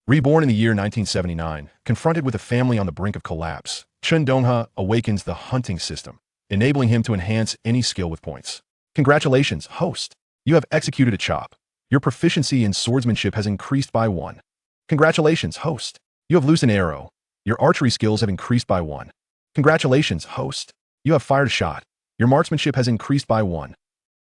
Reborn in the year 1979, confronted with a family on the brink of collapse, Chen Donghe awakens the hunting system, enabling him to enhance any skill with points. Congratulations, host! You have executed a chop. Your proficiency in swordsmanship has increased by 1. Congratulations, host! You have loosed an arrow. Your archery skills have increased by 1. Congratulations, host! You have fired a shot. Your marksmanship has increased by 1.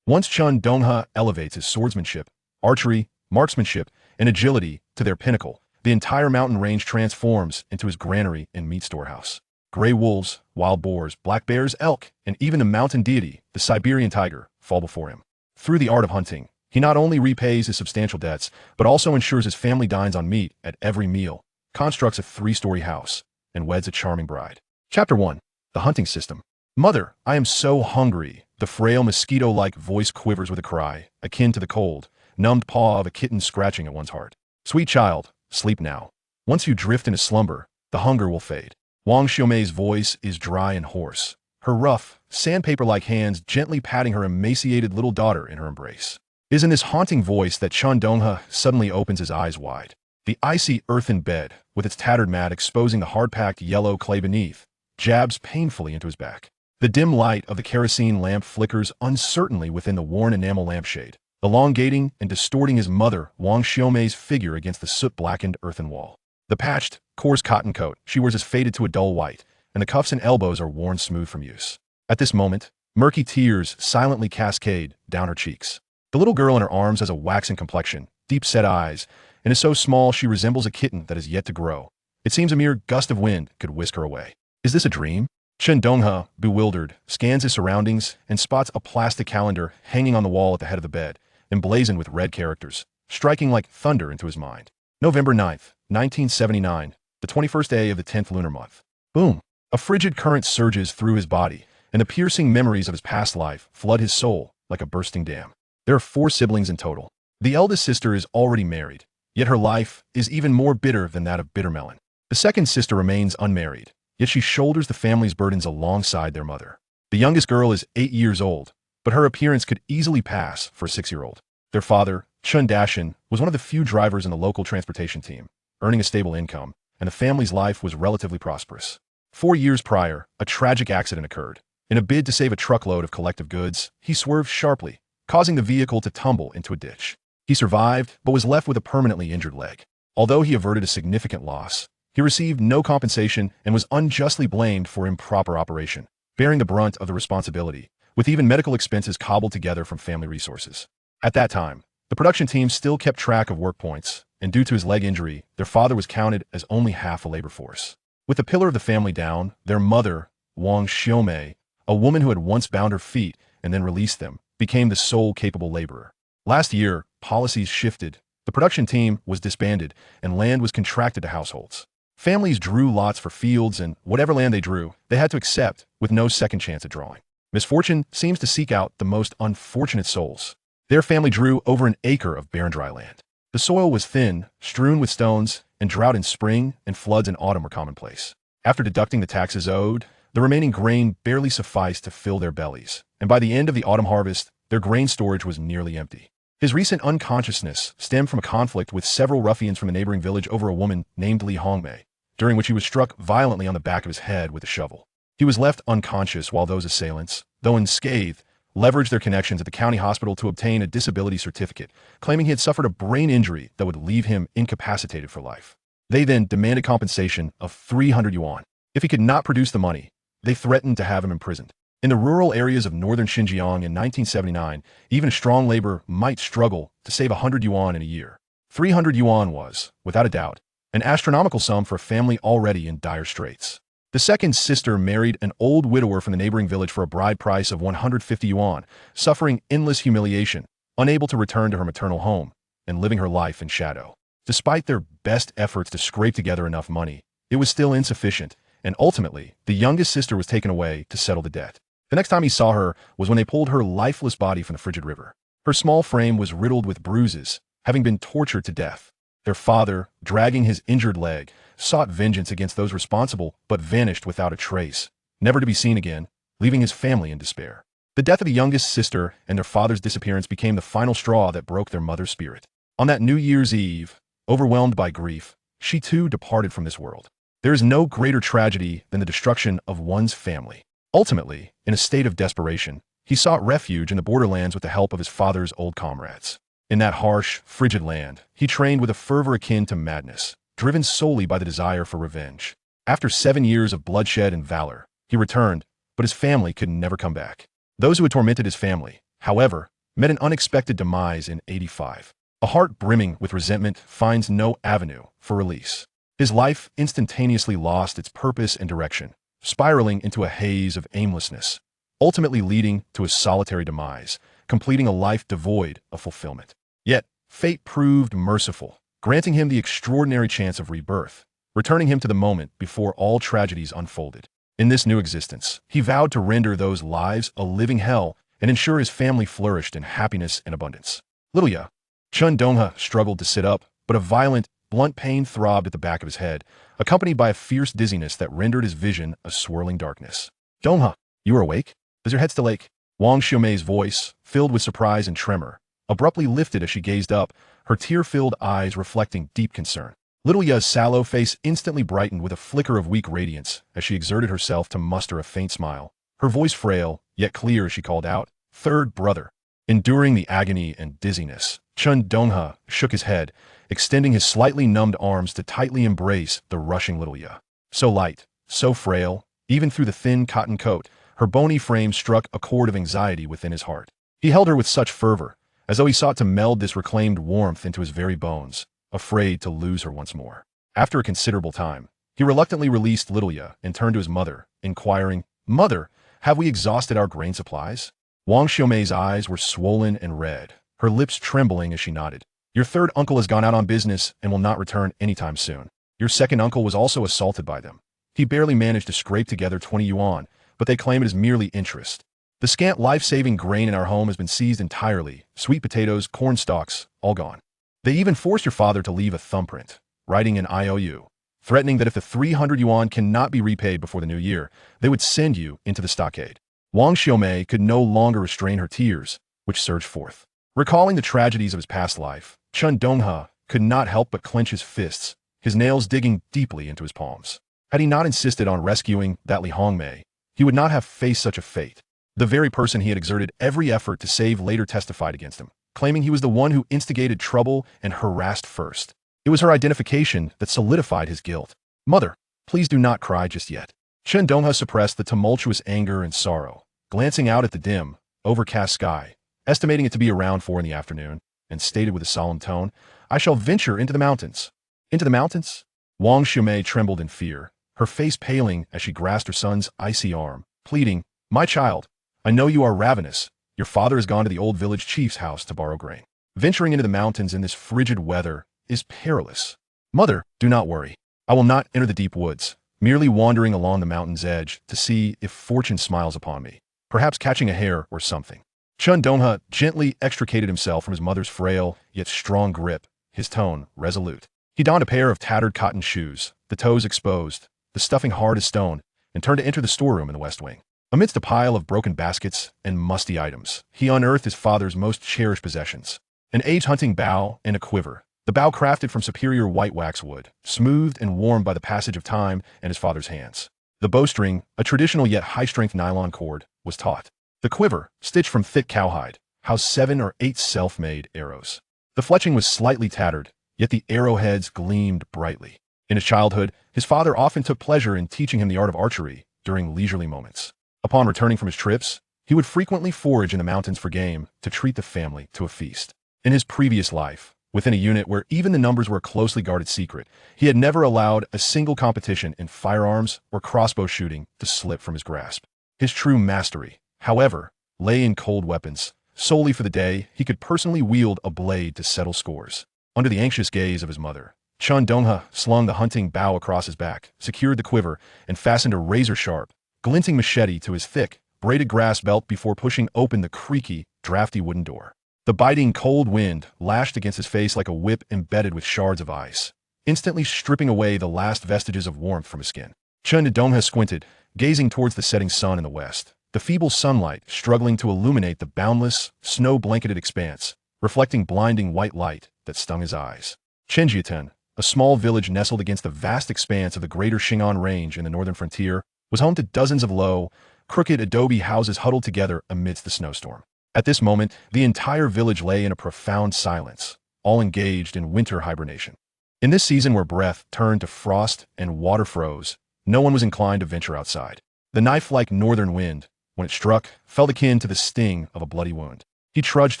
Once Chen Donghe elevates his swordsmanship, archery, marksmanship, and agility to their pinnacle, the entire mountain range transforms into his granary and meat storehouse. Gray wolves, wild boars, black bears, elk, and even the mountain deity, the Siberian tiger, fall before him. Through the art of hunting, he not only repays his substantial debts, but also ensures his family dines on meat at every meal, constructs a 3-story house, and weds a charming bride. Chapter 1. The Hunting System. Mother, I am so hungry. The frail mosquito-like voice quivers with a cry, akin to the cold, numbed paw of a kitten scratching at one's heart. Sweet child, sleep now. Once you drift into slumber, the hunger will fade. Wang Xiaomei's voice is dry and hoarse, her rough, sandpaper-like hands gently patting her emaciated little daughter in her embrace. It is in this haunting voice that Chen Donghe suddenly opens his eyes wide. The icy earthen bed, with its tattered mat exposing the hard-packed yellow clay beneath, jabs painfully into his back. The dim light of the kerosene lamp flickers uncertainly within the worn enamel lampshade, elongating and distorting his mother, Wang Xiaomei's figure against the soot-blackened earthen wall. The patched, coarse cotton coat she wears is faded to a dull white, and the cuffs and elbows are worn smooth from use. At this moment, murky tears silently cascade down her cheeks. The little girl in her arms has a waxen complexion, deep-set eyes, and is so small she resembles a kitten that is yet to grow. It seems a mere gust of wind could whisk her away. Is this a dream? Chen Donghe, bewildered, scans his surroundings and spots a plastic calendar hanging on the wall at the head of the bed, emblazoned with red characters, striking like thunder into his mind. November 9th, 1979, the 21st day of the 10th lunar month. Boom! A frigid current surges through his body, and the piercing memories of his past life flood his soul like a bursting dam. There are 4 siblings in total. The eldest sister is already married, yet her life is even more bitter than that of Bittermelon. The second sister remains unmarried, yet she shoulders the family's burdens alongside their mother. The youngest girl is 8 years old, but her appearance could easily pass for a 6-year-old. Their father, Chen Donghe, was one of the few drivers in the local transportation team, earning a stable income, and the family's life was relatively prosperous. 4 years prior, a tragic accident occurred. In a bid to save a truckload of collective goods, he swerved sharply, causing the vehicle to tumble into a ditch. He survived, but was left with a permanently injured leg. Although he averted a significant loss, he received no compensation and was unjustly blamed for improper operation, bearing the brunt of the responsibility, with even medical expenses cobbled together from family resources. At that time, the production team still kept track of work points, and due to his leg injury, their father was counted as only half a labor force. With the pillar of the family down, their mother, Wang Xiaomei, a woman who had once bound her feet and then released them, became the sole capable laborer. Last year, policies shifted, the production team was disbanded, and land was contracted to households. Families drew lots for fields, and whatever land they drew, they had to accept, with no second chance at drawing. Misfortune seems to seek out the most unfortunate souls. Their family drew over an acre of barren dry land. The soil was thin, strewn with stones, and drought in spring and floods in autumn were commonplace. After deducting the taxes owed, the remaining grain barely sufficed to fill their bellies, and by the end of the autumn harvest, their grain storage was nearly empty. His recent unconsciousness stemmed from a conflict with several ruffians from a neighboring village over a woman named Li Hongmei, during which he was struck violently on the back of his head with a shovel. He was left unconscious while those assailants, though unscathed, leveraged their connections at the county hospital to obtain a disability certificate, claiming he had suffered a brain injury that would leave him incapacitated for life. They then demanded compensation of 300 yuan. If he could not produce the money, they threatened to have him imprisoned. In the rural areas of northern Xinjiang in 1979, even a strong labor might struggle to save 100 yuan in a year. 300 yuan was, without a doubt, an astronomical sum for a family already in dire straits. The second sister married an old widower from the neighboring village for a bride price of 150 yuan, suffering endless humiliation, unable to return to her maternal home, and living her life in shadow. Despite their best efforts to scrape together enough money, it was still insufficient, and ultimately, the youngest sister was taken away to settle the debt. The next time he saw her was when they pulled her lifeless body from the frigid river. Her small frame was riddled with bruises, having been tortured to death. Their father, dragging his injured leg, sought vengeance against those responsible, but vanished without a trace, never to be seen again, leaving his family in despair. The death of the youngest sister and their father's disappearance became the final straw that broke their mother's spirit. On that New Year's Eve, overwhelmed by grief, she too departed from this world. There is no greater tragedy than the destruction of one's family. Ultimately, in a state of desperation, he sought refuge in the borderlands with the help of his father's old comrades. In that harsh, frigid land, he trained with a fervor akin to madness, driven solely by the desire for revenge. After 7 years of bloodshed and valor, he returned, but his family could never come back. Those who had tormented his family, however, met an unexpected demise in 85. A heart brimming with resentment finds no avenue for release. His life instantaneously lost its purpose and direction, spiraling into a haze of aimlessness, ultimately leading to his solitary demise, completing a life devoid of fulfillment. Yet, fate proved merciful, granting him the extraordinary chance of rebirth, returning him to the moment before all tragedies unfolded. In this new existence, he vowed to render those lives a living hell and ensure his family flourished in happiness and abundance. Littleya. Chen Donghe struggled to sit up, but a violent, blunt pain throbbed at the back of his head, accompanied by a fierce dizziness that rendered his vision a swirling darkness. Donghe, you are awake? Does your head still ache? Wang Xiumei's voice, filled with surprise and tremor, abruptly lifted as she gazed up, her tear-filled eyes reflecting deep concern. Littleya's sallow face instantly brightened with a flicker of weak radiance as she exerted herself to muster a faint smile. Her voice frail, yet clear as she called out, "Third brother." Enduring the agony and dizziness, Chen Donghe shook his head, extending his slightly numbed arms to tightly embrace the rushing Littleya. So light, so frail, even through the thin cotton coat, her bony frame struck a chord of anxiety within his heart. He held her with such fervor, as though he sought to meld this reclaimed warmth into his very bones, afraid to lose her once more. After a considerable time, he reluctantly released Littleya and turned to his mother, inquiring, "Mother, have we exhausted our grain supplies?" Wang Xiumei's eyes were swollen and red, her lips trembling as she nodded. "Your third uncle has gone out on business and will not return anytime soon. Your second uncle was also assaulted by them. He barely managed to scrape together 20 yuan, but they claim it is merely interest. The scant life-saving grain in our home has been seized entirely, sweet potatoes, corn stalks, all gone. They even forced your father to leave a thumbprint, writing an IOU, threatening that if the 300 yuan cannot be repaid before the new year, they would send you into the stockade." Wang Xiumei could no longer restrain her tears, which surged forth. Recalling the tragedies of his past life, Chen Donghe could not help but clench his fists, his nails digging deeply into his palms. Had he not insisted on rescuing that Li Hongmei, he would not have faced such a fate. The very person he had exerted every effort to save later testified against him, claiming he was the one who instigated trouble and harassed first. It was her identification that solidified his guilt. "Mother, please do not cry just yet." Chen Donghe suppressed the tumultuous anger and sorrow, glancing out at the dim, overcast sky, estimating it to be around 4 in the afternoon, and stated with a solemn tone, "I shall venture into the mountains." "Into the mountains?" Wang Xiumei trembled in fear, her face paling as she grasped her son's icy arm, pleading, "My child, I know you are ravenous. Your father has gone to the old village chief's house to borrow grain. Venturing into the mountains in this frigid weather is perilous." "Mother, do not worry. I will not enter the deep woods, merely wandering along the mountain's edge to see if fortune smiles upon me, perhaps catching a hare or something." Chen Donghe gently extricated himself from his mother's frail yet strong grip, his tone resolute. He donned a pair of tattered cotton shoes, the toes exposed, the stuffing hard as stone, and turned to enter the storeroom in the west wing. Amidst a pile of broken baskets and musty items, he unearthed his father's most cherished possessions: an age-hunting bow and a quiver, the bow crafted from superior white waxwood, smoothed and warmed by the passage of time and his father's hands. The bowstring, a traditional yet high-strength nylon cord, was taut. The quiver, stitched from thick cowhide, housed 7 or 8 self-made arrows. The fletching was slightly tattered, yet the arrowheads gleamed brightly. In his childhood, his father often took pleasure in teaching him the art of archery during leisurely moments. Upon returning from his trips, he would frequently forage in the mountains for game to treat the family to a feast. In his previous life, within a unit where even the numbers were a closely guarded secret, he had never allowed a single competition in firearms or crossbow shooting to slip from his grasp. His true mastery, however, lay in cold weapons. Solely for the day, he could personally wield a blade to settle scores. Under the anxious gaze of his mother, Chen Donghe slung the hunting bow across his back, secured the quiver, and fastened a razor-sharp, glinting machete to his thick, braided grass belt before pushing open the creaky, drafty wooden door. The biting cold wind lashed against his face like a whip embedded with shards of ice, instantly stripping away the last vestiges of warmth from his skin. Chen Donghe squinted, gazing towards the setting sun in the west, the feeble sunlight struggling to illuminate the boundless, snow-blanketed expanse, reflecting blinding white light that stung his eyes. Chen Jieten, a small village nestled against the vast expanse of the greater Xing'an Range in the northern frontier, was home to dozens of low, crooked adobe houses huddled together amidst the snowstorm. At this moment, the entire village lay in a profound silence, all engaged in winter hibernation. In this season where breath turned to frost and water froze, no one was inclined to venture outside. The knife-like northern wind, when it struck, felt akin to the sting of a bloody wound. He trudged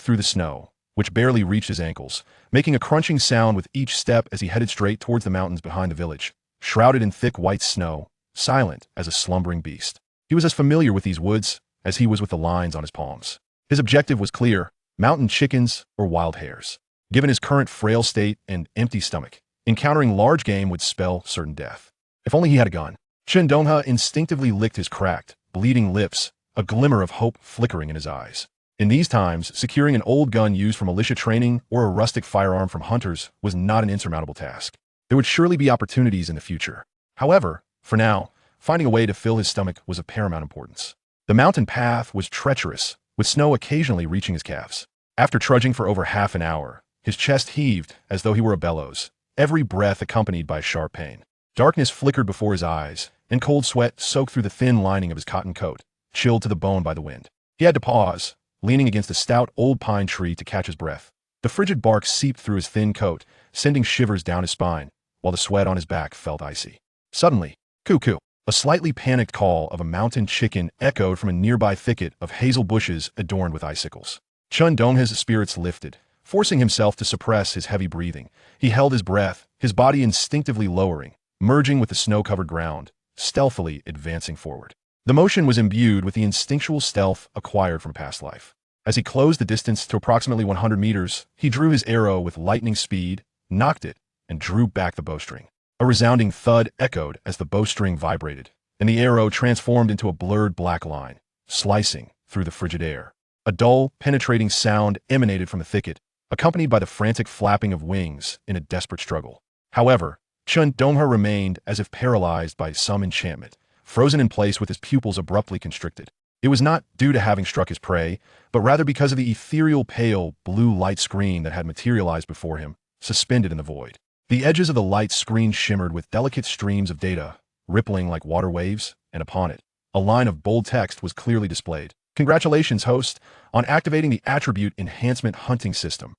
through the snow, which barely reached his ankles, making a crunching sound with each step as he headed straight towards the mountains behind the village, shrouded in thick white snow, silent as a slumbering beast. He was as familiar with these woods as he was with the lines on his palms. His objective was clear: mountain chickens or wild hares. Given his current frail state and empty stomach, encountering large game would spell certain death. If only he had a gun. Chen Donghe instinctively licked his cracked, bleeding lips, a glimmer of hope flickering in his eyes. In these times, securing an old gun used for militia training or a rustic firearm from hunters was not an insurmountable task. There would surely be opportunities in the future. However, for now, finding a way to fill his stomach was of paramount importance. The mountain path was treacherous, with snow occasionally reaching his calves. After trudging for over half an hour, his chest heaved as though he were a bellows, every breath accompanied by sharp pain. Darkness flickered before his eyes, and cold sweat soaked through the thin lining of his cotton coat, chilled to the bone by the wind. He had to pause, leaning against a stout old pine tree to catch his breath. The frigid bark seeped through his thin coat, sending shivers down his spine, while the sweat on his back felt icy. Suddenly, cuckoo! A slightly panicked call of a mountain chicken echoed from a nearby thicket of hazel bushes adorned with icicles. Chen Donghe's spirits lifted. Forcing himself to suppress his heavy breathing, he held his breath, his body instinctively lowering, merging with the snow-covered ground, stealthily advancing forward. The motion was imbued with the instinctual stealth acquired from past life. As he closed the distance to approximately 100 meters, he drew his arrow with lightning speed, nocked it, and drew back the bowstring. A resounding thud echoed as the bowstring vibrated, and the arrow transformed into a blurred black line, slicing through the frigid air. A dull, penetrating sound emanated from the thicket, accompanied by the frantic flapping of wings in a desperate struggle. However, Chen Donghe remained as if paralyzed by some enchantment, frozen in place with his pupils abruptly constricted. It was not due to having struck his prey, but rather because of the ethereal pale blue light screen that had materialized before him, suspended in the void. The edges of the light screen shimmered with delicate streams of data, rippling like water waves, and upon it, a line of bold text was clearly displayed. Congratulations, host, on activating the Attribute Enhancement Hunting System.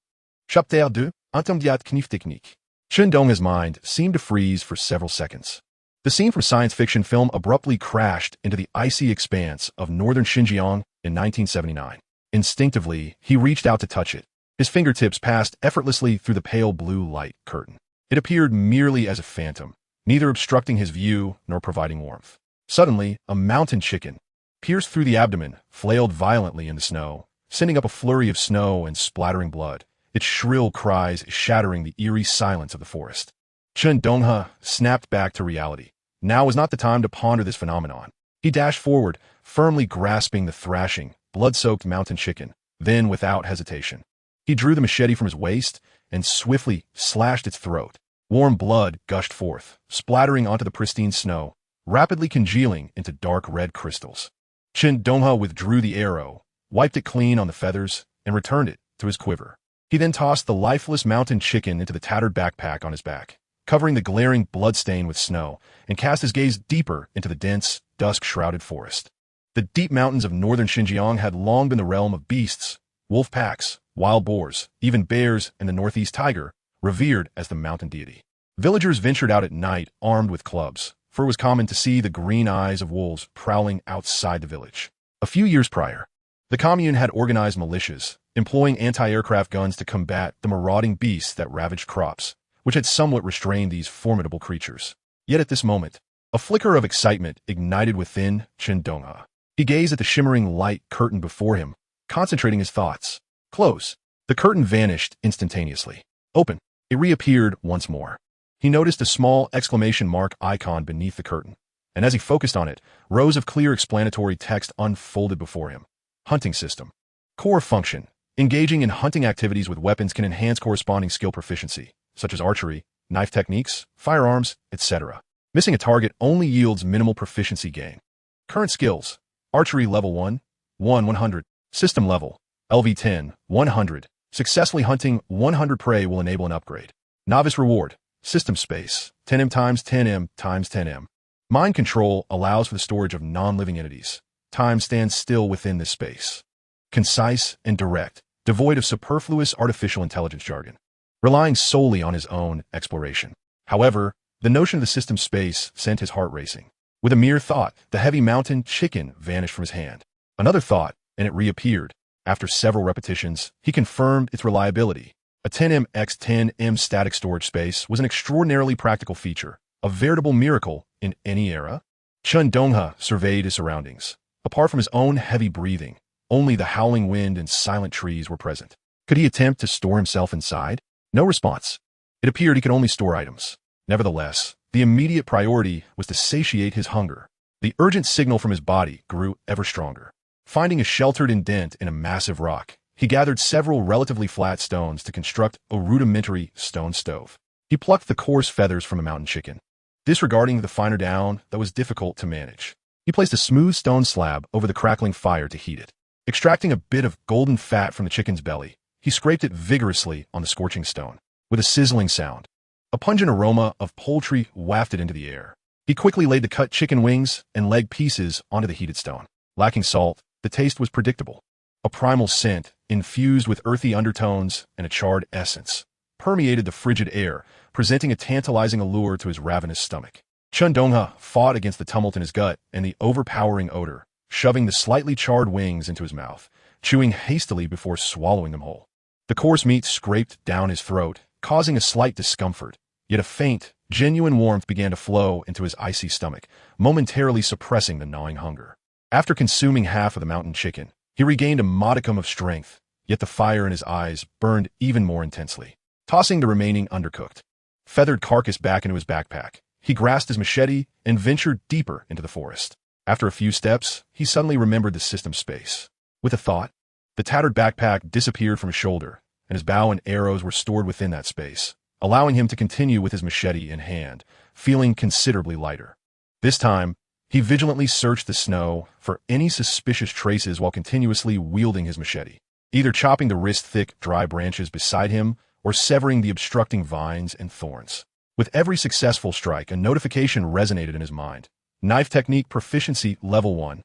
Chapitre 2, Intermédiate Knif Technique. Chen Donghe's mind seemed to freeze for several seconds. The scene from science fiction film abruptly crashed into the icy expanse of northern Xinjiang in 1979. Instinctively, he reached out to touch it. His fingertips passed effortlessly through the pale blue light curtain. It appeared merely as a phantom, neither obstructing his view nor providing warmth. Suddenly, a mountain chicken, pierced through the abdomen, flailed violently in the snow, sending up a flurry of snow and splattering blood, its shrill cries shattering the eerie silence of the forest. Chen Donghe snapped back to reality. Now was not the time to ponder this phenomenon. He dashed forward, firmly grasping the thrashing, blood-soaked mountain chicken, then without hesitation. He drew the machete from his waist and swiftly slashed its throat. Warm blood gushed forth, splattering onto the pristine snow, rapidly congealing into dark red crystals. Chen Donghe withdrew the arrow, wiped it clean on the feathers, and returned it to his quiver. He then tossed the lifeless mountain chicken into the tattered backpack on his back, covering the glaring bloodstain with snow, and cast his gaze deeper into the dense, dusk-shrouded forest. The deep mountains of northern Xinjiang had long been the realm of beasts, wolf packs, wild boars, even bears, and the northeast tiger, revered as the mountain deity. Villagers ventured out at night armed with clubs, for it was common to see the green eyes of wolves prowling outside the village. A few years prior, the commune had organized militias, employing anti-aircraft guns to combat the marauding beasts that ravaged crops, which had somewhat restrained these formidable creatures. Yet at this moment, a flicker of excitement ignited within Chen Donghe. He gazed at the shimmering light curtain before him, concentrating his thoughts. Close. The curtain vanished instantaneously. Open. It reappeared once more. He noticed a small exclamation mark icon beneath the curtain, and as he focused on it, rows of clear explanatory text unfolded before him. Hunting system. Core function. Engaging in hunting activities with weapons can enhance corresponding skill proficiency, such as archery, knife techniques, firearms, etc. Missing a target only yields minimal proficiency gain. Current skills. Archery level 1, 100. System level, LV10, 100. Successfully hunting 100 prey will enable an upgrade. Novice reward. System space, 10m times 10m times 10m. Mind control allows for the storage of non-living entities. Time stands still within this space. Concise and direct, devoid of superfluous artificial intelligence jargon, relying solely on his own exploration. However, the notion of the system space sent his heart racing. With a mere thought, the heavy mountain chicken vanished from his hand. Another thought, and it reappeared. After several repetitions, he confirmed its reliability. A 10m x 10m static storage space was an extraordinarily practical feature, a veritable miracle in any era. Chen Donghe surveyed his surroundings. Apart from his own heavy breathing, only the howling wind and silent trees were present. Could he attempt to store himself inside? No response. It appeared he could only store items. Nevertheless, the immediate priority was to satiate his hunger. The urgent signal from his body grew ever stronger. Finding a sheltered indent in a massive rock, he gathered several relatively flat stones to construct a rudimentary stone stove. He plucked the coarse feathers from a mountain chicken, disregarding the finer down that was difficult to manage. He placed a smooth stone slab over the crackling fire to heat it. Extracting a bit of golden fat from the chicken's belly, he scraped it vigorously on the scorching stone. With a sizzling sound, a pungent aroma of poultry wafted into the air. He quickly laid the cut chicken wings and leg pieces onto the heated stone. Lacking salt, the taste was predictable. A primal scent, infused with earthy undertones and a charred essence, permeated the frigid air, presenting a tantalizing allure to his ravenous stomach. Chen Donghe fought against the tumult in his gut and the overpowering odor, shoving the slightly charred wings into his mouth, chewing hastily before swallowing them whole. The coarse meat scraped down his throat, causing a slight discomfort, yet a faint, genuine warmth began to flow into his icy stomach, momentarily suppressing the gnawing hunger. After consuming half of the mountain chicken, he regained a modicum of strength, yet the fire in his eyes burned even more intensely. Tossing the remaining undercooked, feathered carcass back into his backpack, he grasped his machete and ventured deeper into the forest. After a few steps, he suddenly remembered the system space. With a thought, the tattered backpack disappeared from his shoulder, and his bow and arrows were stored within that space, allowing him to continue with his machete in hand, feeling considerably lighter. This time, he vigilantly searched the snow for any suspicious traces while continuously wielding his machete, either chopping the wrist-thick dry branches beside him or severing the obstructing vines and thorns. With every successful strike, a notification resonated in his mind. Knife technique proficiency level 1.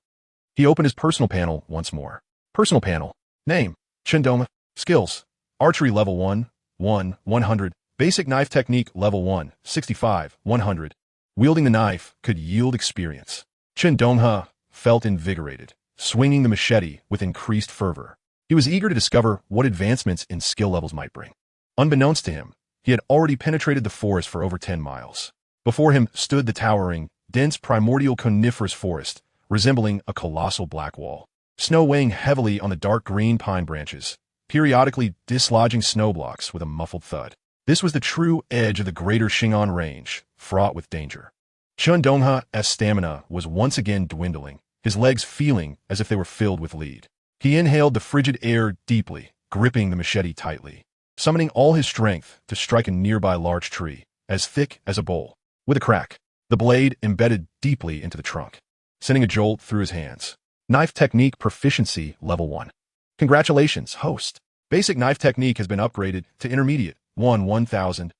He opened his personal panel once more. Personal panel. Name, Chen Donghe. Skills, archery level 1, 100. Basic knife technique level 1, 65, 100. Wielding the knife could yield experience. Chen Donghe felt invigorated, swinging the machete with increased fervor. He was eager to discover what advancements in skill levels might bring. Unbeknownst to him, he had already penetrated the forest for over 10 miles. Before him stood the towering, dense primordial coniferous forest, resembling a colossal black wall. Snow weighing heavily on the dark green pine branches, periodically dislodging snow blocks with a muffled thud. This was the true edge of the greater Xing'an range, fraught with danger. Chen Donghe's stamina was once again dwindling, his legs feeling as if they were filled with lead. He inhaled the frigid air deeply, gripping the machete tightly, summoning all his strength to strike a nearby large tree, as thick as a bowl. With a crack, the blade embedded deeply into the trunk, sending a jolt through his hands. Knife technique proficiency level 1. Congratulations, host. Basic knife technique has been upgraded to intermediate 1000.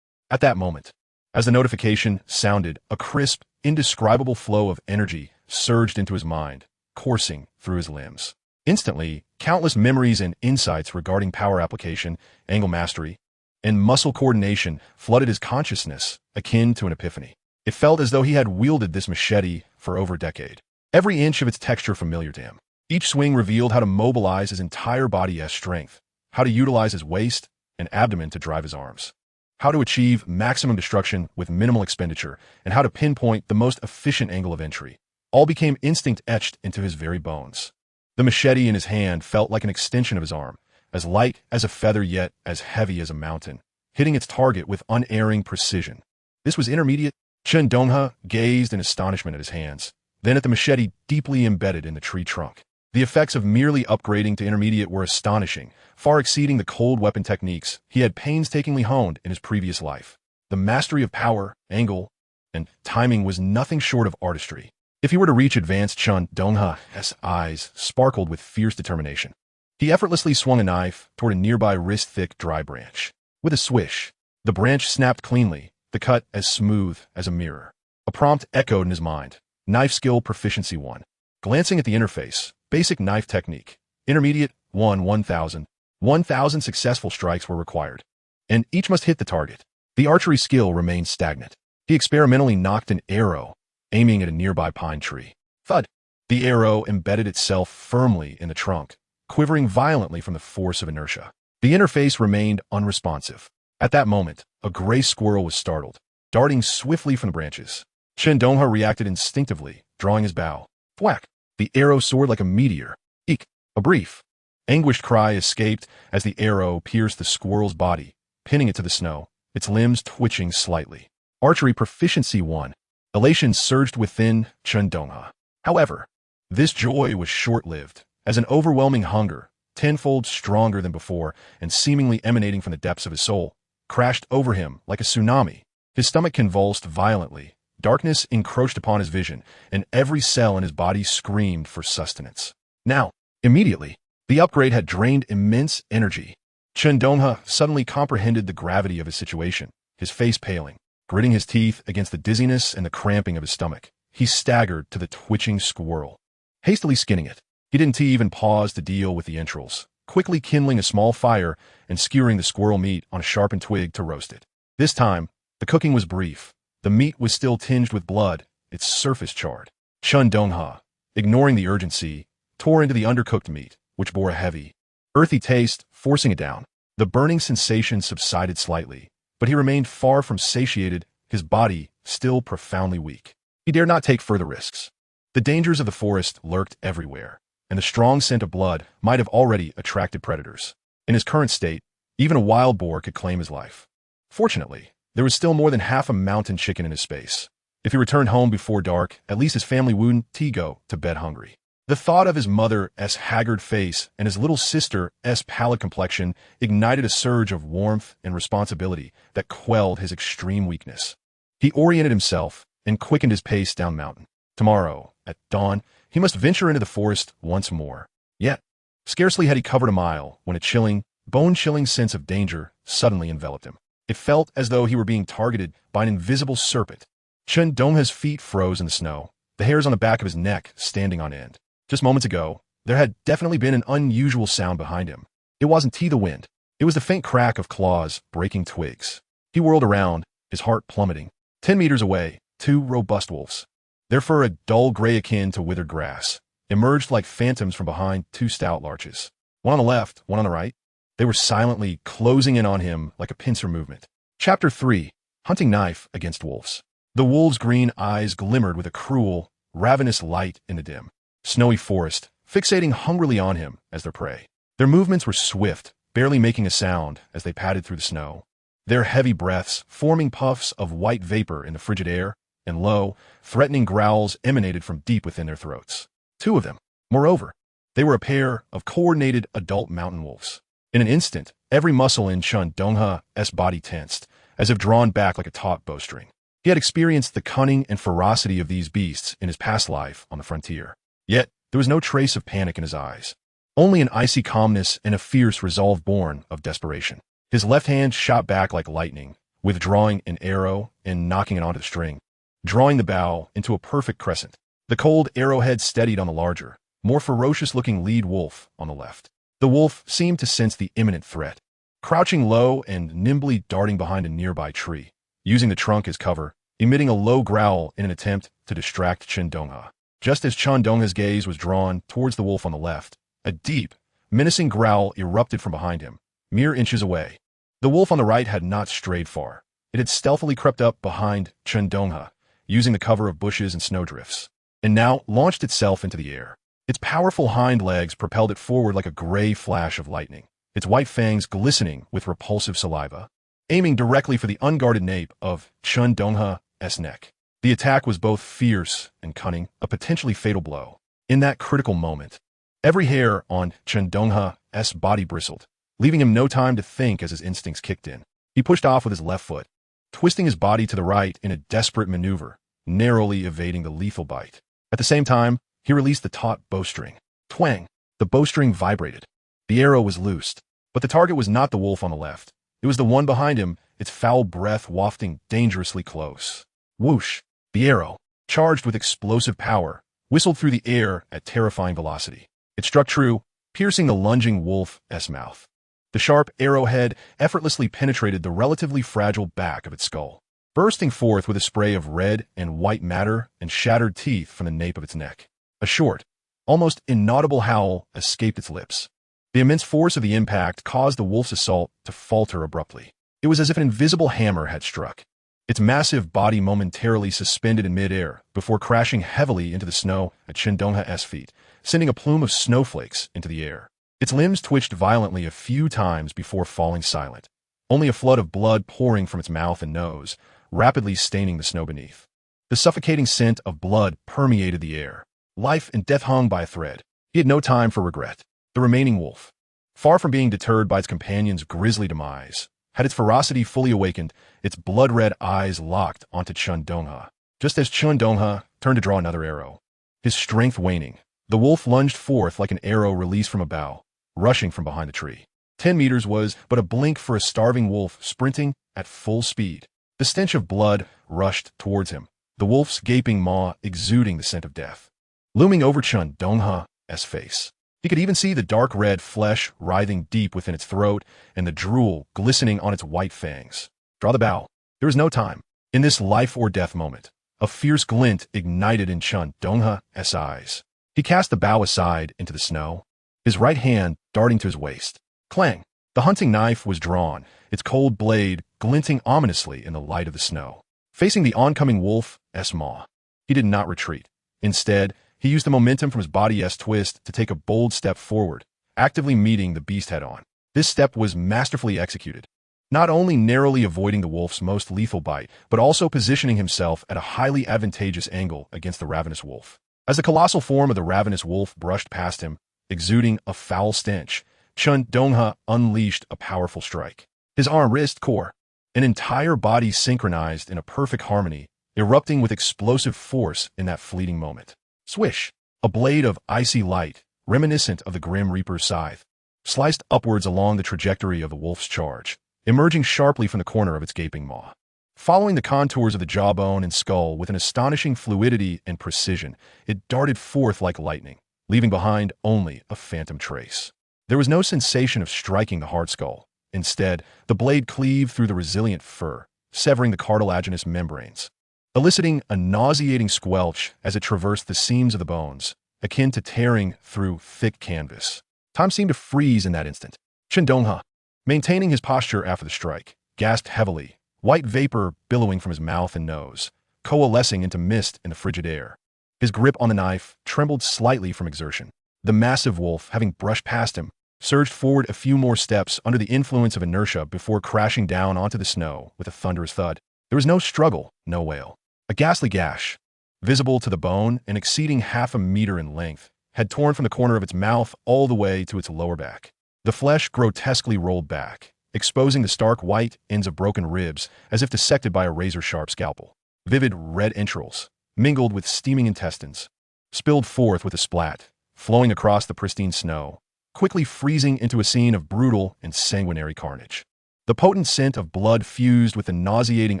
At that moment, as the notification sounded, a crisp, indescribable flow of energy surged into his mind, coursing through his limbs. Instantly, countless memories and insights regarding power application, angle mastery, and muscle coordination flooded his consciousness, akin to an epiphany. It felt as though he had wielded this machete for over a decade, every inch of its texture familiar to him. Each swing revealed how to mobilize his entire body as strength, how to utilize his waist and abdomen to drive his arms, how to achieve maximum destruction with minimal expenditure, and how to pinpoint the most efficient angle of entry. All became instinct etched into his very bones. The machete in his hand felt like an extension of his arm, as light as a feather yet as heavy as a mountain, hitting its target with unerring precision. This was intermediate. Chen Donghe gazed in astonishment at his hands, then at the machete deeply embedded in the tree trunk. The effects of merely upgrading to intermediate were astonishing, far exceeding the cold weapon techniques he had painstakingly honed in his previous life. The mastery of power, angle, and timing was nothing short of artistry. If he were to reach advanced, Chen Donghe's eyes sparkled with fierce determination. He effortlessly swung a knife toward a nearby wrist-thick dry branch. With a swish, the branch snapped cleanly, the cut as smooth as a mirror. A prompt echoed in his mind. Knife skill proficiency 1. Glancing at the interface, basic knife technique. Intermediate 1,000. 1,000 successful strikes were required, and each must hit the target. The archery skill remained stagnant. He experimentally nocked an arrow, aiming at a nearby pine tree. Thud! The arrow embedded itself firmly in the trunk, quivering violently from the force of inertia. The interface remained unresponsive. At that moment, a gray squirrel was startled, darting swiftly from the branches. Chen Donghe reacted instinctively, drawing his bow. Thwack! The arrow soared like a meteor. Eek! A brief, anguished cry escaped as the arrow pierced the squirrel's body, pinning it to the snow, its limbs twitching slightly. Archery proficiency 1. Elation surged within Chen Donghe. However, this joy was short-lived, as an overwhelming hunger, tenfold stronger than before and seemingly emanating from the depths of his soul, crashed over him like a tsunami. His stomach convulsed violently, darkness encroached upon his vision, and every cell in his body screamed for sustenance. Now, immediately, the upgrade had drained immense energy. Chen Donghe suddenly comprehended the gravity of his situation, his face paling. Gritting his teeth against the dizziness and the cramping of his stomach, he staggered to the twitching squirrel, hastily skinning it. He didn't even pause to deal with the entrails, quickly kindling a small fire and skewering the squirrel meat on a sharpened twig to roast it. This time, the cooking was brief. The meat was still tinged with blood, its surface charred. Chen Donghe, ignoring the urgency, tore into the undercooked meat, which bore a heavy, earthy taste, forcing it down. The burning sensation subsided slightly, but he remained far from satiated, his body still profoundly weak. He dared not take further risks. The dangers of the forest lurked everywhere, and the strong scent of blood might have already attracted predators. In his current state, even a wild boar could claim his life. Fortunately, there was still more than half a mountain chicken in his space. If he returned home before dark, at least his family wouldn't go to bed hungry. The thought of his mother's haggard face and his little sister's pallid complexion ignited a surge of warmth and responsibility that quelled his extreme weakness. He oriented himself and quickened his pace down mountain. Tomorrow, at dawn, he must venture into the forest once more. Yet, scarcely had he covered a mile when a chilling, bone-chilling sense of danger suddenly enveloped him. It felt as though he were being targeted by an invisible serpent. Chen Donghe's feet froze in the snow, the hairs on the back of his neck standing on end. Just moments ago, there had definitely been an unusual sound behind him. It wasn't the wind. It was the faint crack of claws breaking twigs. He whirled around, his heart plummeting. 10 meters away, 2 robust wolves, their fur a dull gray akin to withered grass, emerged like phantoms from behind 2 stout larches. One on the left, one on the right. They were silently closing in on him like a pincer movement. Chapter 3. Hunting Knife Against Wolves. The wolves' green eyes glimmered with a cruel, ravenous light in the dim, snowy forest, fixating hungrily on him as their prey. Their movements were swift, barely making a sound as they padded through the snow. Their heavy breaths forming puffs of white vapor in the frigid air, and low, threatening growls emanated from deep within their throats. 2 of them. Moreover, they were a pair of coordinated adult mountain wolves. In an instant, every muscle in Chen Donghe's body tensed, as if drawn back like a taut bowstring. He had experienced the cunning and ferocity of these beasts in his past life on the frontier. Yet, there was no trace of panic in his eyes. Only an icy calmness and a fierce resolve born of desperation. His left hand shot back like lightning, withdrawing an arrow and knocking it onto the string, drawing the bow into a perfect crescent. The cold arrowhead steadied on the larger, more ferocious-looking lead wolf on the left. The wolf seemed to sense the imminent threat, crouching low and nimbly darting behind a nearby tree, using the trunk as cover, emitting a low growl in an attempt to distract Chen Donghe. Just as Chen Donghe's gaze was drawn towards the wolf on the left, a deep, menacing growl erupted from behind him, mere inches away. The wolf on the right had not strayed far. It had stealthily crept up behind Chen Donghe, using the cover of bushes and snowdrifts, and now launched itself into the air. Its powerful hind legs propelled it forward like a gray flash of lightning, its white fangs glistening with repulsive saliva, aiming directly for the unguarded nape of Chen Donghe's neck. The attack was both fierce and cunning, a potentially fatal blow. In that critical moment, every hair on Chen Donghe's body bristled, leaving him no time to think as his instincts kicked in. He pushed off with his left foot, twisting his body to the right in a desperate maneuver, narrowly evading the lethal bite. At the same time, he released the taut bowstring. Twang! The bowstring vibrated. The arrow was loosed, but the target was not the wolf on the left. It was the one behind him, its foul breath wafting dangerously close. Whoosh! The arrow, charged with explosive power, whistled through the air at terrifying velocity. It struck true, piercing the lunging wolf's mouth. The sharp arrowhead effortlessly penetrated the relatively fragile back of its skull, bursting forth with a spray of red and white matter and shattered teeth from the nape of its neck. A short, almost inaudible howl escaped its lips. The immense force of the impact caused the wolf's assault to falter abruptly. It was as if an invisible hammer had struck. Its massive body momentarily suspended in midair before crashing heavily into the snow at Chen Donghe's feet, sending a plume of snowflakes into the air. Its limbs twitched violently a few times before falling silent, only a flood of blood pouring from its mouth and nose, rapidly staining the snow beneath. The suffocating scent of blood permeated the air. Life and death hung by a thread. He had no time for regret. The remaining wolf, far from being deterred by its companion's grisly demise, had its ferocity fully awakened, its blood-red eyes locked onto Chen Donghe. Just as Chen Donghe turned to draw another arrow, his strength waning, the wolf lunged forth like an arrow released from a bow, rushing from behind the tree. 10 meters was but a blink for a starving wolf sprinting at full speed. The stench of blood rushed towards him, the wolf's gaping maw exuding the scent of death. Looming over Chen Donghe's face, he could even see the dark red flesh writhing deep within its throat and the drool glistening on its white fangs. Draw the bow. There was no time. In this life-or-death moment, a fierce glint ignited in Chen Donghe's eyes. He cast the bow aside into the snow, his right hand darting to his waist. Clang! The hunting knife was drawn, its cold blade glinting ominously in the light of the snow. Facing the oncoming wolf's maw, he did not retreat. Instead, he used the momentum from his body's twist to take a bold step forward, actively meeting the beast head-on. This step was masterfully executed, not only narrowly avoiding the wolf's most lethal bite, but also positioning himself at a highly advantageous angle against the ravenous wolf. As the colossal form of the ravenous wolf brushed past him, exuding a foul stench, Chen Donghe unleashed a powerful strike. His arm, wrist, core, an entire body synchronized in a perfect harmony, erupting with explosive force in that fleeting moment. Swish! A blade of icy light, reminiscent of the Grim Reaper's scythe, sliced upwards along the trajectory of the wolf's charge, emerging sharply from the corner of its gaping maw. Following the contours of the jawbone and skull with an astonishing fluidity and precision, it darted forth like lightning, leaving behind only a phantom trace. There was no sensation of striking the hard skull. Instead, the blade cleaved through the resilient fur, severing the cartilaginous membranes, eliciting a nauseating squelch as it traversed the seams of the bones, akin to tearing through thick canvas. Time seemed to freeze in that instant. Chen Donghe, maintaining his posture after the strike, gasped heavily, white vapor billowing from his mouth and nose, coalescing into mist in the frigid air. His grip on the knife trembled slightly from exertion. The massive wolf, having brushed past him, surged forward a few more steps under the influence of inertia before crashing down onto the snow with a thunderous thud. There was no struggle, no wail. A ghastly gash, visible to the bone and exceeding 1/2 meter in length, had torn from the corner of its mouth all the way to its lower back. The flesh grotesquely rolled back, exposing the stark white ends of broken ribs as if dissected by a razor-sharp scalpel. Vivid red entrails, mingled with steaming intestines, spilled forth with a splat, flowing across the pristine snow, quickly freezing into a scene of brutal and sanguinary carnage. The potent scent of blood fused with the nauseating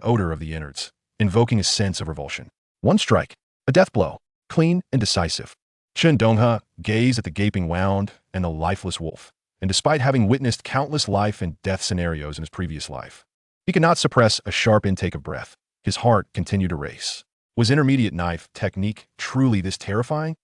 odor of the innards, invoking a sense of revulsion. One strike, a death blow, clean and decisive. Chen Donghe gazed at the gaping wound and the lifeless wolf, and despite having witnessed countless life and death scenarios in his previous life, he could not suppress a sharp intake of breath. His heart continued to race. Was intermediate knife technique truly this terrifying?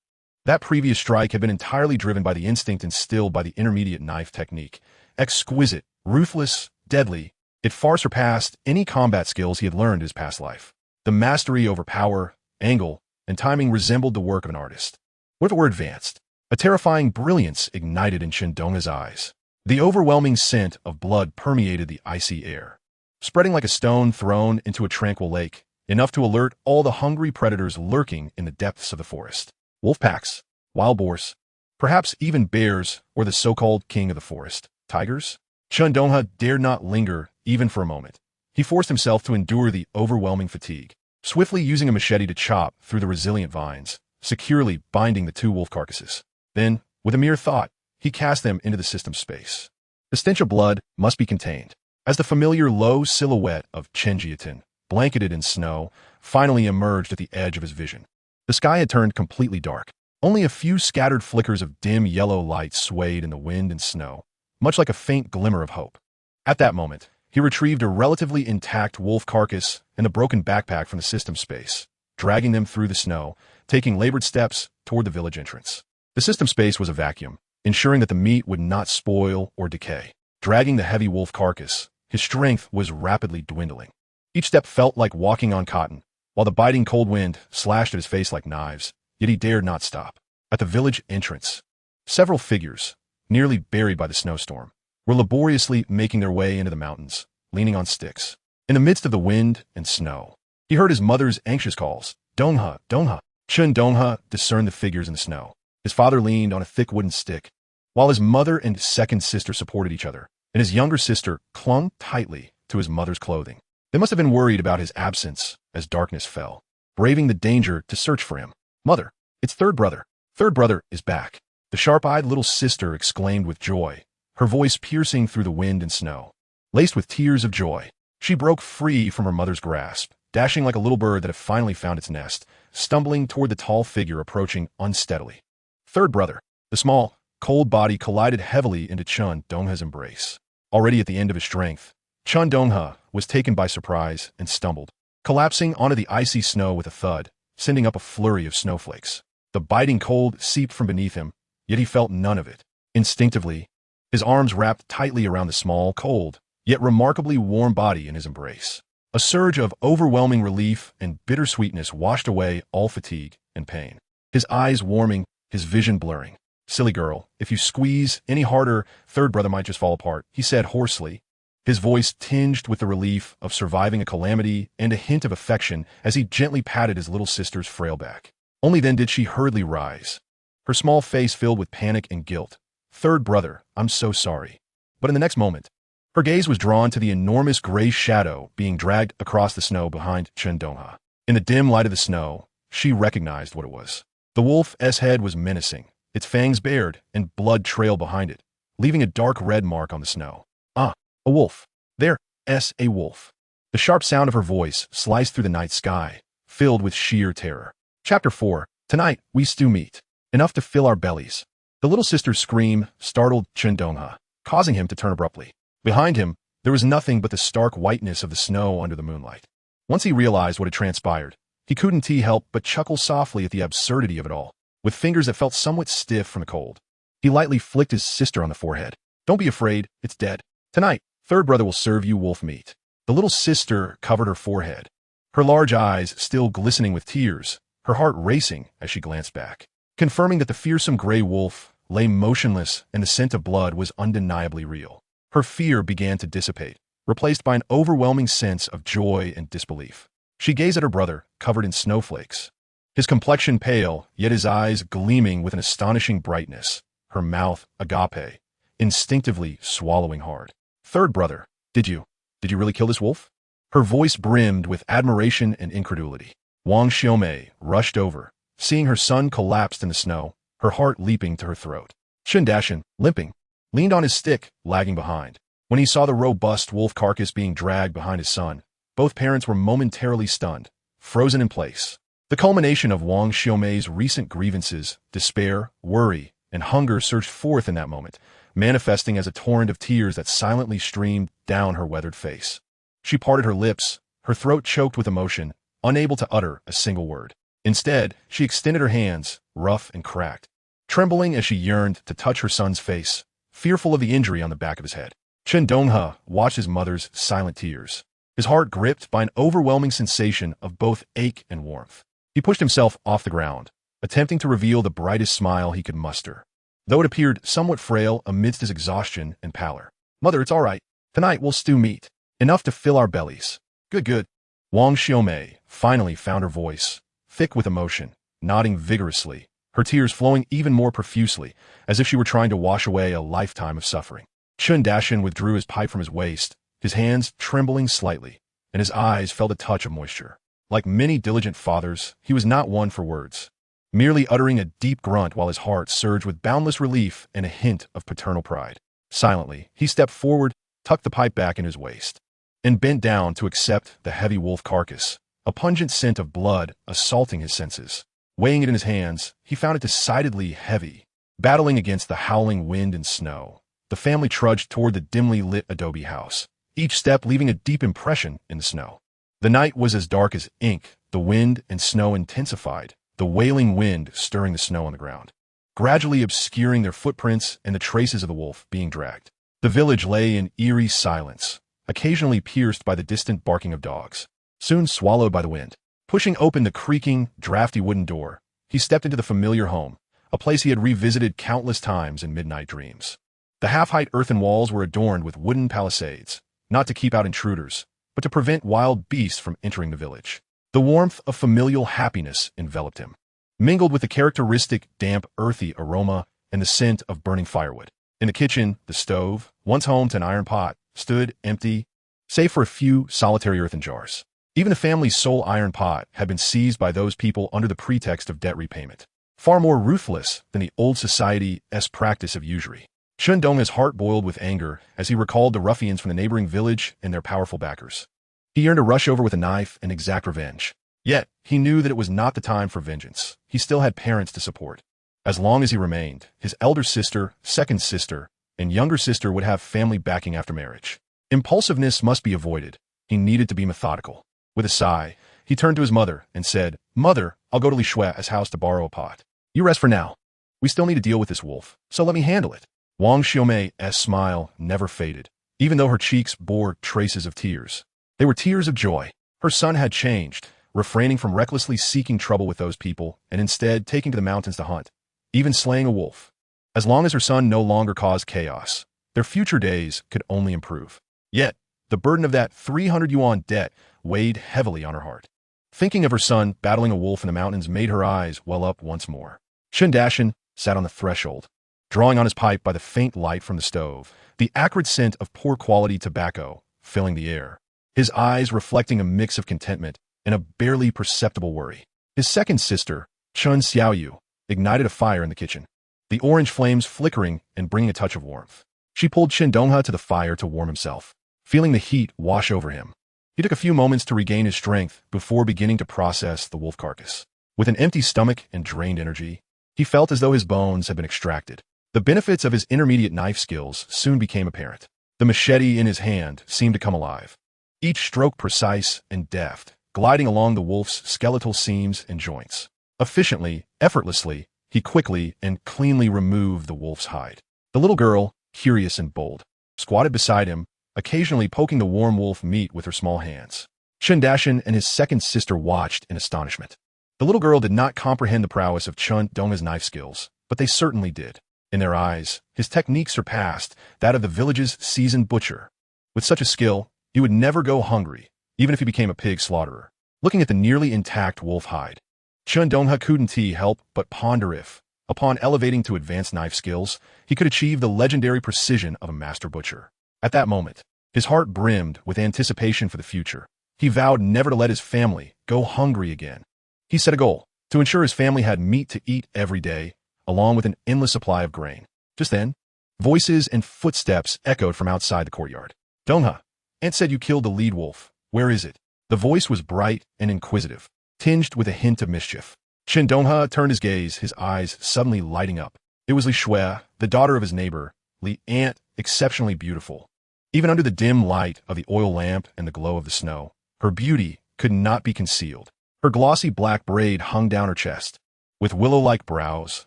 That previous strike had been entirely driven by the instinct instilled by the intermediate knife technique. Exquisite, ruthless, deadly, it far surpassed any combat skills he had learned in his past life. The mastery over power, angle, and timing resembled the work of an artist. What if it were advanced? A terrifying brilliance ignited in Chen Donghe's eyes. The overwhelming scent of blood permeated the icy air, spreading like a stone thrown into a tranquil lake, enough to alert all the hungry predators lurking in the depths of the forest. Wolf packs, wild boars, perhaps even bears or the so-called king of the forest, tigers? Chen Donghe dared not linger even for a moment. He forced himself to endure the overwhelming fatigue, swiftly using a machete to chop through the resilient vines, securely binding the 2 wolf carcasses. Then, with a mere thought, he cast them into the system space. The stench of blood must be contained. As the familiar low silhouette of Chen Donghe, blanketed in snow, finally emerged at the edge of his vision. The sky had turned completely dark. Only a few scattered flickers of dim yellow light swayed in the wind and snow, much like a faint glimmer of hope. At that moment, he retrieved a relatively intact wolf carcass and a broken backpack from the system space, dragging them through the snow, taking labored steps toward the village entrance. The system space was a vacuum, ensuring that the meat would not spoil or decay. Dragging the heavy wolf carcass, his strength was rapidly dwindling. Each step felt like walking on cotton, while the biting cold wind slashed at his face like knives, yet he dared not stop. At the village entrance, several figures, nearly buried by the snowstorm, were laboriously making their way into the mountains, leaning on sticks. In the midst of the wind and snow, he heard his mother's anxious calls, "Donghe, Donghe." Chen Donghe discerned the figures in the snow. His father leaned on a thick wooden stick, while his mother and second sister supported each other, and his younger sister clung tightly to his mother's clothing. They must have been worried about his absence as darkness fell, braving the danger to search for him. "Mother, it's third brother. Third brother is back." The sharp-eyed little sister exclaimed with joy, her voice piercing through the wind and snow. Laced with tears of joy, she broke free from her mother's grasp, dashing like a little bird that had finally found its nest, stumbling toward the tall figure approaching unsteadily. Third brother. The small, cold body collided heavily into Chen Donghe's embrace. Already at the end of his strength, Chen Donghe was taken by surprise and stumbled, collapsing onto the icy snow with a thud, sending up a flurry of snowflakes. The biting cold seeped from beneath him, yet he felt none of it. Instinctively, his arms wrapped tightly around the small, cold, yet remarkably warm body in his embrace. A surge of overwhelming relief and bittersweetness washed away all fatigue and pain. His eyes warming, his vision blurring. "Silly girl, if you squeeze any harder, third brother might just fall apart," he said hoarsely, his voice tinged with the relief of surviving a calamity and a hint of affection as he gently patted his little sister's frail back. Only then did she hurriedly rise, her small face filled with panic and guilt. "Third brother, I'm so sorry." But in the next moment, her gaze was drawn to the enormous gray shadow being dragged across the snow behind Chen Donghe. In the dim light of the snow, she recognized what it was. The wolf's head was menacing, its fangs bared, and blood trailed behind it, leaving a dark red mark on the snow. "Ah, a wolf. There's a wolf." The sharp sound of her voice sliced through the night sky, filled with sheer terror. Chapter 4. Tonight, we stew meat. Enough to fill our bellies. The little sister's scream startled Chen Donghe, causing him to turn abruptly. Behind him, there was nothing but the stark whiteness of the snow under the moonlight. Once he realized what had transpired, he couldn't help but chuckle softly at the absurdity of it all. With fingers that felt somewhat stiff from the cold, he lightly flicked his sister on the forehead. "Don't be afraid, it's dead. Tonight, third brother will serve you wolf meat." The little sister covered her forehead, her large eyes still glistening with tears, her heart racing as she glanced back, confirming that the fearsome gray wolf lay motionless and the scent of blood was undeniably real. Her fear began to dissipate, replaced by an overwhelming sense of joy and disbelief. She gazed at her brother, covered in snowflakes, his complexion pale, yet his eyes gleaming with an astonishing brightness, her mouth agape, instinctively swallowing hard. "Third brother, did you really kill this wolf?" Her voice brimmed with admiration and incredulity. Wang Xiaomei rushed over, seeing her son collapsed in the snow, her heart leaping to her throat. Chen Donghe, limping, leaned on his stick, lagging behind. When he saw the robust wolf carcass being dragged behind his son, both parents were momentarily stunned, frozen in place. The culmination of Wang Xiaomei's recent grievances, despair, worry, and hunger surged forth in that moment, manifesting as a torrent of tears that silently streamed down her weathered face. She parted her lips, her throat choked with emotion, unable to utter a single word. Instead, she extended her hands, rough and cracked, trembling as she yearned to touch her son's face, fearful of the injury on the back of his head. Chen Donghe watched his mother's silent tears, his heart gripped by an overwhelming sensation of both ache and warmth. He pushed himself off the ground, attempting to reveal the brightest smile he could muster, though it appeared somewhat frail amidst his exhaustion and pallor. "Mother, it's all right. Tonight we'll stew meat. Enough to fill our bellies." "Good, good." Wang Xiaomei finally found her voice, thick with emotion, nodding vigorously, her tears flowing even more profusely, as if she were trying to wash away a lifetime of suffering. Chen Donghe withdrew his pipe from his waist, his hands trembling slightly, and his eyes felt a touch of moisture. Like many diligent fathers, he was not one for words, merely uttering a deep grunt while his heart surged with boundless relief and a hint of paternal pride. Silently, he stepped forward, tucked the pipe back in his waist, and bent down to accept the heavy wolf carcass, a pungent scent of blood assaulting his senses. Weighing it in his hands, he found it decidedly heavy. Battling against the howling wind and snow, the family trudged toward the dimly lit adobe house, each step leaving a deep impression in the snow. The night was as dark as ink, the wind and snow intensified, the wailing wind stirring the snow on the ground, gradually obscuring their footprints and the traces of the wolf being dragged. The village lay in eerie silence, occasionally pierced by the distant barking of dogs, soon swallowed by the wind. Pushing open the creaking, drafty wooden door, he stepped into the familiar home, a place he had revisited countless times in midnight dreams. The half-height earthen walls were adorned with wooden palisades, not to keep out intruders, but to prevent wild beasts from entering the village. The warmth of familial happiness enveloped him, mingled with the characteristic damp, earthy aroma and the scent of burning firewood. In the kitchen, the stove, once home to an iron pot, stood empty, save for a few solitary earthen jars. Even the family's sole iron pot had been seized by those people under the pretext of debt repayment, far more ruthless than the old society's practice of usury. Chen Donghe's heart boiled with anger as he recalled the ruffians from the neighboring village and their powerful backers. He yearned to rush over with a knife and exact revenge. Yet, he knew that it was not the time for vengeance. He still had parents to support. As long as he remained, his elder sister, second sister, and younger sister would have family backing after marriage. Impulsiveness must be avoided. He needed to be methodical. With a sigh, he turned to his mother and said, "Mother, I'll go to Li Shui's house to borrow a pot. You rest for now. We still need to deal with this wolf, so let me handle it." Wang Xiaomei's smile never faded, even though her cheeks bore traces of tears. They were tears of joy. Her son had changed, refraining from recklessly seeking trouble with those people and instead taking to the mountains to hunt, even slaying a wolf. As long as her son no longer caused chaos, their future days could only improve. Yet, the burden of that 300 yuan debt weighed heavily on her heart. Thinking of her son battling a wolf in the mountains made her eyes well up once more. Chen Donghe sat on the threshold, drawing on his pipe by the faint light from the stove, the acrid scent of poor quality tobacco filling the air, his eyes reflecting a mix of contentment and a barely perceptible worry. His second sister, Chen Xiaoyu, ignited a fire in the kitchen, the orange flames flickering and bringing a touch of warmth. She pulled Chen Donghe to the fire to warm himself, feeling the heat wash over him. He took a few moments to regain his strength before beginning to process the wolf carcass. With an empty stomach and drained energy, he felt as though his bones had been extracted. The benefits of his intermediate knife skills soon became apparent. The machete in his hand seemed to come alive, each stroke precise and deft, gliding along the wolf's skeletal seams and joints. Efficiently, effortlessly, he quickly and cleanly removed the wolf's hide. The little girl, curious and bold, squatted beside him, occasionally poking the warm wolf meat with her small hands. Chen Donghe and his second sister watched in astonishment. The little girl did not comprehend the prowess of Chen Donghe's knife skills, but they certainly did. In their eyes, his technique surpassed that of the village's seasoned butcher. With such a skill, he would never go hungry, even if he became a pig slaughterer. Looking at the nearly intact wolf hide, Chen Donghe couldn't help but ponder if, upon elevating to advanced knife skills, he could achieve the legendary precision of a master butcher. At that moment, his heart brimmed with anticipation for the future. He vowed never to let his family go hungry again. He set a goal to ensure his family had meat to eat every day, along with an endless supply of grain. Just then, voices and footsteps echoed from outside the courtyard. "Donghe, Aunt said you killed the lead wolf. Where is it?" The voice was bright and inquisitive, tinged with a hint of mischief. Chen Donghe turned his gaze, his eyes suddenly lighting up. It was Li Shui, the daughter of his neighbor, Li Aunt, exceptionally beautiful. Even under the dim light of the oil lamp and the glow of the snow, her beauty could not be concealed. Her glossy black braid hung down her chest, with willow-like brows,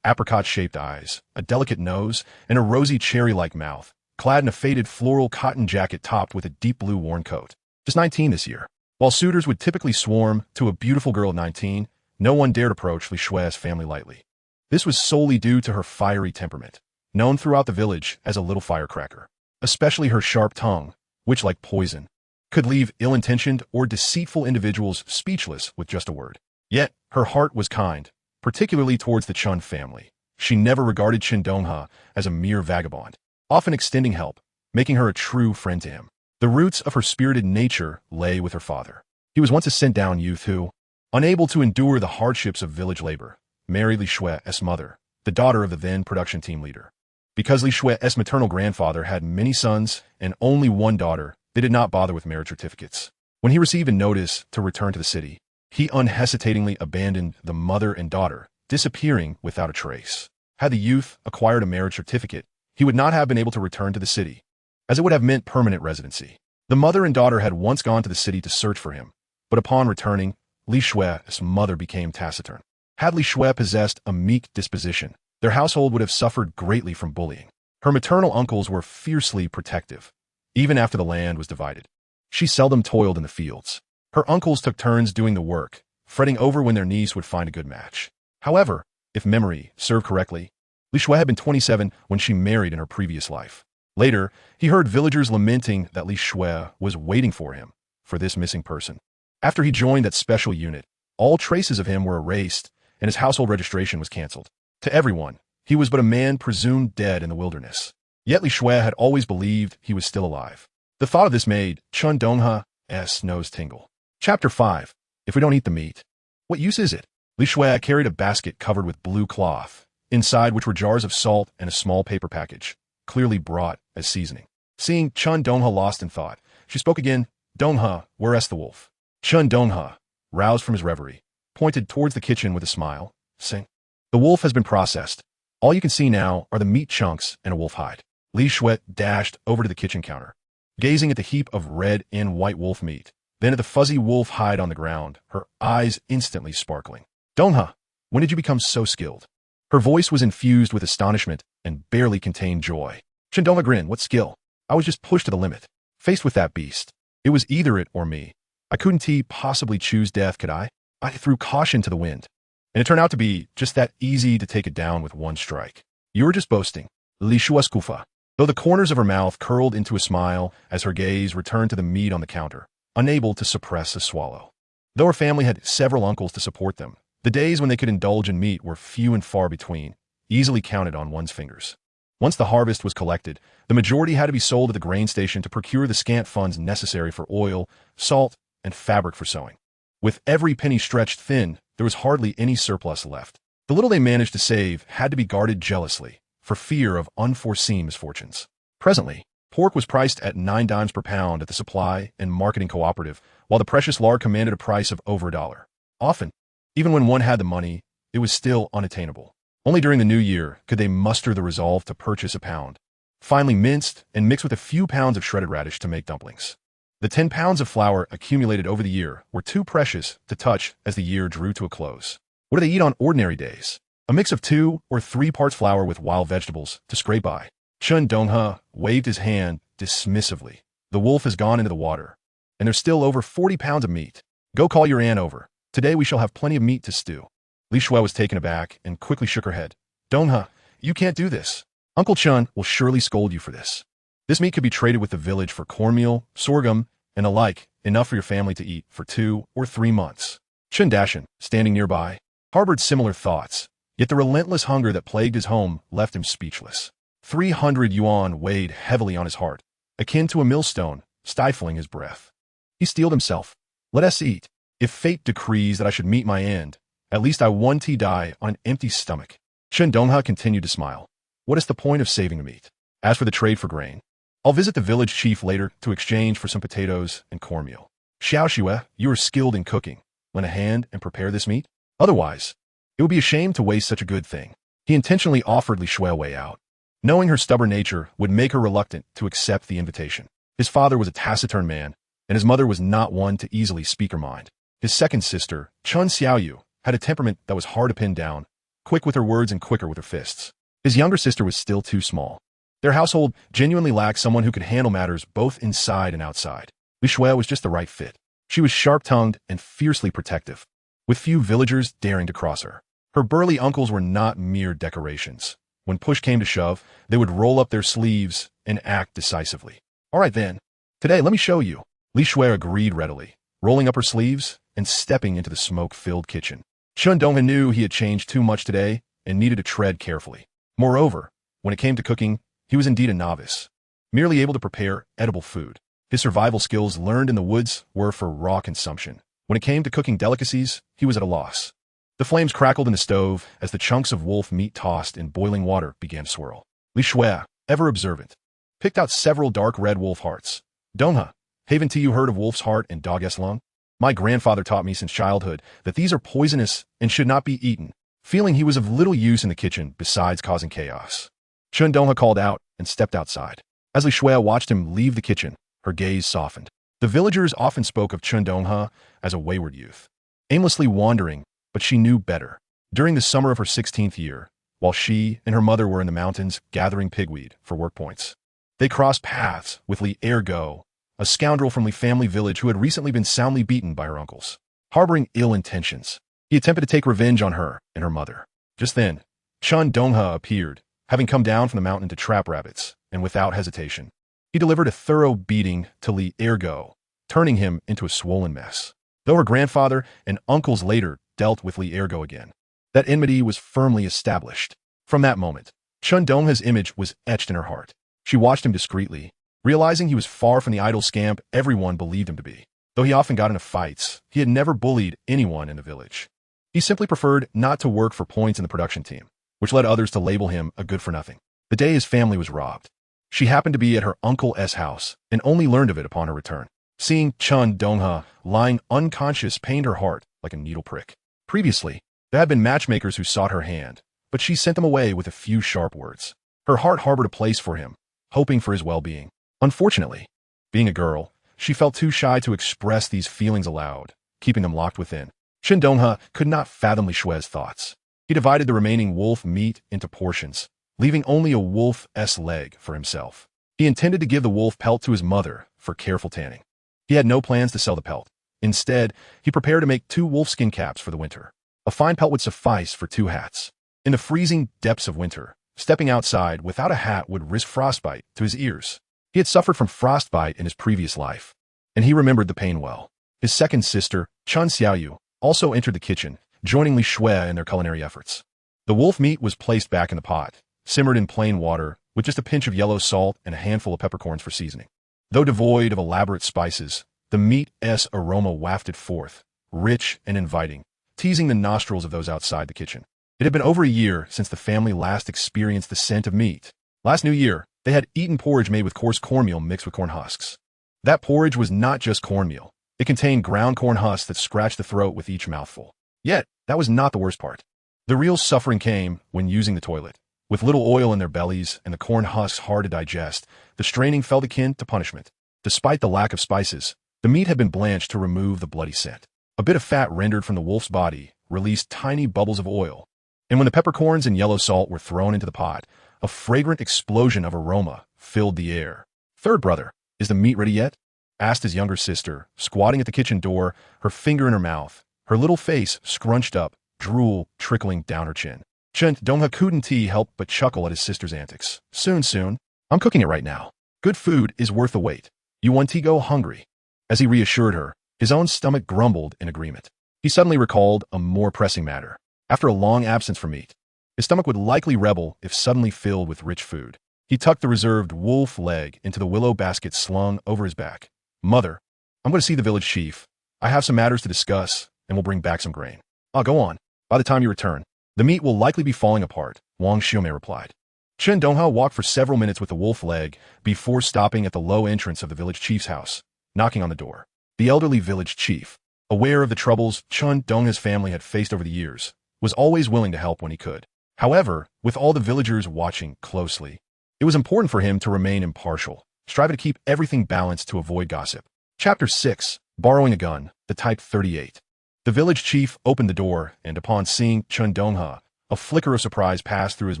apricot-shaped eyes, a delicate nose, and a rosy cherry-like mouth, clad in a faded floral cotton jacket topped with a deep blue worn coat. Just 19 this year. While suitors would typically swarm to a beautiful girl of 19, no one dared approach Li Shui's family lightly. This was solely due to her fiery temperament, known throughout the village as a little firecracker. Especially her sharp tongue, which, like poison, could leave ill-intentioned or deceitful individuals speechless with just a word. Yet, her heart was kind, particularly towards the Chen family. She never regarded Chen Donghe as a mere vagabond, often extending help, making her a true friend to him. The roots of her spirited nature lay with her father. He was once a sent-down youth who, unable to endure the hardships of village labor, married Li Shui's mother, the daughter of the then production team leader. Because Li Shue's maternal grandfather had many sons and only one daughter, they did not bother with marriage certificates. When he received a notice to return to the city, he unhesitatingly abandoned the mother and daughter, disappearing without a trace. Had the youth acquired a marriage certificate, he would not have been able to return to the city, as it would have meant permanent residency. The mother and daughter had once gone to the city to search for him, but upon returning, Li Shue's mother became taciturn. Had Li Shue possessed a meek disposition, their household would have suffered greatly from bullying. Her maternal uncles were fiercely protective, even after the land was divided. She seldom toiled in the fields. Her uncles took turns doing the work, fretting over when their niece would find a good match. However, if memory served correctly, Li Shue had been 27 when she married in her previous life. Later, he heard villagers lamenting that Li Shue was waiting for him, for this missing person. After he joined that special unit, all traces of him were erased and his household registration was cancelled. To everyone, he was but a man presumed dead in the wilderness. Yet Li Shue had always believed he was still alive. The thought of this made Chen Donghe's nose tingle. Chapter 5. If we don't eat the meat, what use is it? Li Shue carried a basket covered with blue cloth, inside which were jars of salt and a small paper package, clearly brought as seasoning. Seeing Chen Donghe lost in thought, she spoke again. Donghe, where's the wolf? Chen Donghe, roused from his reverie, pointed towards the kitchen with a smile, saying, the wolf has been processed. All you can see now are the meat chunks and a wolf hide. Li Shue dashed over to the kitchen counter, gazing at the heap of red and white wolf meat, then at the fuzzy wolf hide on the ground, her eyes instantly sparkling. Donghe, when did you become so skilled? Her voice was infused with astonishment and barely contained joy. Chen Donghe grinned. What skill? I was just pushed to the limit. Faced with that beast, it was either it or me. I couldn't possibly choose death, could I? I threw caution to the wind, and it turned out to be just that easy to take it down with one strike. You were just boasting. Li Shue scufa, though the corners of her mouth curled into a smile as her gaze returned to the meat on the counter, unable to suppress a swallow. Though her family had several uncles to support them, the days when they could indulge in meat were few and far between, easily counted on one's fingers. Once the harvest was collected, the majority had to be sold at the grain station to procure the scant funds necessary for oil, salt, and fabric for sewing. With every penny stretched thin, there was hardly any surplus left. The little they managed to save had to be guarded jealously, for fear of unforeseen misfortunes. Presently, pork was priced at 9 dimes per pound at the supply and marketing cooperative, while the precious lard commanded a price of over $1. Often, even when one had the money, it was still unattainable. Only during the new year could they muster the resolve to purchase a pound, finely minced and mixed with a few pounds of shredded radish to make dumplings. The 10 pounds of flour accumulated over the year were too precious to touch as the year drew to a close. What do they eat on ordinary days? A mix of 2 or 3 parts flour with wild vegetables to scrape by. Chen Donghe waved his hand dismissively. The wolf has gone into the water, and there's still over 40 pounds of meat. Go call your aunt over. Today we shall have plenty of meat to stew. Li Shue was taken aback and quickly shook her head. Donghe, you can't do this. Uncle Chen will surely scold you for this. This meat could be traded with the village for cornmeal, sorghum, and alike, enough for your family to eat for 2 or 3 months. Chen Dashan, standing nearby, harbored similar thoughts, yet the relentless hunger that plagued his home left him speechless. 300 yuan weighed heavily on his heart, akin to a millstone, stifling his breath. He steeled himself. Let us eat. If fate decrees that I should meet my end, at least I won't die on an empty stomach. Chen Donghe continued to smile. What is the point of saving the meat? As for the trade for grain, I'll visit the village chief later to exchange for some potatoes and cornmeal. Xiao Shue, you are skilled in cooking. Lend a hand and prepare this meat? Otherwise, it would be a shame to waste such a good thing. He intentionally offered Li Shue a way out, knowing her stubborn nature would make her reluctant to accept the invitation. His father was a taciturn man, and his mother was not one to easily speak her mind. His second sister, Chun Xiaoyu, had a temperament that was hard to pin down, quick with her words and quicker with her fists. His younger sister was still too small. Their household genuinely lacked someone who could handle matters both inside and outside. Li Shue was just the right fit. She was sharp-tongued and fiercely protective, with few villagers daring to cross her. Her burly uncles were not mere decorations. When push came to shove, they would roll up their sleeves and act decisively. All right then, today let me show you. Li Shue agreed readily, rolling up her sleeves and stepping into the smoke-filled kitchen. Chen Donghe knew he had changed too much today and needed to tread carefully. Moreover, when it came to cooking, he was indeed a novice, merely able to prepare edible food. His survival skills learned in the woods were for raw consumption. When it came to cooking delicacies, he was at a loss. The flames crackled in the stove as the chunks of wolf meat tossed in boiling water began to swirl. Li Shui, ever observant, picked out several dark red wolf hearts. Donghe, haven't you heard of wolf's heart and dog's lung? My grandfather taught me since childhood that these are poisonous and should not be eaten, feeling he was of little use in the kitchen besides causing chaos. Chen Donghe called out and stepped outside. As Li Shui watched him leave the kitchen, her gaze softened. The villagers often spoke of Chen Donghe as a wayward youth, aimlessly wandering, but she knew better. During the summer of her 16th year, while she and her mother were in the mountains gathering pigweed for work points, they crossed paths with Li Ergo, a scoundrel from Li family village who had recently been soundly beaten by her uncles. Harboring ill intentions, he attempted to take revenge on her and her mother. Just then, Chen Donghe appeared, having come down from the mountain to trap rabbits, and without hesitation, he delivered a thorough beating to Li Ergo, turning him into a swollen mess. Though her grandfather and uncles later dealt with Li Ergo again, that enmity was firmly established. From that moment, Chen Donghe's image was etched in her heart. She watched him discreetly, realizing he was far from the idle scamp everyone believed him to be. Though he often got into fights, he had never bullied anyone in the village. He simply preferred not to work for points in the production team, which led others to label him a good-for-nothing. The day his family was robbed, she happened to be at her uncle's house and only learned of it upon her return. Seeing Chen Donghe lying unconscious pained her heart like a needle prick. Previously, there had been matchmakers who sought her hand, but she sent them away with a few sharp words. Her heart harbored a place for him, hoping for his well-being. Unfortunately, being a girl, she felt too shy to express these feelings aloud, keeping them locked within. Chen Donghe could not fathom Li Shui's thoughts. He divided the remaining wolf meat into portions, leaving only a wolf's leg for himself. He intended to give the wolf pelt to his mother for careful tanning. He had no plans to sell the pelt. Instead, he prepared to make 2 wolfskin caps for the winter. A fine pelt would suffice for 2 hats. In the freezing depths of winter, stepping outside without a hat would risk frostbite to his ears. He had suffered from frostbite in his previous life, and he remembered the pain well. His second sister, Chen Xiaoyu, also entered the kitchen, joining Li Shui in their culinary efforts. The wolf meat was placed back in the pot, simmered in plain water, with just a pinch of yellow salt and a handful of peppercorns for seasoning. Though devoid of elaborate spices, the meat's aroma wafted forth, rich and inviting, teasing the nostrils of those outside the kitchen. It had been over a year since the family last experienced the scent of meat. Last New Year, they had eaten porridge made with coarse cornmeal mixed with corn husks. That porridge was not just cornmeal. It contained ground corn husks that scratched the throat with each mouthful. Yet, that was not the worst part. The real suffering came when using the toilet. With little oil in their bellies and the corn husks hard to digest, the straining felt akin to punishment. Despite the lack of spices, the meat had been blanched to remove the bloody scent. A bit of fat rendered from the wolf's body released tiny bubbles of oil, and when the peppercorns and yellow salt were thrown into the pot, a fragrant explosion of aroma filled the air. "Third brother, is the meat ready yet?" asked his younger sister, squatting at the kitchen door, her finger in her mouth, her little face scrunched up, drool trickling down her chin. Chen Donghe couldn't help but chuckle at his sister's antics. Soon. I'm cooking it right now. Good food is worth the wait. You want to go hungry?" As he reassured her, his own stomach grumbled in agreement. He suddenly recalled a more pressing matter. After a long absence from meat, his stomach would likely rebel if suddenly filled with rich food. He tucked the reserved wolf leg into the willow basket slung over his back. "Mother, I'm going to see the village chief. I have some matters to discuss, and we'll bring back some grain." Go on. By the time you return, the meat will likely be falling apart," Wang Xiumei replied. Chen Donghe walked for several minutes with the wolf leg before stopping at the low entrance of the village chief's house, knocking on the door. The elderly village chief, aware of the troubles Chen Donghe's family had faced over the years, was always willing to help when he could. However, with all the villagers watching closely, it was important for him to remain impartial, striving to keep everything balanced to avoid gossip. Chapter 6. Borrowing a Gun, the Type 38. The village chief opened the door, and upon seeing Chen Donghe, a flicker of surprise passed through his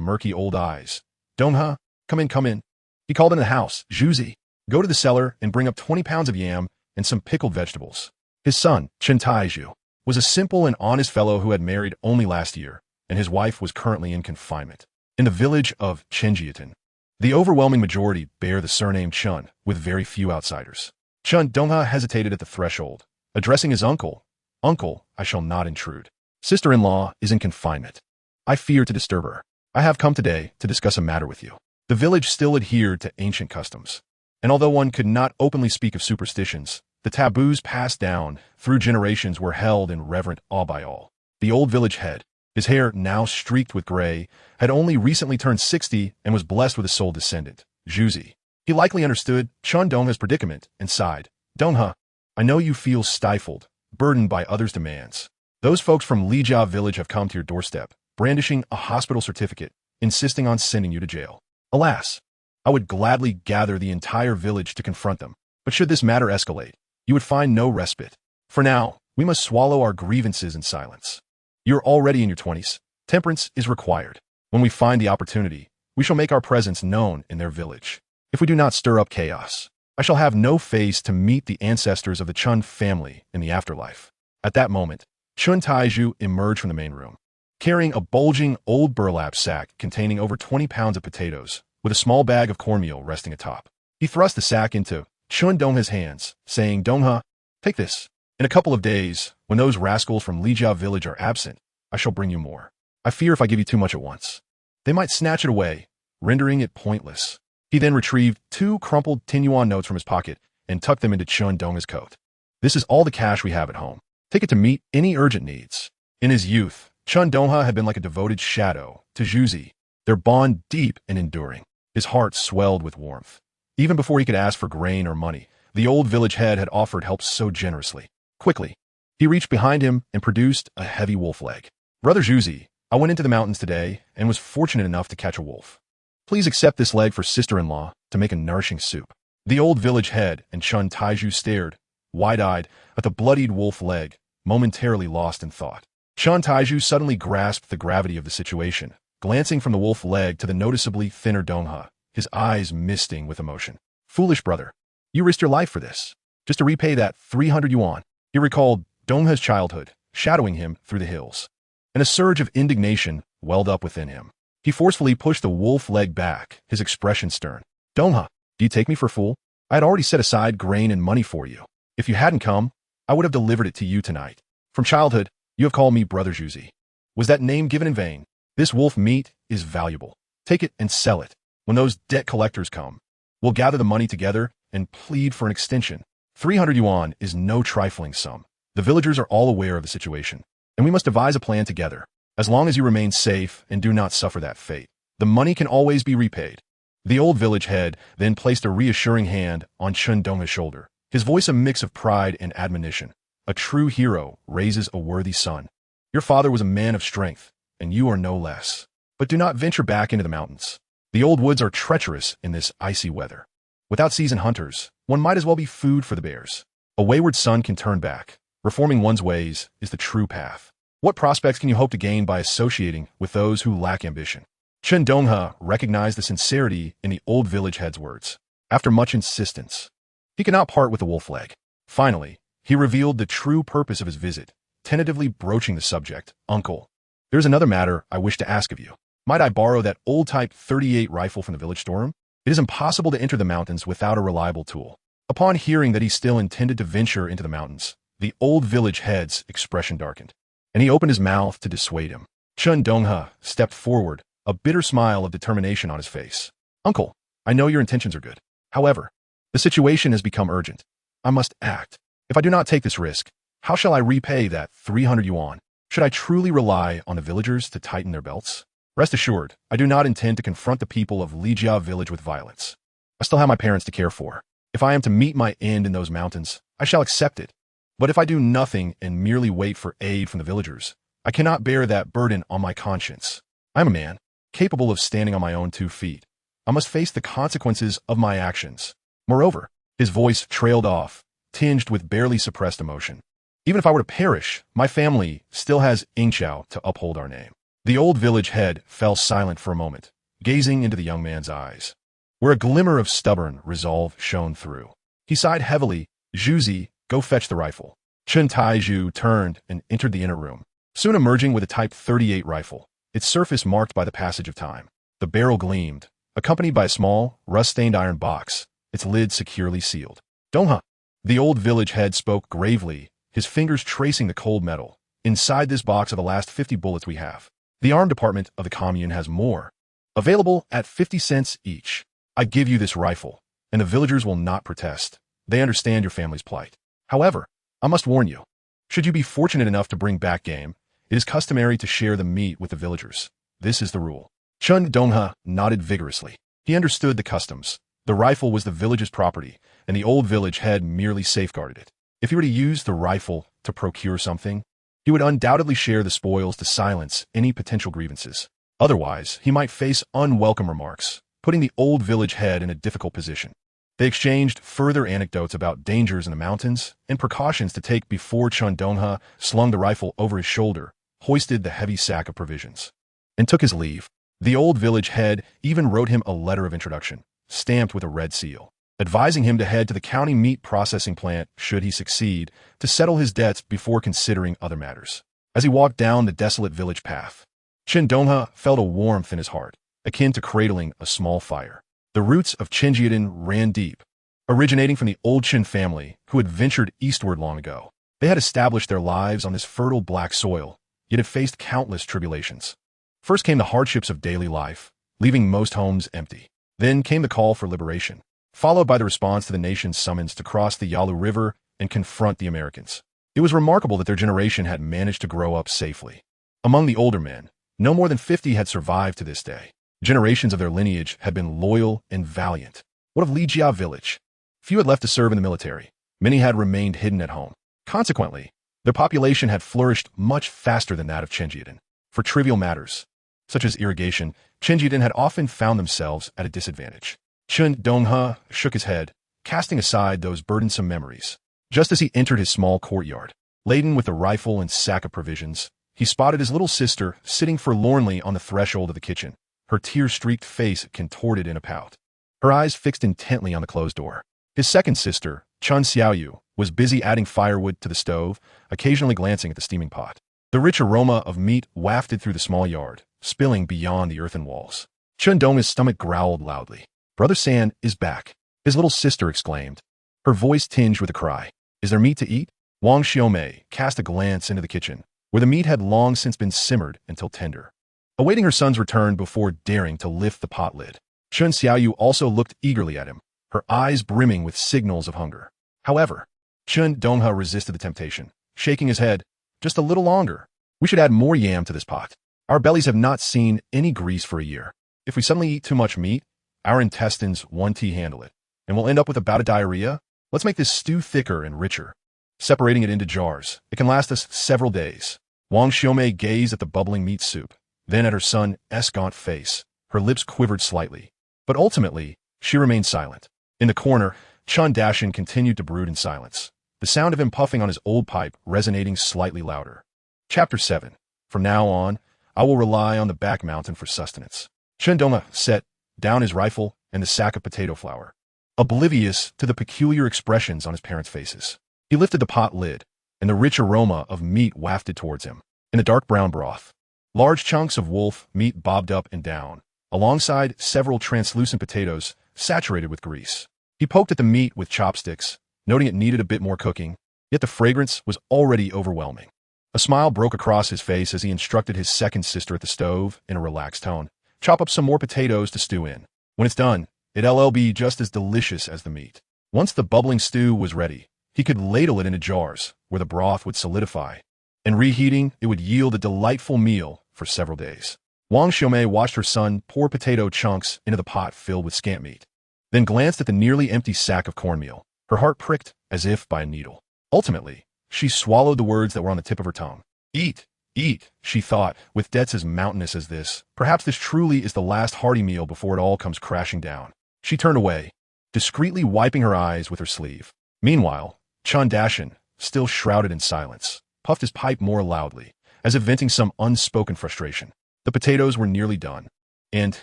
murky old eyes. "Donghe, come in." He called into the house. "Zhuzi, go to the cellar and bring up 20 pounds of yam and some pickled vegetables." His son, Chen Taizhu, was a simple and honest fellow who had married only last year, and his wife was currently in confinement. In the village of Chenjiatin, the overwhelming majority bear the surname Chen, with very few outsiders. Chen Donghe hesitated at the threshold, addressing his uncle. "Uncle, I shall not intrude. Sister-in-law is in confinement. I fear to disturb her. I have come today to discuss a matter with you." The village still adhered to ancient customs, and although one could not openly speak of superstitions, the taboos passed down through generations were held in reverent awe by all. The old village head, His hair, now streaked with gray, had only recently turned 60 and was blessed with a sole descendant, Zhuzi. He likely understood Chen Donghe's predicament and sighed. Donghe, I know you feel stifled, burdened by others' demands. Those folks from Lijia village have come to your doorstep, brandishing a hospital certificate, insisting on sending you to jail. Alas, I would gladly gather the entire village to confront them, but should this matter escalate, you would find no respite. For now, we must swallow our grievances in silence. You're already in your 20s. Temperance is required. When we find the opportunity, we shall make our presence known in their village. If we do not stir up chaos, I shall have no face to meet the ancestors of the Chen family in the afterlife. At that moment, Chen Taizhu emerged from the main room, carrying a bulging old burlap sack containing over 20 pounds of potatoes, with a small bag of cornmeal resting atop. He thrust the sack into Chen Donghe's hands, saying, Donghe, take this. In a couple of days, when those rascals from Lijia village are absent, I shall bring you more. I fear if I give you too much at once, they might snatch it away, rendering it pointless. He then retrieved 2 crumpled 10-yuan notes from his pocket and tucked them into Chen Donghe's coat. This is all the cash we have at home. Take it to meet any urgent needs. In his youth, Chen Donghe had been like a devoted shadow to Zhuzi, their bond deep and enduring. His heart swelled with warmth. Even before he could ask for grain or money, the old village head had offered help so generously. Quickly, he reached behind him and produced a heavy wolf leg. Brother Zhuzi, I went into the mountains today and was fortunate enough to catch a wolf. Please accept this leg for sister-in-law to make a nourishing soup. The old village head and Chen Taizhu stared, wide-eyed, at the bloodied wolf leg, momentarily lost in thought. Chen Taizhu suddenly grasped the gravity of the situation, glancing from the wolf leg to the noticeably thinner Donghe, his eyes misting with emotion. Foolish brother, you risked your life for this, just to repay that 300 yuan. He recalled Donghe's childhood, shadowing him through the hills, and a surge of indignation welled up within him. He forcefully pushed the wolf leg back, his expression stern. Donghe, do you take me for a fool? I had already set aside grain and money for you. If you hadn't come, I would have delivered it to you tonight. From childhood, you have called me Brother Zhuzi. Was that name given in vain? This wolf meat is valuable. Take it and sell it. When those debt collectors come, we'll gather the money together and plead for an extension. 300 yuan is no trifling sum. The villagers are all aware of the situation, and we must devise a plan together. As long as you remain safe and do not suffer that fate, the money can always be repaid. The old village head then placed a reassuring hand on Chen Donghe's shoulder, his voice a mix of pride and admonition. A true hero raises a worthy son. Your father was a man of strength, and you are no less. But do not venture back into the mountains. The old woods are treacherous in this icy weather. Without seasoned hunters, one might as well be food for the bears. A wayward son can turn back. Reforming one's ways is the true path. What prospects can you hope to gain by associating with those who lack ambition? Chen Donghe recognized the sincerity in the old village head's words. After much insistence, he could not part with the wolf leg. Finally, he revealed the true purpose of his visit, tentatively broaching the subject. Uncle, there's another matter I wish to ask of you. Might I borrow that old Type 38 rifle from the village storeroom? It is impossible to enter the mountains without a reliable tool. Upon hearing that he still intended to venture into the mountains, the old village head's expression darkened, and he opened his mouth to dissuade him. Chen Donghe stepped forward, a bitter smile of determination on his face. Uncle, I know your intentions are good. However, the situation has become urgent. I must act. If I do not take this risk, how shall I repay that 300 yuan? Should I truly rely on the villagers to tighten their belts? Rest assured, I do not intend to confront the people of Lijia village with violence. I still have my parents to care for. If I am to meet my end in those mountains, I shall accept it. But if I do nothing and merely wait for aid from the villagers, I cannot bear that burden on my conscience. I am a man, capable of standing on my own 2 feet. I must face the consequences of my actions. Moreover, his voice trailed off, tinged with barely suppressed emotion. Even if I were to perish, my family still has Ingshao to uphold our name. The old village head fell silent for a moment, gazing into the young man's eyes, where a glimmer of stubborn resolve shone through. He sighed heavily. Zhuzi, go fetch the rifle. Chen Taizhu turned and entered the inner room, soon emerging with a Type 38 rifle, its surface marked by the passage of time. The barrel gleamed, accompanied by a small, rust-stained iron box, its lid securely sealed. Donghe, the old village head spoke gravely, his fingers tracing the cold metal. Inside this box are the last 50 bullets we have. The arm department of the commune has more, available at 50 cents each. I give you this rifle, and the villagers will not protest. They understand your family's plight. However, I must warn you, should you be fortunate enough to bring back game, It is customary to share the meat with the villagers. This is the rule. Chen Donghe nodded vigorously. He understood the customs. The rifle was the village's property, and the old village head merely safeguarded it. If he were to use the rifle to procure something, he would undoubtedly share the spoils to silence any potential grievances. Otherwise, he might face unwelcome remarks, putting the old village head in a difficult position. They exchanged further anecdotes about dangers in the mountains and precautions to take before Chen Donghe slung the rifle over his shoulder, hoisted the heavy sack of provisions, and took his leave. The old village head even wrote him a letter of introduction, stamped with a red seal, advising him to head to the county meat processing plant should he succeed to settle his debts before considering other matters. As he walked down the desolate village path, Chen Donghe felt a warmth in his heart, akin to cradling a small fire. The roots of Chenjiadan ran deep, originating from the old Chen family who had ventured eastward long ago. They had established their lives on this fertile black soil, yet had faced countless tribulations. First came the hardships of daily life, leaving most homes empty. Then came the call for liberation, followed by the response to the nation's summons to cross the Yalu River and confront the Americans. It was remarkable that their generation had managed to grow up safely. Among the older men, no more than 50 had survived to this day. Generations of their lineage had been loyal and valiant. What of Lijia village? Few had left to serve in the military. Many had remained hidden at home. Consequently, their population had flourished much faster than that of Chenjiadan. For trivial matters, such as irrigation, Chenjiadan had often found themselves at a disadvantage. Chen Donghe shook his head, casting aside those burdensome memories. Just as he entered his small courtyard, laden with a rifle and sack of provisions, he spotted his little sister sitting forlornly on the threshold of the kitchen, her tear-streaked face contorted in a pout, her eyes fixed intently on the closed door. His second sister, Chen Xiaoyu, was busy adding firewood to the stove, occasionally glancing at the steaming pot. The rich aroma of meat wafted through the small yard, spilling beyond the earthen walls. Chen Donghe's stomach growled loudly. "Brother San is back," his little sister exclaimed, her voice tinged with a cry. "Is there meat to eat?" Wang Xiaomei cast a glance into the kitchen, where the meat had long since been simmered until tender, awaiting her son's return before daring to lift the pot lid. Chen Xiaoyu also looked eagerly at him, her eyes brimming with signals of hunger. However, Chen Donghe resisted the temptation, shaking his head. "Just a little longer. We should add more yam to this pot. Our bellies have not seen any grease for a year. If we suddenly eat too much meat, our intestines won't handle it, and we'll end up with a bout of diarrhea. Let's make this stew thicker and richer, separating it into jars. It can last us several days." Wang Xiaomei gazed at the bubbling meat soup, then at her son's gaunt face. Her lips quivered slightly, but ultimately, she remained silent. In the corner, Chen Dashin continued to brood in silence, the sound of him puffing on his old pipe resonating slightly louder. Chapter 7. From now on, I will rely on the back mountain for sustenance. Chen Donghe set down his rifle and the sack of potato flour, oblivious to the peculiar expressions on his parents' faces. He lifted the pot lid, and the rich aroma of meat wafted towards him. In the dark brown broth, large chunks of wolf meat bobbed up and down, alongside several translucent potatoes saturated with grease. He poked at the meat with chopsticks, noting it needed a bit more cooking, yet the fragrance was already overwhelming. A smile broke across his face as he instructed his second sister at the stove in a relaxed tone. "Chop up some more potatoes to stew in. When it's done, it'll be just as delicious as the meat." Once the bubbling stew was ready, he could ladle it into jars where the broth would solidify, and reheating, it would yield a delightful meal for several days. Wang Xiaomei watched her son pour potato chunks into the pot filled with scant meat, then glanced at the nearly empty sack of cornmeal. Her heart pricked as if by a needle. Ultimately, she swallowed the words that were on the tip of her tongue. "Eat, eat," she thought, "with debts as mountainous as this. Perhaps this truly is the last hearty meal before it all comes crashing down." She turned away, discreetly wiping her eyes with her sleeve. Meanwhile, Chen Dashin, still shrouded in silence, puffed his pipe more loudly, as if venting some unspoken frustration. The potatoes were nearly done, and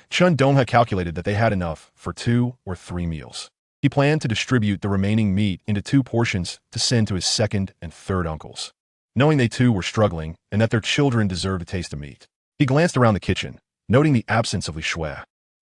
Chen Donghe calculated that they had enough for 2 or 3 meals. He planned to distribute the remaining meat into 2 portions to send to his second and third uncles, knowing they too were struggling and that their children deserved a taste of meat. He glanced around the kitchen, noting the absence of Li Shui.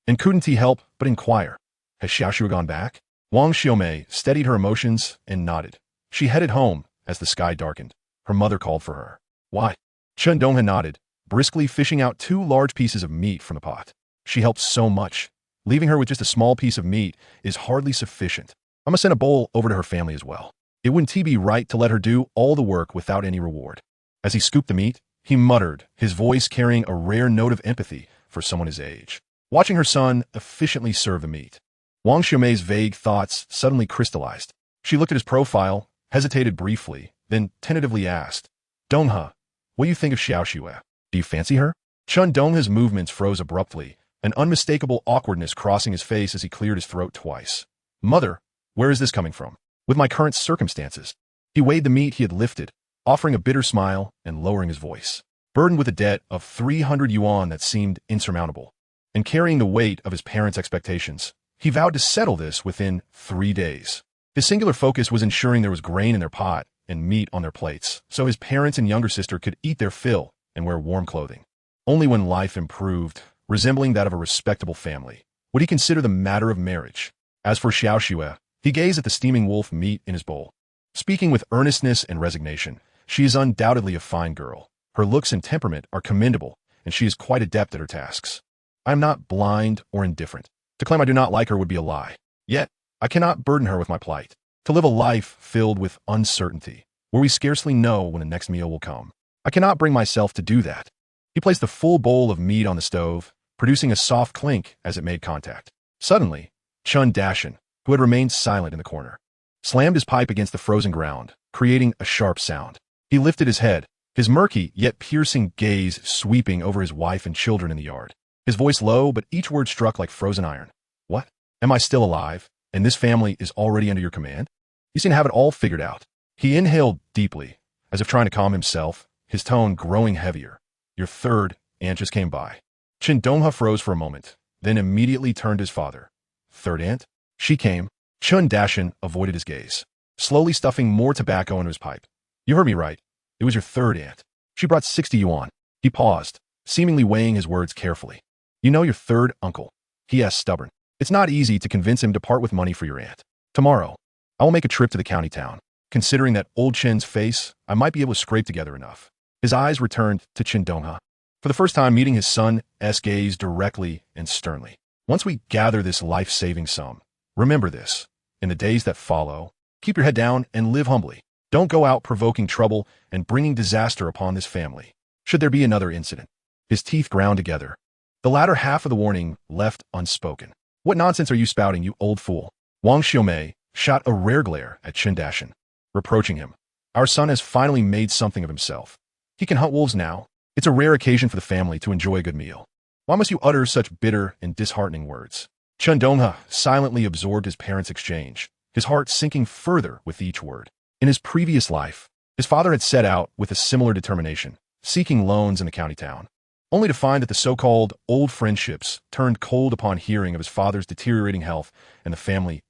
And couldn't he help but inquire, "Has Xiaoshu gone back?" Wang Xiaomei steadied her emotions and nodded. She headed home as the sky darkened. Her mother called for her. "Why?" Chen Donghe nodded, briskly fishing out 2 large pieces of meat from the pot. "She helped so much. Leaving her with just a small piece of meat is hardly sufficient. I'm gonna send a bowl over to her family as well. It wouldn't be right to let her do all the work without any reward." As he scooped the meat, he muttered, his voice carrying a rare note of empathy for someone his age. Watching her son efficiently serve the meat, Wang Xiaomei's vague thoughts suddenly crystallized. She looked at his profile, hesitated briefly, then tentatively asked, Donghe, what do you think of Xiao Xue? Do you fancy her? Chen Donghe's movements froze abruptly, an unmistakable awkwardness crossing his face as he cleared his throat twice. Mother, where is this coming from? With my current circumstances. He weighed the meat he had lifted, offering a bitter smile and lowering his voice. Burdened with a debt of 300 yuan that seemed insurmountable, and carrying the weight of his parents' expectations, he vowed to settle this within 3 days. His singular focus was ensuring there was grain in their pot and meat on their plates, so his parents and younger sister could eat their fill and wear warm clothing. Only when life improved, resembling that of a respectable family, would he consider the matter of marriage. As for Xiao Xue, he gazed at the steaming wolf meat in his bowl. Speaking with earnestness and resignation, she is undoubtedly a fine girl. Her looks and temperament are commendable, and she is quite adept at her tasks. I am not blind or indifferent. To claim I do not like her would be a lie. Yet, I cannot burden her with my plight. To live a life filled with uncertainty, where we scarcely know when the next meal will come, I cannot bring myself to do that. He placed the full bowl of meat on the stove, producing a soft clink as it made contact. Suddenly, Chen Donghe, who had remained silent in the corner, slammed his pipe against the frozen ground, creating a sharp sound. He lifted his head, his murky yet piercing gaze sweeping over his wife and children in the yard. His voice low, but each word struck like frozen iron. What? Am I still alive, and this family is already under your command? You seem to have it all figured out. He inhaled deeply, as if trying to calm himself, his tone growing heavier. Your third aunt just came by. Chen Donghe froze for a moment, then immediately turned to his father. Third aunt? She came. Chen Donghe avoided his gaze, slowly stuffing more tobacco into his pipe. You heard me right. It was your third aunt. She brought 60 yuan. He paused, seemingly weighing his words carefully. You know your third uncle. He asked stubborn. It's not easy to convince him to part with money for your aunt. Tomorrow, I will make a trip to the county town. Considering that old Chen's face, I might be able to scrape together enough. His eyes returned to Chen Donghe, for the first time meeting his son's gaze directly and sternly. Once we gather this life-saving sum, remember this. In the days that follow, keep your head down and live humbly. Don't go out provoking trouble and bringing disaster upon this family, should there be another incident. His teeth ground together. The latter half of the warning left unspoken. What nonsense are you spouting, you old fool? Wang Xiaomei shot a rare glare at Chen Donghe, reproaching him. Our son has finally made something of himself. He can hunt wolves now. It's a rare occasion for the family to enjoy a good meal. Why must you utter such bitter and disheartening words? Chen Donghe silently absorbed his parents' exchange, his heart sinking further with each word. In his previous life, his father had set out with a similar determination, seeking loans in the county town, only to find that the so-called old friendships turned cold upon hearing of his father's deteriorating health and the family's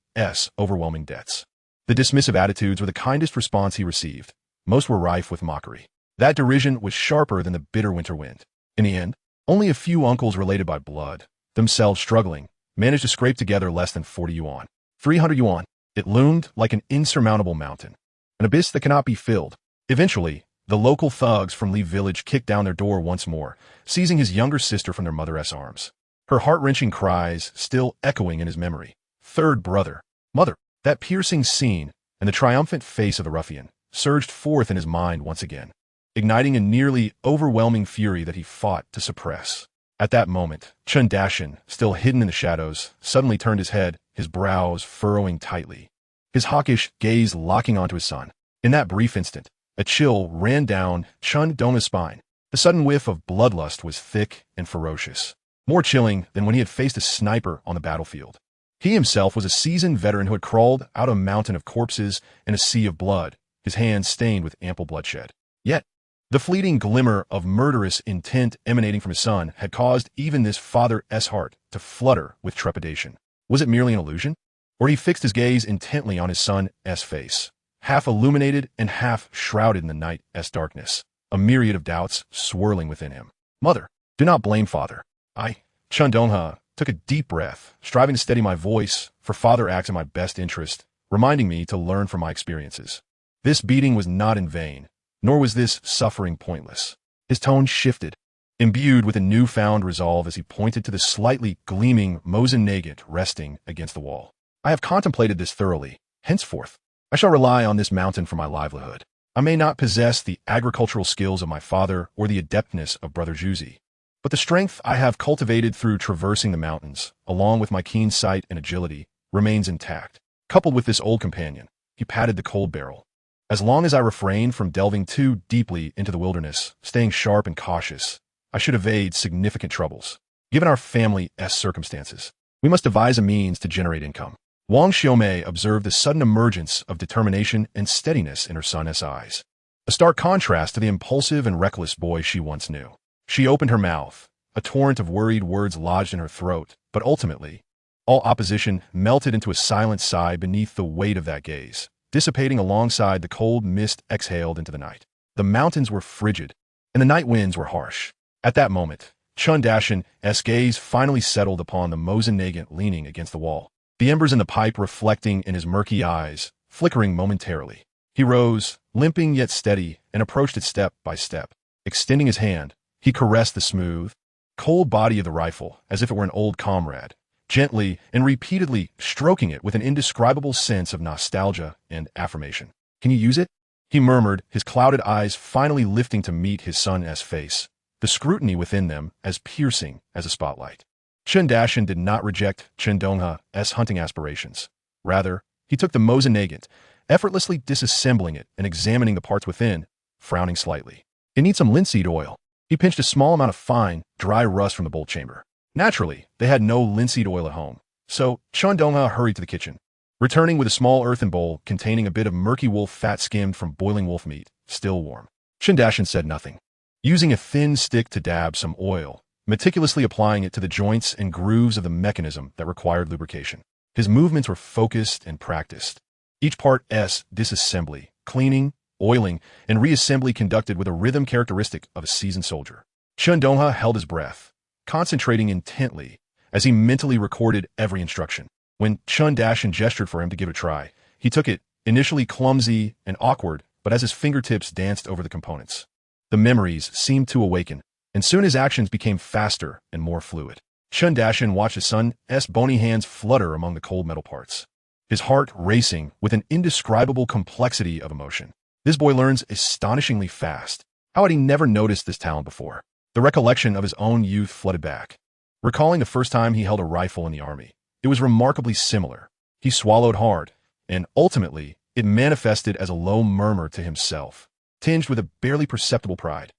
overwhelming debts. The dismissive attitudes were the kindest response he received. Most were rife with mockery. That derision was sharper than the bitter winter wind. In the end, only a few uncles related by blood, themselves struggling, managed to scrape together less than 40 yuan. 300 yuan. It loomed like an insurmountable mountain, an abyss that cannot be filled. Eventually, the local thugs from Li village kicked down their door once more, seizing his younger sister from their mother's arms. Her heart-wrenching cries still echoing in his memory. Third brother. Mother. That piercing scene and the triumphant face of the ruffian surged forth in his mind once again, igniting a nearly overwhelming fury that he fought to suppress. At that moment, Chen Donghe, still hidden in the shadows, suddenly turned his head, his brows furrowing tightly, his hawkish gaze locking onto his son. In that brief instant, a chill ran down Chen Donghe's spine. The sudden whiff of bloodlust was thick and ferocious, more chilling than when he had faced a sniper on the battlefield. He himself was a seasoned veteran who had crawled out a mountain of corpses in a sea of blood, his hands stained with ample bloodshed. Yet, the fleeting glimmer of murderous intent emanating from his son had caused even this father's heart to flutter with trepidation. Was it merely an illusion? Or he fixed his gaze intently on his son's face, half illuminated and half shrouded in the night's darkness, a myriad of doubts swirling within him. Mother, do not blame father. Chen Donghe, took a deep breath, striving to steady my voice, for father acts in my best interest, reminding me to learn from my experiences. This beating was not in vain, nor was this suffering pointless. His tone shifted, imbued with a newfound resolve as he pointed to the slightly gleaming Mosin Nugget resting against the wall. I have contemplated this thoroughly. Henceforth, I shall rely on this mountain for my livelihood. I may not possess the agricultural skills of my father or the adeptness of Brother Juzi, but the strength I have cultivated through traversing the mountains, along with my keen sight and agility, remains intact. Coupled with this old companion, he patted the cold barrel. As long as I refrained from delving too deeply into the wilderness, staying sharp and cautious, I should evade significant troubles. Given our family's circumstances, we must devise a means to generate income. Wang Xiaomei observed the sudden emergence of determination and steadiness in her son's eyes, a stark contrast to the impulsive and reckless boy she once knew. She opened her mouth, a torrent of worried words lodged in her throat, but ultimately, all opposition melted into a silent sigh beneath the weight of that gaze, dissipating alongside the cold mist exhaled into the night. The mountains were frigid, and the night winds were harsh. At that moment, Chen Donghe's gaze finally settled upon the Mosin leaning against the wall, the embers in the pipe reflecting in his murky eyes, flickering momentarily. He rose, limping yet steady, and approached it step by step. Extending his hand, he caressed the smooth, cold body of the rifle as if it were an old comrade, gently and repeatedly stroking it with an indescribable sense of nostalgia and affirmation. "Can you use it?" he murmured, his clouded eyes finally lifting to meet his son's face, the scrutiny within them as piercing as a spotlight. Chen Donghe did not reject Chen Donghe's hunting aspirations. Rather, he took the Mosin, effortlessly disassembling it and examining the parts within, frowning slightly. "It needs some linseed oil." He pinched a small amount of fine, dry rust from the bolt chamber. Naturally, they had no linseed oil at home, so Chen Donghe hurried to the kitchen, returning with a small earthen bowl containing a bit of murky wolf fat skimmed from boiling wolf meat, still warm. Chen Donghe said nothing. Using a thin stick to dab some oil, meticulously applying it to the joints and grooves of the mechanism that required lubrication. His movements were focused and practiced. Each part's disassembly, cleaning, oiling, and reassembly conducted with a rhythm characteristic of a seasoned soldier. Chen Donghe held his breath, concentrating intently as he mentally recorded every instruction. When Chen Donghe gestured for him to give it a try, he took it, initially clumsy and awkward, but as his fingertips danced over the components, the memories seemed to awaken, and soon his actions became faster and more fluid. Chen Donghe watched his son's bony hands flutter among the cold metal parts, his heart racing with an indescribable complexity of emotion. This boy learns astonishingly fast. How had he never noticed this talent before? The recollection of his own youth flooded back. Recalling the first time he held a rifle in the army, it was remarkably similar. He swallowed hard, and ultimately, it manifested as a low murmur to himself, tinged with a barely perceptible pride.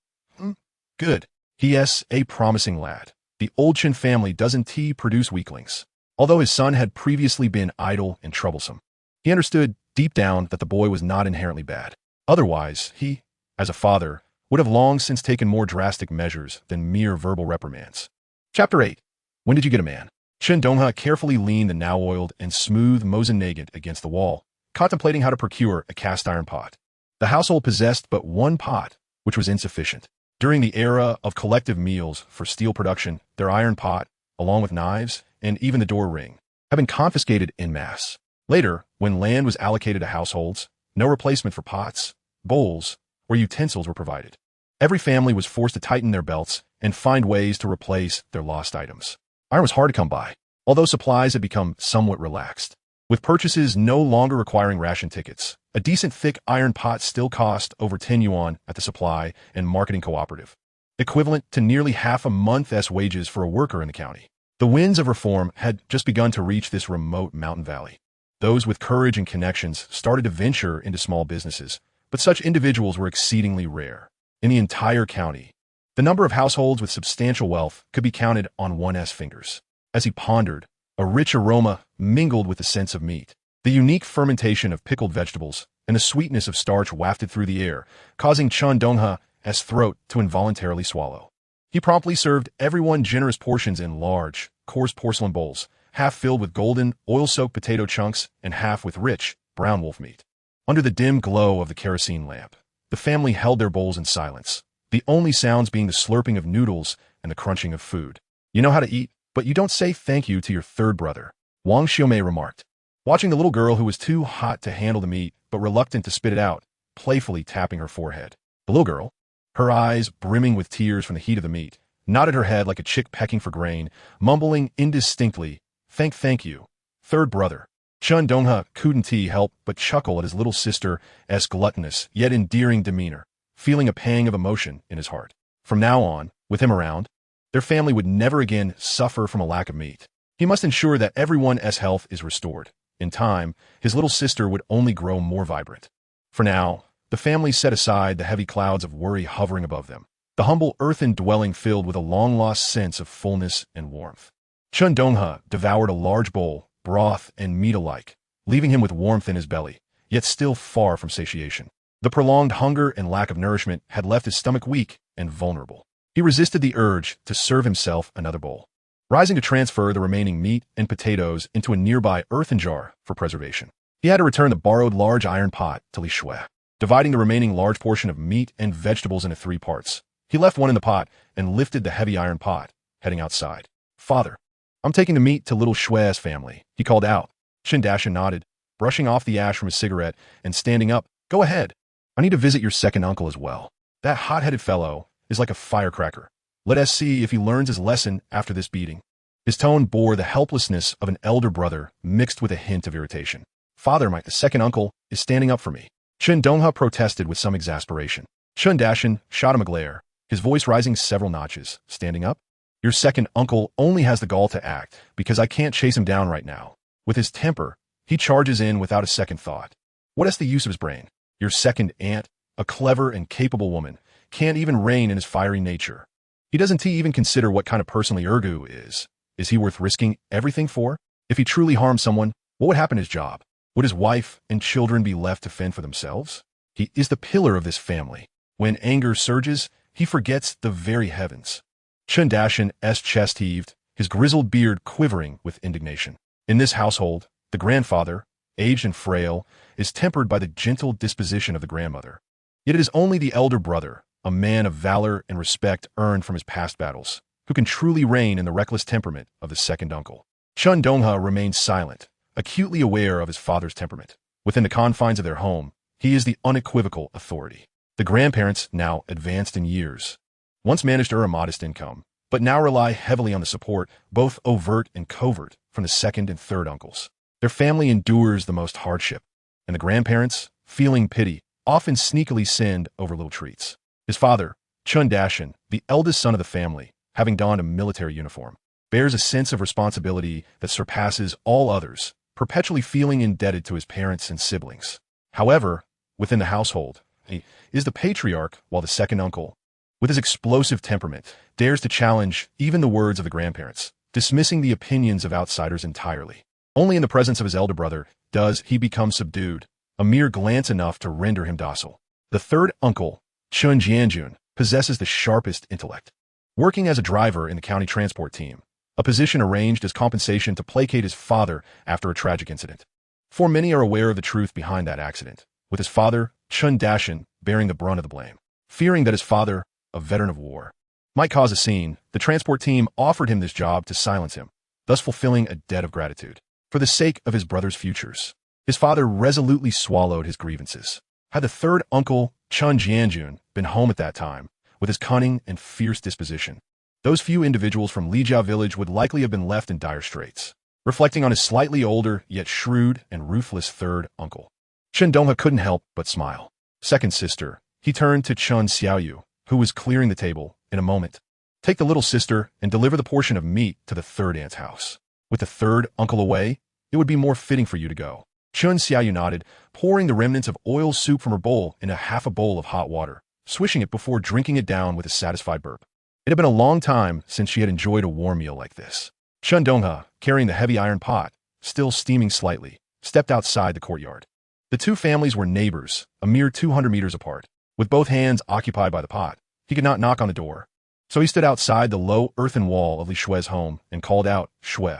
Good. He's a promising lad. The old Chen family doesn't produce weaklings. Although his son had previously been idle and troublesome, he understood deep down that the boy was not inherently bad. Otherwise, he, as a father, would have long since taken more drastic measures than mere verbal reprimands. Chapter 8. When did you get a man? Chen Donghe carefully leaned the now-oiled and smooth Mosin against the wall, contemplating how to procure a cast-iron pot. The household possessed but one pot, which was insufficient. During the era of collective meals for steel production, their iron pot, along with knives and even the door ring, had been confiscated en masse. Later, when land was allocated to households, no replacement for pots, bowls, or utensils were provided. Every family was forced to tighten their belts and find ways to replace their lost items. Iron was hard to come by, although supplies had become somewhat relaxed. With purchases no longer requiring ration tickets, a decent thick iron pot still cost over 10 yuan at the supply and marketing cooperative, equivalent to nearly half a month's wages for a worker in the county. The winds of reform had just begun to reach this remote mountain valley. Those with courage and connections started to venture into small businesses, but such individuals were exceedingly rare. In the entire county, the number of households with substantial wealth could be counted on one's fingers. As he pondered, a rich aroma mingled with the sense of meat. The unique fermentation of pickled vegetables and the sweetness of starch wafted through the air, causing Chen Donghe's throat to involuntarily swallow. He promptly served everyone generous portions in large, coarse porcelain bowls, half filled with golden, oil-soaked potato chunks and half with rich, brown wolf meat. Under the dim glow of the kerosene lamp, the family held their bowls in silence, the only sounds being the slurping of noodles and the crunching of food. "You know how to eat, but you don't say thank you to your third brother," Wang Xiaomei remarked, watching the little girl who was too hot to handle the meat but reluctant to spit it out, playfully tapping her forehead. The little girl, her eyes brimming with tears from the heat of the meat, nodded her head like a chick pecking for grain, mumbling indistinctly, Thank you, third brother." Chen Donghe couldn't help but chuckle at his little sister's gluttonous yet endearing demeanor, feeling a pang of emotion in his heart. From now on, with him around, their family would never again suffer from a lack of meat. He must ensure that everyone's health is restored. In time, his little sister would only grow more vibrant. For now, the family set aside the heavy clouds of worry hovering above them, the humble earthen dwelling filled with a long-lost sense of fullness and warmth. Chen Donghe devoured a large bowl, broth and meat alike, leaving him with warmth in his belly, yet still far from satiation. The prolonged hunger and lack of nourishment had left his stomach weak and vulnerable. He resisted the urge to serve himself another bowl, rising to transfer the remaining meat and potatoes into a nearby earthen jar for preservation. He had to return the borrowed large iron pot to Li Shui. Dividing the remaining large portion of meat and vegetables into 3 parts, he left one in the pot and lifted the heavy iron pot, heading outside. "Father, I'm taking the meat to little Shui's family," he called out. Chen Donghe nodded, brushing off the ash from his cigarette and standing up. "Go ahead. I need to visit your second uncle as well. That hot-headed fellow is like a firecracker. Let us see if he learns his lesson after this beating." His tone bore the helplessness of an elder brother mixed with a hint of irritation. "Father, my second uncle is standing up for me." Chen Donghe protested with some exasperation. Chen Donghe shot him a glare, his voice rising several notches. "Standing up? Your second uncle only has the gall to act because I can't chase him down right now. With his temper, he charges in without a second thought. What is the use of his brain? Your second aunt, a clever and capable woman, can't even rein in his fiery nature. He doesn't even consider what kind of person Li Ergu is. Is he worth risking everything for? If he truly harmed someone, what would happen to his job? Would his wife and children be left to fend for themselves? He is the pillar of this family. When anger surges, he forgets the very heavens." Chen Donghe's chest heaved, his grizzled beard quivering with indignation. In this household, the grandfather, aged and frail, is tempered by the gentle disposition of the grandmother. Yet it is only the elder brother, a man of valor and respect earned from his past battles, who can truly reign in the reckless temperament of the second uncle. Chen Donghe remained silent, acutely aware of his father's temperament. Within the confines of their home, he is the unequivocal authority. The grandparents, now advanced in years, once managed to earn a modest income, but now rely heavily on the support, both overt and covert, from the second and third uncles. Their family endures the most hardship, and the grandparents, feeling pity, often sneakily send over little treats. His father, Chen Donghe, the eldest son of the family, having donned a military uniform, bears a sense of responsibility that surpasses all others, perpetually feeling indebted to his parents and siblings. However, within the household, he is the patriarch, while the second uncle, with his explosive temperament, dares to challenge even the words of the grandparents, dismissing the opinions of outsiders entirely. Only in the presence of his elder brother does he become subdued, a mere glance enough to render him docile. The third uncle, Chen Jianjun, possesses the sharpest intellect. Working as a driver in the county transport team, a position arranged as compensation to placate his father after a tragic incident. For many are aware of the truth behind that accident, with his father, Chen Donghe, bearing the brunt of the blame. Fearing that his father, a veteran of war, might cause a scene, the transport team offered him this job to silence him, thus fulfilling a debt of gratitude. For the sake of his brother's futures, his father resolutely swallowed his grievances. Had the third uncle, Chen Jianjun, been home at that time, with his cunning and fierce disposition, those few individuals from Lijia village would likely have been left in dire straits. Reflecting on his slightly older, yet shrewd and ruthless third uncle, Chen Donghe couldn't help but smile. Second sister, he turned to Chen Xiaoyu, who was clearing the table. In a moment, take the little sister and deliver the portion of meat to the third aunt's house. With the third uncle away, it would be more fitting for you to go. Chen Xiaoyu nodded, pouring the remnants of oil soup from her bowl into half a bowl of hot water, swishing it before drinking it down with a satisfied burp. It had been a long time since she had enjoyed a warm meal like this. Chen Donghe, carrying the heavy iron pot, still steaming slightly, stepped outside the courtyard. The two families were neighbors, a mere 200 meters apart. With both hands occupied by the pot, he could not knock on the door. So he stood outside the low earthen wall of Li Shui's home and called out, "Shui,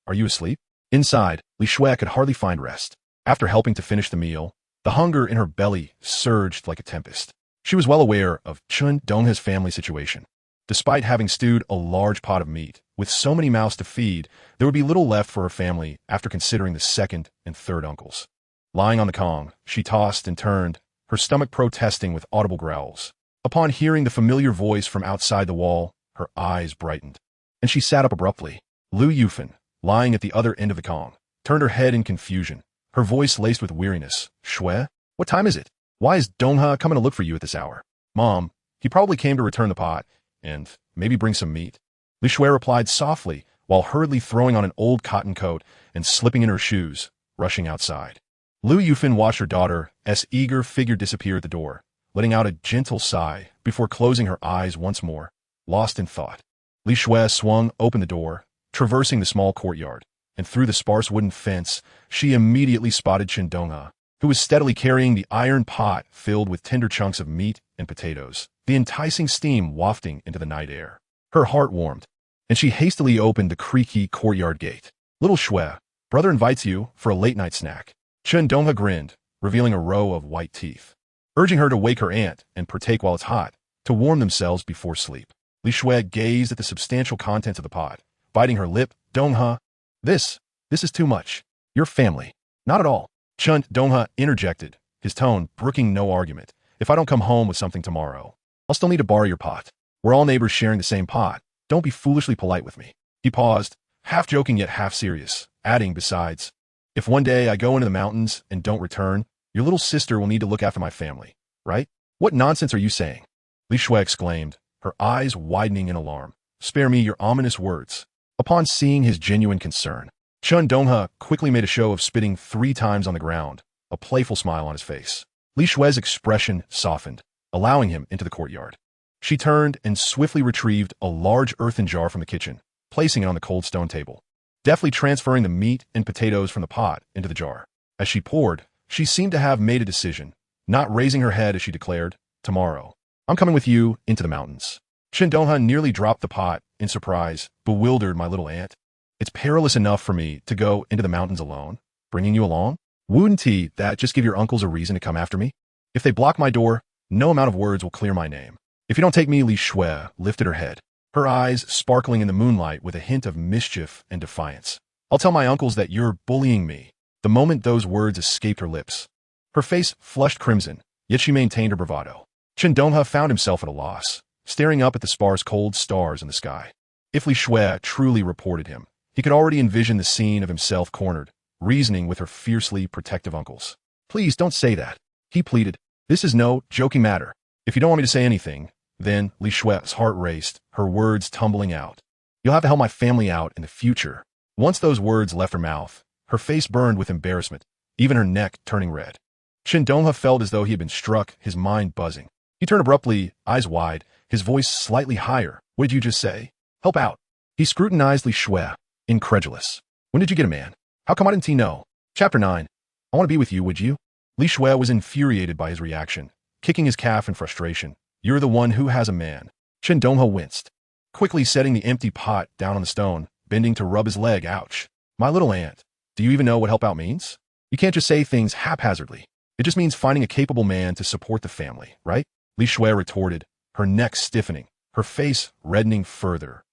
are you asleep?" Inside, Li Shui could hardly find rest. After helping to finish the meal, the hunger in her belly surged like a tempest. She was well aware of Chen Donghe's family situation. Despite having stewed a large pot of meat, with so many mouths to feed, there would be little left for her family after considering the second and third uncles. Lying on the Kong, she tossed and turned, her stomach protesting with audible growls. Upon hearing the familiar voice from outside the wall, her eyes brightened, and she sat up abruptly. Lu Yufan, lying at the other end of the Kong, turned her head in confusion, her voice laced with weariness. Shui, what time is it? Why is Donghe coming to look for you at this hour? Mom, he probably came to return the pot, and maybe bring some meat. Li Shui replied softly, while hurriedly throwing on an old cotton coat and slipping in her shoes, rushing outside. Lu Yufin watched her daughter's eager figure disappear at the door, letting out a gentle sigh before closing her eyes once more, lost in thought. Li Shui swung open the door, traversing the small courtyard, and through the sparse wooden fence, she immediately spotted Chen Donghe, who was steadily carrying the iron pot filled with tender chunks of meat and potatoes, the enticing steam wafting into the night air. Her heart warmed, and she hastily opened the creaky courtyard gate. Little Shui, brother invites you for a late-night snack. Chen Donghe grinned, revealing a row of white teeth, urging her to wake her aunt and partake while it's hot, to warm themselves before sleep. Li Shui gazed at the substantial contents of the pot, biting her lip. Donghe, this is too much. Your family. Not at all. Chen Donghe interjected, his tone brooking no argument. If I don't come home with something tomorrow, I'll still need to borrow your pot. We're all neighbors sharing the same pot. Don't be foolishly polite with me. He paused, half joking yet half serious, adding besides, if one day I go into the mountains and don't return, your little sister will need to look after my family, right? What nonsense are you saying? Li Shui exclaimed, her eyes widening in alarm. Spare me your ominous words. Upon seeing his genuine concern, Chen Donghe quickly made a show of spitting 3 times on the ground, a playful smile on his face. Li Shui's expression softened, allowing him into the courtyard. She turned and swiftly retrieved a large earthen jar from the kitchen, placing it on the cold stone table, deftly transferring the meat and potatoes from the pot into the jar. As she poured, she seemed to have made a decision, not raising her head as she declared, tomorrow, I'm coming with you into the mountains. Chen Donghe nearly dropped the pot in surprise, bewildered my little aunt. It's perilous enough for me to go into the mountains alone, bringing you along? Wouldn't that just give your uncles a reason to come after me? If they block my door, no amount of words will clear my name. If you don't take me, Li Shui lifted her head, her eyes sparkling in the moonlight with a hint of mischief and defiance. I'll tell my uncles that you're bullying me. The moment those words escaped her lips, her face flushed crimson, yet she maintained her bravado. Chen Donghe found himself at a loss, staring up at the sparse cold stars in the sky. If Li Shui truly reported him, he could already envision the scene of himself cornered, reasoning with her fiercely protective uncles. Please don't say that, he pleaded. This is no joking matter. If you don't want me to say anything, then Li Shui's heart raced, her words tumbling out. You'll have to help my family out in the future. Once those words left her mouth, her face burned with embarrassment, even her neck turning red. Chen Donghe felt as though he had been struck, his mind buzzing. He turned abruptly, eyes wide, his voice slightly higher. What did you just say? Help out. He scrutinized Li Shui, incredulous. When did you get a man? How come I didn't know? Chapter 9. I want to be with you, would you? Li Shui was infuriated by his reaction, kicking his calf in frustration. You're the one who has a man. Chen Donghe winced, quickly setting the empty pot down on the stone, bending to rub his leg. Ouch. My little aunt, do you even know what help out means? You can't just say things haphazardly. It just means finding a capable man to support the family, right? Li Shui retorted, her neck stiffening, her face reddening further,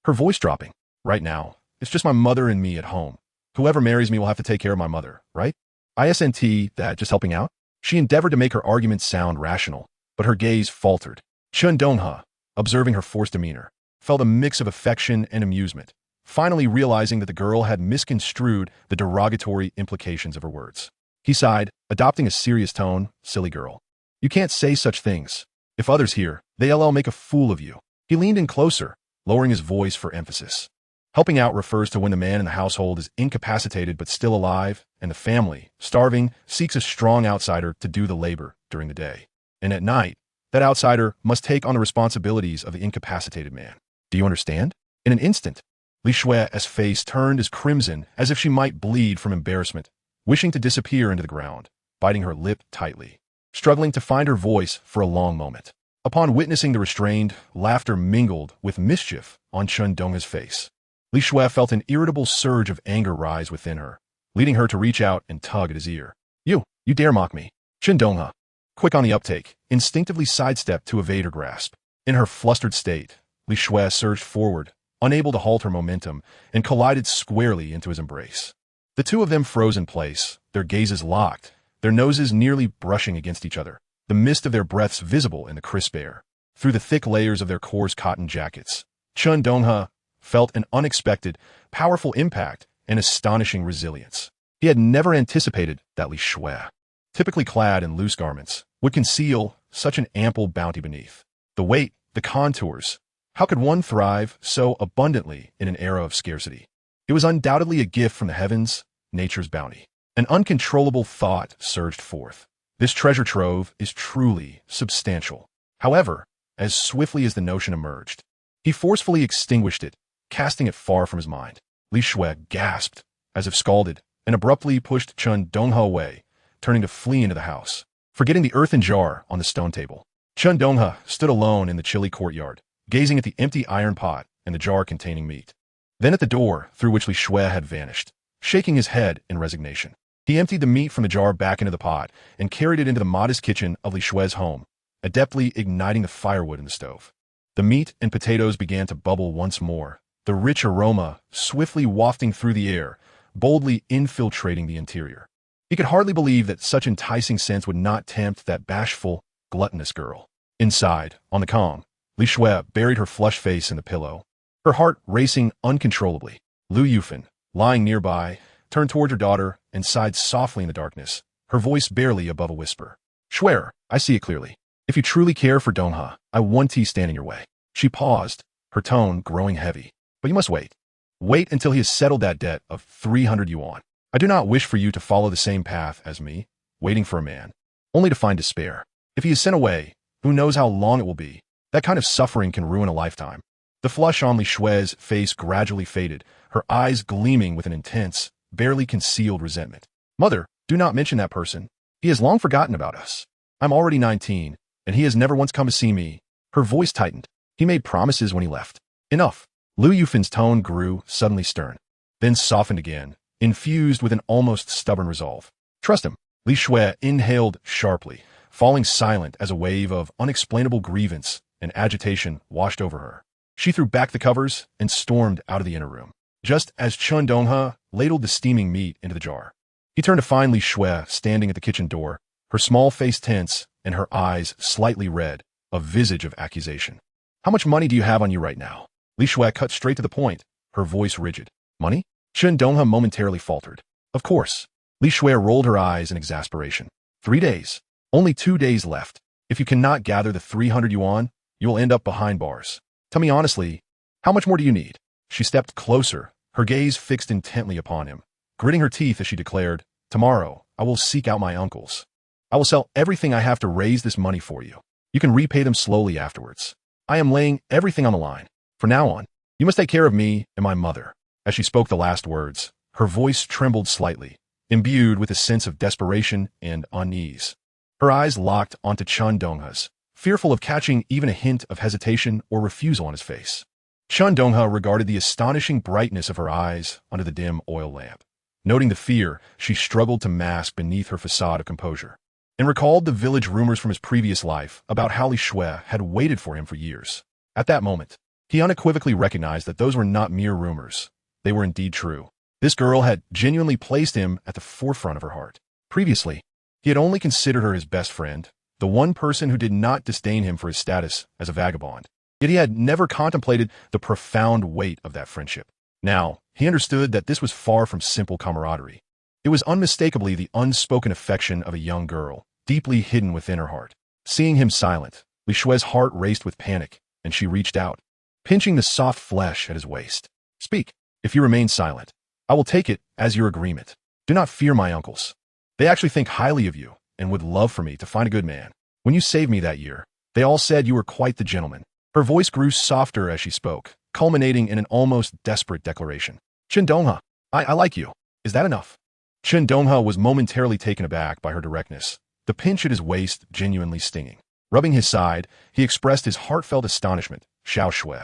her voice dropping. Right now, it's just my mother and me at home. Whoever marries me will have to take care of my mother, right? Isn't that just helping out? She endeavored to make her arguments sound rational, but her gaze faltered. Chen Donghe, observing her forced demeanor, felt a mix of affection and amusement, finally realizing that the girl had misconstrued the derogatory implications of her words. He sighed, adopting a serious tone. Silly girl. You can't say such things. If others hear, they'll make a fool of you. He leaned in closer, lowering his voice for emphasis. Helping out refers to when the man in the household is incapacitated but still alive, and the family, starving, seeks a strong outsider to do the labor during the day. And at night, that outsider must take on the responsibilities of the incapacitated man. Do you understand? In an instant, Li Shui's face turned as crimson as if she might bleed from embarrassment, wishing to disappear into the ground, biting her lip tightly, struggling to find her voice for a long moment. Upon witnessing the restrained, laughter mingled with mischief on Chen Donghe's face, Li Shui felt an irritable surge of anger rise within her, leading her to reach out and tug at his ear. You dare mock me. Chen Donghe, quick on the uptake, instinctively sidestepped to evade her grasp. In her flustered state, Li Shui surged forward, unable to halt her momentum, and collided squarely into his embrace. The two of them froze in place, their gazes locked, their noses nearly brushing against each other, the mist of their breaths visible in the crisp air. Through the thick layers of their coarse cotton jackets, Chen Donghe felt an unexpected, powerful impact and astonishing resilience. He had never anticipated that Li Shui, typically clad in loose garments, would conceal such an ample bounty beneath. The weight, the contours. How could one thrive so abundantly in an era of scarcity? It was undoubtedly a gift from the heavens, nature's bounty. An uncontrollable thought surged forth. This treasure trove is truly substantial. However, as swiftly as the notion emerged, he forcefully extinguished it, casting it far from his mind. Li Shui gasped, as if scalded, and abruptly pushed Chen Donghe away, turning to flee into the house, forgetting the earthen jar on the stone table. Chen Donghe stood alone in the chilly courtyard, gazing at the empty iron pot and the jar containing meat. Then at the door through which Li Shui had vanished, shaking his head in resignation. He emptied the meat from the jar back into the pot and carried it into the modest kitchen of Li Shui's home, adeptly igniting the firewood in the stove. The meat and potatoes began to bubble once more, the rich aroma swiftly wafting through the air, boldly infiltrating the interior. He could hardly believe that such enticing scents would not tempt that bashful, gluttonous girl. Inside, on the Kong, Li Shui buried her flushed face in the pillow, her heart racing uncontrollably. Lu Yufan, lying nearby, turned toward her daughter and sighed softly in the darkness, her voice barely above a whisper. Shuier, I see it clearly. If you truly care for Donghe, I won't stand in your way. She paused, her tone growing heavy. But you must wait. Wait until he has settled that debt of 300 yuan. I do not wish for you to follow the same path as me, waiting for a man, only to find despair. If he is sent away, who knows how long it will be. That kind of suffering can ruin a lifetime. The flush on Li Shui's face gradually faded, her eyes gleaming with an intense, barely concealed resentment. Mother, do not mention that person. He has long forgotten about us. I'm already 19, and he has never once come to see me. Her voice tightened. He made promises when he left. Enough. Lu Yufan's tone grew suddenly stern, then softened again, infused with an almost stubborn resolve. Trust him. Li Shui inhaled sharply, falling silent as a wave of unexplainable grievance and agitation washed over her. She threw back the covers and stormed out of the inner room, just as Chen Donghe ladled the steaming meat into the jar. He turned to find Li Shui standing at the kitchen door, her small face tense and her eyes slightly red, a visage of accusation. How much money do you have on you right now? Li Shui cut straight to the point, her voice rigid. Money? Chen Donghe momentarily faltered. Of course. Li Shui rolled her eyes in exasperation. 3 days. Only 2 days left. If you cannot gather the 300 yuan, you will end up behind bars. Tell me honestly, how much more do you need? She stepped closer, her gaze fixed intently upon him, gritting her teeth as she declared, Tomorrow, I will seek out my uncles. I will sell everything I have to raise this money for you. You can repay them slowly afterwards. I am laying everything on the line. From now on, you must take care of me and my mother. As she spoke the last words, her voice trembled slightly, imbued with a sense of desperation and unease. Her eyes locked onto Chen Donghe's, fearful of catching even a hint of hesitation or refusal on his face. Chen Donghe regarded the astonishing brightness of her eyes under the dim oil lamp, noting the fear she struggled to mask beneath her facade of composure, and recalled the village rumors from his previous life about how Li Shui had waited for him for years. At that moment, he unequivocally recognized that those were not mere rumors. They were indeed true. This girl had genuinely placed him at the forefront of her heart. Previously, he had only considered her his best friend, the one person who did not disdain him for his status as a vagabond. Yet he had never contemplated the profound weight of that friendship. Now, he understood that this was far from simple camaraderie. It was unmistakably the unspoken affection of a young girl, deeply hidden within her heart. Seeing him silent, Li Shui's heart raced with panic, and she reached out, pinching the soft flesh at his waist. Speak. If you remain silent, I will take it as your agreement. Do not fear my uncles. They actually think highly of you and would love for me to find a good man. When you saved me that year, they all said you were quite the gentleman. Her voice grew softer as she spoke, culminating in an almost desperate declaration. Chen Donghe, I like you. Is that enough? Chen Donghe was momentarily taken aback by her directness, the pinch at his waist genuinely stinging. Rubbing his side, he expressed his heartfelt astonishment. Xiao Shui.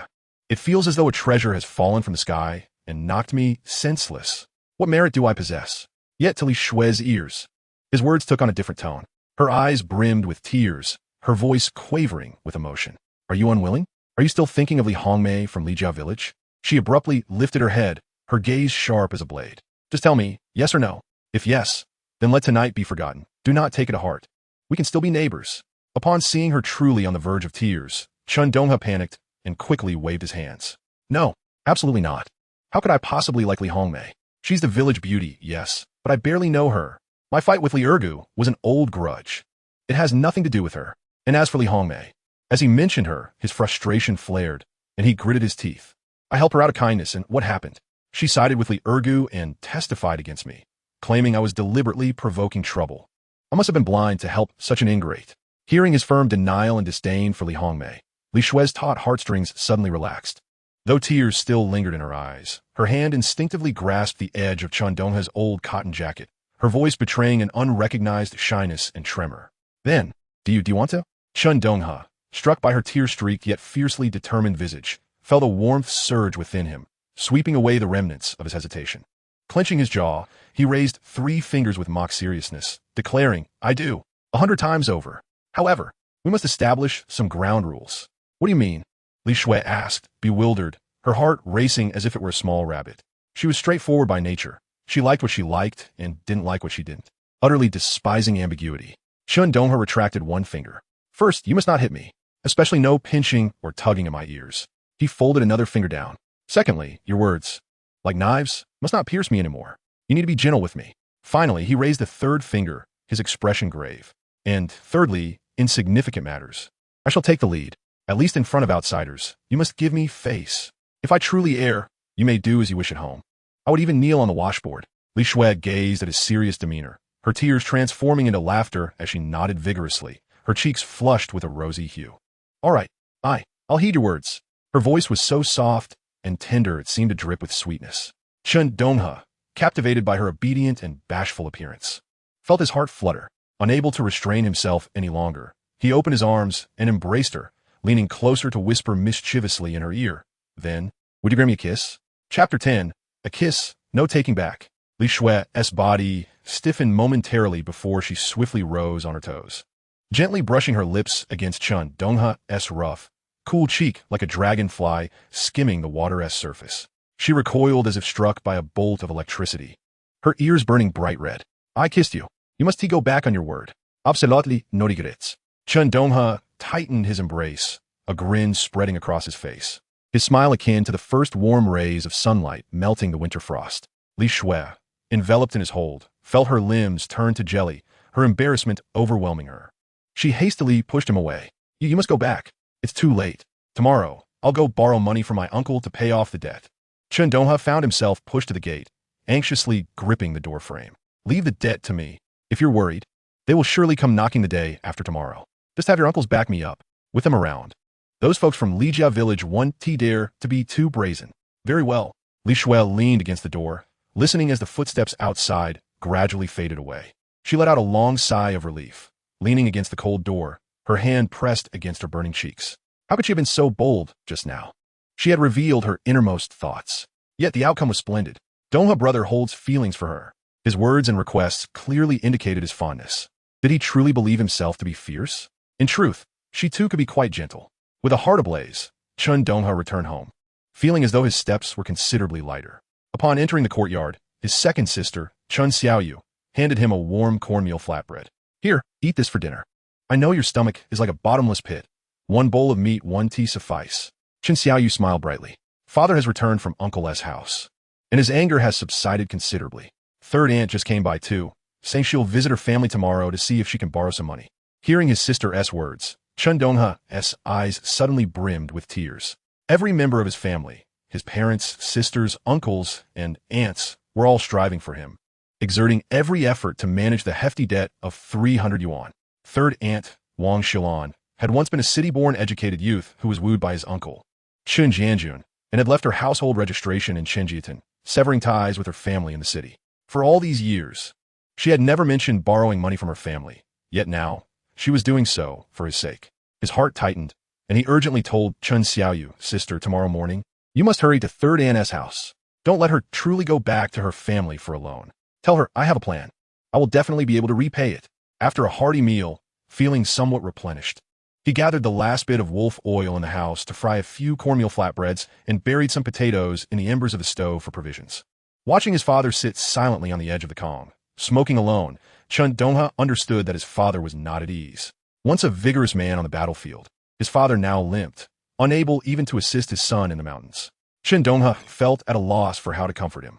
It feels as though a treasure has fallen from the sky and knocked me senseless. What merit do I possess? Yet to Li Shui's ears, his words took on a different tone. Her eyes brimmed with tears, her voice quavering with emotion. Are you unwilling? Are you still thinking of Li Hongmei from Lijiao village? She abruptly lifted her head, her gaze sharp as a blade. Just tell me, yes or no. If yes, then let tonight be forgotten. Do not take it to heart. We can still be neighbors. Upon seeing her truly on the verge of tears, Chen Donghe panicked and quickly waved his hands. No, absolutely not. How could I possibly like Li Hongmei? She's the village beauty, yes, but but I barely know her. My fight with Li Ergu was an old grudge. It has nothing to do with her. And as for Li Hongmei, as he mentioned her, his frustration flared, and he gritted his teeth. I helped her out of kindness, and what happened? She sided with Li Ergu and testified against me, claiming I was deliberately provoking trouble. I must have been blind to help such an ingrate. Hearing his firm denial and disdain for Li Hongmei, Li Shui's taut heartstrings suddenly relaxed. Though tears still lingered in her eyes, her hand instinctively grasped the edge of Chen Donghe's old cotton jacket, her voice betraying an unrecognized shyness and tremor. Then, do you want to? Chen Donghe, struck by her tear-streaked yet fiercely determined visage, felt a warmth surge within him, sweeping away the remnants of his hesitation. Clenching his jaw, he raised 3 fingers with mock seriousness, declaring, I do, 100 times over. However, we must establish some ground rules. What do you mean? Li Shui asked, bewildered, her heart racing as if it were a small rabbit. She was straightforward by nature. She liked what she liked and didn't like what she didn't, utterly despising ambiguity. Chen Donghe retracted 1 finger. First, you must not hit me, especially no pinching or tugging at my ears. He folded another finger down. Secondly, your words, like knives, must not pierce me anymore. You need to be gentle with me. Finally, he raised a 3rd finger, his expression grave. And thirdly, in significant matters, I shall take the lead. At least in front of outsiders, you must give me face. If I truly err, you may do as you wish at home. I would even kneel on the washboard. Li Shui gazed at his serious demeanor, her tears transforming into laughter as she nodded vigorously, her cheeks flushed with a rosy hue. All right, I'll heed your words. Her voice was so soft and tender it seemed to drip with sweetness. Chen Donghe, captivated by her obedient and bashful appearance, felt his heart flutter. Unable to restrain himself any longer, he opened his arms and embraced her, leaning closer to whisper mischievously in her ear. Then, would you grant me a kiss? Chapter 10, A Kiss, No Taking Back. Li Shui's body stiffened momentarily before she swiftly rose on her toes, gently brushing her lips against Chen Donghe's rough, cool cheek like a dragonfly skimming the water's surface. She recoiled as if struck by a bolt of electricity, her ears burning bright red. I kissed you. You must go back on your word. Absolutely no regrets. Chen Donghe tightened his embrace, a grin spreading across his face, his smile akin to the first warm rays of sunlight melting the winter frost. Li Shui, enveloped in his hold, felt her limbs turn to jelly, her embarrassment overwhelming her. She hastily pushed him away. You must go back. It's too late. Tomorrow, I'll go borrow money from my uncle to pay off the debt. Chen Donghe found himself pushed to the gate, anxiously gripping the doorframe. Leave the debt to me. If you're worried, they will surely come knocking the day after tomorrow. Just have your uncles back me up, with them around. Those folks from Lijia village won't dare to be too brazen. Very well. Li Shui leaned against the door, listening as the footsteps outside gradually faded away. She let out a long sigh of relief, leaning against the cold door, her hand pressed against her burning cheeks. How could she have been so bold just now? She had revealed her innermost thoughts. Yet the outcome was splendid. Donghe brother holds feelings for her. His words and requests clearly indicated his fondness. Did he truly believe himself to be fierce? In truth, she too could be quite gentle. With a heart ablaze, Chen Donghe returned home, feeling as though his steps were considerably lighter. Upon entering the courtyard, his second sister, Chen Xiaoyu, handed him a warm cornmeal flatbread. Here, eat this for dinner. I know your stomach is like a bottomless pit. 1 bowl of meat, 1 tea suffice. Chen Xiaoyu smiled brightly. Father has returned from Uncle S' house, and his anger has subsided considerably. 3rd aunt just came by too, saying she'll visit her family tomorrow to see if she can borrow some money. Hearing his sister's words, Chen Donghe's eyes suddenly brimmed with tears. Every member of his family, his parents, sisters, uncles, and aunts, were all striving for him, exerting every effort to manage the hefty debt of 300 yuan. 3rd aunt, Wang Xilan, had once been a city-born educated youth who was wooed by his uncle, Chen Jianjun, and had left her household registration in Chenjiatin, severing ties with her family in the city. For all these years, she had never mentioned borrowing money from her family, yet now, she was doing so for his sake. His heart tightened, and he urgently told Chen Xiaoyu, sister, tomorrow morning, you must hurry to 3rd Aunt's house. Don't let her truly go back to her family for a loan. Tell her I have a plan. I will definitely be able to repay it. After a hearty meal, feeling somewhat replenished, he gathered the last bit of wolf oil in the house to fry a few cornmeal flatbreads and buried some potatoes in the embers of the stove for provisions. Watching his father sit silently on the edge of the Kong, smoking alone, Chen Donghe understood that his father was not at ease. Once a vigorous man on the battlefield, his father now limped, unable even to assist his son in the mountains. Chen Donghe felt at a loss for how to comfort him.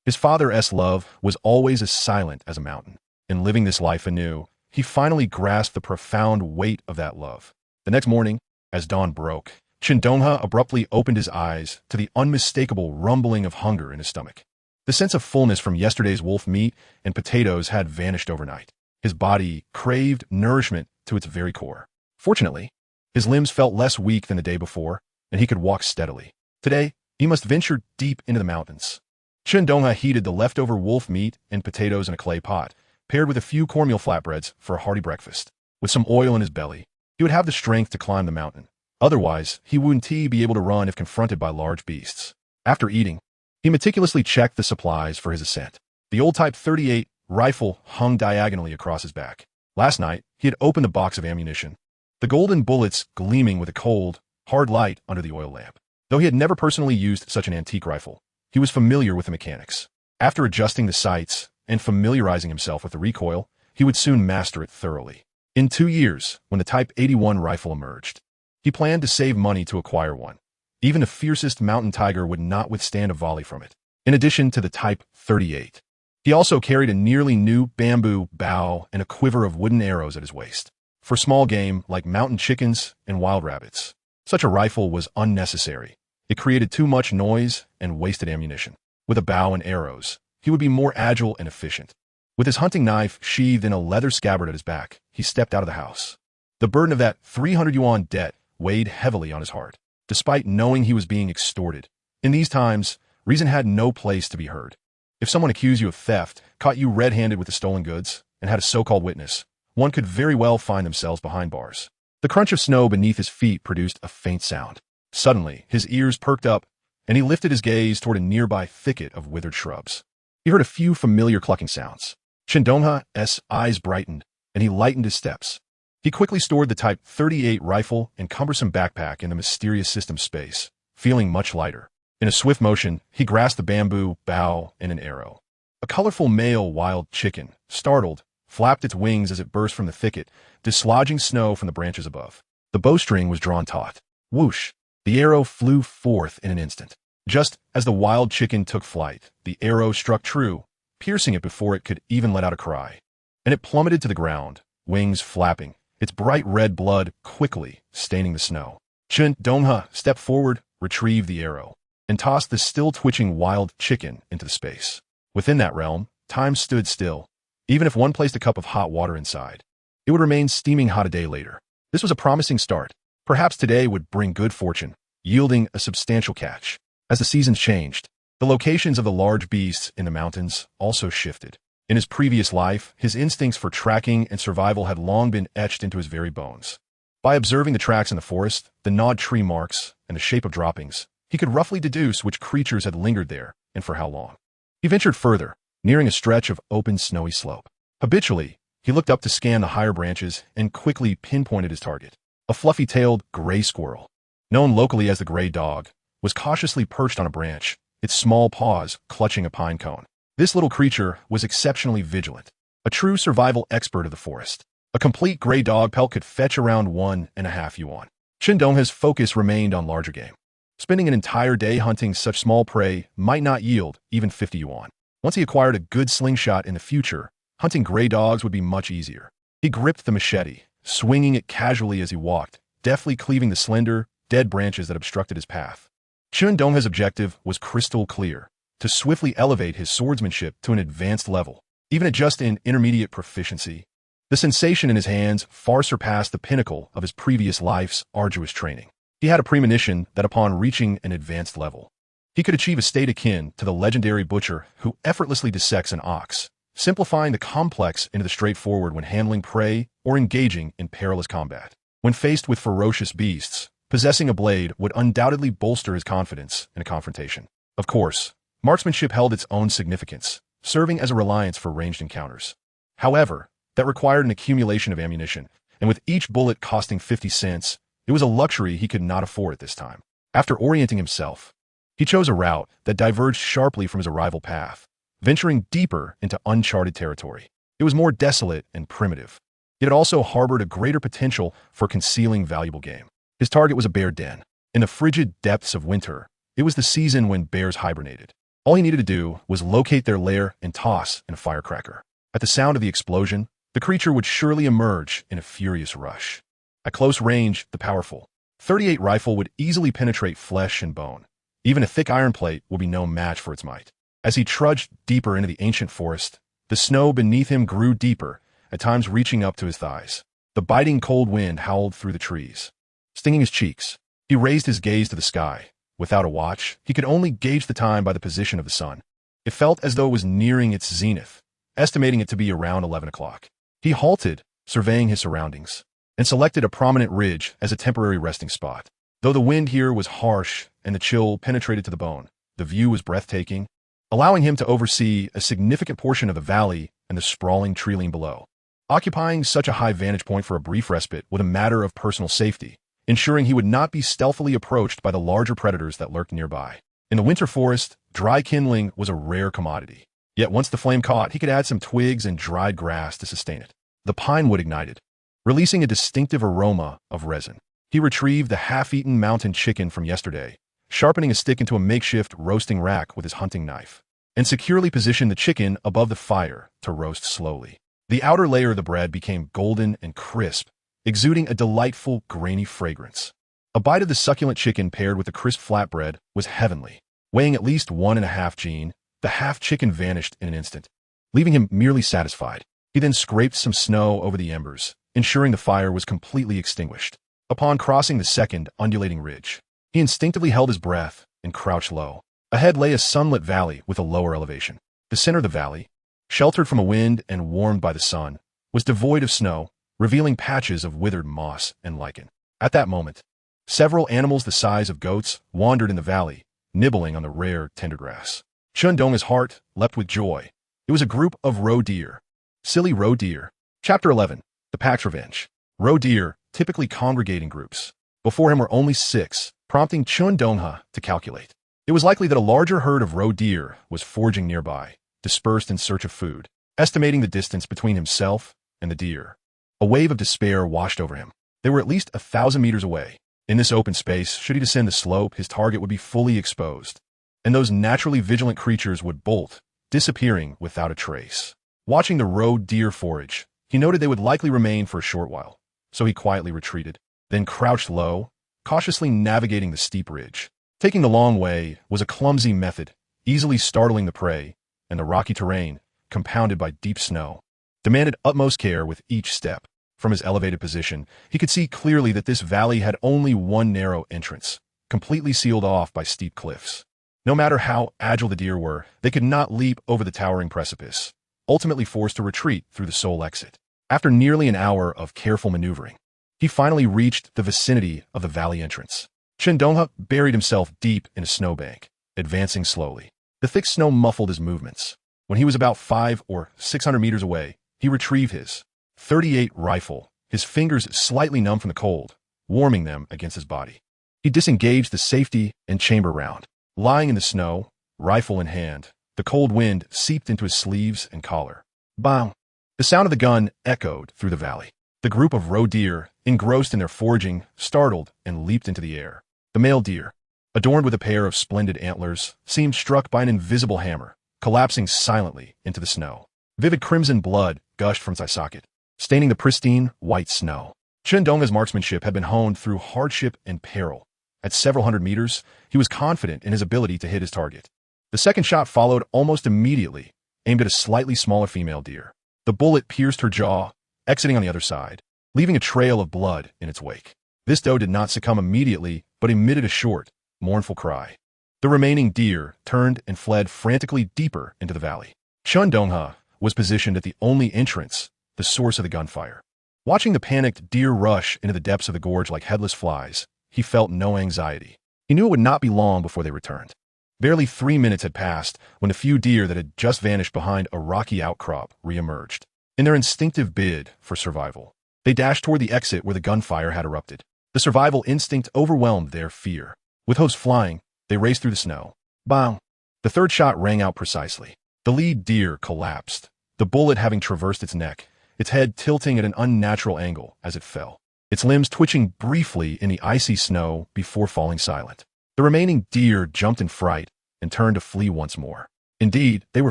His father's love was always as silent as a mountain. In living this life anew, he finally grasped the profound weight of that love. The next morning, as dawn broke, Chen Donghe abruptly opened his eyes to the unmistakable rumbling of hunger in his stomach. The sense of fullness from yesterday's wolf meat and potatoes had vanished overnight. His body craved nourishment to its very core. Fortunately, his limbs felt less weak than the day before, and he could walk steadily. Today, he must venture deep into the mountains. Chen Donghe heated the leftover wolf meat and potatoes in a clay pot, paired with a few cornmeal flatbreads for a hearty breakfast. With some oil in his belly, he would have the strength to climb the mountain. Otherwise, he wouldn't be able to run if confronted by large beasts. After eating, he meticulously checked the supplies for his ascent. The old Type 38 rifle hung diagonally across his back. Last night, he had opened the box of ammunition, the golden bullets gleaming with a cold, hard light under the oil lamp. Though he had never personally used such an antique rifle, he was familiar with the mechanics. After adjusting the sights and familiarizing himself with the recoil, he would soon master it thoroughly. In 2 years, when the Type 81 rifle emerged, he planned to save money to acquire one. Even the fiercest mountain tiger would not withstand a volley from it. In addition to the Type 38, he also carried a nearly new bamboo bow and a quiver of wooden arrows at his waist. For small game like mountain chickens and wild rabbits, such a rifle was unnecessary. It created too much noise and wasted ammunition. With a bow and arrows, he would be more agile and efficient. With his hunting knife sheathed in a leather scabbard at his back, he stepped out of the house. The burden of that 300 yuan debt weighed heavily on his heart, despite knowing he was being extorted. In these times, reason had no place to be heard. If someone accused you of theft, caught you red-handed with the stolen goods, and had a so-called witness, one could very well find themselves behind bars. The crunch of snow beneath his feet produced a faint sound. Suddenly, his ears perked up, and he lifted his gaze toward a nearby thicket of withered shrubs. He heard a few familiar clucking sounds. Chen Donghe's eyes brightened, and he lightened his steps. He quickly stored the Type 38 rifle and cumbersome backpack in the mysterious system space, feeling much lighter. In a swift motion, he grasped the bamboo bow and an arrow. A colorful male wild chicken, startled, flapped its wings as it burst from the thicket, dislodging snow from the branches above. The bowstring was drawn taut. Whoosh! The arrow flew forth in an instant. Just as the wild chicken took flight, the arrow struck true, piercing it before it could even let out a cry. And it plummeted to the ground, wings flapping, its bright red blood quickly staining the snow. Chen Donghe stepped forward, retrieved the arrow, and tossed the still-twitching wild chicken into the space. Within that realm, time stood still. Even if one placed a cup of hot water inside, it would remain steaming hot a day later. This was a promising start. Perhaps today would bring good fortune, yielding a substantial catch. As the seasons changed, the locations of the large beasts in the mountains also shifted. In his previous life, his instincts for tracking and survival had long been etched into his very bones. By observing the tracks in the forest, the gnawed tree marks, and the shape of droppings, he could roughly deduce which creatures had lingered there and for how long. He ventured further, nearing a stretch of open snowy slope. Habitually, he looked up to scan the higher branches and quickly pinpointed his target. A fluffy-tailed gray squirrel, known locally as the gray dog, was cautiously perched on a branch, its small paws clutching a pine cone. This little creature was exceptionally vigilant, a true survival expert of the forest. A complete gray dog pelt could fetch around 1.5 yuan. Chen Donghe's focus remained on larger game. Spending an entire day hunting such small prey might not yield even 50 yuan. Once he acquired a good slingshot in the future, hunting gray dogs would be much easier. He gripped the machete, swinging it casually as he walked, deftly cleaving the slender, dead branches that obstructed his path. Chen Donghe's objective was crystal clear: to swiftly elevate his swordsmanship to an advanced level, even at just an intermediate proficiency. The sensation in his hands far surpassed the pinnacle of his previous life's arduous training. He had a premonition that upon reaching an advanced level, he could achieve a state akin to the legendary butcher who effortlessly dissects an ox, simplifying the complex into the straightforward when handling prey or engaging in perilous combat. When faced with ferocious beasts, possessing a blade would undoubtedly bolster his confidence in a confrontation. Of course, marksmanship held its own significance, serving as a reliance for ranged encounters. However, that required an accumulation of ammunition, and with each bullet costing 50 cents, it was a luxury he could not afford at this time. After orienting himself, he chose a route that diverged sharply from his arrival path, venturing deeper into uncharted territory. It was more desolate and primitive, yet it also harbored a greater potential for concealing valuable game. His target was a bear den. In the frigid depths of winter, it was the season when bears hibernated. All he needed to do was locate their lair and toss in a firecracker. At the sound of the explosion, the creature would surely emerge in a furious rush. At close range, the powerful .38 rifle would easily penetrate flesh and bone. Even a thick iron plate would be no match for its might. As he trudged deeper into the ancient forest, the snow beneath him grew deeper, at times reaching up to his thighs. The biting cold wind howled through the trees, stinging his cheeks. He raised his gaze to the sky. Without a watch, he could only gauge the time by the position of the sun. It felt as though it was nearing its zenith, estimating it to be around 11 o'clock. He halted, surveying his surroundings, and selected a prominent ridge as a temporary resting spot. Though the wind here was harsh and the chill penetrated to the bone, the view was breathtaking, allowing him to oversee a significant portion of the valley and the sprawling treeline below. Occupying such a high vantage point for a brief respite was a matter of personal safety, ensuring he would not be stealthily approached by the larger predators that lurked nearby. In the winter forest, dry kindling was a rare commodity. Yet once the flame caught, he could add some twigs and dried grass to sustain it. The pine wood ignited, releasing a distinctive aroma of resin. He retrieved the half-eaten mountain chicken from yesterday, sharpening a stick into a makeshift roasting rack with his hunting knife, and securely positioned the chicken above the fire to roast slowly. The outer layer of the bread became golden and crisp, exuding a delightful, grainy fragrance. A bite of the succulent chicken paired with the crisp flatbread was heavenly. Weighing at least 1.5 gene, the half-chicken vanished in an instant, leaving him merely satisfied. He then scraped some snow over the embers, ensuring the fire was completely extinguished. Upon crossing the second undulating ridge, he instinctively held his breath and crouched low. Ahead lay a sunlit valley with a lower elevation. The center of the valley, sheltered from a wind and warmed by the sun, was devoid of snow, revealing patches of withered moss and lichen. At that moment, several animals the size of goats wandered in the valley, nibbling on the rare tender grass. Chen Donghe's heart leapt with joy. It was a group of roe deer. Silly roe deer. Chapter 11. The Pack's Revenge. Roe deer typically congregate in groups. Before him were only 6, prompting Chen Donghe to calculate. It was likely that a larger herd of roe deer was foraging nearby, dispersed in search of food. Estimating the distance between himself and the deer, a wave of despair washed over him. They were at least 1,000 meters away. In this open space, should he descend the slope, his target would be fully exposed, and those naturally vigilant creatures would bolt, disappearing without a trace. Watching the roe deer forage, he noted they would likely remain for a short while, so he quietly retreated, then crouched low, cautiously navigating the steep ridge. Taking the long way was a clumsy method, easily startling the prey, and the rocky terrain, compounded by deep snow, demanded utmost care with each step. From his elevated position, he could see clearly that this valley had only one narrow entrance, completely sealed off by steep cliffs. No matter how agile the deer were, they could not leap over the towering precipice, ultimately forced to retreat through the sole exit. After nearly an hour of careful maneuvering, he finally reached the vicinity of the valley entrance. Chen Donghe buried himself deep in a snowbank, advancing slowly. The thick snow muffled his movements. When he was about 500 or 600 meters away, he retrieved his .38 rifle, his fingers slightly numb from the cold, warming them against his body. He disengaged the safety and chamber round. Lying in the snow, rifle in hand, the cold wind seeped into his sleeves and collar. Bang! The sound of the gun echoed through the valley. The group of roe deer, engrossed in their foraging, startled and leaped into the air. The male deer, adorned with a pair of splendid antlers, seemed struck by an invisible hammer, collapsing silently into the snow. Vivid crimson blood gushed from its eye socket, staining the pristine, white snow. Chen Donghe's marksmanship had been honed through hardship and peril. At several hundred meters, he was confident in his ability to hit his target. The second shot followed almost immediately, aimed at a slightly smaller female deer. The bullet pierced her jaw, exiting on the other side, leaving a trail of blood in its wake. This doe did not succumb immediately, but emitted a short, mournful cry. The remaining deer turned and fled frantically deeper into the valley. Chen Donghe was positioned at the only entrance, the source of the gunfire. Watching the panicked deer rush into the depths of the gorge like headless flies, he felt no anxiety. He knew it would not be long before they returned. Barely 3 minutes had passed when the few deer that had just vanished behind a rocky outcrop re-emerged. In their instinctive bid for survival, they dashed toward the exit where the gunfire had erupted. The survival instinct overwhelmed their fear. With hooves flying, they raced through the snow. Bang! The third shot rang out precisely. The lead deer collapsed, the bullet having traversed its neck, its head tilting at an unnatural angle as it fell, its limbs twitching briefly in the icy snow before falling silent. The remaining deer jumped in fright, and turned to flee once more. Indeed, they were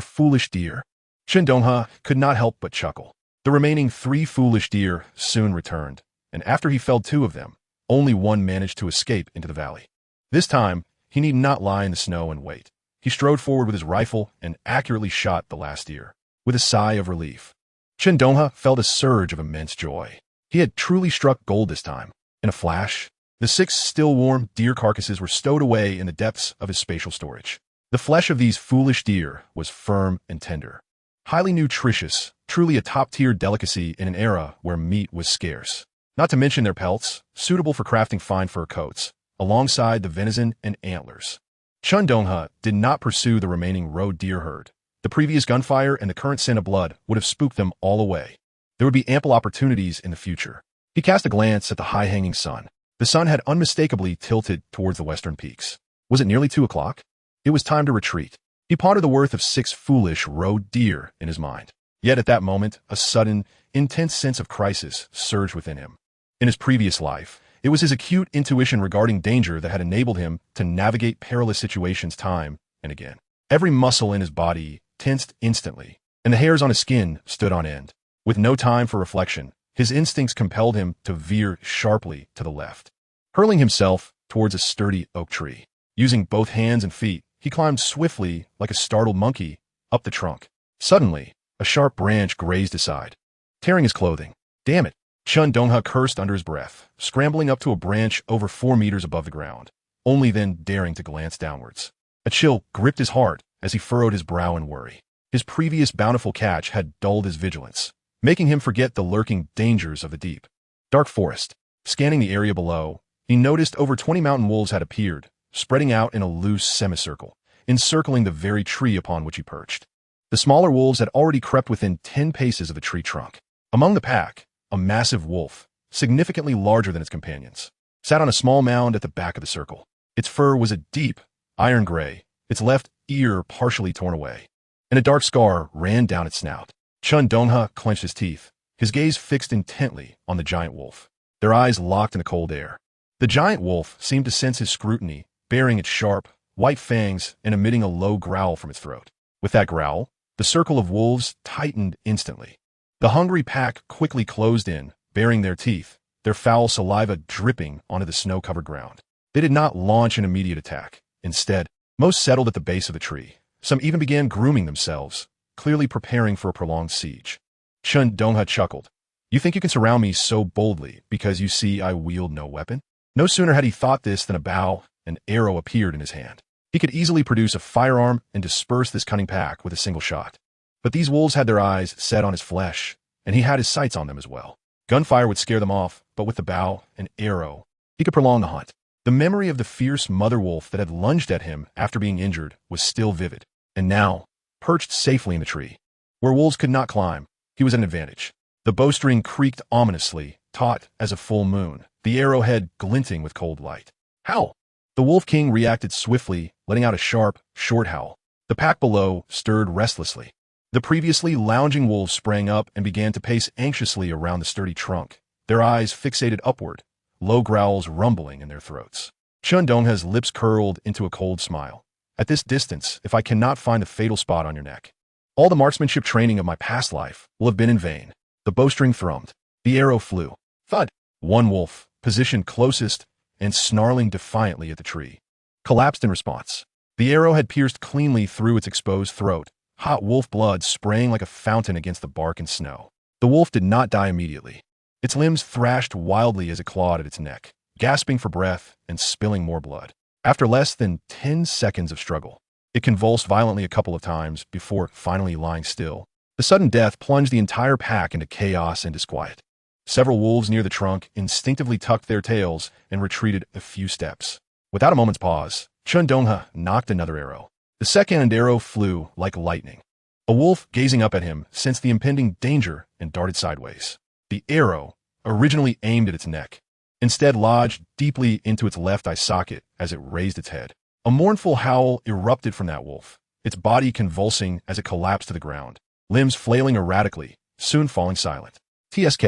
foolish deer. Chen Donghe could not help but chuckle. The remaining 3 foolish deer soon returned, and after he felled 2 of them, only one managed to escape into the valley. This time, he need not lie in the snow and wait. He strode forward with his rifle and accurately shot the last deer. With a sigh of relief, Chen Donghe felt a surge of immense joy. He had truly struck gold this time. In a flash, the 6 still warm deer carcasses were stowed away in the depths of his spatial storage. The flesh of these foolish deer was firm and tender, highly nutritious, truly a top-tier delicacy in an era where meat was scarce. Not to mention their pelts, suitable for crafting fine fur coats, alongside the venison and antlers. Chen Donghe did not pursue the remaining roe deer herd. The previous gunfire and the current scent of blood would have spooked them all away. There would be ample opportunities in the future. He cast a glance at the high-hanging sun. The sun had unmistakably tilted towards the western peaks. Was it nearly 2 o'clock? It was time to retreat. He pondered the worth of 6 foolish roe deer in his mind. Yet at that moment, a sudden, intense sense of crisis surged within him. In his previous life, it was his acute intuition regarding danger that had enabled him to navigate perilous situations time and again. Every muscle in his body tensed instantly, and the hairs on his skin stood on end. With no time for reflection, his instincts compelled him to veer sharply to the left, hurling himself towards a sturdy oak tree. Using both hands and feet, he climbed swiftly, like a startled monkey, up the trunk. Suddenly, a sharp branch grazed his side, tearing his clothing. Damn it! Chen Donghe cursed under his breath, scrambling up to a branch over 4 meters above the ground, only then daring to glance downwards. A chill gripped his heart as he furrowed his brow in worry. His previous bountiful catch had dulled his vigilance, making him forget the lurking dangers of the deep, dark forest. Scanning the area below, he noticed over 20 mountain wolves had appeared, spreading out in a loose semicircle, encircling the very tree upon which he perched. The smaller wolves had already crept within 10 paces of the tree trunk. Among the pack, a massive wolf, significantly larger than its companions, sat on a small mound at the back of the circle. Its fur was a deep, iron gray, its left ear partially torn away, and a dark scar ran down its snout. Chen Donghe clenched his teeth, his gaze fixed intently on the giant wolf, their eyes locked in the cold air. The giant wolf seemed to sense his scrutiny, baring its sharp, white fangs and emitting a low growl from its throat. With that growl, the circle of wolves tightened instantly. The hungry pack quickly closed in, baring their teeth, their foul saliva dripping onto the snow-covered ground. They did not launch an immediate attack. Instead, most settled at the base of the tree. Some even began grooming themselves, clearly preparing for a prolonged siege. Chen Donghe chuckled. You think you can surround me so boldly because you see I wield no weapon? No sooner had he thought this than a bow, an arrow appeared in his hand. He could easily produce a firearm and disperse this cunning pack with a single shot. But these wolves had their eyes set on his flesh, and he had his sights on them as well. Gunfire would scare them off, but with the bow and arrow, he could prolong the hunt. The memory of the fierce mother wolf that had lunged at him after being injured was still vivid, and now, perched safely in the tree, where wolves could not climb, he was at an advantage. The bowstring creaked ominously, taut as a full moon, the arrowhead glinting with cold light. Howl! The Wolf King reacted swiftly, letting out a sharp, short howl. The pack below stirred restlessly. The previously lounging wolves sprang up and began to pace anxiously around the sturdy trunk, their eyes fixated upward, low growls rumbling in their throats. Chen Donghe's lips curled into a cold smile. At this distance, if I cannot find the fatal spot on your neck, all the marksmanship training of my past life will have been in vain. The bowstring thrummed. The arrow flew. Thud! One wolf, positioned closest and snarling defiantly at the tree, collapsed in response. The arrow had pierced cleanly through its exposed throat, hot wolf blood spraying like a fountain against the bark and snow. The wolf did not die immediately. Its limbs thrashed wildly as it clawed at its neck, gasping for breath and spilling more blood. After less than 10 seconds of struggle, it convulsed violently a couple of times before finally lying still. The sudden death plunged the entire pack into chaos and disquiet. Several wolves near the trunk instinctively tucked their tails and retreated a few steps. Without a moment's pause, Chen Donghe nocked another arrow. The second arrow flew like lightning. A wolf gazing up at him sensed the impending danger and darted sideways. The arrow, originally aimed at its neck, instead lodged deeply into its left eye socket as it raised its head. A mournful howl erupted from that wolf, its body convulsing as it collapsed to the ground, limbs flailing erratically, soon falling silent. TSK.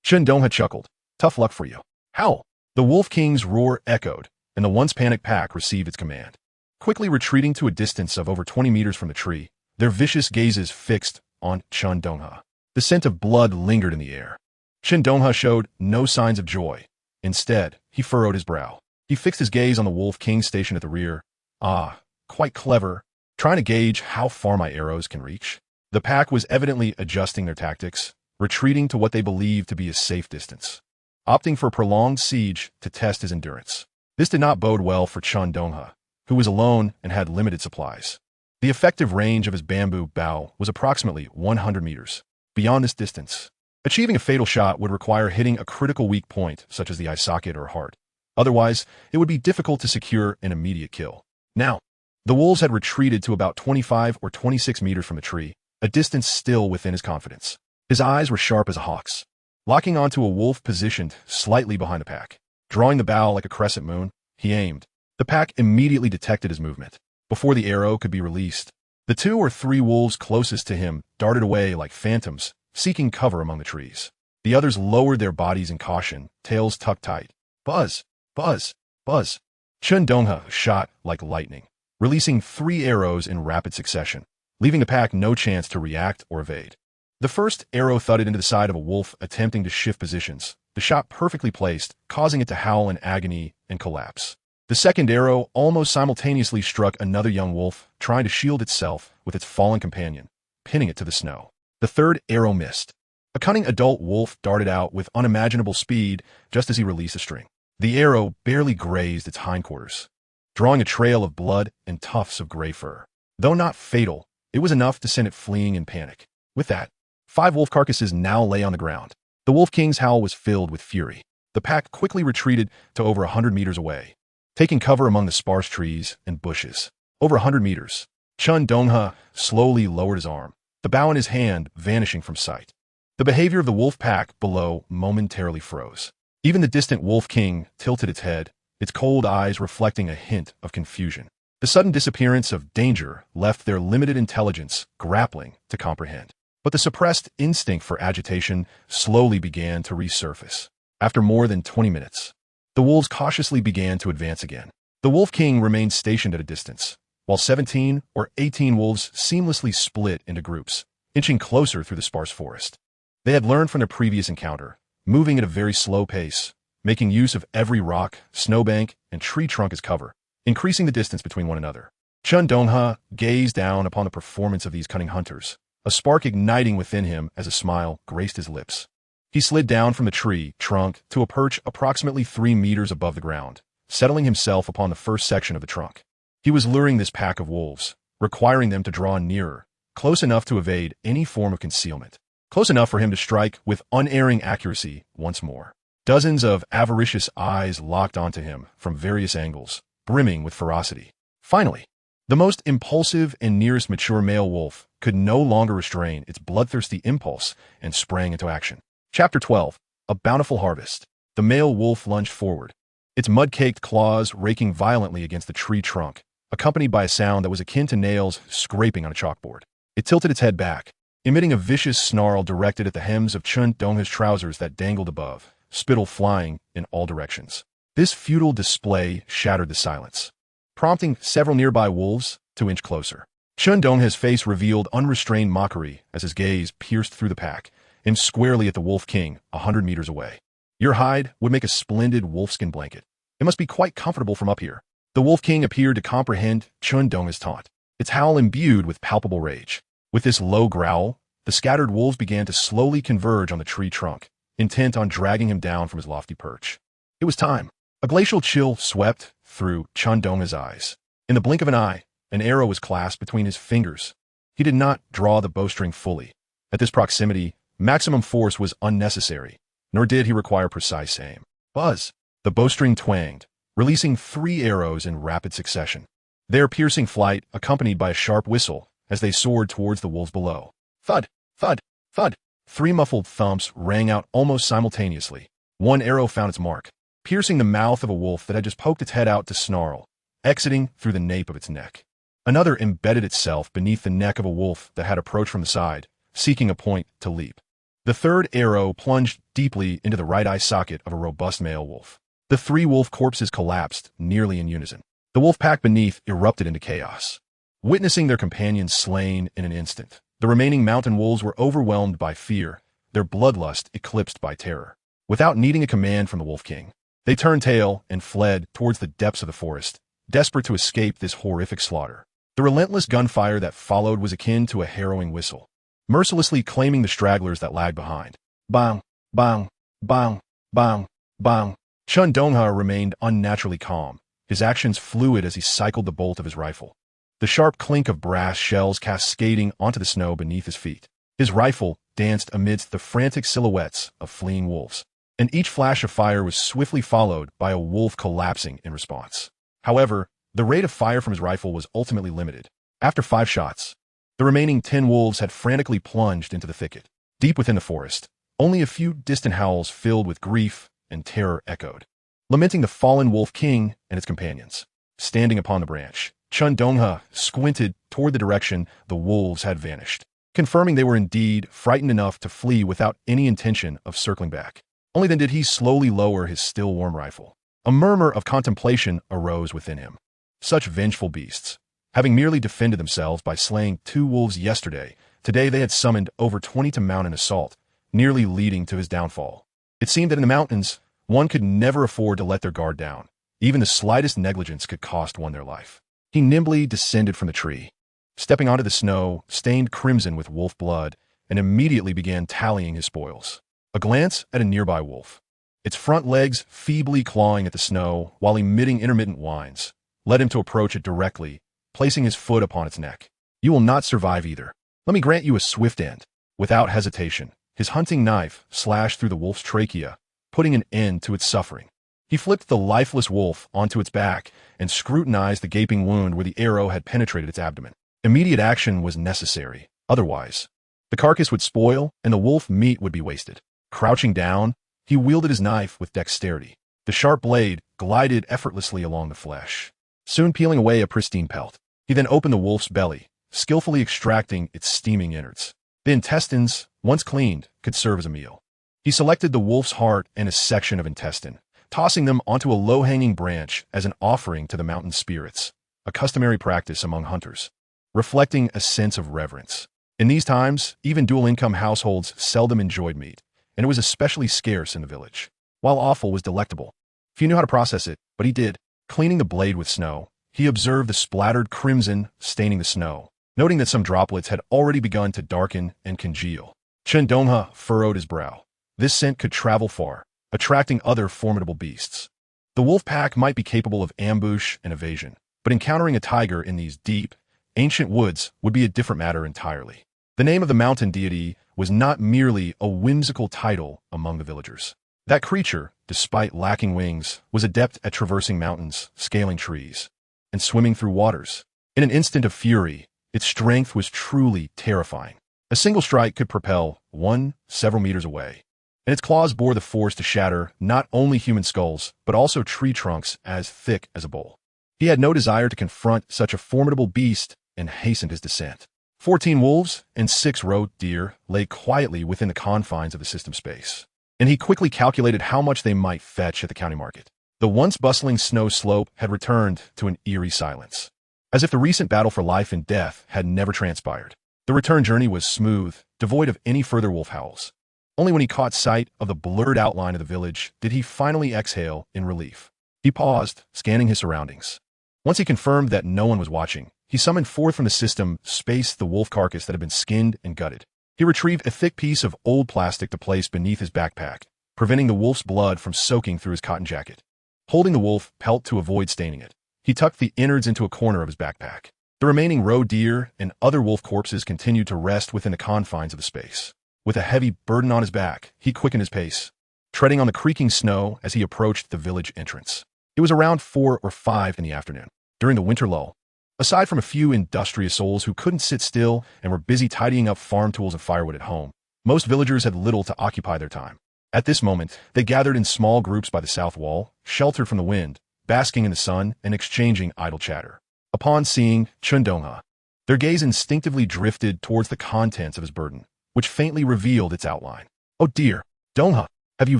Chen Donghe chuckled. Tough luck for you. Howl! The Wolf King's roar echoed, and the once panicked pack received its command. quickly retreating to a distance of over 20 meters from the tree, their vicious gazes fixed on Chen Donghe. The scent of blood lingered in the air. Chen Donghe showed no signs of joy. Instead, he furrowed his brow. He fixed his gaze on the Wolf King stationed at the rear. Ah, quite clever. Trying to gauge how far my arrows can reach. The pack was evidently adjusting their tactics, retreating to what they believed to be a safe distance, opting for a prolonged siege to test his endurance. This did not bode well for Chen Donghe, who was alone and had limited supplies. The effective range of his bamboo bow was approximately 100 meters. Beyond this distance, achieving a fatal shot would require hitting a critical weak point, such as the eye socket or heart. Otherwise, it would be difficult to secure an immediate kill. Now, the wolves had retreated to about 25 or 26 meters from the tree, a distance still within his confidence. His eyes were sharp as a hawk's, locking onto a wolf positioned slightly behind the pack. Drawing the bow like a crescent moon, he aimed. The pack immediately detected his movement. Before the arrow could be released, the 2 or 3 wolves closest to him darted away like phantoms, seeking cover among the trees. The others lowered their bodies in caution, tails tucked tight. Buzz, buzz, buzz. Chen Donghe shot like lightning, releasing 3 arrows in rapid succession, leaving the pack no chance to react or evade. The first arrow thudded into the side of a wolf attempting to shift positions, the shot perfectly placed, causing it to howl in agony and collapse. The second arrow almost simultaneously struck another young wolf, trying to shield itself with its fallen companion, pinning it to the snow. The third arrow missed. A cunning adult wolf darted out with unimaginable speed just as he released a string. The arrow barely grazed its hindquarters, drawing a trail of blood and tufts of gray fur. Though not fatal, it was enough to send it fleeing in panic. With that, 5 wolf carcasses now lay on the ground. The Wolf King's howl was filled with fury. The pack quickly retreated to over 100 meters away, taking cover among the sparse trees and bushes. Over 100 meters, Chen Donghe slowly lowered his arm, the bow in his hand vanishing from sight. The behavior of the wolf pack below momentarily froze. Even the distant Wolf King tilted its head, its cold eyes reflecting a hint of confusion. The sudden disappearance of danger left their limited intelligence grappling to comprehend. But the suppressed instinct for agitation slowly began to resurface. After more than 20 minutes, the wolves cautiously began to advance again. The Wolf King remained stationed at a distance, while 17 or 18 wolves seamlessly split into groups, inching closer through the sparse forest. They had learned from their previous encounter, moving at a very slow pace, making use of every rock, snowbank, and tree trunk as cover, increasing the distance between one another. Chen Donghe gazed down upon the performance of these cunning hunters, a spark igniting within him as a smile graced his lips. He slid down from the tree trunk to a perch approximately 3 meters above the ground, settling himself upon the first section of the trunk. He was luring this pack of wolves, requiring them to draw nearer, close enough to evade any form of concealment, close enough for him to strike with unerring accuracy once more. Dozens of avaricious eyes locked onto him from various angles, brimming with ferocity. Finally, the most impulsive and nearest mature male wolf could no longer restrain its bloodthirsty impulse and sprang into action. Chapter 12. A Bountiful Harvest. The male wolf lunged forward, its mud-caked claws raking violently against the tree trunk, accompanied by a sound that was akin to nails scraping on a chalkboard. It tilted its head back, emitting a vicious snarl directed at the hems of Chen Donghe's trousers that dangled above, spittle flying in all directions. This futile display shattered the silence, prompting several nearby wolves to inch closer. Chen Donghe's face revealed unrestrained mockery as his gaze pierced through the pack, aimed squarely at the Wolf King 100 meters away. Your hide would make a splendid wolfskin blanket. It must be quite comfortable from up here. The Wolf King appeared to comprehend Chen Donghe's taunt, its howl imbued with palpable rage. With this low growl, the scattered wolves began to slowly converge on the tree trunk, intent on dragging him down from his lofty perch. It was time. A glacial chill swept through Chen Donghe's eyes. In the blink of an eye, an arrow was clasped between his fingers. He did not draw the bowstring fully. At this proximity, maximum force was unnecessary, nor did he require precise aim. Buzz! The bowstring twanged, releasing 3 arrows in rapid succession, their piercing flight accompanied by a sharp whistle as they soared towards the wolves below. Thud! Thud! Thud! 3 muffled thumps rang out almost simultaneously. One arrow found its mark, piercing the mouth of a wolf that had just poked its head out to snarl, exiting through the nape of its neck. Another embedded itself beneath the neck of a wolf that had approached from the side, seeking a point to leap. The third arrow plunged deeply into the right eye socket of a robust male wolf. The 3 wolf corpses collapsed nearly in unison. The wolf pack beneath erupted into chaos. Witnessing their companions slain in an instant, the remaining mountain wolves were overwhelmed by fear, their bloodlust eclipsed by terror. Without needing a command from the Wolf King, they turned tail and fled towards the depths of the forest, desperate to escape this horrific slaughter. The relentless gunfire that followed was akin to a harrowing whistle, mercilessly claiming the stragglers that lagged behind. Bang, bang, bang, bang, bang. Chen Donghe remained unnaturally calm, his actions fluid as he cycled the bolt of his rifle. The sharp clink of brass shells cascading onto the snow beneath his feet. His rifle danced amidst the frantic silhouettes of fleeing wolves, and each flash of fire was swiftly followed by a wolf collapsing in response. However, the rate of fire from his rifle was ultimately limited. After 5 shots, the remaining 10 wolves had frantically plunged into the thicket. Deep within the forest, only a few distant howls filled with grief and terror echoed, lamenting the fallen Wolf King and its companions. Standing upon the branch, Chen Donghe squinted toward the direction the wolves had vanished, confirming they were indeed frightened enough to flee without any intention of circling back. Only then did he slowly lower his still warm rifle. A murmur of contemplation arose within him. Such vengeful beasts. Having merely defended themselves by slaying 2 wolves yesterday, today they had summoned over 20 to mount an assault, nearly leading to his downfall. It seemed that in the mountains, one could never afford to let their guard down. Even the slightest negligence could cost one their life. He nimbly descended from the tree, stepping onto the snow, stained crimson with wolf blood, and immediately began tallying his spoils. A glance at a nearby wolf, its front legs feebly clawing at the snow while emitting intermittent whines, led him to approach it directly, placing his foot upon its neck. You will not survive either. Let me grant you a swift end. Without hesitation, his hunting knife slashed through the wolf's trachea, putting an end to its suffering. He flipped the lifeless wolf onto its back and scrutinized the gaping wound where the arrow had penetrated its abdomen. Immediate action was necessary. Otherwise, the carcass would spoil and the wolf meat would be wasted. Crouching down, he wielded his knife with dexterity. The sharp blade glided effortlessly along the flesh, soon peeling away a pristine pelt. He then opened the wolf's belly, skillfully extracting its steaming innards. The intestines, once cleaned, could serve as a meal. He selected the wolf's heart and a section of intestine, tossing them onto a low-hanging branch as an offering to the mountain spirits, a customary practice among hunters, reflecting a sense of reverence. In these times, even dual-income households seldom enjoyed meat, and it was especially scarce in the village. While offal was delectable, few knew how to process it, but he did. Cleaning the blade with snow, he observed the splattered crimson staining the snow, noting that some droplets had already begun to darken and congeal. Chen Donghe furrowed his brow. This scent could travel far, attracting other formidable beasts. The wolf pack might be capable of ambush and evasion, but encountering a tiger in these deep, ancient woods would be a different matter entirely. The name of the mountain deity was not merely a whimsical title among the villagers. That creature, despite lacking wings, was adept at traversing mountains, scaling trees, and swimming through waters. In an instant of fury, its strength was truly terrifying. A single strike could propel one several meters away, and its claws bore the force to shatter not only human skulls, but also tree trunks as thick as a bowl. He had no desire to confront such a formidable beast and hastened his descent. 14 wolves and 6 roe deer lay quietly within the confines of the system space, and he quickly calculated how much they might fetch at the county market. The once bustling snow slope had returned to an eerie silence, as if the recent battle for life and death had never transpired. The return journey was smooth, devoid of any further wolf howls. Only when he caught sight of the blurred outline of the village did he finally exhale in relief. He paused, scanning his surroundings. Once he confirmed that no one was watching, he summoned forth from the system space the wolf carcass that had been skinned and gutted. He retrieved a thick piece of old plastic to place beneath his backpack, preventing the wolf's blood from soaking through his cotton jacket. Holding the wolf pelt to avoid staining it, he tucked the innards into a corner of his backpack. The remaining roe deer and other wolf corpses continued to rest within the confines of the space. With a heavy burden on his back, he quickened his pace, treading on the creaking snow as he approached the village entrance. It was around 4 or 5 in the afternoon. During the winter lull, aside from a few industrious souls who couldn't sit still and were busy tidying up farm tools and firewood at home, most villagers had little to occupy their time. At this moment, they gathered in small groups by the south wall, sheltered from the wind, basking in the sun and exchanging idle chatter. Upon seeing Chen Donghe, their gaze instinctively drifted towards the contents of his burden, which faintly revealed its outline. "Oh dear, Donghe, have you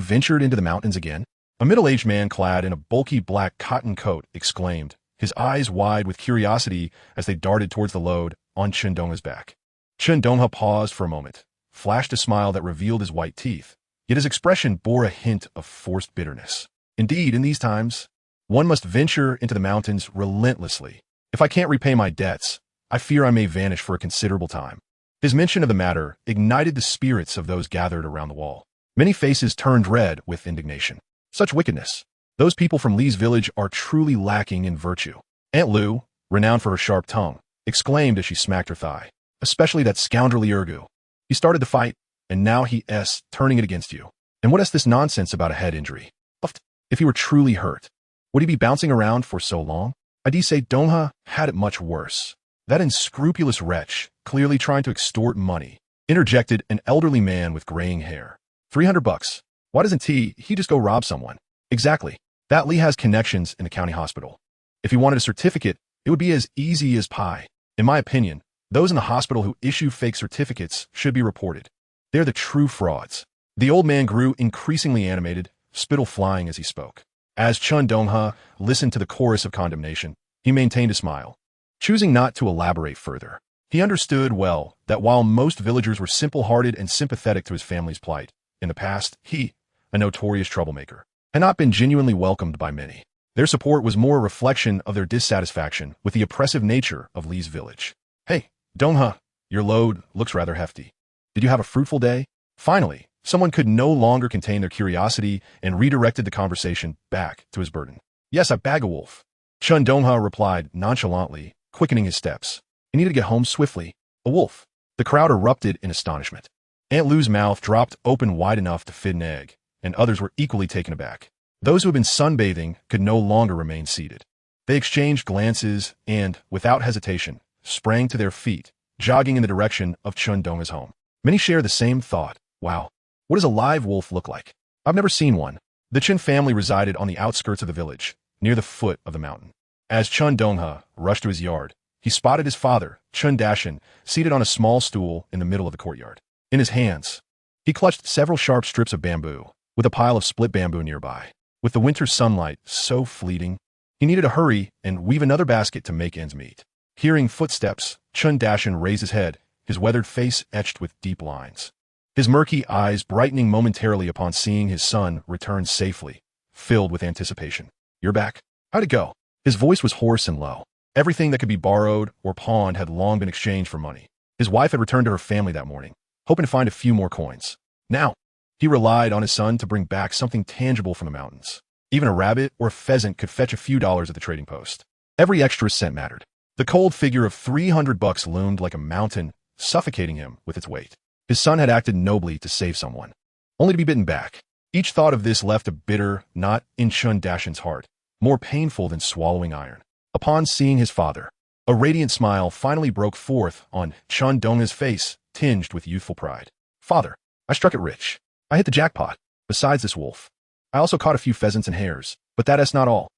ventured into the mountains again?" A middle-aged man clad in a bulky black cotton coat exclaimed, his eyes wide with curiosity as they darted towards the load on Chen Donghe's back. Chen Donghe paused for a moment, flashed a smile that revealed his white teeth, yet his expression bore a hint of forced bitterness. Indeed, in these times, one must venture into the mountains relentlessly. If I can't repay my debts, I fear I may vanish for a considerable time. His mention of the matter ignited the spirits of those gathered around the wall. Many faces turned red with indignation. Such wickedness! Those people from Li's village are truly lacking in virtue. Aunt Lu, renowned for her sharp tongue, exclaimed as she smacked her thigh. Especially that scoundrelly Urgu. He started the fight, and now he's turning it against you. And what is this nonsense about a head injury? If he were truly hurt, would he be bouncing around for so long? I'd say Donghe had it much worse. That unscrupulous wretch, clearly trying to extort money, interjected an elderly man with graying hair. $300. Why doesn't he just go rob someone? Exactly. That Li has connections in the county hospital. If he wanted a certificate, it would be as easy as pie. In my opinion, those in the hospital who issue fake certificates should be reported. They're the true frauds. The old man grew increasingly animated, spittle flying as he spoke. As Chen Donghe listened to the chorus of condemnation, he maintained a smile, choosing not to elaborate further. He understood well that while most villagers were simple-hearted and sympathetic to his family's plight, in the past, he, a notorious troublemaker, had not been genuinely welcomed by many. Their support was more a reflection of their dissatisfaction with the oppressive nature of Li's village. Hey, Donghe, your load looks rather hefty. Did you have a fruitful day? Finally, someone could no longer contain their curiosity and redirected the conversation back to his burden. Yes, I bag a wolf. Chen Donghe replied nonchalantly, quickening his steps. He needed to get home swiftly. A wolf. The crowd erupted in astonishment. Aunt Lu's mouth dropped open wide enough to fit an egg, and others were equally taken aback. Those who had been sunbathing could no longer remain seated. They exchanged glances and, without hesitation, sprang to their feet, jogging in the direction of Chen Donghe's home. Many shared the same thought. Wow, what does a live wolf look like? I've never seen one. The Chen family resided on the outskirts of the village, near the foot of the mountain. As Chen Donghe rushed to his yard, he spotted his father, Chen Donghe, seated on a small stool in the middle of the courtyard. In his hands, he clutched several sharp strips of bamboo, with a pile of split bamboo nearby. With the winter sunlight so fleeting, he needed to hurry and weave another basket to make ends meet. Hearing footsteps, Chen Donghe raised his head, his weathered face etched with deep lines. His murky eyes brightening momentarily upon seeing his son return safely, filled with anticipation. You're back? How'd it go? His voice was hoarse and low. Everything that could be borrowed or pawned had long been exchanged for money. His wife had returned to her family that morning, hoping to find a few more coins. Now, he relied on his son to bring back something tangible from the mountains. Even a rabbit or a pheasant could fetch a few dollars at the trading post. Every extra cent mattered. The cold figure of $300 loomed like a mountain, suffocating him with its weight. His son had acted nobly to save someone, only to be bitten back. Each thought of this left a bitter knot in Chen Donghe's heart, more painful than swallowing iron. Upon seeing his father, a radiant smile finally broke forth on Chen Donghe's face, tinged with youthful pride. Father, I struck it rich. I hit the jackpot. Besides this wolf, I also caught a few pheasants and hares, but that's not all.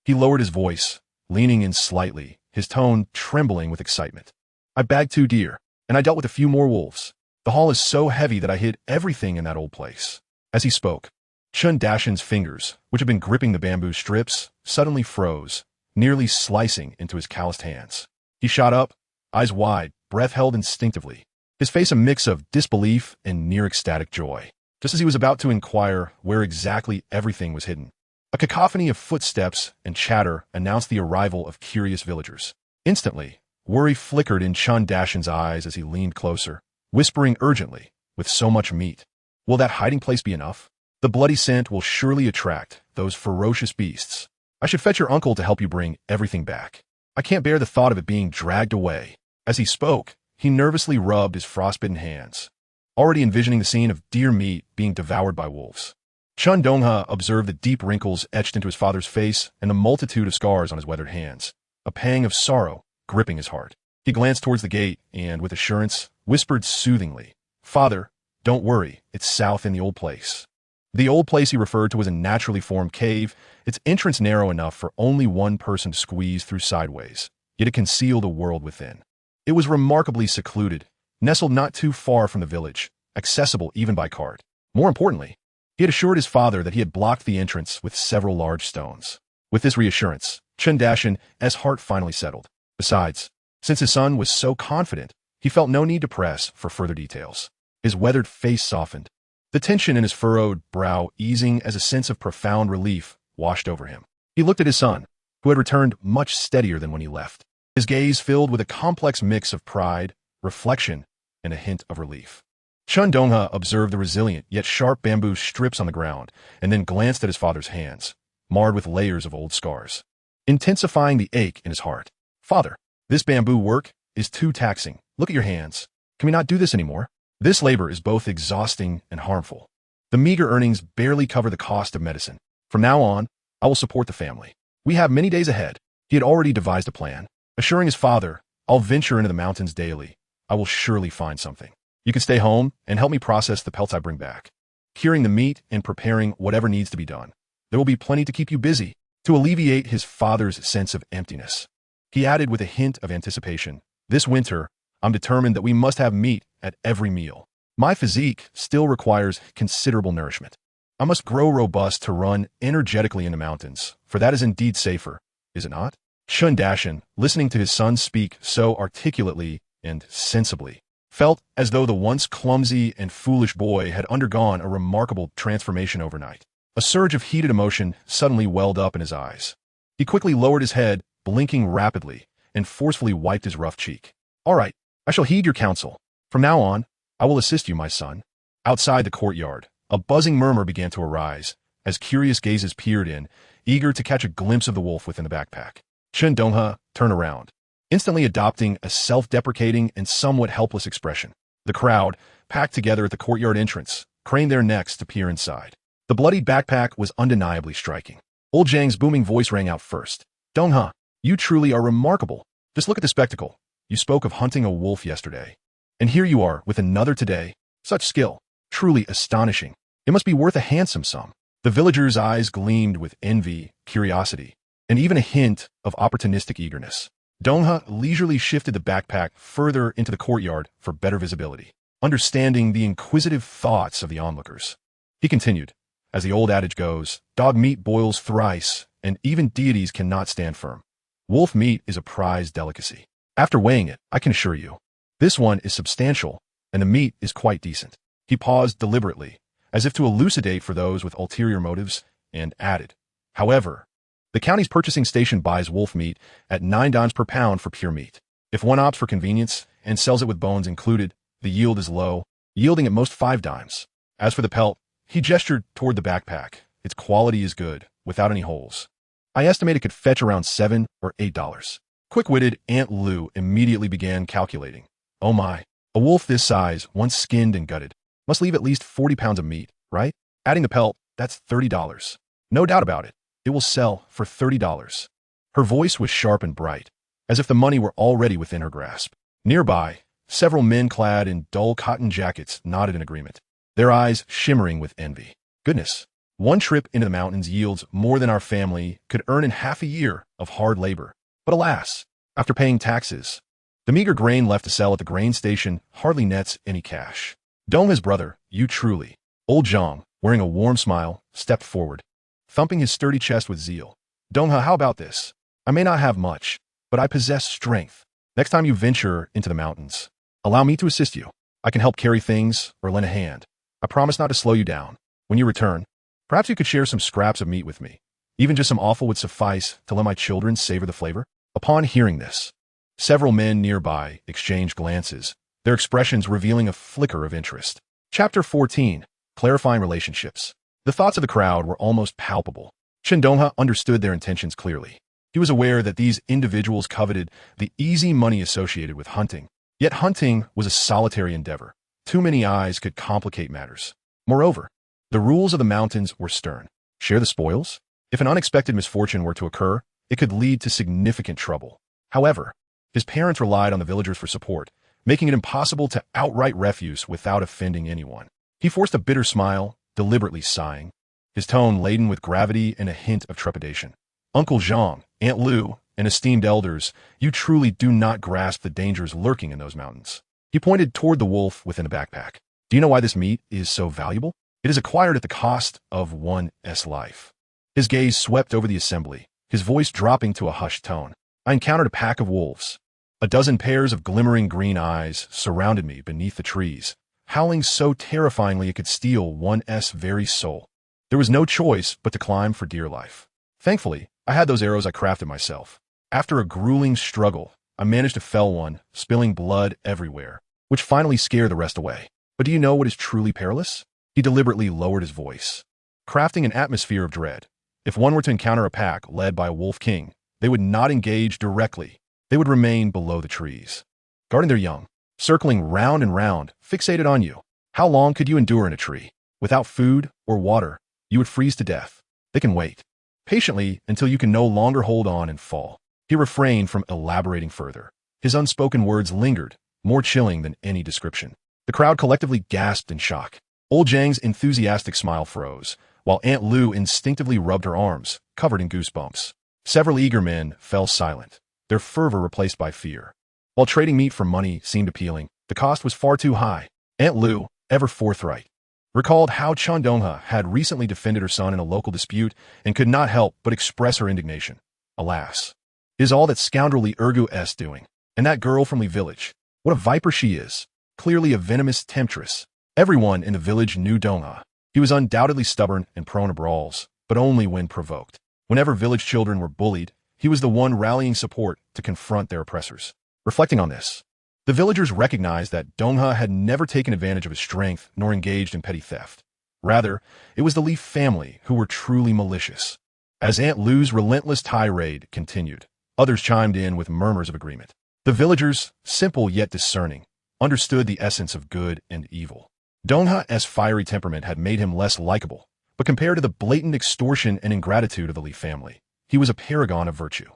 He lowered his voice, leaning in slightly, his tone trembling with excitement. I bagged 2 deer, and I dealt with a few more wolves. The haul is so heavy that I hid everything in that old place. As he spoke, Chen Donghe's fingers, which had been gripping the bamboo strips, suddenly froze, nearly slicing into his calloused hands. He shot up, eyes wide, breath held instinctively, his face a mix of disbelief and near-ecstatic joy. Just as he was about to inquire where exactly everything was hidden, a cacophony of footsteps and chatter announced the arrival of curious villagers. Instantly, worry flickered in Chen Donghe's eyes as he leaned closer, whispering urgently, with so much meat. Will that hiding place be enough? The bloody scent will surely attract those ferocious beasts. I should fetch your uncle to help you bring everything back. I can't bear the thought of it being dragged away. As he spoke, he nervously rubbed his frostbitten hands, already envisioning the scene of deer meat being devoured by wolves. Chen Donghe observed the deep wrinkles etched into his father's face and the multitude of scars on his weathered hands, a pang of sorrow gripping his heart. He glanced towards the gate and, with assurance, whispered soothingly, Father, don't worry, it's south in the old place. The old place he referred to was a naturally formed cave, its entrance narrow enough for only one person to squeeze through sideways, yet it concealed a world within. It was remarkably secluded, nestled not too far from the village, accessible even by cart. More importantly, he had assured his father that he had blocked the entrance with several large stones. With this reassurance, Chen Donghe's heart finally settled. Besides, since his son was so confident, he felt no need to press for further details. His weathered face softened, the tension in his furrowed brow easing as a sense of profound relief washed over him. He looked at his son, who had returned much steadier than when he left, his gaze filled with a complex mix of pride, reflection, and a hint of relief. Chen Donghe observed the resilient yet sharp bamboo strips on the ground and then glanced at his father's hands, marred with layers of old scars, intensifying the ache in his heart. "Father, this bamboo work is too taxing. Look at your hands. Can we not do this anymore? This labor is both exhausting and harmful. The meager earnings barely cover the cost of medicine. From now on, I will support the family. We have many days ahead." He had already devised a plan, assuring his father, "I'll venture into the mountains daily. I will surely find something. You can stay home and help me process the pelts I bring back, curing the meat and preparing whatever needs to be done. There will be plenty to keep you busy." To alleviate his father's sense of emptiness, he added with a hint of anticipation, "This winter, I'm determined that we must have meat at every meal. My physique still requires considerable nourishment. I must grow robust to run energetically in the mountains, for that is indeed safer, is it not?" Chen Donghe, listening to his son speak so articulately and sensibly, felt as though the once clumsy and foolish boy had undergone a remarkable transformation overnight. A surge of heated emotion suddenly welled up in his eyes. He quickly lowered his head, blinking rapidly, and forcefully wiped his rough cheek. "All right, I shall heed your counsel. From now on, I will assist you, my son." Outside the courtyard, a buzzing murmur began to arise, as curious gazes peered in, eager to catch a glimpse of the wolf within the backpack. Chen Donghe turned around, instantly adopting a self-deprecating and somewhat helpless expression. The crowd, packed together at the courtyard entrance, craned their necks to peer inside. The bloodied backpack was undeniably striking. Old Zhang's booming voice rang out first. "Donghe, you truly are remarkable. Just look at the spectacle. You spoke of hunting a wolf yesterday, and here you are with another today. Such skill, truly astonishing. It must be worth a handsome sum." The villagers' eyes gleamed with envy, curiosity, and even a hint of opportunistic eagerness. Donghe leisurely shifted the backpack further into the courtyard for better visibility, understanding the inquisitive thoughts of the onlookers. He continued, "As the old adage goes, dog meat boils thrice, and even deities cannot stand firm. Wolf meat is a prized delicacy. After weighing it, I can assure you, this one is substantial, and the meat is quite decent." He paused deliberately, as if to elucidate for those with ulterior motives, and added, "However, the county's purchasing station buys wolf meat at 9 dimes per pound for pure meat. If one opts for convenience and sells it with bones included, the yield is low, yielding at most 5 dimes. As for the pelt," he gestured toward the backpack, "its quality is good, without any holes. I estimate it could fetch around $7 or $8. Quick-witted Aunt Lou immediately began calculating. "Oh my, a wolf this size, once skinned and gutted, must leave at least 40 pounds of meat, right? Adding the pelt, that's $30. No doubt about it. It will sell for $30. Her voice was sharp and bright, as if the money were already within her grasp. Nearby, several men clad in dull cotton jackets nodded in agreement, their eyes shimmering with envy. "Goodness, one trip into the mountains yields more than our family could earn in half a year of hard labor. But alas, after paying taxes, the meager grain left to sell at the grain station hardly nets any cash." Donghe's brother, you truly. Old Zhang, wearing a warm smile, stepped forward, thumping his sturdy chest with zeal. "Donghe, how about this? I may not have much, but I possess strength. Next time you venture into the mountains, allow me to assist you. I can help carry things or lend a hand. I promise not to slow you down. When you return, perhaps you could share some scraps of meat with me. Even just some offal would suffice to let my children savor the flavor." Upon hearing this, several men nearby exchanged glances, their expressions revealing a flicker of interest. Chapter 14. Clarifying Relationships. The thoughts of the crowd were almost palpable. Chen Donghe understood their intentions clearly. He was aware that these individuals coveted the easy money associated with hunting. Yet hunting was a solitary endeavor. Too many eyes could complicate matters. Moreover, the rules of the mountains were stern. Share the spoils? If an unexpected misfortune were to occur, it could lead to significant trouble. However, his parents relied on the villagers for support, making it impossible to outright refuse without offending anyone. He forced a bitter smile, deliberately sighing, his tone laden with gravity and a hint of trepidation. "Uncle Zhang, Aunt Lou, and esteemed elders, you truly do not grasp the dangers lurking in those mountains." He pointed toward the wolf within the backpack. "Do you know why this meat is so valuable? It is acquired at the cost of one's life." His gaze swept over the assembly, his voice dropping to a hushed tone. I encountered a pack of wolves. A dozen pairs of glimmering green eyes surrounded me beneath the trees, howling so terrifyingly it could steal one's very soul. There was no choice but to climb for dear life. Thankfully, I had those arrows I crafted myself. After a grueling struggle, I managed to fell one, spilling blood everywhere, which finally scared the rest away. But do you know what is truly perilous? He deliberately lowered his voice, crafting an atmosphere of dread. If one were to encounter a pack led by a wolf king, they would not engage directly. They would remain below the trees, guarding their young, circling round and round, fixated on you. How long could you endure in a tree? Without food or water, you would freeze to death. They can wait patiently until you can no longer hold on and fall. He refrained from elaborating further. His unspoken words lingered, more chilling than any description. The crowd collectively gasped in shock. Old Zhang's enthusiastic smile froze, while Aunt Lu instinctively rubbed her arms, covered in goosebumps. Several eager men fell silent, their fervor replaced by fear. While trading meat for money seemed appealing, the cost was far too high. Aunt Lu, ever forthright, recalled how Chen Donghe had recently defended her son in a local dispute and could not help but express her indignation. Alas, is all that scoundrelly Urgu-s doing? And that girl from Li village, what a viper she is, clearly a venomous temptress. Everyone in the village knew Donghe. He was undoubtedly stubborn and prone to brawls, but only when provoked. Whenever village children were bullied, he was the one rallying support to confront their oppressors. Reflecting on this, the villagers recognized that Donghe had never taken advantage of his strength nor engaged in petty theft. Rather, it was the Li family who were truly malicious. As Aunt Lu's relentless tirade continued, others chimed in with murmurs of agreement. The villagers, simple yet discerning, understood the essence of good and evil. Donghe's fiery temperament had made him less likable, but compared to the blatant extortion and ingratitude of the Li family, he was a paragon of virtue.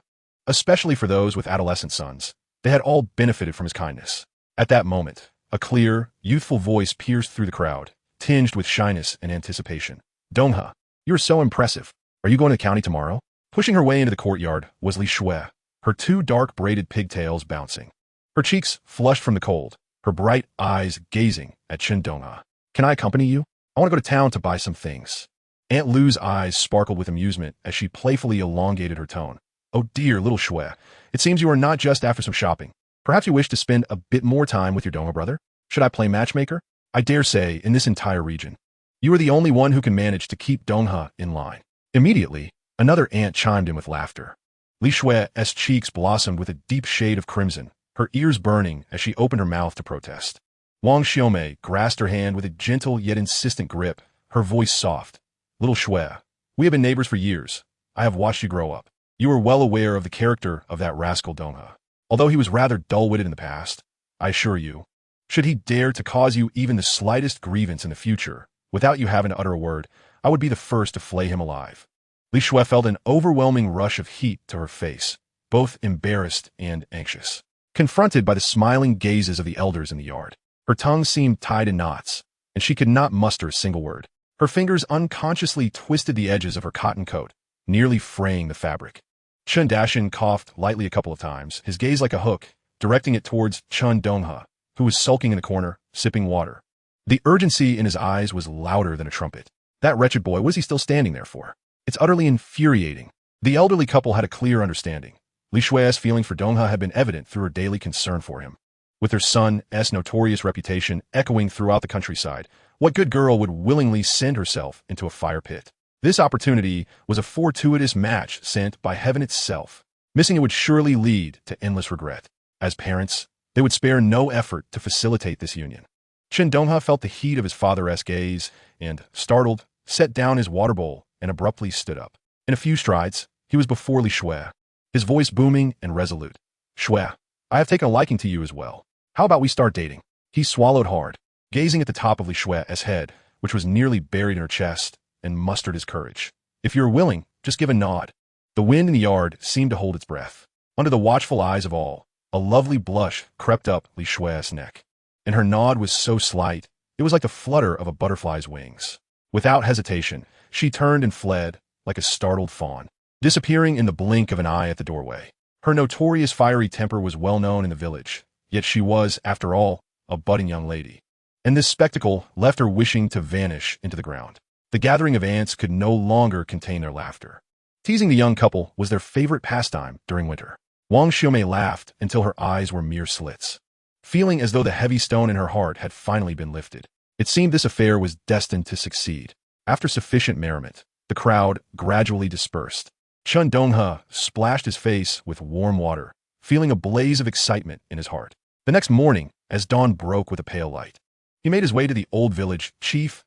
Especially for those with adolescent sons, they had all benefited from his kindness. At that moment, a clear, youthful voice pierced through the crowd, tinged with shyness and anticipation. Donghe, you are so impressive. Are you going to the county tomorrow? Pushing her way into the courtyard was Li Shui, her two dark braided pigtails bouncing. Her cheeks flushed from the cold, her bright eyes gazing at Chen Donghe. Can I accompany you? I want to go to town to buy some things. Aunt Lu's eyes sparkled with amusement as she playfully elongated her tone. Oh dear, little Shui, it seems you are not just after some shopping. Perhaps you wish to spend a bit more time with your Donghe brother? Should I play matchmaker? I dare say, in this entire region, you are the only one who can manage to keep Donghe in line. Immediately, another aunt chimed in with laughter. Li Shui's cheeks blossomed with a deep shade of crimson, her ears burning as she opened her mouth to protest. Wang Xiaomei grasped her hand with a gentle yet insistent grip, her voice soft. Little Shui, we have been neighbors for years. I have watched you grow up. You are well aware of the character of that rascal Donghe. Although he was rather dull-witted in the past, I assure you, should he dare to cause you even the slightest grievance in the future, without you having to utter a word, I would be the first to flay him alive. Li Shui felt an overwhelming rush of heat to her face, both embarrassed and anxious. Confronted by the smiling gazes of the elders in the yard, her tongue seemed tied in knots, and she could not muster a single word. Her fingers unconsciously twisted the edges of her cotton coat, nearly fraying the fabric. Chen Donghe coughed lightly a couple of times, his gaze like a hook, directing it towards Chen Donghe, who was sulking in the corner, sipping water. The urgency in his eyes was louder than a trumpet. That wretched boy, what is he still standing there for? It's utterly infuriating. The elderly couple had a clear understanding. Li Shui's feeling for Donghe had been evident through her daily concern for him. With her son's notorious reputation echoing throughout the countryside, what good girl would willingly send herself into a fire pit? This opportunity was a fortuitous match sent by heaven itself. Missing it would surely lead to endless regret. As parents, they would spare no effort to facilitate this union. Chen Donghe felt the heat of his father's gaze and, startled, set down his water bowl and abruptly stood up. In a few strides, he was before Li Shui, his voice booming and resolute. Shui, I have taken a liking to you as well. How about we start dating? He swallowed hard, gazing at the top of Li Shui's head, which was nearly buried in her chest, and mustered his courage. If you're willing, just give a nod. The wind in the yard seemed to hold its breath. Under the watchful eyes of all, a lovely blush crept up Li Shui's neck, and her nod was so slight, it was like the flutter of a butterfly's wings. Without hesitation, she turned and fled, like a startled fawn, disappearing in the blink of an eye at the doorway. Her notorious fiery temper was well known in the village, yet she was, after all, a budding young lady. And this spectacle left her wishing to vanish into the ground. The gathering of ants could no longer contain their laughter. Teasing the young couple was their favorite pastime during winter. Wang Xiumei laughed until her eyes were mere slits, feeling as though the heavy stone in her heart had finally been lifted. It seemed this affair was destined to succeed. After sufficient merriment, the crowd gradually dispersed. Chen Donghe splashed his face with warm water, feeling a blaze of excitement in his heart. The next morning, as dawn broke with a pale light, he made his way to the old village chief's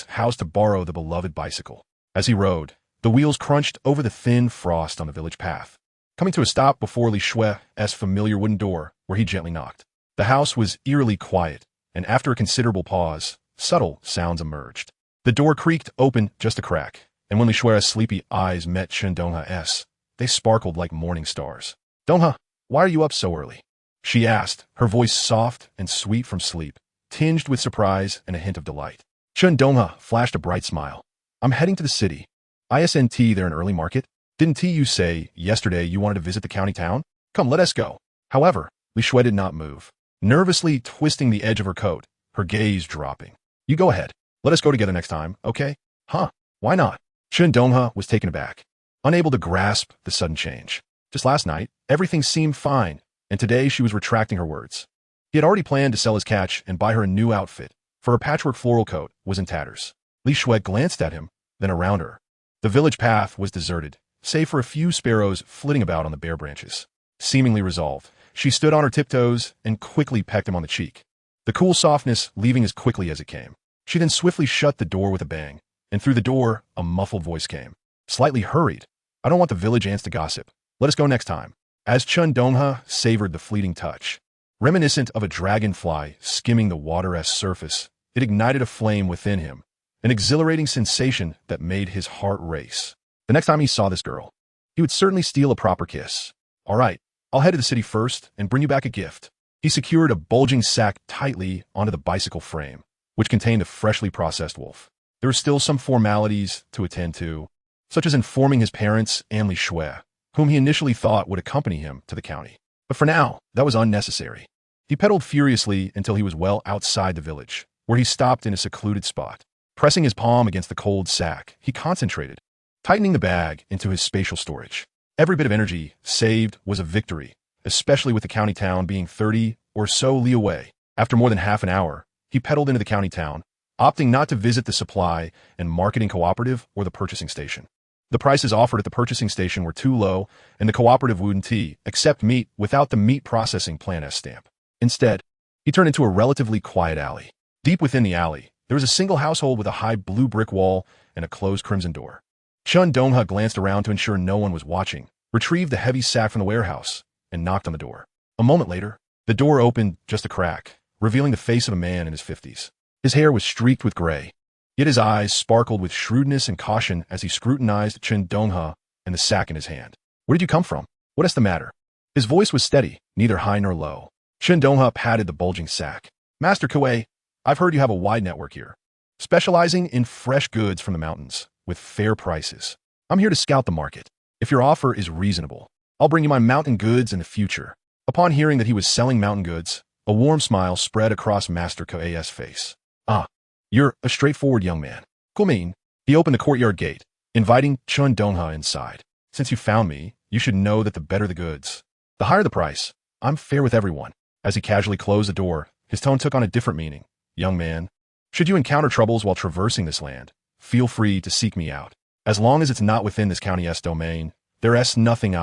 house to borrow the beloved bicycle. As he rode, the wheels crunched over the thin frost on the village path, coming to a stop before Li Shui's familiar wooden door, where he gently knocked. The house was eerily quiet, and after a considerable pause, subtle sounds emerged. The door creaked open just a crack, and when Li Shui's sleepy eyes met Chen Donghe's, they sparkled like morning stars. "Donghe, why are you up so early?" she asked, her voice soft and sweet from sleep, tinged with surprise and a hint of delight. Chen Donghe flashed a bright smile. "I'm heading to the city. Isn't there an early market? Didn't you say yesterday you wanted to visit the county town? Come, let us go." However, Li Shui did not move, nervously twisting the edge of her coat, her gaze dropping. "You go ahead. Let us go together next time, okay?" "Huh? Why not?" Chen Donghe was taken aback, unable to grasp the sudden change. Just last night, everything seemed fine, and today she was retracting her words. He had already planned to sell his catch and buy her a new outfit, for her patchwork floral coat was in tatters. Li Shui glanced at him, then around her. The village path was deserted, save for a few sparrows flitting about on the bare branches. Seemingly resolved, she stood on her tiptoes and quickly pecked him on the cheek, the cool softness leaving as quickly as it came. She then swiftly shut the door with a bang, and through the door, a muffled voice came. Slightly hurried. "I don't want the village ants to gossip. Let us go next time." As Chen Donghe savored the fleeting touch, reminiscent of a dragonfly skimming the water's surface, it ignited a flame within him, an exhilarating sensation that made his heart race. The next time he saw this girl, he would certainly steal a proper kiss. "All right, I'll head to the city first and bring you back a gift." He secured a bulging sack tightly onto the bicycle frame, which contained the freshly processed wolf. There were still some formalities to attend to, such as informing his parents and Li Shui, whom he initially thought would accompany him to the county. But for now, that was unnecessary. He pedaled furiously until he was well outside the village, where he stopped in a secluded spot. Pressing his palm against the cold sack, he concentrated, tightening the bag into his spatial storage. Every bit of energy saved was a victory, especially with the county town being 30 or so li away. After more than half an hour, he pedaled into the county town, opting not to visit the supply and marketing cooperative or the purchasing station. The prices offered at the purchasing station were too low, and the cooperative wouldn't accept meat without the meat processing plant S stamp. Instead, he turned into a relatively quiet alley. Deep within the alley, there was a single household with a high blue brick wall and a closed crimson door. Chen Donghe glanced around to ensure no one was watching, retrieved the heavy sack from the warehouse, and knocked on the door. A moment later, the door opened just a crack, revealing the face of a man in his 50s. His hair was streaked with gray, yet his eyes sparkled with shrewdness and caution as he scrutinized Chen Donghe and the sack in his hand. "Where did you come from? What is the matter?" His voice was steady, neither high nor low. Chen Donghe patted the bulging sack. "Master Kuei, I've heard you have a wide network here, specializing in fresh goods from the mountains, with fair prices. I'm here to scout the market. If your offer is reasonable, I'll bring you my mountain goods in the future." Upon hearing that he was selling mountain goods, a warm smile spread across Master Kuei's face. "Ah, you're a straightforward young man. Kumin." He opened the courtyard gate, inviting Chen Donghe inside. "Since you found me, you should know that the better the goods, the higher the price. I'm fair with everyone." As he casually closed the door, his tone took on a different meaning. "Young man, should you encounter troubles while traversing this land, feel free to seek me out. As long as it's not within this county's domain, there's nothing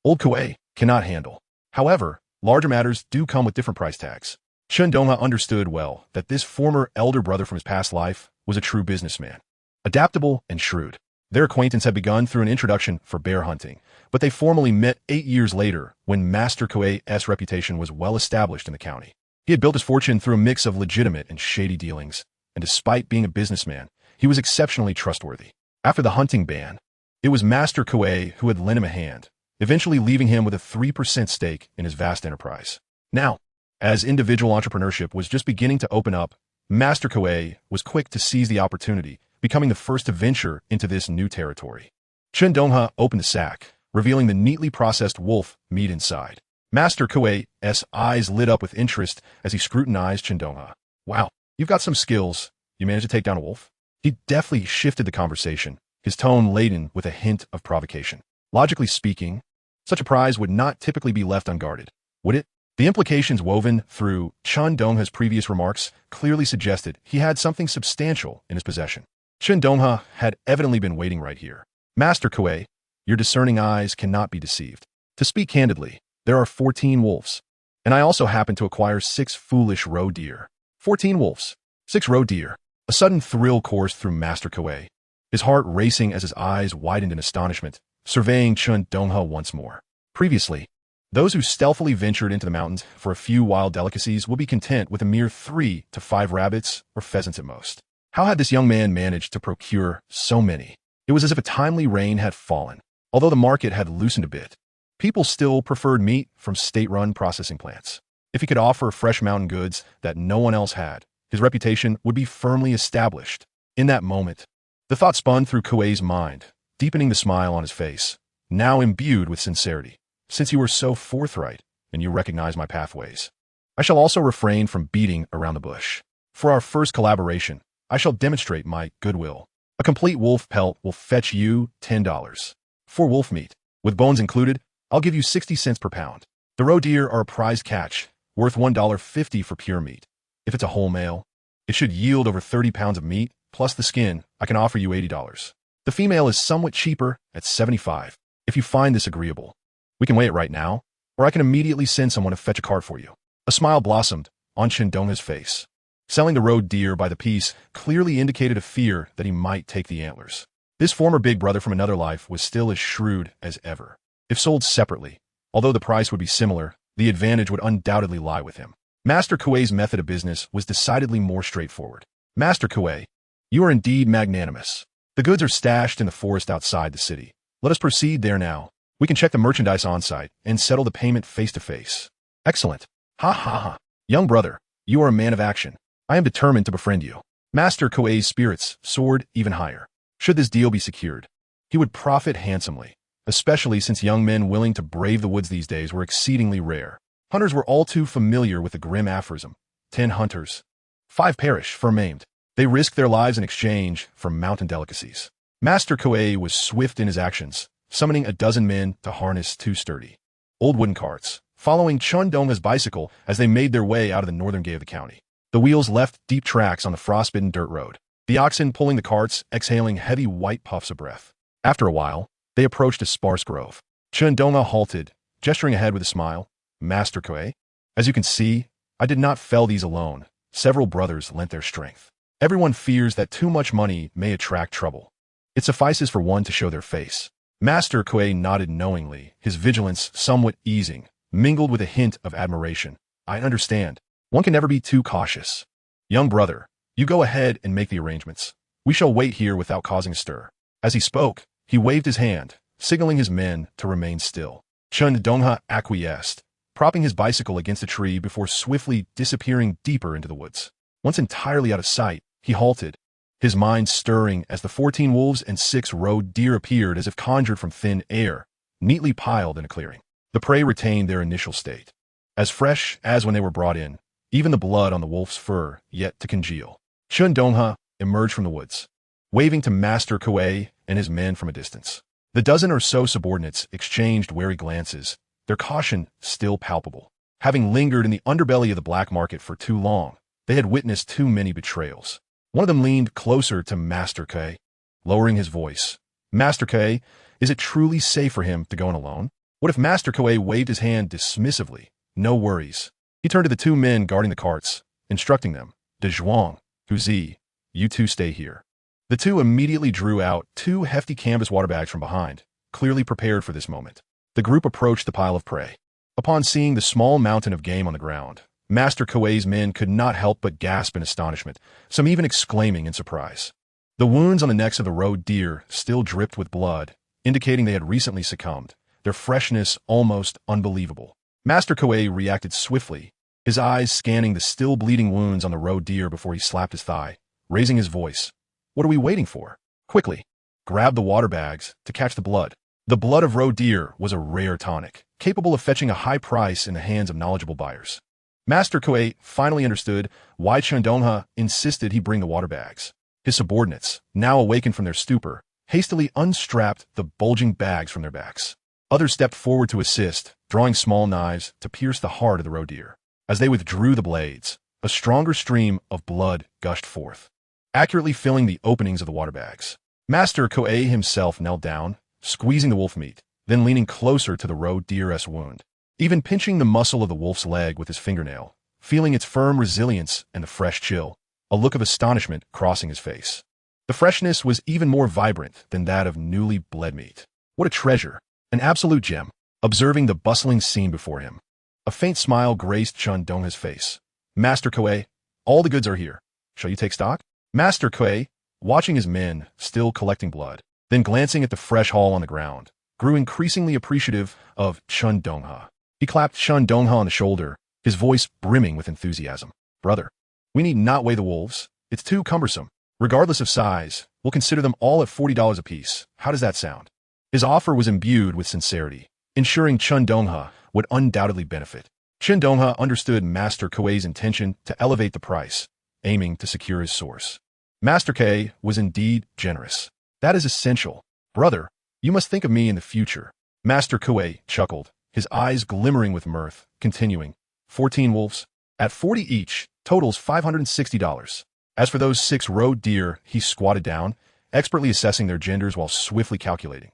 Old Kuei cannot handle. However, larger matters do come with different price tags." Chen Donghe understood well that this former elder brother from his past life was a true businessman, adaptable and shrewd. Their acquaintance had begun through an introduction for bear hunting, but they formally met 8 years later when Master Kuei's reputation was well established in the county. He had built his fortune through a mix of legitimate and shady dealings, and despite being a businessman, he was exceptionally trustworthy. After the hunting ban, it was Master Kuei who had lent him a hand, eventually leaving him with a 3% stake in his vast enterprise. Now, as individual entrepreneurship was just beginning to open up, Master Kuei was quick to seize the opportunity, becoming the first to venture into this new territory. Chen Donghe opened the sack, revealing the neatly processed wolf meat inside. Master Kuei's eyes lit up with interest as he scrutinized Chen Donghe. "Wow, you've got some skills. You managed to take down a wolf?" He deftly shifted the conversation, his tone laden with a hint of provocation. Logically speaking, such a prize would not typically be left unguarded, would it? The implications woven through Chen Donghe's previous remarks clearly suggested he had something substantial in his possession. Chen Donghe had evidently been waiting right here. Master Kuei, your discerning eyes cannot be deceived. To speak candidly, there are 14 wolves, and I also happen to acquire 6 foolish roe deer. 14 wolves, 6 roe deer. A sudden thrill coursed through Master Kuei, his heart racing as his eyes widened in astonishment, surveying Chen Donghe once more. Previously, those who stealthily ventured into the mountains for a few wild delicacies would be content with a mere 3 to 5 rabbits or pheasants at most. How had this young man managed to procure so many? It was as if a timely rain had fallen. Although the market had loosened a bit, people still preferred meat from state-run processing plants. If he could offer fresh mountain goods that no one else had, his reputation would be firmly established. In that moment, the thought spun through Kuei's mind, deepening the smile on his face, now imbued with sincerity. Since you were so forthright and you recognize my pathways, I shall also refrain from beating around the bush. For our first collaboration, I shall demonstrate my goodwill. A complete wolf pelt will fetch you $10. For wolf meat, with bones included, I'll give you 60 cents per pound. The roe deer are a prize catch, worth $1.50 for pure meat. If it's a whole male, it should yield over 30 pounds of meat, plus the skin. I can offer you $80. The female is somewhat cheaper at $75. If you find this agreeable, we can weigh it right now, or I can immediately send someone to fetch a cart for you. A smile blossomed on Chen Donghe's face. Selling the roe deer by the piece clearly indicated a fear that he might take the antlers. This former big brother from another life was still as shrewd as ever. If sold separately, although the price would be similar, the advantage would undoubtedly lie with him. Master Kuei's method of business was decidedly more straightforward. Master Kuei, you are indeed magnanimous. The goods are stashed in the forest outside the city. Let us proceed there now. We can check the merchandise on-site and settle the payment face-to-face. Excellent. Ha ha ha. Young brother, you are a man of action. I am determined to befriend you. Master Kuei's spirits soared even higher. Should this deal be secured, he would profit handsomely, especially since young men willing to brave the woods these days were exceedingly rare. Hunters were all too familiar with the grim aphorism, 10 hunters, 5 perish, for maimed. They risked their lives in exchange for mountain delicacies. Master Kuei was swift in his actions, summoning a dozen men to harness 2 sturdy old wooden carts, following Chen Donghe's bicycle as they made their way out of the northern gate of the county. The wheels left deep tracks on the frostbitten dirt road, the oxen pulling the carts, exhaling heavy white puffs of breath. After a while, they approached a sparse grove. Chen Donghe halted, gesturing ahead with a smile. Master Kuei, as you can see, I did not fell these alone. Several brothers lent their strength. Everyone fears that too much money may attract trouble. It suffices for one to show their face. Master Kuei nodded knowingly, his vigilance somewhat easing, mingled with a hint of admiration. I understand. One can never be too cautious. Young brother, you go ahead and make the arrangements. We shall wait here without causing a stir. As he spoke, he waved his hand, signaling his men to remain still. Chen Donghe acquiesced, propping his bicycle against a tree before swiftly disappearing deeper into the woods. Once entirely out of sight, he halted, his mind stirring as the 14 wolves and 6 roe deer appeared as if conjured from thin air, neatly piled in a clearing. The prey retained their initial state, as fresh as when they were brought in, even the blood on the wolf's fur yet to congeal. Chen Donghe emerged from the woods, waving to Master Kuei and his men from a distance. The dozen or so subordinates exchanged wary glances, their caution still palpable. Having lingered in the underbelly of the black market for too long, they had witnessed too many betrayals. One of them leaned closer to Master Kuei, lowering his voice. Master Kuei, is it truly safe for him to go in alone? What if Master Kuei waved his hand dismissively? No worries. He turned to the 2 men guarding the carts, instructing them, De Zhuang, Huzi, you 2 stay here. The 2 immediately drew out 2 hefty canvas water bags from behind, clearly prepared for this moment. The group approached the pile of prey. Upon seeing the small mountain of game on the ground, Master Kuei's men could not help but gasp in astonishment, some even exclaiming in surprise. The wounds on the necks of the roe deer still dripped with blood, indicating they had recently succumbed, their freshness almost unbelievable. Master Kuei reacted swiftly, his eyes scanning the still bleeding wounds on the roe deer before he slapped his thigh, raising his voice. What are we waiting for? Quickly, grab the water bags to catch the blood. The blood of roe deer was a rare tonic, capable of fetching a high price in the hands of knowledgeable buyers. Master Kuei finally understood why Chen Donghe insisted he bring the water bags. His subordinates, now awakened from their stupor, hastily unstrapped the bulging bags from their backs. Others stepped forward to assist, drawing small knives to pierce the heart of the roe deer. As they withdrew the blades, a stronger stream of blood gushed forth, accurately filling the openings of the water bags. Master Koei himself knelt down, squeezing the wolf meat, then leaning closer to the roe deer's wound, even pinching the muscle of the wolf's leg with his fingernail, feeling its firm resilience and the fresh chill, a look of astonishment crossing his face. The freshness was even more vibrant than that of newly bled meat. What a treasure, an absolute gem. Observing the bustling scene before him, a faint smile graced Chen Donghe's face. Master Koei, all the goods are here. Shall you take stock? Master Koei, watching his men, still collecting blood, then glancing at the fresh haul on the ground, grew increasingly appreciative of Chen Donghe. He clapped Chen Donghe on the shoulder, his voice brimming with enthusiasm. Brother, we need not weigh the wolves. It's too cumbersome. Regardless of size, we'll consider them all at $40 apiece. How does that sound? His offer was imbued with sincerity, ensuring Chen Donghe would undoubtedly benefit. Chen Donghe understood Master Koei's intention to elevate the price, aiming to secure his source. Master Koei was indeed generous. That is essential. Brother, you must think of me in the future. Master Koei chuckled, his eyes glimmering with mirth, continuing. 14 wolves, at 40 each, totals $560. As for those 6 roe deer, he squatted down, expertly assessing their genders while swiftly calculating.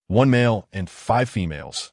1 male and 5 females.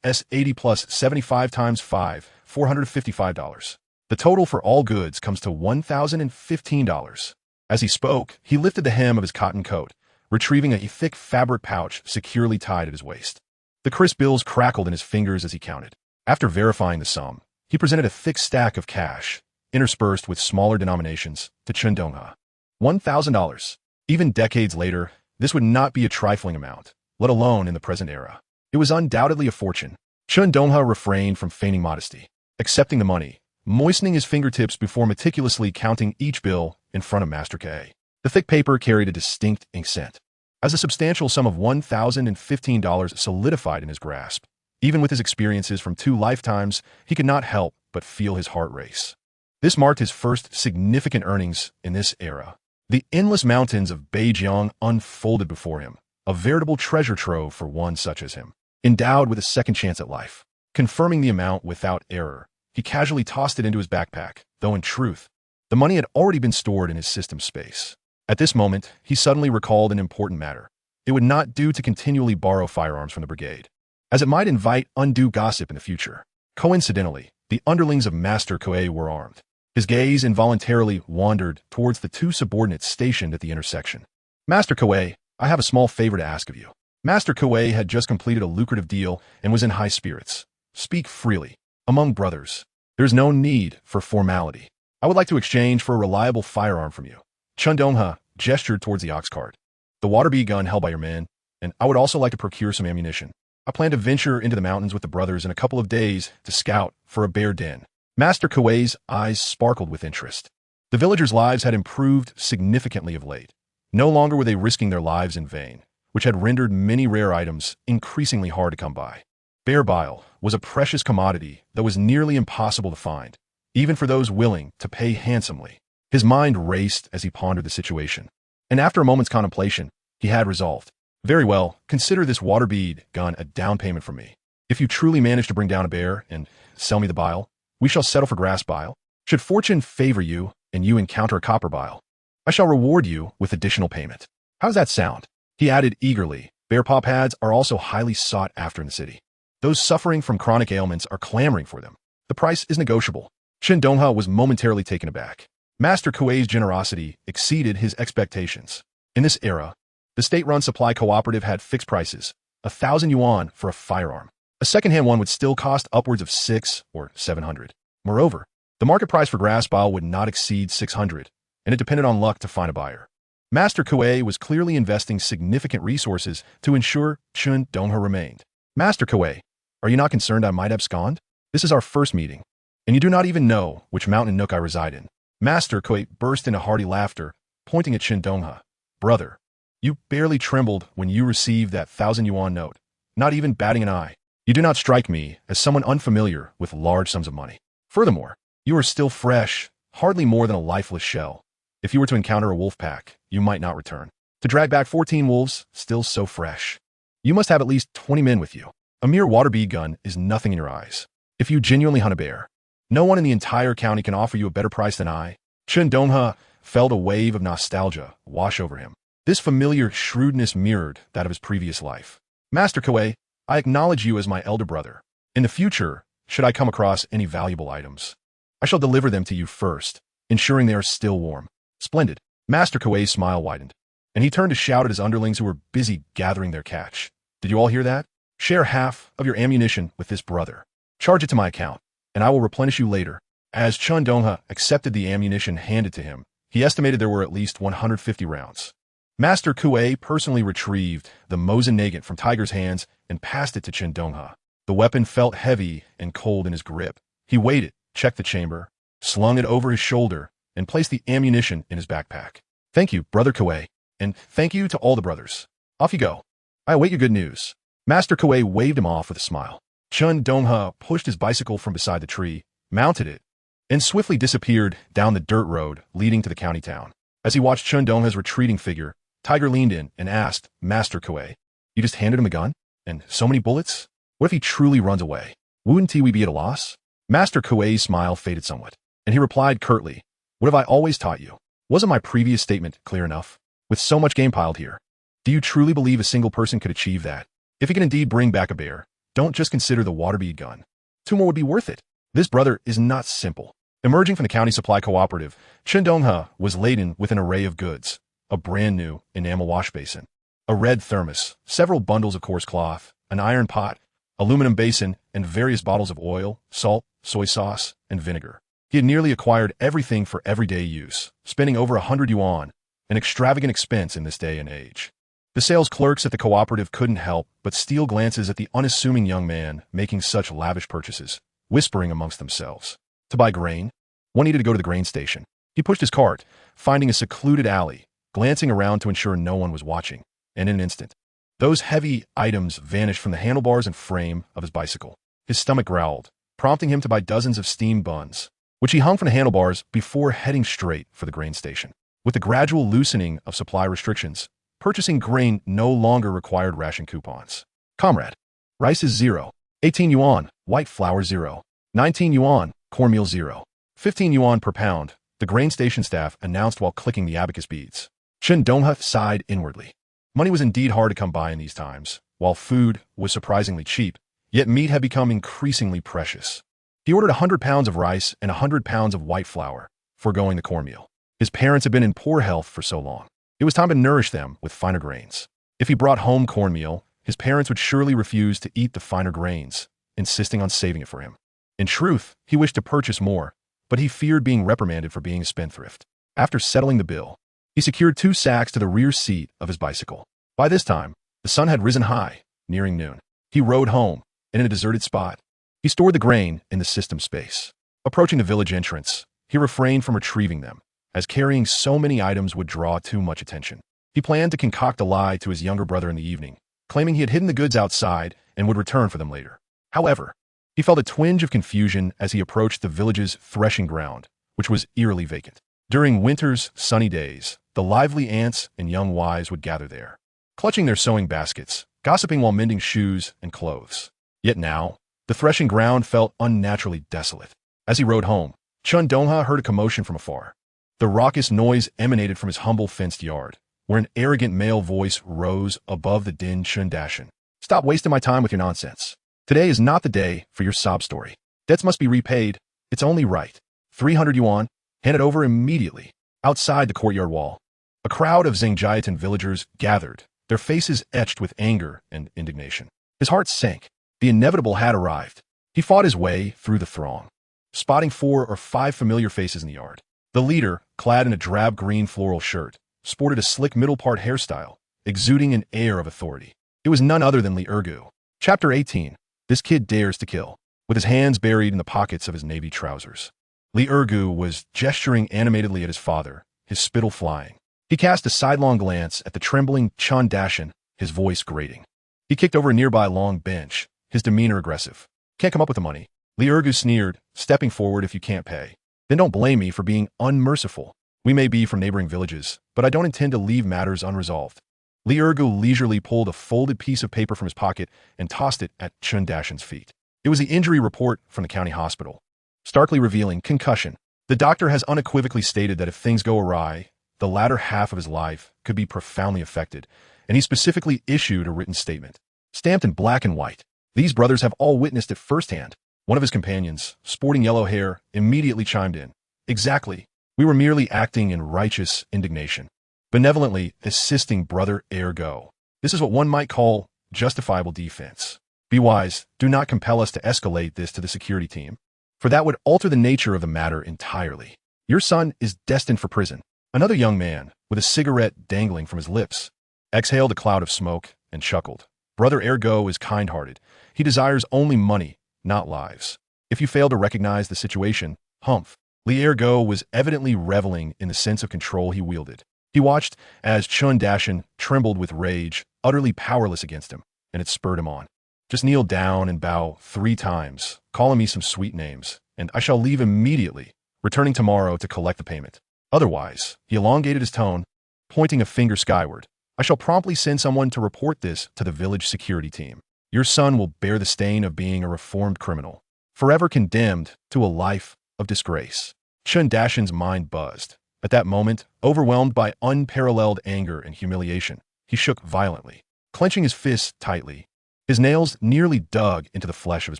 That's 80 plus 75 times 5, $455. The total for all goods comes to $1,015. As he spoke, he lifted the hem of his cotton coat, retrieving a thick fabric pouch securely tied at his waist. The crisp bills crackled in his fingers as he counted. After verifying the sum, he presented a thick stack of cash, interspersed with smaller denominations, to Chen Donghe. $1,000. Even decades later, this would not be a trifling amount, let alone in the present era. It was undoubtedly a fortune. Chen Donghe refrained from feigning modesty, accepting the money, moistening his fingertips before meticulously counting each bill in front of Master Koei. The thick paper carried a distinct ink scent. As a substantial sum of $1,015 solidified in his grasp, even with his experiences from 2 lifetimes, he could not help but feel his heart race. This marked his first significant earnings in this era. The endless mountains of Beijiang unfolded before him, a veritable treasure trove for one such as him. Endowed with a second chance at life, confirming the amount without error, he casually tossed it into his backpack, though in truth, the money had already been stored in his system space. At this moment, he suddenly recalled an important matter. It would not do to continually borrow firearms from the brigade, as it might invite undue gossip in the future. Coincidentally, the underlings of Master Koei were armed. His gaze involuntarily wandered towards the 2 subordinates stationed at the intersection. Master Koei, I have a small favor to ask of you. Master Koei had just completed a lucrative deal and was in high spirits. Speak freely. Among brothers, there's no need for formality. I would like to exchange for a reliable firearm from you. Chen Donghe gestured towards the ox cart. The water bee gun held by your men, and I would also like to procure some ammunition. I plan to venture into the mountains with the brothers in a couple of days to scout for a bear den. Master Koei's eyes sparkled with interest. The villagers' lives had improved significantly of late. No longer were they risking their lives in vain, which had rendered many rare items increasingly hard to come by. Bear bile was a precious commodity that was nearly impossible to find, even for those willing to pay handsomely. His mind raced as he pondered the situation, and after a moment's contemplation, he had resolved. Very well, consider this water bead gun a down payment from me. If you truly manage to bring down a bear and sell me the bile, we shall settle for grass bile. Should fortune favor you and you encounter a copper bile, I shall reward you with additional payment. How does that sound? He added eagerly, bear paw pads are also highly sought after in the city. Those suffering from chronic ailments are clamoring for them. The price is negotiable. Chen Donghe was momentarily taken aback. Master Koei's generosity exceeded his expectations. In this era, the state-run supply cooperative had fixed prices, 1,000 yuan for a firearm. A second-hand one would still cost upwards of 600 or 700. Moreover, the market price for grass bile would not exceed 600, and it depended on luck to find a buyer. Master Koei was clearly investing significant resources to ensure Chen Donghe remained. Master Koei, are you not concerned I might abscond? This is our first meeting, and you do not even know which mountain nook I reside in. Master Koei burst into hearty laughter, pointing at Chen Donghe. Brother, you barely trembled when you received that 1,000 yuan note, not even batting an eye. You do not strike me as someone unfamiliar with large sums of money. Furthermore, you are still fresh, hardly more than a lifeless shell. If you were to encounter a wolf pack, you might not return. To drag back 14 wolves, still so fresh. You must have at least 20 men with you. A mere water bead gun is nothing in your eyes. If you genuinely hunt a bear, no one in the entire county can offer you a better price than I. Chen Donghe felt a wave of nostalgia wash over him. This familiar shrewdness mirrored that of his previous life. Master Kuei, I acknowledge you as my elder brother. In the future, should I come across any valuable items, I shall deliver them to you first, ensuring they are still warm. Splendid. Master Kuei's smile widened, and he turned to shout at his underlings who were busy gathering their catch. Did you all hear that? Share half of your ammunition with this brother. Charge it to my account, and I will replenish you later. As Chen Donghe accepted the ammunition handed to him, he estimated there were at least 150 rounds. Master Kuei personally retrieved the Mosin Nagant from Tiger's hands and passed it to Chen Donghe. The weapon felt heavy and cold in his grip. He weighed it, checked the chamber, slung it over his shoulder, and placed the ammunition in his backpack. Thank you, Brother Kuei, and thank you to all the brothers. Off you go. I await your good news. Master Kuei waved him off with a smile. Chen Donghe pushed his bicycle from beside the tree, mounted it, and swiftly disappeared down the dirt road leading to the county town. As he watched Chen Donghe's retreating figure, Tiger leaned in and asked Master Kuei, "You just handed him a gun? And so many bullets? What if he truly runs away? Wouldn't we be at a loss?" Master Kuei's smile faded somewhat, and he replied curtly, "What have I always taught you? Wasn't my previous statement clear enough? With so much game piled here, do you truly believe a single person could achieve that? If he can indeed bring back a bear, don't just consider the water bead gun. 2 more would be worth it. This brother is not simple." Emerging from the county supply cooperative, Chen Donghe was laden with an array of goods: a brand new enamel wash basin, a red thermos, several bundles of coarse cloth, an iron pot, aluminum basin, and various bottles of oil, salt, soy sauce, and vinegar. He had nearly acquired everything for everyday use, spending over 100 yuan, an extravagant expense in this day and age. The sales clerks at the cooperative couldn't help but steal glances at the unassuming young man making such lavish purchases, whispering amongst themselves. To buy grain, one needed to go to the grain station. He pushed his cart, finding a secluded alley, glancing around to ensure no one was watching, and in an instant, those heavy items vanished from the handlebars and frame of his bicycle. His stomach growled, prompting him to buy dozens of steamed buns, which he hung from the handlebars before heading straight for the grain station. With the gradual loosening of supply restrictions, purchasing grain no longer required ration coupons. Comrade, rice is 0, 18 yuan, white flour 0, 19 yuan, cornmeal 0, 15 yuan per pound, the grain station staff announced while clicking the abacus beads. Chen Donghe sighed inwardly. Money was indeed hard to come by in these times, while food was surprisingly cheap, yet meat had become increasingly precious. He ordered 100 pounds of rice and 100 pounds of white flour, foregoing the cornmeal. His parents had been in poor health for so long. It was time to nourish them with finer grains. If he brought home cornmeal, his parents would surely refuse to eat the finer grains, insisting on saving it for him. In truth, he wished to purchase more, but he feared being reprimanded for being a spendthrift. After settling the bill, he secured 2 sacks to the rear seat of his bicycle. By this time, the sun had risen high, nearing noon. He rode home, and in a deserted spot, he stored the grain in the system space. Approaching the village entrance, he refrained from retrieving them, as carrying so many items would draw too much attention. He planned to concoct a lie to his younger brother in the evening, claiming he had hidden the goods outside and would return for them later. However, he felt a twinge of confusion as he approached the village's threshing ground, which was eerily vacant. During winter's sunny days, the lively ants and young wives would gather there, clutching their sewing baskets, gossiping while mending shoes and clothes. Yet now, the threshing ground felt unnaturally desolate. As he rode home, Chen Donghe heard a commotion from afar. The raucous noise emanated from his humble fenced yard, where an arrogant male voice rose above the din. "Chen Dashin, stop wasting my time with your nonsense. Today is not the day for your sob story. Debts must be repaid. It's only right. 300 yuan, hand it over immediately." Outside the courtyard wall, a crowd of Zhangjiatin villagers gathered, their faces etched with anger and indignation. His heart sank. The inevitable had arrived. He fought his way through the throng, spotting 4 or 5 familiar faces in the yard. The leader, clad in a drab green floral shirt, sported a slick middle-part hairstyle, exuding an air of authority. It was none other than Li Ergu. Chapter 18. This Kid Dares to Kill. With his hands buried in the pockets of his navy trousers, Li Ergu was gesturing animatedly at his father, his spittle flying. He cast a sidelong glance at the trembling Chen Dashin, his voice grating. He kicked over a nearby long bench, his demeanor aggressive. "Can't come up with the money." Li Ergu sneered, stepping forward. "If you can't pay, then don't blame me for being unmerciful. We may be from neighboring villages, but I don't intend to leave matters unresolved. Li Ergu leisurely pulled a folded piece of paper from his pocket and tossed it at Chen Donghe's feet. It was the injury report from the county hospital, starkly revealing concussion. The doctor has unequivocally stated that if things go awry, the latter half of his life could be profoundly affected, and he specifically issued a written statement, stamped in black and white. These brothers have all witnessed it firsthand. One of his companions, sporting yellow hair, immediately chimed in. Exactly. We were merely acting in righteous indignation, benevolently assisting Brother Ergo. This is what one might call justifiable defense. Be wise, do not compel us to escalate this to the security team, for that would alter the nature of the matter entirely. Your son is destined for prison. Another young man, with a cigarette dangling from his lips, exhaled a cloud of smoke and chuckled. Brother Ergo is kind-hearted. He desires only money, not lives. If you fail to recognize the situation, humph. Li Ergo was evidently reveling in the sense of control he wielded. He watched as Chen Donghe trembled with rage, utterly powerless against him, and it spurred him on. Just kneel down and bow 3 times, calling me some sweet names, and I shall leave immediately, returning tomorrow to collect the payment. Otherwise, he elongated his tone, pointing a finger skyward. I shall promptly send someone to report this to the village security team. Your son will bear the stain of being a reformed criminal, forever condemned to a life of disgrace. Chen Donghe's mind buzzed. At that moment, overwhelmed by unparalleled anger and humiliation, he shook violently, clenching his fists tightly. His nails nearly dug into the flesh of his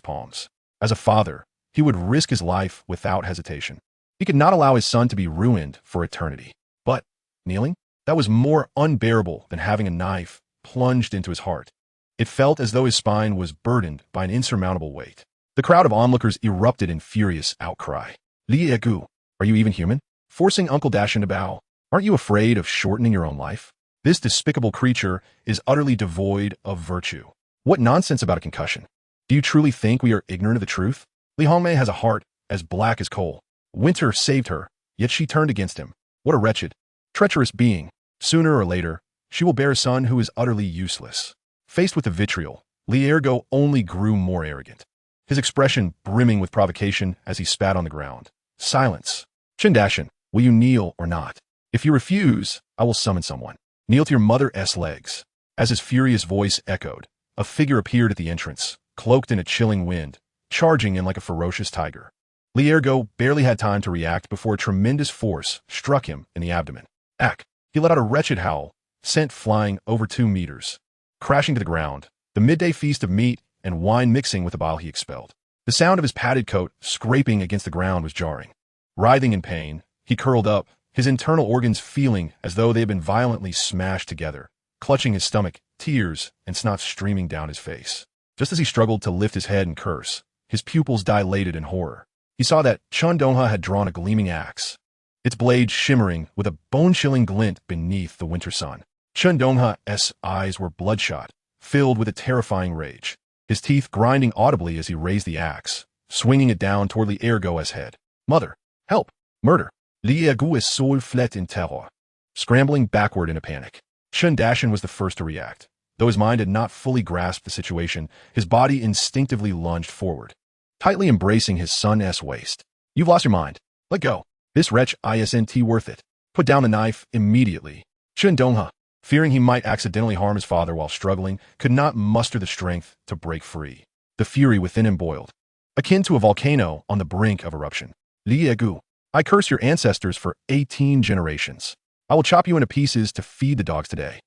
palms. As a father, he would risk his life without hesitation. He could not allow his son to be ruined for eternity. But, kneeling? That was more unbearable than having a knife plunged into his heart. It felt as though his spine was burdened by an insurmountable weight. The crowd of onlookers erupted in furious outcry. Li Ergu, are you even human? Forcing Uncle Donghe to bow. Aren't you afraid of shortening your own life? This despicable creature is utterly devoid of virtue. What nonsense about a concussion? Do you truly think we are ignorant of the truth? Li Hongmei has a heart as black as coal. Winter saved her, yet she turned against him. What a wretched, treacherous being. Sooner or later, she will bear a son who is utterly useless. Faced with the vitriol, Li Ergo only grew more arrogant, his expression brimming with provocation as he spat on the ground. Silence. Chen Donghe, will you kneel or not? If you refuse, I will summon someone. Kneel to your mother's legs. As his furious voice echoed, a figure appeared at the entrance, cloaked in a chilling wind, charging in like a ferocious tiger. Li Ergo barely had time to react before a tremendous force struck him in the abdomen. Ack! He let out a wretched howl, sent flying over 2 meters. Crashing to the ground, the midday feast of meat and wine mixing with the bile he expelled. The sound of his padded coat scraping against the ground was jarring. Writhing in pain, he curled up, his internal organs feeling as though they had been violently smashed together, clutching his stomach, tears and snot streaming down his face. Just as he struggled to lift his head and curse, his pupils dilated in horror. He saw that Chen Donghe had drawn a gleaming axe, its blade shimmering with a bone-chilling glint beneath the winter sun. Chen Donghe's eyes were bloodshot, filled with a terrifying rage, his teeth grinding audibly as he raised the axe, swinging it down toward Li Ergo's head. Mother! Help! Murder! Li Ergo's soul fled in terror, scrambling backward in a panic. Chen Donghe was the first to react. Though his mind had not fully grasped the situation, his body instinctively lunged forward, tightly embracing his son's waist. You've lost your mind. Let go. This wretch isn't worth it. Put down the knife immediately. Chen Donghe, fearing he might accidentally harm his father while struggling, could not muster the strength to break free. The fury within him boiled, akin to a volcano on the brink of eruption. Li Ergu, I curse your ancestors for 18 generations. I will chop you into pieces to feed the dogs today.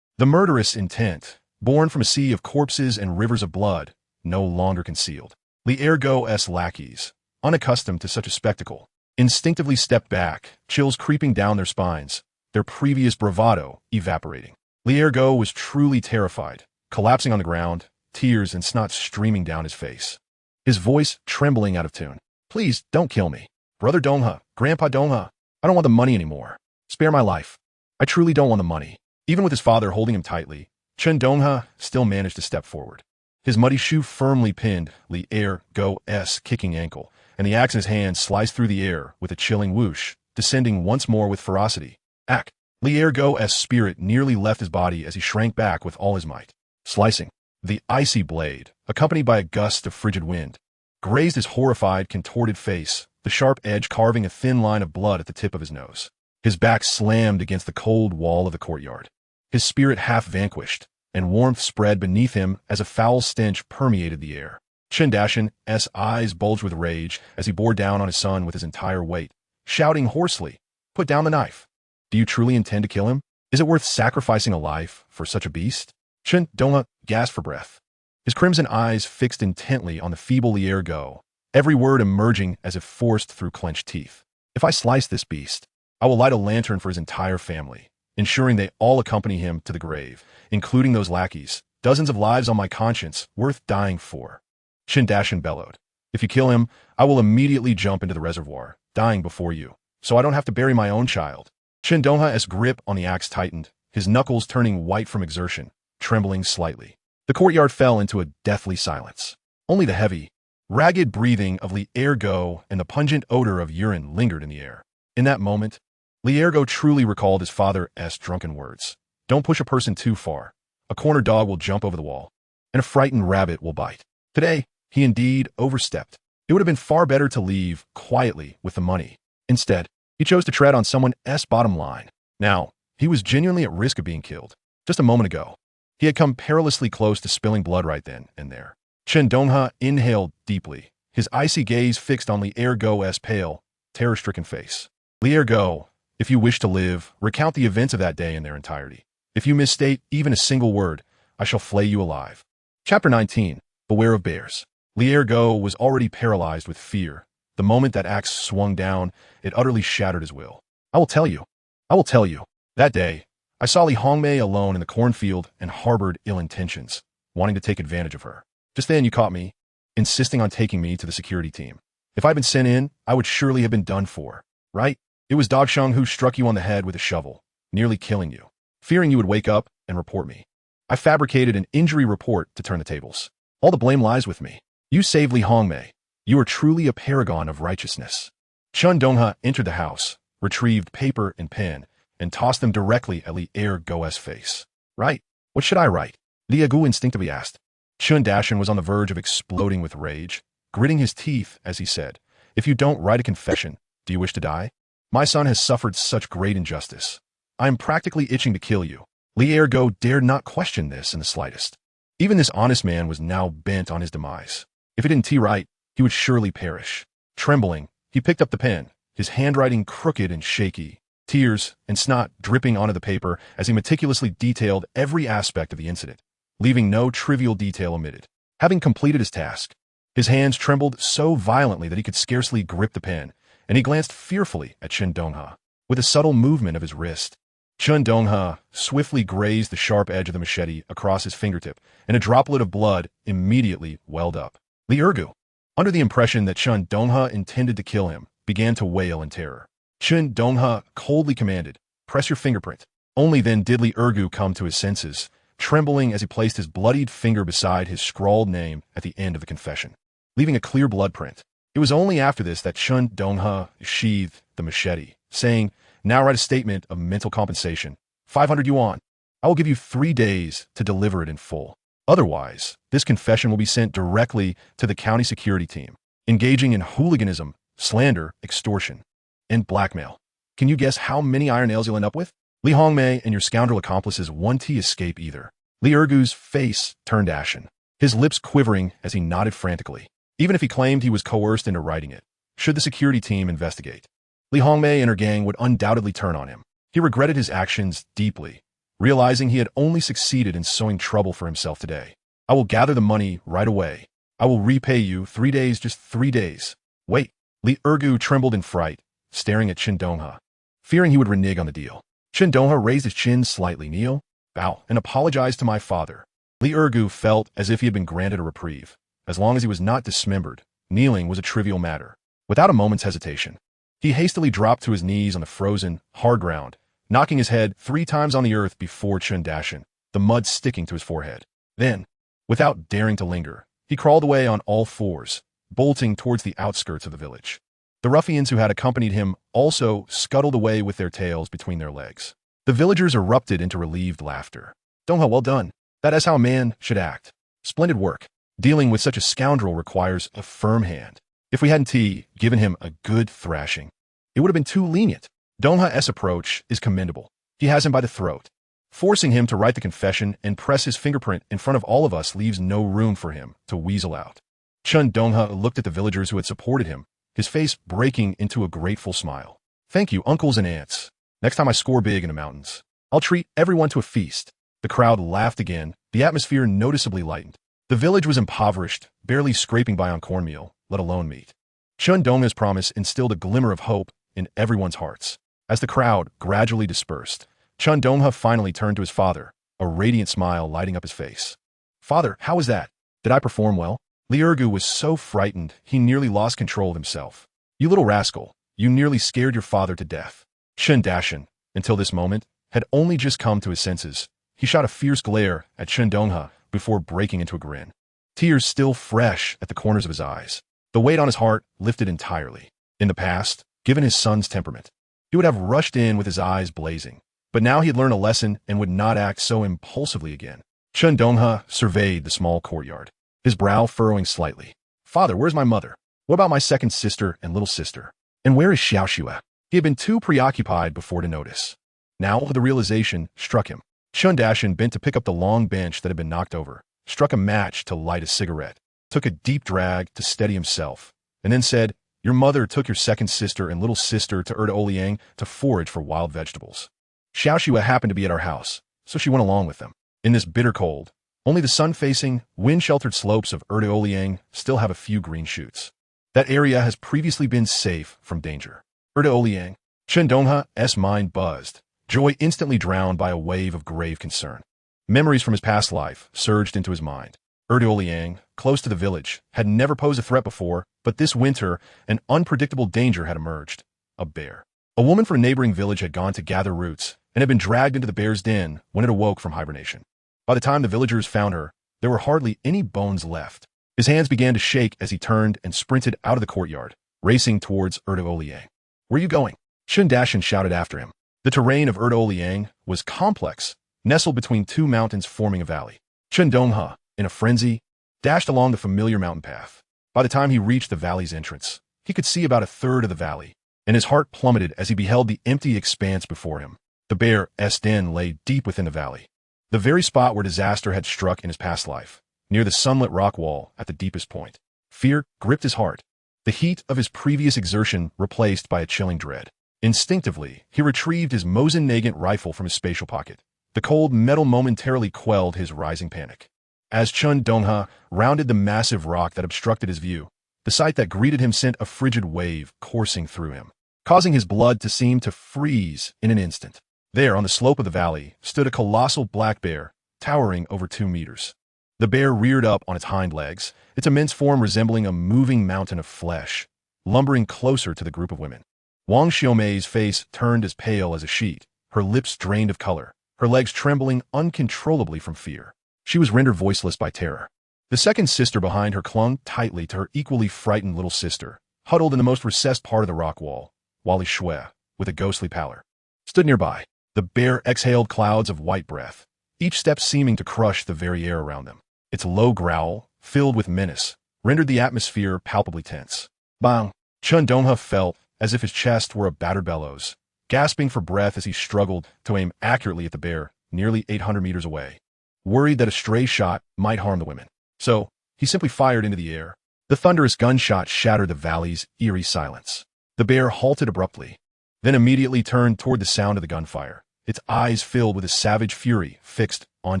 The murderous intent, born from a sea of corpses and rivers of blood, no longer concealed. Li Ergo's lackeys, unaccustomed to such a spectacle, instinctively stepped back, chills creeping down their spines, their previous bravado evaporating. Li Ergo was truly terrified, collapsing on the ground, tears and snot streaming down his face, his voice trembling out of tune. Please, don't kill me. Brother Donghe, Grandpa Donghe, I don't want the money anymore. Spare my life. I truly don't want the money. Even with his father holding him tightly, Chen Donghe still managed to step forward. His muddy shoe firmly pinned Li Ergo's kicking ankle, and the axe in his hand sliced through the air with a chilling whoosh, descending once more with ferocity. Ack! Li Ergo's spirit nearly left his body as he shrank back with all his might. Slicing, the icy blade, accompanied by a gust of frigid wind, grazed his horrified, contorted face, the sharp edge carving a thin line of blood at the tip of his nose. His back slammed against the cold wall of the courtyard. His spirit half vanquished, and warmth spread beneath him as a foul stench permeated the air. Chen Donghe's eyes bulged with rage as he bore down on his son with his entire weight, shouting hoarsely, "Put down the knife! Do you truly intend to kill him? Is it worth sacrificing a life for such a beast?" Chen Donghe gasped for breath, his crimson eyes fixed intently on the feeble Liergo, every word emerging as if forced through clenched teeth. "If I slice this beast, I will light a lantern for his entire family, ensuring they all accompany him to the grave, including those lackeys. Dozens of lives on my conscience, worth dying for." Chen Donghe bellowed, "If you kill him, I will immediately jump into the reservoir, dying before you, so I don't have to bury my own child." Chen Donghe's grip on the axe tightened, his knuckles turning white from exertion, trembling slightly. The courtyard fell into a deathly silence. Only the heavy, ragged breathing of Liergo and the pungent odor of urine lingered in the air. In that moment, Liergo truly recalled his father's drunken words. "Don't push a person too far. A cornered dog will jump over the wall, and a frightened rabbit will bite." Today, he indeed overstepped. It would have been far better to leave quietly with the money. Instead, he chose to tread on someone's bottom line. Now, he was genuinely at risk of being killed. Just a moment ago, he had come perilously close to spilling blood right then and there. Chen Donghe inhaled deeply, his icy gaze fixed on Liergo's pale, terror-stricken face. "Liergo, if you wish to live, recount the events of that day in their entirety. If you misstate even a single word, I shall flay you alive." Chapter 19. Beware of Bears. Liergo was already paralyzed with fear. The moment that axe swung down, it utterly shattered his will. "I will tell you. I will tell you. That day, I saw Li Hongmei alone in the cornfield and harbored ill intentions, wanting to take advantage of her. Just then you caught me, insisting on taking me to the security team. If I'd been sent in, I would surely have been done for, right? It was Dog Sheng who struck you on the head with a shovel, nearly killing you. Fearing you would wake up and report me, I fabricated an injury report to turn the tables. All the blame lies with me. You saved Li Hongmei. You are truly a paragon of righteousness." Chen Donghe entered the house, retrieved paper and pen, and tossed them directly at Liergo's face. "Write. What should I write?" Liergo instinctively asked. Chen Donghe was on the verge of exploding with rage, gritting his teeth as he said, "If you don't write a confession, do you wish to die? My son has suffered such great injustice. I am practically itching to kill you." Liergo dared not question this in the slightest. Even this honest man was now bent on his demise. If he didn't write, he would surely perish. Trembling, he picked up the pen, his handwriting crooked and shaky, tears and snot dripping onto the paper as he meticulously detailed every aspect of the incident, leaving no trivial detail omitted. Having completed his task, his hands trembled so violently that he could scarcely grip the pen, and he glanced fearfully at Chen Donghe. With a subtle movement of his wrist, Chen Donghe swiftly grazed the sharp edge of the machete across his fingertip, and a droplet of blood immediately welled up. Liergo, under the impression that Chen Donghe intended to kill him, began to wail in terror. Chen Donghe coldly commanded, "Press your fingerprint." Only then did Liergo come to his senses, trembling as he placed his bloodied finger beside his scrawled name at the end of the confession, leaving a clear blood print. It was only after this that Chen Donghe sheathed the machete, saying, "Now write a statement of mental compensation. 500 yuan. I will give you 3 days to deliver it in full. Otherwise, this confession will be sent directly to the county security team, engaging in hooliganism, slander, extortion, and blackmail. Can you guess how many iron nails you'll end up with? Li Hongmei and your scoundrel accomplices won't escape either." Liergo's face turned ashen, his lips quivering as he nodded frantically. Even if he claimed he was coerced into writing it, should the security team investigate, Li Hongmei and her gang would undoubtedly turn on him. He regretted his actions deeply, realizing he had only succeeded in sowing trouble for himself today. "I will gather the money right away. I will repay you 3 days, just 3 days. Wait." Liergo trembled in fright, staring at Chen Donghe, fearing he would renege on the deal. Chen Donghe raised his chin slightly, kneel, bow, and apologized to my father. Liergo felt as if he had been granted a reprieve. As long as he was not dismembered, kneeling was a trivial matter. Without a moment's hesitation, he hastily dropped to his knees on the frozen, hard ground, knocking his head 3 times on the earth before Chen Donghe, the mud sticking to his forehead. Then, without daring to linger, he crawled away on all fours, bolting towards the outskirts of the village. The ruffians who had accompanied him also scuttled away with their tails between their legs. The villagers erupted into relieved laughter. "Donghe, well done. That is how a man should act. Splendid work. Dealing with such a scoundrel requires a firm hand. If we hadn't given him a good thrashing, it would have been too lenient." Donghe's approach is commendable. He has him by the throat. Forcing him to write the confession and press his fingerprint in front of all of us leaves no room for him to weasel out. Chen Donghe looked at the villagers who had supported him, his face breaking into a grateful smile. Thank you, uncles and aunts. Next time I score big in the mountains, I'll treat everyone to a feast. The crowd laughed again, the atmosphere noticeably lightened. The village was impoverished, barely scraping by on cornmeal, let alone meat. Chen Donghe's promise instilled a glimmer of hope in everyone's hearts. As the crowd gradually dispersed, Chen Donghe finally turned to his father, a radiant smile lighting up his face. Father, how was that? Did I perform well? Liurgu was so frightened he nearly lost control of himself. You little rascal, you nearly scared your father to death. Chen Dashan, until this moment, had only just come to his senses. He shot a fierce glare at Chen Donghe before breaking into a grin. Tears still fresh at the corners of his eyes. The weight on his heart lifted entirely. In the past, given his son's temperament, he would have rushed in with his eyes blazing. But now he had learned a lesson and would not act so impulsively again. Chen Donghe surveyed the small courtyard, his brow furrowing slightly. Father, where's my mother? What about my second sister and little sister? And where is Xiaoxue? He had been too preoccupied before to notice. Now the realization struck him. Chen Dashan bent to pick up the long bench that had been knocked over, struck a match to light a cigarette, took a deep drag to steady himself, and then said, Your mother took your second sister and little sister to Oliang to forage for wild vegetables. Xiaoxue happened to be at our house, so she went along with them. In this bitter cold, only the sun-facing, wind-sheltered slopes of Oliang still have a few green shoots. That area has previously been safe from danger. Oliang. Chen Donghe's mind buzzed, joy instantly drowned by a wave of grave concern. Memories from his past life surged into his mind. Oliang, close to the village, had never posed a threat before, but this winter, an unpredictable danger had emerged. A bear. A woman from a neighboring village had gone to gather roots and had been dragged into the bear's den when it awoke from hibernation. By the time the villagers found her, there were hardly any bones left. His hands began to shake as he turned and sprinted out of the courtyard, racing towards Oliang. Where are you going? Chen Dashan shouted after him. The terrain of Oliang was complex, nestled between two mountains forming a valley. Chen Donghe, in a frenzy, dashed along the familiar mountain path. By the time he reached the valley's entrance, he could see about a third of the valley, and his heart plummeted as he beheld the empty expanse before him. The bear's den lay deep within the valley, the very spot where disaster had struck in his past life, near the sunlit rock wall at the deepest point. Fear gripped his heart, the heat of his previous exertion replaced by a chilling dread. Instinctively, he retrieved his Mosin-Nagant rifle from his spatial pocket. The cold metal momentarily quelled his rising panic. As Chen Donghe rounded the massive rock that obstructed his view, the sight that greeted him sent a frigid wave coursing through him, causing his blood to seem to freeze in an instant. There, on the slope of the valley, stood a colossal black bear, towering over 2 meters. The bear reared up on its hind legs, its immense form resembling a moving mountain of flesh, lumbering closer to the group of women. Wang Xiaomei's face turned as pale as a sheet, her lips drained of color, her legs trembling uncontrollably from fear. She was rendered voiceless by terror. The second sister behind her clung tightly to her equally frightened little sister, huddled in the most recessed part of the rock wall, while Shui, with a ghostly pallor, stood nearby. The bear exhaled clouds of white breath, each step seeming to crush the very air around them. Its low growl, filled with menace, rendered the atmosphere palpably tense. Bang! Chen Donghe felt as if his chest were a battered bellows, gasping for breath as he struggled to aim accurately at the bear nearly 800 meters away, worried that a stray shot might harm the women. So, he simply fired into the air. The thunderous gunshot shattered the valley's eerie silence. The bear halted abruptly, then immediately turned toward the sound of the gunfire, its eyes filled with a savage fury fixed on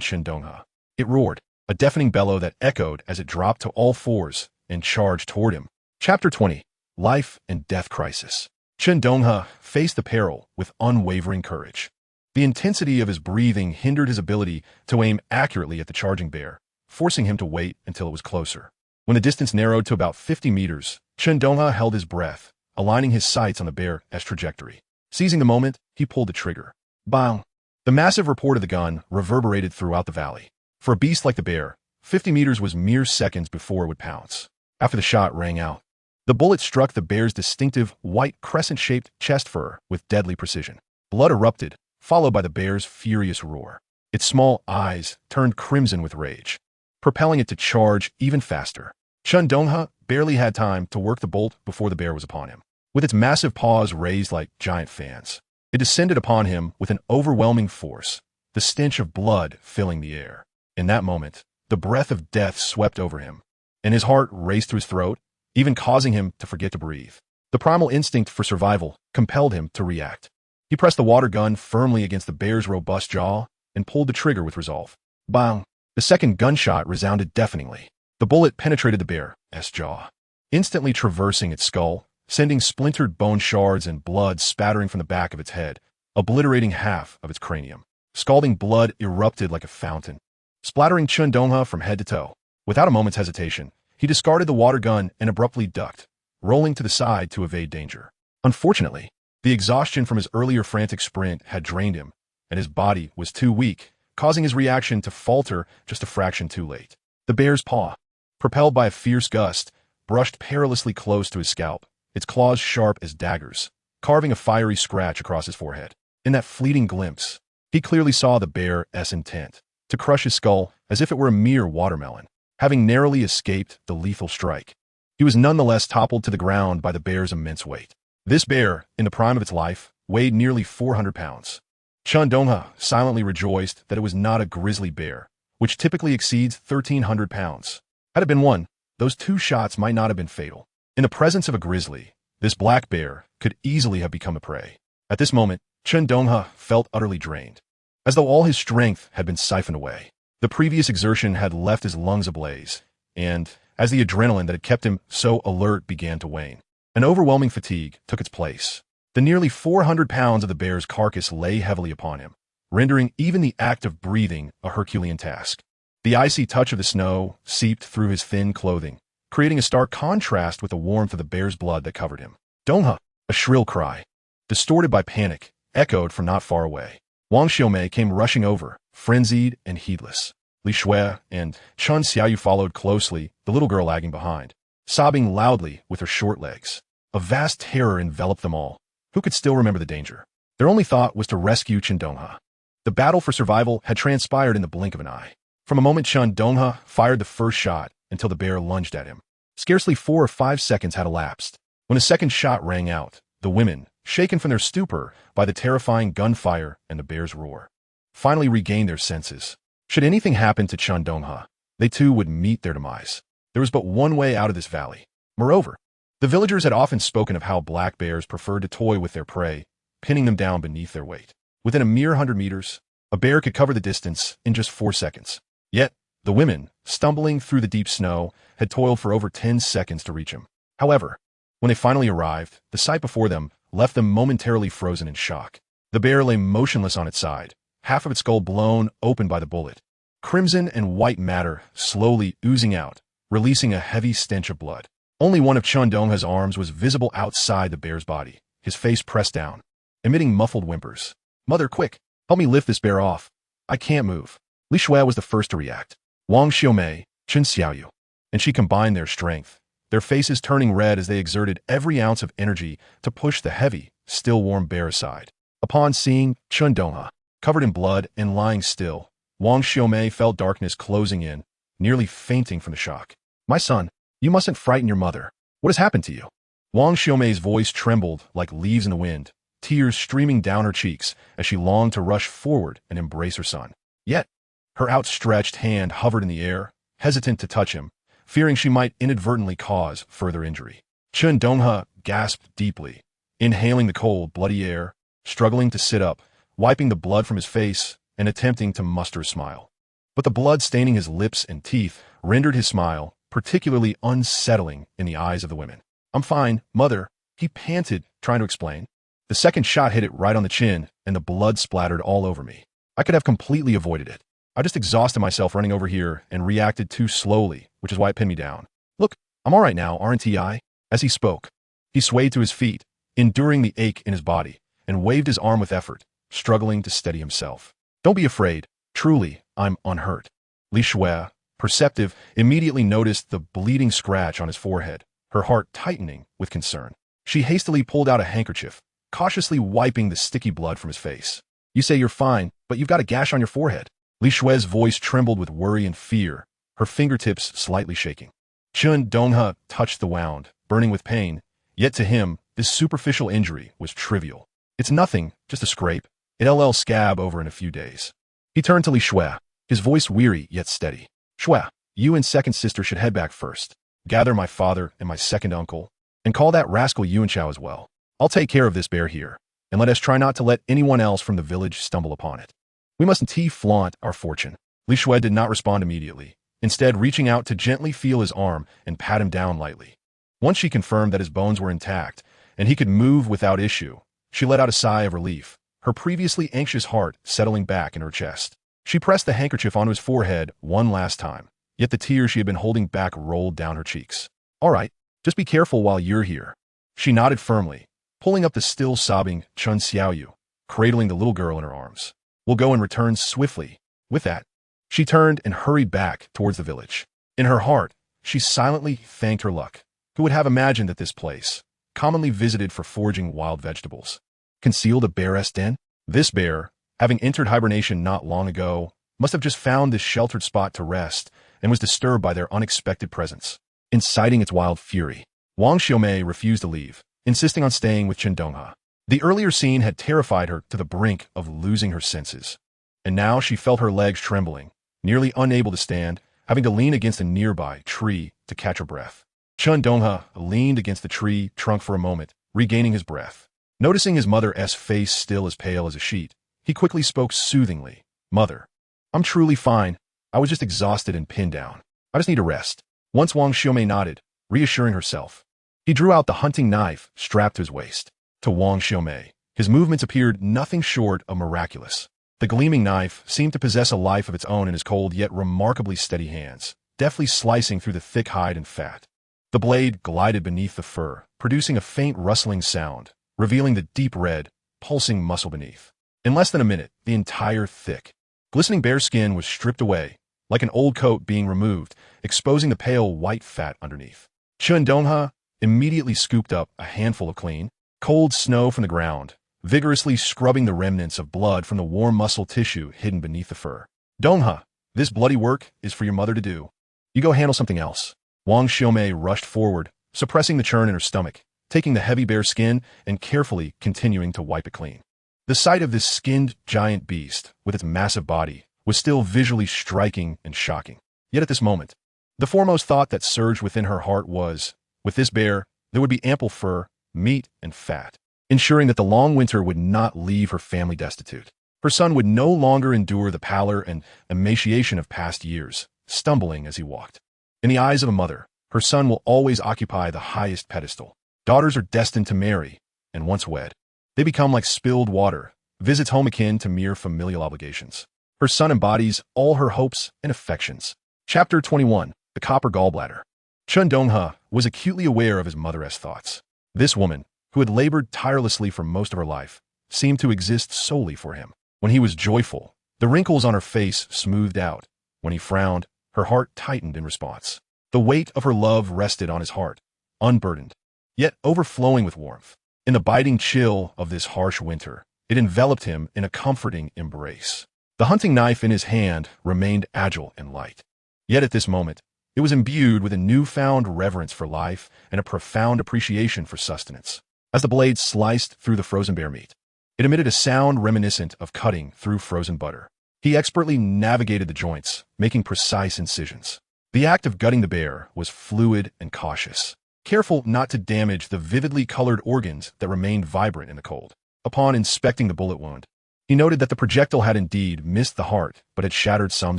Chen Donghe. It roared, a deafening bellow that echoed as it dropped to all fours and charged toward him. Chapter 20. Life and Death Crisis. Chen Donghe faced the peril with unwavering courage. The intensity of his breathing hindered his ability to aim accurately at the charging bear, forcing him to wait until it was closer. When the distance narrowed to about 50 meters, Chen Donghe held his breath, aligning his sights on the bear's trajectory. Seizing the moment, he pulled the trigger. Bang! The massive report of the gun reverberated throughout the valley. For a beast like the bear, 50 meters was mere seconds before it would pounce. After the shot rang out, the bullet struck the bear's distinctive white crescent-shaped chest fur with deadly precision. Blood erupted, followed by the bear's furious roar. Its small eyes turned crimson with rage, propelling it to charge even faster. Chen Donghe barely had time to work the bolt before the bear was upon him. With its massive paws raised like giant fans, It descended upon him with an overwhelming force, the stench of blood filling the air. In that moment, the breath of death swept over him, and his heart raced to his throat, even causing him to forget to breathe. The primal instinct for survival compelled him to react. He pressed the water gun firmly against the bear's robust jaw and pulled the trigger with resolve. Bang! The second gunshot resounded deafeningly. The bullet penetrated the bear's jaw, instantly traversing its skull, sending splintered bone shards and blood spattering from the back of its head, obliterating half of its cranium. Scalding blood erupted like a fountain, splattering Chen Donghe from head to toe. Without a moment's hesitation, he discarded the water gun and abruptly ducked, rolling to the side to evade danger. Unfortunately, the exhaustion from his earlier frantic sprint had drained him, and his body was too weak, causing his reaction to falter just a fraction too late. The bear's paw, propelled by a fierce gust, brushed perilously close to his scalp, its claws sharp as daggers, carving a fiery scratch across his forehead. In that fleeting glimpse, he clearly saw the bear's intent to crush his skull as if it were a mere watermelon. Having narrowly escaped the lethal strike, he was nonetheless toppled to the ground by the bear's immense weight. This bear, in the prime of its life, weighed nearly 400 pounds. Chen Donghe silently rejoiced that it was not a grizzly bear, which typically exceeds 1,300 pounds. Had it been one, those 2 shots might not have been fatal. In the presence of a grizzly, this black bear could easily have become a prey. At this moment, Chen Donghe felt utterly drained, as though all his strength had been siphoned away. The previous exertion had left his lungs ablaze, and as the adrenaline that had kept him so alert began to wane, an overwhelming fatigue took its place. The nearly 400 pounds of the bear's carcass lay heavily upon him, rendering even the act of breathing a Herculean task. The icy touch of the snow seeped through his thin clothing, creating a stark contrast with the warmth of the bear's blood that covered him. Donghe! A shrill cry, distorted by panic, echoed from not far away. Wang Xiaomei came rushing over, frenzied and heedless. Li Shui and Chen Xiaoyu followed closely, the little girl lagging behind, sobbing loudly with her short legs. A vast terror enveloped them all. Who could still remember the danger? Their only thought was to rescue Chen Donghe. The battle for survival had transpired in the blink of an eye. From a moment Chen Donghe fired the first shot until the bear lunged at him. Scarcely 4 or 5 seconds had elapsed. When a second shot rang out, the women, shaken from their stupor by the terrifying gunfire and the bear's roar, finally regained their senses. Should anything happen to Chen Donghe, they too would meet their demise. There was but one way out of this valley. Moreover, the villagers had often spoken of how black bears preferred to toy with their prey, pinning them down beneath their weight. Within a mere 100 meters, a bear could cover the distance in just 4 seconds. Yet, the women, stumbling through the deep snow, had toiled for over 10 seconds to reach him. However, when they finally arrived, the sight before them left them momentarily frozen in shock. The bear lay motionless on its side, half of its skull blown open by the bullet. Crimson and white matter slowly oozing out, releasing a heavy stench of blood. Only one of Chen Donghe's arms was visible outside the bear's body, his face pressed down, emitting muffled whimpers. "Mother, quick, help me lift this bear off. I can't move." Li Shui was the first to react. Wang Xiaomei, Chen Xiaoyu, and she combined their strength, their faces turning red as they exerted every ounce of energy to push the heavy, still warm bear aside. Upon seeing Chen Donghe, covered in blood and lying still, Wang Xiaomei felt darkness closing in, nearly fainting from the shock. "My son, you mustn't frighten your mother. What has happened to you?" Wang Xiaomei's voice trembled like leaves in the wind, tears streaming down her cheeks as she longed to rush forward and embrace her son. Yet, her outstretched hand hovered in the air, hesitant to touch him, fearing she might inadvertently cause further injury. Chen Donghe gasped deeply, inhaling the cold, bloody air, struggling to sit up, wiping the blood from his face, and attempting to muster a smile. But the blood staining his lips and teeth rendered his smile particularly unsettling in the eyes of the women. "I'm fine, mother," he panted, trying to explain. "The second shot hit it right on the chin, and the blood splattered all over me. I could have completely avoided it. I just exhausted myself running over here and reacted too slowly, which is why it pinned me down. Look, I'm all right now, aren't I?" As he spoke, he swayed to his feet, enduring the ache in his body, and waved his arm with effort, struggling to steady himself. "Don't be afraid. Truly, I'm unhurt." Li Shui, perceptive, immediately noticed the bleeding scratch on his forehead, her heart tightening with concern. She hastily pulled out a handkerchief, cautiously wiping the sticky blood from his face. "You say you're fine, but you've got a gash on your forehead." Li Shui's voice trembled with worry and fear, her fingertips slightly shaking. Chen Donghe touched the wound, burning with pain, yet to him, this superficial injury was trivial. It's nothing, just a scrape. It'll scab over in a few days. He turned to Li Shui, his voice weary yet steady. Shui, you and second sister should head back first. Gather my father and my second uncle, and call that rascal Yuan Chao as well. I'll take care of this bear here, and let us try not to let anyone else from the village stumble upon it. We mustn't flaunt our fortune. Li Shui did not respond immediately, instead reaching out to gently feel his arm and pat him down lightly. Once she confirmed that his bones were intact, and he could move without issue, she let out a sigh of relief, her previously anxious heart settling back in her chest. She pressed the handkerchief onto his forehead one last time, yet the tears she had been holding back rolled down her cheeks. All right, just be careful while you're here. She nodded firmly, pulling up the still sobbing Chen Xiaoyu, cradling the little girl in her arms. We'll go and return swiftly. With that, she turned and hurried back towards the village. In her heart, she silently thanked her luck. Who would have imagined that this place, commonly visited for foraging wild vegetables, concealed a bear's den? This bear, having entered hibernation not long ago, must have just found this sheltered spot to rest and was disturbed by their unexpected presence. Inciting its wild fury, Wang Xiaomei refused to leave, insisting on staying with Chen Donghe. The earlier scene had terrified her to the brink of losing her senses, and now she felt her legs trembling, nearly unable to stand, having to lean against a nearby tree to catch her breath. Chen Donghe leaned against the tree trunk for a moment, regaining his breath. Noticing his mother's face still as pale as a sheet, he quickly spoke soothingly. Mother, I'm truly fine. I was just exhausted and pinned down. I just need a rest. Once Wang Xiaomei nodded, reassuring herself. He drew out the hunting knife strapped to his waist. To Wang Xiaomei, his movements appeared nothing short of miraculous. The gleaming knife seemed to possess a life of its own in his cold yet remarkably steady hands, deftly slicing through the thick hide and fat. The blade glided beneath the fur, producing a faint rustling sound, revealing the deep red, pulsing muscle beneath. In less than a minute, the entire thick, glistening bear skin was stripped away, like an old coat being removed, exposing the pale white fat underneath. Chen Donghe immediately scooped up a handful of clean, cold snow from the ground, vigorously scrubbing the remnants of blood from the warm muscle tissue hidden beneath the fur. Donghe, this bloody work is for your mother to do. You go handle something else. Wang Xiaomei rushed forward, suppressing the churn in her stomach, taking the heavy bear skin and carefully continuing to wipe it clean. The sight of this skinned giant beast, with its massive body, was still visually striking and shocking. Yet at this moment, the foremost thought that surged within her heart was, with this bear, there would be ample fur, meat, and fat, ensuring that the long winter would not leave her family destitute. Her son would no longer endure the pallor and emaciation of past years, stumbling as he walked. In the eyes of a mother, her son will always occupy the highest pedestal. Daughters are destined to marry, and once wed, they become like spilled water, visits home akin to mere familial obligations. Her son embodies all her hopes and affections. Chapter 21, The Copper Gallbladder. Chen Donghe was acutely aware of his mother's thoughts. This woman, who had labored tirelessly for most of her life, seemed to exist solely for him. When he was joyful, the wrinkles on her face smoothed out. When he frowned, her heart tightened in response. The weight of her love rested on his heart, unburdened, yet overflowing with warmth. In the biting chill of this harsh winter, it enveloped him in a comforting embrace. The hunting knife in his hand remained agile and light. Yet at this moment, it was imbued with a newfound reverence for life and a profound appreciation for sustenance. As the blade sliced through the frozen bear meat, it emitted a sound reminiscent of cutting through frozen butter. He expertly navigated the joints, making precise incisions. The act of gutting the bear was fluid and cautious, careful not to damage the vividly colored organs that remained vibrant in the cold. Upon inspecting the bullet wound, he noted that the projectile had indeed missed the heart but had shattered some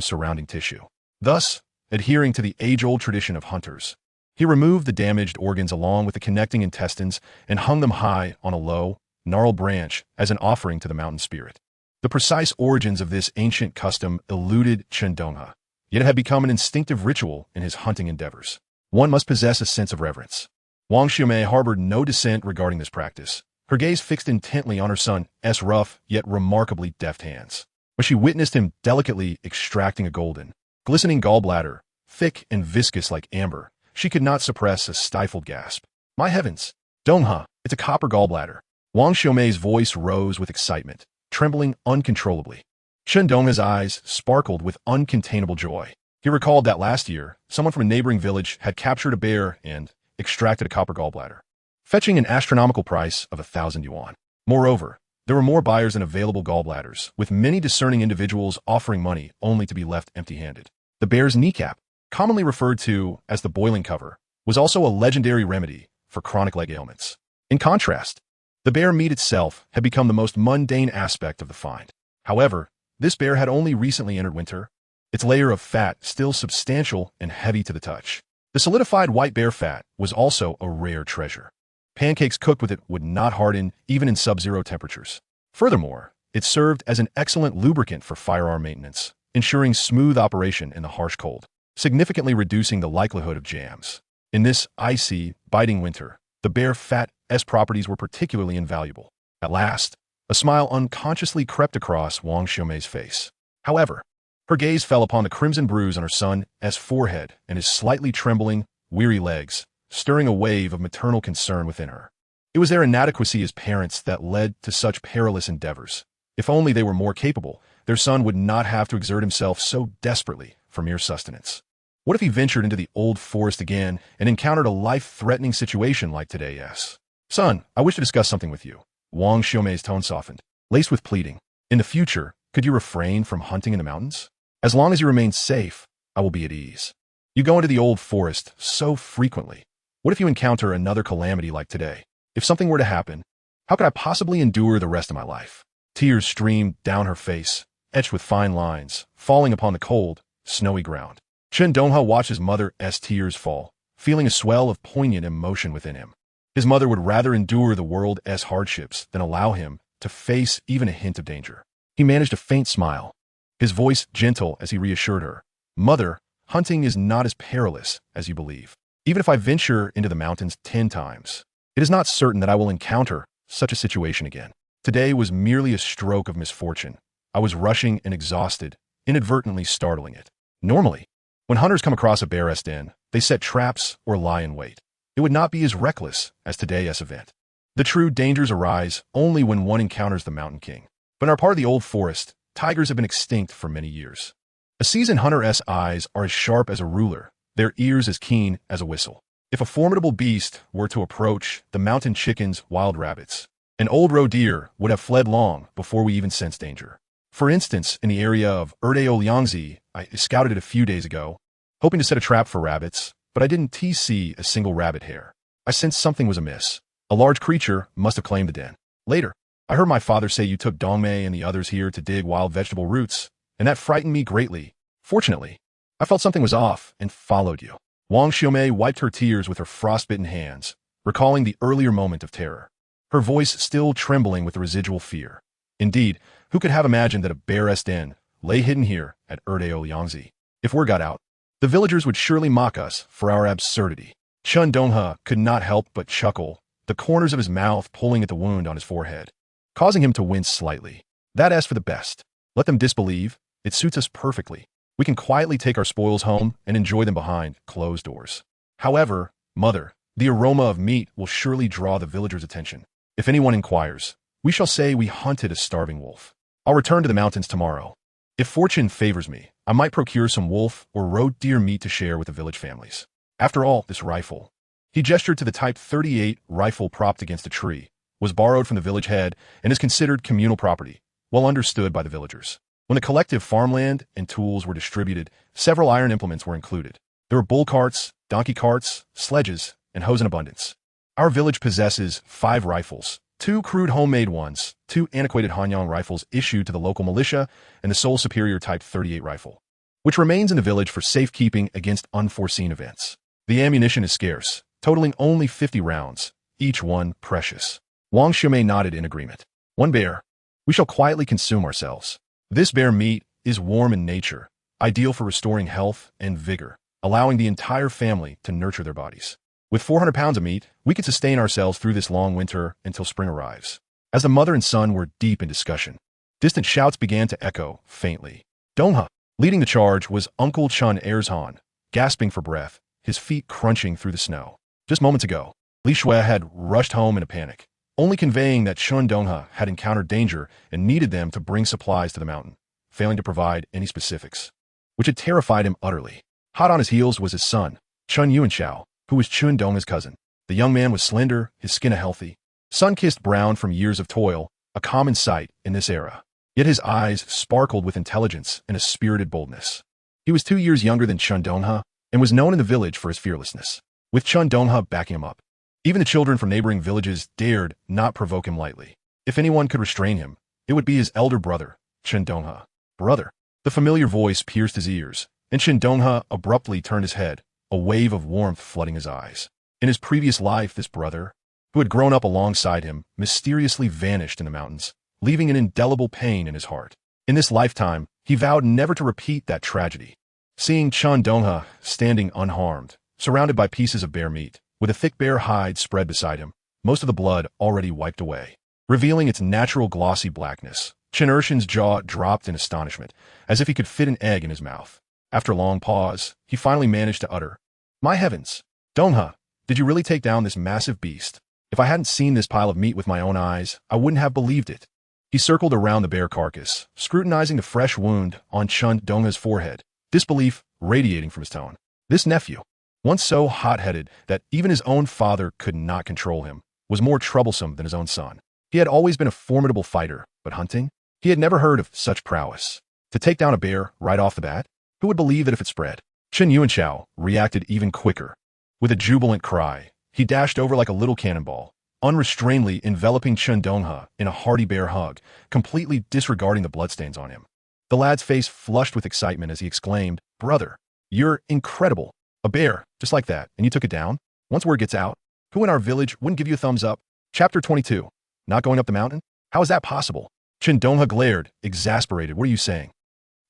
surrounding tissue. Thus, adhering to the age-old tradition of hunters, he removed the damaged organs along with the connecting intestines and hung them high on a low, gnarled branch as an offering to the mountain spirit. The precise origins of this ancient custom eluded Chen Donghe, yet it had become an instinctive ritual in his hunting endeavors. One must possess a sense of reverence. Wang Xiaomei harbored no dissent regarding this practice, her gaze fixed intently on her son's rough yet remarkably deft hands. When she witnessed him delicately extracting a golden, glistening gallbladder, thick and viscous like amber, she could not suppress a stifled gasp. My heavens! Donghe, it's a copper gallbladder. Wang Xiaomei's voice rose with excitement, trembling uncontrollably. Chen Donghe's eyes sparkled with uncontainable joy. He recalled that last year, someone from a neighboring village had captured a bear and extracted a copper gallbladder, fetching an astronomical price of 1,000 yuan. Moreover, There were more buyers than available gallbladders, with many discerning individuals offering money only to be left empty-handed. The bear's kneecap, commonly referred to as the boiling cover, was also a legendary remedy for chronic leg ailments. In contrast, the bear meat itself had become the most mundane aspect of the find. However, this bear had only recently entered winter, its layer of fat still substantial and heavy to the touch. The solidified white bear fat was also a rare treasure. Pancakes cooked with it would not harden even in sub-zero temperatures. Furthermore, it served as an excellent lubricant for firearm maintenance, ensuring smooth operation in the harsh cold, significantly reducing the likelihood of jams. In this icy, biting winter, the bear fat's properties were particularly invaluable. At last, a smile unconsciously crept across Wang Xiaomei's face. However, her gaze fell upon the crimson bruise on her son's forehead and his slightly trembling, weary legs, stirring a wave of maternal concern within her. It was their inadequacy as parents that led to such perilous endeavors. If only they were more capable, their son would not have to exert himself so desperately for mere sustenance. What if he ventured into the old forest again and encountered a life-threatening situation like today's? Son, I wish to discuss something with you. Wang Xiaomei's tone softened, laced with pleading. In the future, could you refrain from hunting in the mountains? As long as you remain safe, I will be at ease. You go into the old forest so frequently. What if you encounter another calamity like today? If something were to happen, how could I possibly endure the rest of my life? Tears streamed down her face, etched with fine lines, falling upon the cold, snowy ground. Chen Donghe watched his mother's tears fall, feeling a swell of poignant emotion within him. His mother would rather endure the world's hardships than allow him to face even a hint of danger. He managed a faint smile, his voice gentle as he reassured her. Mother, hunting is not as perilous as you believe. Even if I venture into the mountains 10 times, it is not certain that I will encounter such a situation again. Today was merely a stroke of misfortune. I was rushing and exhausted, inadvertently startling it. Normally, when hunters come across a bear's den, they set traps or lie in wait. It would not be as reckless as today's event. The true dangers arise only when one encounters the mountain king. But in our part of the old forest, tigers have been extinct for many years. A seasoned hunter's eyes are as sharp as a ruler, their ears as keen as a whistle. If a formidable beast were to approach the mountain chickens, wild rabbits, an old roe deer would have fled long before we even sensed danger. For instance, in the area of Liangzi, I scouted it a few days ago, hoping to set a trap for rabbits, but I didn't see a single rabbit hare. I sensed something was amiss. A large creature must have claimed the den. Later, I heard my father say you took Dongme and the others here to dig wild vegetable roots, and that frightened me greatly. Fortunately, I felt something was off and followed you. Wang Xiaomei wiped her tears with her frostbitten hands, recalling the earlier moment of terror, her voice still trembling with the residual fear. Indeed, who could have imagined that a bear's den lay hidden here at Liangzi? If word got out, the villagers would surely mock us for our absurdity. Chen Donghe could not help but chuckle, the corners of his mouth pulling at the wound on his forehead, causing him to wince slightly. That's for the best. Let them disbelieve. It suits us perfectly. We can quietly take our spoils home and enjoy them behind closed doors. However, mother, the aroma of meat will surely draw the villagers' attention. If anyone inquires, we shall say we hunted a starving wolf. I'll return to the mountains tomorrow. If fortune favors me, I might procure some wolf or roe deer meat to share with the village families. After all, this rifle, he gestured to the Type 38 rifle propped against a tree, was borrowed from the village head and is considered communal property, well understood by the villagers. When the collective farmland and tools were distributed, several iron implements were included. There were bull carts, donkey carts, sledges, and hoes in abundance. Our village possesses 5 rifles, 2 crude homemade ones, 2 antiquated Hanyang rifles issued to the local militia, and the sole superior Type 38 rifle, which remains in the village for safekeeping against unforeseen events. The ammunition is scarce, totaling only 50 rounds, each one precious. Wang Xiaomei nodded in agreement. One bear. We shall quietly consume ourselves. This bear meat is warm in nature, ideal for restoring health and vigor, allowing the entire family to nurture their bodies. With 400 pounds of meat, we could sustain ourselves through this long winter until spring arrives. As the mother and son were deep in discussion, distant shouts began to echo faintly. Donghe, leading the charge, was Uncle Chen Erzhan, gasping for breath, his feet crunching through the snow. Just moments ago, Li Shui had rushed home in a panic, only conveying that Chen Donghe had encountered danger and needed them to bring supplies to the mountain, failing to provide any specifics, which had terrified him utterly. Hot on his heels was his son, Chen Yuanxiao, who was Chen Donghe's cousin. The young man was slender, his skin a healthy, sun-kissed brown from years of toil, a common sight in this era. Yet his eyes sparkled with intelligence and a spirited boldness. He was 2 years younger than Chen Donghe and was known in the village for his fearlessness, with Chen Donghe backing him up. Even the children from neighboring villages dared not provoke him lightly. If anyone could restrain him, it would be his elder brother, Chen Donghe. Brother. The familiar voice pierced his ears, and Chen Donghe abruptly turned his head, a wave of warmth flooding his eyes. In his previous life, this brother, who had grown up alongside him, mysteriously vanished in the mountains, leaving an indelible pain in his heart. In this lifetime, he vowed never to repeat that tragedy. Seeing Chen Donghe standing unharmed, surrounded by pieces of bear meat, with a thick bear hide spread beside him, most of the blood already wiped away, revealing its natural glossy blackness, Chen Ershin's jaw dropped in astonishment, as if he could fit an egg in his mouth. After a long pause, he finally managed to utter, "My heavens! Donghe, did you really take down this massive beast? If I hadn't seen this pile of meat with my own eyes, I wouldn't have believed it." He circled around the bear carcass, scrutinizing the fresh wound on Chen Donghe's forehead, disbelief radiating from his tone. This nephew, once so hot-headed that even his own father could not control him, was more troublesome than his own son. He had always been a formidable fighter, but hunting? He had never heard of such prowess. To take down a bear right off the bat? Who would believe it if it spread? Chen Yuanchao reacted even quicker. With a jubilant cry, he dashed over like a little cannonball, unrestrainedly enveloping Chen Donghe in a hearty bear hug, completely disregarding the bloodstains on him. The lad's face flushed with excitement as he exclaimed, "Brother, you're incredible. A bear, just like that, and you took it down? Once word gets out, who in our village wouldn't give you a thumbs up?" Chapter 22. Not going up the mountain? How is that possible? Chen Donghe glared, exasperated. What are you saying?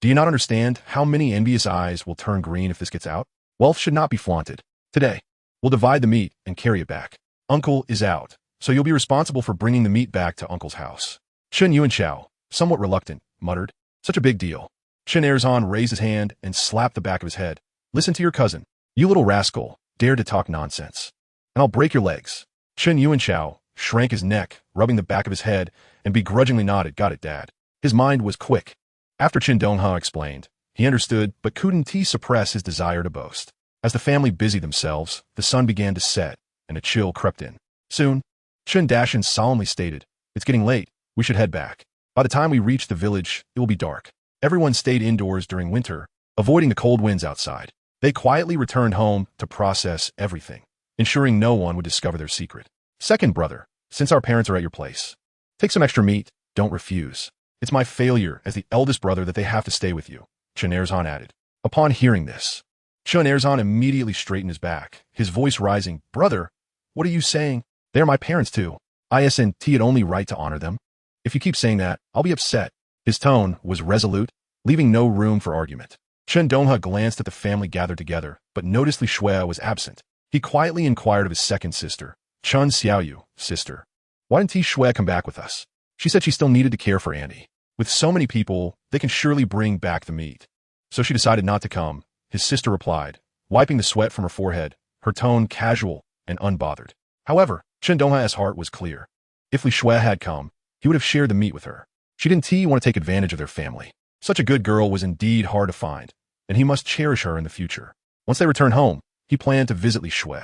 Do you not understand how many envious eyes will turn green if this gets out? Wealth should not be flaunted. Today, we'll divide the meat and carry it back. Uncle is out, so you'll be responsible for bringing the meat back to Uncle's house. Chen Yuanchao, somewhat reluctant, muttered, "Such a big deal." Chen Erzan raised his hand and slapped the back of his head. "Listen to your cousin. You little rascal, dare to talk nonsense, and I'll break your legs." Chen Yuanchao shrank his neck, rubbing the back of his head, and begrudgingly nodded, "Got it, Dad." His mind was quick. After Chen Donghe explained, he understood but couldn't suppress his desire to boast. As the family busied themselves, the sun began to set, and a chill crept in. Soon, Chen Dashin solemnly stated, "It's getting late. We should head back. By the time we reach the village, it will be dark." Everyone stayed indoors during winter, avoiding the cold winds outside. They quietly returned home to process everything, ensuring no one would discover their secret. "Second brother, since our parents are at your place, take some extra meat. Don't refuse. It's my failure as the eldest brother that they have to stay with you," Chen Erzan added. Upon hearing this, Chen Erzan immediately straightened his back, his voice rising. "Brother, what are you saying? They are my parents too. Isn't it only right to honor them? If you keep saying that, I'll be upset." His tone was resolute, leaving no room for argument. Chen Donghe glanced at the family gathered together, but noticed Li Shui was absent. He quietly inquired of his second sister, Chen Xiaoyu, "Sister, why didn't Li Shui come back with us? She said she still needed to care for Andy. With so many people, they can surely bring back the meat." "So she decided not to come," his sister replied, wiping the sweat from her forehead, her tone casual and unbothered. However, Chen Donghe's heart was clear. If Li Shui had come, he would have shared the meat with her. She didn't want to take advantage of their family. Such a good girl was indeed hard to find, and he must cherish her in the future. Once they returned home, he planned to visit Li Shui.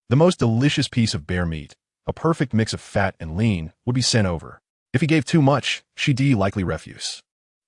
The most delicious piece of bear meat, a perfect mix of fat and lean, would be sent over. If he gave too much, she'd likely refuse.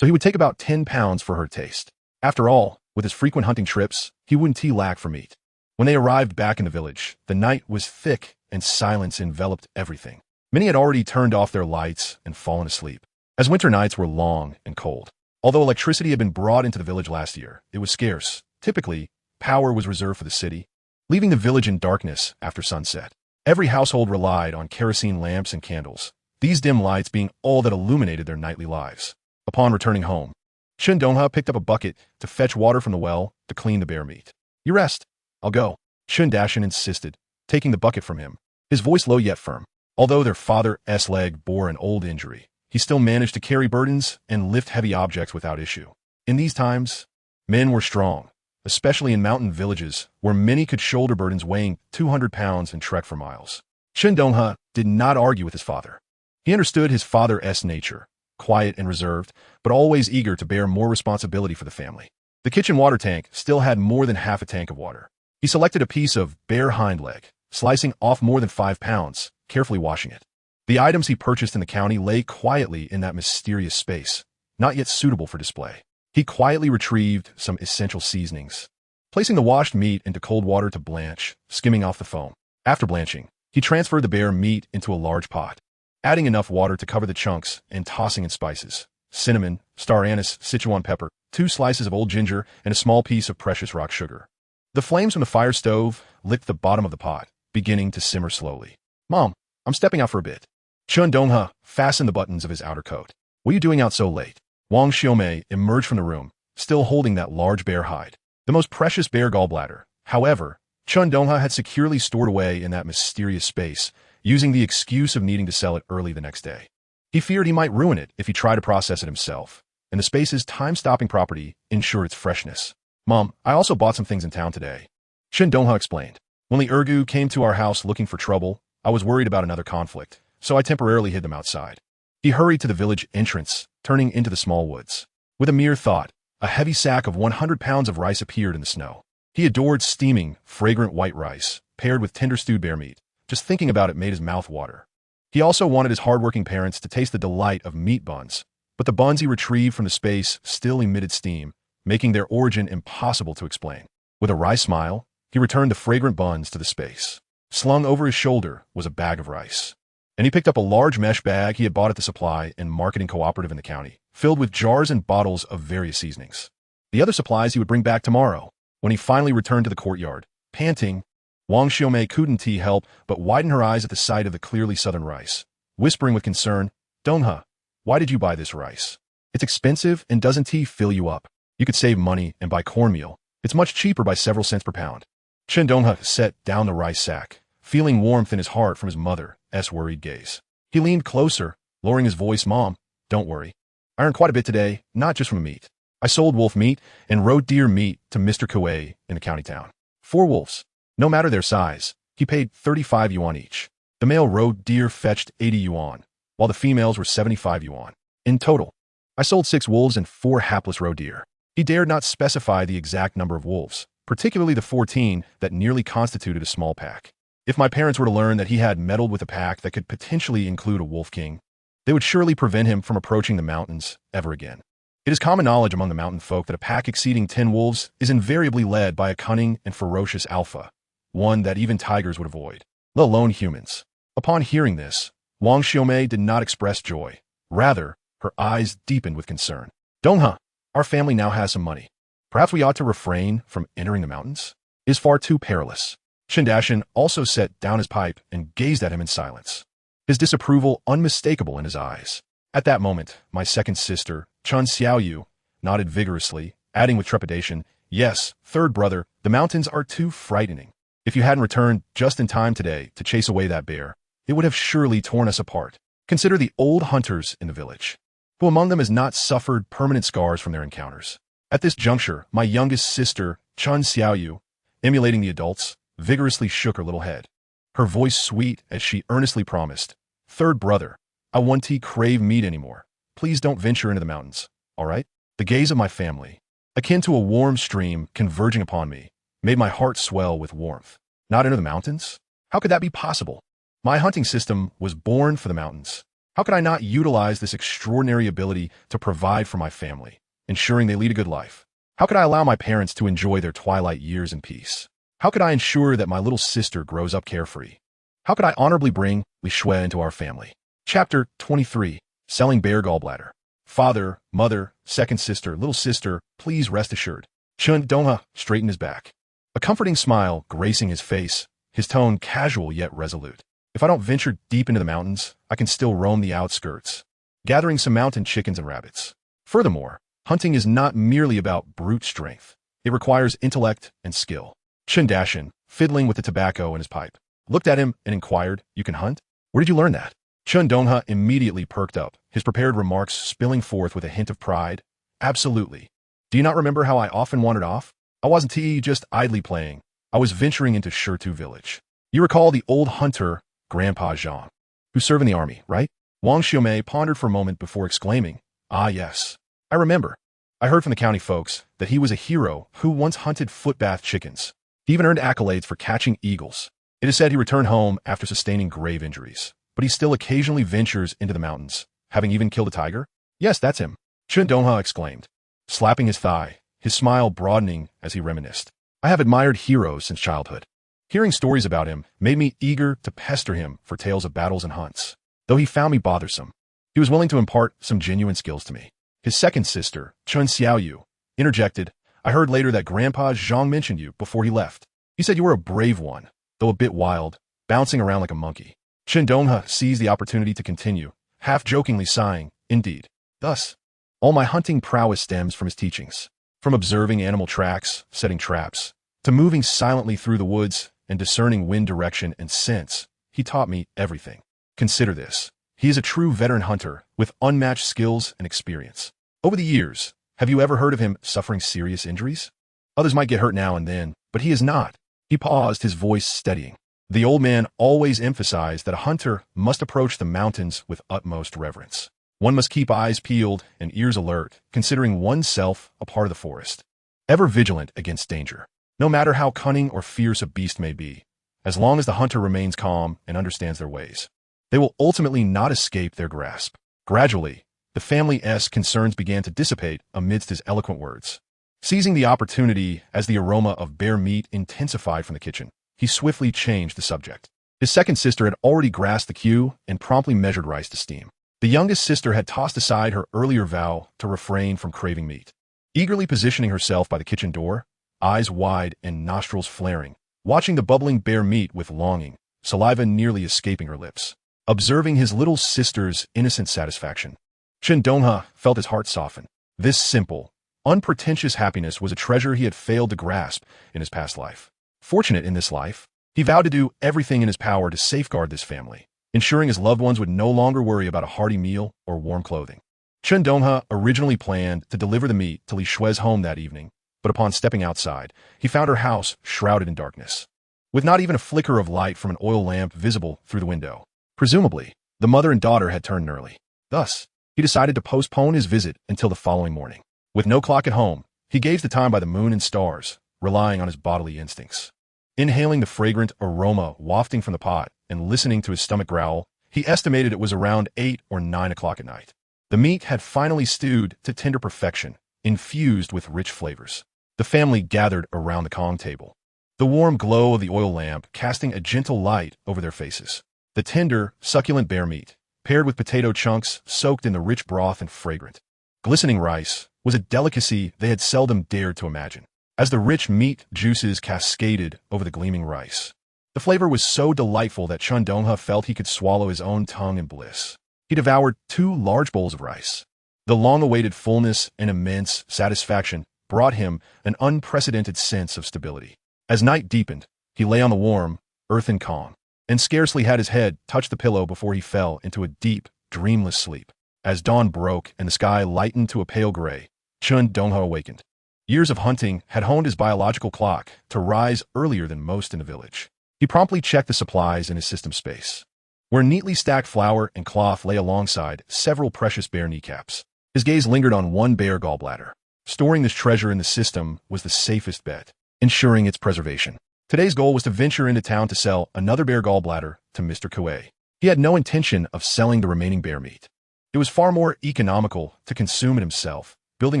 So he would take about 10 pounds for her taste. After all, with his frequent hunting trips, he wouldn't lack for meat. When they arrived back in the village, the night was thick and silence enveloped everything. Many had already turned off their lights and fallen asleep, as winter nights were long and cold. Although electricity had been brought into the village last year, it was scarce. Typically, power was reserved for the city, leaving the village in darkness after sunset. Every household relied on kerosene lamps and candles, these dim lights being all that illuminated their nightly lives. Upon returning home, Chen Donghe picked up a bucket to fetch water from the well to clean the bear meat. "You rest. I'll go," Chen Dashin insisted, taking the bucket from him, his voice low yet firm. Although their father's leg bore an old injury, he still managed to carry burdens and lift heavy objects without issue. In these times, men were strong, especially in mountain villages where many could shoulder burdens weighing 200 pounds and trek for miles. Chen Donghe did not argue with his father. He understood his father's nature, quiet and reserved, but always eager to bear more responsibility for the family. The kitchen water tank still had more than half a tank of water. He selected a piece of bear hind leg, slicing off more than 5 pounds, carefully washing it. The items he purchased in the county lay quietly in that mysterious space, not yet suitable for display. He quietly retrieved some essential seasonings, placing the washed meat into cold water to blanch, skimming off the foam. After blanching, he transferred the bear meat into a large pot, adding enough water to cover the chunks and tossing in spices: cinnamon, star anise, Sichuan pepper, 2 slices of old ginger, and a small piece of precious rock sugar. The flames from the fire stove licked the bottom of the pot, beginning to simmer slowly. "Mom, I'm stepping out for a bit." Chen Donghe fastened the buttons of his outer coat. "What are you doing out so late?" Wang Xiaomei emerged from the room, still holding that large bear hide, the most precious bear gallbladder. However, Chen Donghe had securely stored away in that mysterious space, using the excuse of needing to sell it early the next day. He feared he might ruin it if he tried to process it himself, and the space's time-stopping property ensured its freshness. "Mom, I also bought some things in town today," Chen Donghe explained. "When the Urgu came to our house looking for trouble, I was worried about another conflict, so I temporarily hid them outside." He hurried to the village entrance, turning into the small woods. With a mere thought, a heavy sack of 100 pounds of rice appeared in the snow. He adored steaming, fragrant white rice, paired with tender stewed bear meat. Just thinking about it made his mouth water. He also wanted his hardworking parents to taste the delight of meat buns, but the buns he retrieved from the space still emitted steam, making their origin impossible to explain. With a wry smile, he returned the fragrant buns to the space. Slung over his shoulder was a bag of rice, and he picked up a large mesh bag he had bought at the supply and marketing cooperative in the county, filled with jars and bottles of various seasonings. The other supplies he would bring back tomorrow. When he finally returned to the courtyard, panting, Wang Xiaomei couldn't help but widen her eyes at the sight of the clearly southern rice, whispering with concern, "Donghe, why did you buy this rice? It's expensive, and doesn't tea fill you up? You could save money and buy cornmeal. It's much cheaper by several cents per pound." Chen Donghe set down the rice sack, feeling warmth in his heart from his mother's worried gaze. He leaned closer, lowering his voice. "Mom, don't worry. I earned quite a bit today, not just from the meat. I sold wolf meat and roe deer meat to Mr. Kuei in the county town. 4 wolves. No matter their size, he paid 35 yuan each. The male roe deer fetched 80 yuan, while the females were 75 yuan. In total, I sold 6 wolves and 4 hapless roe deer." He dared not specify the exact number of wolves, particularly the 14 that nearly constituted a small pack. If my parents were to learn that he had meddled with a pack that could potentially include a wolf king, they would surely prevent him from approaching the mountains ever again. It is common knowledge among the mountain folk that a pack exceeding 10 wolves is invariably led by a cunning and ferocious alpha, one that even tigers would avoid, let alone humans. Upon hearing this, Wang Xiaomei did not express joy. Rather, her eyes deepened with concern. "Donghe, our family now has some money. Perhaps we ought to refrain from entering the mountains? It is far too perilous." Chen Donghe also set down his pipe and gazed at him in silence, his disapproval unmistakable in his eyes. At that moment, my second sister, Chen Xiaoyu, nodded vigorously, adding with trepidation, "Yes, third brother, the mountains are too frightening. If you hadn't returned just in time today to chase away that bear, it would have surely torn us apart. Consider the old hunters in the village. Who among them has not suffered permanent scars from their encounters?" At this juncture, my youngest sister, Chen Xiaoyu, emulating the adults, vigorously shook her little head, her voice sweet as she earnestly promised, "Third brother, I won't crave meat anymore. Please don't venture into the mountains, all right?" The gaze of my family, akin to a warm stream converging upon me, made my heart swell with warmth. Not into the mountains? How could that be possible? My hunting system was born for the mountains. How could I not utilize this extraordinary ability to provide for my family, ensuring they lead a good life? How could I allow my parents to enjoy their twilight years in peace? How could I ensure that my little sister grows up carefree? How could I honorably bring Li Shui into our family? Chapter 23. Selling Bear Gallbladder. Father, mother, second sister, little sister, please rest assured. Chen Donghe straightened his back, a comforting smile gracing his face, his tone casual yet resolute. If I don't venture deep into the mountains, I can still roam the outskirts, gathering some mountain chickens and rabbits. Furthermore, hunting is not merely about brute strength. It requires intellect and skill. Chen Donghe, fiddling with the tobacco in his pipe, looked at him and inquired, "You can hunt? Where did you learn that?" Chen Donghe immediately perked up, his prepared remarks spilling forth with a hint of pride. "Absolutely. Do you not remember how I often wandered off? I wasn't just idly playing. I was venturing into Shirtu village. You recall the old hunter, Grandpa Zhang, who served in the army, right?" Wang Xiaomei pondered for a moment before exclaiming, "Ah, yes. I remember. I heard from the county folks that he was a hero who once hunted footbath chickens. He even earned accolades for catching eagles. It is said he returned home after sustaining grave injuries, but he still occasionally ventures into the mountains, having even killed a tiger. Yes, that's him, Chen Donghe exclaimed, slapping his thigh, his smile broadening as he reminisced. I have admired heroes since childhood. Hearing stories about him made me eager to pester him for tales of battles and hunts. Though he found me bothersome, he was willing to impart some genuine skills to me. His second sister, Chen Xiaoyu, interjected, I heard later that Grandpa Zhang mentioned you before he left. He said you were a brave one, though a bit wild, bouncing around like a monkey. Chen Donghe seized the opportunity to continue, half-jokingly sighing, indeed. Thus, all my hunting prowess stems from his teachings. From observing animal tracks, setting traps, to moving silently through the woods and discerning wind direction and scents, he taught me everything. Consider this. He is a true veteran hunter with unmatched skills and experience. Over the years, have you ever heard of him suffering serious injuries? Others might get hurt now and then, but he is not. He paused, his voice steadying. The old man always emphasized that a hunter must approach the mountains with utmost reverence. One must keep eyes peeled and ears alert, considering oneself a part of the forest, ever vigilant against danger. No matter how cunning or fierce a beast may be, as long as the hunter remains calm and understands their ways, they will ultimately not escape their grasp. Gradually, the family's concerns began to dissipate amidst his eloquent words. Seizing the opportunity as the aroma of bear meat intensified from the kitchen, he swiftly changed the subject. His second sister had already grasped the cue and promptly measured rice to steam. The youngest sister had tossed aside her earlier vow to refrain from craving meat. Eagerly positioning herself by the kitchen door, eyes wide and nostrils flaring, watching the bubbling bear meat with longing, saliva nearly escaping her lips. Observing his little sister's innocent satisfaction, Chen Donghe felt his heart soften. This simple, unpretentious happiness was a treasure he had failed to grasp in his past life. Fortunate in this life, he vowed to do everything in his power to safeguard this family, ensuring his loved ones would no longer worry about a hearty meal or warm clothing. Chen Donghe originally planned to deliver the meat to Li Shui's home that evening, but upon stepping outside, he found her house shrouded in darkness, with not even a flicker of light from an oil lamp visible through the window. Presumably, the mother and daughter had turned early. Thus, he decided to postpone his visit until the following morning. With no clock at home, he gauged the time by the moon and stars, relying on his bodily instincts. Inhaling the fragrant aroma wafting from the pot and listening to his stomach growl, he estimated it was around 8 or 9 o'clock at night. The meat had finally stewed to tender perfection, infused with rich flavors. The family gathered around the Kong table, the warm glow of the oil lamp casting a gentle light over their faces. The tender, succulent bear meat, paired with potato chunks soaked in the rich broth and fragrant, glistening rice, was a delicacy they had seldom dared to imagine. As the rich meat juices cascaded over the gleaming rice, the flavor was so delightful that Chen Donghe felt he could swallow his own tongue in bliss. He devoured 2 large bowls of rice. The long-awaited fullness and immense satisfaction brought him an unprecedented sense of stability. As night deepened, he lay on the warm, earthen Kong, and scarcely had his head touched the pillow before he fell into a deep, dreamless sleep. As dawn broke and the sky lightened to a pale gray, Chen Donghe awakened. Years of hunting had honed his biological clock to rise earlier than most in the village. He promptly checked the supplies in his system space, where neatly stacked flour and cloth lay alongside several precious bear kneecaps. His gaze lingered on one bear gallbladder. Storing this treasure in the system was the safest bet, ensuring its preservation. Today's goal was to venture into town to sell another bear gallbladder to Mr. Kuei. He had no intention of selling the remaining bear meat. It was far more economical to consume it himself, building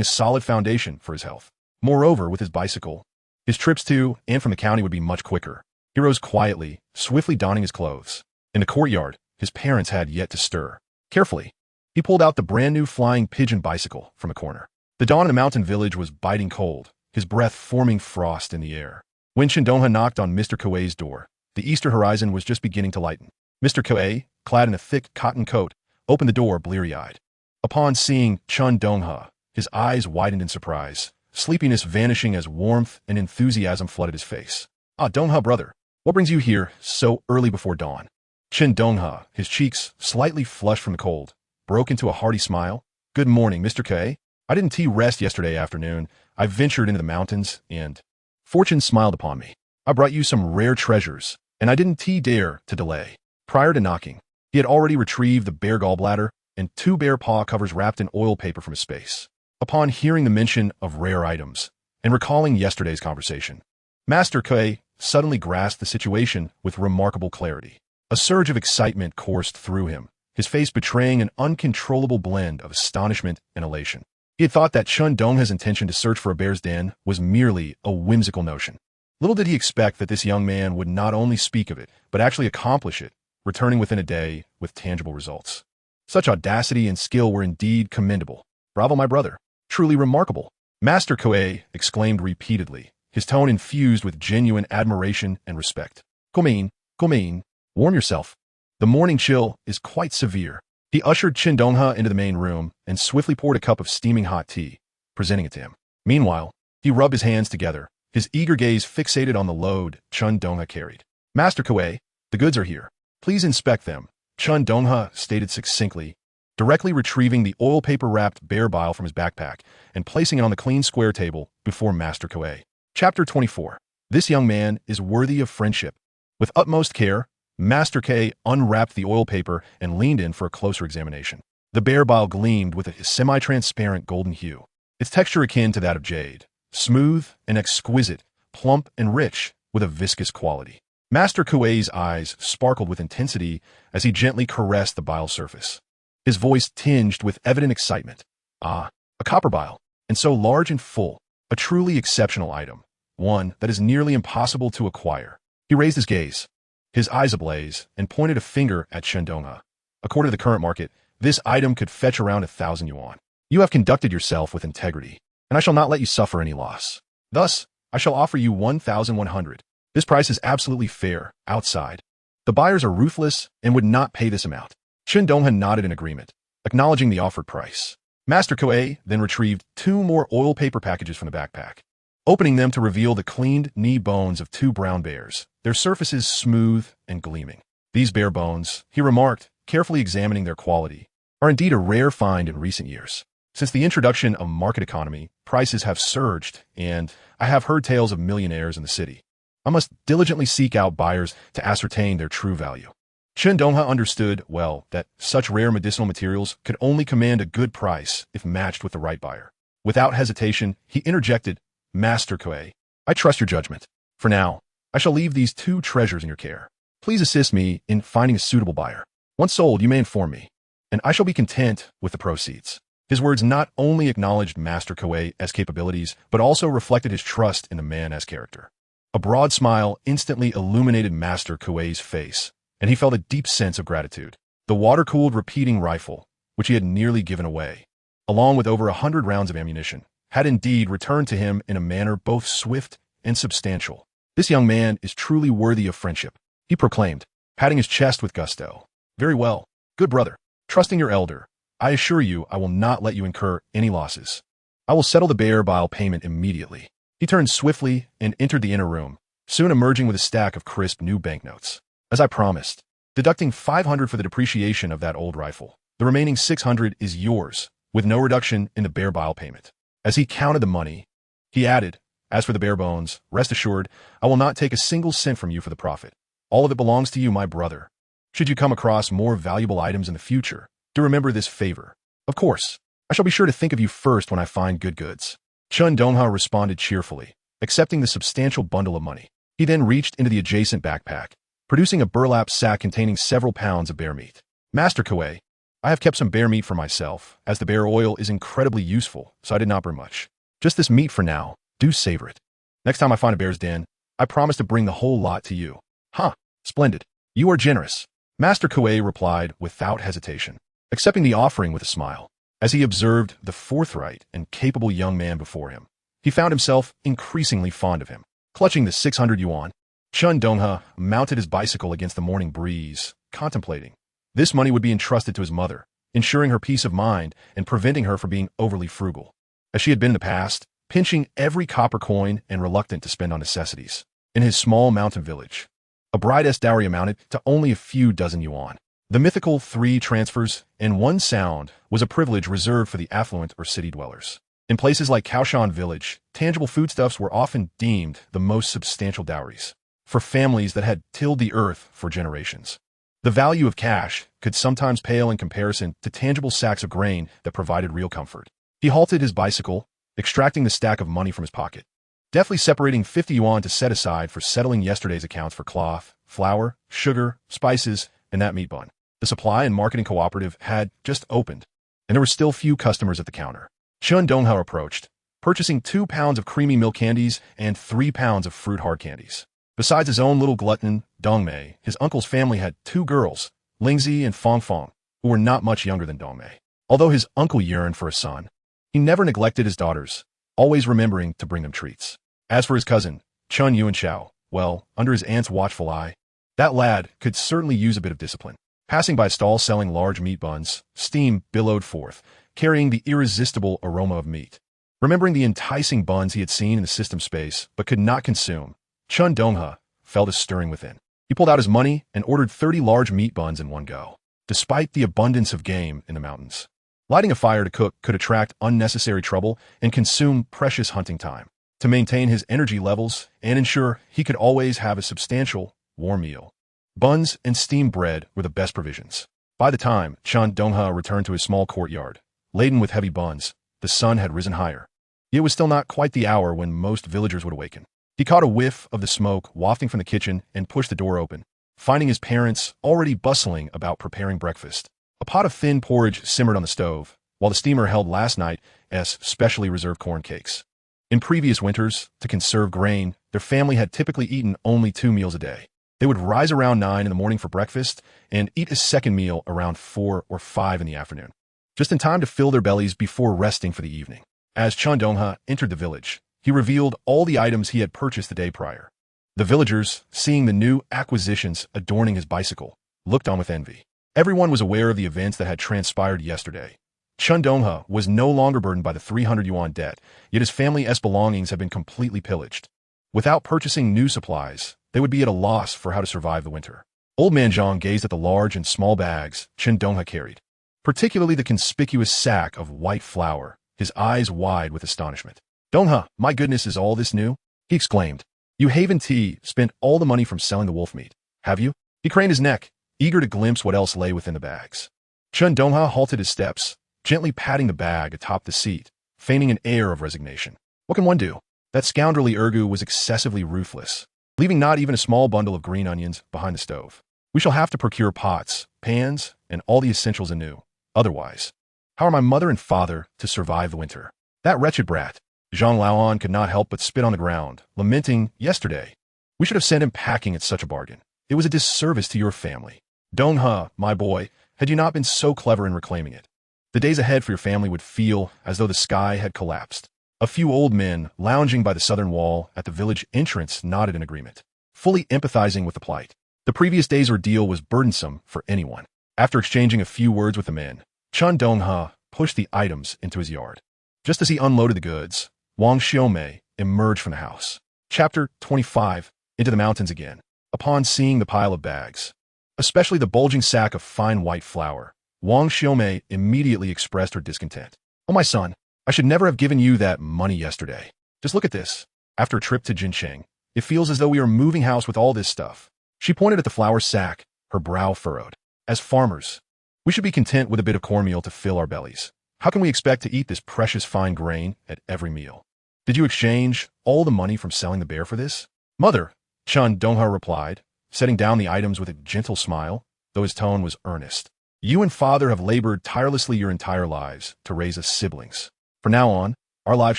a solid foundation for his health. Moreover, with his bicycle, his trips to and from the county would be much quicker. He rose quietly, swiftly donning his clothes. In the courtyard, his parents had yet to stir. Carefully, he pulled out the brand-new flying pigeon bicycle from a corner. The dawn in the mountain village was biting cold, his breath forming frost in the air. When Chen Donghe knocked on Mr. Kuei's door, the eastern horizon was just beginning to lighten. Mr. Kuei, clad in a thick cotton coat, opened the door bleary-eyed. Upon seeing Chen Donghe, his eyes widened in surprise, sleepiness vanishing as warmth and enthusiasm flooded his face. Ah, Donghe brother, what brings you here so early before dawn? Chen Donghe, his cheeks slightly flushed from the cold, broke into a hearty smile. Good morning, Mr. Kuei. I didn't rest yesterday afternoon. I ventured into the mountains, and fortune smiled upon me. I brought you some rare treasures, and I didn't dare to delay. Prior to knocking, he had already retrieved the bear gallbladder and 2 bear paw covers wrapped in oil paper from his space. Upon hearing the mention of rare items, and recalling yesterday's conversation, Master Kuei suddenly grasped the situation with remarkable clarity. A surge of excitement coursed through him, his face betraying an uncontrollable blend of astonishment and elation. He had thought that Chen Donghe's intention to search for a bear's den was merely a whimsical notion. Little did he expect that this young man would not only speak of it, but actually accomplish it, returning within a day with tangible results. Such audacity and skill were indeed commendable. Bravo, my brother. Truly remarkable. Master Koei exclaimed repeatedly, his tone infused with genuine admiration and respect. Gomin, Gomin, warm yourself. The morning chill is quite severe. He ushered Chen Donghe into the main room and swiftly poured a cup of steaming hot tea, presenting it to him. Meanwhile, he rubbed his hands together, his eager gaze fixated on the load Chen Donghe carried. Master Koei, the goods are here. Please inspect them, Chen Donghe stated succinctly, directly retrieving the oil paper-wrapped bear bile from his backpack and placing it on the clean square table before Master Koei. Chapter 24. This young man is worthy of friendship. With utmost care, Master K unwrapped the oil paper and leaned in for a closer examination. The bear bile gleamed with a semi-transparent golden hue, its texture akin to that of jade, smooth and exquisite, plump and rich, with a viscous quality. Master Kuei's eyes sparkled with intensity as he gently caressed the bile surface. His voice tinged with evident excitement. Ah, a copper bile, and so large and full, a truly exceptional item, one that is nearly impossible to acquire. He raised his gaze, his eyes ablaze, and pointed a finger at Chen Donghe. According to the current market, this item could fetch around 1,000 yuan. You have conducted yourself with integrity, and I shall not let you suffer any loss. Thus, I shall offer you 1,100. This price is absolutely fair, outside. The buyers are ruthless and would not pay this amount. Chen Donghe nodded in agreement, acknowledging the offered price. Master Koei then retrieved 2 more oil paper packages from the backpack, opening them to reveal the cleaned knee bones of 2 brown bears, their surfaces smooth and gleaming. These bear bones, he remarked, carefully examining their quality, are indeed a rare find in recent years. Since the introduction of market economy, prices have surged, and I have heard tales of millionaires in the city. I must diligently seek out buyers to ascertain their true value. Chen Donghe understood, well, that such rare medicinal materials could only command a good price if matched with the right buyer. Without hesitation, he interjected, Master Koei, I trust your judgment. For now, I shall leave these 2 treasures in your care. Please assist me in finding a suitable buyer. Once sold, you may inform me, and I shall be content with the proceeds. His words not only acknowledged Master Koei as capabilities, but also reflected his trust in the man as character. A broad smile instantly illuminated Master Koei's face, and he felt a deep sense of gratitude. The water-cooled repeating rifle, which he had nearly given away, along with over 100 rounds of ammunition, had indeed returned to him in a manner both swift and substantial. This young man is truly worthy of friendship, he proclaimed, patting his chest with gusto. Very well, good brother. Trusting your elder, I assure you I will not let you incur any losses. I will settle the bear bile payment immediately. He turned swiftly and entered the inner room, soon emerging with a stack of crisp new banknotes. As I promised, deducting 500 for the depreciation of that old rifle, the remaining 600 is yours, with no reduction in the bear bile payment. As he counted the money, he added, as for the bare bones, rest assured, I will not take a single cent from you for the profit. All of it belongs to you, my brother. Should you come across more valuable items in the future, do remember this favor. Of course, I shall be sure to think of you first when I find good goods. Chen Donghe responded cheerfully, accepting the substantial bundle of money. He then reached into the adjacent backpack, producing a burlap sack containing several pounds of bear meat. Master Koei, I have kept some bear meat for myself, as the bear oil is incredibly useful, so I did not bring much. Just this meat for now. Do savor it. Next time I find a bear's den, I promise to bring the whole lot to you. Huh, splendid. You are generous. Master Koei replied without hesitation, accepting the offering with a smile. As he observed the forthright and capable young man before him, he found himself increasingly fond of him. Clutching the 600 yuan, Chen Donghe mounted his bicycle against the morning breeze, contemplating. This money would be entrusted to his mother, ensuring her peace of mind and preventing her from being overly frugal, as she had been in the past, pinching every copper coin and reluctant to spend on necessities. In his small mountain village, a bride's dowry amounted to only a few dozen yuan. The mythical 3 transfers and 1 sound was a privilege reserved for the affluent or city dwellers. In places like Kaoshan village, tangible foodstuffs were often deemed the most substantial dowries for families that had tilled the earth for generations. The value of cash could sometimes pale in comparison to tangible sacks of grain that provided real comfort. He halted his bicycle, extracting the stack of money from his pocket. deftly separating 50 yuan to set aside for settling yesterday's accounts for cloth, flour, sugar, spices, and that meat bun. The supply and marketing cooperative had just opened, and there were still few customers at the counter. Chen Donghe approached, purchasing 2 pounds of creamy milk candies and 3 pounds of fruit hard candies. Besides his own little glutton, Dongmei, his uncle's family had 2 girls, Lingzi and Fongfong, who were not much younger than Dongmei. Although his uncle yearned for a son, he never neglected his daughters, always remembering to bring them treats. As for his cousin, Chun Yuanshao, well, under his aunt's watchful eye, that lad could certainly use a bit of discipline. Passing by a stall selling large meat buns, steam billowed forth, carrying the irresistible aroma of meat. Remembering the enticing buns he had seen in the system space but could not consume, Chen Donghe felt a stirring within. He pulled out his money and ordered 30 large meat buns in one go. Despite the abundance of game in the mountains, lighting a fire to cook could attract unnecessary trouble and consume precious hunting time. To maintain his energy levels and ensure he could always have a substantial, warm meal, buns and steamed bread were the best provisions. By the time Chen Donghe returned to his small courtyard, laden with heavy buns, the sun had risen higher. It was still not quite the hour when most villagers would awaken. He caught a whiff of the smoke wafting from the kitchen and pushed the door open, finding his parents already bustling about preparing breakfast. A pot of thin porridge simmered on the stove, while the steamer held last night's specially reserved corn cakes. In previous winters, to conserve grain, their family had typically eaten only 2 meals a day. They would rise around 9 in the morning for breakfast and eat a second meal around 4 or 5 in the afternoon, just in time to fill their bellies before resting for the evening. As Chen Donghe entered the village, he revealed all the items he had purchased the day prior. The villagers, seeing the new acquisitions adorning his bicycle, looked on with envy. Everyone was aware of the events that had transpired yesterday. Chen Donghe was no longer burdened by the 300 yuan debt, yet his family's belongings had been completely pillaged. Without purchasing new supplies, they would be at a loss for how to survive the winter. Old man Zhang gazed at the large and small bags Chen Donghe carried, particularly the conspicuous sack of white flour, his eyes wide with astonishment. "Donghe, my goodness, is all this new?" he exclaimed. "You Haven Tea spent all the money from selling the wolf meat, have you?" He craned his neck, eager to glimpse what else lay within the bags. Chen Donghe halted his steps, gently patting the bag atop the seat, feigning an air of resignation. What can one do? That scoundrelly Urgu was excessively ruthless, leaving not even a small bundle of green onions behind the stove. We shall have to procure pots, pans, and all the essentials anew. Otherwise, how are my mother and father to survive the winter? That wretched brat. Zhang Laoan could not help but spit on the ground, lamenting, "Yesterday, we should have sent him packing at such a bargain. It was a disservice to your family. Donghe, my boy, had you not been so clever in reclaiming it, the days ahead for your family would feel as though the sky had collapsed." A few old men lounging by the southern wall at the village entrance nodded in agreement, fully empathizing with the plight. The previous day's ordeal was burdensome for anyone. After exchanging a few words with the men, Chen Donghe pushed the items into his yard. Just as he unloaded the goods, Wang Xiaomei emerged from the house. Chapter 25, Into the Mountains Again. Upon seeing the pile of bags, especially the bulging sack of fine white flour, Wang Xiaomei immediately expressed her discontent. "Oh, my son, I should never have given you that money yesterday. Just look at this. After a trip to Jincheng, it feels as though we are moving house with all this stuff." She pointed at the flour sack, her brow furrowed. "As farmers, we should be content with a bit of cornmeal to fill our bellies. How can we expect to eat this precious fine grain at every meal? Did you exchange all the money from selling the bear for this?" "Mother," Chen Donghe replied, setting down the items with a gentle smile, though his tone was earnest. "You and father have labored tirelessly your entire lives to raise us siblings. From now on, our lives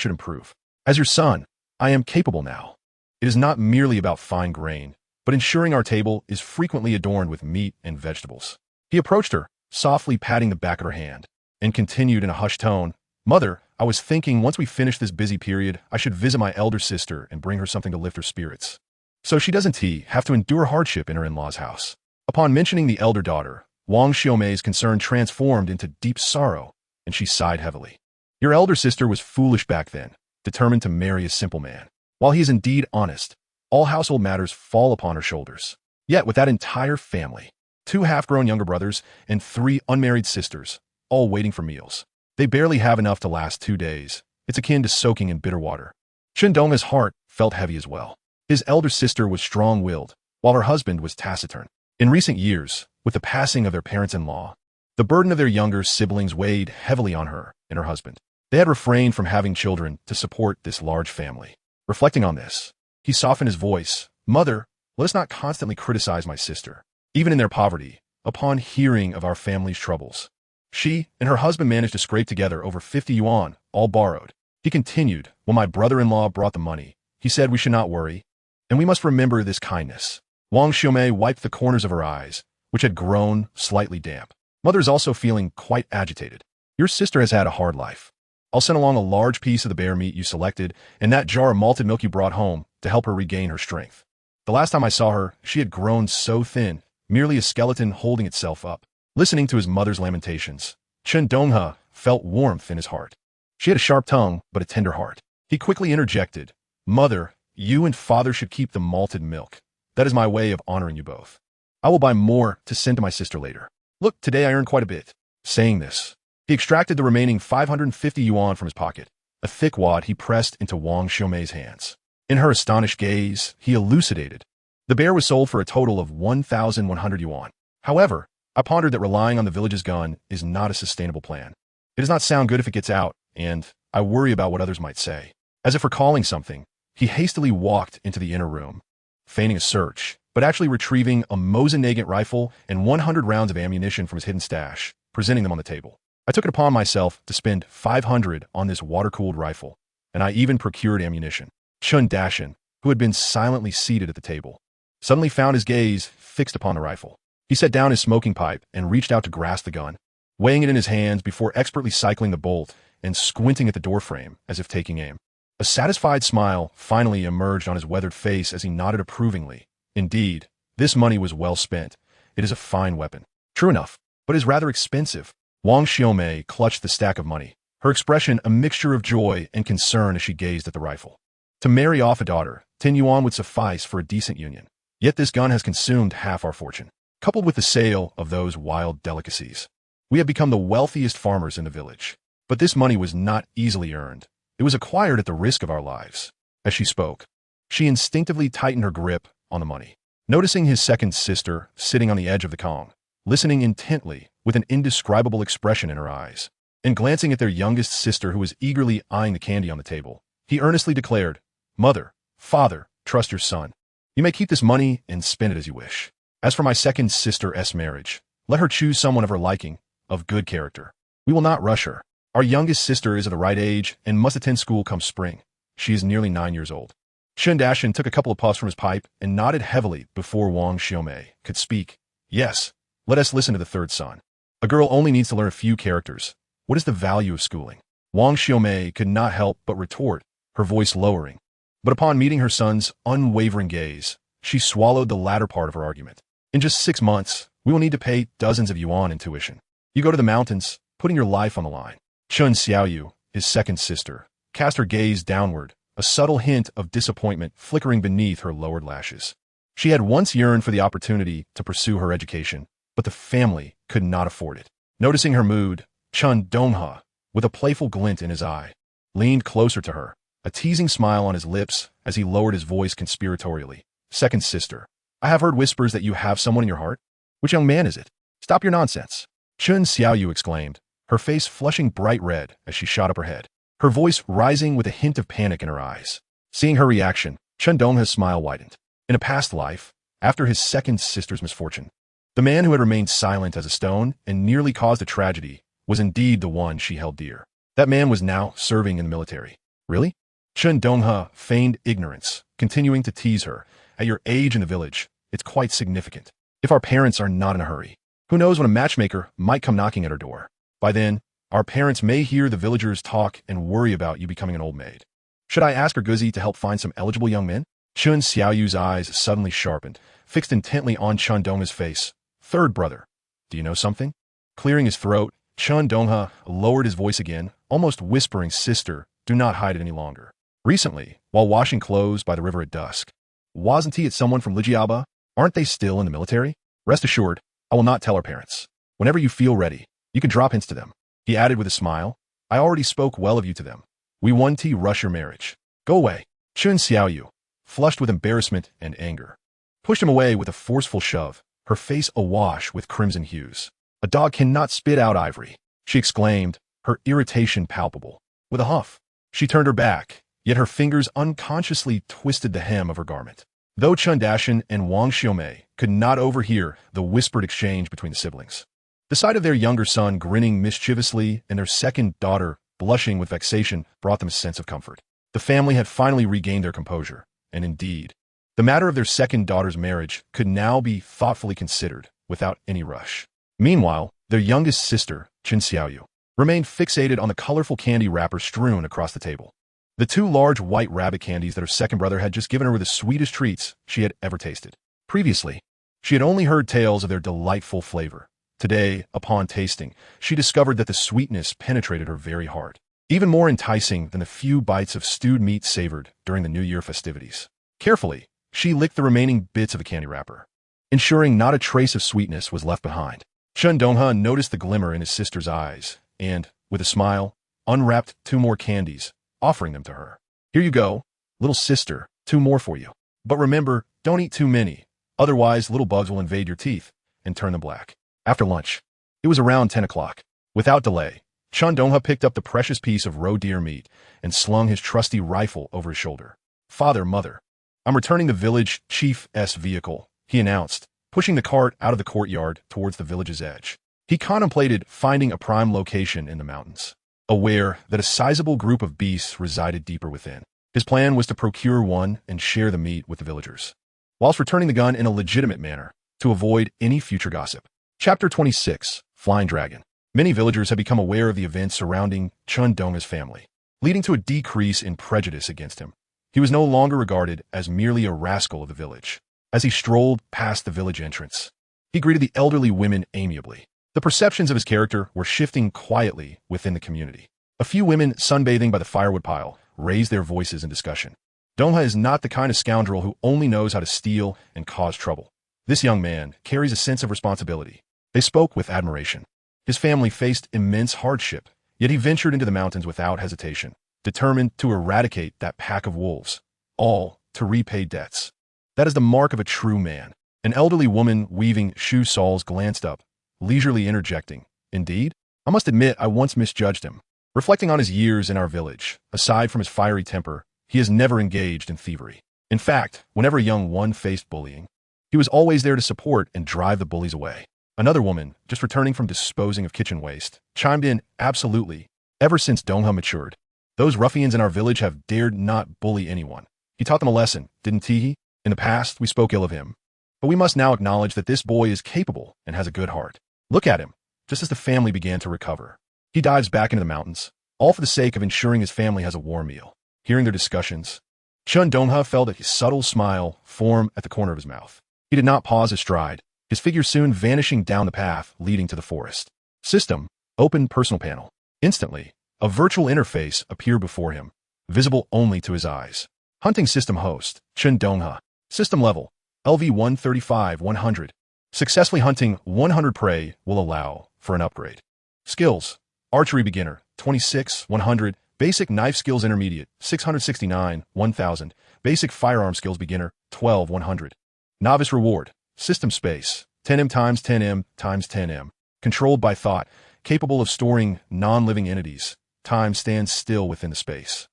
should improve. As your son, I am capable now. It is not merely about fine grain, but ensuring our table is frequently adorned with meat and vegetables." He approached her, softly patting the back of her hand, and continued in a hushed tone, "Mother, I was thinking once we finish this busy period, I should visit my elder sister and bring her something to lift her spirits, so she doesn't have to endure hardship in her in-law's house." Upon mentioning the elder daughter, Wang Xiaomei's concern transformed into deep sorrow, and she sighed heavily. "Your elder sister was foolish back then, determined to marry a simple man. While he is indeed honest, all household matters fall upon her shoulders. Yet with that entire family, 2 half-grown younger brothers and 3 unmarried sisters, all waiting for meals, they barely have enough to last 2 days. It's akin to soaking in bitter water." Chen Donghe's heart felt heavy as well. His elder sister was strong-willed, while her husband was taciturn. In recent years, with the passing of their parents-in-law, the burden of their younger siblings weighed heavily on her and her husband. They had refrained from having children to support this large family. Reflecting on this, he softened his voice. Mother, let us not constantly criticize my sister, even in their poverty, upon hearing of our family's troubles. She and her husband managed to scrape together over 50 yuan, all borrowed. He continued, when my brother-in-law brought the money, he said we should not worry, and we must remember this kindness. Wang Xiaomei wiped the corners of her eyes, which had grown slightly damp. Mother is also feeling quite agitated. Your sister has had a hard life. I'll send along a large piece of the bear meat you selected and that jar of malted milk you brought home to help her regain her strength. The last time I saw her, she had grown so thin, merely a skeleton holding itself up. Listening to his mother's lamentations, Chen Donghe felt warmth in his heart. She had a sharp tongue, but a tender heart. He quickly interjected, Mother, you and father should keep the malted milk. That is my way of honoring you both. I will buy more to send to my sister later. Look, today I earned quite a bit. Saying this, he extracted the remaining 550 yuan from his pocket, a thick wad he pressed into Wang Xiaomei's hands. In her astonished gaze, he elucidated. The bear was sold for a total of 1,100 yuan. However, I pondered that relying on the village's gun is not a sustainable plan. It does not sound good if it gets out, and I worry about what others might say. As if recalling something, he hastily walked into the inner room, feigning a search, but actually retrieving a Mosin-Nagant rifle and 100 rounds of ammunition from his hidden stash, presenting them on the table. I took it upon myself to spend 500 on this water-cooled rifle, and I even procured ammunition. Chen Donghe, who had been silently seated at the table, suddenly found his gaze fixed upon the rifle. He set down his smoking pipe and reached out to grasp the gun, weighing it in his hands before expertly cycling the bolt and squinting at the doorframe as if taking aim. A satisfied smile finally emerged on his weathered face as he nodded approvingly. Indeed, this money was well spent. It is a fine weapon. True enough, but is rather expensive. Wang Xiaomei clutched the stack of money, her expression a mixture of joy and concern as she gazed at the rifle. To marry off a daughter, 10 yuan would suffice for a decent union. Yet this gun has consumed half our fortune. Coupled with the sale of those wild delicacies, we have become the wealthiest farmers in the village. But this money was not easily earned. It was acquired at the risk of our lives. As she spoke, she instinctively tightened her grip on the money. Noticing his second sister sitting on the edge of the Kong, listening intently with an indescribable expression in her eyes, and glancing at their youngest sister who was eagerly eyeing the candy on the table, he earnestly declared, Mother, Father, trust your son. You may keep this money and spend it as you wish. As for my second sister's marriage, let her choose someone of her liking, of good character. We will not rush her. Our youngest sister is of the right age and must attend school come spring. She is nearly 9 years old. Chen Donghe took a couple of puffs from his pipe and nodded heavily before Wang Xiaomei could speak. Yes, let us listen to the third son. A girl only needs to learn a few characters. What is the value of schooling? Wang Xiaomei could not help but retort, her voice lowering. But upon meeting her son's unwavering gaze, she swallowed the latter part of her argument. In just 6 months, we will need to pay dozens of yuan in tuition. You go to the mountains, putting your life on the line. Chun Xiaoyu, his second sister, cast her gaze downward, a subtle hint of disappointment flickering beneath her lowered lashes. She had once yearned for the opportunity to pursue her education, but the family could not afford it. Noticing her mood, Chen Donghe, with a playful glint in his eye, leaned closer to her, a teasing smile on his lips as he lowered his voice conspiratorially. Second sister, I have heard whispers that you have someone in your heart. Which young man is it? Stop your nonsense. Chun Xiaoyu exclaimed, her face flushing bright red as she shot up her head, her voice rising with a hint of panic in her eyes. Seeing her reaction, Chen Donghe's smile widened. In a past life, after his second sister's misfortune, the man who had remained silent as a stone and nearly caused a tragedy was indeed the one she held dear. That man was now serving in the military. Really? Chen Donghe feigned ignorance, continuing to tease her. At your age in the village, it's quite significant. If our parents are not in a hurry, who knows when a matchmaker might come knocking at our door. By then, our parents may hear the villagers talk and worry about you becoming an old maid. Should I ask Erguzi to help find some eligible young men? Chun Xiaoyu's eyes suddenly sharpened, fixed intently on Chen Donghe's face. Third brother, do you know something? Clearing his throat, Chen Donghe lowered his voice again, almost whispering, Sister, do not hide it any longer. Recently, while washing clothes by the river at dusk, wasn't he at someone from Lijiaba? Aren't they still in the military? Rest assured, I will not tell our parents. Whenever you feel ready, you can drop hints to them. He added with a smile, I already spoke well of you to them. We won't rush your marriage. Go away. Chun Xiaoyu, flushed with embarrassment and anger, pushed him away with a forceful shove, her face awash with crimson hues. A dog cannot spit out ivory, she exclaimed, her irritation palpable. With a huff, she turned her back yet her fingers unconsciously twisted the hem of her garment. Though Chen Donghe and Wang Xiaomei could not overhear the whispered exchange between the siblings, the sight of their younger son grinning mischievously and their second daughter blushing with vexation brought them a sense of comfort. The family had finally regained their composure, and indeed, the matter of their second daughter's marriage could now be thoughtfully considered without any rush. Meanwhile, their youngest sister, Chen Xiaoyu, remained fixated on the colorful candy wrapper strewn across the table. The two large white rabbit candies that her second brother had just given her were the sweetest treats she had ever tasted. Previously, she had only heard tales of their delightful flavor. Today, upon tasting, she discovered that the sweetness penetrated her very heart, even more enticing than the few bites of stewed meat savored during the New Year festivities. Carefully, she licked the remaining bits of the candy wrapper, ensuring not a trace of sweetness was left behind. Chen Donghe noticed the glimmer in his sister's eyes and, with a smile, unwrapped 2 more candies, offering them to her. "Here you go, little sister, 2 more for you. But remember, don't eat too many, otherwise little bugs will invade your teeth and turn them black." After lunch, it was around 10 o'clock. Without delay, Chen Donghe picked up the precious piece of roe deer meat and slung his trusty rifle over his shoulder. "Father, mother, I'm returning the village chief's vehicle," he announced, pushing the cart out of the courtyard towards the village's edge. He contemplated finding a prime location in the mountains, aware that a sizable group of beasts resided deeper within. His plan was to procure one and share the meat with the villagers, whilst returning the gun in a legitimate manner to avoid any future gossip. Chapter 26, Flying Dragon. Many villagers had become aware of the events surrounding Chen Donghe's family, leading to a decrease in prejudice against him. He was no longer regarded as merely a rascal of the village. As he strolled past the village entrance, he greeted the elderly women amiably. The perceptions of his character were shifting quietly within the community. A few women sunbathing by the firewood pile raised their voices in discussion. Donghe is not the kind of scoundrel who only knows how to steal and cause trouble. This young man carries a sense of responsibility. They spoke with admiration. His family faced immense hardship, yet he ventured into the mountains without hesitation, determined to eradicate that pack of wolves, all to repay debts. That is the mark of a true man. An elderly woman weaving shoe soles glanced up, leisurely interjecting, "Indeed, I must admit I once misjudged him. Reflecting on his years in our village, aside from his fiery temper, he has never engaged in thievery. In fact, whenever a young one faced bullying, he was always there to support and drive the bullies away." Another woman, just returning from disposing of kitchen waste, chimed in, "Absolutely. Ever since Donghe matured, those ruffians in our village have dared not bully anyone. He taught them a lesson, didn't he? In the past, we spoke ill of him. But we must now acknowledge that this boy is capable and has a good heart. Look at him." Just as the family began to recover, he dives back into the mountains, all for the sake of ensuring his family has a warm meal. Hearing their discussions, Chen Donghe felt a subtle smile form at the corner of his mouth. He did not pause his stride, his figure soon vanishing down the path leading to the forest. System, open personal panel. Instantly, a virtual interface appeared before him, visible only to his eyes. Hunting system host, Chen Donghe. System level, LV-135-100. Successfully hunting 100 prey will allow for an upgrade. Skills, archery beginner, 26-100. Basic knife skills intermediate, 669-1000. Basic firearm skills beginner, 12-100. Novice reward, system space, 10M times 10M times 10M. Controlled by thought, capable of storing non-living entities. Time stands still within the space.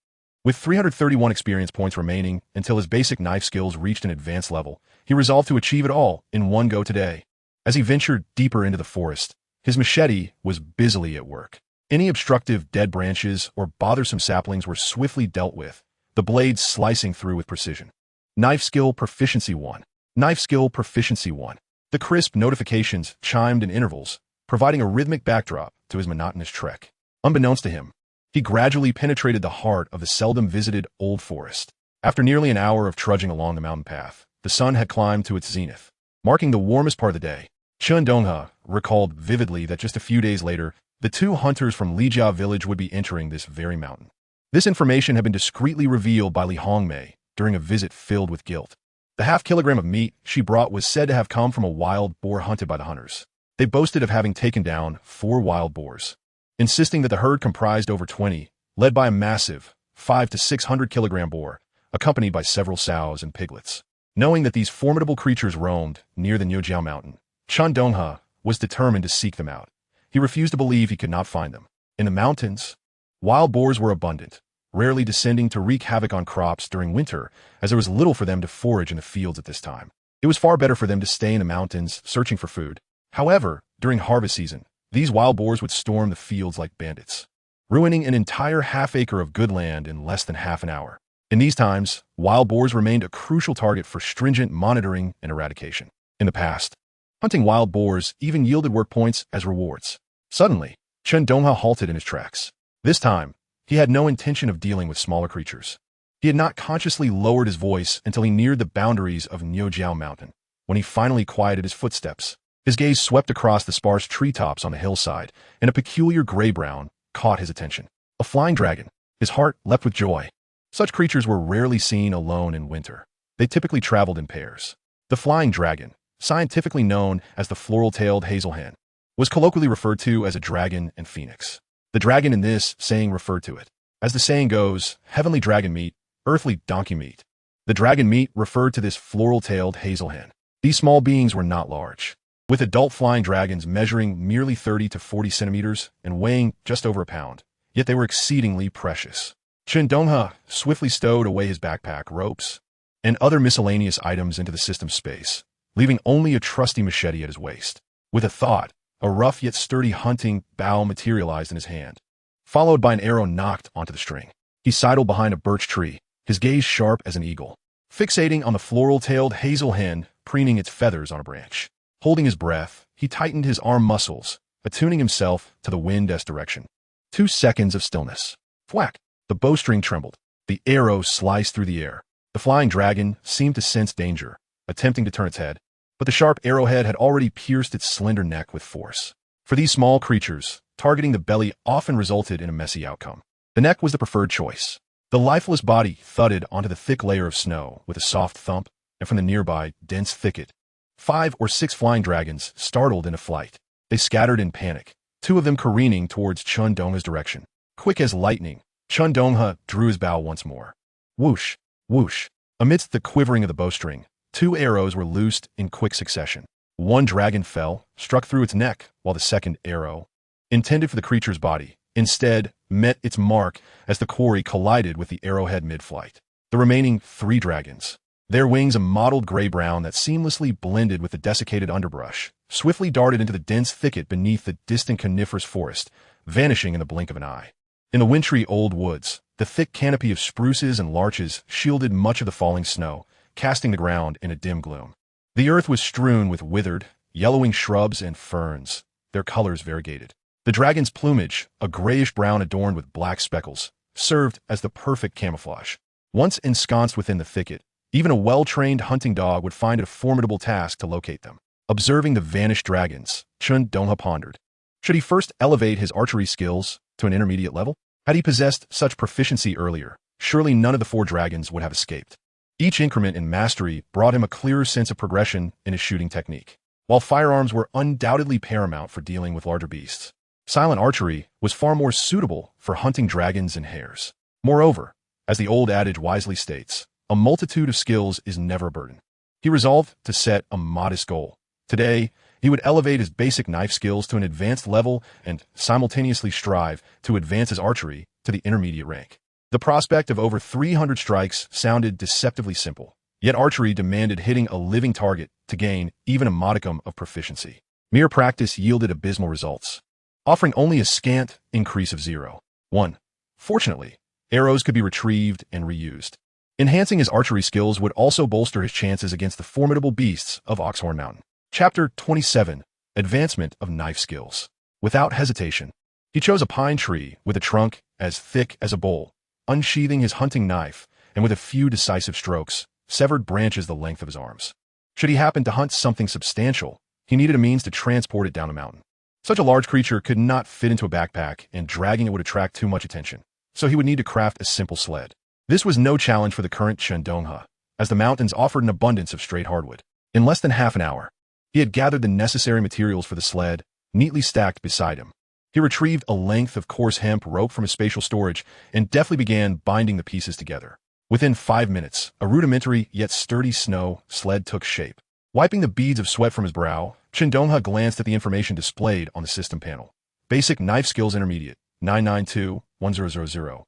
With 331 experience points remaining until his basic knife skills reached an advanced level, he resolved to achieve it all in one go today. As he ventured deeper into the forest, his machete was busily at work. Any obstructive dead branches or bothersome saplings were swiftly dealt with, the blades slicing through with precision. Knife skill proficiency 1. Knife skill proficiency 1. The crisp notifications chimed in intervals, providing a rhythmic backdrop to his monotonous trek. Unbeknownst to him, he gradually penetrated the heart of the seldom visited old forest. After nearly an hour of trudging along the mountain path, the sun had climbed to its zenith, marking the warmest part of the day. Chen Donghe recalled vividly that just a few days later, the 2 hunters from Lijia village would be entering this very mountain. This information had been discreetly revealed by Li Hongmei during a visit filled with guilt. The half-kilogram of meat she brought was said to have come from a wild boar hunted by the hunters. They boasted of having taken down 4 wild boars, insisting that the herd comprised over 20, led by a massive 500 to 600 kilogram boar, accompanied by several sows and piglets. Knowing that these formidable creatures roamed near the Niujiao mountain, Chen Donghe was determined to seek them out. He refused to believe he could not find them. In the mountains, wild boars were abundant, rarely descending to wreak havoc on crops during winter, as there was little for them to forage in the fields at this time. It was far better for them to stay in the mountains, searching for food. However, during harvest season, these wild boars would storm the fields like bandits, ruining an entire half-acre of good land in less than half an hour. In these times, wild boars remained a crucial target for stringent monitoring and eradication. In the past, hunting wild boars even yielded work points as rewards. Suddenly, Chen Donghe halted in his tracks. This time, he had no intention of dealing with smaller creatures. He had not consciously lowered his voice until he neared the boundaries of Niujiao Mountain. When he finally quieted his footsteps, his gaze swept across the sparse treetops on the hillside, and a peculiar gray-brown caught his attention. A flying dragon. His heart leapt with joy. Such creatures were rarely seen alone in winter. They typically traveled in pairs. The flying dragon, scientifically known as the floral-tailed hazel hen, was colloquially referred to as a dragon and phoenix. The dragon in this saying referred to it. As the saying goes, heavenly dragon meat, earthly donkey meat. The dragon meat referred to this floral-tailed hazel hen. These small beings were not large, with adult flying dragons measuring merely 30 to 40 centimeters and weighing just over a pound, yet they were exceedingly precious. Chen Donghe swiftly stowed away his backpack, ropes, and other miscellaneous items into the system space, leaving only a trusty machete at his waist. With a thought, a rough yet sturdy hunting bow materialized in his hand, followed by an arrow knocked onto the string. He sidled behind a birch tree, his gaze sharp as an eagle, fixating on the floral-tailed hazel hen preening its feathers on a branch. Holding his breath, he tightened his arm muscles, attuning himself to the wind's direction. 2 seconds of stillness. Thwack! The bowstring trembled. The arrow sliced through the air. The flying dragon seemed to sense danger, attempting to turn its head, but the sharp arrowhead had already pierced its slender neck with force. For these small creatures, targeting the belly often resulted in a messy outcome. The neck was the preferred choice. The lifeless body thudded onto the thick layer of snow with a soft thump, and from the nearby, dense thicket, 5 or 6 flying dragons startled into flight. They scattered in panic, 2 of them careening towards Chen Donghe's direction. Quick as lightning, Chen Donghe drew his bow once more. Whoosh, whoosh. Amidst the quivering of the bowstring, 2 arrows were loosed in quick succession. One dragon fell, struck through its neck, while the second arrow, intended for the creature's body, instead met its mark as the quarry collided with the arrowhead mid-flight. The remaining 3 dragons, their wings a mottled gray-brown that seamlessly blended with the desiccated underbrush, swiftly darted into the dense thicket beneath the distant coniferous forest, vanishing in the blink of an eye. In the wintry old woods, the thick canopy of spruces and larches shielded much of the falling snow, casting the ground in a dim gloom. The earth was strewn with withered, yellowing shrubs and ferns, their colors variegated. The dragon's plumage, a grayish-brown adorned with black speckles, served as the perfect camouflage. Once ensconced within the thicket, even a well-trained hunting dog would find it a formidable task to locate them. Observing the vanished dragons, Chen Donghe pondered. Should he first elevate his archery skills to an intermediate level? Had he possessed such proficiency earlier, surely none of the 4 dragons would have escaped. Each increment in mastery brought him a clearer sense of progression in his shooting technique. While firearms were undoubtedly paramount for dealing with larger beasts, silent archery was far more suitable for hunting dragons and hares. Moreover, as the old adage wisely states, a multitude of skills is never a burden. He resolved to set a modest goal. Today, he would elevate his basic knife skills to an advanced level and simultaneously strive to advance his archery to the intermediate rank. The prospect of over 300 strikes sounded deceptively simple, yet archery demanded hitting a living target to gain even a modicum of proficiency. Mere practice yielded abysmal results, offering only a scant increase of 0.1. Fortunately, arrows could be retrieved and reused. Enhancing his archery skills would also bolster his chances against the formidable beasts of Oxhorn Mountain. Chapter 27. Advancement of Knife Skills. Without hesitation, he chose a pine tree with a trunk as thick as a bowl, unsheathing his hunting knife, and with a few decisive strokes, severed branches the length of his arms. Should he happen to hunt something substantial, he needed a means to transport it down the mountain. Such a large creature could not fit into a backpack, and dragging it would attract too much attention, so he would need to craft a simple sled. This was no challenge for the current Chen Donghe, as the mountains offered an abundance of straight hardwood. In less than half an hour, he had gathered the necessary materials for the sled, neatly stacked beside him. He retrieved a length of coarse hemp rope from his spatial storage and deftly began binding the pieces together. Within 5 minutes, a rudimentary yet sturdy snow sled took shape. Wiping the beads of sweat from his brow, Chen Donghe glanced at the information displayed on the system panel. Basic Knife Skills Intermediate, 992-1000.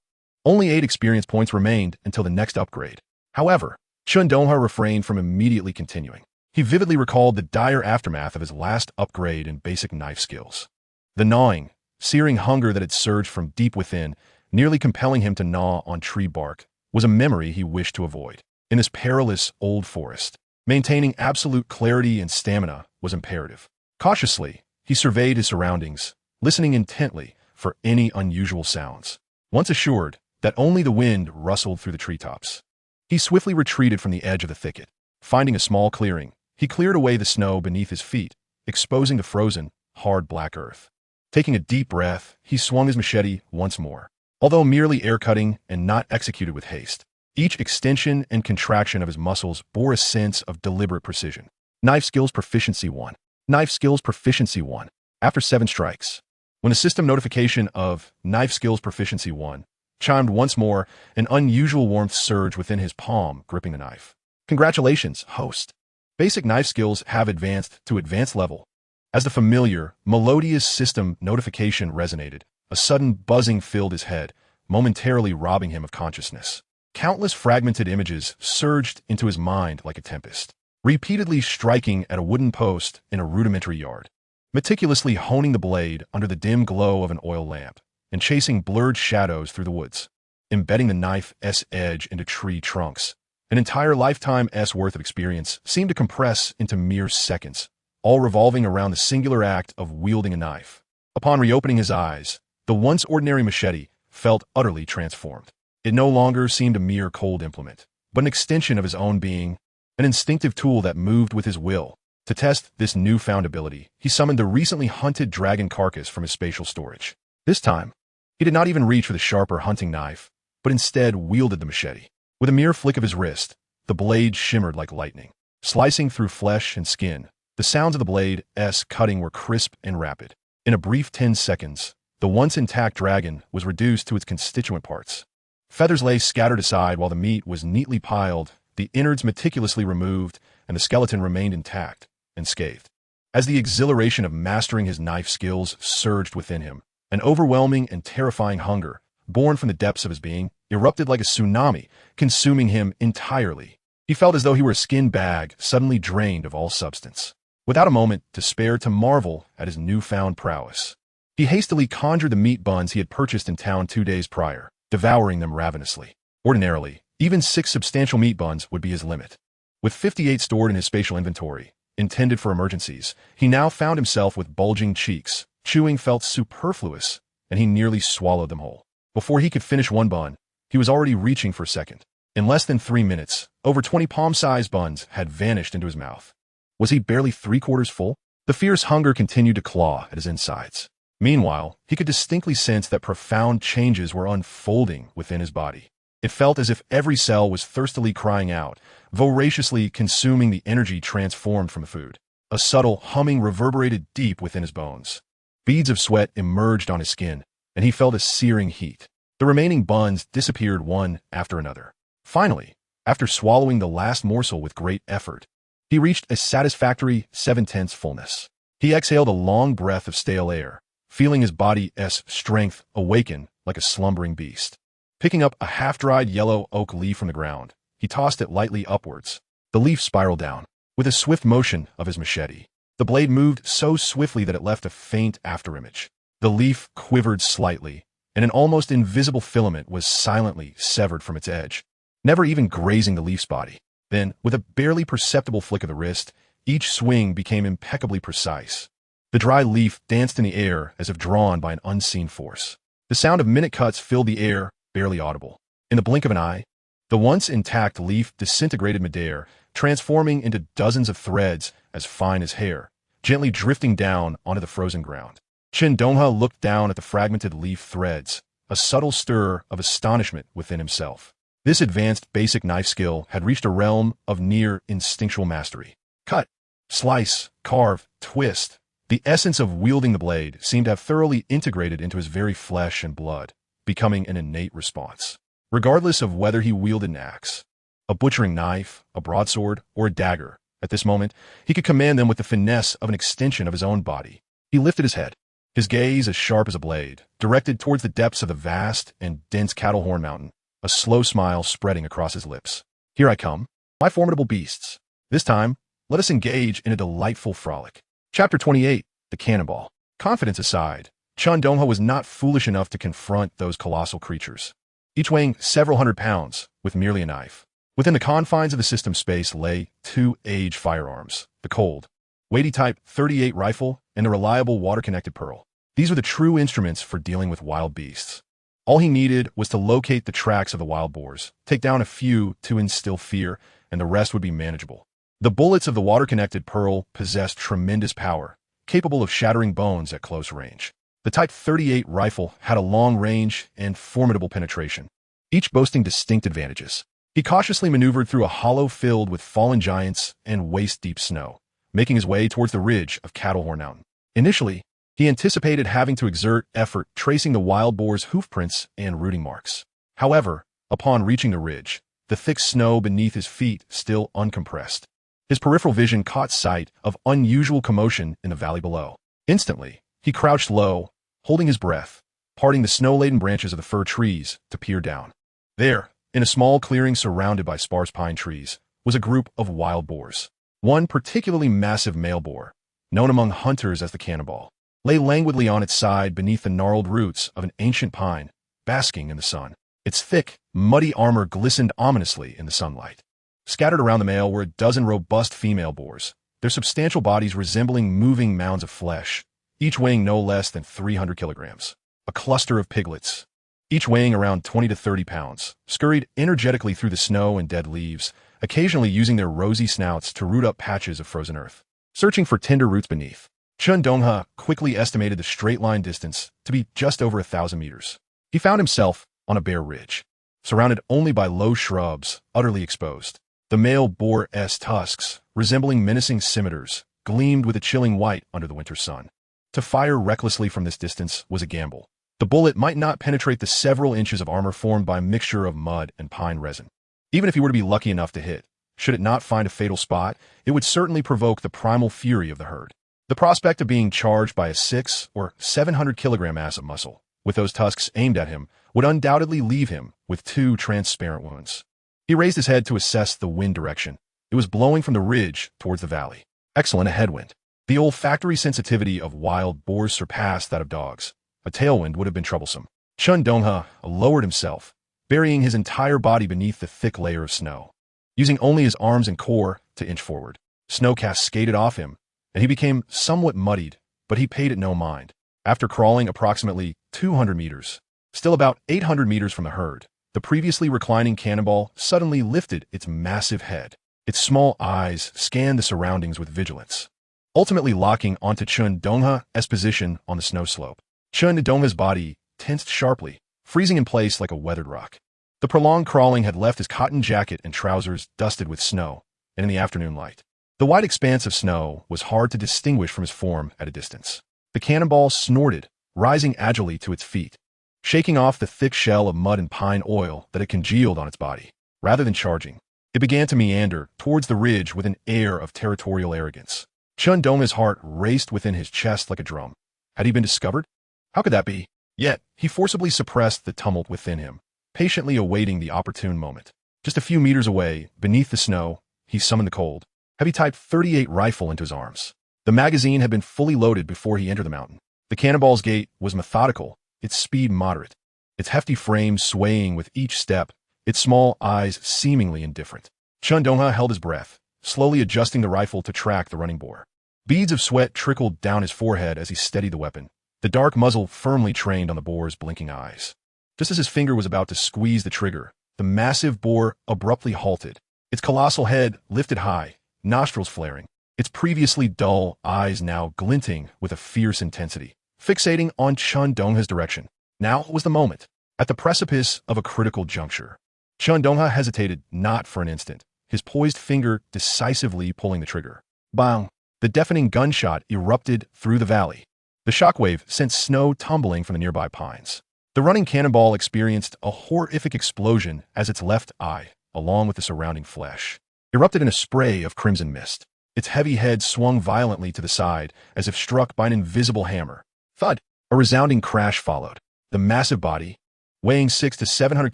Only 8 experience points remained until the next upgrade. However, Chen Donghe refrained from immediately continuing. He vividly recalled the dire aftermath of his last upgrade in basic knife skills. The gnawing, searing hunger that had surged from deep within, nearly compelling him to gnaw on tree bark, was a memory he wished to avoid. In this perilous old forest, maintaining absolute clarity and stamina was imperative. Cautiously, he surveyed his surroundings, listening intently for any unusual sounds. Once assured that only the wind rustled through the treetops, he swiftly retreated from the edge of the thicket. Finding a small clearing, he cleared away the snow beneath his feet, exposing the frozen, hard black earth. Taking a deep breath, he swung his machete once more. Although merely air-cutting and not executed with haste, each extension and contraction of his muscles bore a sense of deliberate precision. Knife Skills Proficiency 1. Knife Skills Proficiency 1. After 7 strikes. When the system notification of Knife Skills Proficiency 1 chimed once more, an unusual warmth surged within his palm, gripping the knife. Congratulations, host. Basic knife skills have advanced to advanced level. As the familiar, melodious system notification resonated, a sudden buzzing filled his head, momentarily robbing him of consciousness. Countless fragmented images surged into his mind like a tempest, repeatedly striking at a wooden post in a rudimentary yard, meticulously honing the blade under the dim glow of an oil lamp, and chasing blurred shadows through the woods, embedding the knife's edge into tree trunks. An entire lifetime's worth of experience seemed to compress into mere seconds, all revolving around the singular act of wielding a knife. Upon reopening his eyes, the once ordinary machete felt utterly transformed. It no longer seemed a mere cold implement, but an extension of his own being, an instinctive tool that moved with his will. To test this newfound ability, he summoned the recently hunted dragon carcass from his spatial storage. This time, he did not even reach for the sharper hunting knife, but instead wielded the machete. With a mere flick of his wrist, the blade shimmered like lightning, slicing through flesh and skin. The sounds of the blade's cutting were crisp and rapid. In a brief 10 seconds, the once intact dragon was reduced to its constituent parts. Feathers lay scattered aside while the meat was neatly piled, the innards meticulously removed, and the skeleton remained intact, unscathed. As the exhilaration of mastering his knife skills surged within him, an overwhelming and terrifying hunger, born from the depths of his being, erupted like a tsunami, consuming him entirely. He felt as though he were a skin bag suddenly drained of all substance. Without a moment to spare to marvel at his newfound prowess, he hastily conjured the meat buns he had purchased in town 2 days prior, devouring them ravenously. Ordinarily, even 6 substantial meat buns would be his limit. With 58 stored in his spatial inventory, intended for emergencies, he now found himself with bulging cheeks. Chewing felt superfluous, and he nearly swallowed them whole. Before he could finish one bun, he was already reaching for a second. In less than 3 minutes, over 20 palm-sized buns had vanished into his mouth. Was he barely 3/4 full? The fierce hunger continued to claw at his insides. Meanwhile, he could distinctly sense that profound changes were unfolding within his body. It felt as if every cell was thirstily crying out, voraciously consuming the energy transformed from the food. A subtle humming reverberated deep within his bones. Beads of sweat emerged on his skin, and he felt a searing heat. The remaining buns disappeared one after another. Finally, after swallowing the last morsel with great effort, he reached a satisfactory 7/10 fullness. He exhaled a long breath of stale air, feeling his body's strength awaken like a slumbering beast. Picking up a half-dried yellow oak leaf from the ground, he tossed it lightly upwards. The leaf spiraled down. With a swift motion of his machete, the blade moved so swiftly that it left a faint afterimage. The leaf quivered slightly, and an almost invisible filament was silently severed from its edge, never even grazing the leaf's body. Then, with a barely perceptible flick of the wrist, each swing became impeccably precise. The dry leaf danced in the air as if drawn by an unseen force. The sound of minute cuts filled the air, barely audible. In the blink of an eye, the once intact leaf disintegrated midair, transforming into dozens of threads as fine as hair, gently drifting down onto the frozen ground. Chen Donghe looked down at the fragmented leaf threads, a subtle stir of astonishment within himself. This advanced basic knife skill had reached a realm of near instinctual mastery. Cut, slice, carve, twist. The essence of wielding the blade seemed to have thoroughly integrated into his very flesh and blood, becoming an innate response. Regardless of whether he wielded an axe, a butchering knife, a broadsword, or a dagger, at this moment, he could command them with the finesse of an extension of his own body. He lifted his head, his gaze as sharp as a blade, directed towards the depths of the vast and dense Cattle Horn Mountain, a slow smile spreading across his lips. Here I come, my formidable beasts. This time, let us engage in a delightful frolic. Chapter 28, The Cannonball. Confidence aside, Chen Donghe was not foolish enough to confront those colossal creatures, each weighing several hundred pounds, with merely a knife. Within the confines of the system space lay two aged firearms, the cold, weighty Type 38 rifle and the reliable water-connected pearl. These were the true instruments for dealing with wild beasts. All he needed was to locate the tracks of the wild boars, take down a few to instill fear, and the rest would be manageable. The bullets of the water-connected pearl possessed tremendous power, capable of shattering bones at close range. The Type 38 rifle had a long range and formidable penetration, each boasting distinct advantages. He cautiously maneuvered through a hollow filled with fallen giants and waist-deep snow, making his way towards the ridge of Cattle Horn Mountain. Initially, he anticipated having to exert effort tracing the wild boar's hoofprints and rooting marks. However, upon reaching the ridge, the thick snow beneath his feet still uncompressed, his peripheral vision caught sight of unusual commotion in the valley below. Instantly, he crouched low, holding his breath, parting the snow-laden branches of the fir trees to peer down. There, in a small clearing surrounded by sparse pine trees, was a group of wild boars. One particularly massive male boar, known among hunters as the cannonball, lay languidly on its side beneath the gnarled roots of an ancient pine, basking in the sun. Its thick, muddy armor glistened ominously in the sunlight. Scattered around the male were a dozen robust female boars, their substantial bodies resembling moving mounds of flesh, each weighing no less than 300 kilograms. A cluster of piglets, each weighing around 20 to 30 pounds, scurried energetically through the snow and dead leaves, occasionally using their rosy snouts to root up patches of frozen earth. Searching for tender roots beneath, Chen Donghe quickly estimated the straight-line distance to be just over 1,000 meters. He found himself on a bare ridge, surrounded only by low shrubs, utterly exposed. The male boar's tusks, resembling menacing scimitars, gleamed with a chilling white under the winter sun. To fire recklessly from this distance was a gamble. The bullet might not penetrate the several inches of armor formed by a mixture of mud and pine resin. Even if he were to be lucky enough to hit, should it not find a fatal spot, it would certainly provoke the primal fury of the herd. The prospect of being charged by a 600 or 700 kilogram mass of muscle, with those tusks aimed at him, would undoubtedly leave him with 2 transparent wounds. He raised his head to assess the wind direction. It was blowing from the ridge towards the valley. Excellent, a headwind. The olfactory sensitivity of wild boars surpassed that of dogs. A tailwind would have been troublesome. Chen Donghe lowered himself, burying his entire body beneath the thick layer of snow, using only his arms and core to inch forward. Snow cascaded off him, and he became somewhat muddied, but he paid it no mind. After crawling approximately 200 meters, still about 800 meters from the herd, the previously reclining cannonball suddenly lifted its massive head. Its small eyes scanned the surroundings with vigilance, ultimately locking onto Chen Donghe's position on the snow slope. Chen Donghe's body tensed sharply, freezing in place like a weathered rock. The prolonged crawling had left his cotton jacket and trousers dusted with snow, and in the afternoon light, the wide expanse of snow was hard to distinguish from his form at a distance. The cannonball snorted, rising agilely to its feet, shaking off the thick shell of mud and pine oil that had congealed on its body. Rather than charging, it began to meander towards the ridge with an air of territorial arrogance. Chen Donghe's heart raced within his chest like a drum. Had he been discovered? How could that be? Yet, he forcibly suppressed the tumult within him, patiently awaiting the opportune moment. Just a few meters away, beneath the snow, he summoned the cold, heavy Type 38 rifle into his arms. The magazine had been fully loaded before he entered the mountain. The cannonball's gait was methodical, its speed moderate, its hefty frame swaying with each step, its small eyes seemingly indifferent. Chen Donghe held his breath, slowly adjusting the rifle to track the running boar. Beads of sweat trickled down his forehead as he steadied the weapon, the dark muzzle firmly trained on the boar's blinking eyes. Just as his finger was about to squeeze the trigger, the massive boar abruptly halted, its colossal head lifted high, nostrils flaring, its previously dull eyes now glinting with a fierce intensity, fixating on Chen Donghe's direction. Now was the moment. At the precipice of a critical juncture, Chen Donghe hesitated not for an instant, his poised finger decisively pulling the trigger. Bang! The deafening gunshot erupted through the valley. The shockwave sent snow tumbling from the nearby pines. The running cannonball experienced a horrific explosion as its left eye, along with the surrounding flesh, erupted in a spray of crimson mist. Its heavy head swung violently to the side as if struck by an invisible hammer. Thud! A resounding crash followed. The massive body, weighing 600 to 700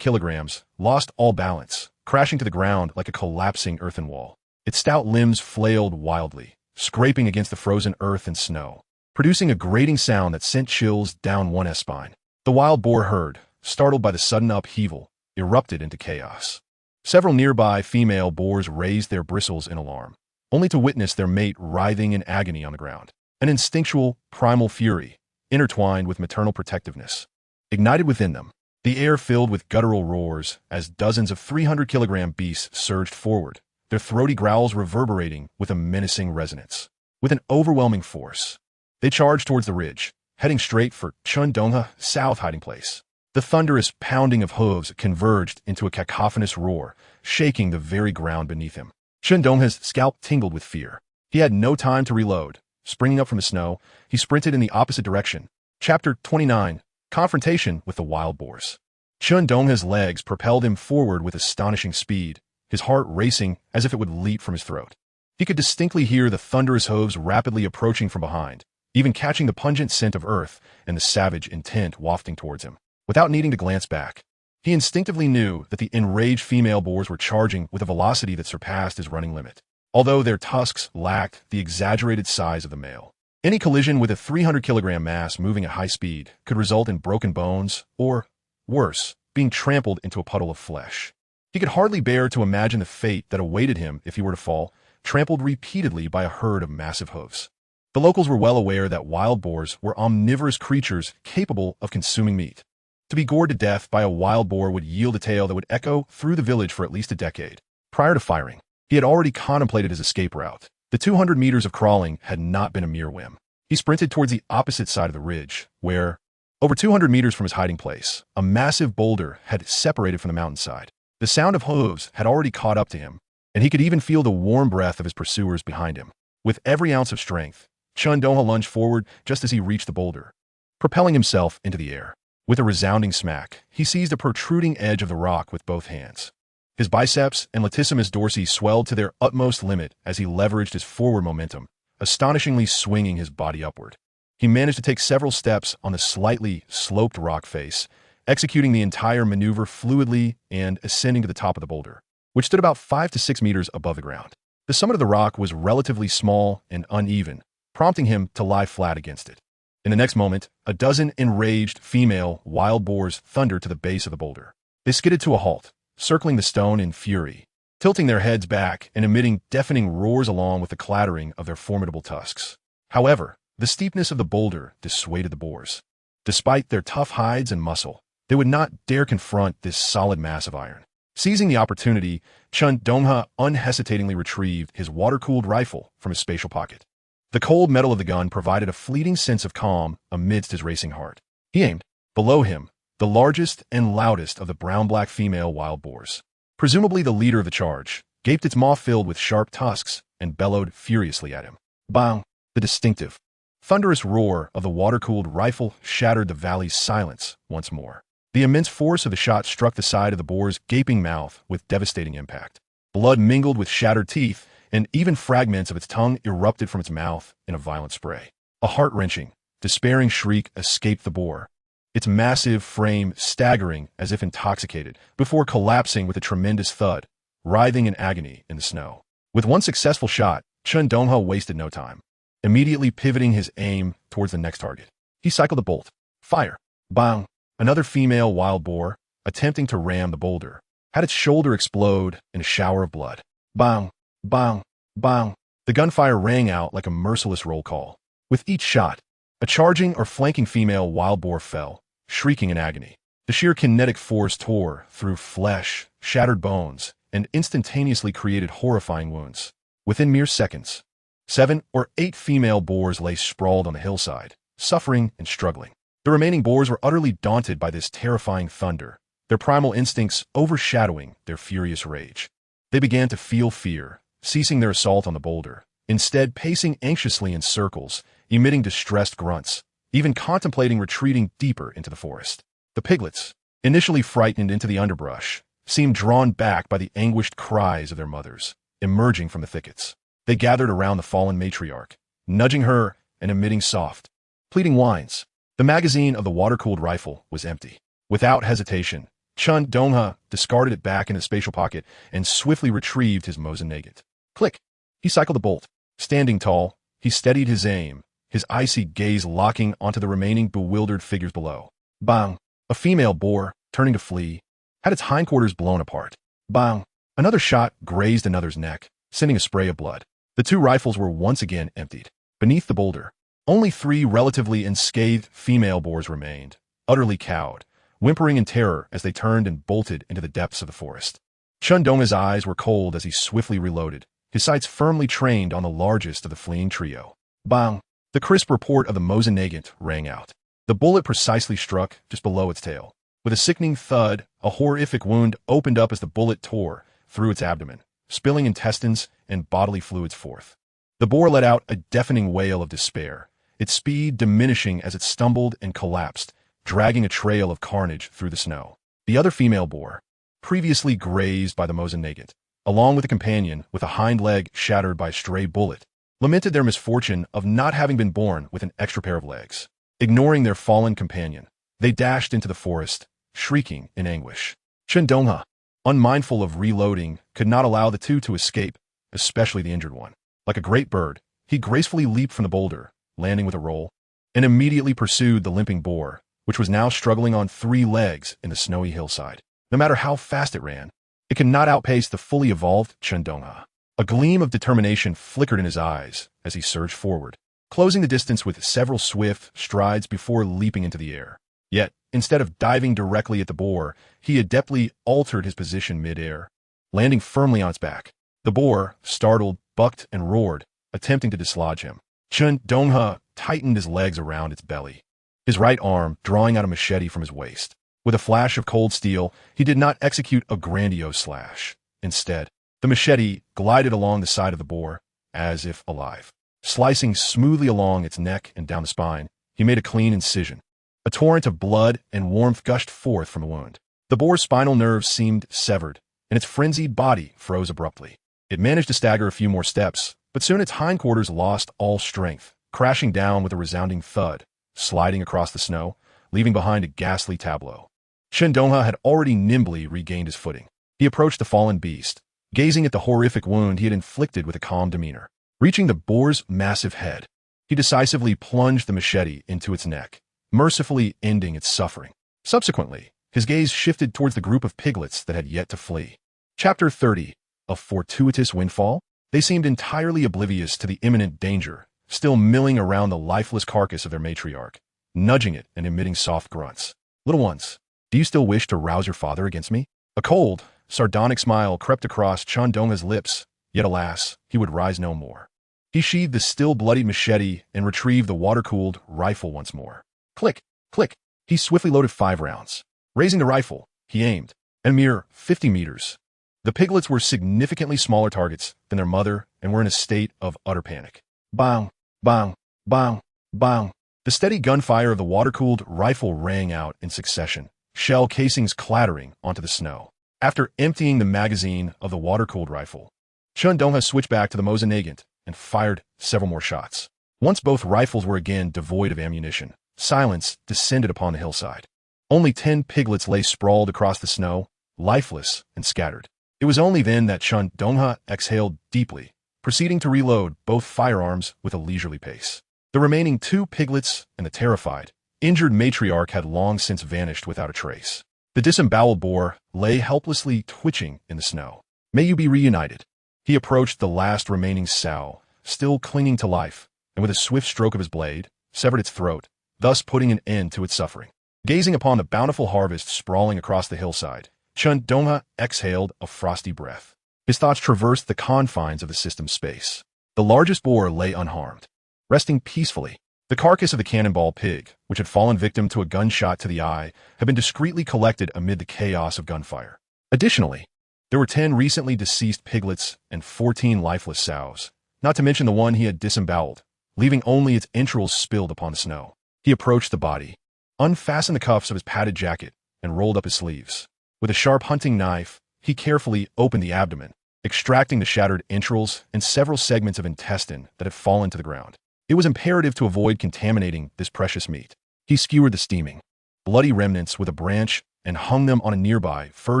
kilograms, lost all balance, crashing to the ground like a collapsing earthen wall. Its stout limbs flailed wildly, scraping against the frozen earth and snow, producing a grating sound that sent chills down one's spine. The wild boar herd, startled by the sudden upheaval, erupted into chaos. Several nearby female boars raised their bristles in alarm, only to witness their mate writhing in agony on the ground. An instinctual, primal fury, intertwined with maternal protectiveness, ignited within them. The air filled with guttural roars as dozens of 300-kilogram beasts surged forward, their throaty growls reverberating with a menacing resonance. With an overwhelming force, they charged towards the ridge, heading straight for Chen Donghe south hiding place. The thunderous pounding of hooves converged into a cacophonous roar, shaking the very ground beneath him. Chen Donghe's scalp tingled with fear. He had no time to reload. Springing up from the snow, he sprinted in the opposite direction. Chapter 29. Confrontation with the Wild Boars. Chen Donghe's legs propelled him forward with astonishing speed, his heart racing as if it would leap from his throat. He could distinctly hear the thunderous hooves rapidly approaching from behind, even catching the pungent scent of earth and the savage intent wafting towards him. Without needing to glance back, he instinctively knew that the enraged female boars were charging with a velocity that surpassed his running limit, although their tusks lacked the exaggerated size of the male. Any collision with a 300-kilogram mass moving at high speed could result in broken bones or, worse, being trampled into a puddle of flesh. He could hardly bear to imagine the fate that awaited him if he were to fall, trampled repeatedly by a herd of massive hooves. The locals were well aware that wild boars were omnivorous creatures capable of consuming meat. To be gored to death by a wild boar would yield a tale that would echo through the village for at least a decade. Prior to firing, he had already contemplated his escape route. The 200 meters of crawling had not been a mere whim. He sprinted towards the opposite side of the ridge, where, over 200 meters from his hiding place, a massive boulder had separated from the mountainside. The sound of hooves had already caught up to him, and he could even feel the warm breath of his pursuers behind him. With every ounce of strength, Chen Donghe lunged forward just as he reached the boulder, propelling himself into the air. With a resounding smack, he seized a protruding edge of the rock with both hands. His biceps and latissimus dorsi swelled to their utmost limit as he leveraged his forward momentum, astonishingly swinging his body upward. He managed to take several steps on the slightly sloped rock face, executing the entire maneuver fluidly and ascending to the top of the boulder, which stood about 5 to 6 meters above the ground. The summit of the rock was relatively small and uneven, prompting him to lie flat against it. In the next moment, a dozen enraged female wild boars thundered to the base of the boulder. They skidded to a halt, circling the stone in fury, tilting their heads back and emitting deafening roars along with the clattering of their formidable tusks. However, the steepness of the boulder dissuaded the boars. Despite their tough hides and muscle, they would not dare confront this solid mass of iron. Seizing the opportunity, Chen Donghe unhesitatingly retrieved his water-cooled rifle from his spatial pocket. The cold metal of the gun provided a fleeting sense of calm amidst his racing heart. He aimed. Below him, the largest and loudest of the brown-black female wild boars, presumably the leader of the charge, gaped its maw filled with sharp tusks and bellowed furiously at him. Bang! The distinctive, thunderous roar of the water-cooled rifle shattered the valley's silence once more. The immense force of the shot struck the side of the boar's gaping mouth with devastating impact. Blood mingled with shattered teeth, and even fragments of its tongue erupted from its mouth in a violent spray. A heart-wrenching, despairing shriek escaped the boar, its massive frame staggering as if intoxicated, before collapsing with a tremendous thud, writhing in agony in the snow. With one successful shot, Chen Donghe wasted no time. Immediately pivoting his aim towards the next target, he cycled the bolt. Fire! Bang! Another female wild boar, attempting to ram the boulder, had its shoulder explode in a shower of blood. Bang! Bang! Bang! The gunfire rang out like a merciless roll call. With each shot, a charging or flanking female wild boar fell, shrieking in agony. The sheer kinetic force tore through flesh, shattered bones, and instantaneously created horrifying wounds. Within mere seconds, 7 or 8 female boars lay sprawled on the hillside, suffering and struggling. The remaining boars were utterly daunted by this terrifying thunder, their primal instincts overshadowing their furious rage. They began to feel fear, ceasing their assault on the boulder, instead pacing anxiously in circles, emitting distressed grunts, even contemplating retreating deeper into the forest. The piglets, initially frightened into the underbrush, seemed drawn back by the anguished cries of their mothers, emerging from the thickets. They gathered around the fallen matriarch, nudging her and emitting soft, pleading whines. The magazine of the water-cooled rifle was empty. Without hesitation, Chen Donghe discarded it back into the spatial pocket and swiftly retrieved his Mosin-Nagant. Click! He cycled the bolt. Standing tall, he steadied his aim, his icy gaze locking onto the remaining bewildered figures below. Bang! A female boar, turning to flee, had its hindquarters blown apart. Bang! Another shot grazed another's neck, sending a spray of blood. The two rifles were once again emptied. Beneath the boulder, only 3 relatively unscathed female boars remained, utterly cowed, whimpering in terror as they turned and bolted into the depths of the forest. Chen Donghe's eyes were cold as he swiftly reloaded, his sights firmly trained on the largest of the fleeing trio. Bang! The crisp report of the Mosin-Nagant rang out. The bullet precisely struck just below its tail. With a sickening thud, a horrific wound opened up as the bullet tore through its abdomen, spilling intestines and bodily fluids forth. The boar let out a deafening wail of despair, its speed diminishing as it stumbled and collapsed, dragging a trail of carnage through the snow. The other female boar, previously grazed by the Mosin-Nagant, along with a companion with a hind leg shattered by a stray bullet, lamented their misfortune of not having been born with an extra pair of legs. Ignoring their fallen companion, they dashed into the forest, shrieking in anguish. Chen Donghe, unmindful of reloading, could not allow the two to escape, especially the injured one. Like a great bird, he gracefully leaped from the boulder, landing with a roll, and immediately pursued the limping boar, which was now struggling on 3 legs in the snowy hillside. No matter how fast it ran, it could not outpace the fully evolved Chen Donghe. A gleam of determination flickered in his eyes as he surged forward, closing the distance with several swift strides before leaping into the air. Yet, instead of diving directly at the boar, he adeptly altered his position mid-air, landing firmly on its back. The boar, startled, bucked and roared, attempting to dislodge him. Chen Donghe tightened his legs around its belly, his right arm drawing out a machete from his waist. With a flash of cold steel, he did not execute a grandiose slash. Instead, the machete glided along the side of the boar, as if alive. Slicing smoothly along its neck and down the spine, he made a clean incision. A torrent of blood and warmth gushed forth from the wound. The boar's spinal nerves seemed severed, and its frenzied body froze abruptly. It managed to stagger a few more steps, but soon its hindquarters lost all strength, crashing down with a resounding thud, sliding across the snow, leaving behind a ghastly tableau. Chen Donghe had already nimbly regained his footing. He approached the fallen beast, gazing at the horrific wound he had inflicted with a calm demeanor. Reaching the boar's massive head, he decisively plunged the machete into its neck, mercifully ending its suffering. Subsequently, his gaze shifted towards the group of piglets that had yet to flee. Chapter 30. A fortuitous windfall? They seemed entirely oblivious to the imminent danger, still milling around the lifeless carcass of their matriarch, nudging it and emitting soft grunts. Little ones, do you still wish to rouse your father against me? A cold, sardonic smile crept across Chen Donghe's lips, yet alas, he would rise no more. He sheathed the still bloodied machete and retrieved the water-cooled rifle once more. Click, click. He swiftly loaded 5 rounds. Raising the rifle, he aimed, at a mere 50 meters. The piglets were significantly smaller targets than their mother and were in a state of utter panic. Bang, bang, bang, bang. The steady gunfire of the water-cooled rifle rang out in succession, shell casings clattering onto the snow. After emptying the magazine of the water-cooled rifle, Chen Donghe switched back to the Mosin-Nagant and fired several more shots. Once both rifles were again devoid of ammunition, silence descended upon the hillside. Only 10 piglets lay sprawled across the snow, lifeless and scattered. It was only then that Chen Donghe exhaled deeply, proceeding to reload both firearms with a leisurely pace. The remaining 2 piglets and the terrified, injured matriarch had long since vanished without a trace. The disemboweled boar lay helplessly twitching in the snow. May you be reunited. He approached the last remaining sow, still clinging to life, and with a swift stroke of his blade, severed its throat, thus putting an end to its suffering. Gazing upon the bountiful harvest sprawling across the hillside, Chen Donghe exhaled a frosty breath. His thoughts traversed the confines of the system's space. The largest boar lay unharmed, resting peacefully. The carcass of the cannonball pig, which had fallen victim to a gunshot to the eye, had been discreetly collected amid the chaos of gunfire. Additionally, there were 10 recently deceased piglets and 14 lifeless sows, not to mention the one he had disemboweled, leaving only its entrails spilled upon the snow. He approached the body, unfastened the cuffs of his padded jacket, and rolled up his sleeves. With a sharp hunting knife, he carefully opened the abdomen, extracting the shattered entrails and several segments of intestine that had fallen to the ground. It was imperative to avoid contaminating this precious meat. He skewered the steaming, bloody remnants with a branch and hung them on a nearby fir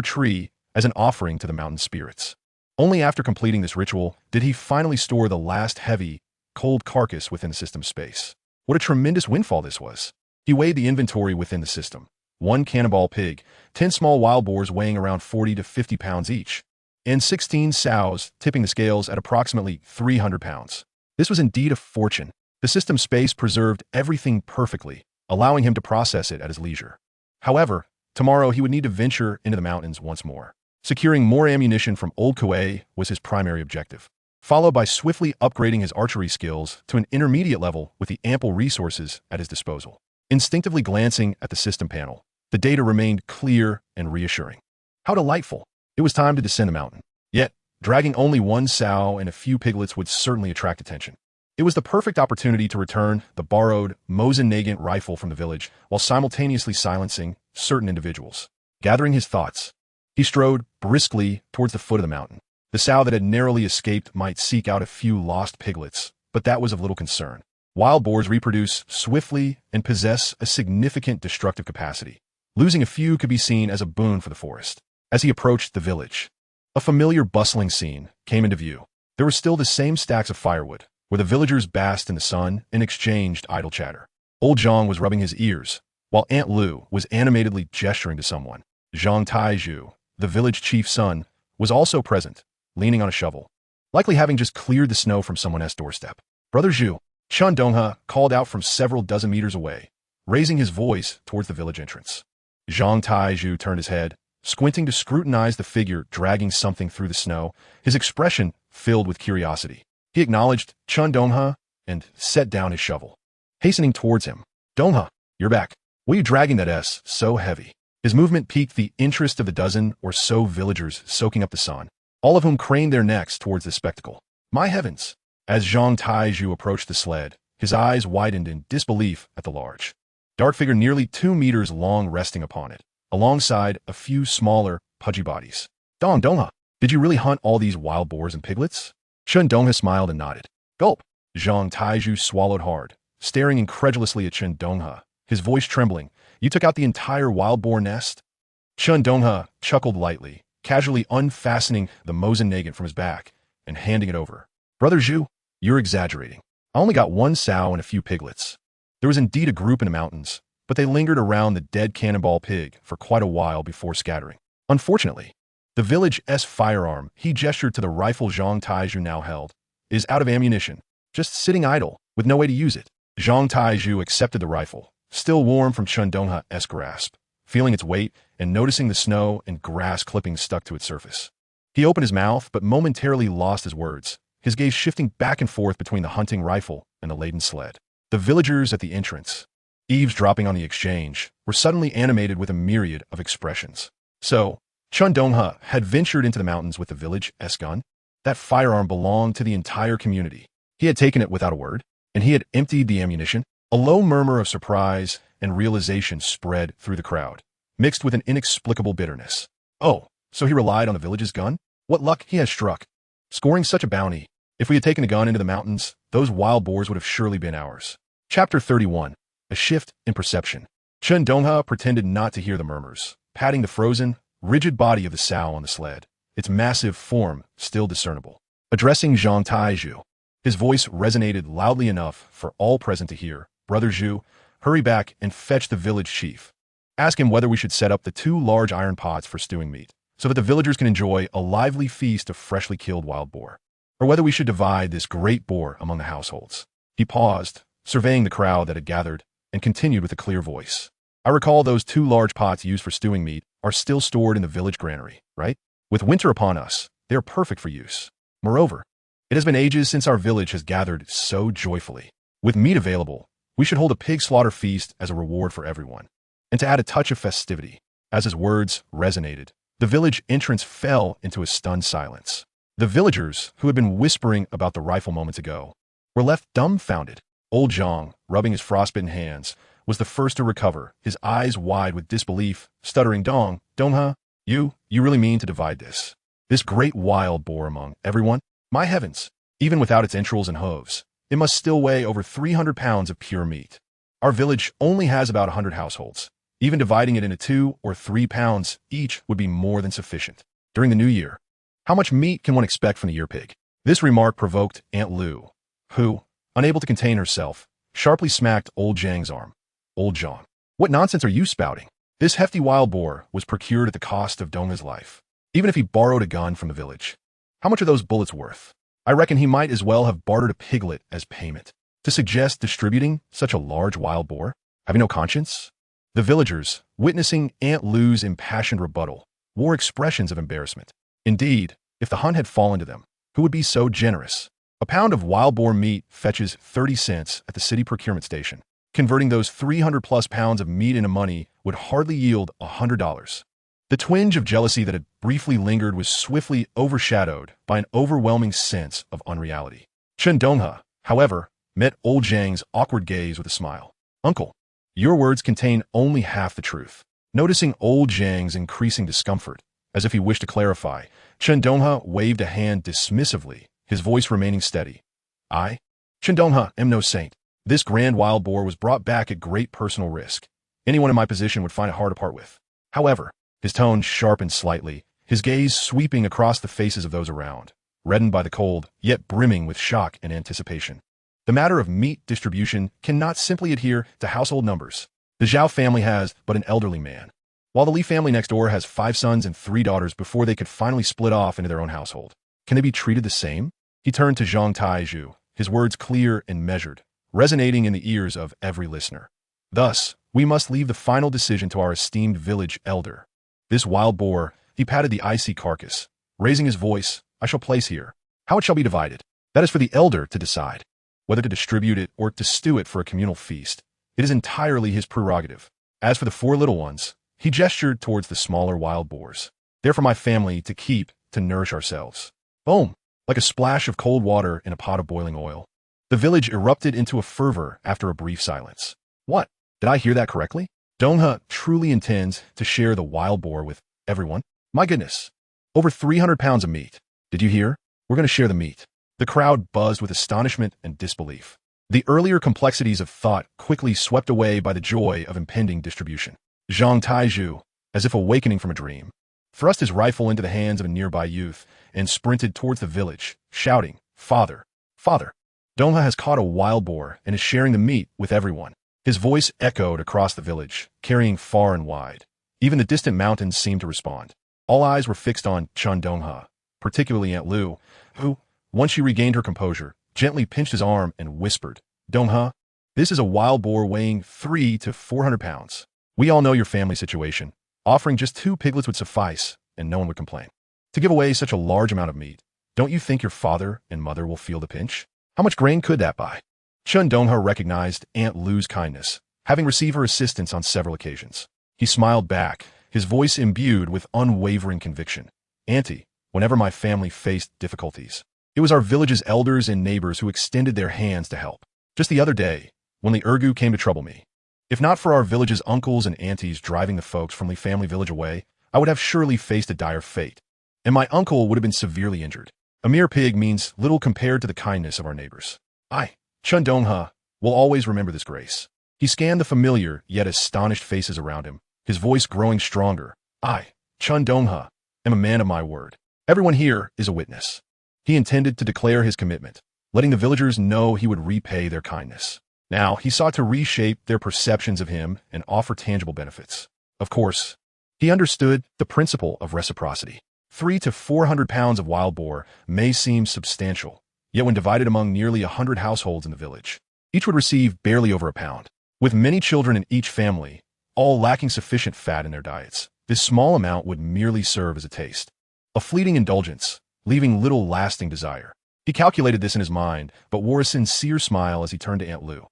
tree as an offering to the mountain spirits. Only after completing this ritual did he finally store the last heavy, cold carcass within the system's space. What a tremendous windfall this was. He weighed the inventory within the system. 1 cannonball pig, 10 small wild boars weighing around 40 to 50 pounds each, and 16 sows tipping the scales at approximately 300 pounds. This was indeed a fortune. The system space preserved everything perfectly, allowing him to process it at his leisure. However, tomorrow he would need to venture into the mountains once more. Securing more ammunition from Old Kauai was his primary objective, followed by swiftly upgrading his archery skills to an intermediate level with the ample resources at his disposal. Instinctively glancing at the system panel, the data remained clear and reassuring. How delightful! It was time to descend the mountain. Yet, dragging only 1 sow and a few piglets would certainly attract attention. It was the perfect opportunity to return the borrowed Mosin-Nagant rifle from the village while simultaneously silencing certain individuals. Gathering his thoughts, he strode briskly towards the foot of the mountain. The sow that had narrowly escaped might seek out a few lost piglets, but that was of little concern. Wild boars reproduce swiftly and possess a significant destructive capacity. Losing a few could be seen as a boon for the forest. As he approached the village, a familiar bustling scene came into view. There were still the same stacks of firewood, where the villagers basked in the sun and exchanged idle chatter. Old Zhang was rubbing his ears, while Aunt Lu was animatedly gesturing to someone. Zhang Taizhu, the village chief's son, was also present, leaning on a shovel, likely having just cleared the snow from someone's doorstep. Brother Zhu, Chen Donghe called out from several dozen meters away, raising his voice towards the village entrance. Zhang Taizhu turned his head, squinting to scrutinize the figure dragging something through the snow, his expression filled with curiosity. He acknowledged Chen Donghe and set down his shovel. Hastening towards him, Donghe, you're back. What are you dragging that S so heavy? His movement piqued the interest of the dozen or so villagers soaking up the sun, all of whom craned their necks towards the spectacle. My heavens! As Zhang Taizhu approached the sled, his eyes widened in disbelief at the large, dark figure nearly 2 meters long resting upon it, alongside a few smaller, pudgy bodies. Donghe, did you really hunt all these wild boars and piglets? Chen Donghe smiled and nodded. Gulp! Zhang Taizhu swallowed hard, staring incredulously at Chen Donghe, his voice trembling. You took out the entire wild boar nest? Chen Donghe chuckled lightly, casually unfastening the Mosin-Nagant from his back and handing it over. Brother Zhu, you're exaggerating. I only got 1 sow and a few piglets. There was indeed a group in the mountains, but they lingered around the dead cannonball pig for quite a while before scattering. Unfortunately, the village's firearm, he gestured to the rifle Zhang Taizhu now held, is out of ammunition, just sitting idle, with no way to use it. Zhang Taizhu accepted the rifle, still warm from Chen Donghe's grasp, feeling its weight and noticing the snow and grass clippings stuck to its surface. He opened his mouth but momentarily lost his words, his gaze shifting back and forth between the hunting rifle and the laden sled. The villagers at the entrance, eavesdropping on the exchange, were suddenly animated with a myriad of expressions. So, Chen Donghe had ventured into the mountains with the village's gun? That firearm belonged to the entire community. He had taken it without a word, and he had emptied the ammunition. A low murmur of surprise and realization spread through the crowd, mixed with an inexplicable bitterness. Oh, so he relied on the village's gun? What luck he has struck. Scoring such a bounty. If we had taken a gun into the mountains, those wild boars would have surely been ours. Chapter 31. A shift in perception. Chen Donghe pretended not to hear the murmurs, patting the frozen, rigid body of the sow on the sled, its massive form still discernible. Addressing Zhang Taizhu, his voice resonated loudly enough for all present to hear. Brother Zhu, hurry back and fetch the village chief. Ask him whether we should set up the 2 large iron pots for stewing meat, so that the villagers can enjoy a lively feast of freshly killed wild boar, or whether we should divide this great boar among the households. He paused, surveying the crowd that had gathered, and continued with a clear voice. I recall those 2 large pots used for stewing meat are still stored in the village granary, right? With winter upon us, they are perfect for use. Moreover, it has been ages since our village has gathered so joyfully. With meat available, we should hold a pig slaughter feast as a reward for everyone. And to add a touch of festivity, as his words resonated, the village entrance fell into a stunned silence. The villagers, who had been whispering about the rifle moments ago, were left dumbfounded. Old Zhang, rubbing his frostbitten hands, was the first to recover, his eyes wide with disbelief, stuttering, Donghe, you really mean to divide this great wild boar among everyone? My heavens, even without its entrails and hooves, it must still weigh over 300 pounds of pure meat. Our village only has about 100 households. Even dividing it into 2 or 3 pounds each would be more than sufficient. During the new year, how much meat can one expect from the year pig? This remark provoked Aunt Lu, who, unable to contain herself, sharply smacked old Zhang's arm. Old John, what nonsense are you spouting? This hefty wild boar was procured at the cost of Donghe's life. Even if he borrowed a gun from the village, how much are those bullets worth? I reckon he might as well have bartered a piglet as payment. To suggest distributing such a large wild boar? Have you no conscience? The villagers, witnessing Aunt Lu's impassioned rebuttal, wore expressions of embarrassment. Indeed, if the hunt had fallen to them, who would be so generous? A pound of wild boar meat fetches 30 cents at the city procurement station. Converting those 300-plus pounds of meat into money would hardly yield $100. The twinge of jealousy that had briefly lingered was swiftly overshadowed by an overwhelming sense of unreality. Chen Donghe, however, met old Zhang's awkward gaze with a smile. Uncle, your words contain only half the truth. Noticing old Zhang's increasing discomfort, as if he wished to clarify, Chen Donghe waved a hand dismissively, his voice remaining steady. I, Chen Donghe, am no saint. This grand wild boar was brought back at great personal risk. Anyone in my position would find it hard to part with. However, his tone sharpened slightly, his gaze sweeping across the faces of those around, reddened by the cold, yet brimming with shock and anticipation. The matter of meat distribution cannot simply adhere to household numbers. The Zhao family has but an elderly man, while the Li family next door has 5 sons and 3 daughters before they could finally split off into their own household. Can they be treated the same? He turned to Zhang Taizhu, his words clear and measured, resonating in the ears of every listener. Thus, we must leave the final decision to our esteemed village elder. This wild boar, he patted the icy carcass, raising his voice, I shall place here. How it shall be divided, that is for the elder to decide. Whether to distribute it or to stew it for a communal feast, it is entirely his prerogative. As for the 4 little ones, he gestured towards the smaller wild boars. They're for my family to keep, to nourish ourselves. Boom! Like a splash of cold water in a pot of boiling oil. The village erupted into a fervor after a brief silence. What? Did I hear that correctly? Donghe truly intends to share the wild boar with everyone? My goodness. Over 300 pounds of meat. Did you hear? We're going to share the meat. The crowd buzzed with astonishment and disbelief. The earlier complexities of thought quickly swept away by the joy of impending distribution. Zhang Taizhu, as if awakening from a dream, thrust his rifle into the hands of a nearby youth and sprinted towards the village, shouting, Father, Father. Donghe has caught a wild boar and is sharing the meat with everyone. His voice echoed across the village, carrying far and wide. Even the distant mountains seemed to respond. All eyes were fixed on Chen Donghe, particularly Aunt Lu, who, once she regained her composure, gently pinched his arm and whispered, Donghe, this is a wild boar weighing 300 to 400 pounds. We all know your family situation. Offering just 2 piglets would suffice, and no one would complain. To give away such a large amount of meat, don't you think your father and mother will feel the pinch? How much grain could that buy? Chen Donghe recognized Aunt Lu's kindness, having received her assistance on several occasions. He smiled back, his voice imbued with unwavering conviction. Auntie, whenever my family faced difficulties, it was our village's elders and neighbors who extended their hands to help. Just the other day, when the Urgu came to trouble me, if not for our village's uncles and aunties driving the folks from the family village away, I would have surely faced a dire fate, and my uncle would have been severely injured. A mere pig means little compared to the kindness of our neighbors. Chen Donghe will always remember this grace. He scanned the familiar yet astonished faces around him, his voice growing stronger. Chen Donghe, am a man of my word. Everyone here is a witness. He intended to declare his commitment, letting the villagers know he would repay their kindness. Now, he sought to reshape their perceptions of him and offer tangible benefits. Of course, he understood the principle of reciprocity. 300 to 400 pounds of wild boar may seem substantial, yet when divided among nearly 100 households in the village, each would receive barely over a pound. With many children in each family, all lacking sufficient fat in their diets, this small amount would merely serve as a taste. A fleeting indulgence, leaving little lasting desire. He calculated this in his mind, but wore a sincere smile as he turned to Aunt Lu.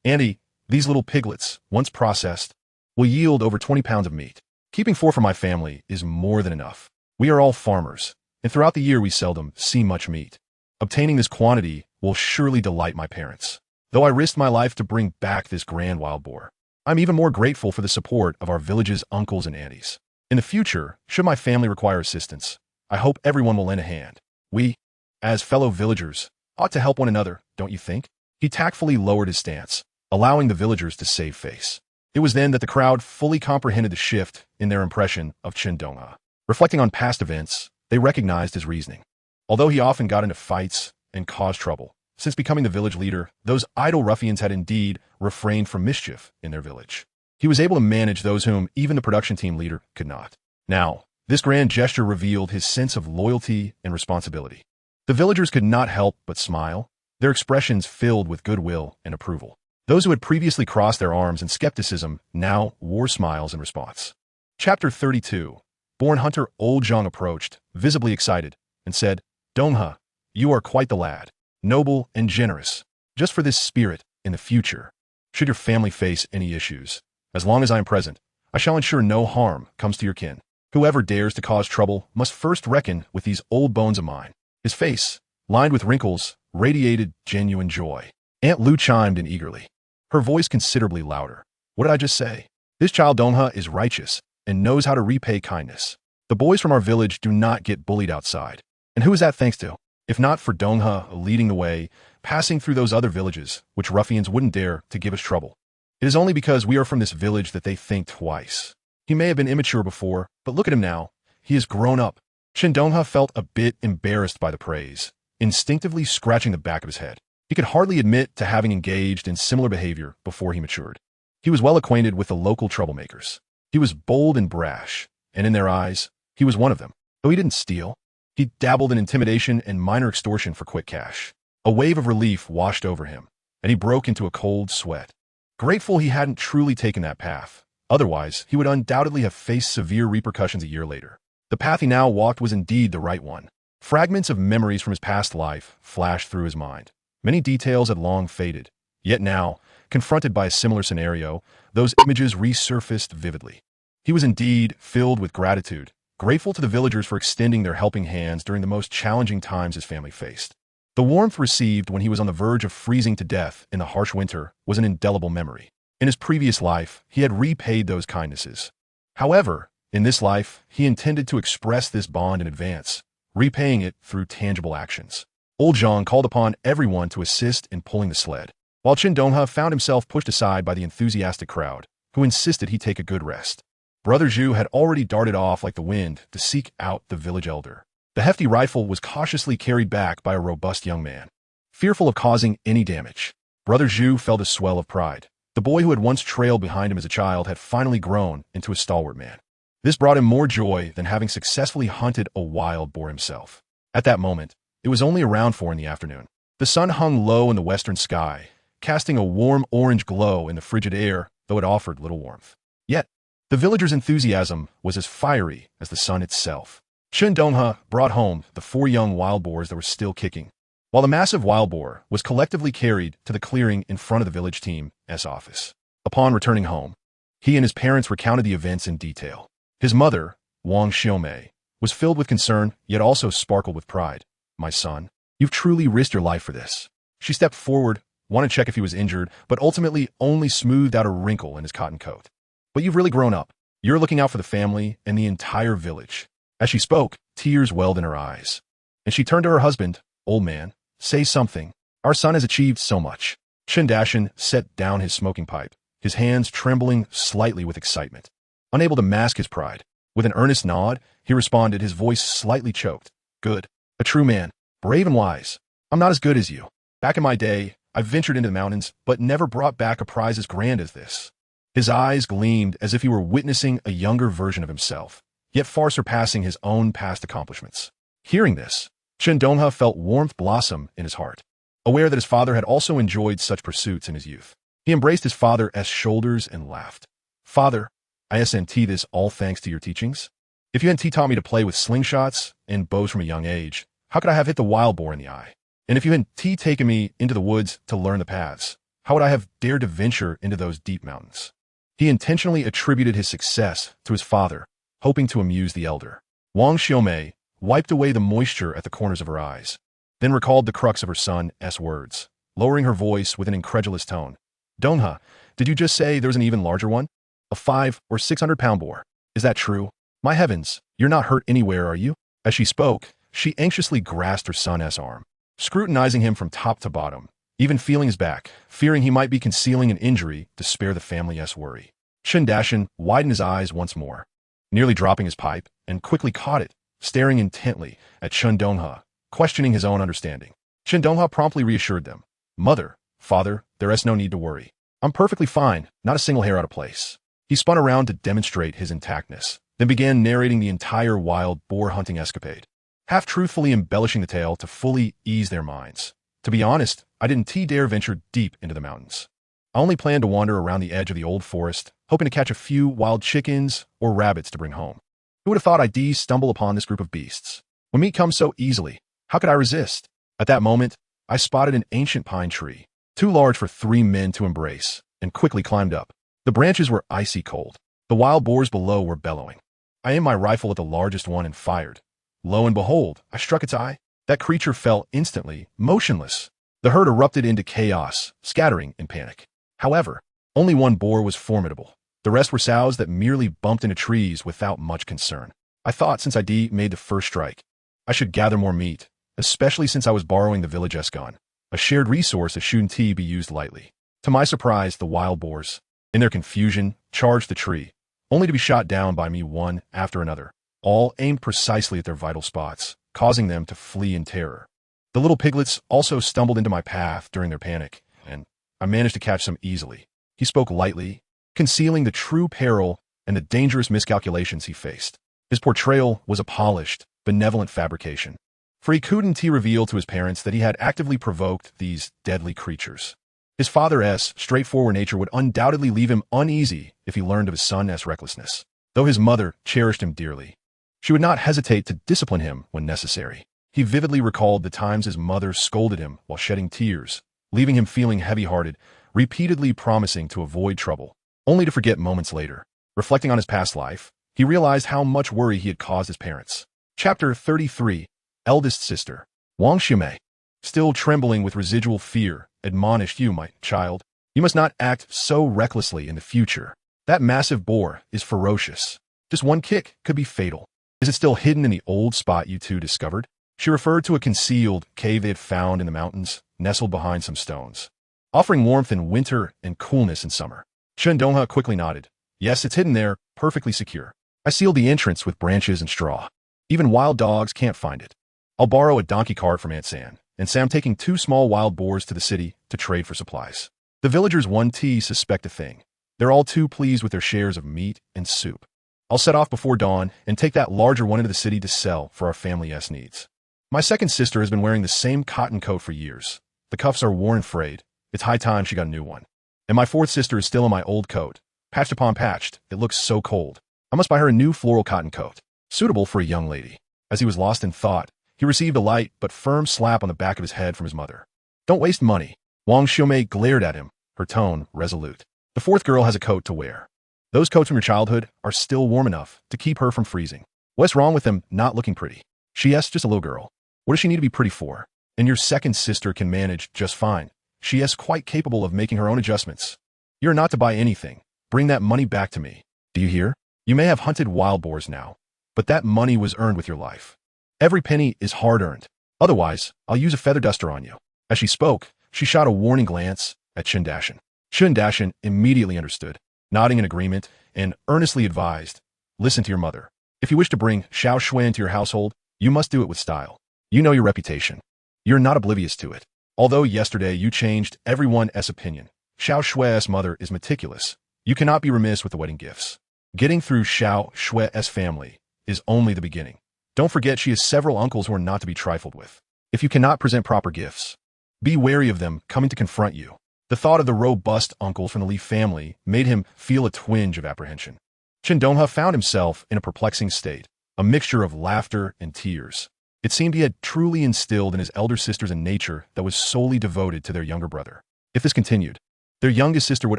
Auntie, these little piglets, once processed, will yield over 20 pounds of meat. Keeping 4 for my family is more than enough. We are all farmers, and throughout the year we seldom see much meat. Obtaining this quantity will surely delight my parents. Though I risked my life to bring back this grand wild boar, I'm even more grateful for the support of our village's uncles and aunties. In the future, should my family require assistance, I hope everyone will lend a hand. We, as fellow villagers, ought to help one another, don't you think? He tactfully lowered his stance, allowing the villagers to save face. It was then that the crowd fully comprehended the shift in their impression of Chen Donghe. Reflecting on past events, they recognized his reasoning. Although he often got into fights and caused trouble, since becoming the village leader, those idle ruffians had indeed refrained from mischief in their village. He was able to manage those whom even the production team leader could not. Now, this grand gesture revealed his sense of loyalty and responsibility. The villagers could not help but smile, their expressions filled with goodwill and approval. Those who had previously crossed their arms in skepticism now wore smiles in response. Chapter 32. Born hunter Old Zhang approached, visibly excited, and said, "Donghe, you are quite the lad, noble and generous. Just for this spirit, in the future, should your family face any issues, as long as I am present, I shall ensure no harm comes to your kin. Whoever dares to cause trouble must first reckon with these old bones of mine." His face, lined with wrinkles, radiated genuine joy. Aunt Lu chimed in eagerly, her voice considerably louder. "What did I just say? This child Donghe is righteous and knows how to repay kindness. The boys from our village do not get bullied outside. And who is that thanks to? If not for Donghe leading the way, passing through those other villages, which ruffians wouldn't dare to give us trouble. It is only because we are from this village that they think twice. He may have been immature before, but look at him now. He has grown up." Chen Donghe felt a bit embarrassed by the praise, instinctively scratching the back of his head. He could hardly admit to having engaged in similar behavior before he matured. He was well acquainted with the local troublemakers. He was bold and brash, and in their eyes, he was one of them. Though he didn't steal, he dabbled in intimidation and minor extortion for quick cash. A wave of relief washed over him, and he broke into a cold sweat. Grateful he hadn't truly taken that path. Otherwise, he would undoubtedly have faced severe repercussions a year later. The path he now walked was indeed the right one. Fragments of memories from his past life flashed through his mind. Many details had long faded, yet now, confronted by a similar scenario, those images resurfaced vividly. He was indeed filled with gratitude, grateful to the villagers for extending their helping hands during the most challenging times his family faced. The warmth received when he was on the verge of freezing to death in the harsh winter was an indelible memory. In his previous life, he had repaid those kindnesses. However, in this life, he intended to express this bond in advance, repaying it through tangible actions. Old Zhang called upon everyone to assist in pulling the sled, while Chen Donghe found himself pushed aside by the enthusiastic crowd, who insisted he take a good rest. Brother Zhu had already darted off like the wind to seek out the village elder. The hefty rifle was cautiously carried back by a robust young man, fearful of causing any damage. Brother Zhu felt a swell of pride. The boy who had once trailed behind him as a child had finally grown into a stalwart man. This brought him more joy than having successfully hunted a wild boar himself. At that moment, it was only around 4 in the afternoon. The sun hung low in the western sky, casting a warm orange glow in the frigid air, though it offered little warmth. Yet, the villagers' enthusiasm was as fiery as the sun itself. Chen Donghe brought home the 4 young wild boars that were still kicking, while the massive wild boar was collectively carried to the clearing in front of the village team's office. Upon returning home, he and his parents recounted the events in detail. His mother, Wang Xiaomei, was filled with concern, yet also sparkled with pride. "My son, you've truly risked your life for this." She stepped forward, wanted to check if he was injured, but ultimately only smoothed out a wrinkle in his cotton coat. "But you've really grown up. You're looking out for the family and the entire village." As she spoke, tears welled in her eyes, and she turned to her husband. "Old man, say something. Our son has achieved so much." Chen Dashan set down his smoking pipe, his hands trembling slightly with excitement. Unable to mask his pride, with an earnest nod, he responded, his voice slightly choked. "Good. A true man. Brave and wise. I'm not as good as you. Back in my day, I ventured into the mountains, but never brought back a prize as grand as this." His eyes gleamed as if he were witnessing a younger version of himself, yet far surpassing his own past accomplishments. Hearing this, Chen Donghe felt warmth blossom in his heart, aware that his father had also enjoyed such pursuits in his youth. He embraced his father's shoulders and laughed. "Father, I SNT this all thanks to your teachings. If you hadn't taught me to play with slingshots and bows from a young age, how could I have hit the wild boar in the eye? And if you hadn't taken me into the woods to learn the paths, how would I have dared to venture into those deep mountains?" He intentionally attributed his success to his father, hoping to amuse the elder. Wang Xiaomei wiped away the moisture at the corners of her eyes, then recalled the crux of her son's words, lowering her voice with an incredulous tone. "Donghe, did you just say there's an even larger one? A 500 or 600-pound boar? Is that true? My heavens, you're not hurt anywhere, are you?" As she spoke, she anxiously grasped her son's arm, scrutinizing him from top to bottom, even feeling his back, fearing he might be concealing an injury to spare the family's worry. Chen Donghe widened his eyes once more, nearly dropping his pipe, and quickly caught it, staring intently at Chen Donghe, questioning his own understanding. Chen Donghe promptly reassured them. Mother, father, there is no need to worry. I'm perfectly fine, not a single hair out of place. He spun around to demonstrate his intactness, then began narrating the entire wild boar hunting escapade, half-truthfully embellishing the tale to fully ease their minds. To be honest, I didn't dare venture deep into the mountains. I only planned to wander around the edge of the old forest, hoping to catch a few wild chickens or rabbits to bring home. Who would have thought I'd stumble upon this group of beasts? When meat comes so easily, how could I resist? At that moment, I spotted an ancient pine tree, too large for 3 men to embrace, and quickly climbed up. The branches were icy cold. The wild boars below were bellowing. I aimed my rifle at the largest one and fired. Lo and behold, I struck its eye. That creature fell instantly, motionless. The herd erupted into chaos, scattering in panic. However, only one boar was formidable. The rest were sows that merely bumped into trees without much concern. I thought since I made the first strike, I should gather more meat, especially since I was borrowing the village's gun, a shared resource that shouldn't be used lightly. To my surprise, the wild boars, in their confusion, charged the tree, only to be shot down by me one after another, all aimed precisely at their vital spots, causing them to flee in terror. The little piglets also stumbled into my path during their panic, and I managed to catch some easily. He spoke lightly, concealing the true peril and the dangerous miscalculations he faced. His portrayal was a polished, benevolent fabrication, for he couldn't reveal to his parents that he had actively provoked these deadly creatures. His father's straightforward nature would undoubtedly leave him uneasy if he learned of his son's recklessness, though his mother cherished him dearly. She would not hesitate to discipline him when necessary. He vividly recalled the times his mother scolded him while shedding tears, leaving him feeling heavy-hearted, repeatedly promising to avoid trouble, only to forget moments later. Reflecting on his past life, he realized how much worry he had caused his parents. Chapter 33. Eldest Sister. Wang Xiumei, still trembling with residual fear, admonished, "You, my child, you must not act so recklessly in the future. That massive boar is ferocious. Just one kick could be fatal. Is it still hidden in the old spot you two discovered?" She referred to a concealed cave they had found in the mountains, nestled behind some stones, offering warmth in winter and coolness in summer. Chen Donghe quickly nodded. "Yes, it's hidden there, perfectly secure. I sealed the entrance with branches and straw. Even wild dogs can't find it. I'll borrow a donkey cart from Aunt Sam, and Sam taking 2 small wild boars to the city to trade for supplies. The villagers won't suspect a thing. They're all too pleased with their shares of meat and soup. I'll set off before dawn and take that larger one into the city to sell for our family's needs. My second sister has been wearing the same cotton coat for years. The cuffs are worn and frayed. It's high time she got a new one. And my fourth sister is still in my old coat. Patched upon patched, it looks so cold. I must buy her a new floral cotton coat, suitable for a young lady." As he was lost in thought, he received a light but firm slap on the back of his head from his mother. "Don't waste money." Wang Xiumei glared at him, her tone resolute. "The fourth girl has a coat to wear. Those coats from your childhood are still warm enough to keep her from freezing. What's wrong with them not looking pretty? She's just a little girl. What does she need to be pretty for? And your second sister can manage just fine. She is quite capable of making her own adjustments. You're not to buy anything. Bring that money back to me. Do you hear? You may have hunted wild boars now, but that money was earned with your life. Every penny is hard-earned. Otherwise, I'll use a feather duster on you." As she spoke, she shot a warning glance at Chen Donghe. Chen Donghe immediately understood, nodding in agreement, and earnestly advised, "Listen to your mother. If you wish to bring Xiao Shui into your household, you must do it with style. You know your reputation. You're not oblivious to it. Although yesterday you changed everyone's opinion, Xiao Shui's mother is meticulous. You cannot be remiss with the wedding gifts. Getting through Xiao Shui's family is only the beginning. Don't forget she has several uncles who are not to be trifled with. If you cannot present proper gifts, be wary of them coming to confront you." The thought of the robust uncles from the Li family made him feel a twinge of apprehension. Chen Donghe found himself in a perplexing state, a mixture of laughter and tears. It seemed he had truly instilled in his elder sisters a nature that was solely devoted to their younger brother. If this continued, their youngest sister would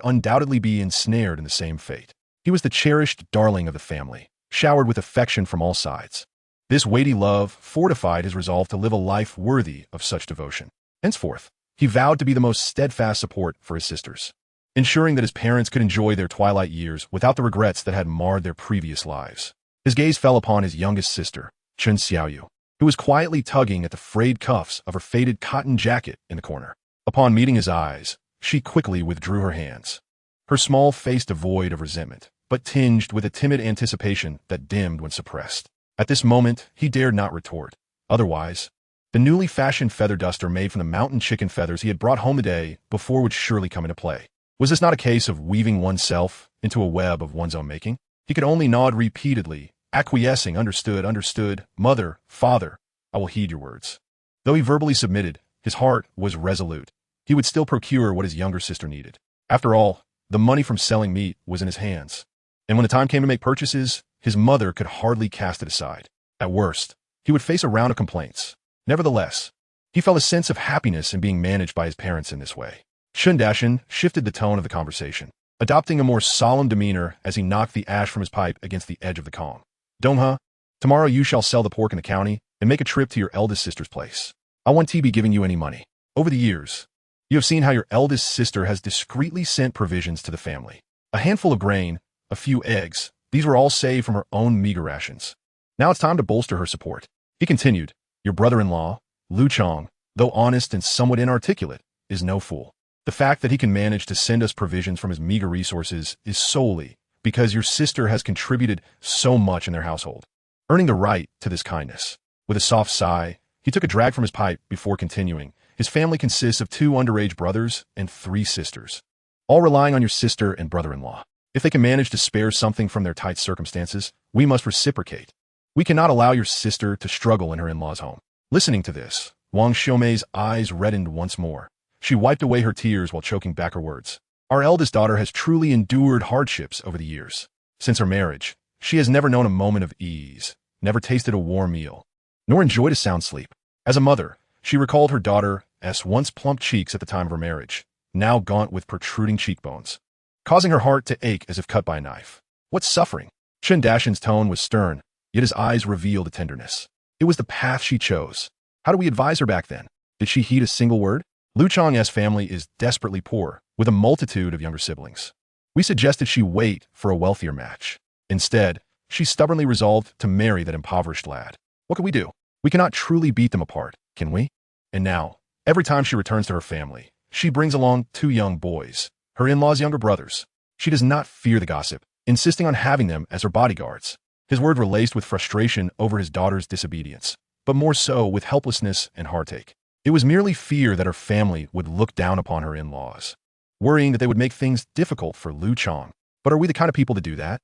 undoubtedly be ensnared in the same fate. He was the cherished darling of the family, showered with affection from all sides. This weighty love fortified his resolve to live a life worthy of such devotion. Henceforth, he vowed to be the most steadfast support for his sisters, ensuring that his parents could enjoy their twilight years without the regrets that had marred their previous lives. His gaze fell upon his youngest sister, Chen Xiaoyu, who was quietly tugging at the frayed cuffs of her faded cotton jacket in the corner. Upon meeting his eyes, she quickly withdrew her hands, her small face devoid of resentment, but tinged with a timid anticipation that dimmed when suppressed. At this moment, he dared not retort. Otherwise, the newly fashioned feather duster made from the mountain chicken feathers he had brought home the day before would surely come into play. Was this not a case of weaving oneself into a web of one's own making? He could only nod repeatedly, acquiescing, understood, understood, mother, father, I will heed your words. Though he verbally submitted, his heart was resolute. He would still procure what his younger sister needed. After all, the money from selling meat was in his hands. And when the time came to make purchases, his mother could hardly cast it aside. At worst, he would face a round of complaints. Nevertheless, he felt a sense of happiness in being managed by his parents in this way. Chen Donghe shifted the tone of the conversation, adopting a more solemn demeanor as he knocked the ash from his pipe against the edge of the calm. Donghe, tomorrow you shall sell the pork in the county and make a trip to your eldest sister's place. I won't be giving you any money. Over the years, you have seen how your eldest sister has discreetly sent provisions to the family. A handful of grain, a few eggs, these were all saved from her own meager rations. Now it's time to bolster her support. He continued, your brother-in-law, Lu Chong, though honest and somewhat inarticulate, is no fool. The fact that he can manage to send us provisions from his meager resources is solely because your sister has contributed so much in their household, earning the right to this kindness. With a soft sigh, he took a drag from his pipe before continuing. His family consists of 2 underage brothers and 3 sisters, all relying on your sister and brother-in-law. If they can manage to spare something from their tight circumstances, we must reciprocate. We cannot allow your sister to struggle in her in-law's home. Listening to this, Wang Xiaomei's eyes reddened once more. She wiped away her tears while choking back her words. Our eldest daughter has truly endured hardships over the years. Since her marriage, she has never known a moment of ease, never tasted a warm meal, nor enjoyed a sound sleep. As a mother, she recalled her daughter's once plump cheeks at the time of her marriage, now gaunt with protruding cheekbones, causing her heart to ache as if cut by a knife. What suffering? Chen Donghe's tone was stern, yet his eyes revealed a tenderness. It was the path she chose. How do we advise her back then? Did she heed a single word? Lu Chong's family is desperately poor, with a multitude of younger siblings. We suggested she wait for a wealthier match. Instead, she stubbornly resolved to marry that impoverished lad. What can we do? We cannot truly beat them apart, can we? And now, every time she returns to her family, she brings along 2 young boys, her in-law's younger brothers. She does not fear the gossip, insisting on having them as her bodyguards. His words were laced with frustration over his daughter's disobedience, but more so with helplessness and heartache. It was merely fear that her family would look down upon her in-laws, worrying that they would make things difficult for Lu Chong. But are we the kind of people to do that?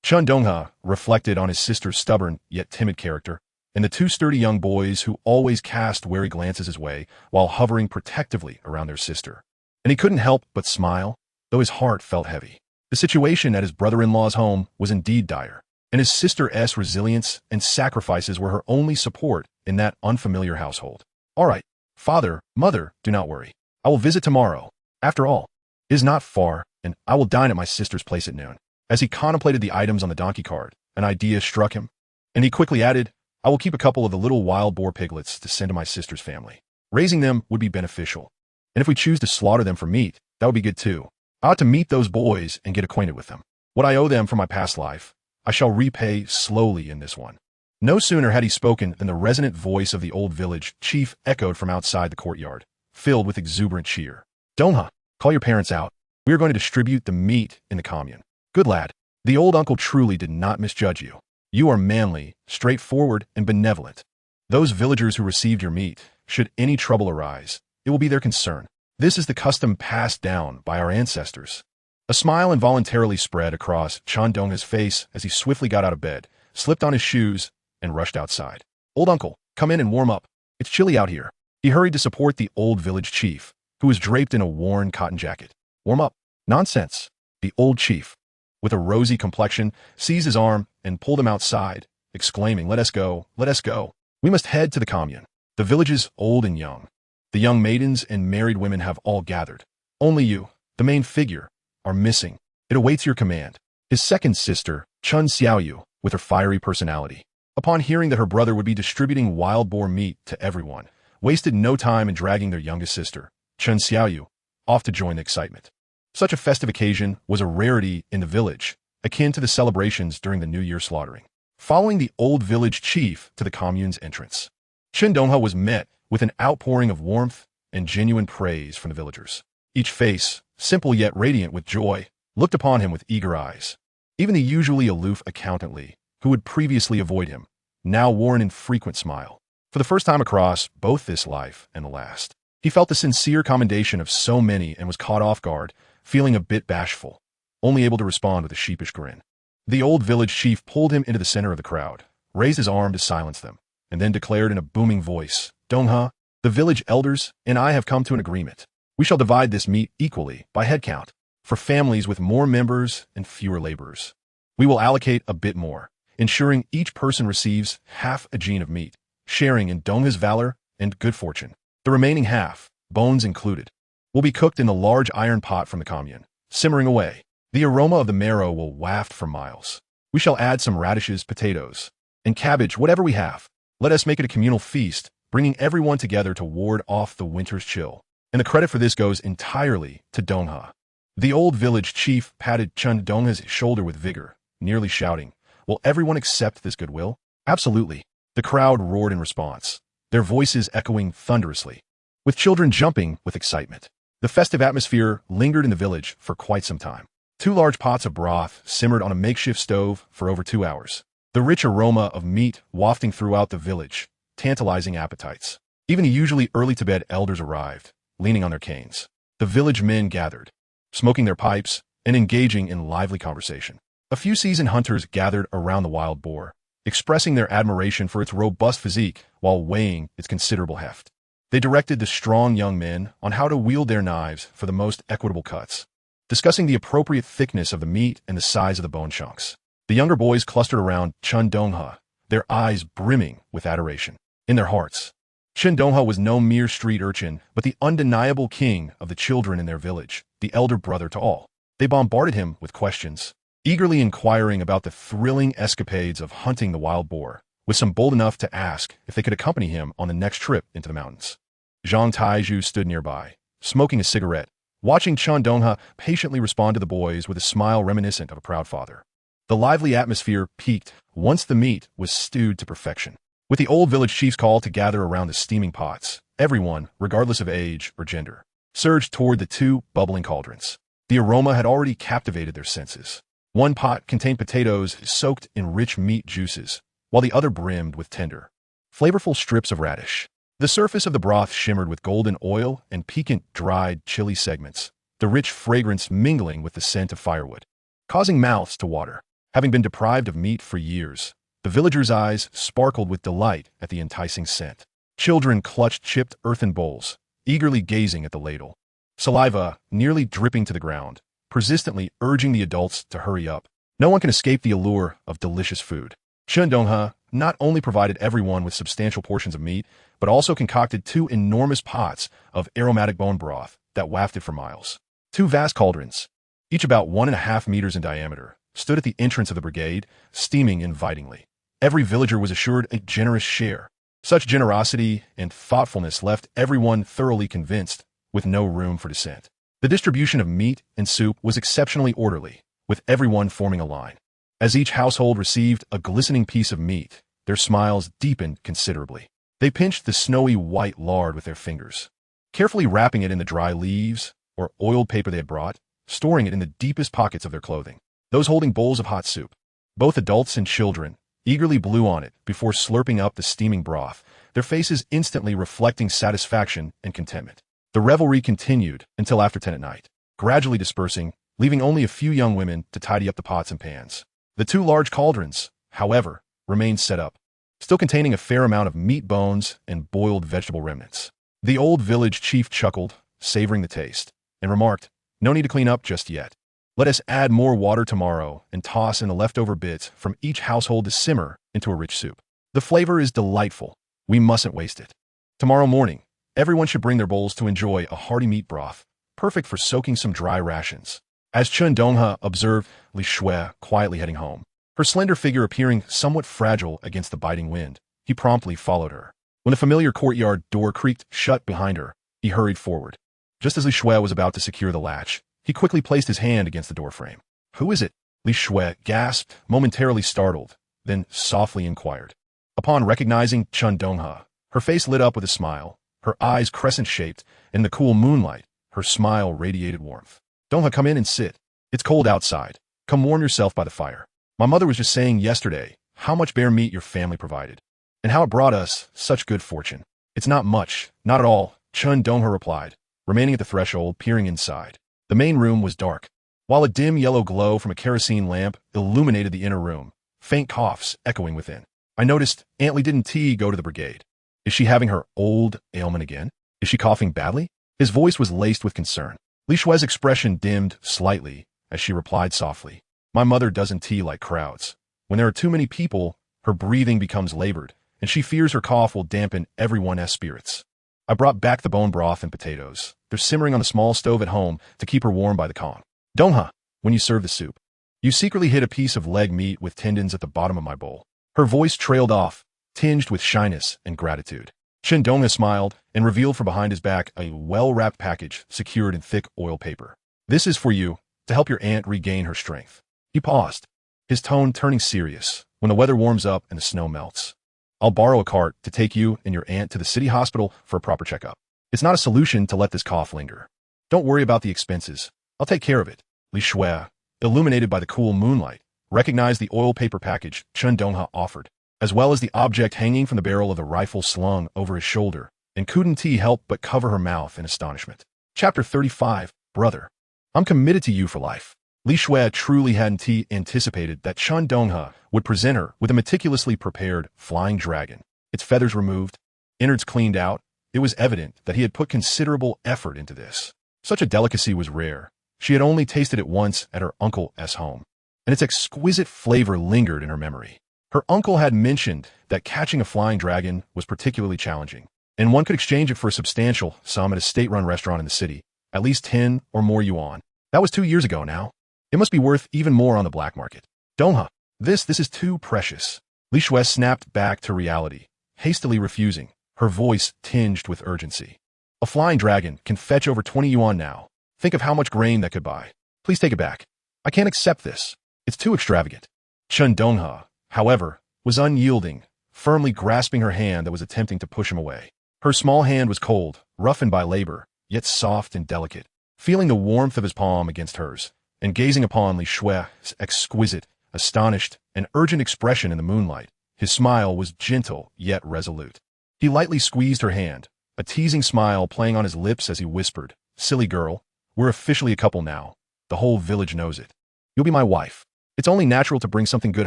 Chen Donghe reflected on his sister's stubborn yet timid character, and the 2 sturdy young boys who always cast wary glances his way while hovering protectively around their sister. And he couldn't help but smile, though his heart felt heavy. The situation at his brother-in-law's home was indeed dire, and his sister's resilience and sacrifices were her only support in that unfamiliar household. All right, father, mother, do not worry. I will visit tomorrow. After all, it is not far, and I will dine at my sister's place at noon. As he contemplated the items on the donkey cart, an idea struck him, and he quickly added, I will keep a couple of the little wild boar piglets to send to my sister's family. Raising them would be beneficial, and if we choose to slaughter them for meat, that would be good too. I ought to meet those boys and get acquainted with them. What I owe them for my past life, I shall repay slowly in this one. No sooner had he spoken than the resonant voice of the old village chief echoed from outside the courtyard, filled with exuberant cheer. Donghe, call your parents out. We are going to distribute the meat in the commune. Good lad. The old uncle truly did not misjudge you. You are manly, straightforward, and benevolent. Those villagers who received your meat, should any trouble arise, it will be their concern. This is the custom passed down by our ancestors. A smile involuntarily spread across Chen Donghe's face as he swiftly got out of bed, slipped on his shoes, and rushed outside. Old uncle, come in and warm up. It's chilly out here. He hurried to support the old village chief, who was draped in a worn cotton jacket. Warm up. Nonsense. The old chief, with a rosy complexion, seized his arm and pulled him outside, exclaiming, let us go, let us go. We must head to the commune. The villages old and young. The young maidens and married women have all gathered. Only you, the main figure, are missing. It awaits your command. His second sister, Chun Xiaoyu, with her fiery personality, upon hearing that her brother would be distributing wild boar meat to everyone, wasted no time in dragging their youngest sister, Chen Xiaoyu, off to join the excitement. Such a festive occasion was a rarity in the village, akin to the celebrations during the New Year slaughtering. Following the old village chief to the commune's entrance, Chen Donghe was met with an outpouring of warmth and genuine praise from the villagers. Each face, simple yet radiant with joy, looked upon him with eager eyes. Even the usually aloof accountant Lee, who would previously avoid him, now wore an infrequent smile. For the first time across both this life and the last, he felt the sincere commendation of so many and was caught off guard, feeling a bit bashful, only able to respond with a sheepish grin. The old village chief pulled him into the center of the crowd, raised his arm to silence them, and then declared in a booming voice, "Donghe, the village elders and I have come to an agreement. We shall divide this meat equally by head count, for families with more members and fewer laborers. We will allocate a bit more, ensuring each person receives half a gene of meat, sharing in Donghe's valor and good fortune. The remaining half, bones included, will be cooked in the large iron pot from the commune, simmering away. The aroma of the marrow will waft for miles. We shall add some radishes, potatoes, and cabbage, whatever we have. Let us make it a communal feast, bringing everyone together to ward off the winter's chill. And the credit for this goes entirely to Donghe." The old village chief patted Chen Donghe's shoulder with vigor, nearly shouting, "Will everyone accept this goodwill?" "Absolutely." The crowd roared in response, their voices echoing thunderously, with children jumping with excitement. The festive atmosphere lingered in the village for quite some time. 2 large pots of broth simmered on a makeshift stove for over 2 hours, the rich aroma of meat wafting throughout the village, tantalizing appetites. Even the usually early-to-bed elders arrived, leaning on their canes. The village men gathered, smoking their pipes and engaging in lively conversation. A few seasoned hunters gathered around the wild boar, expressing their admiration for its robust physique while weighing its considerable heft. They directed the strong young men on how to wield their knives for the most equitable cuts, discussing the appropriate thickness of the meat and the size of the bone chunks. The younger boys clustered around Chen Donghe, their eyes brimming with adoration. In their hearts, Chen Donghe was no mere street urchin, but the undeniable king of the children in their village, the elder brother to all. They bombarded him with questions, eagerly inquiring about the thrilling escapades of hunting the wild boar, with some bold enough to ask if they could accompany him on the next trip into the mountains. Zhang Taizhu stood nearby, smoking a cigarette, watching Chen Donghe patiently respond to the boys with a smile reminiscent of a proud father. The lively atmosphere peaked once the meat was stewed to perfection. With the old village chief's call to gather around the steaming pots, everyone, regardless of age or gender, surged toward the 2 bubbling cauldrons. The aroma had already captivated their senses. One pot contained potatoes soaked in rich meat juices, while the other brimmed with tender, flavorful strips of radish. The surface of the broth shimmered with golden oil and piquant dried chili segments, the rich fragrance mingling with the scent of firewood, causing mouths to water. Having been deprived of meat for years, the villagers' eyes sparkled with delight at the enticing scent. Children clutched chipped earthen bowls, eagerly gazing at the ladle, saliva nearly dripping to the ground, persistently urging the adults to hurry up. No one can escape the allure of delicious food. Chen Donghe not only provided everyone with substantial portions of meat, but also concocted 2 enormous pots of aromatic bone broth that wafted for miles. 2 vast cauldrons, each about 1.5 meters in diameter, stood at the entrance of the brigade, steaming invitingly. Every villager was assured a generous share. Such generosity and thoughtfulness left everyone thoroughly convinced, with no room for dissent. The distribution of meat and soup was exceptionally orderly, with everyone forming a line. As each household received a glistening piece of meat, their smiles deepened considerably. They pinched the snowy white lard with their fingers, carefully wrapping it in the dry leaves or oiled paper they had brought, storing it in the deepest pockets of their clothing. Those holding bowls of hot soup, both adults and children, eagerly blew on it before slurping up the steaming broth, their faces instantly reflecting satisfaction and contentment. The revelry continued until after 10 at night, gradually dispersing, leaving only a few young women to tidy up the pots and pans. The 2 large cauldrons, however, remained set up, still containing a fair amount of meat bones and boiled vegetable remnants. The old village chief chuckled, savoring the taste, and remarked, "No need to clean up just yet. Let us add more water tomorrow and toss in the leftover bits from each household to simmer into a rich soup. The flavor is delightful. We mustn't waste it. Tomorrow morning, everyone should bring their bowls to enjoy a hearty meat broth, perfect for soaking some dry rations." As Chen Donghe observed Li Shui quietly heading home, her slender figure appearing somewhat fragile against the biting wind, he promptly followed her. When the familiar courtyard door creaked shut behind her, he hurried forward. Just as Li Shui was about to secure the latch, he quickly placed his hand against the doorframe. "Who is it?" Li Shui gasped, momentarily startled, then softly inquired. Upon recognizing Chen Donghe, her face lit up with a smile, her eyes crescent-shaped. In the cool moonlight, her smile radiated warmth. Donghe, come in and sit. It's cold outside. Come warm yourself by the fire. My mother was just saying yesterday how much bear meat your family provided, and how it brought us such good fortune. It's not much, not at all, Chen Donghe replied, remaining at the threshold, peering inside. The main room was dark, while a dim yellow glow from a kerosene lamp illuminated the inner room, faint coughs echoing within. I noticed Aunt Lee didn't go to the brigade. Is she having her old ailment again? Is she coughing badly? His voice was laced with concern. Li Shui's expression dimmed slightly as she replied softly, my mother doesn't like crowds. When there are too many people, her breathing becomes labored, and she fears her cough will dampen everyone's spirits. I brought back the bone broth and potatoes. They're simmering on the small stove at home to keep her warm by the Kong. Donghe, when you serve the soup, you secretly hid a piece of leg meat with tendons at the bottom of my bowl. Her voice trailed off, tinged with shyness and gratitude. Chen Donghe smiled and revealed from behind his back a well-wrapped package secured in thick oil paper. This is for you, to help your aunt regain her strength. He paused, his tone turning serious. When the weather warms up and the snow melts, I'll borrow a cart to take you and your aunt to the city hospital for a proper checkup. It's not a solution to let this cough linger. Don't worry about the expenses. I'll take care of it. Li Shui, illuminated by the cool moonlight, recognized the oil paper package Chen Donghe offered, as well as the object hanging from the barrel of the rifle slung over his shoulder, and couldn't help but cover her mouth in astonishment. Chapter 35, Brother. I'm committed to you for life. Li Shui truly hadn't anticipated that Chen Donghe would present her with a meticulously prepared flying dragon, its feathers removed, innards cleaned out. It was evident that he had put considerable effort into this. Such a delicacy was rare. She had only tasted it once at her uncle's home, and its exquisite flavor lingered in her memory. Her uncle had mentioned that catching a flying dragon was particularly challenging, and one could exchange it for a substantial sum at a state-run restaurant in the city, at least 10 or more yuan. That was 2 years ago now. It must be worth even more on the black market. Donghe, this is too precious. Li Shui snapped back to reality, hastily refusing, her voice tinged with urgency. A flying dragon can fetch over 20 yuan now. Think of how much grain that could buy. Please take it back. I can't accept this. It's too extravagant. Chen Donghe, however, was unyielding, firmly grasping her hand that was attempting to push him away. Her small hand was cold, roughened by labor, yet soft and delicate. Feeling the warmth of his palm against hers, and gazing upon Li Shui's exquisite, astonished, and urgent expression in the moonlight, his smile was gentle yet resolute. He lightly squeezed her hand, a teasing smile playing on his lips as he whispered, silly girl, we're officially a couple now. The whole village knows it. You'll be my wife. It's only natural to bring something good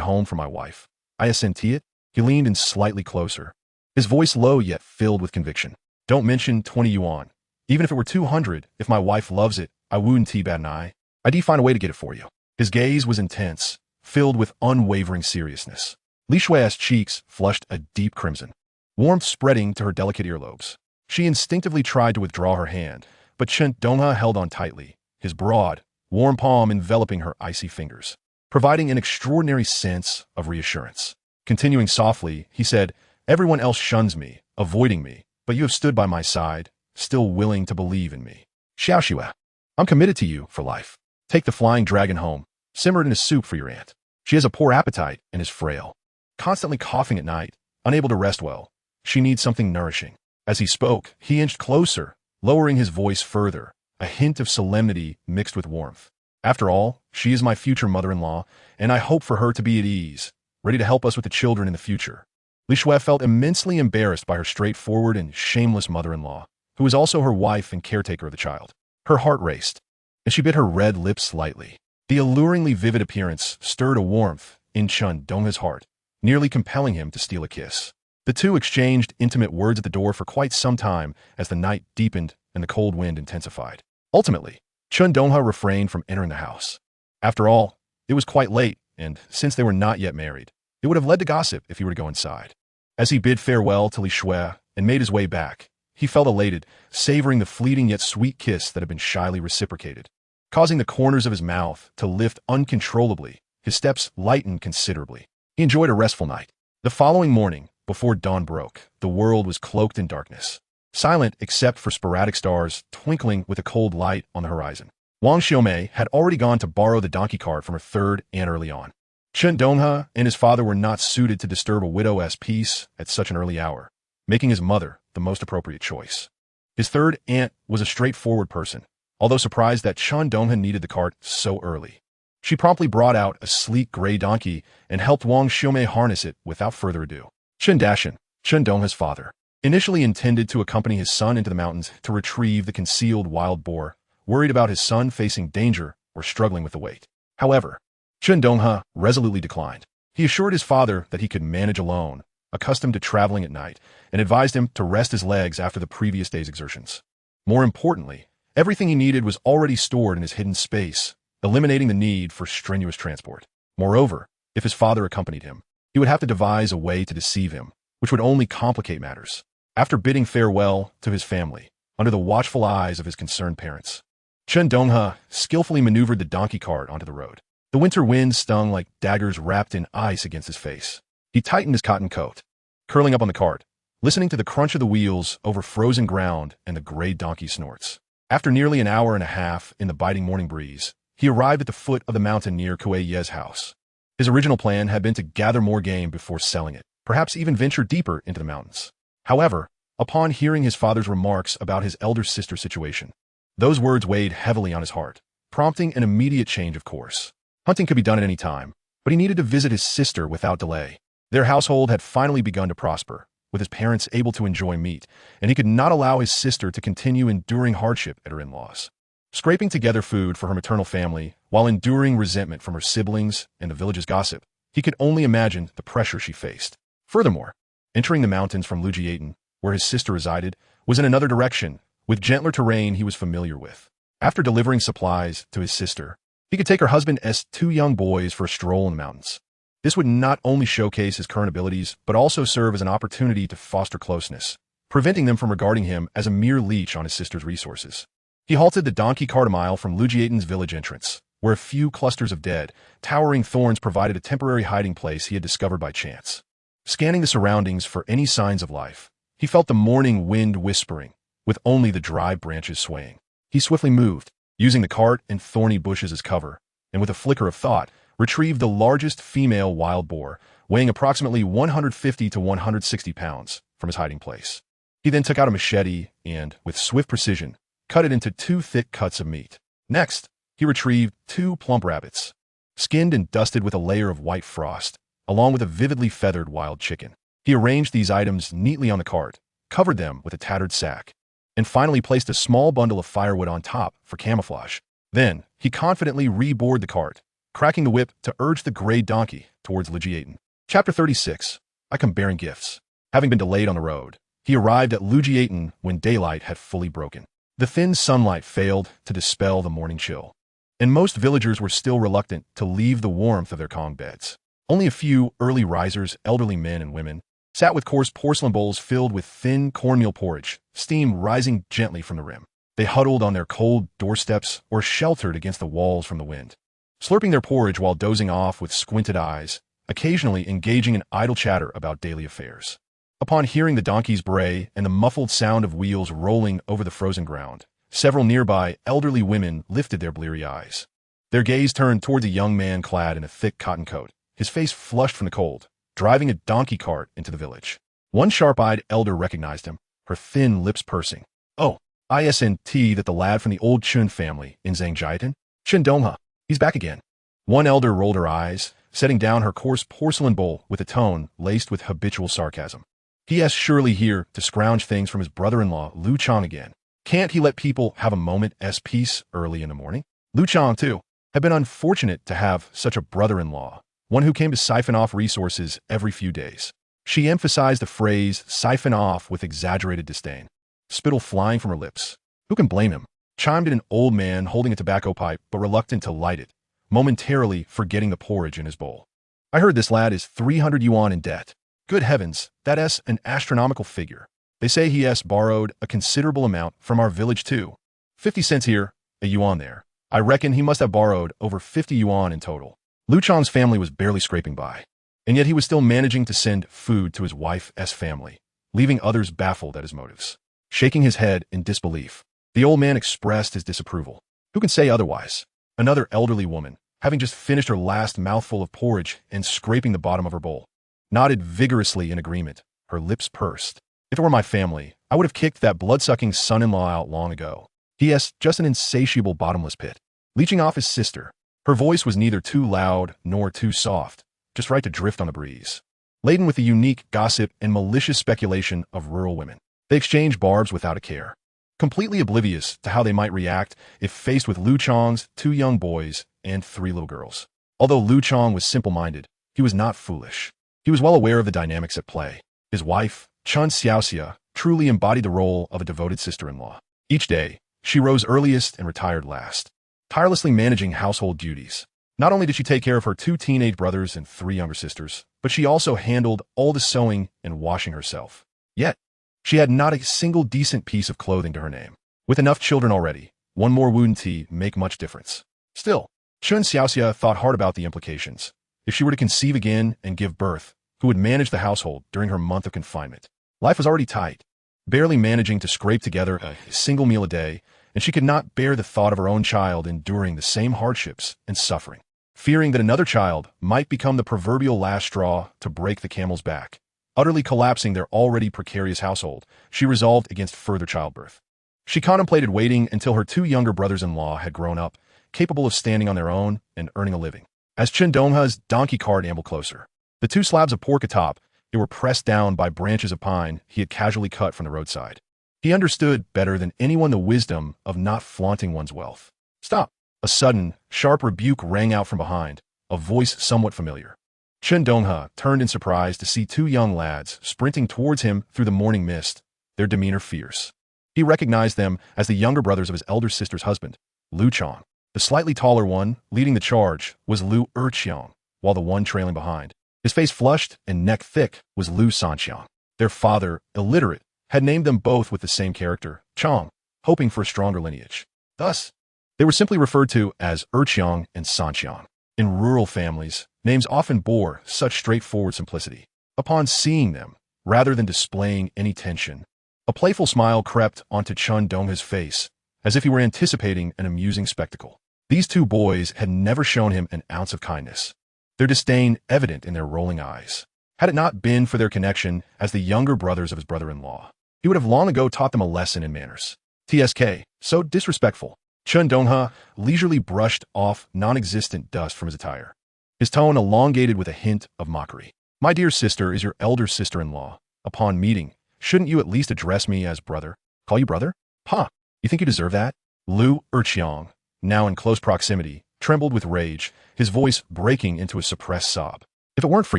home for my wife. I assenti it. He leaned in slightly closer, his voice low yet filled with conviction. Don't mention 20 yuan. Even if it were 200, if my wife loves it, I wouldn't bat an eye. I'd find a way to get it for you. His gaze was intense, filled with unwavering seriousness. Li Shui's cheeks flushed a deep crimson, warmth spreading to her delicate earlobes. She instinctively tried to withdraw her hand, but Chen Donghe held on tightly, his broad, warm palm enveloping her icy fingers, providing an extraordinary sense of reassurance. Continuing softly, he said, everyone else shuns me, avoiding me, but you have stood by my side, still willing to believe in me. Xiao Xue, I'm committed to you for life. Take the flying dragon home, simmer it in a soup for your aunt. She has a poor appetite and is frail, constantly coughing at night, unable to rest well. She needs something nourishing. As he spoke, he inched closer, lowering his voice further, a hint of solemnity mixed with warmth. After all, she is my future mother-in-law, and I hope for her to be at ease, ready to help us with the children in the future. Li Shui felt immensely embarrassed by her straightforward and shameless mother-in-law, who was also her wife and caretaker of the child. Her heart raced, and she bit her red lips slightly. The alluringly vivid appearance stirred a warmth in Chen Donghe's heart, nearly compelling him to steal a kiss. The two exchanged intimate words at the door for quite some time as the night deepened and the cold wind intensified. Ultimately, Chen Donghe refrained from entering the house. After all, it was quite late, and since they were not yet married, it would have led to gossip if he were to go inside. As he bid farewell to Li Shui and made his way back, he felt elated, savoring the fleeting yet sweet kiss that had been shyly reciprocated. Causing the corners of his mouth to lift uncontrollably, his steps lightened considerably. He enjoyed a restful night. The following morning, before dawn broke, the world was cloaked in darkness, silent except for sporadic stars twinkling with a cold light on the horizon. Wang Xiaomei had already gone to borrow the donkey cart from her third aunt early on. Chen Donghe and his father were not suited to disturb a widow's peace at such an early hour, making his mother the most appropriate choice. His third aunt was a straightforward person, although surprised that Chen Donghe needed the cart so early. She promptly brought out a sleek gray donkey and helped Wang Xiumei harness it without further ado. Chen Dashan, Chen Donghe's father, initially intended to accompany his son into the mountains to retrieve the concealed wild boar, worried about his son facing danger or struggling with the weight. However, Chen Donghe resolutely declined. He assured his father that he could manage alone, accustomed to traveling at night, and advised him to rest his legs after the previous day's exertions. More importantly, everything he needed was already stored in his hidden space, eliminating the need for strenuous transport. Moreover, if his father accompanied him, he would have to devise a way to deceive him, which would only complicate matters. After bidding farewell to his family, under the watchful eyes of his concerned parents, Chen Donghe skillfully maneuvered the donkey cart onto the road. The winter wind stung like daggers wrapped in ice against his face. He tightened his cotton coat, curling up on the cart, listening to the crunch of the wheels over frozen ground and the gray donkey snorts. After nearly an hour and a half in the biting morning breeze, he arrived at the foot of the mountain near Kuei Ye's house. His original plan had been to gather more game before selling it, perhaps even venture deeper into the mountains. However, upon hearing his father's remarks about his elder sister's situation, those words weighed heavily on his heart, prompting an immediate change of course. Hunting could be done at any time, but he needed to visit his sister without delay. Their household had finally begun to prosper, with his parents able to enjoy meat, and he could not allow his sister to continue enduring hardship at her in-laws. Scraping together food for her maternal family while enduring resentment from her siblings and the village's gossip, he could only imagine the pressure she faced. Furthermore, entering the mountains from Lijiaten, where his sister resided, was in another direction, with gentler terrain he was familiar with. After delivering supplies to his sister, he could take her husband's two young boys for a stroll in the mountains. This would not only showcase his current abilities, but also serve as an opportunity to foster closeness, preventing them from regarding him as a mere leech on his sister's resources. He halted the donkey cart a mile from Lijiaten's village entrance, where a few clusters of dead, towering thorns provided a temporary hiding place he had discovered by chance. Scanning the surroundings for any signs of life, he felt the morning wind whispering, with only the dry branches swaying. He swiftly moved, using the cart and thorny bushes as cover, and with a flicker of thought, retrieved the largest female wild boar, weighing approximately 150 to 160 pounds, from his hiding place. He then took out a machete and, with swift precision, cut it into 2 thick cuts of meat. Next, he retrieved 2 plump rabbits, skinned and dusted with a layer of white frost, along with a vividly feathered wild chicken. He arranged these items neatly on the cart, covered them with a tattered sack, and finally placed a small bundle of firewood on top for camouflage. Then, he confidently reboarded the cart, cracking the whip to urge the gray donkey towards Lijiaten. Chapter 36. I come bearing gifts. Having been delayed on the road, he arrived at Lijiaten when daylight had fully broken. The thin sunlight failed to dispel the morning chill, and most villagers were still reluctant to leave the warmth of their kong beds. Only a few early risers, elderly men and women, sat with coarse porcelain bowls filled with thin cornmeal porridge, steam rising gently from the rim. They huddled on their cold doorsteps or sheltered against the walls from the wind, slurping their porridge while dozing off with squinted eyes, occasionally engaging in idle chatter about daily affairs. Upon hearing the donkey's bray and the muffled sound of wheels rolling over the frozen ground, several nearby elderly women lifted their bleary eyes. Their gaze turned towards a young man clad in a thick cotton coat, his face flushed from the cold, driving a donkey cart into the village. One sharp-eyed elder recognized him, her thin lips pursing. Oh, isn't that the lad from the old Chun family in Zhangjiaten? Chen Donghe, he's back again. One elder rolled her eyes, setting down her coarse porcelain bowl with a tone laced with habitual sarcasm. He is surely here to scrounge things from his brother-in-law, Lu Chang again. Can't he let people have a moment's peace early in the morning? Lu Chang, too, had been unfortunate to have such a brother-in-law, one who came to siphon off resources every few days. She emphasized the phrase siphon off with exaggerated disdain, spittle flying from her lips. Who can blame him? Chimed in an old man holding a tobacco pipe but reluctant to light it, momentarily forgetting the porridge in his bowl. I heard this lad is 300 yuan in debt. Good heavens, that's an astronomical figure. They say he has borrowed a considerable amount from our village too. 50 cents here, a yuan there. I reckon he must have borrowed over 50 yuan in total. Lu Chang's family was barely scraping by, and yet he was still managing to send food to his wife's family, leaving others baffled at his motives. Shaking his head in disbelief, the old man expressed his disapproval. Who can say otherwise? Another elderly woman, having just finished her last mouthful of porridge and scraping the bottom of her bowl, nodded vigorously in agreement, her lips pursed. If it were my family, I would have kicked that blood-sucking son-in-law out long ago. P.S. Just an insatiable bottomless pit. Leeching off his sister. Her voice was neither too loud nor too soft, just right to drift on the breeze. Laden with the unique gossip and malicious speculation of rural women. They exchanged barbs without a care. Completely oblivious to how they might react if faced with Lu Chong's 2 young boys and 3 little girls. Although Lu Chong was simple-minded, he was not foolish. He was well aware of the dynamics at play. His wife, Chen Xiaoxia, truly embodied the role of a devoted sister-in-law. Each day, she rose earliest and retired last, tirelessly managing household duties. Not only did she take care of her 2 teenage brothers and 3 younger sisters, but she also handled all the sewing and washing herself. Yet, she had not a single decent piece of clothing to her name. With enough children already, one more wound make much difference. Still, Chen Xiaoxia thought hard about the implications. If she were to conceive again and give birth, who would manage the household during her month of confinement? Life was already tight, barely managing to scrape together a single meal a day, and she could not bear the thought of her own child enduring the same hardships and suffering. Fearing that another child might become the proverbial last straw to break the camel's back, utterly collapsing their already precarious household, she resolved against further childbirth. She contemplated waiting until her 2 younger brothers-in-law had grown up, capable of standing on their own and earning a living. As Chen Donghe's donkey cart ambled closer, the 2 slabs of pork atop, they were pressed down by branches of pine he had casually cut from the roadside. He understood better than anyone the wisdom of not flaunting one's wealth. Stop! A sudden, sharp rebuke rang out from behind, a voice somewhat familiar. Chen Donghe turned in surprise to see 2 young lads sprinting towards him through the morning mist, their demeanor fierce. He recognized them as the younger brothers of his elder sister's husband, Lu Chong. The slightly taller one, leading the charge, was Lu Erqiang, while the one trailing behind, his face flushed and neck thick, was Lu Sanxiang. Their father, illiterate, had named them both with the same character, Chong, hoping for a stronger lineage. Thus, they were simply referred to as Erqiang and Sanxiang. In rural families, names often bore such straightforward simplicity. Upon seeing them, rather than displaying any tension, a playful smile crept onto Chen Donghe's face, as if he were anticipating an amusing spectacle. These 2 boys had never shown him an ounce of kindness, their disdain evident in their rolling eyes. Had it not been for their connection as the younger brothers of his brother-in-law, he would have long ago taught them a lesson in manners. TSK, so disrespectful. Chen Donghe leisurely brushed off non-existent dust from his attire, his tone elongated with a hint of mockery. My dear sister is your elder sister-in-law. Upon meeting, shouldn't you at least address me as brother? Call you brother? Ha! You think you deserve that? Lu Erqiang, now in close proximity, trembled with rage, his voice breaking into a suppressed sob. If it weren't for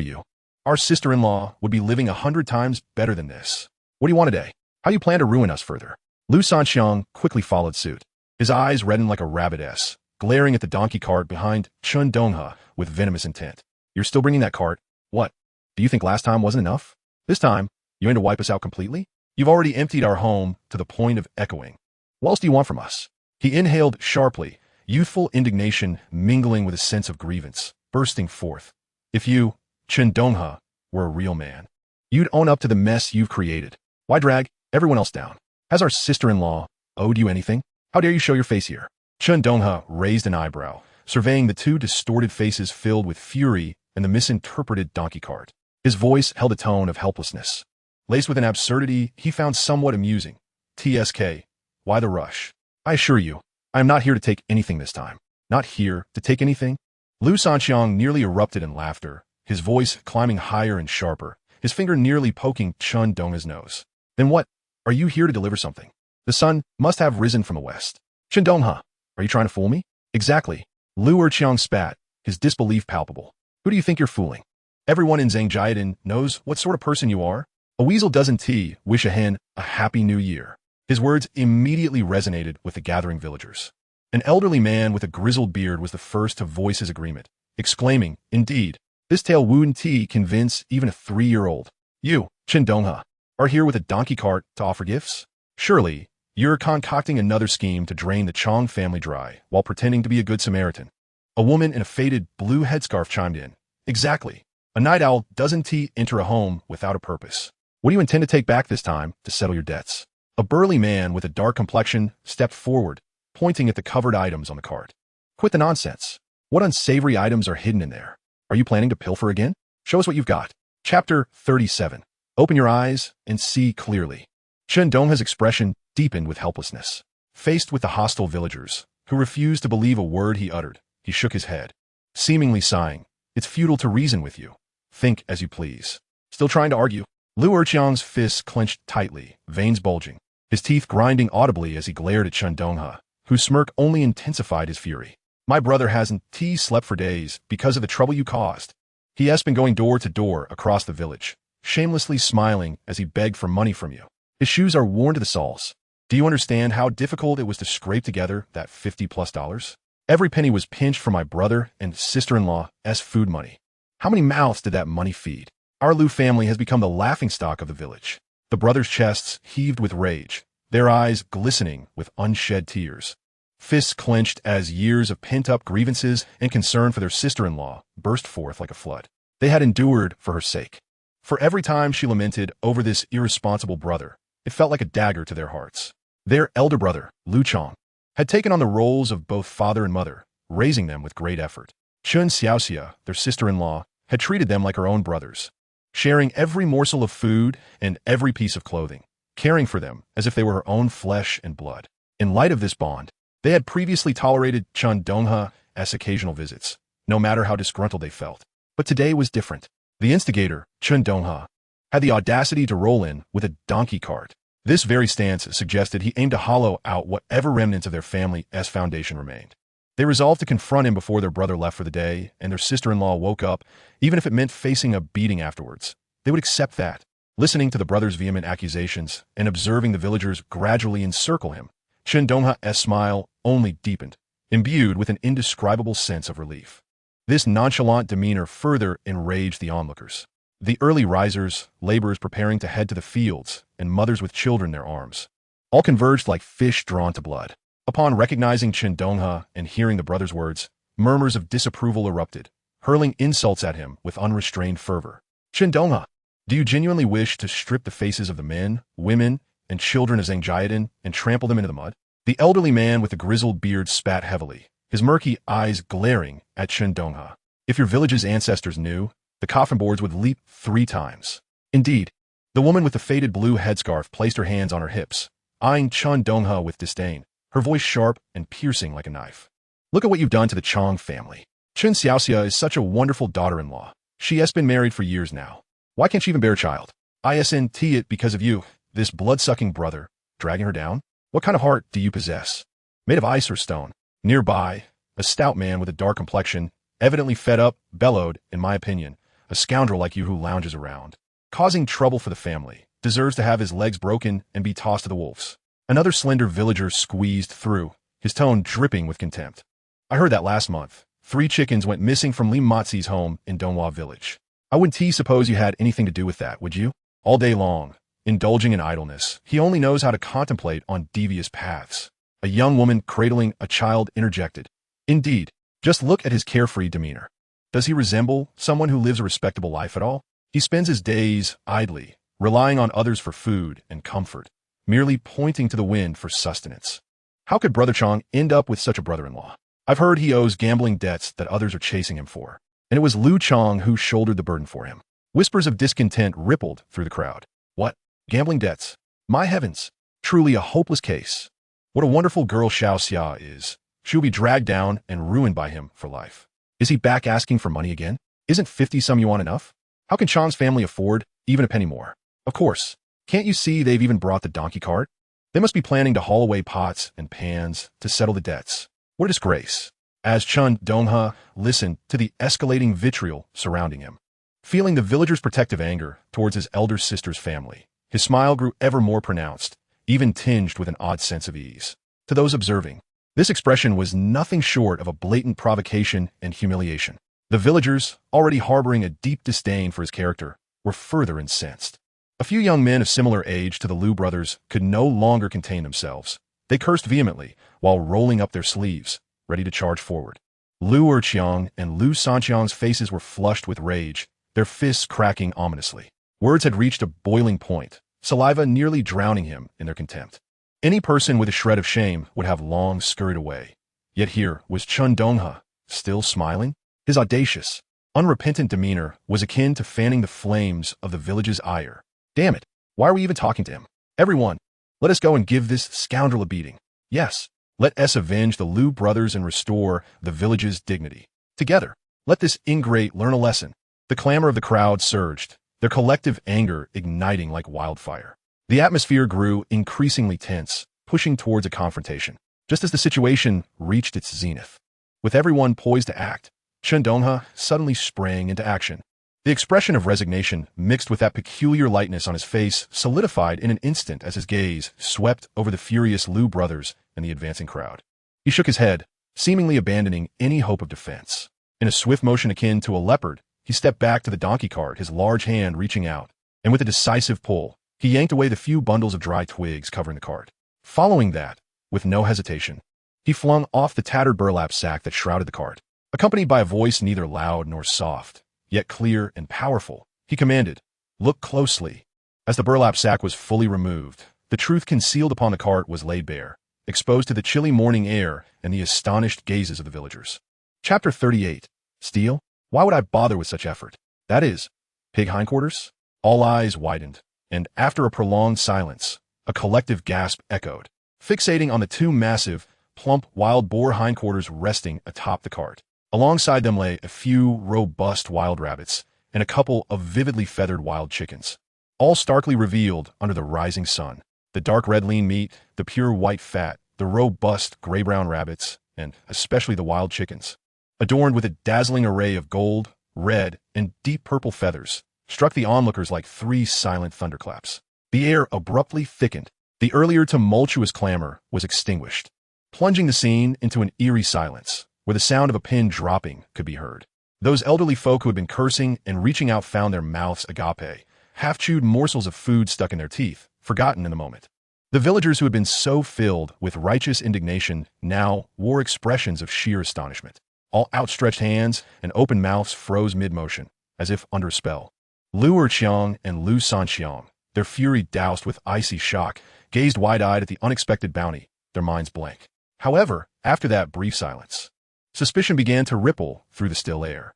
you, our sister-in-law would be living 100 times better than this. What do you want today? How do you plan to ruin us further? Lu Sanxiang quickly followed suit, his eyes reddened like a rabbit's, glaring at the donkey cart behind Chen Donghe with venomous intent. You're still bringing that cart? What? Do you think last time wasn't enough? This time, you aim to wipe us out completely? You've already emptied our home to the point of echoing. What else do you want from us? He inhaled sharply, youthful indignation mingling with a sense of grievance, bursting forth. If you, Chen Donghe, were a real man, you'd own up to the mess you've created. Why drag everyone else down? Has our sister-in-law owed you anything? How dare you show your face here? Chen Donghe raised an eyebrow, surveying the 2 distorted faces filled with fury and the misinterpreted donkey cart. His voice held a tone of helplessness, laced with an absurdity he found somewhat amusing. TSK, why the rush? I assure you, I am not here to take anything this time. Not here to take anything? Lu Sanxiang nearly erupted in laughter, his voice climbing higher and sharper, his finger nearly poking Chen Donghe's nose. Then what? Are you here to deliver something? The sun must have risen from the west. Chen Donghe, are you trying to fool me? Exactly. Lu Erqiang spat, his disbelief palpable. Who do you think you're fooling? Everyone in Zhangjiadan knows what sort of person you are. A weasel doesn't wish a hen a happy new year. His words immediately resonated with the gathering villagers. An elderly man with a grizzled beard was the first to voice his agreement, exclaiming, indeed, this tale wouldn't convince even a 3-year-old. You, Chen Donghe, are here with a donkey cart to offer gifts? Surely, you're concocting another scheme to drain the Chong family dry while pretending to be a good Samaritan. A woman in a faded blue headscarf chimed in. Exactly. A night owl doesn't enter a home without a purpose. What do you intend to take back this time to settle your debts? A burly man with a dark complexion stepped forward, pointing at the covered items on the cart. Quit the nonsense. What unsavory items are hidden in there? Are you planning to pilfer again? Show us what you've got. Chapter 37. Open your eyes and see clearly. Chen Donghe's expression deepened with helplessness. Faced with the hostile villagers, who refused to believe a word he uttered, he shook his head, seemingly sighing. It's futile to reason with you. Think as you please. Still trying to argue? Lu Erqiang's fists clenched tightly, veins bulging, his teeth grinding audibly as he glared at Chen Donghe, whose smirk only intensified his fury. My brother hasn't slept for days because of the trouble you caused. He has been going door to door across the village, shamelessly smiling as he begged for money from you. His shoes are worn to the soles. Do you understand how difficult it was to scrape together that $50+? Every penny was pinched from my brother and sister-in-law's food money. How many mouths did that money feed? Our Lu family has become the laughingstock of the village. The brothers' chests heaved with rage, their eyes glistening with unshed tears. Fists clenched as years of pent-up grievances and concern for their sister-in-law burst forth like a flood. They had endured for her sake. For every time she lamented over this irresponsible brother, it felt like a dagger to their hearts. Their elder brother, Lu Chong, had taken on the roles of both father and mother, raising them with great effort. Chun Xiaoxia, their sister-in-law, had treated them like her own brothers, sharing every morsel of food and every piece of clothing, caring for them as if they were her own flesh and blood. In light of this bond, they had previously tolerated Chen Donghe's occasional visits, no matter how disgruntled they felt. But today was different. The instigator, Chen Donghe, had the audacity to roll in with a donkey cart. This very stance suggested he aimed to hollow out whatever remnants of their family's foundation remained. They resolved to confront him before their brother left for the day and their sister-in-law woke up, even if it meant facing a beating afterwards. They would accept that. Listening to the brother's vehement accusations and observing the villagers gradually encircle him, Chen Donghe's smile only deepened, imbued with an indescribable sense of relief. This nonchalant demeanor further enraged the onlookers. The early risers, laborers preparing to head to the fields, and mothers with children in their arms, all converged like fish drawn to blood. Upon recognizing Chen Donghe and hearing the brother's words, murmurs of disapproval erupted, hurling insults at him with unrestrained fervor. Chen Donghe, do you genuinely wish to strip the faces of the men, women, and children of Zhangjiadin and trample them into the mud? The elderly man with the grizzled beard spat heavily, his murky eyes glaring at Chen Donghe. If your village's ancestors knew, the coffin boards would leap 3 times. Indeed, the woman with the faded blue headscarf placed her hands on her hips, eyeing Chen Donghe with disdain, her voice sharp and piercing like a knife. Look at what you've done to the Chong family. Chen Xiaoxia is such a wonderful daughter-in-law. She has been married for years now. Why can't she even bear a child? Isn't it because of you, this blood-sucking brother, dragging her down? What kind of heart do you possess? Made of ice or stone? Nearby, a stout man with a dark complexion, evidently fed up, bellowed, in my opinion, a scoundrel like you who lounges around, causing trouble for the family, deserves to have his legs broken and be tossed to the wolves. Another slender villager squeezed through, his tone dripping with contempt. I heard that last month. 3 chickens went missing from Li Mazi's home in Donghua village. I wouldn't suppose you had anything to do with that, would you? All day long, indulging in idleness, he only knows how to contemplate on devious paths. A young woman cradling a child interjected. Indeed, just look at his carefree demeanor. Does he resemble someone who lives a respectable life at all? He spends his days idly, relying on others for food and comfort, merely pointing to the wind for sustenance. How could Brother Chong end up with such a brother-in-law? I've heard he owes gambling debts that others are chasing him for, and it was Lu Chong who shouldered the burden for him. Whispers of discontent rippled through the crowd. What? Gambling debts? My heavens! Truly a hopeless case. What a wonderful girl Xiao Xia is. She'll be dragged down and ruined by him for life. Is he back asking for money again? Isn't 50 some yuan enough? How can Chong's family afford even a penny more? Of course. Can't you see they've even brought the donkey cart? They must be planning to haul away pots and pans to settle the debts. What a disgrace. As Chen Donghe listened to the escalating vitriol surrounding him, feeling the villager's protective anger towards his elder sister's family, his smile grew ever more pronounced, even tinged with an odd sense of ease. To those observing, this expression was nothing short of a blatant provocation and humiliation. The villagers, already harboring a deep disdain for his character, were further incensed. A few young men of similar age to the Lu brothers could no longer contain themselves. They cursed vehemently while rolling up their sleeves, ready to charge forward. Lu Erqiang and Lu Sanqiang's faces were flushed with rage, their fists cracking ominously. Words had reached a boiling point, saliva nearly drowning him in their contempt. Any person with a shred of shame would have long scurried away. Yet here was Chen Donghe, still smiling. His audacious, unrepentant demeanor was akin to fanning the flames of the village's ire. Damn it. Why are we even talking to him? Everyone, let us go and give this scoundrel a beating. Yes, let us avenge the Liu brothers and restore the village's dignity. Together, let this ingrate learn a lesson. The clamor of the crowd surged, their collective anger igniting like wildfire. The atmosphere grew increasingly tense, pushing towards a confrontation. Just as the situation reached its zenith, with everyone poised to act, Chen Donghe suddenly sprang into action. The expression of resignation mixed with that peculiar lightness on his face solidified in an instant as his gaze swept over the furious Liu brothers and the advancing crowd. He shook his head, seemingly abandoning any hope of defense. In a swift motion akin to a leopard, he stepped back to the donkey cart, his large hand reaching out, and with a decisive pull, he yanked away the few bundles of dry twigs covering the cart. Following that, with no hesitation, he flung off the tattered burlap sack that shrouded the cart. Accompanied by a voice neither loud nor soft, yet clear and powerful, he commanded, "Look closely." As the burlap sack was fully removed, the truth concealed upon the cart was laid bare, exposed to the chilly morning air and the astonished gazes of the villagers. Chapter 38. Steal? Why would I bother with such effort? That is, pig hindquarters? All eyes widened, and after a prolonged silence, a collective gasp echoed, fixating on the two massive, plump wild boar hindquarters resting atop the cart. Alongside them lay a few robust wild rabbits and a couple of vividly feathered wild chickens, all starkly revealed under the rising sun. The dark red lean meat, the pure white fat, the robust gray-brown rabbits, and especially the wild chickens, adorned with a dazzling array of gold, red, and deep purple feathers, struck the onlookers like three silent thunderclaps. The air abruptly thickened. The earlier tumultuous clamor was extinguished, plunging the scene into an eerie silence, where the sound of a pin dropping could be heard. Those elderly folk who had been cursing and reaching out found their mouths agape, half-chewed morsels of food stuck in their teeth, forgotten in the moment. The villagers who had been so filled with righteous indignation now wore expressions of sheer astonishment. All outstretched hands and open mouths froze mid-motion, as if under a spell. Liu Erqiang and Liu Sanxiang, their fury doused with icy shock, gazed wide-eyed at the unexpected bounty, their minds blank. However, after that brief silence, suspicion began to ripple through the still air.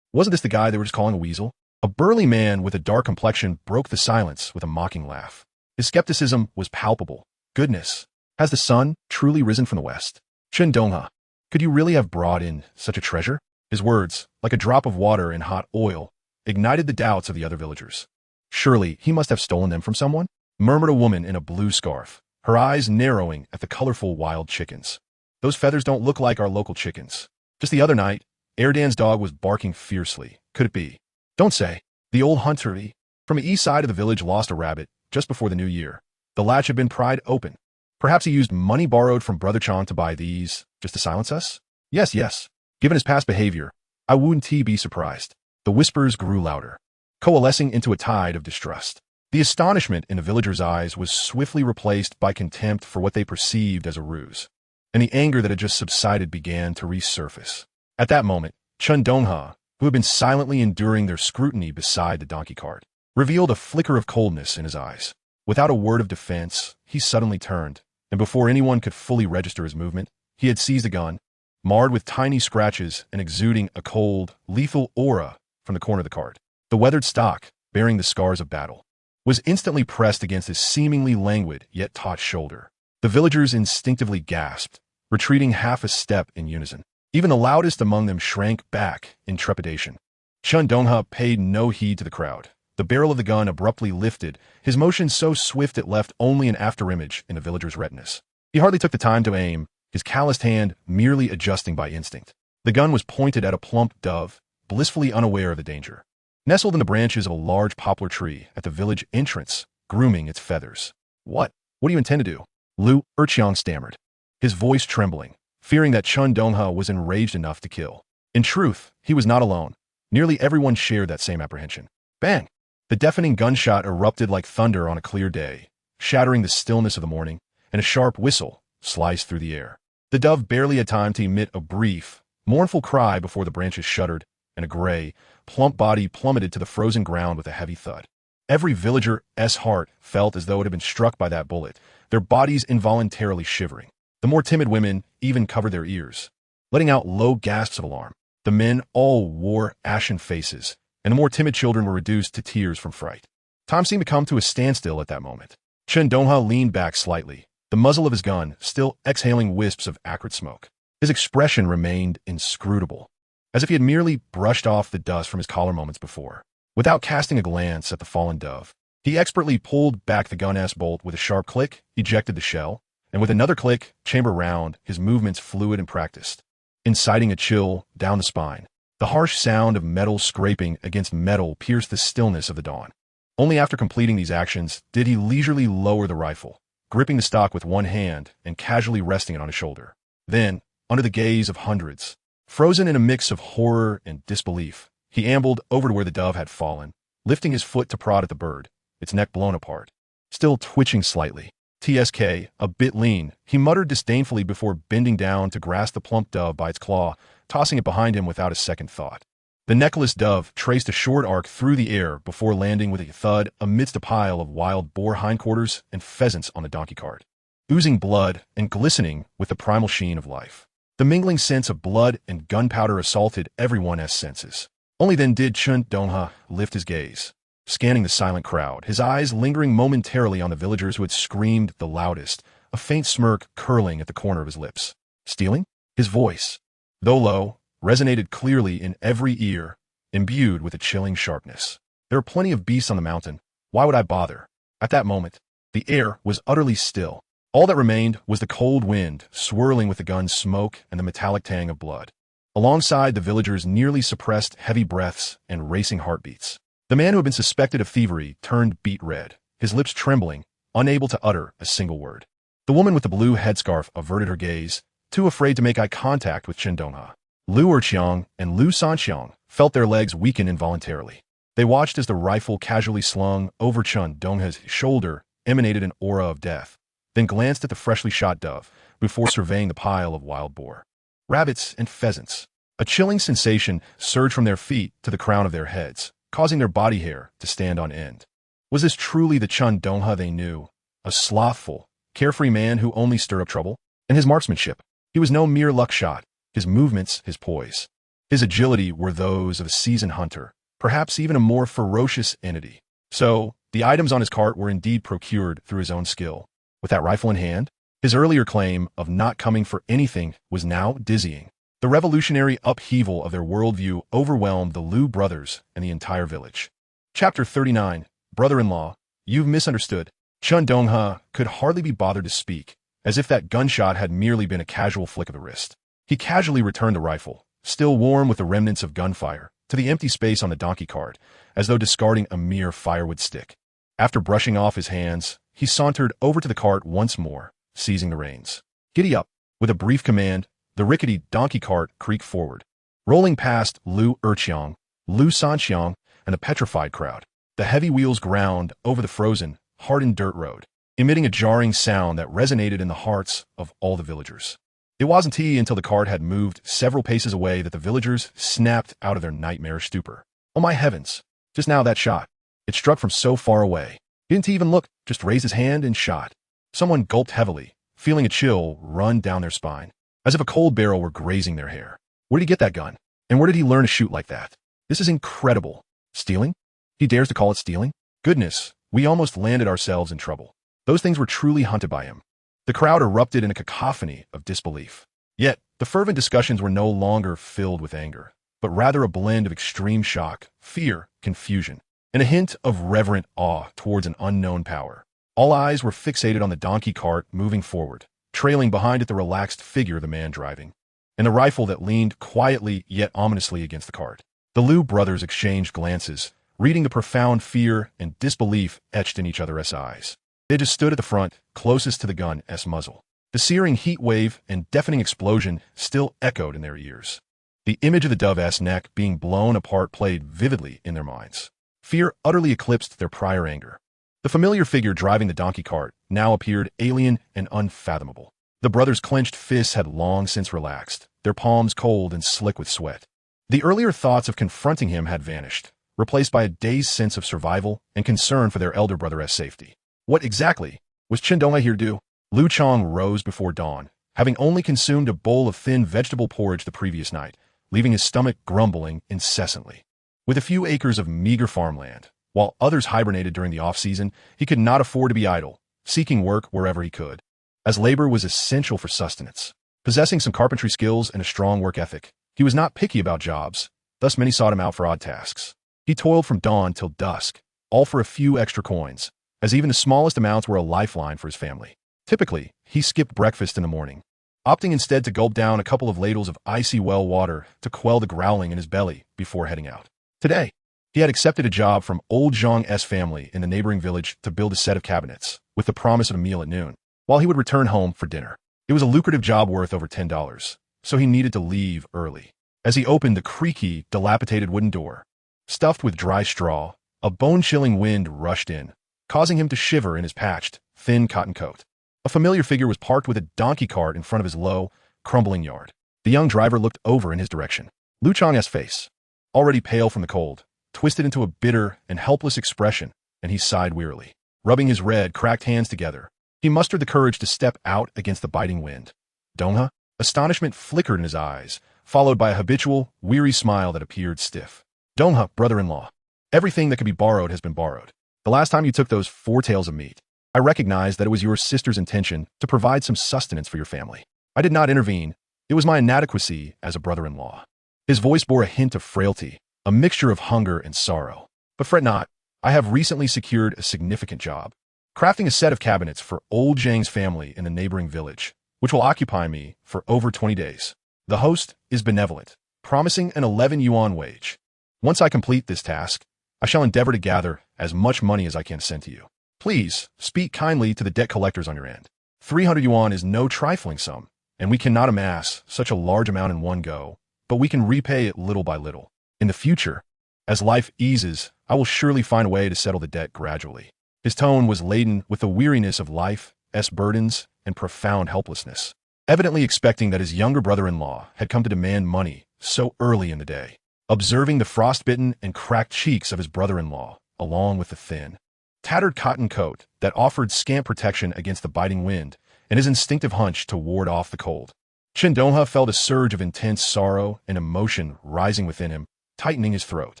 Wasn't this the guy they were just calling a weasel? A burly man with a dark complexion broke the silence with a mocking laugh. His skepticism was palpable. Goodness, has the sun truly risen from the west? Chen Donghe, could you really have brought in such a treasure? His words, like a drop of water in hot oil, ignited the doubts of the other villagers. Surely he must have stolen them from someone, murmured a woman in a blue scarf, her eyes narrowing at the colorful wild chickens. Those feathers don't look like our local chickens. Just the other night, Erdan's dog was barking fiercely. Could it be? Don't say. The old hunter from the east side of the village lost a rabbit just before the new year. The latch had been pried open. Perhaps he used money borrowed from Brother Chong to buy these, just to silence us? Yes. Given his past behavior, I wouldn't be surprised. The whispers grew louder, coalescing into a tide of distrust. The astonishment in the villagers' eyes was swiftly replaced by contempt for what they perceived as a ruse, and the anger that had just subsided began to resurface. At that moment, Chen Donghe, who had been silently enduring their scrutiny beside the donkey cart, revealed a flicker of coldness in his eyes. Without a word of defense, he suddenly turned, and before anyone could fully register his movement, he had seized a gun, marred with tiny scratches and exuding a cold, lethal aura from the corner of the cart. The weathered stock, bearing the scars of battle, was instantly pressed against his seemingly languid yet taut shoulder. The villagers instinctively gasped, retreating half a step in unison. Even the loudest among them shrank back in trepidation. Chen Donghe paid no heed to the crowd. The barrel of the gun abruptly lifted, his motion so swift it left only an afterimage in the villagers' retinas. He hardly took the time to aim, his calloused hand merely adjusting by instinct. The gun was pointed at a plump dove, blissfully unaware of the danger, nestled in the branches of a large poplar tree at the village entrance, grooming its feathers. What do you intend to do? Liu Erqiang stammered, his voice trembling, fearing that Chen Donghe was enraged enough to kill. In truth, he was not alone. Nearly everyone shared that same apprehension. Bang! The deafening gunshot erupted like thunder on a clear day, shattering the stillness of the morning, and a sharp whistle sliced through the air. The dove barely had time to emit a brief, mournful cry before the branches shuddered, and a gray, plump body plummeted to the frozen ground with a heavy thud. Every villager's heart felt as though it had been struck by that bullet, their bodies involuntarily shivering. The more timid women even covered their ears, letting out low gasps of alarm. The men all wore ashen faces, and the more timid children were reduced to tears from fright. Time seemed to come to a standstill at that moment. Chen Donghe leaned back slightly, the muzzle of his gun still exhaling wisps of acrid smoke. His expression remained inscrutable, as if he had merely brushed off the dust from his collar moments before. Without casting a glance at the fallen dove, he expertly pulled back the gun-ass bolt with a sharp click, ejected the shell, and with another click, chamber round, his movements fluid and practiced, inciting a chill down the spine. The harsh sound of metal scraping against metal pierced the stillness of the dawn. Only after completing these actions did he leisurely lower the rifle, gripping the stock with one hand and casually resting it on his shoulder. Then, under the gaze of hundreds, frozen in a mix of horror and disbelief, he ambled over to where the dove had fallen, lifting his foot to prod at the bird, its neck blown apart, still twitching slightly. TSK, a bit lean, he muttered disdainfully before bending down to grasp the plump dove by its claw, tossing it behind him without a second thought. The neckless dove traced a short arc through the air before landing with a thud amidst a pile of wild boar hindquarters and pheasants on the donkey cart, oozing blood and glistening with the primal sheen of life. The mingling scents of blood and gunpowder assaulted everyone's senses. Only then did Chen Donghe lift his gaze, scanning the silent crowd, his eyes lingering momentarily on the villagers who had screamed the loudest, a faint smirk curling at the corner of his lips. Stealing? His voice, though low, resonated clearly in every ear, imbued with a chilling sharpness. There are plenty of beasts on the mountain. Why would I bother? At that moment, the air was utterly still. All that remained was the cold wind, swirling with the gun's smoke and the metallic tang of blood, alongside the villagers' nearly suppressed heavy breaths and racing heartbeats. The man who had been suspected of thievery turned beet red, his lips trembling, unable to utter a single word. The woman with the blue headscarf averted her gaze, too afraid to make eye contact with Chen Donghe. Lu Erqiang and Lu Sanxiang felt their legs weaken involuntarily. They watched as the rifle casually slung over Chen Donghe's shoulder emanated an aura of death, then glanced at the freshly shot dove before surveying the pile of wild boar, rabbits, and pheasants. A chilling sensation surged from their feet to the crown of their heads, causing their body hair to stand on end. Was this truly the Chen Donghe they knew? A slothful, carefree man who only stirred up trouble? And his marksmanship? He was no mere luck shot. His movements, his poise, his agility were those of a seasoned hunter, perhaps even a more ferocious entity. So, the items on his cart were indeed procured through his own skill. With that rifle in hand, his earlier claim of not coming for anything was now dizzying. The revolutionary upheaval of their worldview overwhelmed the Lu brothers and the entire village. Chapter 39, Brother-in-Law, You've Misunderstood. Chen Donghe could hardly be bothered to speak, as if that gunshot had merely been a casual flick of the wrist. He casually returned the rifle, still warm with the remnants of gunfire, to the empty space on the donkey cart, as though discarding a mere firewood stick. After brushing off his hands, he sauntered over to the cart once more, seizing the reins. Giddy up! With a brief command, the rickety donkey cart creaked forward, rolling past Lu Erqiang, Lu Sanxiang, and the petrified crowd. The heavy wheels ground over the frozen, hardened dirt road, emitting a jarring sound that resonated in the hearts of all the villagers. It wasn't until the cart had moved several paces away that the villagers snapped out of their nightmarish stupor. Oh my heavens! Just now that shot. It struck from so far away. He didn't even look, just raised his hand and shot. Someone gulped heavily, feeling a chill run down their spine, as if a cold barrel were grazing their hair. Where did he get that gun? And where did he learn to shoot like that? This is incredible. Stealing? He dares to call it stealing? Goodness, we almost landed ourselves in trouble. Those things were truly hunted by him. The crowd erupted in a cacophony of disbelief. Yet, the fervent discussions were no longer filled with anger, but rather a blend of extreme shock, fear, confusion, and a hint of reverent awe towards an unknown power. All eyes were fixated on the donkey cart moving forward, trailing behind it the relaxed figure of the man driving, and the rifle that leaned quietly yet ominously against the cart. The Lu brothers exchanged glances, reading the profound fear and disbelief etched in each other's eyes. They just stood at the front, closest to the gun's muzzle. The searing heat wave and deafening explosion still echoed in their ears. The image of the dove's neck being blown apart played vividly in their minds. Fear utterly eclipsed their prior anger. The familiar figure driving the donkey cart now appeared alien and unfathomable. The brothers' clenched fists had long since relaxed, their palms cold and slick with sweat. The earlier thoughts of confronting him had vanished, replaced by a dazed sense of survival and concern for their elder brother's safety. What exactly was Chen Donghe here to do? Lu Chang rose before dawn, having only consumed a bowl of thin vegetable porridge the previous night, leaving his stomach grumbling incessantly. With a few acres of meager farmland, While others hibernated during the off-season, he could not afford to be idle, seeking work wherever he could, as labor was essential for sustenance. Possessing some carpentry skills and a strong work ethic, he was not picky about jobs, thus many sought him out for odd tasks. He toiled from dawn till dusk, all for a few extra coins, as even the smallest amounts were a lifeline for his family. Typically, he skipped breakfast in the morning, opting instead to gulp down a couple of ladles of icy well water to quell the growling in his belly before heading out. Today, he had accepted a job from old Zhang's family in the neighboring village to build a set of cabinets, with the promise of a meal at noon, while he would return home for dinner. It was a lucrative job worth over $10, so he needed to leave early. As he opened the creaky, dilapidated wooden door, stuffed with dry straw, a bone-chilling wind rushed in, causing him to shiver in his patched, thin cotton coat. A familiar figure was parked with a donkey cart in front of his low, crumbling yard. The young driver looked over in his direction. Lu Chang's face, already pale from the cold, twisted into a bitter and helpless expression, and he sighed wearily. Rubbing his red, cracked hands together, he mustered the courage to step out against the biting wind. Donghe? Astonishment flickered in his eyes, followed by a habitual, weary smile that appeared stiff. Donghe, brother-in-law. Everything that could be borrowed has been borrowed. The last time you took those 4 taels of meat, I recognized that it was your sister's intention to provide some sustenance for your family. I did not intervene. It was my inadequacy as a brother-in-law. His voice bore a hint of frailty, a mixture of hunger and sorrow. But fret not, I have recently secured a significant job, crafting a set of cabinets for old Zhang's family in the neighboring village, which will occupy me for over 20 days. The host is benevolent, promising an 11 yuan wage. Once I complete this task, I shall endeavor to gather as much money as I can send to you. Please speak kindly to the debt collectors on your end. 300 yuan is no trifling sum, and we cannot amass such a large amount in one go, but we can repay it little by little. In the future, as life eases, I will surely find a way to settle the debt gradually. His tone was laden with the weariness of life's burdens and profound helplessness, evidently expecting that his younger brother-in-law had come to demand money so early in the day. Observing the frostbitten and cracked cheeks of his brother-in-law, along with the thin, tattered cotton coat that offered scant protection against the biting wind, and his instinctive hunch to ward off the cold, Chen Donghe felt a surge of intense sorrow and emotion rising within him, tightening his throat.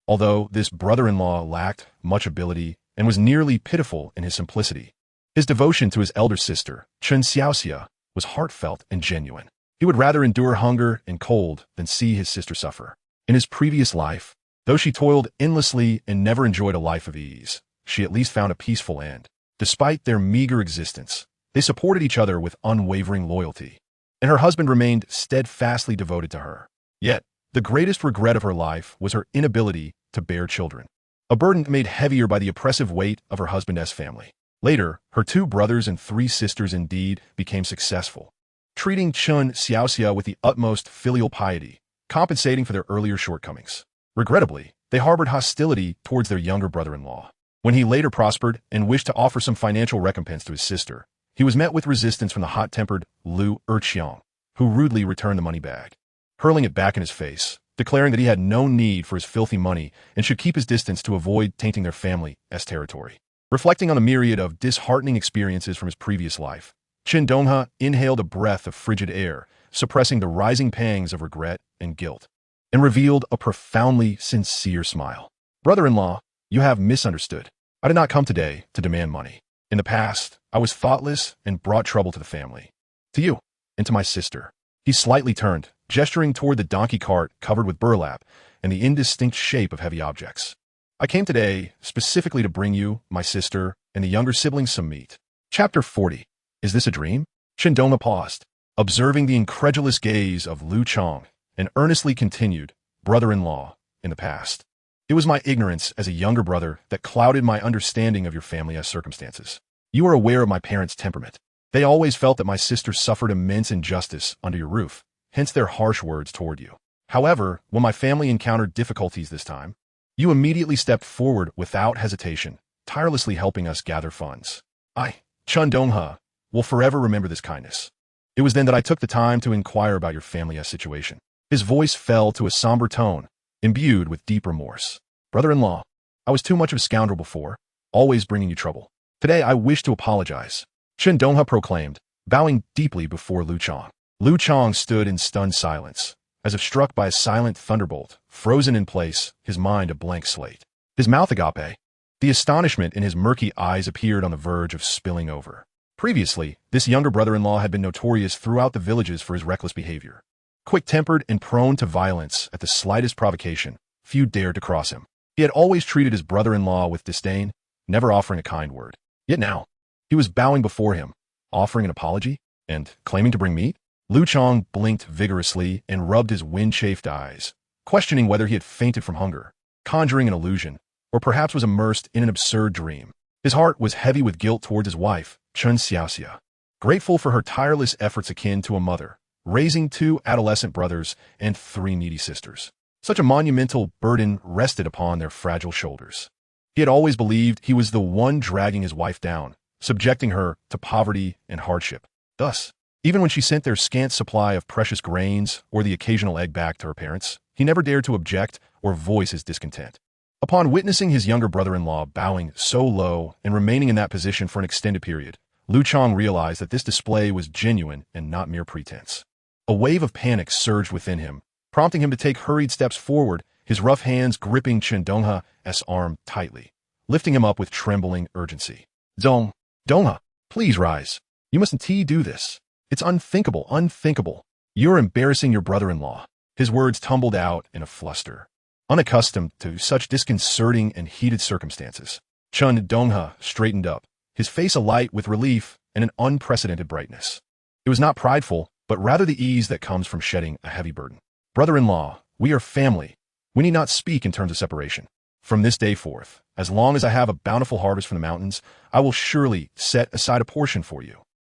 Although this brother-in-law lacked much ability and was nearly pitiful in his simplicity, his devotion to his elder sister, Chen Xiaoxia, was heartfelt and genuine. He would rather endure hunger and cold than see his sister suffer. In his previous life, though she toiled endlessly and never enjoyed a life of ease, she at least found a peaceful end. Despite their meager existence, they supported each other with unwavering loyalty, and her husband remained steadfastly devoted to her. Yet, the greatest regret of her life was her inability to bear children, a burden made heavier by the oppressive weight of her husband's family. Later, her 2 brothers and 3 sisters indeed became successful, treating Chen Xiaoxia with the utmost filial piety, compensating for their earlier shortcomings. Regrettably, they harbored hostility towards their younger brother-in-law. When he later prospered and wished to offer some financial recompense to his sister, he was met with resistance from the hot-tempered Lu Erqiang, who rudely returned the money bag, hurling it back in his face, declaring that he had no need for his filthy money and should keep his distance to avoid tainting their family's territory. Reflecting on the myriad of disheartening experiences from his previous life, Chen Donghe inhaled a breath of frigid air, suppressing the rising pangs of regret and guilt, and revealed a profoundly sincere smile. Brother-in-law, you have misunderstood. I did not come today to demand money. In the past, I was thoughtless and brought trouble to the family. To you, and to my sister. He slightly turned, gesturing toward the donkey cart covered with burlap and the indistinct shape of heavy objects. I came today specifically to bring you, my sister, and the younger siblings some meat. Chapter 40. Is this a dream? Chen Donghe paused, observing the incredulous gaze of Lu Chang, and earnestly continued, brother-in-law, in the past. It was my ignorance as a younger brother that clouded my understanding of your family's circumstances. You are aware of my parents' temperament. They always felt that my sister suffered immense injustice under your roof, hence their harsh words toward you. However, when my family encountered difficulties this time, you immediately stepped forward without hesitation, tirelessly helping us gather funds. I, Chen Donghe, will forever remember this kindness. It was then that I took the time to inquire about your family's situation. His voice fell to a somber tone, imbued with deep remorse. Brother-in-law, I was too much of a scoundrel before, always bringing you trouble. Today I wish to apologize, Chen Donghe proclaimed, bowing deeply before Lu Chang. Lu Chang stood in stunned silence, as if struck by a silent thunderbolt, frozen in place, his mind a blank slate. His mouth agape, The astonishment in his murky eyes appeared on the verge of spilling over. Previously, this younger brother-in-law had been notorious throughout the villages for his reckless behavior. Quick-tempered and prone to violence at the slightest provocation, few dared to cross him. He had always treated his brother-in-law with disdain, never offering a kind word. Yet now, he was bowing before him, offering an apology, and claiming to bring meat? Lu Chong blinked vigorously and rubbed his wind-chafed eyes, questioning whether he had fainted from hunger, conjuring an illusion, or perhaps was immersed in an absurd dream. His heart was heavy with guilt towards his wife, Chen Xiaoxia, grateful for her tireless efforts akin to a mother, raising 2 adolescent brothers and 3 needy sisters. Such a monumental burden rested upon their fragile shoulders. He had always believed he was the one dragging his wife down, subjecting her to poverty and hardship. Thus, even when she sent their scant supply of precious grains or the occasional egg back to her parents, he never dared to object or voice his discontent. Upon witnessing his younger brother-in-law bowing so low and remaining in that position for an extended period, Lu Chong realized that this display was genuine and not mere pretense. A wave of panic surged within him, prompting him to take hurried steps forward, his rough hands gripping Chen Donghe's arm tightly, lifting him up with trembling urgency. Donghe, please rise. You mustn't do this. It's unthinkable, unthinkable. You're embarrassing your brother-in-law. His words tumbled out in a fluster. Unaccustomed to such disconcerting and heated circumstances, Chen Donghe straightened up, his face alight with relief and an unprecedented brightness. It was not prideful, but rather the ease that comes from shedding a heavy burden. Brother-in-law, we are family. We need not speak in terms of separation. From this day forth, as long as I have a bountiful harvest from the mountains, I will surely set aside a portion for you.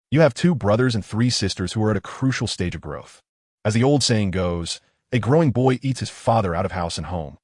You have 2 brothers and 3 sisters who are at a crucial stage of growth. As the old saying goes, a growing boy eats his father out of house and home.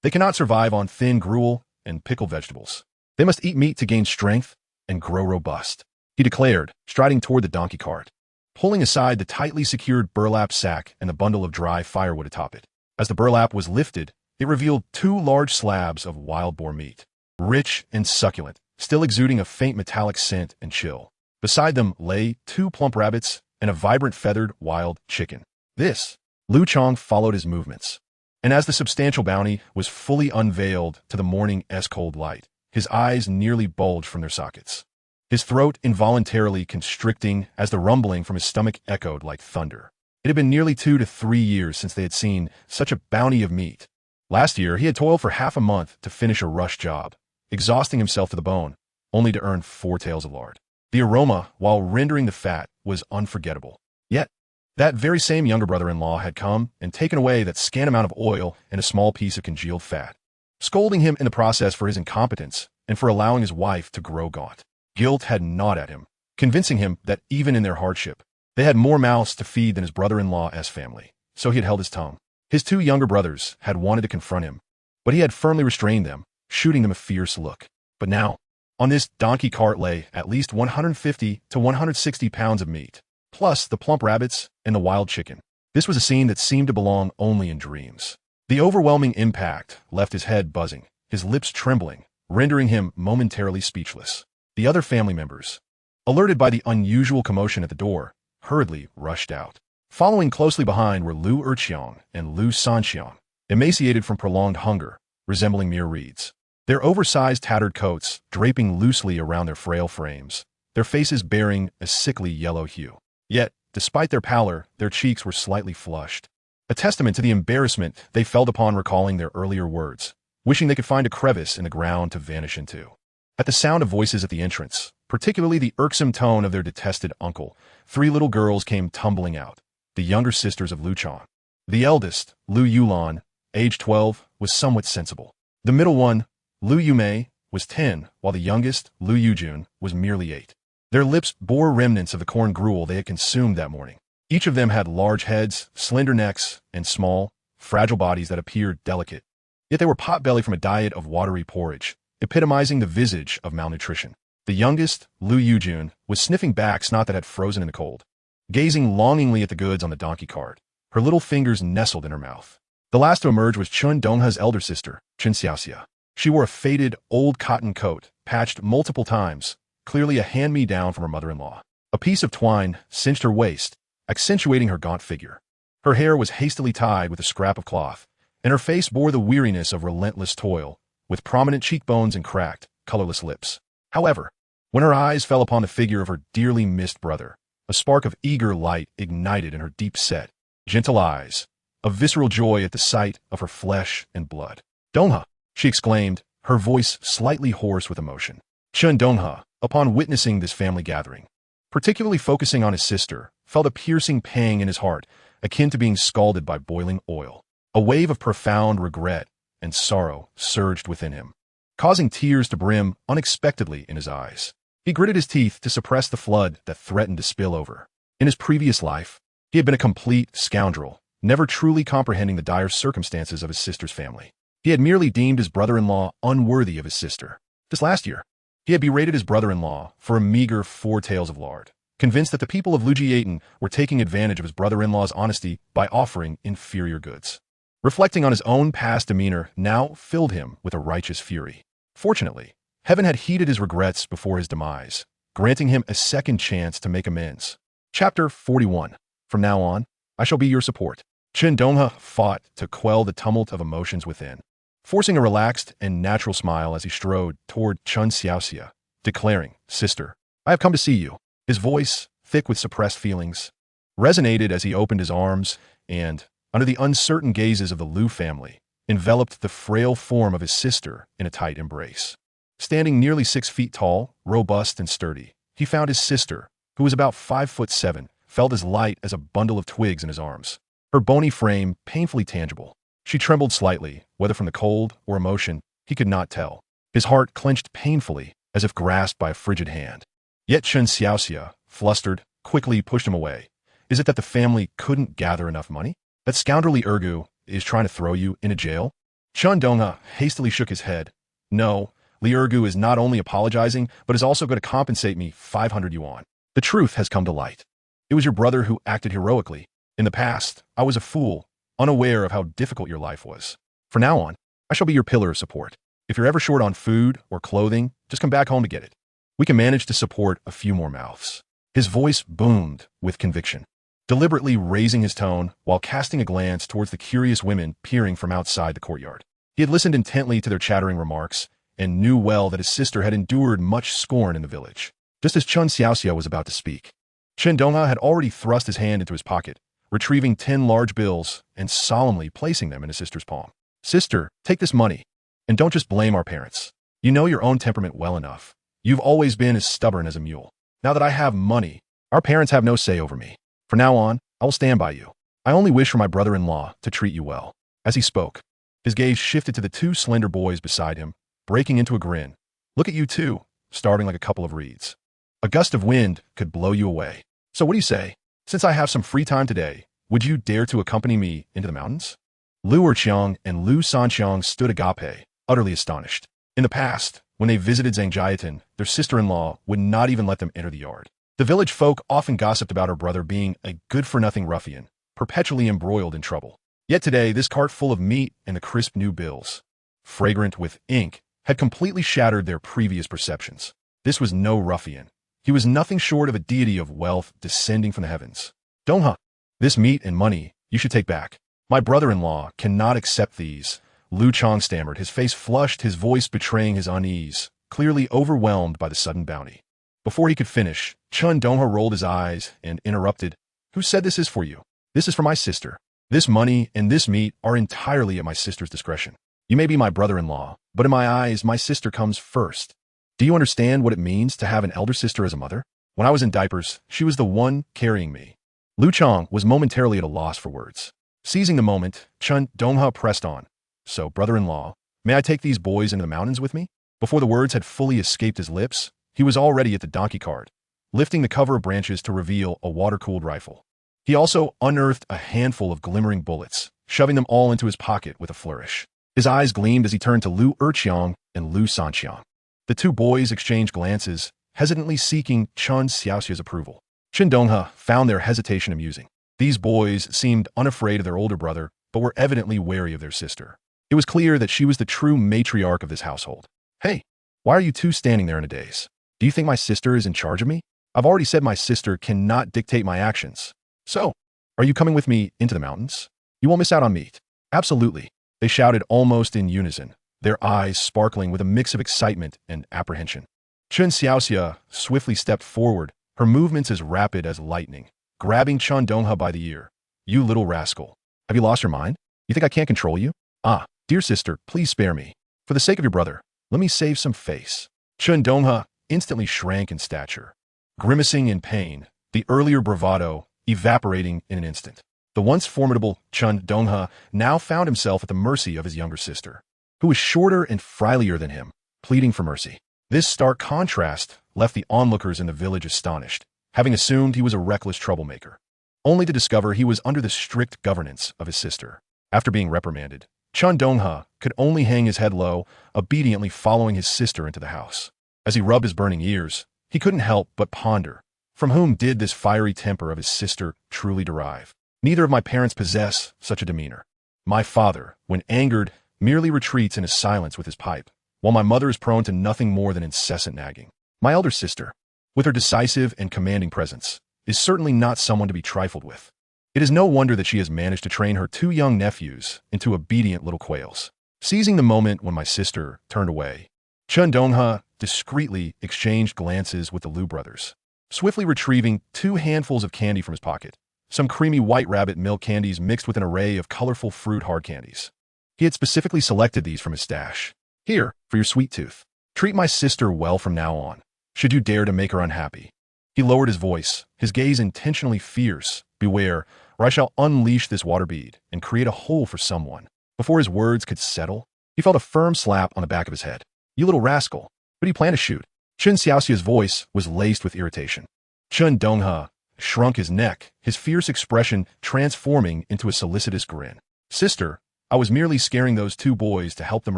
They cannot survive on thin gruel and pickled vegetables. They must eat meat to gain strength and grow robust, he declared, striding toward the donkey cart, pulling aside the tightly secured burlap sack and the bundle of dry firewood atop it. As the burlap was lifted, it revealed 2 large slabs of wild boar meat, rich and succulent, still exuding a faint metallic scent and chill. Beside them lay 2 plump rabbits and a vibrant feathered wild chicken. This, Lu Chong followed his movements, and as the substantial bounty was fully unveiled to the morning's cold light, his eyes nearly bulged from their sockets, his throat involuntarily constricting as the rumbling from his stomach echoed like thunder. It had been nearly 2 to 3 years since they had seen such a bounty of meat. Last year, he had toiled for half a month to finish a rush job, exhausting himself to the bone, only to earn 4 taels of lard. The aroma, while rendering the fat, was unforgettable. Yet, that very same younger brother-in-law had come and taken away that scant amount of oil and a small piece of congealed fat, scolding him in the process for his incompetence and for allowing his wife to grow gaunt. Guilt had gnawed at him, convincing him that even in their hardship, they had more mouths to feed than his brother-in-law's family, so he had held his tongue. His 2 younger brothers had wanted to confront him, but he had firmly restrained them, shooting them a fierce look. But now, on this donkey cart lay at least 150 to 160 pounds of meat, plus the plump rabbits and the wild chicken. This was a scene that seemed to belong only in dreams. The overwhelming impact left his head buzzing, his lips trembling, rendering him momentarily speechless. The other family members, alerted by the unusual commotion at the door, hurriedly rushed out. Following closely behind were Lu Erqiang and Lu Sanxiang, emaciated from prolonged hunger, resembling mere reeds. Their oversized tattered coats draping loosely around their frail frames, their faces bearing a sickly yellow hue. Yet, despite their pallor, their cheeks were slightly flushed, a testament to the embarrassment they felt upon recalling their earlier words, wishing they could find a crevice in the ground to vanish into. At the sound of voices at the entrance, particularly the irksome tone of their detested uncle, 3 little girls came tumbling out, the younger sisters of Lu Chong. The eldest, Lu Yulan, aged 12, was somewhat sensible. The middle one, Lu Yumei, was 10, while the youngest, Lu Yujun, was merely 8. Their lips bore remnants of the corn gruel they had consumed that morning. Each of them had large heads, slender necks, and small, fragile bodies that appeared delicate. Yet they were pot-bellied from a diet of watery porridge, epitomizing the visage of malnutrition. The youngest, Lu Yujun, was sniffing back snot that had frozen in the cold, gazing longingly at the goods on the donkey cart, her little fingers nestled in her mouth. The last to emerge was Chen Donghe's elder sister, Chen Xiaoxia. She wore a faded, old cotton coat, patched multiple times, clearly a hand-me-down from her mother-in-law. A piece of twine cinched her waist, accentuating her gaunt figure. Her hair was hastily tied with a scrap of cloth, and her face bore the weariness of relentless toil, with prominent cheekbones and cracked, colorless lips. However, when her eyes fell upon the figure of her dearly missed brother, a spark of eager light ignited in her deep-set, gentle eyes, a visceral joy at the sight of her flesh and blood. "Donghe," she exclaimed, her voice slightly hoarse with emotion. Chen Donghe, upon witnessing this family gathering, particularly focusing on his sister, felt a piercing pang in his heart, akin to being scalded by boiling oil. A wave of profound regret and sorrow surged within him, causing tears to brim unexpectedly in his eyes. He gritted his teeth to suppress the flood that threatened to spill over. In his previous life, he had been a complete scoundrel, never truly comprehending the dire circumstances of his sister's family. He had merely deemed his brother-in-law unworthy of his sister. This last year, he had berated his brother-in-law for a meager 4 taels of lard, convinced that the people of Lujiaten were taking advantage of his brother-in-law's honesty by offering inferior goods. Reflecting on his own past demeanor now filled him with a righteous fury. Fortunately, heaven had heeded his regrets before his demise, granting him a second chance to make amends. Chapter 41. From now on, I shall be your support. Chen Donghe fought to quell the tumult of emotions within, forcing a relaxed and natural smile as he strode toward Chen Xiaoxia, declaring, "Sister, I have come to see you." His voice, thick with suppressed feelings, resonated as he opened his arms and, under the uncertain gazes of the Lu family, enveloped the frail form of his sister in a tight embrace. Standing nearly 6 feet tall, robust and sturdy, he found his sister, who was about 5'7", felt as light as a bundle of twigs in his arms, her bony frame painfully tangible. She trembled slightly, whether from the cold or emotion, he could not tell. His heart clenched painfully, as if grasped by a frigid hand. Yet Chen Xiaoxia, flustered, quickly pushed him away. "Is it that the family couldn't gather enough money? That scoundrelly Ergu is trying to throw you into jail?" Chen Donghe hastily shook his head. "No, Li Ergu is not only apologizing, but is also going to compensate me 500 yuan. The truth has come to light. It was your brother who acted heroically. In the past, I was a fool, unaware of how difficult your life was. From now on, I shall be your pillar of support. If you're ever short on food or clothing, just come back home to get it. We can manage to support a few more mouths." His voice boomed with conviction, deliberately raising his tone while casting a glance towards the curious women peering from outside the courtyard. He had listened intently to their chattering remarks and knew well that his sister had endured much scorn in the village. Just as Chen Xiaoxia was about to speak, Chen Donghe had already thrust his hand into his pocket, retrieving 10 large bills and solemnly placing them in his sister's palm. "Sister, take this money, and don't just blame our parents. You know your own temperament well enough. You've always been as stubborn as a mule. Now that I have money, our parents have no say over me. From now on, I will stand by you. I only wish for my brother-in-law to treat you well." As he spoke, his gaze shifted to the 2 slender boys beside him, breaking into a grin. "Look at you two, starting like a couple of reeds. A gust of wind could blow you away. So what do you say? Since I have some free time today, would you dare to accompany me into the mountains?" Lu Erqiang and Lu Sanqiang stood agape, utterly astonished. In the past, when they visited Zhangjiaten, their sister-in-law would not even let them enter the yard. The village folk often gossiped about her brother being a good-for-nothing ruffian, perpetually embroiled in trouble. Yet today, this cart full of meat and the crisp new bills, fragrant with ink, had completely shattered their previous perceptions. This was no ruffian. He was nothing short of a deity of wealth descending from the heavens. "Donghe, this meat and money you should take back. My brother-in-law cannot accept these." Lu Chong stammered, his face flushed, his voice betraying his unease, clearly overwhelmed by the sudden bounty. Before he could finish, Chen Donghe rolled his eyes and interrupted. "Who said this is for you? This is for my sister. This money and this meat are entirely at my sister's discretion. You may be my brother-in-law, but in my eyes, my sister comes first. Do you understand what it means to have an elder sister as a mother? When I was in diapers, she was the one carrying me." Lu Chong was momentarily at a loss for words. Seizing the moment, Chen Donghe pressed on. "So, brother-in-law, may I take these boys into the mountains with me?" Before the words had fully escaped his lips, he was already at the donkey cart, lifting the cover of branches to reveal a water-cooled rifle. He also unearthed a handful of glimmering bullets, shoving them all into his pocket with a flourish. His eyes gleamed as he turned to Lu Erqiang and Lu Sanqiang. The 2 boys exchanged glances, hesitantly seeking Chen Xiaoxia's approval. Chen Donghe found their hesitation amusing. These boys seemed unafraid of their older brother, but were evidently wary of their sister. It was clear that she was the true matriarch of this household. "Hey, why are you 2 standing there in a daze? Do you think my sister is in charge of me? I've already said my sister cannot dictate my actions. So, are you coming with me into the mountains? You won't miss out on meat." "Absolutely," they shouted almost in unison, their eyes sparkling with a mix of excitement and apprehension. Chen Xiaoxia swiftly stepped forward, her movements as rapid as lightning, grabbing Chen Donghe by the ear. "You little rascal. Have you lost your mind? You think I can't control you? Ah, dear sister, please spare me. For the sake of your brother, let me save some face." Chen Donghe instantly shrank in stature, grimacing in pain, the earlier bravado evaporating in an instant. The once formidable Chen Donghe now found himself at the mercy of his younger sister, who was shorter and frilier than him, pleading for mercy. This stark contrast left the onlookers in the village astonished, having assumed he was a reckless troublemaker, only to discover he was under the strict governance of his sister. After being reprimanded, Chen Donghe could only hang his head low, obediently following his sister into the house. As he rubbed his burning ears, he couldn't help but ponder, from whom did this fiery temper of his sister truly derive? Neither of my parents possess such a demeanor. My father, when angered, merely retreats into silence with his pipe, while my mother is prone to nothing more than incessant nagging. My elder sister, with her decisive and commanding presence, is certainly not someone to be trifled with. It is no wonder that she has managed to train her two young nephews into obedient little quails. Seizing the moment when my sister turned away, Chen Donghe discreetly exchanged glances with the Liu brothers, swiftly retrieving 2 handfuls of candy from his pocket, some creamy white rabbit milk candies mixed with an array of colorful fruit hard candies. He had specifically selected these from his stash. "Here, for your sweet tooth. Treat my sister well from now on, should you dare to make her unhappy." He lowered his voice, his gaze intentionally fierce. "Beware, or I shall unleash this water bead and create a hole for someone." Before his words could settle, he felt a firm slap on the back of his head. "You little rascal, what do you plan to shoot?" Chen Xiaoxia's voice was laced with irritation. Chen Donghe shrunk his neck, his fierce expression transforming into a solicitous grin. "Sister, I was merely scaring those 2 boys to help them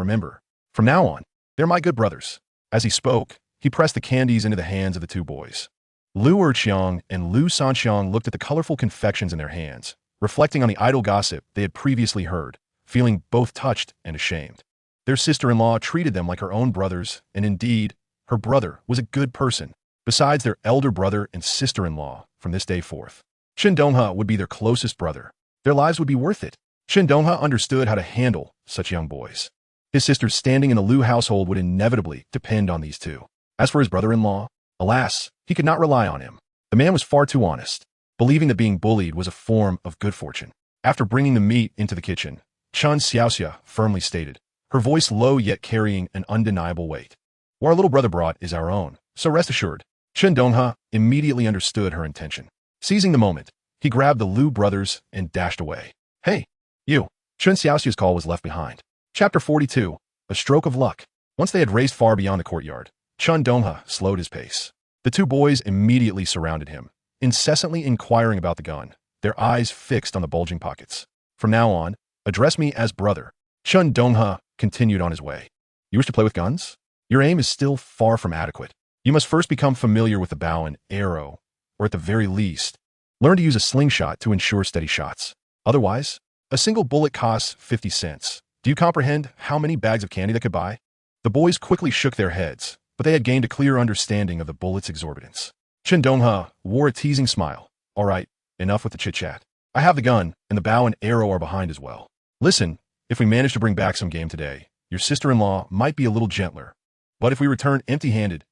remember. From now on, they're my good brothers." As he spoke, he pressed the candies into the hands of the 2 boys. Liu Erqiang and Liu Sanxiang looked at the colorful confections in their hands, reflecting on the idle gossip they had previously heard, feeling both touched and ashamed. Their sister-in-law treated them like her own brothers, and indeed, her brother was a good person. Besides their elder brother and sister-in-law, from this day forth, Chen Donghe would be their closest brother. Their lives would be worth it. Chen Donghe understood how to handle such young boys. His sisters standing in the Liu household would inevitably depend on these 2. As for his brother-in-law, alas, he could not rely on him. The man was far too honest, believing that being bullied was a form of good fortune. After bringing the meat into the kitchen, Chen Xiaoxia firmly stated, her voice low yet carrying an undeniable weight, "What our little brother brought is our own, so rest assured." Chen Donghe immediately understood her intention. Seizing the moment, he grabbed the Liu brothers and dashed away. "Hey, you!" Chen Xiaoxia's call was left behind. Chapter 42, A Stroke of Luck. Once they had raced far beyond the courtyard, Chen Donghe slowed his pace. The 2 boys immediately surrounded him, incessantly inquiring about the gun, their eyes fixed on the bulging pockets. "From now on, address me as brother." Chen Donghe continued on his way. "You wish to play with guns? Your aim is still far from adequate. You must first become familiar with the bow and arrow, or at the very least, learn to use a slingshot to ensure steady shots. Otherwise, a single bullet costs 50 cents. Do you comprehend how many bags of candy that could buy?" The boys quickly shook their heads, but they had gained a clear understanding of the bullet's exorbitance. Chen Donghe wore a teasing smile. "All right, enough with the chit-chat. I have the gun, and the bow and arrow are behind as well. Listen, if we manage to bring back some game today, your sister-in-law might be a little gentler. But if we return empty-handed,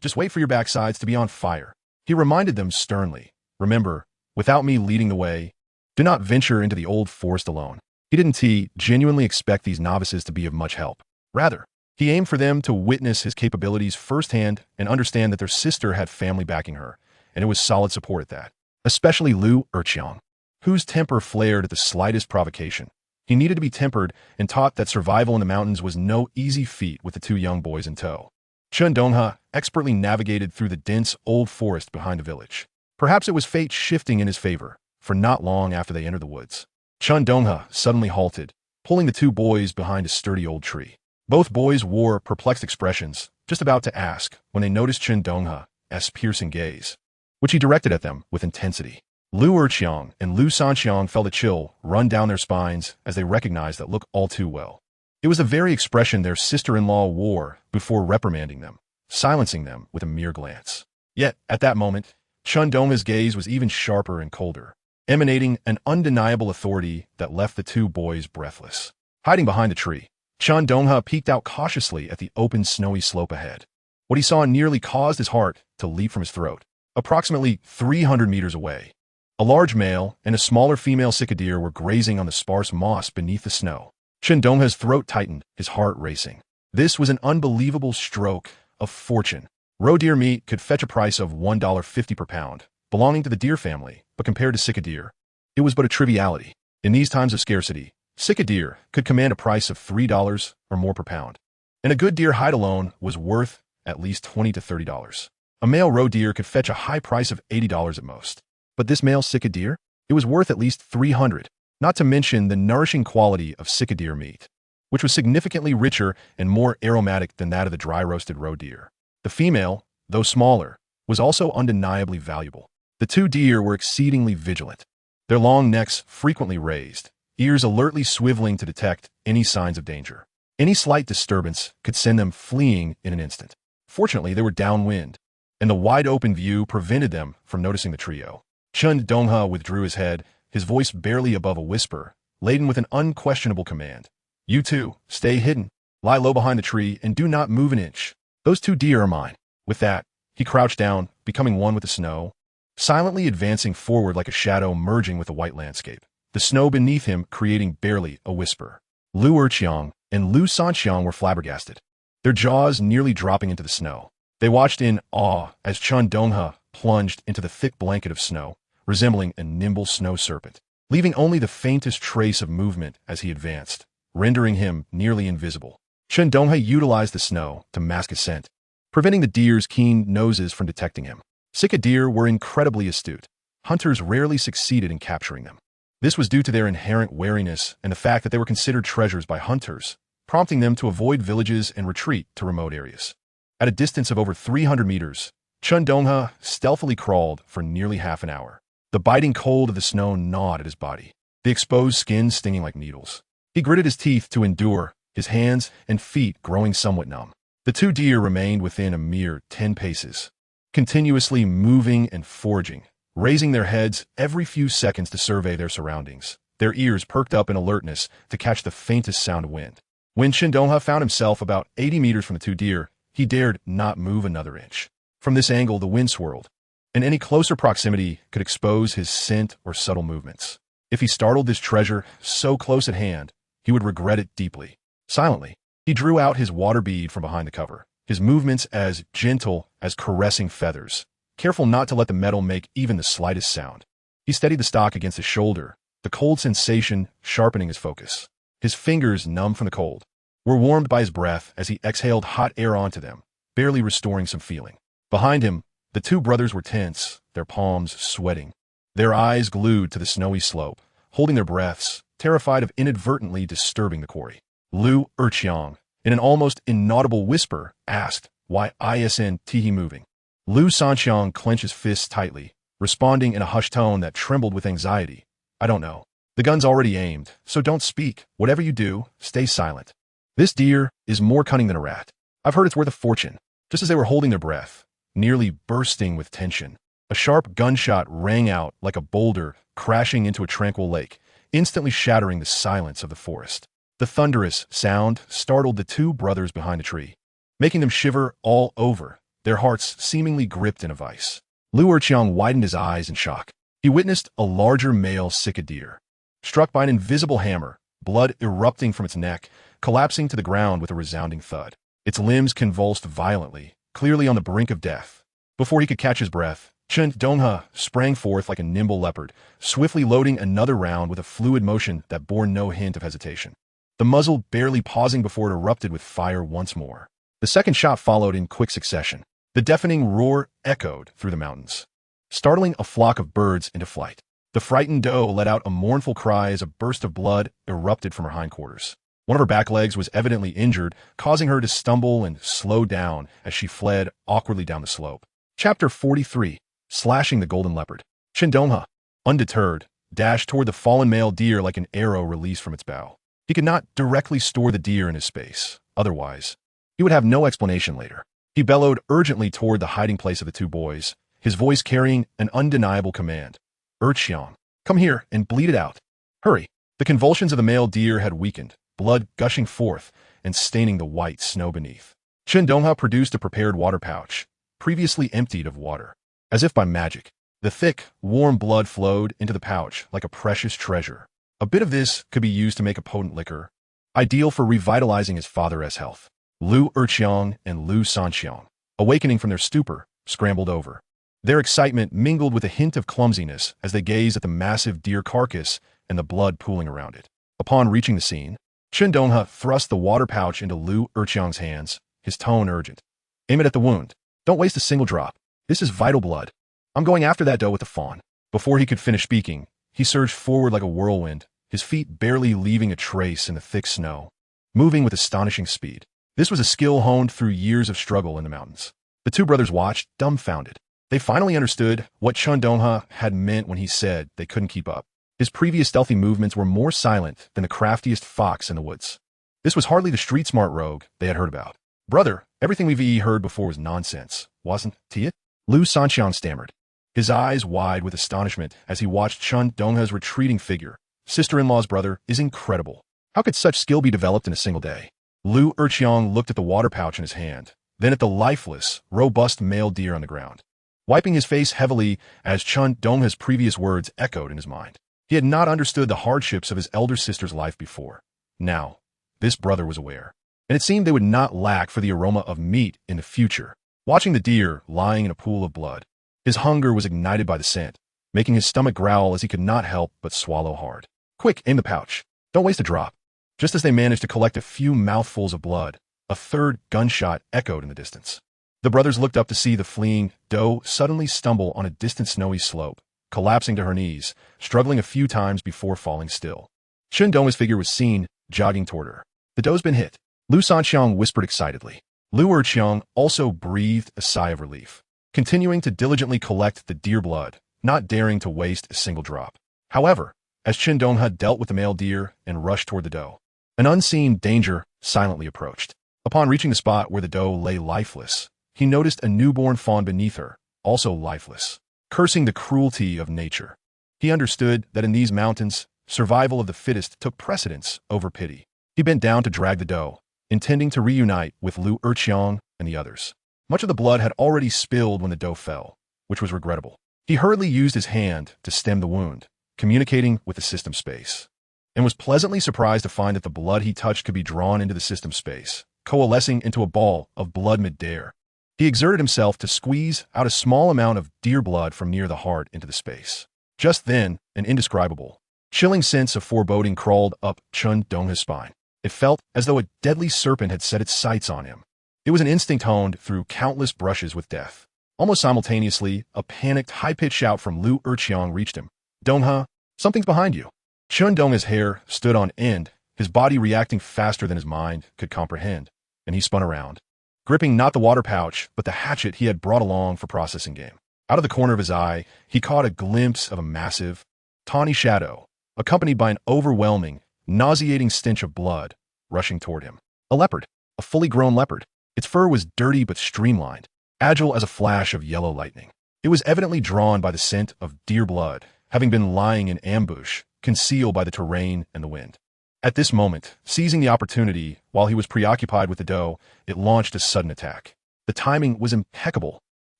just wait for your backsides to be on fire." He reminded them sternly, "Remember, without me leading the way, do not venture into the old forest alone." He didn't genuinely expect these novices to be of much help. Rather, he aimed for them to witness his capabilities firsthand and understand that their sister had family backing her, and it was solid support at that. Especially Liu Erqiang, whose temper flared at the slightest provocation. He needed to be tempered and taught that survival in the mountains was no easy feat with the 2 young boys in tow. Chen Donghe expertly navigated through the dense old forest behind the village. Perhaps it was fate shifting in his favor, for not long after they entered the woods, Chen Donghe suddenly halted, pulling the 2 boys behind a sturdy old tree. Both boys wore perplexed expressions, just about to ask, when they noticed Chen Donghe's piercing gaze, which he directed at them with intensity. Liu Erqiang and Liu Sanxiang felt a chill run down their spines as they recognized that look all too well. It was the very expression their sister-in-law wore before reprimanding them, silencing them with a mere glance. Yet, at that moment, Chen Donghe's gaze was even sharper and colder, emanating an undeniable authority that left the 2 boys breathless. Hiding behind the tree, Chen Donghe peeked out cautiously at the open snowy slope ahead. What he saw nearly caused his heart to leap from his throat. Approximately 300 meters away, a large male and a smaller female cicadeer were grazing on the sparse moss beneath the snow. Chen Donghe's throat tightened, his heart racing. This was an unbelievable stroke of fortune. Roe deer meat could fetch a price of $1.50 per pound, belonging to the deer family, but compared to cicadeer, it was but a triviality. In these times of scarcity, cicadeer could command a price of $3 or more per pound, and a good deer hide alone was worth at least $20 to $30. A male roe deer could fetch a high price of $80 at most. But this male cicadeer, it was worth at least $300, not to mention the nourishing quality of cicadeer meat, which was significantly richer and more aromatic than that of the dry-roasted roe deer. The female, though smaller, was also undeniably valuable. The two deer were exceedingly vigilant, their long necks frequently raised, ears alertly swiveling to detect any signs of danger. Any slight disturbance could send them fleeing in an instant. Fortunately, they were downwind, and the wide-open view prevented them from noticing the trio. Chen Donghe withdrew his head, his voice barely above a whisper, laden with an unquestionable command. "You two, stay hidden. Lie low behind the tree and do not move an inch. Those two deer are mine." With that, he crouched down, becoming one with the snow, silently advancing forward like a shadow merging with the white landscape, the snow beneath him creating barely a whisper. Lu Erqiang and Lu Sanxiang were flabbergasted, their jaws nearly dropping into the snow. They watched in awe as Chen Donghe plunged into the thick blanket of snow, resembling a nimble snow serpent, leaving only the faintest trace of movement as he advanced, rendering him nearly invisible. Chen Donghe utilized the snow to mask his scent, preventing the deer's keen noses from detecting him. Cicadeer were incredibly astute. Hunters rarely succeeded in capturing them. This was due to their inherent wariness and the fact that they were considered treasures by hunters, prompting them to avoid villages and retreat to remote areas. At a distance of over 300 meters, Chen Donghe stealthily crawled for nearly half an hour. The biting cold of the snow gnawed at his body, the exposed skin stinging like needles. He gritted his teeth to endure, his hands and feet growing somewhat numb. The two deer remained within a mere 10 paces, continuously moving and foraging, raising their heads every few seconds to survey their surroundings, their ears perked up in alertness to catch the faintest sound of wind. When Chen Donghe found himself about 80 meters from the two deer, he dared not move another inch. From this angle, the wind swirled, and any closer proximity could expose his scent or subtle movements. If he startled this treasure so close at hand, he would regret it deeply. Silently, he drew out his water bead from behind the cover, his movements as gentle as caressing feathers, careful not to let the metal make even the slightest sound. He steadied the stock against his shoulder, the cold sensation sharpening his focus. His fingers, numb from the cold, were warmed by his breath as he exhaled hot air onto them, barely restoring some feeling. Behind him, the two brothers were tense, their palms sweating, their eyes glued to the snowy slope, holding their breaths, terrified of inadvertently disturbing the quarry. Lu Erqiang, in an almost inaudible whisper, asked, "Why isn't he moving?" Lu Sanxiang clenched his fists tightly, responding in a hushed tone that trembled with anxiety. "I don't know. The gun's already aimed, so don't speak. Whatever you do, stay silent. This deer is more cunning than a rat. I've heard it's worth a fortune." Just as they were holding their breath, nearly bursting with tension, a sharp gunshot rang out like a boulder crashing into a tranquil lake, instantly shattering the silence of the forest. The thunderous sound startled the two brothers behind a tree, making them shiver all over, their hearts seemingly gripped in a vice. Lu Erqiang widened his eyes in shock. He witnessed a larger male cicadeer, struck by an invisible hammer, blood erupting from its neck, collapsing to the ground with a resounding thud. Its limbs convulsed violently, clearly on the brink of death. Before he could catch his breath, Chen Donghe sprang forth like a nimble leopard, swiftly loading another round with a fluid motion that bore no hint of hesitation, the muzzle barely pausing before it erupted with fire once more. The second shot followed in quick succession. The deafening roar echoed through the mountains, startling a flock of birds into flight. The frightened doe let out a mournful cry as a burst of blood erupted from her hindquarters. One of her back legs was evidently injured, causing her to stumble and slow down as she fled awkwardly down the slope. Chapter 43. Slashing the Golden Leopard. Chen Donghe, undeterred, dashed toward the fallen male deer like an arrow released from its bow. He could not directly store the deer in his space. Otherwise, he would have no explanation later. He bellowed urgently toward the hiding place of the two boys, his voice carrying an undeniable command. "Erqiang, come here and bleed it out. Hurry." The convulsions of the male deer had weakened, blood gushing forth, and staining the white snow beneath. Chen Donghe produced a prepared water pouch, previously emptied of water. As if by magic, the thick, warm blood flowed into the pouch like a precious treasure. A bit of this could be used to make a potent liquor, ideal for revitalizing his father's health. Lu Erqiang and Lu Sanxiang, awakening from their stupor, scrambled over. Their excitement mingled with a hint of clumsiness as they gazed at the massive deer carcass and the blood pooling around it. Upon reaching the scene, Chen Donghe thrust the water pouch into Lu Erqiang's hands, his tone urgent. Aim it at the wound. Don't waste a single drop. This is vital blood. I'm going after that doe with the fawn. Before he could finish speaking, he surged forward like a whirlwind, his feet barely leaving a trace in the thick snow, moving with astonishing speed. This was a skill honed through years of struggle in the mountains. The two brothers watched, dumbfounded. They finally understood what Chen Donghe had meant when he said they couldn't keep up. His previous stealthy movements were more silent than the craftiest fox in the woods. This was hardly the street-smart rogue they had heard about. Brother, everything we've heard before was nonsense, wasn't it? Lu Sanxiang stammered, his eyes wide with astonishment as he watched Chen Donghe's retreating figure. Sister-in-law's brother is incredible. How could such skill be developed in a single day? Lu Erqiang looked at the water pouch in his hand, then at the lifeless, robust male deer on the ground, wiping his face heavily as Chen Donghe's previous words echoed in his mind. He had not understood the hardships of his elder sister's life before. Now, this brother was aware, and it seemed they would not lack for the aroma of meat in the future. Watching the deer lying in a pool of blood, his hunger was ignited by the scent, making his stomach growl as he could not help but swallow hard. Quick, aim the pouch. Don't waste a drop. Just as they managed to collect a few mouthfuls of blood, a third gunshot echoed in the distance. The brothers looked up to see the fleeing doe suddenly stumble on a distant snowy slope, collapsing to her knees, struggling a few times before falling still. Chen Donghe's figure was seen, jogging toward her. The doe's been hit. Lu Sanxiang whispered excitedly. Lu Erqiang also breathed a sigh of relief, continuing to diligently collect the deer blood, not daring to waste a single drop. However, as Chen Donghe dealt with the male deer and rushed toward the doe, an unseen danger silently approached. Upon reaching the spot where the doe lay lifeless, he noticed a newborn fawn beneath her, also lifeless. Cursing the cruelty of nature, he understood that in these mountains, survival of the fittest took precedence over pity. He bent down to drag the doe, intending to reunite with Lu Erqiang and the others. Much of the blood had already spilled when the doe fell, which was regrettable. He hurriedly used his hand to stem the wound, communicating with the system space, and was pleasantly surprised to find that the blood he touched could be drawn into the system space, coalescing into a ball of blood mid-air. He exerted himself to squeeze out a small amount of deer blood from near the heart into the space. Just then, an indescribable, chilling sense of foreboding crawled up Chen Donghe's spine. It felt as though a deadly serpent had set its sights on him. It was an instinct honed through countless brushes with death. Almost simultaneously, a panicked, high-pitched shout from Lu Erqiang reached him. Donghe, something's behind you. Chen Donghe's hair stood on end, his body reacting faster than his mind could comprehend, and he spun around, gripping not the water pouch, but the hatchet he had brought along for processing game. Out of the corner of his eye, he caught a glimpse of a massive, tawny shadow, accompanied by an overwhelming, nauseating stench of blood, rushing toward him. A leopard, a fully grown leopard. Its fur was dirty but streamlined, agile as a flash of yellow lightning. It was evidently drawn by the scent of deer blood, having been lying in ambush, concealed by the terrain and the wind. At this moment, seizing the opportunity while he was preoccupied with the doe, it launched a sudden attack. The timing was impeccable.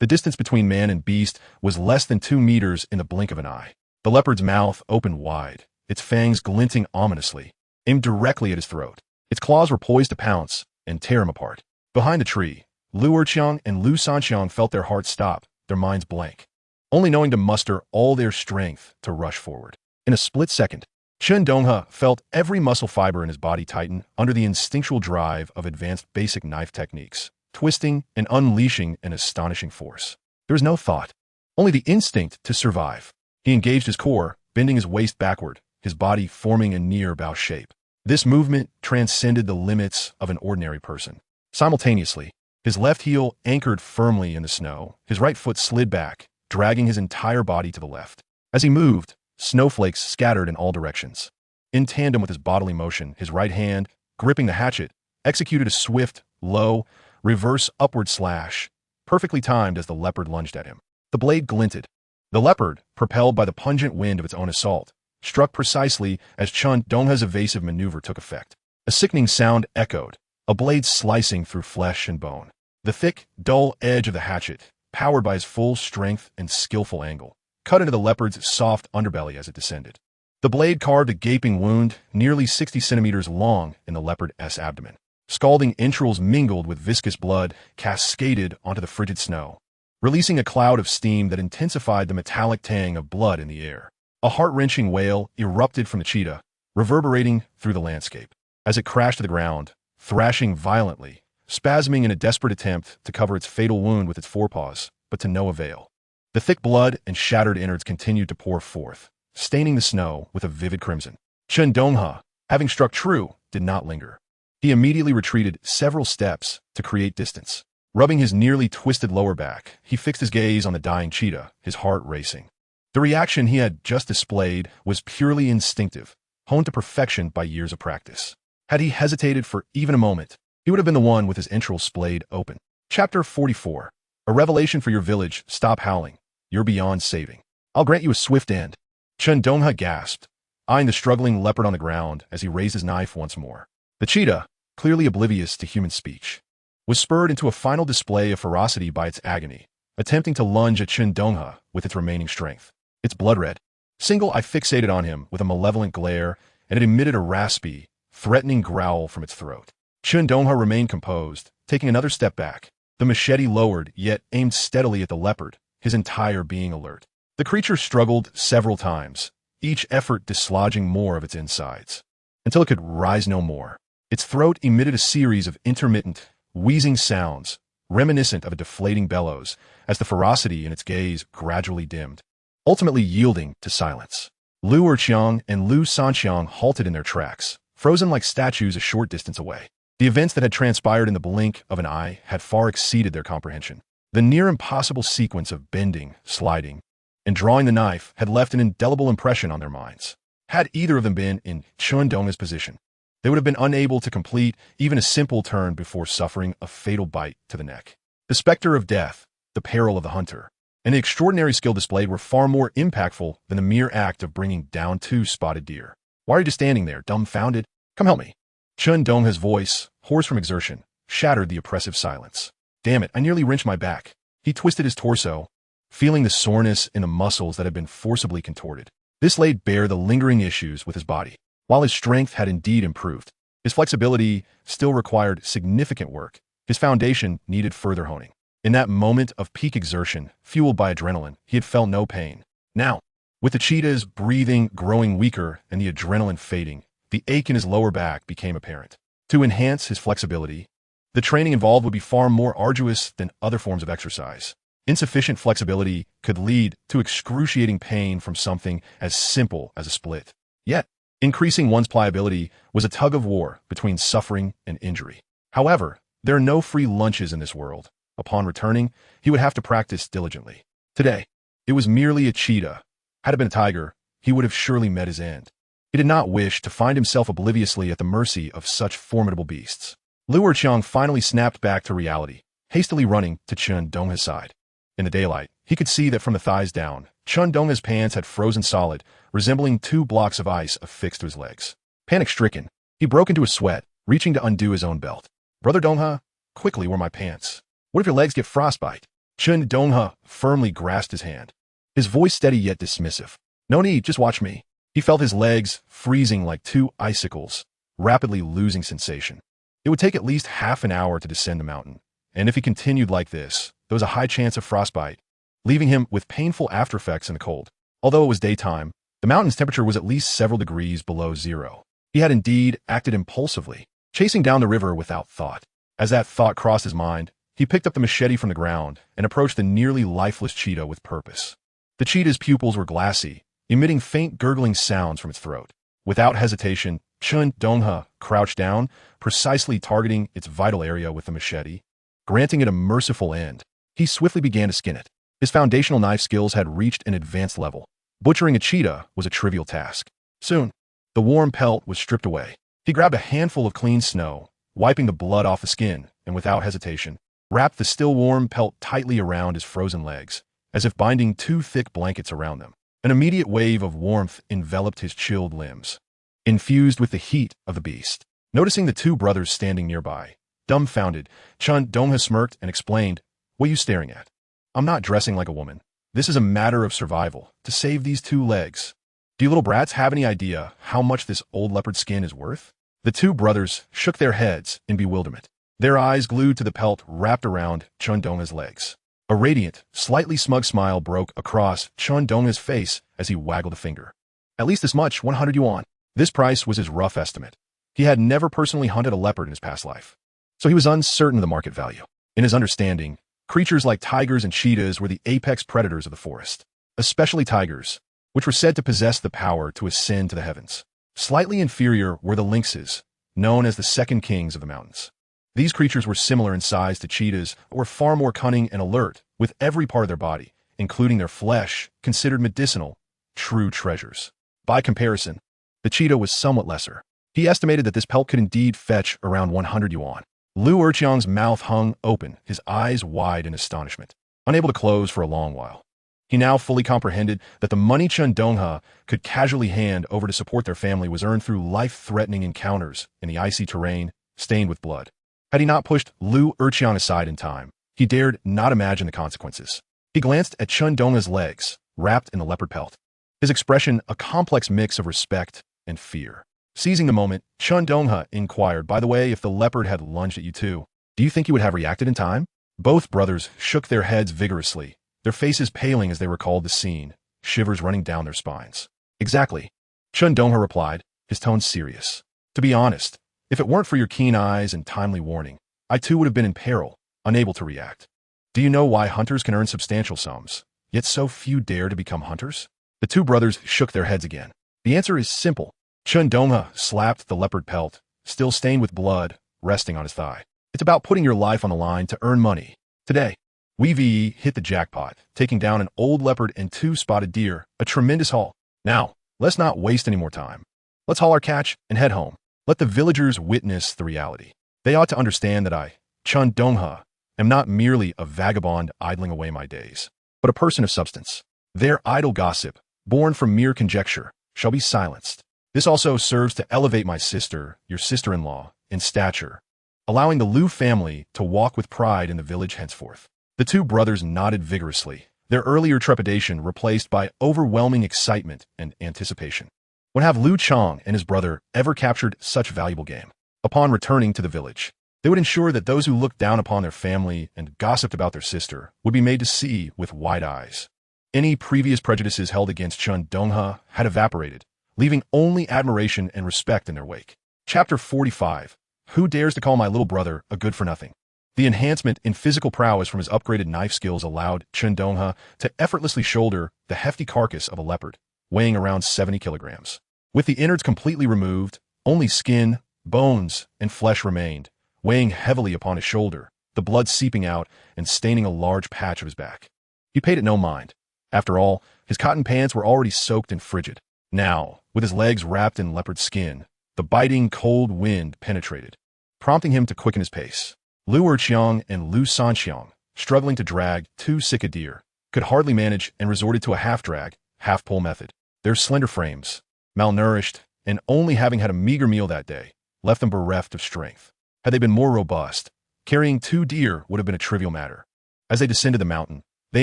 The distance between man and beast was less than 2 meters in the blink of an eye. The leopard's mouth opened wide, its fangs glinting ominously, aimed directly at his throat. Its claws were poised to pounce and tear him apart. Behind the tree, Lu Erqiang and Lu Sanxiang felt their hearts stop, their minds blank, only knowing to muster all their strength to rush forward. In a split second, Chen Donghe felt every muscle fiber in his body tighten under the instinctual drive of advanced basic knife techniques, twisting and unleashing an astonishing force. There was no thought, only the instinct to survive. He engaged his core, bending his waist backward, his body forming a near bow shape. This movement transcended the limits of an ordinary person. Simultaneously, his left heel anchored firmly in the snow, his right foot slid back, dragging his entire body to the left. As he moved, snowflakes scattered in all directions. In tandem with his bodily motion, his right hand, gripping the hatchet, executed a swift, low, reverse upward slash, perfectly timed as the leopard lunged at him. The blade glinted. The leopard, propelled by the pungent wind of its own assault, struck precisely as Chen Donghe's evasive maneuver took effect. A sickening sound echoed, a blade slicing through flesh and bone. The thick, dull edge of the hatchet, powered by his full strength and skillful angle, cut into the leopard's soft underbelly as it descended. The blade carved a gaping wound nearly 60 centimeters long in the leopard's abdomen. Scalding entrails mingled with viscous blood cascaded onto the frigid snow, releasing a cloud of steam that intensified the metallic tang of blood in the air. A heart-wrenching wail erupted from the cheetah, reverberating through the landscape. As it crashed to the ground, thrashing violently, spasming in a desperate attempt to cover its fatal wound with its forepaws, but to no avail. The thick blood and shattered innards continued to pour forth, staining the snow with a vivid crimson. Chen Donghe, having struck true, did not linger. He immediately retreated several steps to create distance. Rubbing his nearly twisted lower back, he fixed his gaze on the dying cheetah, his heart racing. The reaction he had just displayed was purely instinctive, honed to perfection by years of practice. Had he hesitated for even a moment, he would have been the one with his entrails splayed open. Chapter 44. A revelation for your village. Stop howling. You're beyond saving. I'll grant you a swift end. Chen Donghe gasped, eyeing the struggling leopard on the ground as he raised his knife once more. The cheetah, clearly oblivious to human speech, was spurred into a final display of ferocity by its agony, attempting to lunge at Chen Donghe with its remaining strength. Its blood red. Single eye fixated on him with a malevolent glare, and it emitted a raspy, threatening growl from its throat. Chen Donghe remained composed, taking another step back, the machete lowered yet aimed steadily at the leopard, his entire being alert. The creature struggled several times, each effort dislodging more of its insides, until it could rise no more. Its throat emitted a series of intermittent, wheezing sounds, reminiscent of a deflating bellows, as the ferocity in its gaze gradually dimmed, ultimately yielding to silence. Lu Erqiang and Lu Sanqiang halted in their tracks, frozen like statues a short distance away. The events that had transpired in the blink of an eye had far exceeded their comprehension. The near-impossible sequence of bending, sliding, and drawing the knife had left an indelible impression on their minds. Had either of them been in Chen Donghe's position, they would have been unable to complete even a simple turn before suffering a fatal bite to the neck. The specter of death, the peril of the hunter, and the extraordinary skill displayed were far more impactful than the mere act of bringing down two spotted deer. Why are you just standing there, dumbfounded? Come help me. Chen Donghe's voice, hoarse from exertion, shattered the oppressive silence. Damn it, I nearly wrenched my back. He twisted his torso, feeling the soreness in the muscles that had been forcibly contorted. This laid bare the lingering issues with his body. While his strength had indeed improved, his flexibility still required significant work. His foundation needed further honing. In that moment of peak exertion, fueled by adrenaline, he had felt no pain. Now, with the cheetah's breathing growing weaker and the adrenaline fading, the ache in his lower back became apparent. To enhance his flexibility, the training involved would be far more arduous than other forms of exercise. Insufficient flexibility could lead to excruciating pain from something as simple as a split. Yet, increasing one's pliability was a tug-of-war between suffering and injury. However, there are no free lunches in this world. Upon returning, he would have to practice diligently. Today, it was merely a cheetah. Had it been a tiger, he would have surely met his end. He did not wish to find himself obliviously at the mercy of such formidable beasts. Lu Erqiang finally snapped back to reality, hastily running to Chen Donghe's side. In the daylight, he could see that from the thighs down, Chen Donghe's pants had frozen solid, resembling two blocks of ice affixed to his legs. Panic-stricken, he broke into a sweat, reaching to undo his own belt. Brother Donghe, quickly wear my pants. What if your legs get frostbite? Chen Donghe firmly grasped his hand, his voice steady yet dismissive. No need, just watch me. He felt his legs freezing like two icicles, rapidly losing sensation. It would take at least half an hour to descend the mountain, and if he continued like this, there was a high chance of frostbite, leaving him with painful aftereffects in the cold. Although it was daytime, the mountain's temperature was at least several degrees below zero. He had indeed acted impulsively, chasing down the river without thought. As that thought crossed his mind, he picked up the machete from the ground and approached the nearly lifeless cheetah with purpose. The cheetah's pupils were glassy, emitting faint gurgling sounds from its throat. Without hesitation, Chen Donghe crouched down, precisely targeting its vital area with the machete, granting it a merciful end. He swiftly began to skin it. His foundational knife skills had reached an advanced level. Butchering a cheetah was a trivial task. Soon, the warm pelt was stripped away. He grabbed a handful of clean snow, wiping the blood off the skin, and without hesitation, wrapped the still warm pelt tightly around his frozen legs, as if binding two thick blankets around them. An immediate wave of warmth enveloped his chilled limbs, infused with the heat of the beast. Noticing the two brothers standing nearby, Dumbfounded, Chen Donghe smirked and explained, "What are you staring at? I'm not dressing like a woman. This is a matter of survival, to save these 2 legs. Do you little brats have any idea how much this old leopard skin is worth?" The 2 brothers shook their heads in bewilderment, their eyes glued to the pelt wrapped around Chen Donghe's legs. A radiant, slightly smug smile broke across Chen Donghe's face as he waggled a finger. "At least this much, 100 yuan. This price was his rough estimate. He had never personally hunted a leopard in his past life, so he was uncertain of the market value. In his understanding, creatures like tigers and cheetahs were the apex predators of the forest, especially tigers, which were said to possess the power to ascend to the heavens. Slightly inferior were the lynxes, known as the second kings of the mountains. These creatures were similar in size to cheetahs, but were far more cunning and alert, with every part of their body, including their flesh, considered medicinal, true treasures. By comparison, the cheetah was somewhat lesser. He estimated that this pelt could indeed fetch around 100 yuan. Lu Erqiang's mouth hung open, his eyes wide in astonishment, unable to close for a long while. He now fully comprehended that the money Chen Donghe could casually hand over to support their family was earned through life-threatening encounters in the icy terrain, stained with blood. Had he not pushed Lu Erqiang aside in time, he dared not imagine the consequences. He glanced at Chen Donghe's legs, wrapped in the leopard pelt, his expression a complex mix of respect and fear. Seizing the moment, Chen Donghe inquired, "By the way, if the leopard had lunged at you too, do you think you would have reacted in time?" Both brothers shook their heads vigorously, their faces paling as they recalled the scene, shivers running down their spines. "Exactly," Chen Donghe replied, his tone serious. "To be honest, if it weren't for your keen eyes and timely warning, I too would have been in peril, unable to react. Do you know why hunters can earn substantial sums, yet so few dare to become hunters?" The 2 brothers shook their heads again. The answer is simple. Chen Donghe slapped the leopard pelt, still stained with blood, resting on his thigh. "It's about putting your life on the line to earn money. Today, we hit the jackpot, taking down an old leopard and 2 spotted deer, a tremendous haul. Now, let's not waste any more time. Let's haul our catch and head home. Let the villagers witness the reality. They ought to understand that I, Chen Donghe, am not merely a vagabond idling away my days, but a person of substance. Their idle gossip, born from mere conjecture, shall be silenced. This also serves to elevate my sister, your sister-in-law, in stature, allowing the Lu family to walk with pride in the village henceforth." The 2 brothers nodded vigorously, their earlier trepidation replaced by overwhelming excitement and anticipation. When have Lu Chang and his brother ever captured such valuable game? Upon returning to the village, they would ensure that those who looked down upon their family and gossiped about their sister would be made to see with wide eyes. Any previous prejudices held against Chen Donghe had evaporated, leaving only admiration and respect in their wake. Chapter 45. Who dares to call my little brother a good-for-nothing? The enhancement in physical prowess from his upgraded knife skills allowed Chen Donghe to effortlessly shoulder the hefty carcass of a leopard, weighing around 70 kilograms. With the innards completely removed, only skin, bones, and flesh remained, weighing heavily upon his shoulder, the blood seeping out and staining a large patch of his back. He paid it no mind. After all, his cotton pants were already soaked and frigid. Now, with his legs wrapped in leopard skin, the biting cold wind penetrated, prompting him to quicken his pace. Lu Erqiang and Lu Sanxiang, struggling to drag 2 sick deer, could hardly manage and resorted to a half-drag, half-pull method. Their slender frames, malnourished, and only having had a meager meal that day, left them bereft of strength. Had they been more robust, carrying 2 deer would have been a trivial matter. As they descended the mountain, they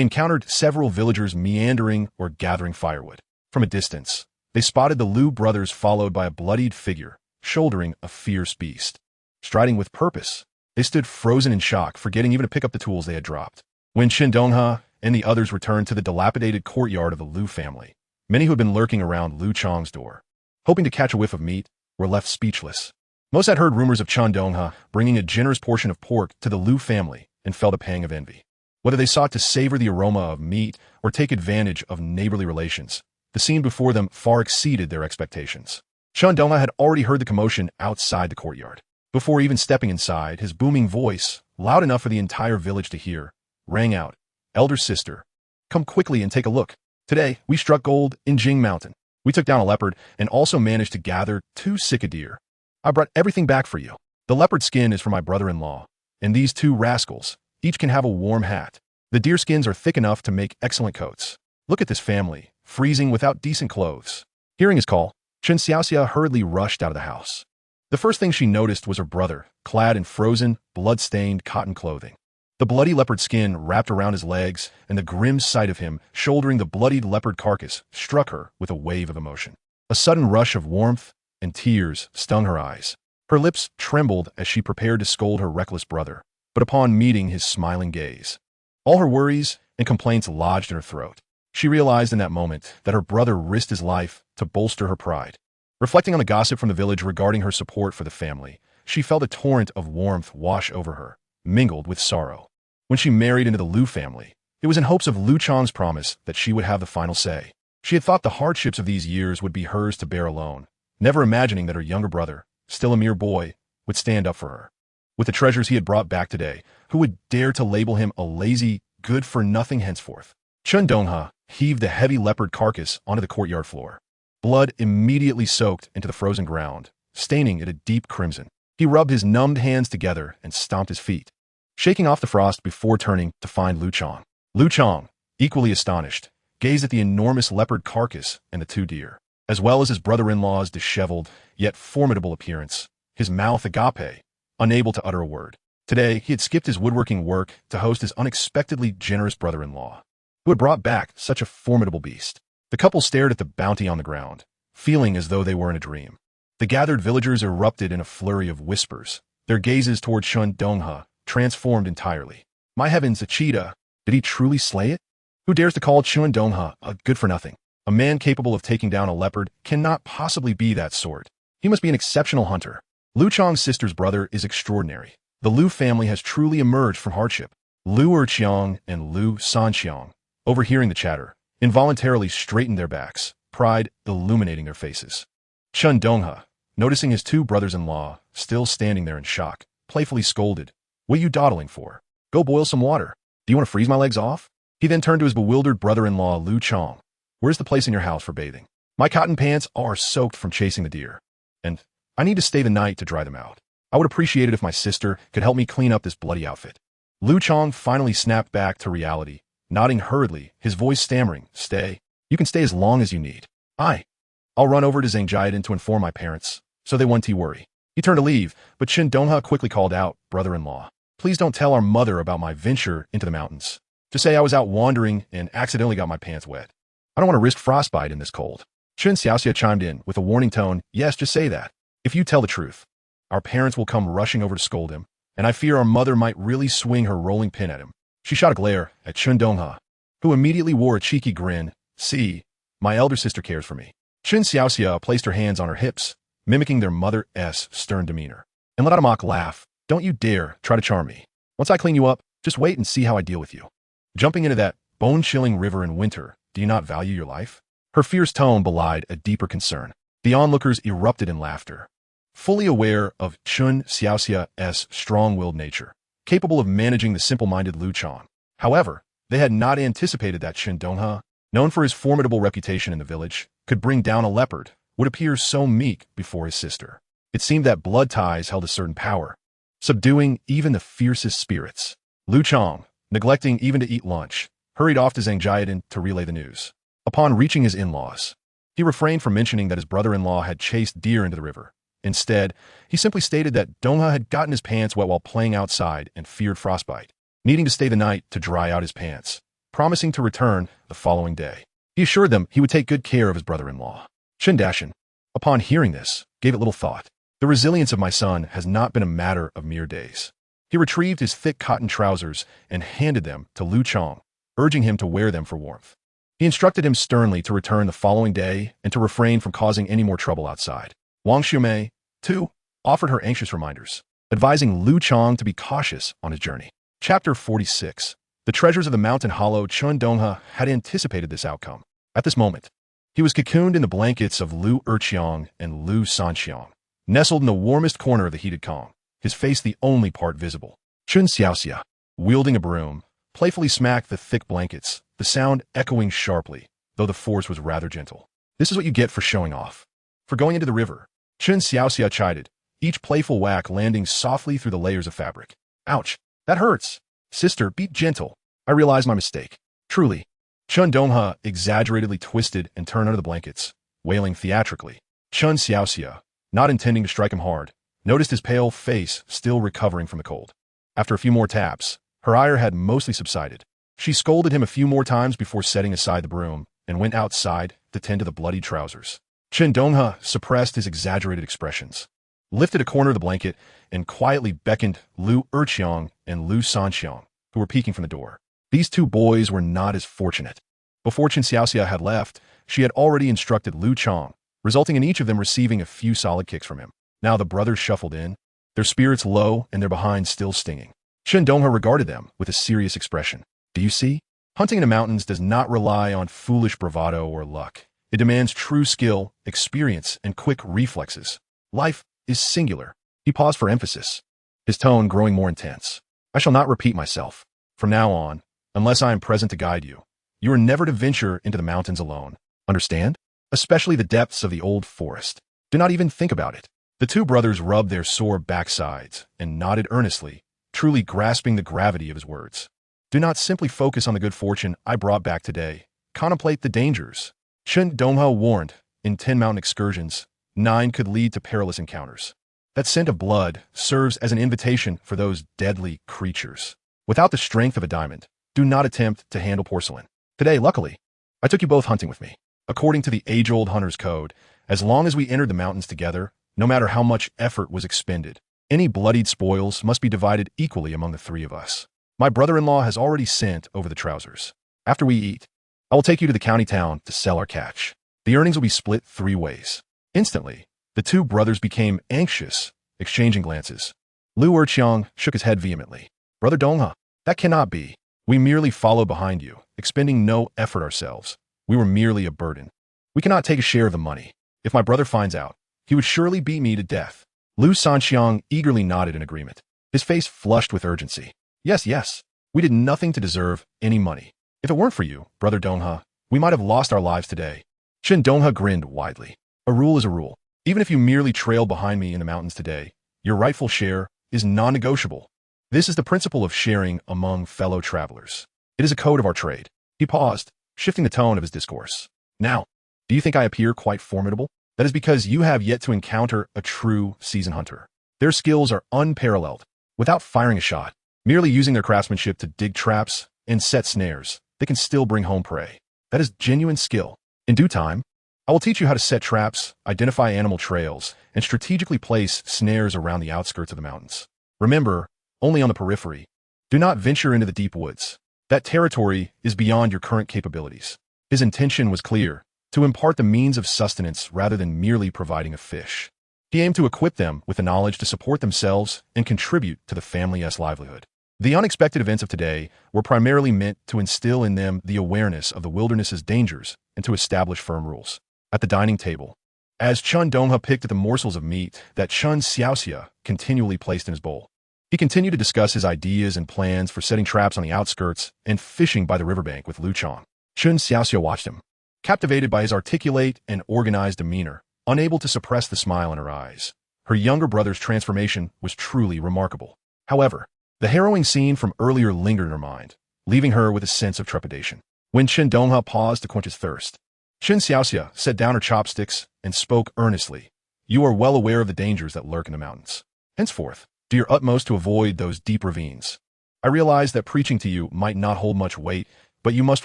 encountered several villagers meandering or gathering firewood. From a distance, they spotted the Lu brothers followed by a bloodied figure, shouldering a fierce beast. Striding with purpose, they stood frozen in shock, forgetting even to pick up the tools they had dropped. When Chen Donghe and the others returned to the dilapidated courtyard of the Lu family, many who had been lurking around Lu Chang's door, hoping to catch a whiff of meat, were left speechless. Most had heard rumors of Chen Donghe bringing a generous portion of pork to the Lu family and felt a pang of envy. Whether they sought to savor the aroma of meat or take advantage of neighborly relations, the scene before them far exceeded their expectations. Chen Donghe had already heard the commotion outside the courtyard. Before even stepping inside, his booming voice, loud enough for the entire village to hear, rang out, "Elder sister, come quickly and take a look. Today, we struck gold in Jing Mountain. We took down a leopard and also managed to gather 2 sick deer. I brought everything back for you. The leopard skin is for my brother-in-law, and these 2 rascals, each can have a warm hat. The deer skins are thick enough to make excellent coats. Look at this family, freezing without decent clothes." Hearing his call, Chen Xiaoxia hurriedly rushed out of the house. The The first thing she noticed was her brother, clad in frozen, blood-stained cotton clothing. The bloody leopard skin wrapped around his legs, and the grim sight of him shouldering the bloodied leopard carcass struck her with a wave of emotion. A sudden rush of warmth and tears stung her eyes. Her lips trembled as she prepared to scold her reckless brother, but upon meeting his smiling gaze, all her worries and complaints lodged in her throat. She realized in that moment that her brother risked his life to bolster her pride. Reflecting on the gossip from the village regarding her support for the family, she felt a torrent of warmth wash over her, mingled with sorrow. When she married into the Liu family, it was in hopes of Liu Chang's promise that she would have the final say. She had thought the hardships of these years would be hers to bear alone, never imagining that her younger brother, still a mere boy, would stand up for her. With the treasures he had brought back today, who would dare to label him a lazy, good-for-nothing henceforth? Chen Donghe heaved the heavy leopard carcass onto the courtyard floor. Blood immediately soaked into the frozen ground, staining it a deep crimson. He rubbed his numbed hands together and stomped his feet, shaking off the frost before turning to find Liu Chang. Liu Chang, equally astonished, gazed at the enormous leopard carcass and the two deer, as well as his brother-in-law's disheveled, yet formidable appearance, his mouth agape, unable to utter a word. Today, he had skipped his woodworking work to host his unexpectedly generous brother-in-law, who had brought back such a formidable beast. The couple stared at the bounty on the ground, feeling as though they were in a dream. The gathered villagers erupted in a flurry of whispers, their gazes toward Chen Donghe transformed entirely. My heavens, a cheetah! Did he truly slay it? Who dares to call Chen Donghe a good-for-nothing? A man capable of taking down a leopard cannot possibly be that sort. He must be an exceptional hunter. Liu Chang's sister's brother is extraordinary. The Liu family has truly emerged from hardship. Liu Erqiang and Liu Sanqiang, overhearing the chatter, involuntarily straightened their backs, pride illuminating their faces. Chen Donghe, noticing his two brothers-in-law still standing there in shock, playfully scolded, "What are you dawdling for? Go boil some water. Do you want to freeze my legs off?" He then turned to his bewildered brother-in-law Liu Chang. "Where's the place in your house for bathing? My cotton pants are soaked from chasing the deer, and I need to stay the night to dry them out. I would appreciate it if my sister could help me clean up this bloody outfit." Liu Chang finally snapped back to reality, nodding hurriedly, his voice stammering, "Stay. You can stay as long as you need. I'll run over to Zhangjiadin to inform my parents, so they won't worry." He turned to leave, but Chen Donghe quickly called out, "Brother-in-law, please don't tell our mother about my venture into the mountains. Just say I was out wandering and accidentally got my pants wet. I don't want to risk frostbite in this cold." Chen Xiaoxia chimed in with a warning tone, "Yes, just say that. If you tell the truth, our parents will come rushing over to scold him, and I fear our mother might really swing her rolling pin at him." She shot a glare at Chen Donghe, who immediately wore a cheeky grin. "See, my elder sister cares for me." Chen Xiaoxia placed her hands on her hips, mimicking their mother's stern demeanor, and let out a mock laugh. "Don't you dare try to charm me. Once I clean you up, just wait and see how I deal with you. Jumping into that bone-chilling river in winter, do you not value your life?" Her fierce tone belied a deeper concern. The onlookers erupted in laughter, fully aware of Chen Xiaoxia's strong-willed nature, capable of managing the simple-minded Liu Chang. However, they had not anticipated that Chen Donghe, known for his formidable reputation in the village, could bring down a leopard, would appear so meek before his sister. It seemed that blood ties held a certain power, subduing even the fiercest spirits. Liu Chang, neglecting even to eat lunch, hurried off to Zhangjiadin to relay the news. Upon reaching his in-laws, he refrained from mentioning that his brother-in-law had chased deer into the river. Instead, he simply stated that Donghe had gotten his pants wet while playing outside and feared frostbite, needing to stay the night to dry out his pants, promising to return the following day. He assured them he would take good care of his brother-in-law. Chen Dashan, upon hearing this, gave it little thought. The resilience of my son has not been a matter of mere days. He retrieved his thick cotton trousers and handed them to Liu Chang, urging him to wear them for warmth. He instructed him sternly to return the following day and to refrain from causing any more trouble outside. Wang Xiumei, too, offered her anxious reminders, advising Liu Chang to be cautious on his journey. Chapter 46. The treasures of the mountain hollow. Chen Donghe had anticipated this outcome. At this moment, he was cocooned in the blankets of Liu Erqiang and Liu Sanqiang, nestled in the warmest corner of the heated Kong, his face the only part visible. Chen Xiaoxia, wielding a broom, playfully smacked the thick blankets, the sound echoing sharply, though the force was rather gentle. "This is what you get for showing off. For going into the river." Chen Xiaoxia chided, each playful whack landing softly through the layers of fabric. "Ouch, that hurts. Sister, be gentle. I realize my mistake. Truly." Chen Donghe exaggeratedly twisted and turned under the blankets, wailing theatrically. Chen Xiaoxia, not intending to strike him hard, noticed his pale face still recovering from the cold. After a few more taps, her ire had mostly subsided. She scolded him a few more times before setting aside the broom and went outside to tend to the bloody trousers. Chen Donghe suppressed his exaggerated expressions, lifted a corner of the blanket, and quietly beckoned Lu Erqiang and Lu Sanxiang, who were peeking from the door. These two boys were not as fortunate. Before Chen Xiaoxia had left, she had already instructed Lu Chang, resulting in each of them receiving a few solid kicks from him. Now the brothers shuffled in, their spirits low and their behinds still stinging. Chen Donghe regarded them with a serious expression. Do you see? Hunting in the mountains does not rely on foolish bravado or luck. It demands true skill, experience, and quick reflexes. Life is singular. He paused for emphasis, his tone growing more intense. I shall not repeat myself. From now on, unless I am present to guide you, you are never to venture into the mountains alone. Understand? Especially the depths of the old forest. Do not even think about it. The two brothers rubbed their sore backsides and nodded earnestly, truly grasping the gravity of his words. Do not simply focus on the good fortune I brought back today. Contemplate the dangers. Chen Donghe warned, in 10 mountain excursions, 9 could lead to perilous encounters. That scent of blood serves as an invitation for those deadly creatures. Without the strength of a diamond, do not attempt to handle porcelain. Today, luckily, I took you both hunting with me. According to the age-old hunter's code, as long as we entered the mountains together, no matter how much effort was expended, any bloodied spoils must be divided equally among the 3 of us. My brother-in-law has already sent over the trousers. After we eat, I will take you to the county town to sell our catch. The earnings will be split 3 ways. Instantly, the 2 brothers became anxious, exchanging glances. Lu Erqiang shook his head vehemently. Brother Donghe, that cannot be. We merely followed behind you, expending no effort ourselves. We were merely a burden. We cannot take a share of the money. If my brother finds out, he would surely beat me to death. Lu Sanxiang eagerly nodded in agreement, his face flushed with urgency. Yes, yes. We did nothing to deserve any money. If it weren't for you, Brother Donghe, we might have lost our lives today. Chen Donghe grinned widely. A rule is a rule. Even if you merely trail behind me in the mountains today, your rightful share is non-negotiable. This is the principle of sharing among fellow travelers. It is a code of our trade. He paused, shifting the tone of his discourse. Now, do you think I appear quite formidable? That is because you have yet to encounter a true seasoned hunter. Their skills are unparalleled. Without firing a shot, merely using their craftsmanship to dig traps and set snares, they can still bring home prey. That is genuine skill. In due time, I will teach you how to set traps, identify animal trails, and strategically place snares around the outskirts of the mountains. Remember, only on the periphery. Do not venture into the deep woods. That territory is beyond your current capabilities. His intention was clear, to impart the means of sustenance rather than merely providing a fish. He aimed to equip them with the knowledge to support themselves and contribute to the family's livelihood. The unexpected events of today were primarily meant to instill in them the awareness of the wilderness's dangers and to establish firm rules. At the dining table, as Chen Donghe picked at the morsels of meat that Chen Xiaoxia continually placed in his bowl, he continued to discuss his ideas and plans for setting traps on the outskirts and fishing by the riverbank with Lu Chang. Chen Xiaoxia watched him, captivated by his articulate and organized demeanor, unable to suppress the smile in her eyes. Her younger brother's transformation was truly remarkable. However, the harrowing scene from earlier lingered in her mind, leaving her with a sense of trepidation. When Chen Donghe paused to quench his thirst, Chen Xiaoxia set down her chopsticks and spoke earnestly. You are well aware of the dangers that lurk in the mountains. Henceforth, do your utmost to avoid those deep ravines. I realize that preaching to you might not hold much weight, but you must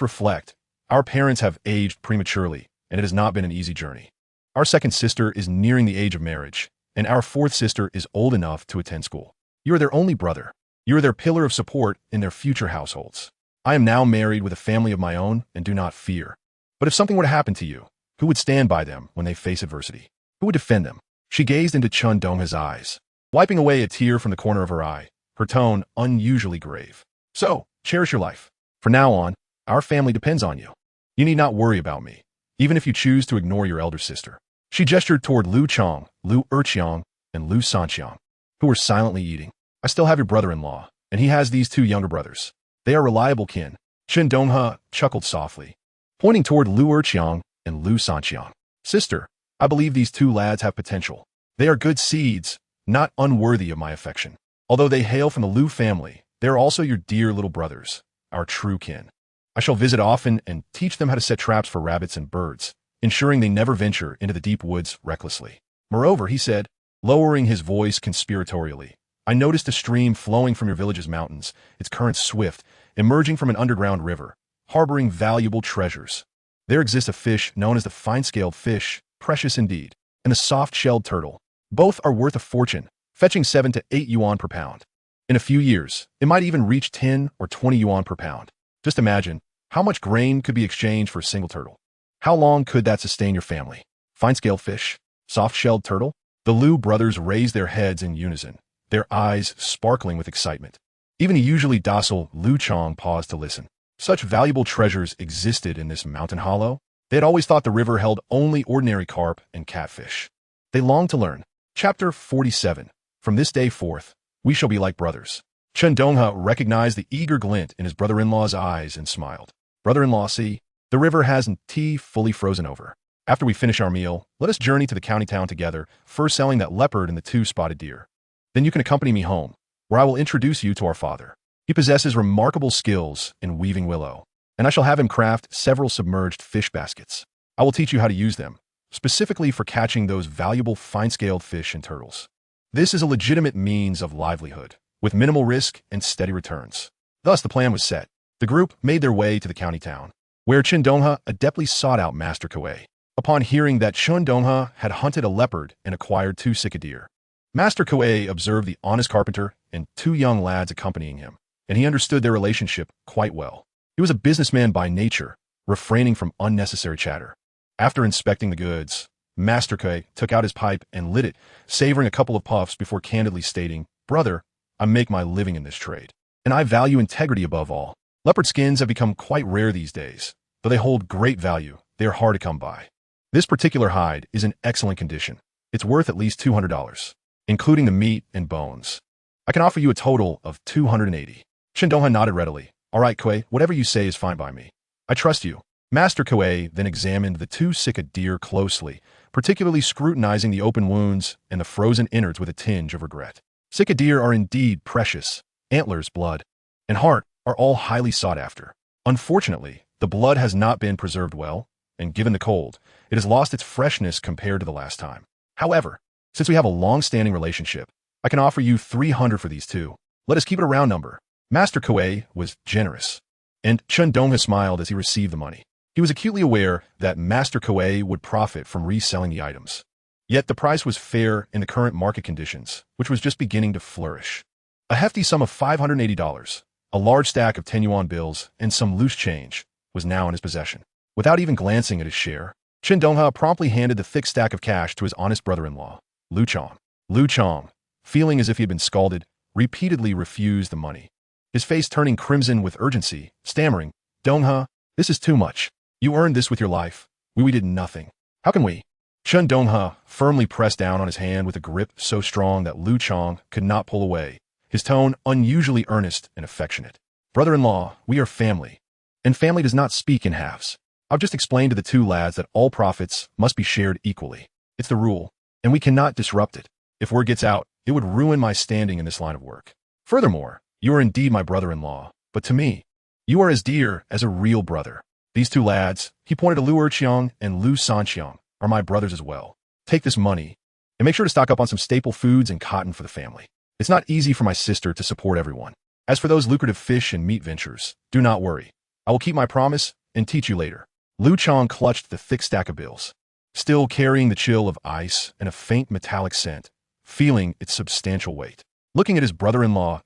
reflect. Our parents have aged prematurely, and it has not been an easy journey. Our second sister is nearing the age of marriage, and our fourth sister is old enough to attend school. You are their only brother. You are their pillar of support in their future households. I am now married with a family of my own and do not fear. But if something were to happen to you, who would stand by them when they face adversity? Who would defend them? She gazed into Chen Donghe's eyes, wiping away a tear from the corner of her eye, her tone unusually grave. So, cherish your life. From now on, our family depends on you. You need not worry about me, even if you choose to ignore your elder sister. She gestured toward Lu Chang, Lu Erqiang, and Lu Sanxiang, who were silently eating. I still have your brother-in-law, and he has these 2 younger brothers. They are reliable kin. Chen Donghe chuckled softly, pointing toward Lu Erqiang and Lu Sanxiang. Sister, I believe these 2 lads have potential. They are good seeds, not unworthy of my affection. Although they hail from the Lu family, they are also your dear little brothers, our true kin. I shall visit often and teach them how to set traps for rabbits and birds, ensuring they never venture into the deep woods recklessly. Moreover, he said, lowering his voice conspiratorially. I noticed a stream flowing from your village's mountains, its current swift, emerging from an underground river, harboring valuable treasures. There exists a fish known as the fine-scaled fish, precious indeed, and the soft-shelled turtle. Both are worth a fortune, fetching 7 to 8 yuan per pound. In a few years, it might even reach 10 or 20 yuan per pound. Just imagine, how much grain could be exchanged for a single turtle? How long could that sustain your family? Fine-scaled fish? Soft-shelled turtle? The Liu brothers raised their heads in unison, their eyes sparkling with excitement. Even the usually docile Liu Chong paused to listen. Such valuable treasures existed in this mountain hollow. They had always thought the river held only ordinary carp and catfish. They longed to learn. Chapter 47. From this day forth, we shall be like brothers. Chen Donghe recognized the eager glint in his brother-in-law's eyes and smiled. Brother-in-law, see, the river has tea fully frozen over. After we finish our meal, let us journey to the county town together, first selling that leopard and the 2 spotted deer. Then you can accompany me home, where I will introduce you to our father. He possesses remarkable skills in weaving willow, and I shall have him craft several submerged fish baskets. I will teach you how to use them, specifically for catching those valuable fine-scaled fish and turtles. This is a legitimate means of livelihood, with minimal risk and steady returns. Thus, the plan was set. The group made their way to the county town, where Chen Donghe adeptly sought out Master Kuei. Upon hearing that Chen Donghe had hunted a leopard and acquired 2 sick deer, Master Kuei observed the honest carpenter and 2 young lads accompanying him, and he understood their relationship quite well. He was a businessman by nature, refraining from unnecessary chatter. After inspecting the goods, Master Kuei took out his pipe and lit it, savoring a couple of puffs before candidly stating, "Brother, I make my living in this trade, and I value integrity above all. Leopard skins have become quite rare these days. Though they hold great value, they are hard to come by. This particular hide is in excellent condition. It's worth at least $200, including the meat and bones. I can offer you a total of 280. Chen Donghe nodded readily. "All right, Kuei, whatever you say is fine by me. I trust you." Master Kuei then examined the 2 sick deer closely, particularly scrutinizing the open wounds and the frozen innards with a tinge of regret. Sick deer are indeed precious. Antlers, blood, and heart are all highly sought after. Unfortunately, the blood has not been preserved well, and given the cold, it has lost its freshness compared to the last time. However, since we have a long-standing relationship, I can offer you 300 for these 2. Let us keep it a round number. Master Kuei was generous, and Chen Donghe smiled as he received the money. He was acutely aware that Master Kuei would profit from reselling the items. Yet the price was fair in the current market conditions, which was just beginning to flourish. A hefty sum of $580, a large stack of 10 yuan bills, and some loose change was now in his possession. Without even glancing at his share, Chen Donghe promptly handed the thick stack of cash to his honest brother-in-law, Liu Chong. Liu Chong, feeling as if he had been scalded, repeatedly refused the money, his face turning crimson with urgency, stammering, "Donghe, this is too much. You earned this with your life. We did nothing. How can we?" Chen Donghe firmly pressed down on his hand with a grip so strong that Liu Chong could not pull away, his tone unusually earnest and affectionate. "Brother-in-law, we are family, and family does not speak in halves. I've just explained to the 2 lads that all profits must be shared equally. It's the rule, and we cannot disrupt it. If word gets out, it would ruin my standing in this line of work. Furthermore, you are indeed my brother-in-law, but to me, you are as dear as a real brother. These 2 lads," he pointed to Liu Erqiang and Liu Sanqiang, "are my brothers as well. Take this money, and make sure to stock up on some staple foods and cotton for the family. It's not easy for my sister to support everyone. As for those lucrative fish and meat ventures, do not worry. I will keep my promise and teach you later." Liu Chong clutched the thick stack of bills, still carrying the chill of ice and a faint metallic scent, feeling its substantial weight. Looking at his brother-in-law's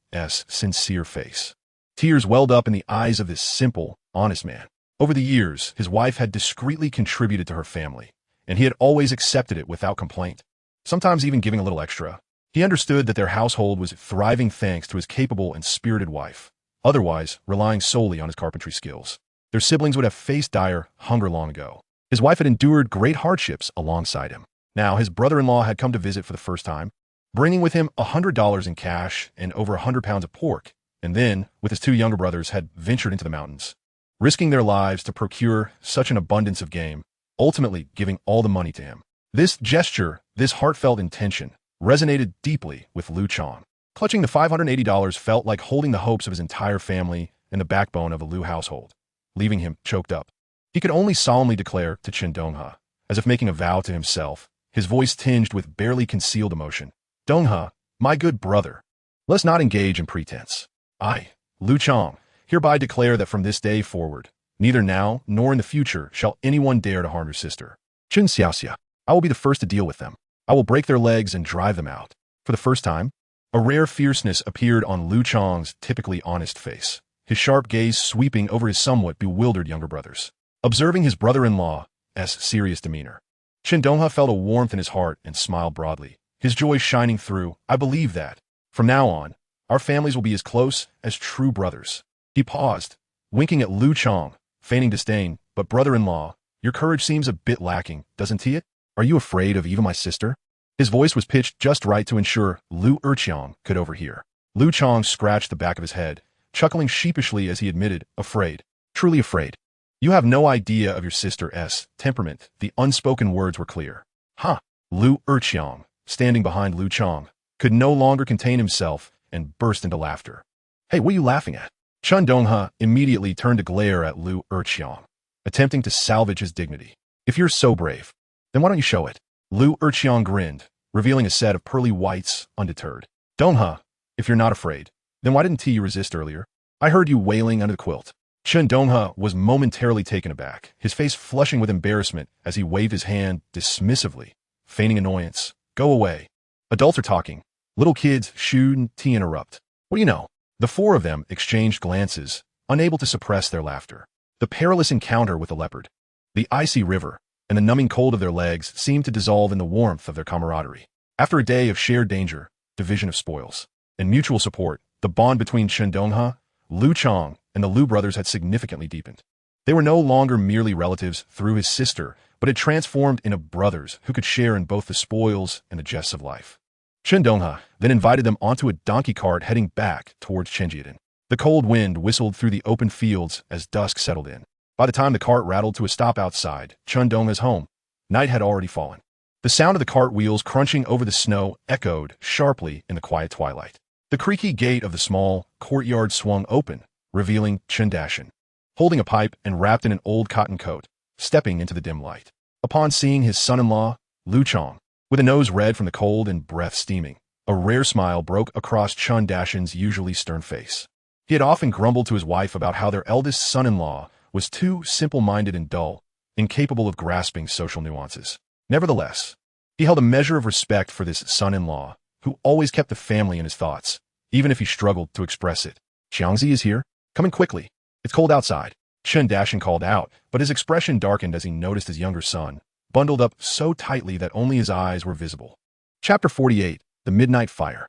sincere face, tears welled up in the eyes of this simple, honest man. Over the years, his wife had discreetly contributed to her family, and he had always accepted it without complaint, sometimes even giving a little extra. He understood that their household was thriving thanks to his capable and spirited wife, otherwise relying solely on his carpentry skills. Their siblings would have faced dire hunger long ago. His wife had endured great hardships alongside him. Now his brother-in-law had come to visit for the first time, bringing with him $100 in cash and over 100 pounds of pork, and then, with his 2 younger brothers, had ventured into the mountains, risking their lives to procure such an abundance of game, ultimately giving all the money to him. This gesture, this heartfelt intention, resonated deeply with Liu Chong. Clutching the $580 felt like holding the hopes of his entire family and the backbone of the Liu household, leaving him choked up. He could only solemnly declare to Chen Donghe, as if making a vow to himself, his voice tinged with barely concealed emotion. Donghe, my good brother, let's not engage in pretense. I, Lu Chang, hereby declare that from this day forward, neither now nor in the future shall anyone dare to harm your sister. Chen Xiaoxia, I will be the first to deal with them. I will break their legs and drive them out. For the first time, a rare fierceness appeared on Lu Chang's typically honest face, his sharp gaze sweeping over his somewhat bewildered younger brothers. Observing his brother-in-law's serious demeanor, Chen Donghe felt a warmth in his heart and smiled broadly, his joy shining through. I believe that, from now on, our families will be as close as true brothers. He paused, winking at Lu Chang, feigning disdain. But brother-in-law, your courage seems a bit lacking, doesn't it? Are you afraid of even my sister? His voice was pitched just right to ensure Lu Erqiang could overhear. Lu Chang scratched the back of his head, chuckling sheepishly as he admitted, afraid. Truly afraid. You have no idea of your sister's temperament. The unspoken words were clear. Huh. Lu Erqiang, standing behind Lu Chang, could no longer contain himself and burst into laughter. Hey, what are you laughing at? Chen Donghe immediately turned to glare at Lu Erqiang, attempting to salvage his dignity. If you're so brave, then why don't you show it? Lu Erqiang grinned, revealing a set of pearly whites, undeterred. Donghe, if you're not afraid, then why didn't you resist earlier? I heard you wailing under the quilt. Chen Donghe was momentarily taken aback, his face flushing with embarrassment as he waved his hand dismissively, feigning annoyance. Go away. Adults are talking. Little kids shouldn't interrupt. What do you know? The four of them exchanged glances, unable to suppress their laughter. The perilous encounter with the leopard, the icy river, and the numbing cold of their legs seemed to dissolve in the warmth of their camaraderie. After a day of shared danger, division of spoils, and mutual support, the bond between Chen Donghe, Lu Chang, and the Lu brothers had significantly deepened. They were no longer merely relatives through his sister, but had transformed into brothers who could share in both the spoils and the jests of life. Chen Donghe then invited them onto a donkey cart heading back towards Chenjiadan. The cold wind whistled through the open fields as dusk settled in. By the time the cart rattled to a stop outside Chen Donghe's home, night had already fallen. The sound of the cart wheels crunching over the snow echoed sharply in the quiet twilight. The creaky gate of the small courtyard swung open, revealing Chen Donghe, holding a pipe and wrapped in an old cotton coat, stepping into the dim light. Upon seeing his son-in-law, Lu Chang, with a nose red from the cold and breath steaming, a rare smile broke across Chen Donghe's usually stern face. He had often grumbled to his wife about how their eldest son-in-law was too simple-minded and dull, incapable of grasping social nuances. Nevertheless, he held a measure of respect for this son-in-law, who always kept the family in his thoughts, even if he struggled to express it. Xiangzi is here. Come in quickly. It's cold outside. Chen Donghe called out, but his expression darkened as he noticed his younger son, bundled up so tightly that only his eyes were visible. Chapter 48, The Midnight Fire.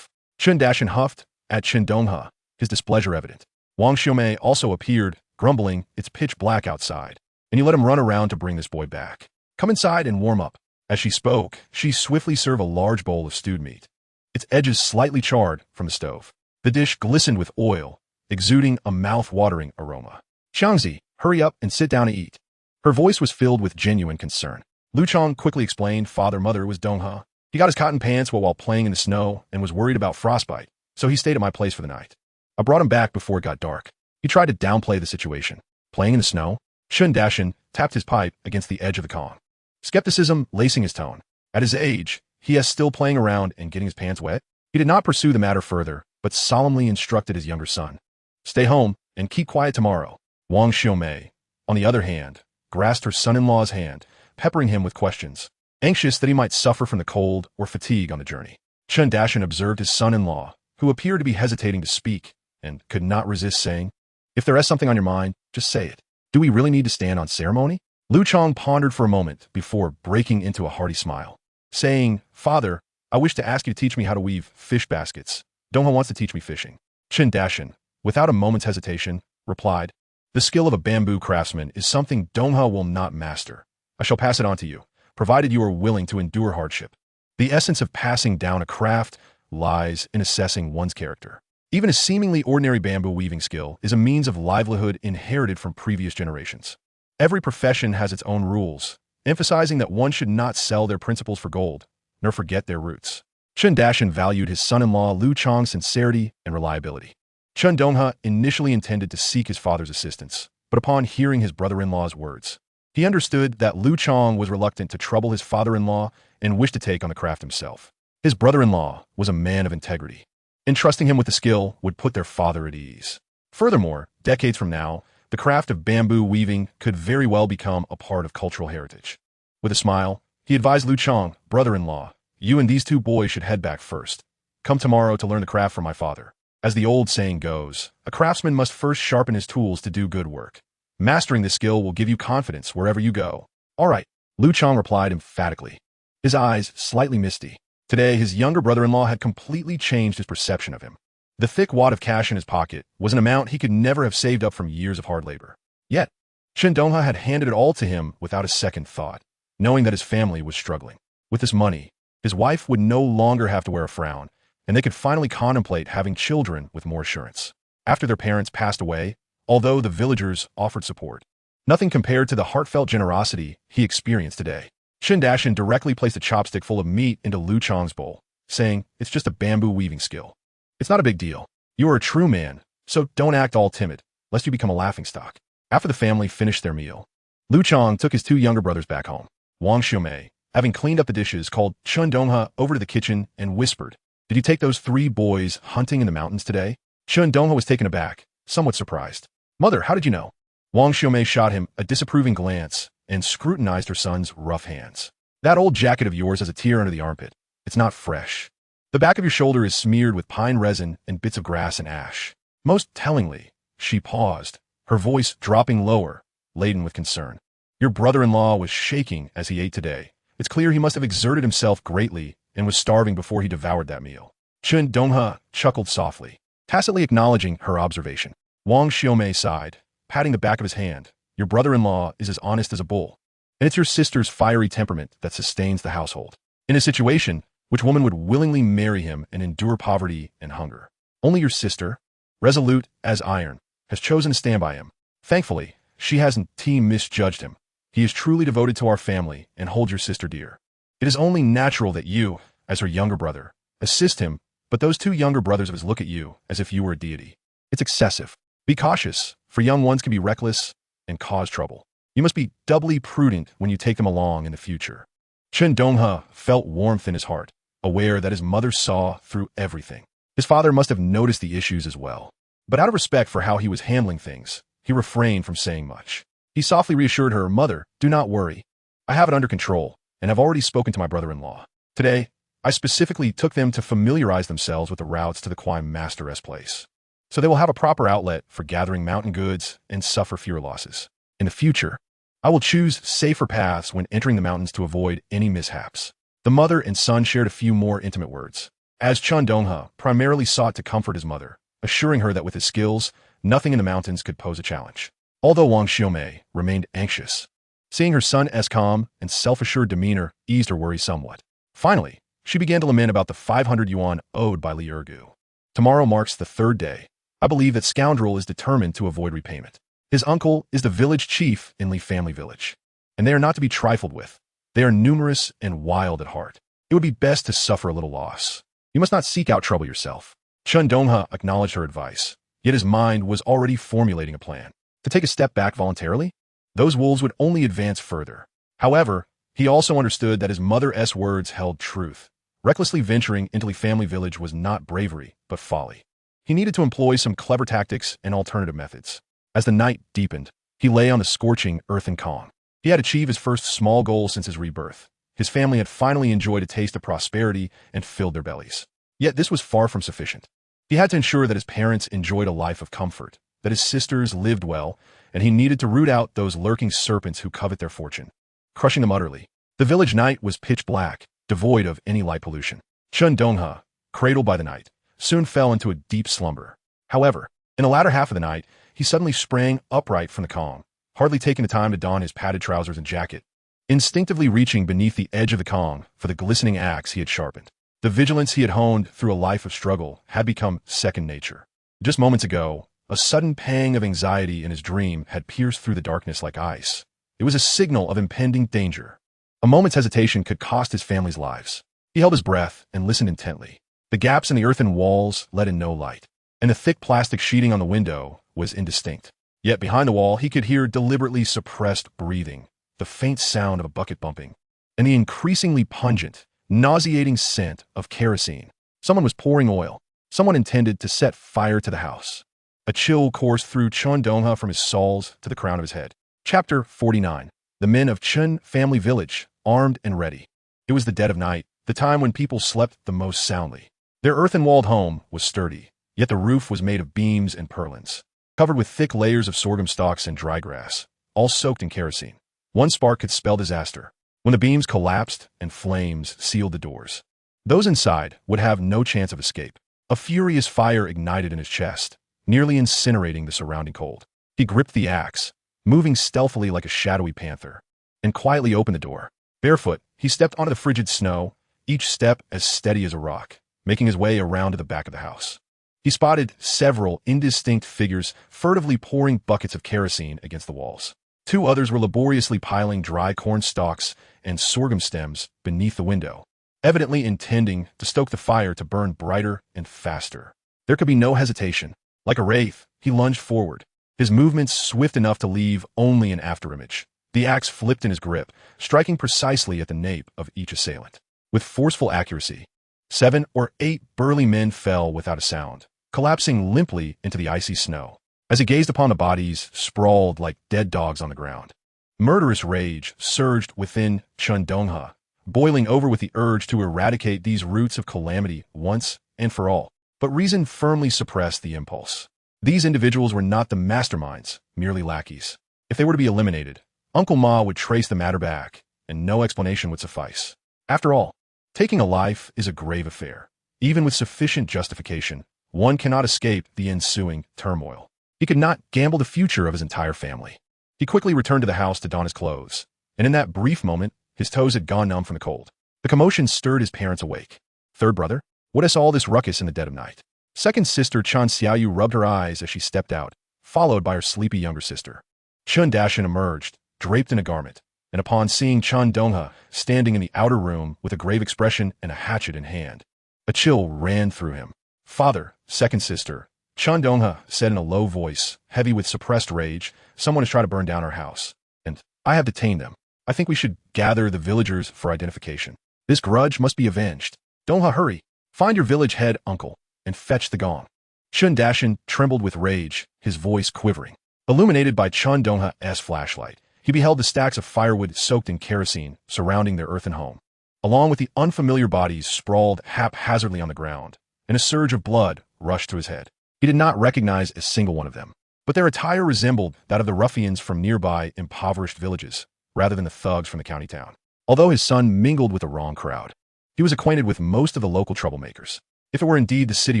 Chen Donghe huffed at Chen Donghe, his displeasure evident. Wang Xiaomei also appeared, grumbling, it's pitch black outside, and you let him run around to bring this boy back. Come inside and warm up. As she spoke, she swiftly served a large bowl of stewed meat, its edges slightly charred from the stove. The dish glistened with oil, exuding a mouth-watering aroma. Xiangzi, hurry up and sit down and eat. Her voice was filled with genuine concern. Lu Chang quickly explained father-mother was Donghe. He got his cotton pants while playing in the snow and was worried about frostbite, so he stayed at my place for the night. I brought him back before it got dark. He tried to downplay the situation. Playing in the snow? Chen Donghe tapped his pipe against the edge of the Kong, skepticism lacing his tone. At his age, he is still playing around and getting his pants wet? He did not pursue the matter further, but solemnly instructed his younger son. Stay home and keep quiet tomorrow. Wang Xiaomei, on the other hand, grasped her son-in-law's hand, peppering him with questions, anxious that he might suffer from the cold or fatigue on the journey. Chen Donghe observed his son-in-law, who appeared to be hesitating to speak, and could not resist saying, if there is something on your mind, just say it. Do we really need to stand on ceremony? Lu Chang pondered for a moment before breaking into a hearty smile, saying, Father, I wish to ask you to teach me how to weave fish baskets. Donghe wants to teach me fishing. Chen Donghe, without a moment's hesitation, replied, the skill of a bamboo craftsman is something Donghe will not master. I shall pass it on to you, provided you are willing to endure hardship. The essence of passing down a craft lies in assessing one's character. Even a seemingly ordinary bamboo weaving skill is a means of livelihood inherited from previous generations. Every profession has its own rules, emphasizing that one should not sell their principles for gold, nor forget their roots. Chen Donghe valued his son-in-law Lu Chang's sincerity and reliability. Chen Donghe initially intended to seek his father's assistance, but upon hearing his brother-in-law's words, he understood that Lu Chang was reluctant to trouble his father-in-law and wished to take on the craft himself. His brother-in-law was a man of integrity. Entrusting him with the skill would put their father at ease. Furthermore, decades from now, the craft of bamboo weaving could very well become a part of cultural heritage. With a smile, he advised Lu Chang, brother-in-law, "You and these two boys should head back first. Come tomorrow to learn the craft from my father. As the old saying goes, a craftsman must first sharpen his tools to do good work. Mastering this skill will give you confidence wherever you go." "All right," Lu Chang replied emphatically, his eyes slightly misty. Today, his younger brother-in-law had completely changed his perception of him. The thick wad of cash in his pocket was an amount he could never have saved up from years of hard labor. Yet, Chen Donghe had handed it all to him without a second thought, knowing that his family was struggling. With this money, his wife would no longer have to wear a frown, and they could finally contemplate having children with more assurance. After their parents passed away, although the villagers offered support, nothing compared to the heartfelt generosity he experienced today. Chen Dashin directly placed a chopstick full of meat into Lu Chang's bowl, saying, "It's just a bamboo weaving skill. It's not a big deal. You are a true man, so don't act all timid, lest you become a laughingstock." After the family finished their meal, Lu Chang took his two younger brothers back home. Wang Xiumei, having cleaned up the dishes, called Chen Donghe over to the kitchen and whispered, "Did you take those 3 boys hunting in the mountains today?" Chen Donghe was taken aback, somewhat surprised. "Mother, how did you know?" Wang Xiumei shot him a disapproving glance and scrutinized her son's rough hands. "That old jacket of yours has a tear under the armpit. It's not fresh. The back of your shoulder is smeared with pine resin and bits of grass and ash." Most tellingly, she paused, her voice dropping lower, laden with concern. "Your brother-in-law was shaking as he ate today. It's clear he must have exerted himself greatly and was starving before he devoured that meal." Chen Donghe chuckled softly, tacitly acknowledging her observation. Wang Xiumei sighed, patting the back of his hand. "Your brother-in-law is as honest as a bull, and it's your sister's fiery temperament that sustains the household. In a situation, which woman would willingly marry him and endure poverty and hunger? Only your sister, resolute as iron, has chosen to stand by him. Thankfully, she hasn't misjudged him. He is truly devoted to our family and holds your sister dear. It is only natural that you, as her younger brother, assist him, but those 2 younger brothers of his look at you as if you were a deity. It's excessive. Be cautious, for young ones can be reckless and cause trouble. You must be doubly prudent when you take them along in the future." Chen Donghe felt warmth in his heart, aware that his mother saw through everything. His father must have noticed the issues as well. But out of respect for how he was handling things, he refrained from saying much. He softly reassured her, "Mother, do not worry. I have it under control, and have already spoken to my brother-in-law. Today, I specifically took them to familiarize themselves with the routes to the Kwai Master's place, so they will have a proper outlet for gathering mountain goods and suffer fewer losses. In the future, I will choose safer paths when entering the mountains to avoid any mishaps." The mother and son shared a few more intimate words, as Chen Donghe primarily sought to comfort his mother, assuring her that with his skills, nothing in the mountains could pose a challenge. Although Wang Xiumei remained anxious, seeing her son's calm and self-assured demeanor eased her worry somewhat. Finally, she began to lament about the 500 yuan owed by Li Ergu. "Tomorrow marks the 3rd day. I believe that scoundrel is determined to avoid repayment. His uncle is the village chief in Li family village, and they are not to be trifled with. They are numerous and wild at heart. It would be best to suffer a little loss. You must not seek out trouble yourself." Chen Donghe acknowledged her advice, yet his mind was already formulating a plan. To take a step back voluntarily? Those wolves would only advance further. However, he also understood that his mother's words held truth. Recklessly venturing into Li family village was not bravery, but folly. He needed to employ some clever tactics and alternative methods. As the night deepened, he lay on the scorching earthen Kong. He had achieved his first small goal since his rebirth. His family had finally enjoyed a taste of prosperity and filled their bellies. Yet this was far from sufficient. He had to ensure that his parents enjoyed a life of comfort, that his sisters lived well, and he needed to root out those lurking serpents who covet their fortune, crushing them utterly. The village night was pitch black, devoid of any light pollution. Chen Donghe, cradled by the night, soon fell into a deep slumber. However, in the latter half of the night, he suddenly sprang upright from the Kong, hardly taking the time to don his padded trousers and jacket, instinctively reaching beneath the edge of the Kong for the glistening axe he had sharpened. The vigilance he had honed through a life of struggle had become second nature. Just moments ago, a sudden pang of anxiety in his dream had pierced through the darkness like ice. It was a signal of impending danger. A moment's hesitation could cost his family's lives. He held his breath and listened intently. The gaps in the earthen walls let in no light, and the thick plastic sheeting on the window was indistinct. Yet behind the wall he could hear deliberately suppressed breathing, the faint sound of a bucket bumping. and the increasingly pungent, nauseating scent of kerosene. Someone was pouring oil. Someone intended to set fire to the house. A chill coursed through Chen Donghe from his soles to the crown of his head. Chapter 49. The men of Chen family village, armed and ready. It was the dead of night, the time when people slept the most soundly. Their earthen-walled home was sturdy, yet the roof was made of beams and purlins, covered with thick layers of sorghum stalks and dry grass, all soaked in kerosene. One spark could spell disaster, when the beams collapsed and flames sealed the doors. Those inside would have no chance of escape. A furious fire ignited in his chest, nearly incinerating the surrounding cold. He gripped the axe, moving stealthily like a shadowy panther, and quietly opened the door. Barefoot, he stepped onto the frigid snow, each step as steady as a rock, making his way around to the back of the house. He spotted several indistinct figures furtively pouring buckets of kerosene against the walls. Two others were laboriously piling dry corn stalks and sorghum stems beneath the window, evidently intending to stoke the fire to burn brighter and faster. There could be no hesitation. Like a wraith, he lunged forward, his movements swift enough to leave only an afterimage. The axe flipped in his grip, striking precisely at the nape of each assailant. With forceful accuracy, 7 or 8 burly men fell without a sound, collapsing limply into the icy snow. As he gazed upon the bodies sprawled like dead dogs on the ground, murderous rage surged within Chen Donghe, boiling over with the urge to eradicate these roots of calamity once and for all. But reason firmly suppressed the impulse. These individuals were not the masterminds, merely lackeys. If they were to be eliminated, Uncle Ma would trace the matter back, and no explanation would suffice. After all, taking a life is a grave affair. Even with sufficient justification, one cannot escape the ensuing turmoil. He could not gamble the future of his entire family. He quickly returned to the house to don his clothes, and in that brief moment, his toes had gone numb from the cold. The commotion stirred his parents awake. Third brother, what is all this ruckus in the dead of night? Second sister Chan Xiaoyu rubbed her eyes as she stepped out, followed by her sleepy younger sister. Chun Dashin emerged, draped in a garment, and upon seeing Chen Donghe standing in the outer room with a grave expression and a hatchet in hand, a chill ran through him. Father, second sister, Chen Donghe said in a low voice, heavy with suppressed rage, someone has tried to burn down our house, and I have detained them. I think we should gather the villagers for identification. This grudge must be avenged. Donghe, hurry. Find your village head, uncle, and fetch the gong. Chun Dashin trembled with rage, his voice quivering. Illuminated by Chen Donghe's flashlight, he beheld the stacks of firewood soaked in kerosene surrounding their earthen home, along with the unfamiliar bodies sprawled haphazardly on the ground, and a surge of blood rushed to his head. He did not recognize a single one of them, but their attire resembled that of the ruffians from nearby impoverished villages, rather than the thugs from the county town. Although his son mingled with the wrong crowd, he was acquainted with most of the local troublemakers. If it were indeed the city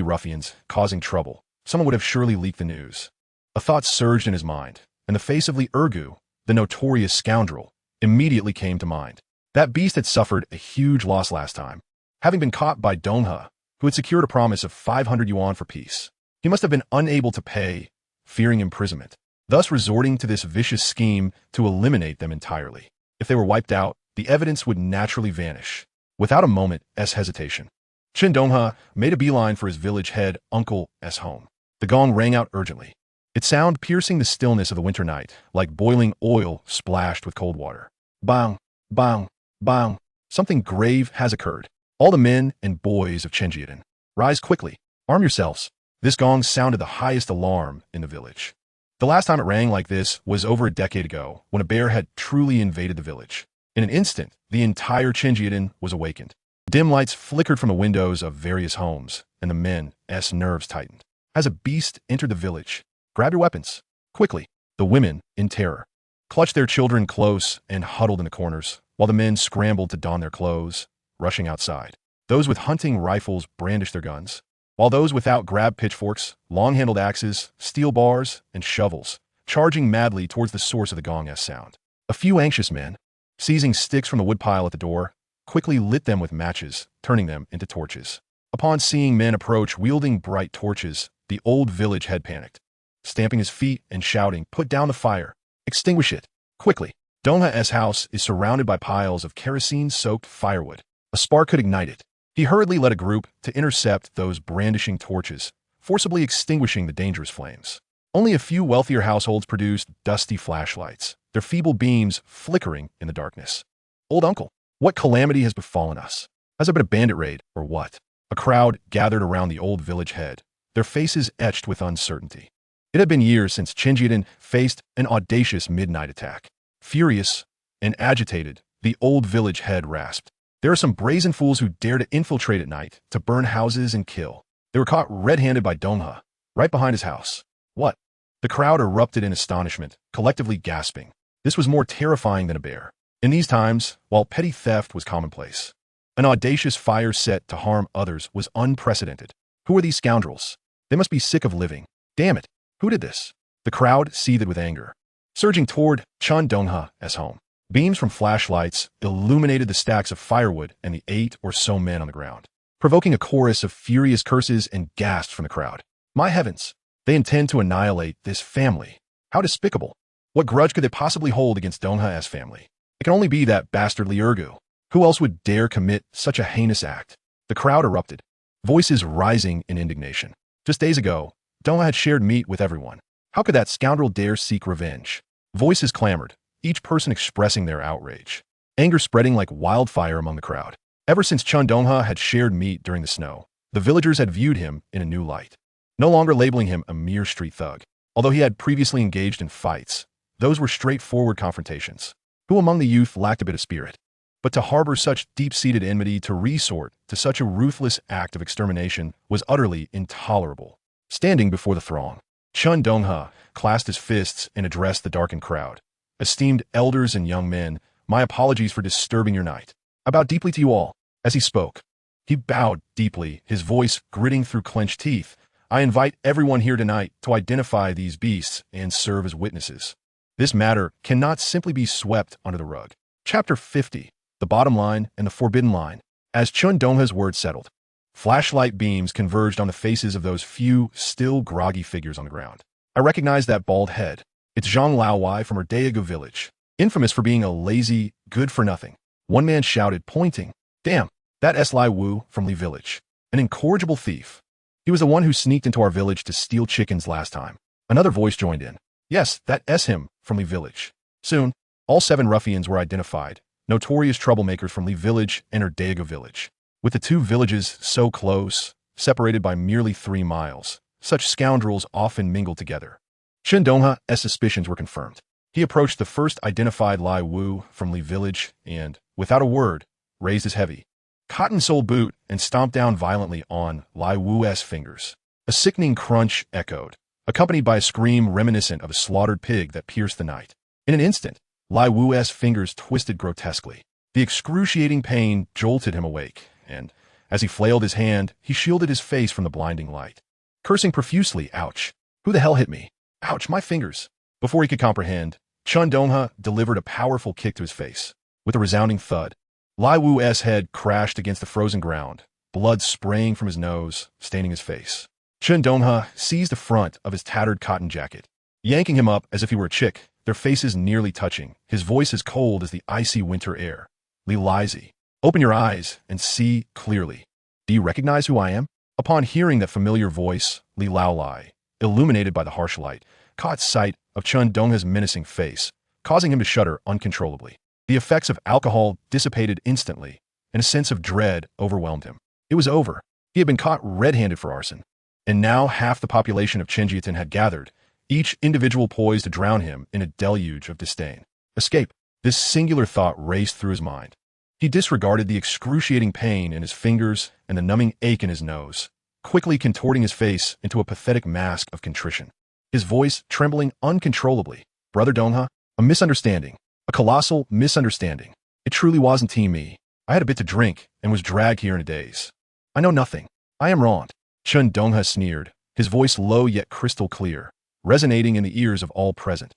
ruffians causing trouble, someone would have surely leaked the news. A thought surged in his mind, and the face of Li Ergu, the notorious scoundrel, immediately came to mind. That beast had suffered a huge loss last time, having been caught by Donghe, who had secured a promise of 500 yuan for peace. He must have been unable to pay, fearing imprisonment, thus resorting to this vicious scheme to eliminate them entirely. If they were wiped out, the evidence would naturally vanish. Without a moment's hesitation, Chen Donghe made a beeline for his village head uncle's home. The gong rang out urgently, its sound piercing the stillness of the winter night like boiling oil splashed with cold water. Bang, bang, bang. Something grave has occurred. All the men and boys of Chenjiadan, rise quickly. Arm yourselves. This gong sounded the highest alarm in the village. The last time it rang like this was over a decade ago, when a bear had truly invaded the village. In an instant, the entire Chenjiadan was awakened. Dim lights flickered from the windows of various homes, and the men's nerves tightened. As a beast entered the village, grab your weapons. Quickly. The women, in terror, clutched their children close and huddled in the corners, while the men scrambled to don their clothes, rushing outside. Those with hunting rifles brandished their guns, while those without grabbed pitchforks, long-handled axes, steel bars, and shovels, charging madly towards the source of the gong's sound. A few anxious men, seizing sticks from the woodpile at the door, quickly lit them with matches, turning them into torches. Upon seeing men approach wielding bright torches, the old village head panicked. Stamping his feet and shouting, "Put down the fire! Extinguish it! Quickly!" Donghe's house is surrounded by piles of kerosene-soaked firewood. A spark could ignite it. He hurriedly led a group to intercept those brandishing torches, forcibly extinguishing the dangerous flames. Only a few wealthier households produced dusty flashlights, their feeble beams flickering in the darkness. Old uncle, What calamity has befallen us? Has there been a bandit raid, or what? A crowd gathered around the old village head, their faces etched with uncertainty. It had been years since Chen Donghe faced an audacious midnight attack. Furious and agitated, the old village head rasped. There are some brazen fools who dare to infiltrate at night, to burn houses and kill. They were caught red-handed by Donghe, right behind his house. What? The crowd erupted in astonishment, collectively gasping. This was more terrifying than a bear. In these times, while petty theft was commonplace, an audacious fire set to harm others was unprecedented. Who are these scoundrels? They must be sick of living. Damn it! Who did this? The crowd seethed with anger, surging toward Chen Donghe's home. Beams from flashlights illuminated the stacks of firewood and the 8 or so men on the ground, provoking a chorus of furious curses and gasps from the crowd. My heavens! They intend to annihilate this family. How despicable! What grudge could they possibly hold against Donghe's family? It can only be that bastardly Urgu. Who else would dare commit such a heinous act? The crowd erupted, voices rising in indignation. Just days ago, Donghe had shared meat with everyone. How could that scoundrel dare seek revenge? Voices clamored, each person expressing their outrage. Anger spreading like wildfire among the crowd. Ever since Chen Donghe had shared meat during the snow, the villagers had viewed him in a new light, no longer labeling him a mere street thug. Although he had previously engaged in fights, those were straightforward confrontations. Who among the youth lacked a bit of spirit? But to harbor such deep-seated enmity, to resort to such a ruthless act of extermination, was utterly intolerable. Standing before the throng, Chen Donghe clasped his fists and addressed the darkened crowd. Esteemed elders and young men, my apologies for disturbing your night. I bow deeply to you all. As he spoke, he bowed deeply, his voice gritting through clenched teeth. I invite everyone here tonight to identify these beasts and serve as witnesses. This matter cannot simply be swept under the rug. Chapter 50. The Bottom Line and the Forbidden Line. As Chen Donghe's words settled, flashlight beams converged on the faces of those few, still groggy figures on the ground. I recognized that bald head. It's Zhang Laowai from her Daegu village, infamous for being a lazy, good-for-nothing. One man shouted, pointing, Damn, that S. Lai Wu from Li village. An incorrigible thief. He was the one who sneaked into our village to steal chickens last time. Another voice joined in. Yes, that S. him from Li village. Soon, all 7 ruffians were identified, notorious troublemakers from Li village and her Daegu village. With the 2 villages so close, separated by merely 3 miles, such scoundrels often mingled together. Chen Donghe's suspicions were confirmed. He approached the first identified Lai Wu from Li village and, without a word, raised his heavy, cotton-soled boot and stomped down violently on Lai Wu's fingers. A sickening crunch echoed, accompanied by a scream reminiscent of a slaughtered pig that pierced the night. In an instant, Lai Wu's fingers twisted grotesquely. The excruciating pain jolted him awake, and, as he flailed his hand, he shielded his face from the blinding light. Cursing profusely, ouch! Who the hell hit me? Ouch, my fingers! Before he could comprehend, Chen Donghe delivered a powerful kick to his face. With a resounding thud, Lai Wu's head crashed against the frozen ground, blood spraying from his nose, staining his face. Chen Donghe seized the front of his tattered cotton jacket, yanking him up as if he were a chick, their faces nearly touching, his voice as cold as the icy winter air. Li Lizi, open your eyes and see clearly. Do you recognize who I am? Upon hearing that familiar voice, Li Laolai, illuminated by the harsh light, caught sight of Chen Donghe's menacing face, causing him to shudder uncontrollably. The effects of alcohol dissipated instantly, and a sense of dread overwhelmed him. It was over. He had been caught red-handed for arson. And now half the population of Chenjiatin had gathered, each individual poised to drown him in a deluge of disdain. Escape. This singular thought raced through his mind. He disregarded the excruciating pain in his fingers and the numbing ache in his nose, quickly contorting his face into a pathetic mask of contrition. His voice trembling uncontrollably. Brother Donghe, a misunderstanding. A colossal misunderstanding. It truly wasn't me. I had a bit to drink and was dragged here in a daze. I know nothing. I am wronged. Chen Donghe sneered, his voice low yet crystal clear, resonating in the ears of all present.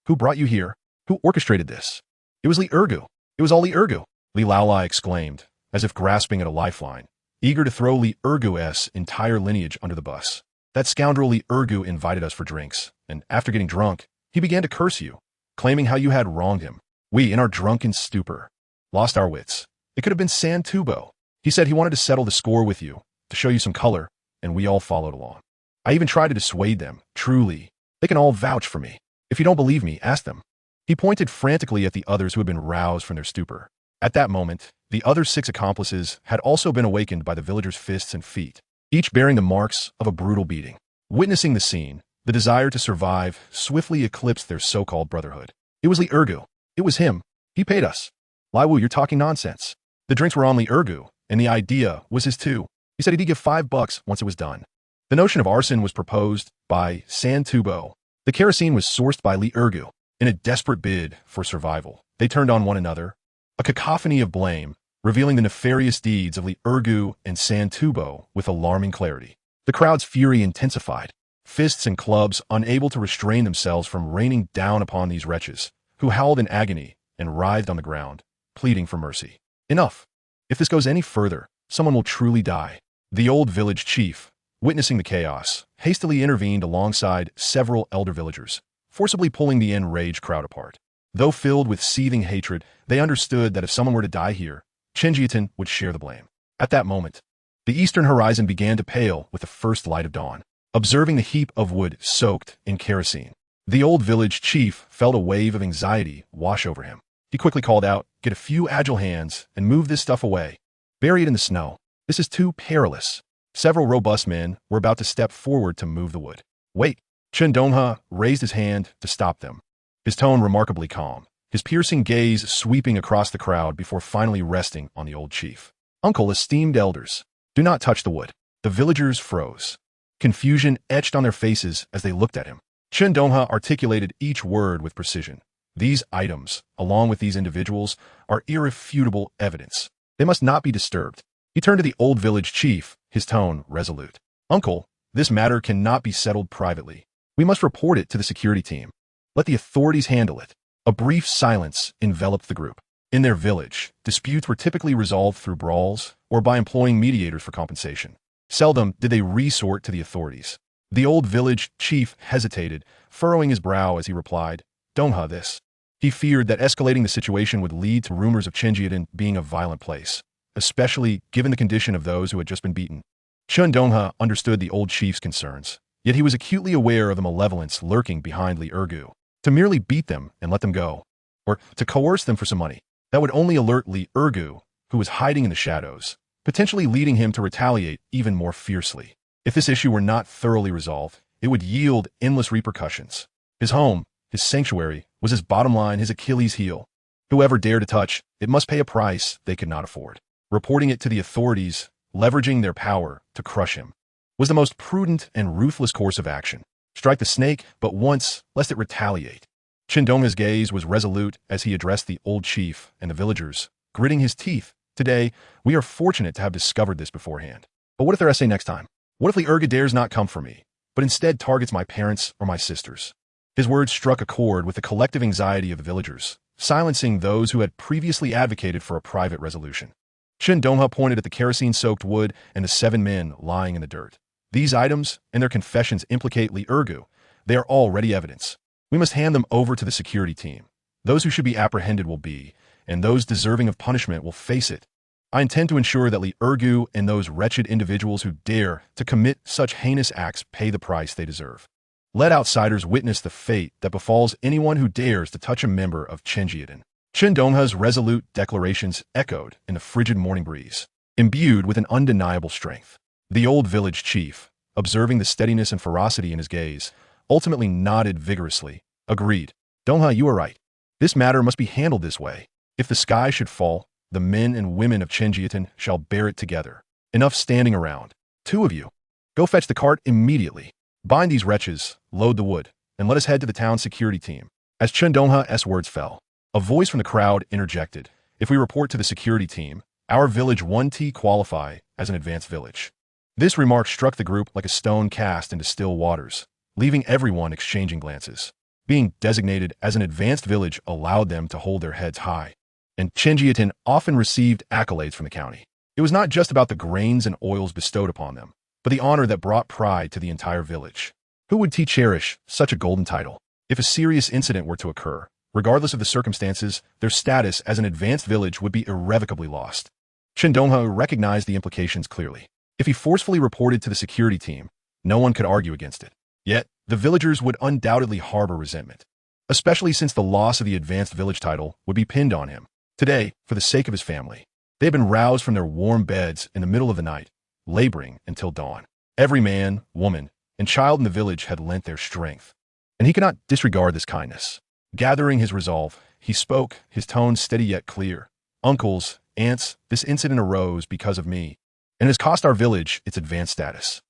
Who brought you here? Who orchestrated this? It was Li Urgu. It was all Li Urgu. Li Laolai exclaimed, as if grasping at a lifeline, eager to throw Li Urgu's entire lineage under the bus. That scoundrel Li Urgu invited us for drinks, and after getting drunk, he began to curse you, claiming how you had wronged him. We, in our drunken stupor, lost our wits. It could have been San Tubo. He said he wanted to settle the score with you, to show you some color, and we all followed along. I even tried to dissuade them. Truly, they can all vouch for me. If you don't believe me, ask them. He pointed frantically at the others who had been roused from their stupor. At that moment, the other 6 accomplices had also been awakened by the villagers' fists and feet, each bearing the marks of a brutal beating. Witnessing the scene, the desire to survive swiftly eclipsed their so-called brotherhood. It was Li Ergu. It was him. He paid us. Lai Wu, you're talking nonsense. The drinks were on Li Ergu, and the idea was his too. He said he'd give $5 once it was done. The notion of arson was proposed by San Tubo. The kerosene was sourced by Li Ergu. In a desperate bid for survival, they turned on one another. A cacophony of blame, revealing the nefarious deeds of Li Ergu and San Tubo with alarming clarity. The crowd's fury intensified, fists and clubs unable to restrain themselves from raining down upon these wretches, who howled in agony and writhed on the ground, pleading for mercy. Enough. If this goes any further, someone will truly die. The old village chief, witnessing the chaos, hastily intervened alongside several elder villagers, forcibly pulling the enraged crowd apart. Though filled with seething hatred, they understood that if someone were to die here, Chen Donghe would share the blame. At that moment, the eastern horizon began to pale with the first light of dawn. Observing the heap of wood soaked in kerosene, the old village chief felt a wave of anxiety wash over him. He quickly called out, "Get a few agile hands and move this stuff away. Bury it in the snow. This is too perilous." Several robust men were about to step forward to move the wood. "Wait." Chen Donghe raised his hand to stop them, his tone remarkably calm, his piercing gaze sweeping across the crowd before finally resting on the old chief. "Uncle, esteemed elders, do not touch the wood." The villagers froze. Confusion etched on their faces as they looked at him. Chen Donghe articulated each word with precision. "These items, along with these individuals, are irrefutable evidence. They must not be disturbed." He turned to the old village chief, his tone resolute. "Uncle, this matter cannot be settled privately. We must report it to the security team. Let the authorities handle it." A brief silence enveloped the group. In their village, disputes were typically resolved through brawls or by employing mediators for compensation. Seldom did they resort to the authorities. The old village chief hesitated, furrowing his brow as he replied, "Donghe, this." He feared that escalating the situation would lead to rumors of Chenjiadan being a violent place, especially given the condition of those who had just been beaten. Chen Donghe understood the old chief's concerns, yet he was acutely aware of the malevolence lurking behind Li Ergu. To merely beat them and let them go, or to coerce them for some money, that would only alert Li Ergu, who was hiding in the shadows, potentially leading him to retaliate even more fiercely. If this issue were not thoroughly resolved, it would yield endless repercussions. His home, his sanctuary, was his bottom line, his Achilles heel. Whoever dared to touch it must pay a price they could not afford. Reporting it to the authorities, leveraging their power to crush him, was the most prudent and ruthless course of action. Strike the snake but once, lest it retaliate. Chen Donghe's gaze was resolute as he addressed the old chief and the villagers, gritting his teeth. "Today, we are fortunate to have discovered this beforehand. But what if their essay next time? What if Li Ergu dares not come for me, but instead targets my parents or my sisters?" His words struck a chord with the collective anxiety of the villagers, silencing those who had previously advocated for a private resolution. Chen Donghe pointed at the kerosene-soaked wood and the 7 men lying in the dirt. "These items and their confessions implicate Li Ergu. They are already evidence. We must hand them over to the security team. Those who should be apprehended will be, and those deserving of punishment will face it. I intend to ensure that Li Ergu and those wretched individuals who dare to commit such heinous acts pay the price they deserve. Let outsiders witness the fate that befalls anyone who dares to touch a member of Chenjiadan." Chen Donghe's resolute declarations echoed in the frigid morning breeze, imbued with an undeniable strength. The old village chief, observing the steadiness and ferocity in his gaze, ultimately nodded vigorously, agreed. "Donghe, you are right. This matter must be handled this way. If the sky should fall, the men and women of Chenjiadan shall bear it together. Enough standing around. 2 of you, go fetch the cart immediately. Bind these wretches, load the wood, and let us head to the town security team." As Chen Donghe's words fell, a voice from the crowd interjected, "If we report to the security team, our village won't qualify as an advanced village." This remark struck the group like a stone cast into still waters, leaving everyone exchanging glances. Being designated as an advanced village allowed them to hold their heads high, and Chenjiadan often received accolades from the county. It was not just about the grains and oils bestowed upon them, but the honor that brought pride to the entire village. Who would cherish such a golden title? If a serious incident were to occur, regardless of the circumstances, their status as an advanced village would be irrevocably lost. Chen Donghe recognized the implications clearly. If he forcefully reported to the security team, no one could argue against it. Yet, the villagers would undoubtedly harbor resentment, especially since the loss of the advanced village title would be pinned on him. Today, for the sake of his family, they had been roused from their warm beds in the middle of the night, laboring until dawn. Every man, woman, and child in the village had lent their strength, and he could not disregard this kindness. Gathering his resolve, he spoke, his tone steady yet clear. Uncles, aunts, this incident arose because of me, and has cost our village its advanced status.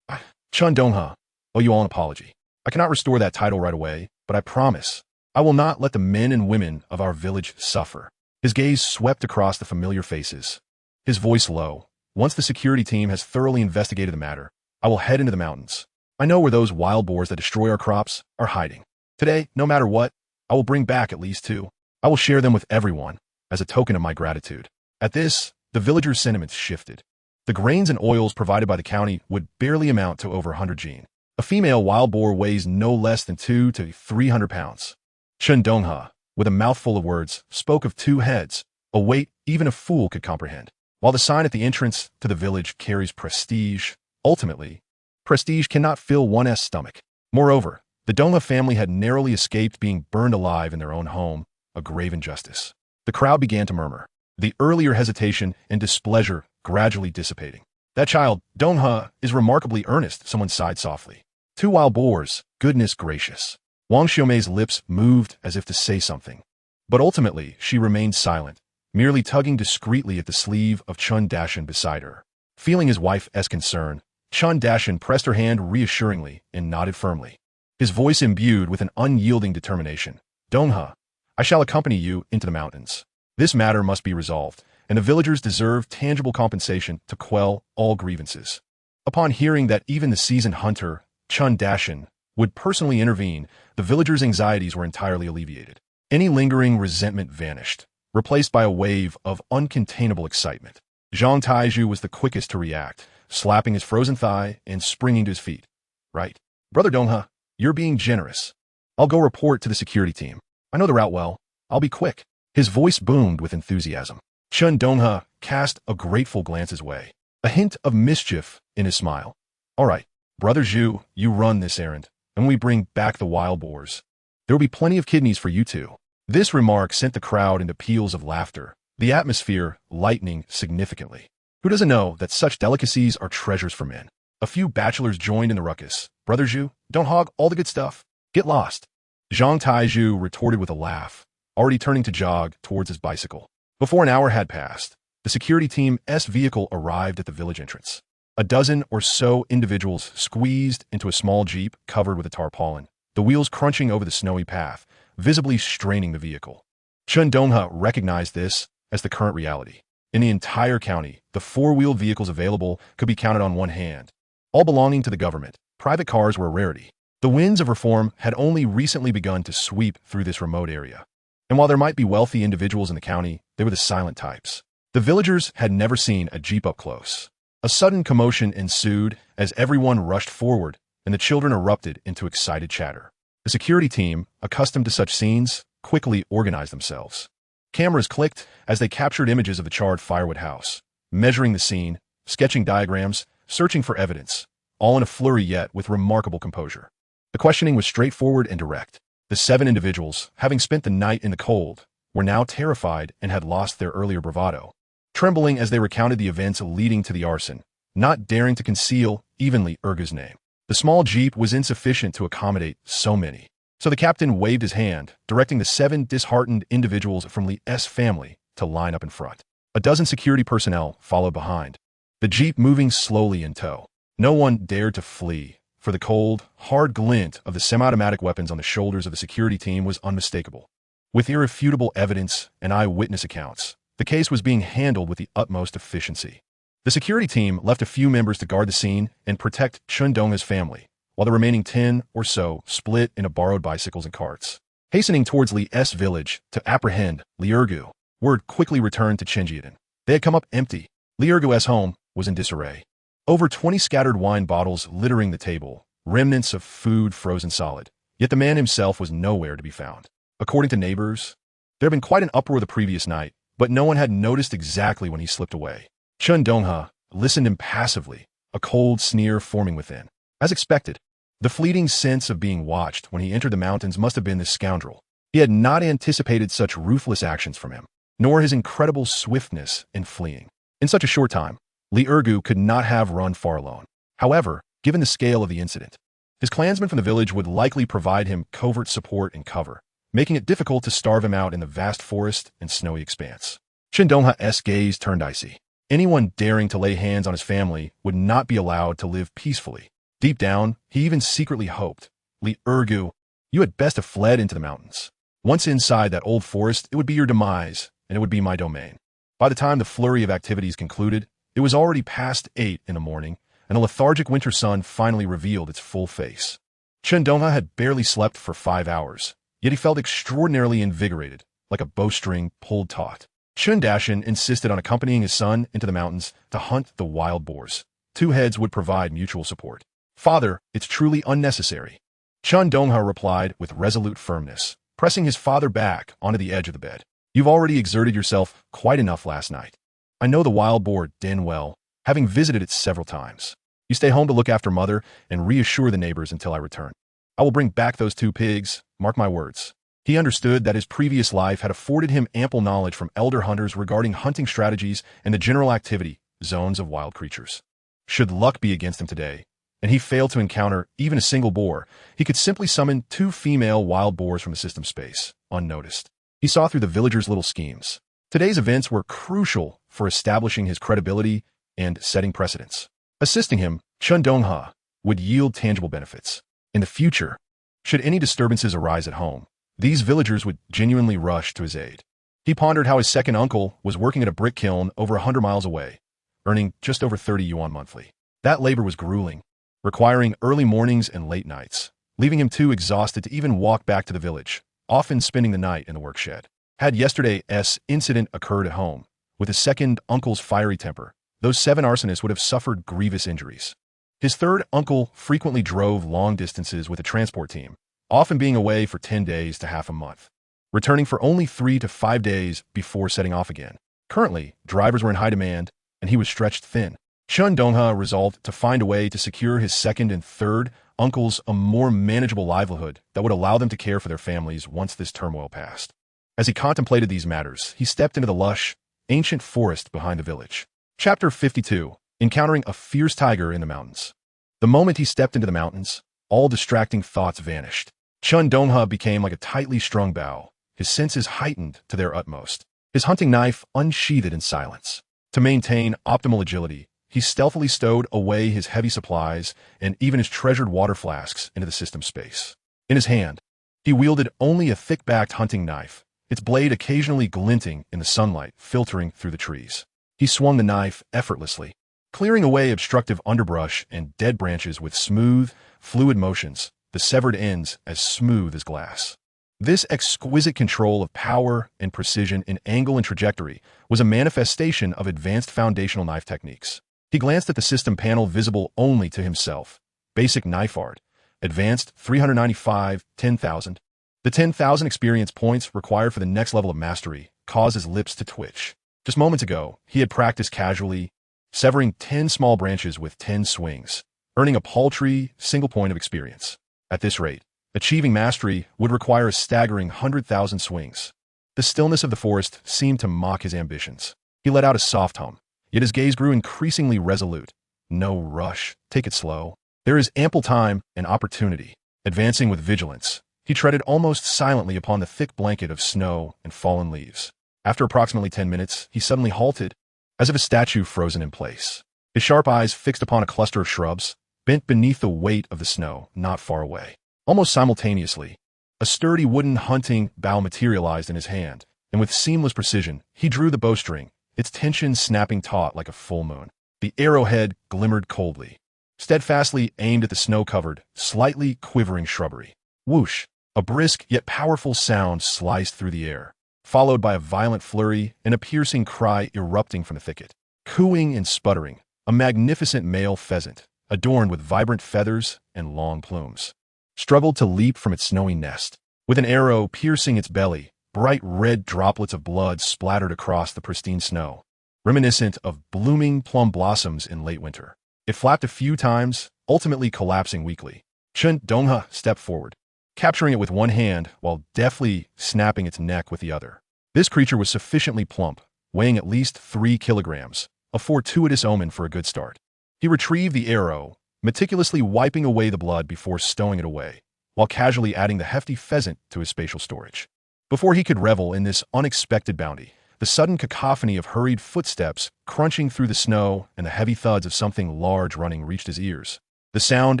Chen Donghe, owe you all an apology. I cannot restore that title right away, but I promise I will not let the men and women of our village suffer. His gaze swept across the familiar faces, his voice low. Once the security team has thoroughly investigated the matter, I will head into the mountains. I know where those wild boars that destroy our crops are hiding. Today, no matter what, I will bring back at least 2. I will share them with everyone as a token of my gratitude. At this, the villagers' sentiments shifted. The grains and oils provided by the county would barely amount to over 100 gene. A female wild boar weighs no less than 200 to 300 pounds. Chen Donghe, with a mouthful of words, spoke of 2 heads, a weight even a fool could comprehend. While the sign at the entrance to the village carries prestige, ultimately, prestige cannot fill one's stomach. Moreover, the Donghe family had narrowly escaped being burned alive in their own home, a grave injustice. The crowd began to murmur, the earlier hesitation and displeasure gradually dissipating. That child, Donghe, is remarkably earnest, someone sighed softly. 2 wild boars, goodness gracious. Wang Xiaomei's lips moved as if to say something, but ultimately she remained silent, merely tugging discreetly at the sleeve of Chen Donghe beside her. Feeling his wife's concern, Chen Donghe pressed her hand reassuringly and nodded firmly, his voice imbued with an unyielding determination. Donghe, I shall accompany you into the mountains. This matter must be resolved, and the villagers deserve tangible compensation to quell all grievances. Upon hearing that even the seasoned hunter, Chen Donghe, would personally intervene, the villagers' anxieties were entirely alleviated. Any lingering resentment vanished, replaced by a wave of uncontainable excitement. Zhang Taizhu was the quickest to react, slapping his frozen thigh and springing to his feet. Right. Brother Donghe, you're being generous. I'll go report to the security team. I know the route well. I'll be quick. His voice boomed with enthusiasm. Chen Donghe cast a grateful glance his way, a hint of mischief in his smile. All right, Brother Zhu, you run this errand, and when we bring back the wild boars, there will be plenty of kidneys for you too. This remark sent the crowd into peals of laughter, the atmosphere lightening significantly. Who doesn't know that such delicacies are treasures for men? A few bachelors joined in the ruckus. Brother Zhu, don't hog all the good stuff. Get lost. Zhang Taizhu retorted with a laugh, already turning to jog towards his bicycle. Before an hour had passed, the security team's vehicle arrived at the village entrance. A dozen or so individuals squeezed into a small jeep covered with a tarpaulin, the wheels crunching over the snowy path, visibly straining the vehicle. Chen Donghe recognized this as the current reality. In the entire county, the 4-wheeled vehicles available could be counted on one hand. All belonging to the government, private cars were a rarity. The winds of reform had only recently begun to sweep through this remote area. And while there might be wealthy individuals in the county, they were the silent types. The villagers had never seen a jeep up close. A sudden commotion ensued as everyone rushed forward and the children erupted into excited chatter. The security team, accustomed to such scenes, quickly organized themselves. Cameras clicked as they captured images of the charred firewood house, measuring the scene, sketching diagrams, searching for evidence, all in a flurry yet with remarkable composure. The questioning was straightforward and direct. The 7 individuals, having spent the night in the cold, were now terrified and had lost their earlier bravado. Trembling as they recounted the events leading to the arson, not daring to conceal evenly Urga's name. The small jeep was insufficient to accommodate so many. So the captain waved his hand, directing the 7 disheartened individuals from Li's family to line up in front. A dozen security personnel followed behind, the jeep moving slowly in tow. No one dared to flee, for the cold, hard glint of the semi-automatic weapons on the shoulders of the security team was unmistakable. With irrefutable evidence and eyewitness accounts, the case was being handled with the utmost efficiency. The security team left a few members to guard the scene and protect Chen Donghe's family, while the remaining 10 or so split into borrowed bicycles and carts. Hastening towards Li's village to apprehend Li Ergu, word quickly returned to Chenjiadan. They had come up empty. Li Ergu's home was in disarray. Over 20 scattered wine bottles littering the table, remnants of food frozen solid. Yet the man himself was nowhere to be found. According to neighbors, there had been quite an uproar the previous night, but no one had noticed exactly when he slipped away. Chen Donghe listened impassively, a cold sneer forming within. As expected, the fleeting sense of being watched when he entered the mountains must have been this scoundrel. He had not anticipated such ruthless actions from him. nor his incredible swiftness in fleeing. In such a short time, Li Ergu could not have run far alone. However, given the scale of the incident, his clansmen from the village would likely provide him covert support and cover, making it difficult to starve him out in the vast forest and snowy expanse. Chen Donghe's gaze turned icy. Anyone daring to lay hands on his family would not be allowed to live peacefully. Deep down, he even secretly hoped, Li Ergu, you had best have fled into the mountains. Once inside that old forest, it would be your demise, and it would be my domain. By the time the flurry of activities concluded, it was already past 8 in the morning, and a lethargic winter sun finally revealed its full face. Chen Donghe had barely slept for 5 hours, yet he felt extraordinarily invigorated, like a bowstring pulled taut. Chen Dashin insisted on accompanying his son into the mountains to hunt the wild boars. Two heads would provide mutual support. Father, it's truly unnecessary. Chen Donghe replied with resolute firmness, pressing his father back onto the edge of the bed. You've already exerted yourself quite enough last night. I know the wild boar den well, having visited it several times. You stay home to look after mother and reassure the neighbors until I return. I will bring back those 2 pigs, mark my words. He understood that his previous life had afforded him ample knowledge from elder hunters regarding hunting strategies and the general activity zones of wild creatures. Should luck be against him today, and he failed to encounter even a single boar, he could simply summon 2 female wild boars from the system space, unnoticed. He saw through the villagers' little schemes. Today's events were crucial for establishing his credibility and setting precedents. Assisting him, Chen Donghe, would yield tangible benefits. In the future, should any disturbances arise at home, these villagers would genuinely rush to his aid. He pondered how his second uncle was working at a brick kiln over 100 miles away, earning just over 30 yuan monthly. That labor was grueling, requiring early mornings and late nights, leaving him too exhausted to even walk back to the village, often spending the night in the work shed. Had yesterday's incident occurred at home, with his second uncle's fiery temper, those 7 arsonists would have suffered grievous injuries. His third uncle frequently drove long distances with a transport team, often being away for 10 days to half a month, returning for only 3 to 5 days before setting off again. Currently, drivers were in high demand, and he was stretched thin. Chen Donghe resolved to find a way to secure his second and third uncles a more manageable livelihood that would allow them to care for their families once this turmoil passed. As he contemplated these matters, he stepped into the lush, ancient forest behind the village. Chapter 52. Encountering a fierce tiger in the mountains. The moment he stepped into the mountains, all distracting thoughts vanished. Chen Donghe became like a tightly strung bow, his senses heightened to their utmost, his hunting knife unsheathed in silence. To maintain optimal agility, he stealthily stowed away his heavy supplies and even his treasured water flasks into the system space. In his hand, he wielded only a thick-backed hunting knife, its blade occasionally glinting in the sunlight filtering through the trees. He swung the knife effortlessly, clearing away obstructive underbrush and dead branches with smooth, fluid motions, the severed ends as smooth as glass. This exquisite control of power and precision in angle and trajectory was a manifestation of advanced foundational knife techniques. He glanced at the system panel visible only to himself. Basic knife art. Advanced 395, 10,000. The 10,000 experience points required for the next level of mastery caused his lips to twitch. Just moments ago, he had practiced casually, severing 10 small branches with 10 swings, earning a paltry single point of experience. At this rate, achieving mastery would require a staggering 100,000 swings. The stillness of the forest seemed to mock his ambitions. He let out a soft hum, yet his gaze grew increasingly resolute. No rush, take it slow. There is ample time and opportunity. Advancing with vigilance, he treaded almost silently upon the thick blanket of snow and fallen leaves. After approximately 10 minutes, he suddenly halted, as if a statue frozen in place. His sharp eyes fixed upon a cluster of shrubs, bent beneath the weight of the snow not far away. Almost simultaneously, a sturdy wooden hunting bow materialized in his hand, and with seamless precision, he drew the bowstring, its tension snapping taut like a full moon. The arrowhead glimmered coldly, steadfastly aimed at the snow-covered, slightly quivering shrubbery. Whoosh! A brisk yet powerful sound sliced through the air, followed by a violent flurry and a piercing cry erupting from the thicket. Cooing and sputtering, a magnificent male pheasant, adorned with vibrant feathers and long plumes, struggled to leap from its snowy nest. With an arrow piercing its belly, bright red droplets of blood splattered across the pristine snow, reminiscent of blooming plum blossoms in late winter. It flapped a few times, ultimately collapsing weakly. Chen Donghe stepped forward, capturing it with one hand while deftly snapping its neck with the other. This creature was sufficiently plump, weighing at least 3 kilograms, a fortuitous omen for a good start. He retrieved the arrow, meticulously wiping away the blood before stowing it away, while casually adding the hefty pheasant to his spatial storage. Before he could revel in this unexpected bounty, the sudden cacophony of hurried footsteps crunching through the snow and the heavy thuds of something large running reached his ears. The sound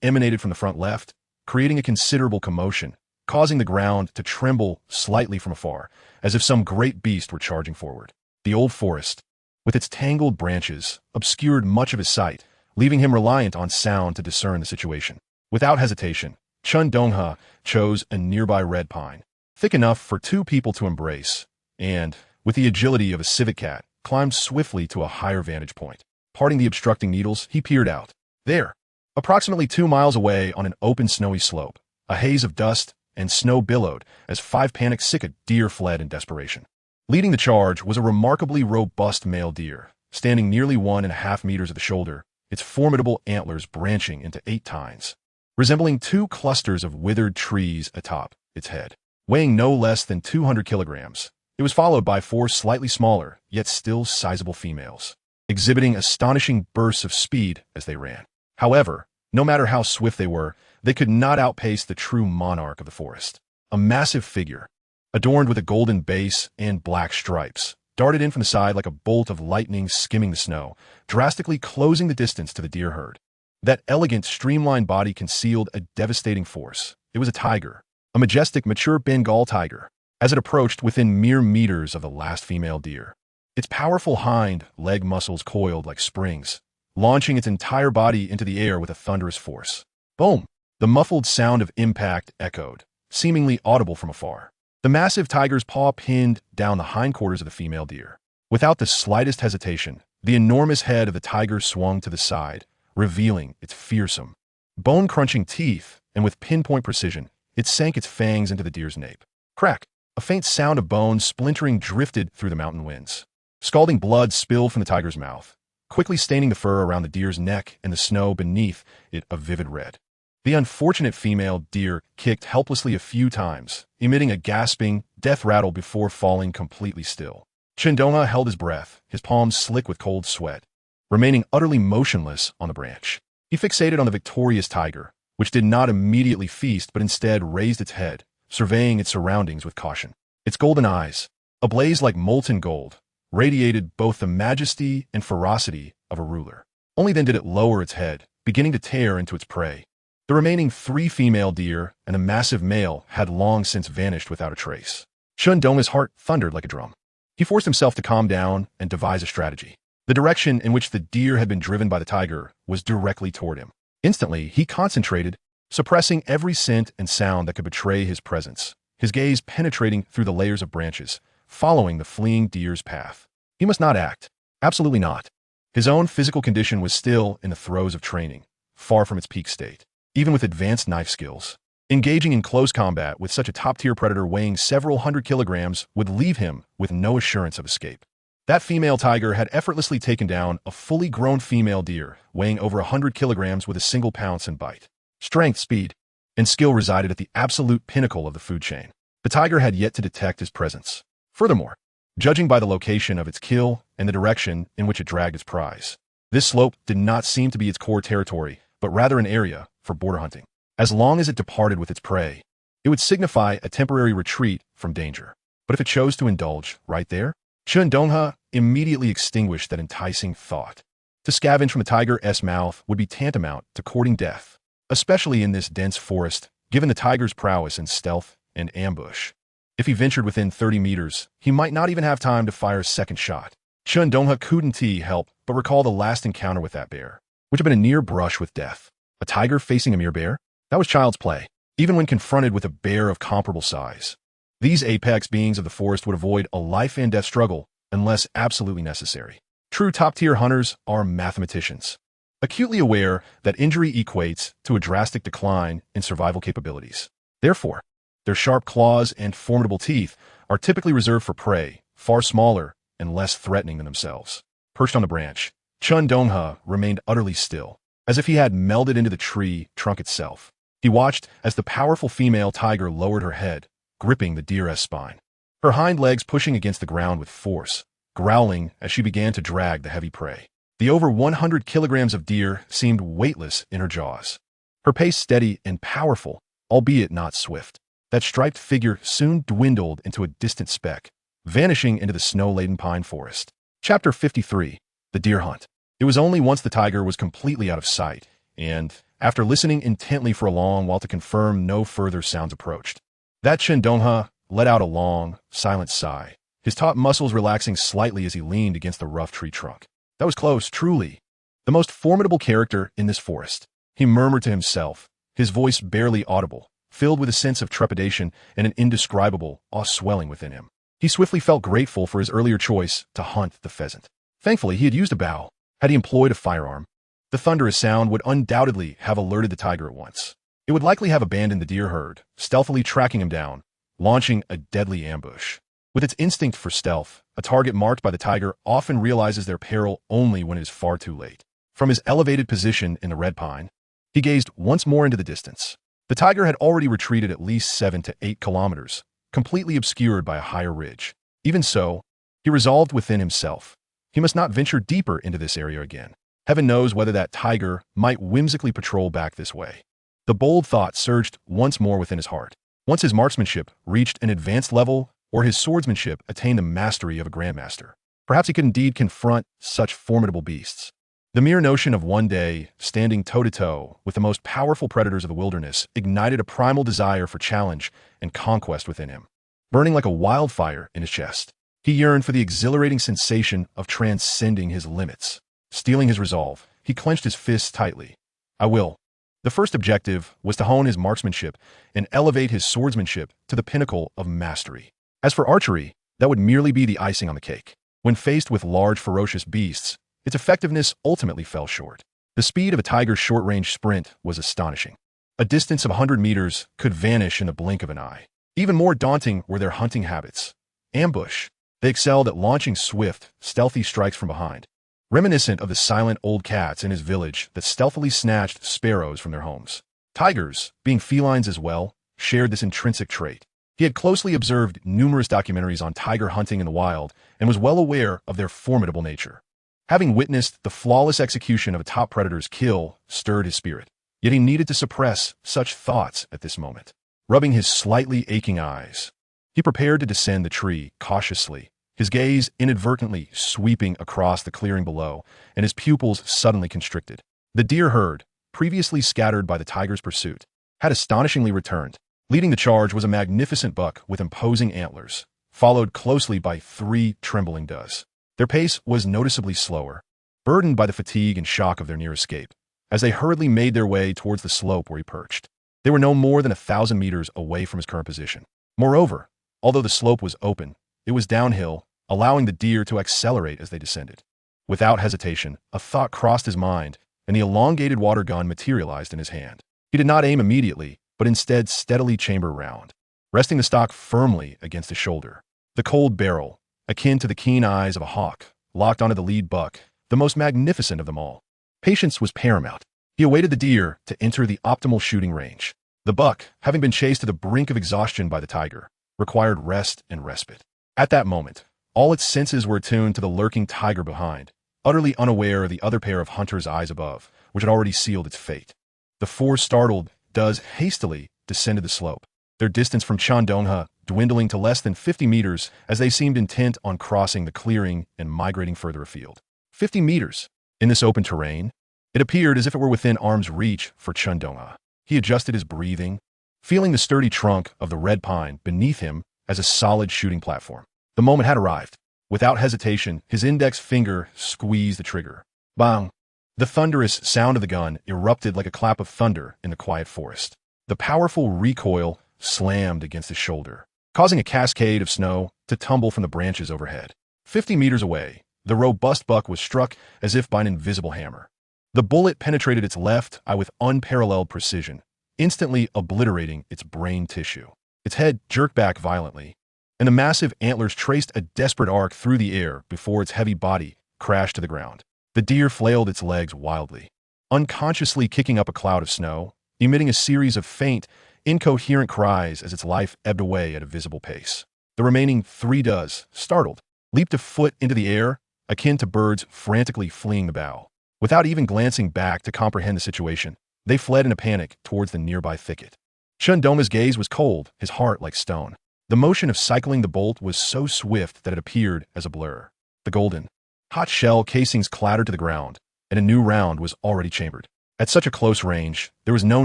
emanated from the front left, creating a considerable commotion, causing the ground to tremble slightly from afar, as if some great beast were charging forward. The old forest, with its tangled branches, obscured much of his sight, leaving him reliant on sound to discern the situation. Without hesitation, Chen Donghe chose a nearby red pine, thick enough for 2 people to embrace, and, with the agility of a civet cat, climbed swiftly to a higher vantage point. Parting the obstructing needles, he peered out. There, approximately 2 miles away on an open snowy slope, a haze of dust and snow billowed as 5 panic-stricken deer fled in desperation. Leading the charge was a remarkably robust male deer, standing nearly 1.5 meters at the shoulder, its formidable antlers branching into 8 tines, resembling 2 clusters of withered trees atop its head. Weighing no less than 200 kilograms, it was followed by 4 slightly smaller, yet still sizable females, exhibiting astonishing bursts of speed as they ran. However, no matter how swift they could not outpace the true monarch of the forest. A massive figure, adorned with a golden base and black stripes, darted in from the side like a bolt of lightning skimming the snow, drastically closing the distance to the deer herd. That elegant, streamlined body concealed a devastating force. It was a tiger, a majestic, mature Bengal tiger, as it approached within mere meters of the last female deer. Its powerful hind leg muscles coiled like springs, launching its entire body into the air with a thunderous force. Boom! The muffled sound of impact echoed, seemingly audible from afar. The massive tiger's paw pinned down the hindquarters of the female deer. Without the slightest hesitation, the enormous head of the tiger swung to the side, revealing its fearsome, bone-crunching teeth, and with pinpoint precision, it sank its fangs into the deer's nape. Crack! A faint sound of bones splintering drifted through the mountain winds. Scalding blood spilled from the tiger's mouth, quickly staining the fur around the deer's neck and the snow beneath it a vivid red. The unfortunate female deer kicked helplessly a few times, emitting a gasping, death rattle before falling completely still. Chen Donghe held his breath, his palms slick with cold sweat, remaining utterly motionless on the branch. He fixated on the victorious tiger, which did not immediately feast but instead raised its head, surveying its surroundings with caution. Its golden eyes, ablaze like molten gold, radiated both the majesty and ferocity of a ruler. Only then did it lower its head, beginning to tear into its prey. The remaining 3 female deer and a massive male had long since vanished without a trace. Chen Donghe's heart thundered like a drum. He forced himself to calm down and devise a strategy. The direction in which the deer had been driven by the tiger was directly toward him. Instantly, he concentrated, suppressing every scent and sound that could betray his presence, his gaze penetrating through the layers of branches, following the fleeing deer's path. He must not act. Absolutely not. His own physical condition was still in the throes of training, far from its peak state. Even with advanced knife skills, engaging in close combat with such a top-tier predator weighing several hundred kilograms would leave him with no assurance of escape. That female tiger had effortlessly taken down a fully grown female deer weighing over 100 kilograms with a single pounce and bite. Strength, speed, and skill resided at the absolute pinnacle of the food chain. The tiger had yet to detect his presence. Furthermore, judging by the location of its kill and the direction in which it dragged its prize, this slope did not seem to be its core territory, but rather an area for border hunting. As long as it departed with its prey, it would signify a temporary retreat from danger. But if it chose to indulge right there, Chen Donghe immediately extinguished that enticing thought. To scavenge from the tiger's mouth would be tantamount to courting death, especially in this dense forest, given the tiger's prowess in stealth and ambush. If he ventured within 30 meters, he might not even have time to fire a second shot. Chen Donghe couldn't help but recall the last encounter with that bear, which had been a near brush with death. A tiger facing a mere bear? That was child's play, even when confronted with a bear of comparable size. These apex beings of the forest would avoid a life-and-death struggle unless absolutely necessary. True top-tier hunters are mathematicians, acutely aware that injury equates to a drastic decline in survival capabilities. Therefore, their sharp claws and formidable teeth are typically reserved for prey, far smaller and less threatening than themselves. Perched on the branch, Chen Donghe remained utterly still, as if he had melded into the tree trunk itself. He watched as the powerful female tiger lowered her head, gripping the deer's spine. her hind legs pushing against the ground with force, growling as she began to drag the heavy prey. The over 100 kilograms of deer seemed weightless in her jaws. Her pace steady and powerful, albeit not swift. That striped figure soon dwindled into a distant speck, vanishing into the snow-laden pine forest. Chapter 53. The Deer Hunt. It was only once the tiger was completely out of sight, and, after listening intently for a long while to confirm no further sounds approached, that Chen Donghe let out a long, silent sigh, his taut muscles relaxing slightly as he leaned against the rough tree trunk. That was close, truly. The most formidable character in this forest, he murmured to himself, his voice barely audible, filled with a sense of trepidation and an indescribable awe swelling within him. He swiftly felt grateful for his earlier choice to hunt the pheasant. Thankfully, he had used a bow. Had he employed a firearm, the thunderous sound would undoubtedly have alerted the tiger at once. It would likely have abandoned the deer herd, stealthily tracking him down, launching a deadly ambush. With its instinct for stealth, a target marked by the tiger often realizes their peril only when it is far too late. From his elevated position in the red pine, he gazed once more into the distance. The tiger had already retreated at least 7 to 8 kilometers, completely obscured by a higher ridge. Even so, he resolved within himself, he must not venture deeper into this area again. Heaven knows whether that tiger might whimsically patrol back this way. The bold thought surged once more within his heart. Once his marksmanship reached an advanced level, or his swordsmanship attained the mastery of a grandmaster, perhaps he could indeed confront such formidable beasts. The mere notion of one day standing toe-to-toe with the most powerful predators of the wilderness ignited a primal desire for challenge and conquest within him. Burning like a wildfire in his chest, he yearned for the exhilarating sensation of transcending his limits. Steeling his resolve, he clenched his fists tightly. I will. The first objective was to hone his marksmanship and elevate his swordsmanship to the pinnacle of mastery. As for archery, that would merely be the icing on the cake. When faced with large, ferocious beasts, its effectiveness ultimately fell short. The speed of a tiger's short-range sprint was astonishing. A distance of 100 meters could vanish in the blink of an eye. Even more daunting were their hunting habits. Ambush. They excelled at launching swift, stealthy strikes from behind, reminiscent of the silent old cats in his village that stealthily snatched sparrows from their homes. Tigers, being felines as well, shared this intrinsic trait. He had closely observed numerous documentaries on tiger hunting in the wild and was well aware of their formidable nature. Having witnessed the flawless execution of a top predator's kill stirred his spirit, yet he needed to suppress such thoughts at this moment. Rubbing his slightly aching eyes, he prepared to descend the tree cautiously, his gaze inadvertently sweeping across the clearing below, and his pupils suddenly constricted. The deer herd, previously scattered by the tiger's pursuit, had astonishingly returned. Leading the charge was a magnificent buck with imposing antlers, followed closely by 3 trembling does. Their pace was noticeably slower, burdened by the fatigue and shock of their near escape, as they hurriedly made their way towards the slope where he perched. They were no more than 1,000 meters away from his current position. Moreover, although the slope was open, it was downhill, allowing the deer to accelerate as they descended. Without hesitation, a thought crossed his mind, and the elongated water gun materialized in his hand. He did not aim immediately, but instead steadily chamber round, resting the stock firmly against his shoulder. The cold barrel, akin to the keen eyes of a hawk, locked onto the lead buck, the most magnificent of them all. Patience was paramount. He awaited the deer to enter the optimal shooting range. The buck, having been chased to the brink of exhaustion by the tiger, required rest and respite. At that moment, all its senses were attuned to the lurking tiger behind, utterly unaware of the other pair of hunters' eyes above, which had already sealed its fate. The 4 startled does hastily descended the slope, their distance from Chen Donghe dwindling to less than 50 meters as they seemed intent on crossing the clearing and migrating further afield. 50 meters! In this open terrain, it appeared as if it were within arm's reach for Chen Donghe. He adjusted his breathing, feeling the sturdy trunk of the red pine beneath him as a solid shooting platform. The moment had arrived. Without hesitation, his index finger squeezed the trigger. Bang! The thunderous sound of the gun erupted like a clap of thunder in the quiet forest. The powerful recoil slammed against his shoulder, causing a cascade of snow to tumble from the branches overhead. 50 meters away, the robust buck was struck as if by an invisible hammer. The bullet penetrated its left eye with unparalleled precision, instantly obliterating its brain tissue. Its head jerked back violently, and the massive antlers traced a desperate arc through the air before its heavy body crashed to the ground. The deer flailed its legs wildly, unconsciously kicking up a cloud of snow, emitting a series of faint, incoherent cries as its life ebbed away at a visible pace. The remaining 3 does, startled, leaped a foot into the air, akin to birds frantically fleeing the bough. Without even glancing back to comprehend the situation, they fled in a panic towards the nearby thicket. Chen Donghe's gaze was cold, his heart like stone. The motion of cycling the bolt was so swift that it appeared as a blur. The golden, hot shell casings clattered to the ground, and a new round was already chambered. At such a close range, there was no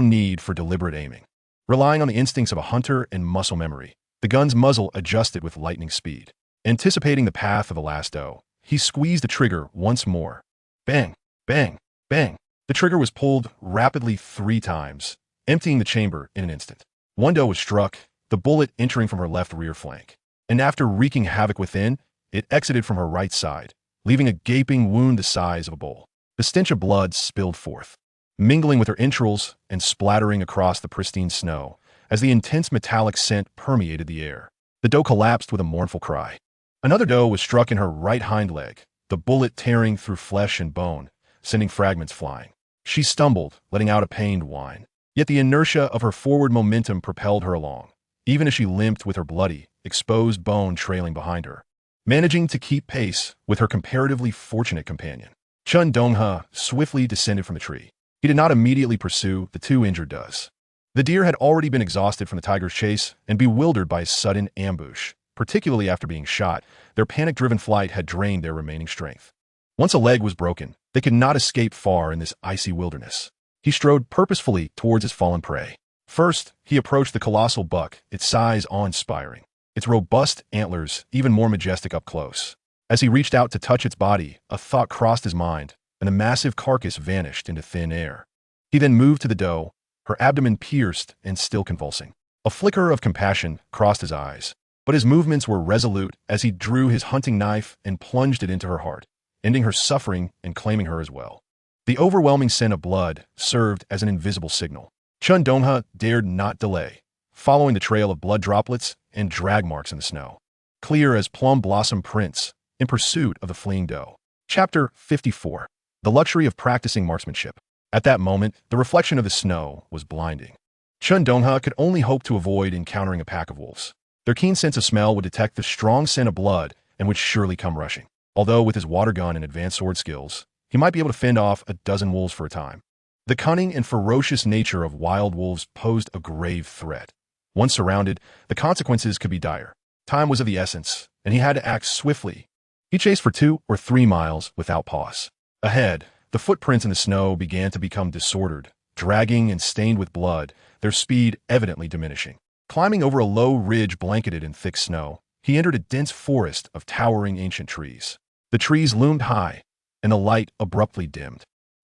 need for deliberate aiming. Relying on the instincts of a hunter and muscle memory, the gun's muzzle adjusted with lightning speed. Anticipating the path of the last doe, he squeezed the trigger once more. Bang, bang, bang. The trigger was pulled rapidly 3 times, emptying the chamber in an instant. One doe was struck, the bullet entering from her left rear flank. And after wreaking havoc within, it exited from her right side, leaving a gaping wound the size of a bowl. The stench of blood spilled forth, mingling with her entrails and splattering across the pristine snow as the intense metallic scent permeated the air. The doe collapsed with a mournful cry. Another doe was struck in her right hind leg, the bullet tearing through flesh and bone, sending fragments flying. She stumbled, letting out a pained whine. Yet the inertia of her forward momentum propelled her along, even as she limped with her bloody, exposed bone trailing behind her, managing to keep pace with her comparatively fortunate companion. Chen Donghe swiftly descended from the tree. He did not immediately pursue the 2 injured does. The deer had already been exhausted from the tiger's chase and bewildered by his sudden ambush. Particularly after being shot, their panic-driven flight had drained their remaining strength. Once a leg was broken, they could not escape far in this icy wilderness. He strode purposefully towards his fallen prey. First, he approached the colossal buck, its size awe-inspiring, its robust antlers even more majestic up close. As he reached out to touch its body, a thought crossed his mind, and the massive carcass vanished into thin air. He then moved to the doe, her abdomen pierced and still convulsing. A flicker of compassion crossed his eyes, but his movements were resolute as he drew his hunting knife and plunged it into her heart, ending her suffering and claiming her as well. The overwhelming scent of blood served as an invisible signal. Chen Donghe dared not delay, following the trail of blood droplets and drag marks in the snow, clear as plum blossom prints, in pursuit of the fleeing doe. Chapter 54. The luxury of practicing marksmanship. At that moment, the reflection of the snow was blinding. Chen Donghe could only hope to avoid encountering a pack of wolves. Their keen sense of smell would detect the strong scent of blood and would surely come rushing. Although with his water gun and advanced sword skills, he might be able to fend off a dozen wolves for a time. The cunning and ferocious nature of wild wolves posed a grave threat. Once surrounded, the consequences could be dire. Time was of the essence, and he had to act swiftly. He chased for 2 or 3 miles without pause. Ahead, the footprints in the snow began to become disordered, dragging and stained with blood, their speed evidently diminishing. Climbing over a low ridge blanketed in thick snow, he entered a dense forest of towering ancient trees. The trees loomed high, and the light abruptly dimmed.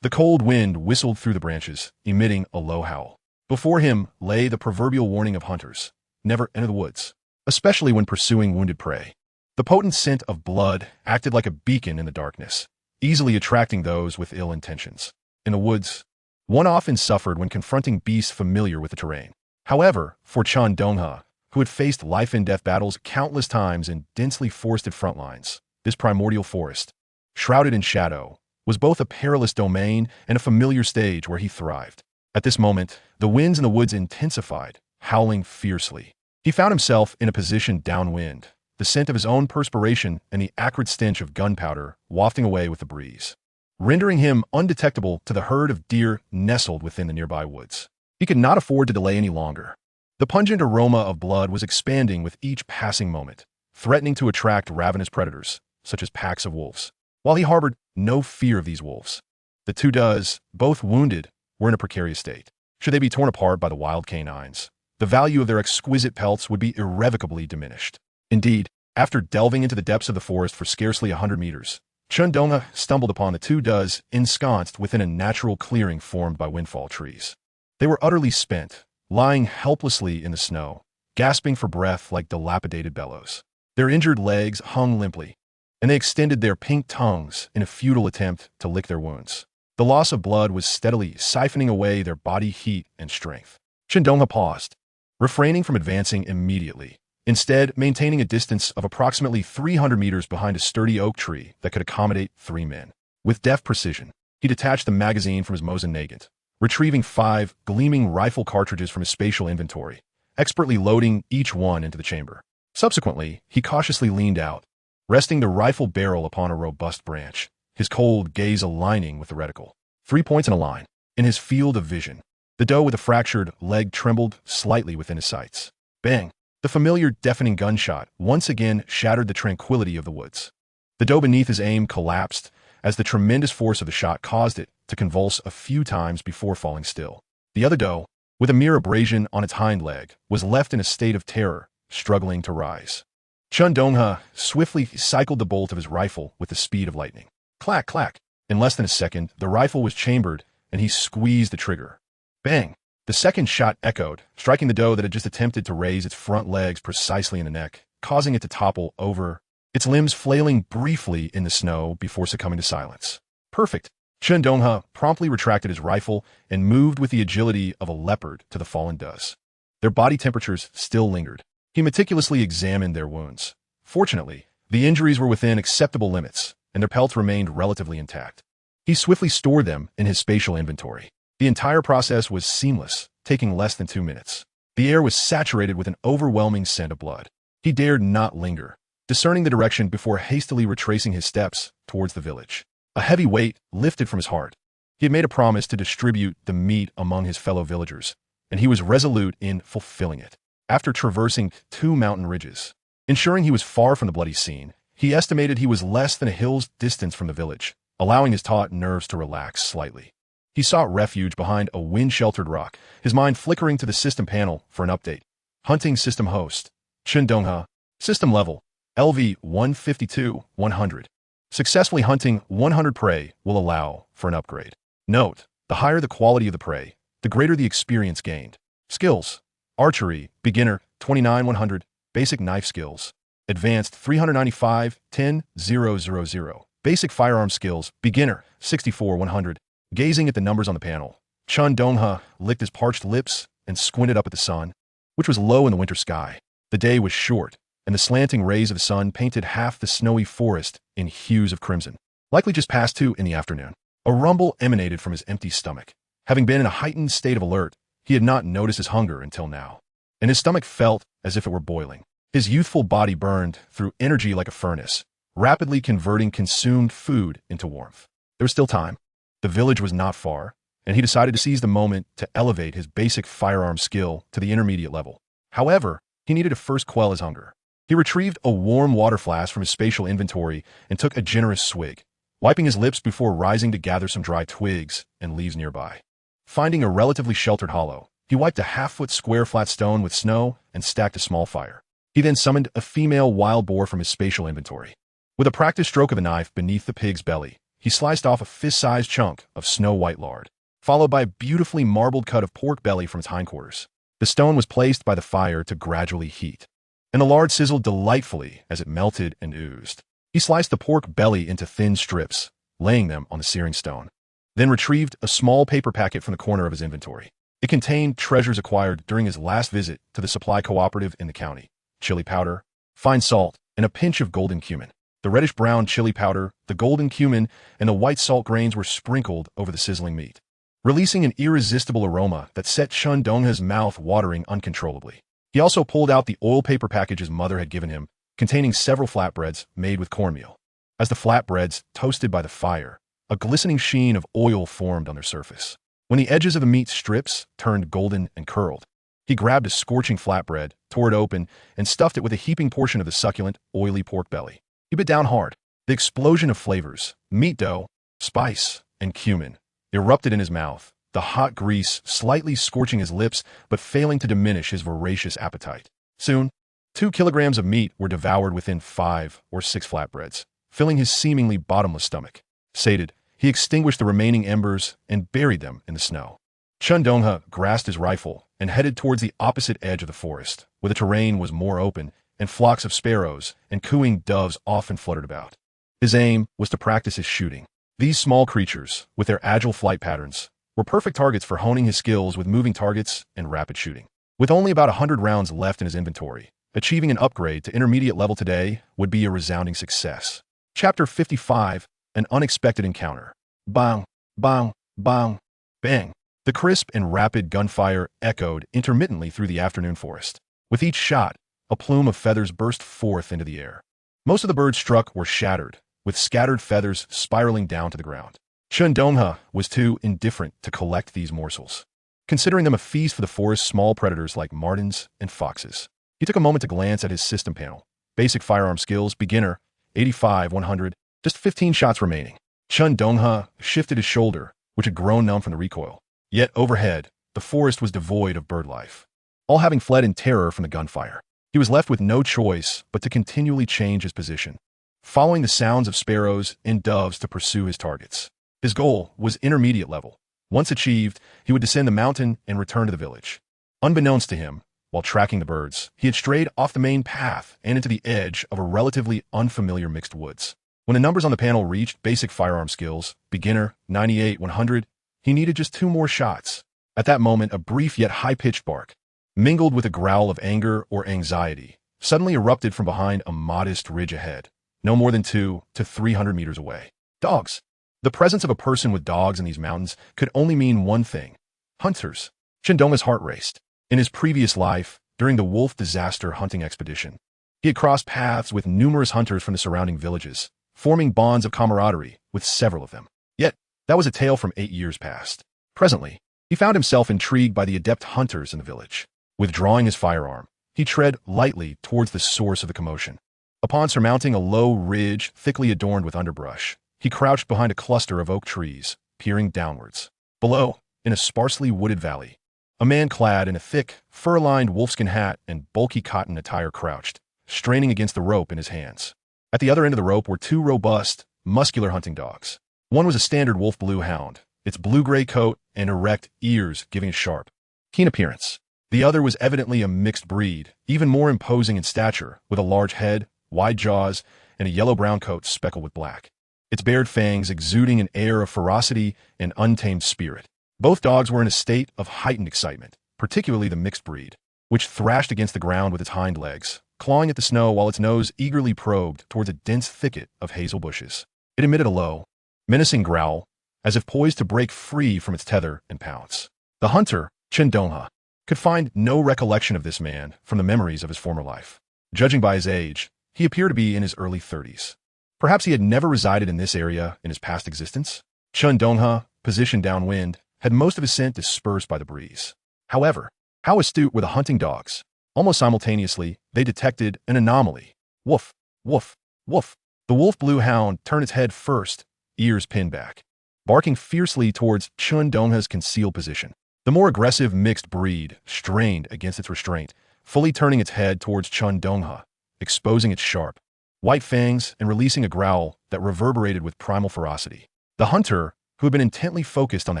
The cold wind whistled through the branches, emitting a low howl. Before him lay the proverbial warning of hunters: never enter the woods, especially when pursuing wounded prey. The potent scent of blood acted like a beacon in the darkness, easily attracting those with ill intentions. In the woods, one often suffered when confronting beasts familiar with the terrain. However, for Chen Donghe, who had faced life-and-death battles countless times in densely forested front lines, this primordial forest, shrouded in shadow, was both a perilous domain and a familiar stage where he thrived. At this moment, the winds in the woods intensified, howling fiercely. He found himself in a position downwind, the scent of his own perspiration and the acrid stench of gunpowder wafting away with the breeze, rendering him undetectable to the herd of deer nestled within the nearby woods. He could not afford to delay any longer. The pungent aroma of blood was expanding with each passing moment, threatening to attract ravenous predators, such as packs of wolves. While he harbored no fear of these wolves, the 2 does, both wounded, were in a precarious state. Should they be torn apart by the wild canines, the value of their exquisite pelts would be irrevocably diminished. Indeed, after delving into the depths of the forest for scarcely 100 meters, Chen Donghe stumbled upon the 2 does ensconced within a natural clearing formed by windfall trees. They were utterly spent, lying helplessly in the snow, gasping for breath like dilapidated bellows. Their injured legs hung limply, and they extended their pink tongues in a futile attempt to lick their wounds. The loss of blood was steadily siphoning away their body heat and strength. Chen Donghe paused, refraining from advancing immediately, instead maintaining a distance of approximately 300 meters behind a sturdy oak tree that could accommodate 3 men. With deft precision, he detached the magazine from his Mosin Nagant, retrieving 5 gleaming rifle cartridges from his spatial inventory, expertly loading each one into the chamber. Subsequently, he cautiously leaned out, resting the rifle barrel upon a robust branch, his cold gaze aligning with the reticle. 3 points in a line. In his field of vision, the doe with a fractured leg trembled slightly within his sights. Bang! The familiar deafening gunshot once again shattered the tranquility of the woods. The doe beneath his aim collapsed as the tremendous force of the shot caused it to convulse a few times before falling still. The other doe, with a mere abrasion on its hind leg, was left in a state of terror, struggling to rise. Chen Donghe swiftly cycled the bolt of his rifle with the speed of lightning. Clack, clack. In less than a second, the rifle was chambered, and he squeezed the trigger. Bang! The second shot echoed, striking the doe that had just attempted to raise its front legs precisely in the neck, causing it to topple over, its limbs flailing briefly in the snow before succumbing to silence. Perfect. Chen Donghe promptly retracted his rifle and moved with the agility of a leopard to the fallen does. Their body temperatures still lingered. He meticulously examined their wounds. Fortunately, the injuries were within acceptable limits, and their pelts remained relatively intact. He swiftly stored them in his spatial inventory. The entire process was seamless, taking less than 2 minutes. The air was saturated with an overwhelming scent of blood. He dared not linger, discerning the direction before hastily retracing his steps towards the village. A heavy weight lifted from his heart. He had made a promise to distribute the meat among his fellow villagers, and he was resolute in fulfilling it. After traversing 2 mountain ridges, ensuring he was far from the bloody scene, he estimated he was less than a hill's distance from the village, allowing his taut nerves to relax slightly. He sought refuge behind a wind-sheltered rock, his mind flickering to the system panel for an update. Hunting system host, Chen Donghe. System level, LV 152-100. Successfully hunting 100 prey will allow for an upgrade. Note, the higher the quality of the prey, the greater the experience gained. Skills, archery, beginner, 29-100, basic knife skills, advanced 395-10-000, basic firearm skills, beginner, 64-100. Gazing at the numbers on the panel, Chen Donghe licked his parched lips and squinted up at the sun, which was low in the winter sky. The day was short, and the slanting rays of the sun painted half the snowy forest in hues of crimson. Likely just past 2 in the afternoon. A rumble emanated from his empty stomach. Having been in a heightened state of alert, he had not noticed his hunger until now, and his stomach felt as if it were boiling. His youthful body burned through energy like a furnace, rapidly converting consumed food into warmth. There was still time. The village was not far, and he decided to seize the moment to elevate his basic firearm skill to the intermediate level. However, he needed to first quell his hunger. He retrieved a warm water flask from his spatial inventory and took a generous swig, wiping his lips before rising to gather some dry twigs and leaves nearby. Finding a relatively sheltered hollow, he wiped a half-foot square flat stone with snow and stacked a small fire. He then summoned a female wild boar from his spatial inventory. With a practiced stroke of the knife beneath the pig's belly, he sliced off a fist-sized chunk of snow-white lard, followed by a beautifully marbled cut of pork belly from its hindquarters. The stone was placed by the fire to gradually heat, and the lard sizzled delightfully as it melted and oozed. He sliced the pork belly into thin strips, laying them on the searing stone, then retrieved a small paper packet from the corner of his inventory. It contained treasures acquired during his last visit to the supply cooperative in the county: chili powder, fine salt, and a pinch of golden cumin. The reddish-brown chili powder, the golden cumin, and the white salt grains were sprinkled over the sizzling meat, releasing an irresistible aroma that set Chen Donghe's mouth watering uncontrollably. He also pulled out the oil paper package his mother had given him, containing several flatbreads made with cornmeal. As the flatbreads toasted by the fire, a glistening sheen of oil formed on their surface. When the edges of the meat strips turned golden and curled, he grabbed a scorching flatbread, tore it open, and stuffed it with a heaping portion of the succulent, oily pork belly. He bit down hard. The explosion of flavors, meat dough, spice, and cumin, erupted in his mouth, the hot grease slightly scorching his lips but failing to diminish his voracious appetite. Soon, 2 kilograms of meat were devoured within 5 or 6 flatbreads, filling his seemingly bottomless stomach. Sated, he extinguished the remaining embers and buried them in the snow. Chen Donghe grasped his rifle and headed towards the opposite edge of the forest, where the terrain was more open and flocks of sparrows and cooing doves often fluttered about. His aim was to practice his shooting. These small creatures, with their agile flight patterns, were perfect targets for honing his skills with moving targets and rapid shooting. With only about 100 rounds left in his inventory, achieving an upgrade to intermediate level today would be a resounding success. Chapter 55, An Unexpected Encounter. Bang, bang, bang, bang. The crisp and rapid gunfire echoed intermittently through the afternoon forest. With each shot, a plume of feathers burst forth into the air. Most of the birds struck were shattered, with scattered feathers spiraling down to the ground. Chen Donghe was too indifferent to collect these morsels, considering them a feast for the forest's small predators like martens and foxes. He took a moment to glance at his system panel. Basic firearm skills, beginner, 85, 100, just 15 shots remaining. Chen Donghe shifted his shoulder, which had grown numb from the recoil. Yet overhead, the forest was devoid of bird life, all having fled in terror from the gunfire. He was left with no choice but to continually change his position, following the sounds of sparrows and doves to pursue his targets. His goal was intermediate level. Once achieved, he would descend the mountain and return to the village. Unbeknownst to him, while tracking the birds, he had strayed off the main path and into the edge of a relatively unfamiliar mixed woods. When the numbers on the panel reached basic firearm skills, beginner, 98, 100, he needed just 2 more shots. At that moment, a brief yet high-pitched bark, mingled with a growl of anger or anxiety, suddenly erupted from behind a modest ridge ahead, no more than 200 to 300 meters away. Dogs. The presence of a person with dogs in these mountains could only mean one thing: hunters. Chen Donghe's heart raced. In his previous life, during the wolf disaster hunting expedition, he had crossed paths with numerous hunters from the surrounding villages, forming bonds of camaraderie with several of them. Yet, that was a tale from 8 years past. Presently, he found himself intrigued by the adept hunters in the village. Withdrawing his firearm, he tread lightly towards the source of the commotion. Upon surmounting a low ridge thickly adorned with underbrush, he crouched behind a cluster of oak trees, peering downwards. Below, in a sparsely wooded valley, a man clad in a thick, fur-lined wolfskin hat and bulky cotton attire crouched, straining against the rope in his hands. At the other end of the rope were 2 robust, muscular hunting dogs. One was a standard wolf blue hound, its blue-gray coat and erect ears giving a sharp, keen appearance. The other was evidently a mixed breed, even more imposing in stature, with a large head, wide jaws, and a yellow-brown coat speckled with black, its bared fangs exuding an air of ferocity and untamed spirit. Both dogs were in a state of heightened excitement, particularly the mixed breed, which thrashed against the ground with its hind legs, clawing at the snow while its nose eagerly probed towards a dense thicket of hazel bushes. It emitted a low, menacing growl, as if poised to break free from its tether and pounce. The hunter, Chen Donghe, could find no recollection of this man from the memories of his former life. Judging by his age, he appeared to be in his early 30s. Perhaps he had never resided in this area in his past existence. Chen Donghe, positioned downwind, had most of his scent dispersed by the breeze. However, how astute were the hunting dogs? Almost simultaneously, they detected an anomaly. Woof, woof, woof. The wolf blue hound turned its head first, ears pinned back, barking fiercely towards Chen Donghe's concealed position. The more aggressive mixed breed strained against its restraint, fully turning its head towards Chen Donghe, exposing its sharp, white fangs and releasing a growl that reverberated with primal ferocity. The hunter, who had been intently focused on the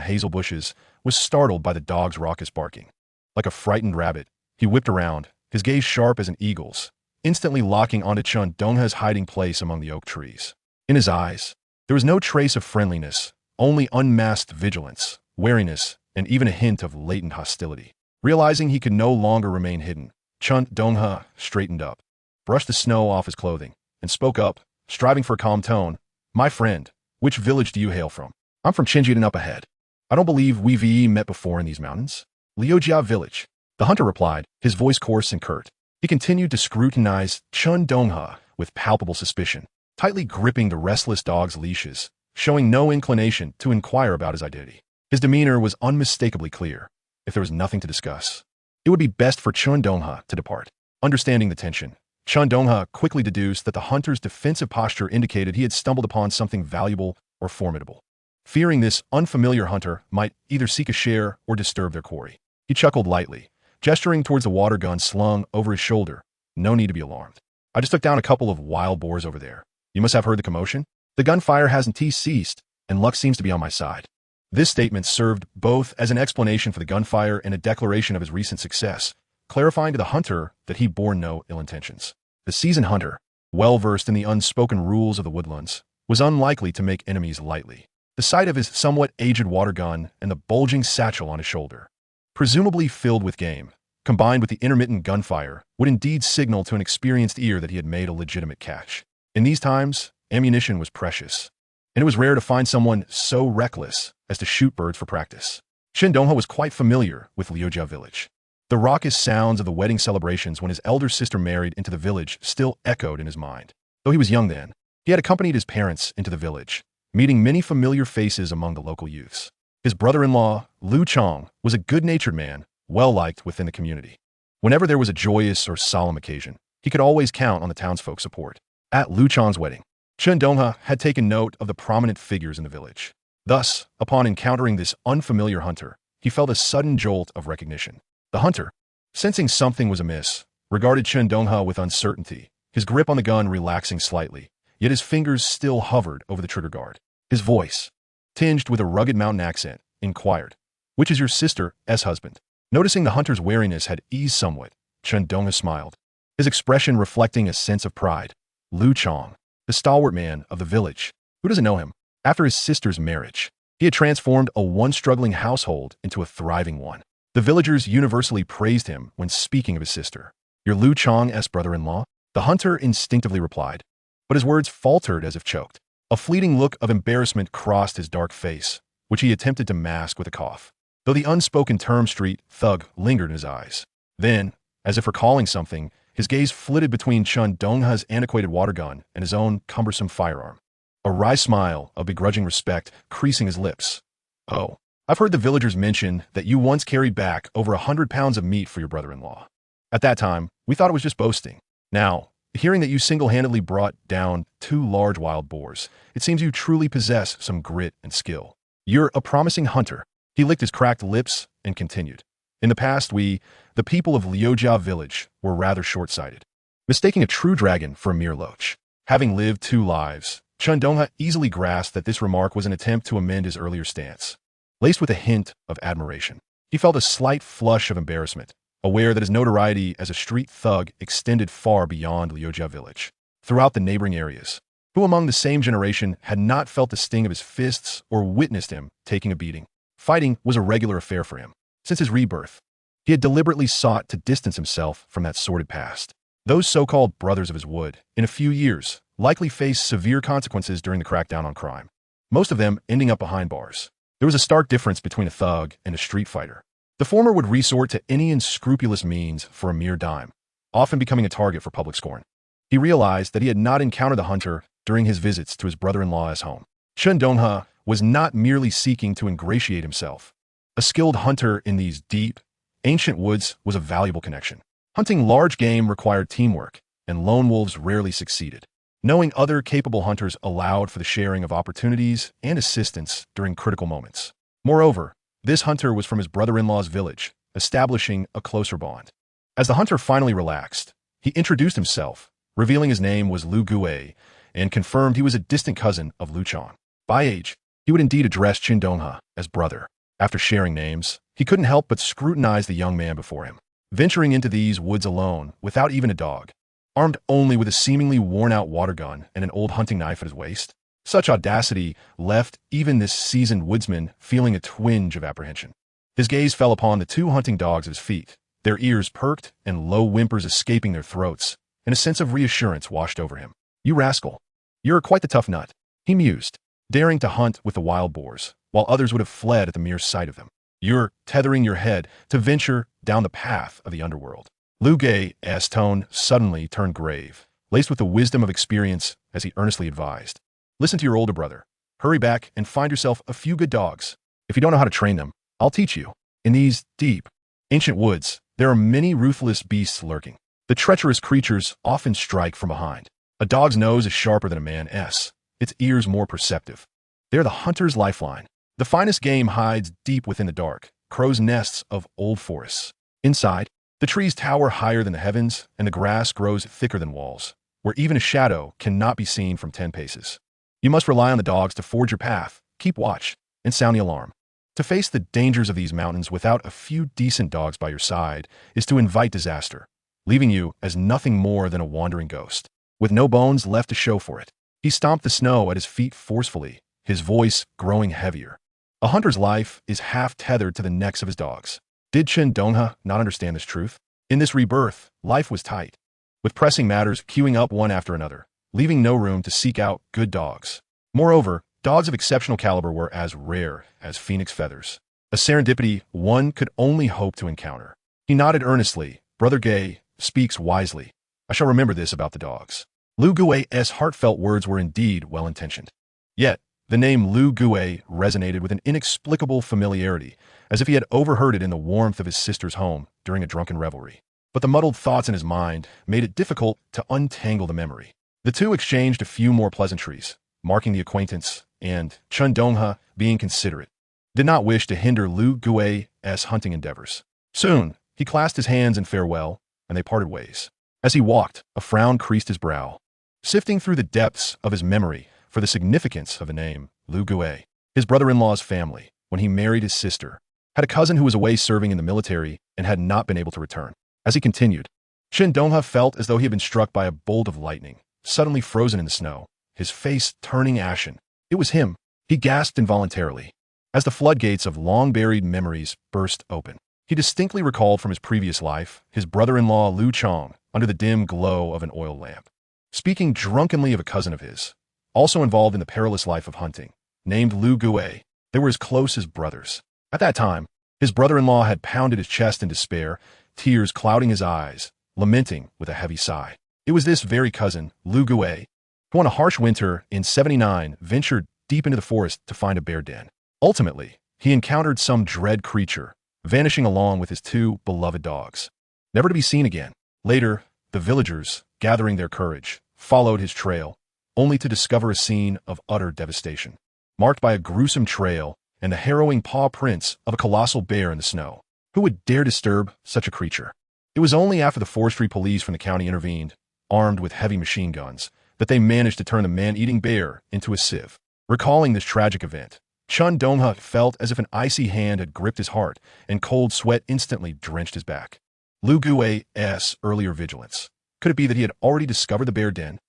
hazel bushes, was startled by the dog's raucous barking. Like a frightened rabbit, he whipped around, his gaze sharp as an eagle's, instantly locking onto Chen Donghe's hiding place among the oak trees. In his eyes, there was no trace of friendliness, only unmasked vigilance, wariness, and even a hint of latent hostility. Realizing he could no longer remain hidden, Chen Donghe straightened up, brushed the snow off his clothing, and spoke up, striving for a calm tone. "My friend, which village do you hail from?" "I'm from Chinjian up ahead. I don't believe we've met before in these mountains." "Liujia village," the hunter replied, his voice coarse and curt. He continued to scrutinize Chen Donghe with palpable suspicion, tightly gripping the restless dog's leashes, showing no inclination to inquire about his identity. His demeanor was unmistakably clear. If there was nothing to discuss, it would be best for Chen Donghe to depart. Understanding the tension, Chen Donghe quickly deduced that the hunter's defensive posture indicated he had stumbled upon something valuable or formidable. Fearing this unfamiliar hunter might either seek a share or disturb their quarry, he chuckled lightly, gesturing towards the water gun slung over his shoulder. "No need to be alarmed. I just took down a couple of wild boars over there. You must have heard the commotion. The gunfire hasn't ceased, and luck seems to be on my side." This statement served both as an explanation for the gunfire and a declaration of his recent success, clarifying to the hunter that he bore no ill intentions. The seasoned hunter, well-versed in the unspoken rules of the woodlands, was unlikely to make enemies lightly. The sight of his somewhat aged water gun and the bulging satchel on his shoulder, presumably filled with game, combined with the intermittent gunfire, would indeed signal to an experienced ear that he had made a legitimate catch. In these times, ammunition was precious, and it was rare to find someone so reckless as to shoot birds for practice. Chen Donghe was quite familiar with Liujia village. The raucous sounds of the wedding celebrations when his elder sister married into the village still echoed in his mind. Though he was young then, he had accompanied his parents into the village, meeting many familiar faces among the local youths. His brother-in-law, Lu Chong, was a good-natured man, well-liked within the community. Whenever there was a joyous or solemn occasion, he could always count on the townsfolk's support. At Lu Chong's wedding, Chen Donghe had taken note of the prominent figures in the village. Thus, upon encountering this unfamiliar hunter, he felt a sudden jolt of recognition. The hunter, sensing something was amiss, regarded Chen Donghe with uncertainty, his grip on the gun relaxing slightly, yet his fingers still hovered over the trigger guard. His voice, tinged with a rugged mountain accent, inquired, "Which is your sister's husband?" Noticing the hunter's wariness had eased somewhat, Chen Donghe smiled, his expression reflecting a sense of pride. Lu Chong, the stalwart man of the village. Who doesn't know him? After his sister's marriage, he had transformed a once struggling household into a thriving one. The villagers universally praised him when speaking of his sister. "You're Lu Chong's brother-in-law?" The hunter instinctively replied, but his words faltered as if choked. A fleeting look of embarrassment crossed his dark face, which he attempted to mask with a cough, though the unspoken term street thug lingered in his eyes. Then, as if recalling something, his gaze flitted between Chen Donghe's antiquated water gun and his own cumbersome firearm. A wry smile of begrudging respect creasing his lips. "Oh, I've heard the villagers mention that you once carried back over 100 pounds of meat for your brother-in-law. At that time, we thought it was just boasting. Now, hearing that you single-handedly brought down 2 large wild boars, it seems you truly possess some grit and skill. You're a promising hunter." He licked his cracked lips and continued. "In the past, we, the people of Liujia village, were rather short-sighted, mistaking a true dragon for a mere loach." Having lived 2 lives, Chen Donghe easily grasped that this remark was an attempt to amend his earlier stance. Laced with a hint of admiration, he felt a slight flush of embarrassment, aware that his notoriety as a street thug extended far beyond Liujia village. Throughout the neighboring areas, who among the same generation had not felt the sting of his fists or witnessed him taking a beating? Fighting was a regular affair for him. Since his rebirth, he had deliberately sought to distance himself from that sordid past. Those so-called brothers of his would, in a few years, likely face severe consequences during the crackdown on crime, most of them ending up behind bars. There was a stark difference between a thug and a street fighter. The former would resort to any unscrupulous means for a mere dime, often becoming a target for public scorn. He realized that he had not encountered the hunter during his visits to his brother-in-law's home. Chen Donghe was not merely seeking to ingratiate himself. A skilled hunter in these deep, ancient woods was a valuable connection. Hunting large game required teamwork, and lone wolves rarely succeeded. Knowing other capable hunters allowed for the sharing of opportunities and assistance during critical moments. Moreover, this hunter was from his brother-in-law's village, establishing a closer bond. As the hunter finally relaxed, he introduced himself, revealing his name was Lu Gue, and confirmed he was a distant cousin of Lu Chong. By age, he would indeed address Chen Donghe as brother. After sharing names, he couldn't help but scrutinize the young man before him. Venturing into these woods alone, without even a dog, armed only with a seemingly worn-out water gun and an old hunting knife at his waist, such audacity left even this seasoned woodsman feeling a twinge of apprehension. His gaze fell upon the 2 hunting dogs at his feet, their ears perked and low whimpers escaping their throats, and a sense of reassurance washed over him. "You rascal. You're quite the tough nut," he mused, daring to hunt with the wild boars, while others would have fled at the mere sight of them. "You're tethering your head to venture down the path of the underworld." Lu Gue's tone suddenly turned grave, laced with the wisdom of experience as he earnestly advised. "Listen to your older brother. Hurry back and find yourself a few good dogs. If you don't know how to train them, I'll teach you. In these deep, ancient woods, there are many ruthless beasts lurking. The treacherous creatures often strike from behind. A dog's nose is sharper than a man's, its ears more perceptive. They're the hunter's lifeline. The finest game hides deep within the dark, crow's nests of old forests. Inside, the trees tower higher than the heavens, and the grass grows thicker than walls, where even a shadow cannot be seen from 10 paces. You must rely on the dogs to forge your path, keep watch, and sound the alarm. To face the dangers of these mountains without a few decent dogs by your side is to invite disaster, leaving you as nothing more than a wandering ghost, with no bones left to show for it." He stomped the snow at his feet forcefully, his voice growing heavier. A hunter's life is half tethered to the necks of his dogs. Did Chen Donghe not understand this truth? In this rebirth, life was tight, with pressing matters queuing up one after another, leaving no room to seek out good dogs. Moreover, dogs of exceptional caliber were as rare as phoenix feathers, a serendipity one could only hope to encounter. He nodded earnestly. Brother Gay speaks wisely. I shall remember this about the dogs. Lu Gui's heartfelt words were indeed well-intentioned. Yet, the name Lu Gui resonated with an inexplicable familiarity, as if he had overheard it in the warmth of his sister's home during a drunken revelry. But the muddled thoughts in his mind made it difficult to untangle the memory. The two exchanged a few more pleasantries, marking the acquaintance, and Chen Donghe, being considerate, did not wish to hinder Lu Gui's hunting endeavors. Soon, he clasped his hands in farewell, and they parted ways. As he walked, a frown creased his brow. Sifting through the depths of his memory for the significance of the name, Lu Gui, his brother-in-law's family, when he married his sister, had a cousin who was away serving in the military and had not been able to return. As he continued, Chen Donghe felt as though he had been struck by a bolt of lightning, suddenly frozen in the snow, his face turning ashen. It was him. He gasped involuntarily. As the floodgates of long-buried memories burst open, he distinctly recalled from his previous life his brother-in-law Lu Chong under the dim glow of an oil lamp, speaking drunkenly of a cousin of his, also involved in the perilous life of hunting, named Lu Gui. They were as close as brothers. At that time, his brother-in-law had pounded his chest in despair, tears clouding his eyes, lamenting with a heavy sigh. It was this very cousin, Lu Gui, who on a harsh winter in 79 ventured deep into the forest to find a bear den. Ultimately, he encountered some dread creature, vanishing along with his two beloved dogs, never to be seen again. Later, the villagers, gathering their courage, followed his trail, only to discover a scene of utter devastation, marked by a gruesome trail and the harrowing paw prints of a colossal bear in the snow. Who would dare disturb such a creature? It was only after the forestry police from the county intervened, armed with heavy machine guns, that they managed to turn the man-eating bear into a sieve. Recalling this tragic event, Chen Donghe felt as if an icy hand had gripped his heart, and cold sweat instantly drenched his back. Lu Gui's earlier vigilance. Could it be that he had already discovered the bear den?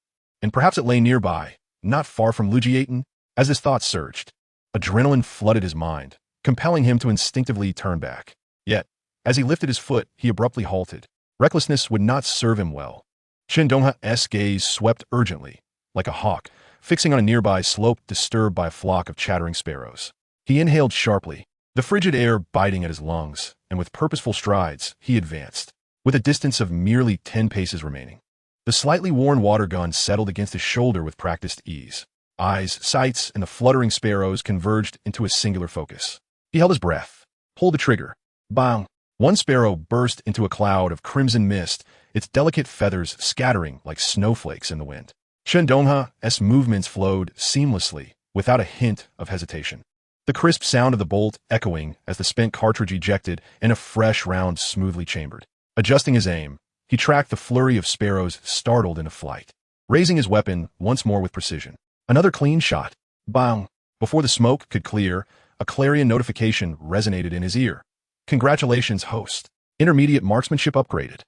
And perhaps it lay nearby, not far from Lujiaten? As his thoughts surged, adrenaline flooded his mind, compelling him to instinctively turn back. Yet, as he lifted his foot, he abruptly halted. Recklessness would not serve him well. Chen Donghe's gaze swept urgently, like a hawk, fixing on a nearby slope disturbed by a flock of chattering sparrows. He inhaled sharply, the frigid air biting at his lungs, and with purposeful strides, he advanced, with a distance of merely 10 paces remaining. The slightly worn water gun settled against his shoulder with practiced ease. Eyes, sights, and the fluttering sparrows converged into a singular focus. He held his breath, pulled the trigger. Bang! One sparrow burst into a cloud of crimson mist, its delicate feathers scattering like snowflakes in the wind. Chen Donghe's movements flowed seamlessly, without a hint of hesitation. The crisp sound of the bolt echoing as the spent cartridge ejected and a fresh round smoothly chambered. Adjusting his aim, he tracked the flurry of sparrows startled into flight, raising his weapon once more with precision. Another clean shot. Bang! Before the smoke could clear, a clarion notification resonated in his ear. Congratulations, host. Intermediate marksmanship upgraded.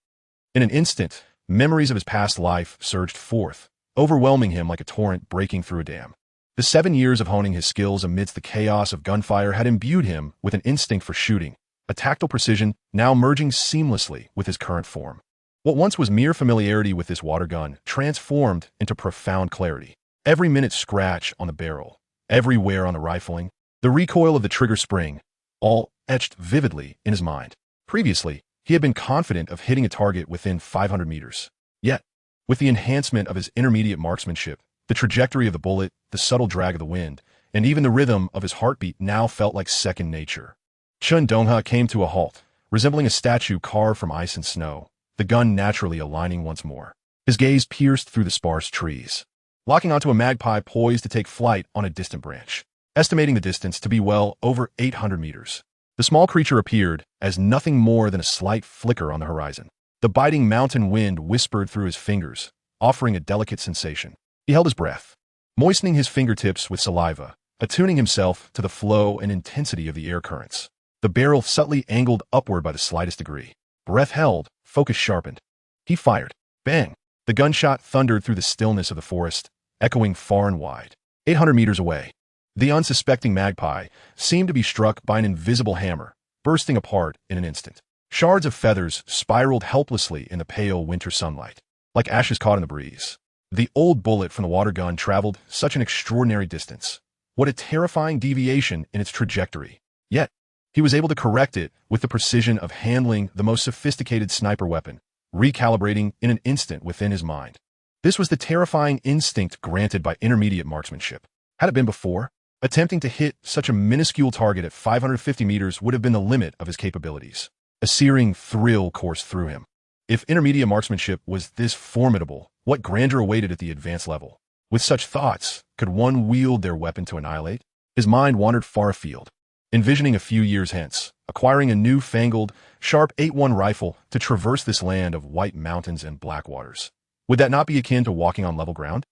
In an instant, memories of his past life surged forth, overwhelming him like a torrent breaking through a dam. The 7 years of honing his skills amidst the chaos of gunfire had imbued him with an instinct for shooting, a tactile precision now merging seamlessly with his current form. What once was mere familiarity with this water gun transformed into profound clarity. Every minute scratch on the barrel, every wear on the rifling, the recoil of the trigger spring, all etched vividly in his mind. Previously, he had been confident of hitting a target within 500 meters. Yet, with the enhancement of his intermediate marksmanship, the trajectory of the bullet, the subtle drag of the wind, and even the rhythm of his heartbeat now felt like second nature. Chen Donghe came to a halt, resembling a statue carved from ice and snow, the gun naturally aligning once more. His gaze pierced through the sparse trees, locking onto a magpie poised to take flight on a distant branch, estimating the distance to be well over 800 meters. The small creature appeared as nothing more than a slight flicker on the horizon. The biting mountain wind whispered through his fingers, offering a delicate sensation. He held his breath, moistening his fingertips with saliva, attuning himself to the flow and intensity of the air currents. The barrel subtly angled upward by the slightest degree. Breath held, focus sharpened. He fired. Bang! The gunshot thundered through the stillness of the forest, echoing far and wide. 800 meters away, the unsuspecting magpie seemed to be struck by an invisible hammer, bursting apart in an instant. Shards of feathers spiraled helplessly in the pale winter sunlight, like ashes caught in the breeze. The old bullet from the water gun traveled such an extraordinary distance. What a terrifying deviation in its trajectory. Yet, He was able to correct it with the precision of handling the most sophisticated sniper weapon, recalibrating in an instant within his mind. This was the terrifying instinct granted by intermediate marksmanship. Had it been before, attempting to hit such a minuscule target at 550 meters would have been the limit of his capabilities. A searing thrill coursed through him. If intermediate marksmanship was this formidable, what grandeur awaited at the advanced level? With such thoughts, could one wield their weapon to annihilate? His mind wandered far afield, envisioning a few years hence, acquiring a new-fangled, sharp 8.1 rifle to traverse this land of white mountains and black waters. Would that not be akin to walking on level ground?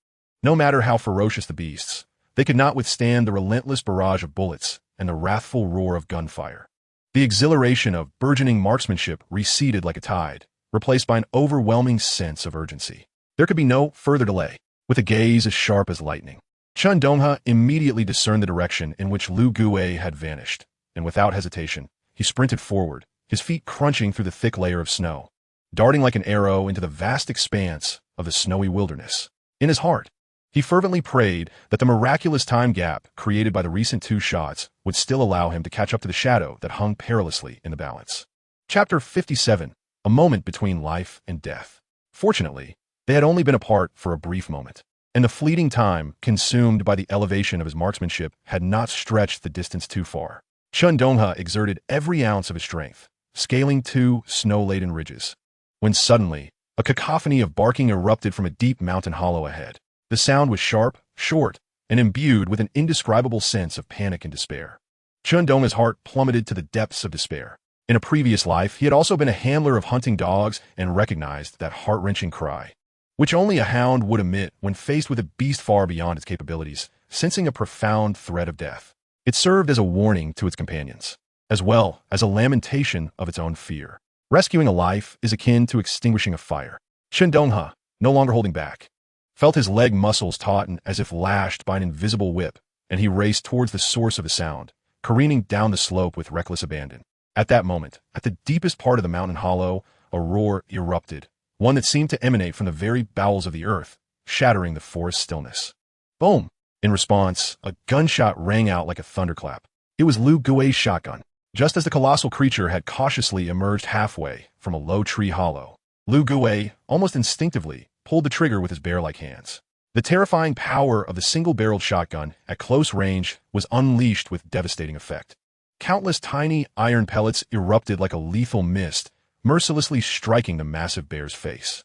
No matter how ferocious the beasts, they could not withstand the relentless barrage of bullets and the wrathful roar of gunfire. The exhilaration of burgeoning marksmanship receded like a tide, replaced by an overwhelming sense of urgency. There could be no further delay. With a gaze as sharp as lightning, Chen Donghe immediately discerned the direction in which Lu Gue had vanished, and without hesitation, he sprinted forward, his feet crunching through the thick layer of snow, darting like an arrow into the vast expanse of the snowy wilderness. In his heart, he fervently prayed that the miraculous time gap created by the recent 2 shots would still allow him to catch up to the shadow that hung perilously in the balance. Chapter 57. A moment between life and death. Fortunately, they had only been apart for a brief moment, and the fleeting time consumed by the elevation of his marksmanship had not stretched the distance too far. Chen Donghe exerted every ounce of his strength, scaling 2 snow-laden ridges, when suddenly, a cacophony of barking erupted from a deep mountain hollow ahead. The sound was sharp, short, and imbued with an indescribable sense of panic and despair. Chen Donghe's heart plummeted to the depths of despair. In a previous life, he had also been a handler of hunting dogs and recognized that heart-wrenching cry, which only a hound would emit when faced with a beast far beyond its capabilities, sensing a profound threat of death. It served as a warning to its companions, as well as a lamentation of its own fear. Rescuing a life is akin to extinguishing a fire. Chen Donghe, no longer holding back, felt his leg muscles tauten as if lashed by an invisible whip, and he raced towards the source of the sound, careening down the slope with reckless abandon. At that moment, at the deepest part of the mountain hollow, a roar erupted, one that seemed to emanate from the very bowels of the earth, shattering the forest stillness. Boom! In response, a gunshot rang out like a thunderclap. It was Lu Gue's shotgun. Just as the colossal creature had cautiously emerged halfway from a low tree hollow, Lu Gue, almost instinctively, pulled the trigger with his bear-like hands. The terrifying power of the single-barreled shotgun at close range was unleashed with devastating effect. Countless tiny iron pellets erupted like a lethal mist, mercilessly striking the massive bear's face.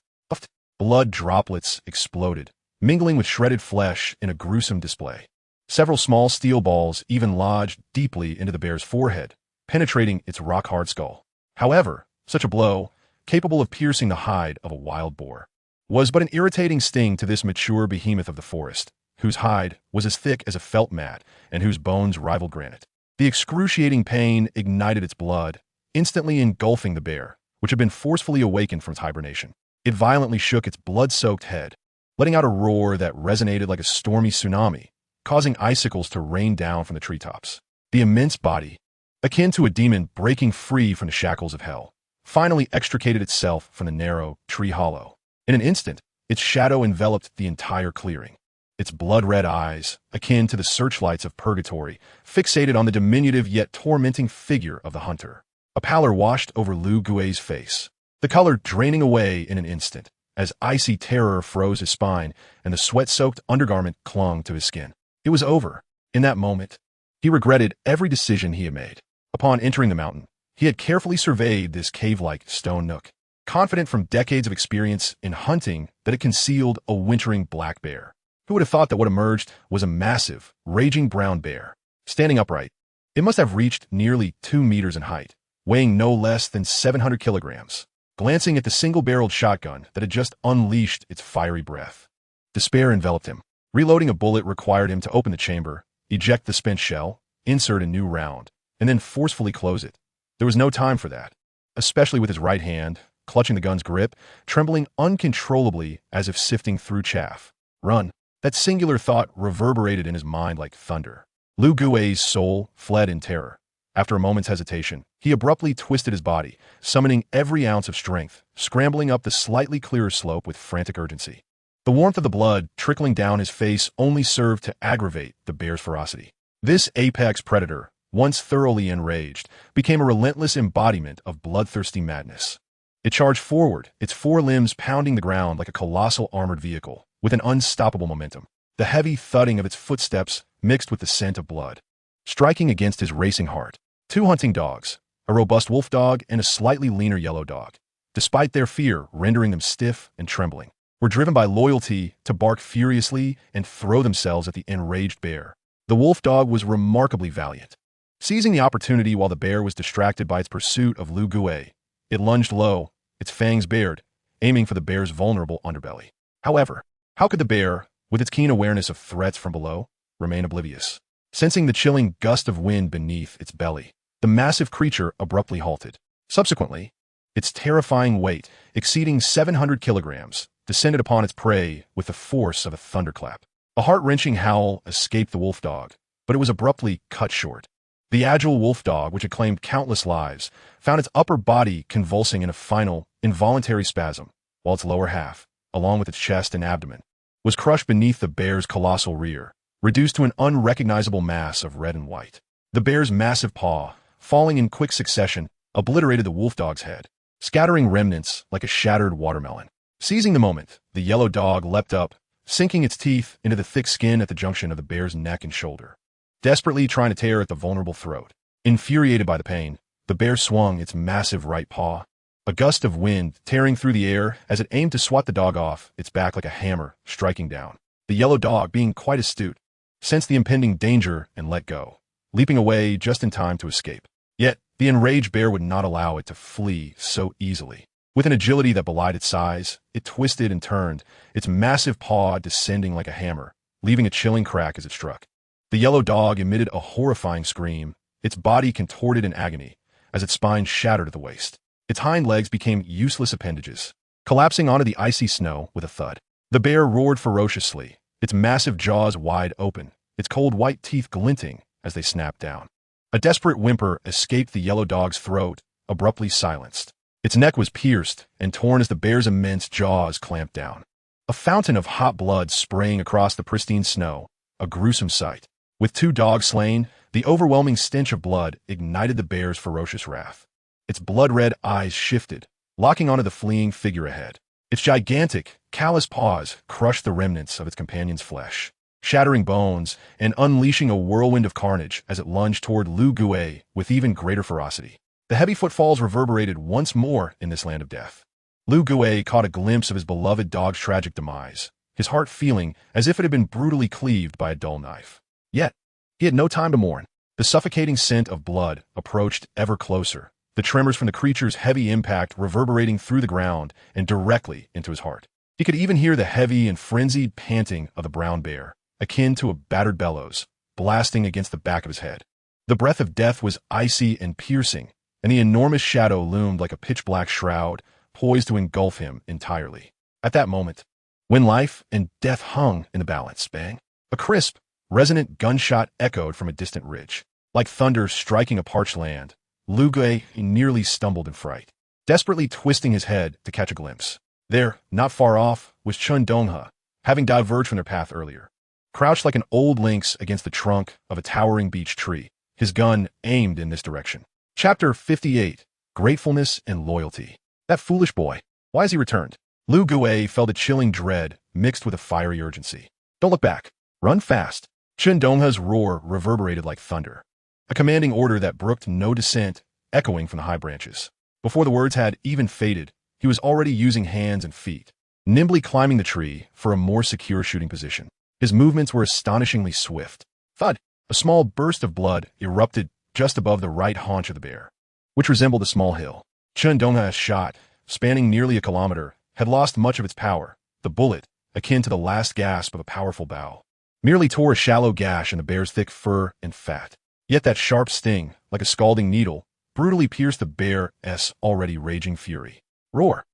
Blood droplets exploded, mingling with shredded flesh in a gruesome display. Several small steel balls even lodged deeply into the bear's forehead, penetrating its rock-hard skull. However, such a blow, capable of piercing the hide of a wild boar, was but an irritating sting to this mature behemoth of the forest, whose hide was as thick as a felt mat and whose bones rivaled granite. The excruciating pain ignited its blood, instantly engulfing the bear, which had been forcefully awakened from its hibernation. It violently shook its blood-soaked head, letting out a roar that resonated like a stormy tsunami, causing icicles to rain down from the treetops. The immense body, akin to a demon breaking free from the shackles of hell, finally extricated itself from the narrow tree hollow. In an instant, its shadow enveloped the entire clearing. Its blood-red eyes, akin to the searchlights of purgatory, fixated on the diminutive yet tormenting figure of the hunter. A pallor washed over Lu Gue's face, the color draining away in an instant, as icy terror froze his spine and the sweat-soaked undergarment clung to his skin. It was over. In that moment, he regretted every decision he had made. Upon entering the mountain, he had carefully surveyed this cave-like stone nook, confident from decades of experience in hunting that it concealed a wintering black bear. Who would have thought that what emerged was a massive, raging brown bear, standing upright? It must have reached nearly 2 meters in height, weighing no less than 700 kilograms. Glancing at the single-barreled shotgun that had just unleashed its fiery breath, despair enveloped him. Reloading a bullet required him to open the chamber, eject the spent shell, insert a new round, and then forcefully close it. There was no time for that, especially with his right hand, clutching the gun's grip, trembling uncontrollably as if sifting through chaff. Run. That singular thought reverberated in his mind like thunder. Lu Gue's soul fled in terror. After a moment's hesitation, he abruptly twisted his body, summoning every ounce of strength, scrambling up the slightly clearer slope with frantic urgency. The warmth of the blood trickling down his face only served to aggravate the bear's ferocity. This apex predator once thoroughly enraged, became a relentless embodiment of bloodthirsty madness. It charged forward, its four limbs pounding the ground like a colossal armored vehicle, with an unstoppable momentum. The heavy thudding of its footsteps mixed with the scent of blood, striking against his racing heart. Two hunting dogs, a robust wolf dog and a slightly leaner yellow dog, despite their fear rendering them stiff and trembling, were driven by loyalty to bark furiously and throw themselves at the enraged bear. The wolf dog was remarkably valiant. Seizing the opportunity while the bear was distracted by its pursuit of Lu Gue, it lunged low, its fangs bared, aiming for the bear's vulnerable underbelly. However, how could the bear, with its keen awareness of threats from below, remain oblivious? Sensing the chilling gust of wind beneath its belly, the massive creature abruptly halted. Subsequently, its terrifying weight, exceeding 700 kilograms, descended upon its prey with the force of a thunderclap. A heart-wrenching howl escaped the wolf dog, but it was abruptly cut short. The agile wolf dog, which had claimed countless lives, found its upper body convulsing in a final, involuntary spasm, while its lower half, along with its chest and abdomen, was crushed beneath the bear's colossal rear, reduced to an unrecognizable mass of red and white. The bear's massive paw, falling in quick succession, obliterated the wolf dog's head, scattering remnants like a shattered watermelon. Seizing the moment, the yellow dog leapt up, sinking its teeth into the thick skin at the junction of the bear's neck and shoulder, desperately trying to tear at the vulnerable throat. Infuriated by the pain, the bear swung its massive right paw, a gust of wind tearing through the air as it aimed to swat the dog off its back like a hammer, striking down. The yellow dog, being quite astute, sensed the impending danger and let go, leaping away just in time to escape. Yet, the enraged bear would not allow it to flee so easily. With an agility that belied its size, it twisted and turned, its massive paw descending like a hammer, leaving a chilling crack as it struck. The yellow dog emitted a horrifying scream, its body contorted in agony, as its spine shattered at the waist. Its hind legs became useless appendages, collapsing onto the icy snow with a thud. The bear roared ferociously, its massive jaws wide open, its cold white teeth glinting as they snapped down. A desperate whimper escaped the yellow dog's throat, abruptly silenced. Its neck was pierced and torn as the bear's immense jaws clamped down. A fountain of hot blood spraying across the pristine snow, a gruesome sight. With two dogs slain, the overwhelming stench of blood ignited the bear's ferocious wrath. Its blood-red eyes shifted, locking onto the fleeing figure ahead. Its gigantic, callous paws crushed the remnants of its companion's flesh, shattering bones and unleashing a whirlwind of carnage as it lunged toward Lu Gue with even greater ferocity. The heavy footfalls reverberated once more in this land of death. Lu Gue caught a glimpse of his beloved dog's tragic demise, his heart feeling as if it had been brutally cleaved by a dull knife. Yet, he had no time to mourn. The suffocating scent of blood approached ever closer, the tremors from the creature's heavy impact reverberating through the ground and directly into his heart. He could even hear the heavy and frenzied panting of the brown bear, akin to a battered bellows, blasting against the back of his head. The breath of death was icy and piercing, and the enormous shadow loomed like a pitch-black shroud, poised to engulf him entirely. At that moment, when life and death hung in the balance, bang, a crisp, resonant gunshot echoed from a distant ridge. Like thunder striking a parched land, Lu Gue nearly stumbled in fright, desperately twisting his head to catch a glimpse. There, not far off, was Chen Donghe, having diverged from their path earlier, crouched like an old lynx against the trunk of a towering beech tree, his gun aimed in this direction. Chapter 58, Gratefulness and Loyalty. That foolish boy. Why has he returned? Lu Gue felt a chilling dread mixed with a fiery urgency. Don't look back. Run fast. Chen Donghe's roar reverberated like thunder, a commanding order that brooked no dissent, echoing from the high branches. Before the words had even faded, he was already using hands and feet, nimbly climbing the tree for a more secure shooting position. His movements were astonishingly swift. Thud! A small burst of blood erupted just above the right haunch of the bear, which resembled a small hill. Chen Donghe's shot, spanning nearly a kilometer, had lost much of its power. The bullet, akin to the last gasp of a powerful bow, merely tore a shallow gash in the bear's thick fur and fat. Yet that sharp sting, like a scalding needle, brutally pierced the bear's already raging fury. Roar!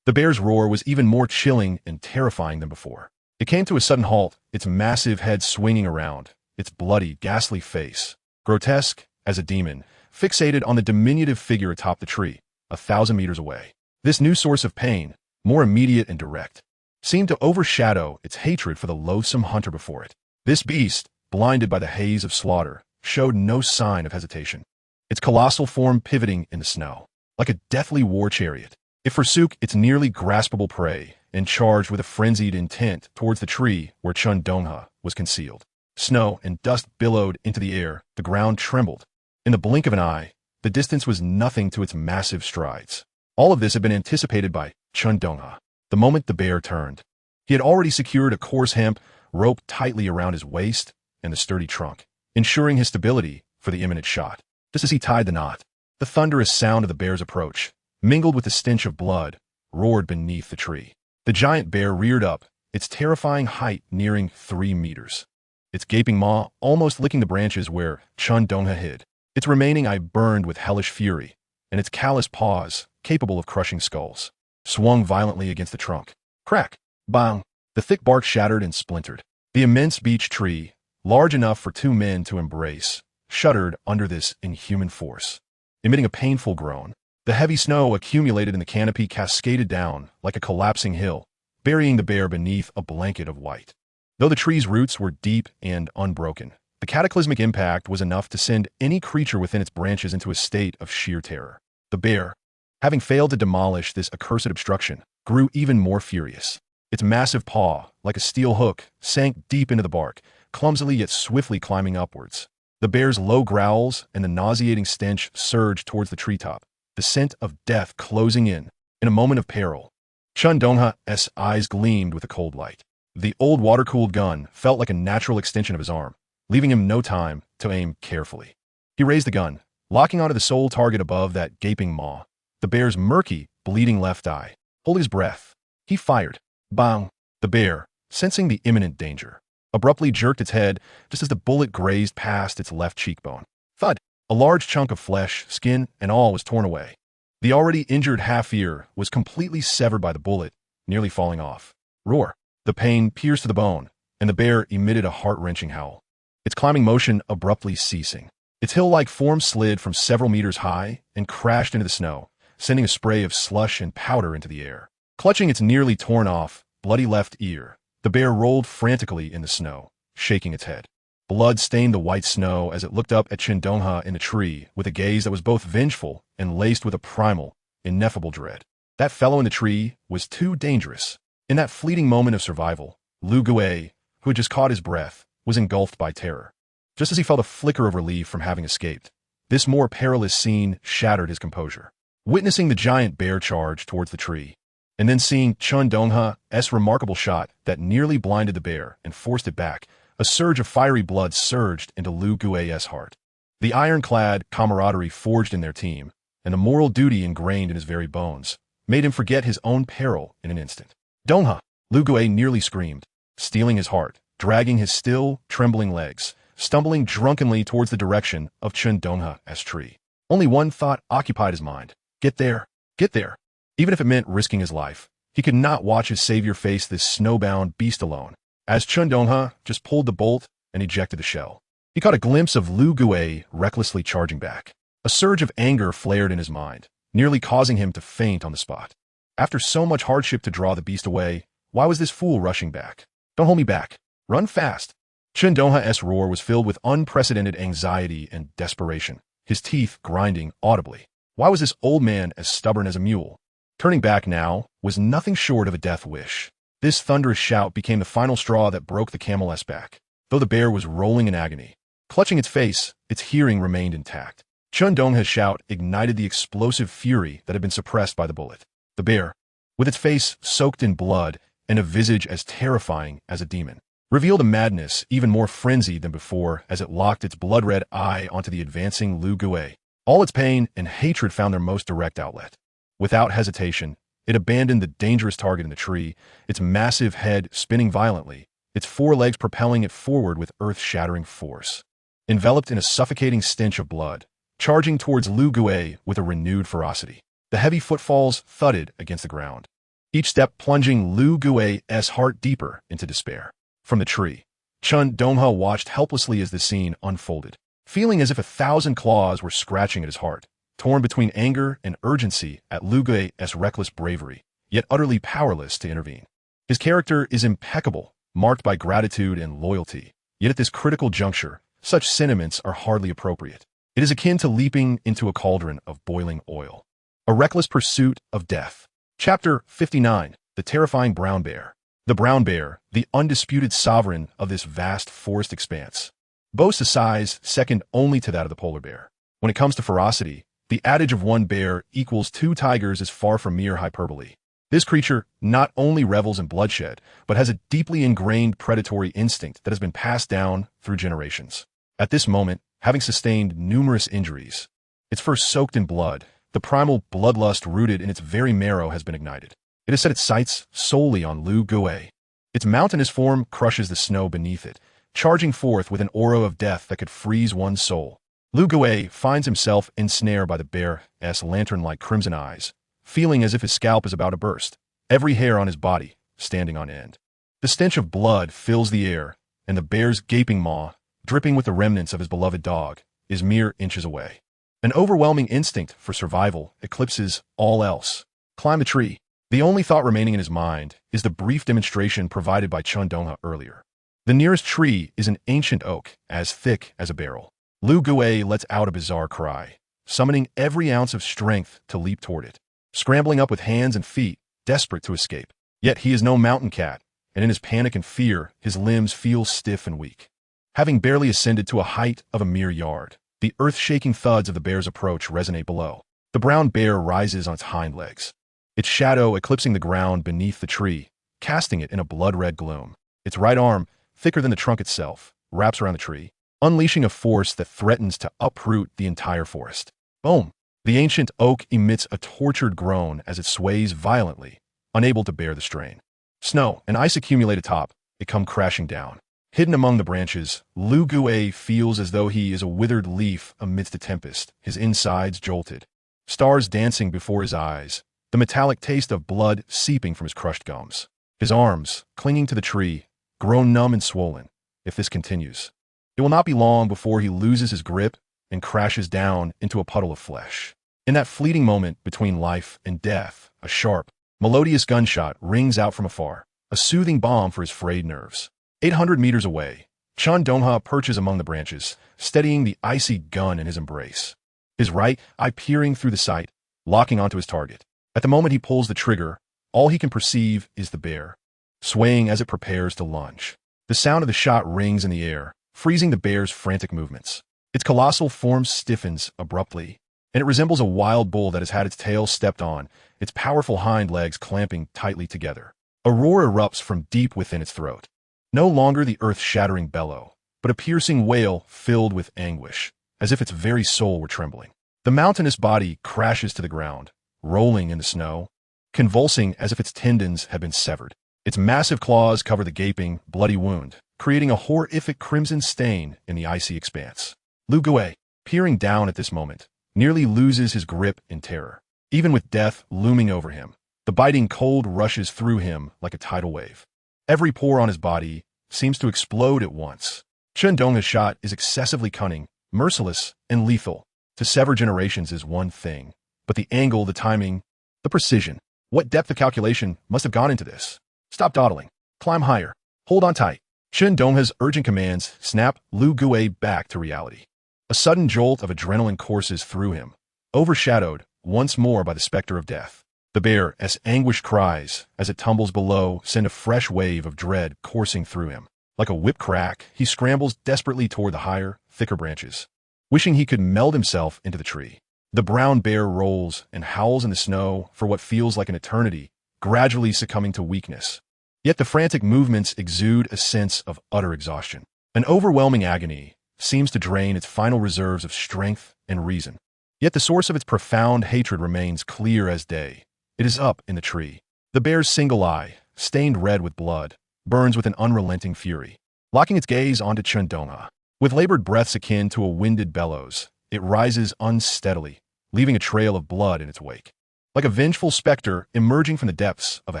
The bear's roar was even more chilling and terrifying than before. It came to a sudden halt, its massive head swinging around, its bloody, ghastly face, grotesque as a demon, fixated on the diminutive figure atop the tree, 1,000 meters away. This new source of pain, more immediate and direct, seemed to overshadow its hatred for the loathsome hunter before it. This beast, blinded by the haze of slaughter, showed no sign of hesitation, its colossal form pivoting in the snow, like a deathly war chariot. It forsook its nearly graspable prey and charged with a frenzied intent towards the tree where Chen Donghe was concealed. Snow and dust billowed into the air, the ground trembled. In the blink of an eye, the distance was nothing to its massive strides. All of this had been anticipated by Chen Donghe. The moment the bear turned, he had already secured a coarse hemp rope tightly around his waist and the sturdy trunk, ensuring his stability for the imminent shot. Just as he tied the knot, the thunderous sound of the bear's approach, mingled with the stench of blood, roared beneath the tree. The giant bear reared up, its terrifying height nearing 3 meters. Its gaping maw almost licking the branches where Chen Donghe hid. Its remaining eye burned with hellish fury, and its callous paws, capable of crushing skulls, swung violently against the trunk. Crack! Bang! The thick bark shattered and splintered. The immense beech tree, large enough for 2 men to embrace, shuddered under this inhuman force. Emitting a painful groan, the heavy snow accumulated in the canopy cascaded down like a collapsing hill, burying the bear beneath a blanket of white. Though the tree's roots were deep and unbroken, the cataclysmic impact was enough to send any creature within its branches into a state of sheer terror. The bear, having failed to demolish this accursed obstruction, grew even more furious. Its massive paw, like a steel hook, sank deep into the bark, clumsily yet swiftly climbing upwards. The bear's low growls and the nauseating stench surged towards the treetop, the scent of death closing in a moment of peril. Chen Donghe's eyes gleamed with a cold light. The old water-cooled gun felt like a natural extension of his arm, leaving him no time to aim carefully. He raised the gun, locking onto the sole target above that gaping maw, the bear's murky, bleeding left eye. Holding his breath, he fired. Bang! The bear, sensing the imminent danger, abruptly jerked its head just as the bullet grazed past its left cheekbone. Thud! A large chunk of flesh, skin, and all was torn away. The already injured half-ear was completely severed by the bullet, nearly falling off. Roar! The pain pierced to the bone, and the bear emitted a heart-wrenching howl, its climbing motion abruptly ceasing. Its hill-like form slid from several meters high and crashed into the snow, sending a spray of slush and powder into the air. Clutching its nearly torn-off, bloody left ear, the bear rolled frantically in the snow, shaking its head. Blood stained the white snow as it looked up at Chen Donghe in the tree with a gaze that was both vengeful and laced with a primal, ineffable dread. That fellow in the tree was too dangerous. In that fleeting moment of survival, Lu Gue, who had just caught his breath, was engulfed by terror. Just as he felt a flicker of relief from having escaped, this more perilous scene shattered his composure. Witnessing the giant bear charge towards the tree, and then seeing Chen Donghe's remarkable shot that nearly blinded the bear and forced it back, a surge of fiery blood surged into Lu Gue's heart. The ironclad camaraderie forged in their team, and the moral duty ingrained in his very bones, made him forget his own peril in an instant. Donghe! Lu Gue nearly screamed, steeling his heart, dragging his still, trembling legs, stumbling drunkenly towards the direction of Chen Donghe's tree. Only one thought occupied his mind. Get there. Get there. Even if it meant risking his life, he could not watch his savior face this snowbound beast alone. As Chen Donghe just pulled the bolt and ejected the shell, he caught a glimpse of Lu Gue recklessly charging back. A surge of anger flared in his mind, nearly causing him to faint on the spot. After so much hardship to draw the beast away, why was this fool rushing back? Don't hold me back. Run fast. Chen Donghe's roar was filled with unprecedented anxiety and desperation, his teeth grinding audibly. Why was this old man as stubborn as a mule? Turning back now was nothing short of a death wish. This thunderous shout became the final straw that broke the camel's back. Though the bear was rolling in agony, clutching its face, its hearing remained intact. Chen Donghe's shout ignited the explosive fury that had been suppressed by the bullet. The bear, with its face soaked in blood and a visage as terrifying as a demon, revealed a madness even more frenzied than before as it locked its blood-red eye onto the advancing Lu Gue. All its pain and hatred found their most direct outlet. Without hesitation, it abandoned the dangerous target in the tree, its massive head spinning violently, its forelegs propelling it forward with earth-shattering force. Enveloped in a suffocating stench of blood, charging towards Lu Gue with a renewed ferocity. The heavy footfalls thudded against the ground, each step plunging Lu Gue's heart deeper into despair. From the tree, Chen Donghe watched helplessly as the scene unfolded, feeling as if 1,000 claws were scratching at his heart, torn between anger and urgency at Lu Gue's reckless bravery, yet utterly powerless to intervene. His character is impeccable, marked by gratitude and loyalty, yet at this critical juncture, such sentiments are hardly appropriate. It is akin to leaping into a cauldron of boiling oil. A reckless pursuit of death. Chapter 59. The Terrifying Brown Bear. The brown bear, the undisputed sovereign of this vast forest expanse, boasts a size second only to that of the polar bear. When it comes to ferocity, the adage of one bear equals 2 tigers is far from mere hyperbole. This creature not only revels in bloodshed, but has a deeply ingrained predatory instinct that has been passed down through generations. At this moment, having sustained numerous injuries, its fur soaked in blood, the primal bloodlust rooted in its very marrow has been ignited. It has set its sights solely on Lu Gui. Its mountainous form crushes the snow beneath it, charging forth with an aura of death that could freeze one's soul. Lu Gui finds himself ensnared by the bear's lantern-like crimson eyes, feeling as if his scalp is about to burst, every hair on his body standing on end. The stench of blood fills the air, and the bear's gaping maw, dripping with the remnants of his beloved dog, is mere inches away. An overwhelming instinct for survival eclipses all else. Climb the tree. The only thought remaining in his mind is the brief demonstration provided by Chen Donghe earlier. The nearest tree is an ancient oak, as thick as a barrel. Lu Gui lets out a bizarre cry, summoning every ounce of strength to leap toward it, scrambling up with hands and feet, desperate to escape. Yet he is no mountain cat, and in his panic and fear, his limbs feel stiff and weak. Having barely ascended to a height of a mere yard, the earth-shaking thuds of the bear's approach resonate below. The brown bear rises on its hind legs, its shadow eclipsing the ground beneath the tree, casting it in a blood-red gloom. Its right arm, thicker than the trunk itself, wraps around the tree, unleashing a force that threatens to uproot the entire forest. Boom! The ancient oak emits a tortured groan as it sways violently, unable to bear the strain. Snow and ice accumulate atop, it come crashing down. Hidden among the branches, Lu Gui feels as though he is a withered leaf amidst a tempest, his insides jolted. Stars dancing before his eyes, the metallic taste of blood seeping from his crushed gums. His arms, clinging to the tree, grow numb and swollen. If this continues, it will not be long before he loses his grip and crashes down into a puddle of flesh. In that fleeting moment between life and death, a sharp, melodious gunshot rings out from afar, a soothing balm for his frayed nerves. 800 meters away, Chen Donghe perches among the branches, steadying the icy gun in his embrace. His right eye peering through the sight, locking onto his target. At the moment he pulls the trigger, all he can perceive is the bear, swaying as it prepares to lunge. The sound of the shot rings in the air, freezing the bear's frantic movements. Its colossal form stiffens abruptly, and it resembles a wild bull that has had its tail stepped on, its powerful hind legs clamping tightly together. A roar erupts from deep within its throat. No longer the earth-shattering bellow, but a piercing wail filled with anguish, as if its very soul were trembling. The mountainous body crashes to the ground, rolling in the snow, convulsing as if its tendons had been severed. Its massive claws cover the gaping, bloody wound, creating a horrific crimson stain in the icy expanse. Lu Gui, peering down at this moment, nearly loses his grip in terror. Even with death looming over him, the biting cold rushes through him like a tidal wave. Every pore on his body seems to explode at once. Chen Donghe's shot is excessively cunning, merciless, and lethal. To sever generations is one thing, but the angle, the timing, the precision. What depth of calculation must have gone into this? Stop dawdling. Climb higher. Hold on tight. Chen Donghe's urgent commands snap Lu Gui back to reality. A sudden jolt of adrenaline courses through him, overshadowed once more by the specter of death. The bear's anguished cries, as it tumbles below, send a fresh wave of dread coursing through him. Like a whip crack, he scrambles desperately toward the higher, thicker branches, wishing he could meld himself into the tree. The brown bear rolls and howls in the snow for what feels like an eternity, gradually succumbing to weakness. Yet the frantic movements exude a sense of utter exhaustion. An overwhelming agony seems to drain its final reserves of strength and reason. Yet the source of its profound hatred remains clear as day. It is up in the tree. The bear's single eye, stained red with blood, burns with an unrelenting fury, locking its gaze onto Chen Donghe. With labored breaths akin to a winded bellows, it rises unsteadily, leaving a trail of blood in its wake. Like a vengeful specter emerging from the depths of a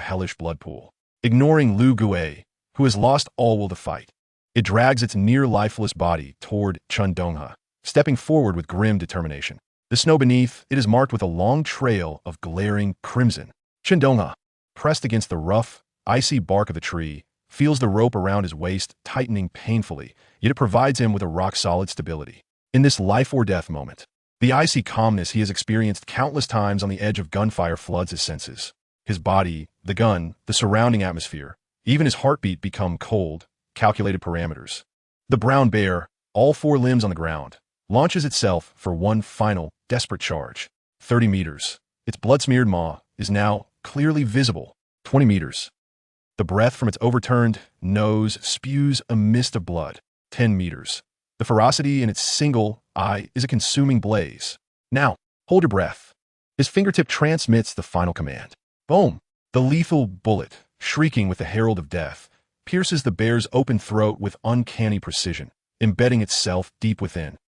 hellish blood pool. Ignoring Lu Gui, who has lost all will to fight, it drags its near-lifeless body toward Chen Donghe, stepping forward with grim determination. The snow beneath it is marked with a long trail of glaring crimson. Chen Donghe, pressed against the rough, icy bark of the tree, feels the rope around his waist tightening painfully, yet it provides him with a rock-solid stability. In this life-or-death moment, the icy calmness he has experienced countless times on the edge of gunfire floods his senses. His body, the gun, the surrounding atmosphere, even his heartbeat become cold, calculated parameters. The brown bear, all four limbs on the ground, launches itself for one final, desperate charge. 30 meters. Its blood-smeared maw is now clearly visible. 20 meters. The breath from its overturned nose spews a mist of blood. 10 meters. The ferocity in its single eye is a consuming blaze. Now, hold your breath. His fingertip transmits the final command. Boom! The lethal bullet, shrieking with the herald of death, pierces the bear's open throat with uncanny precision, embedding itself deep within.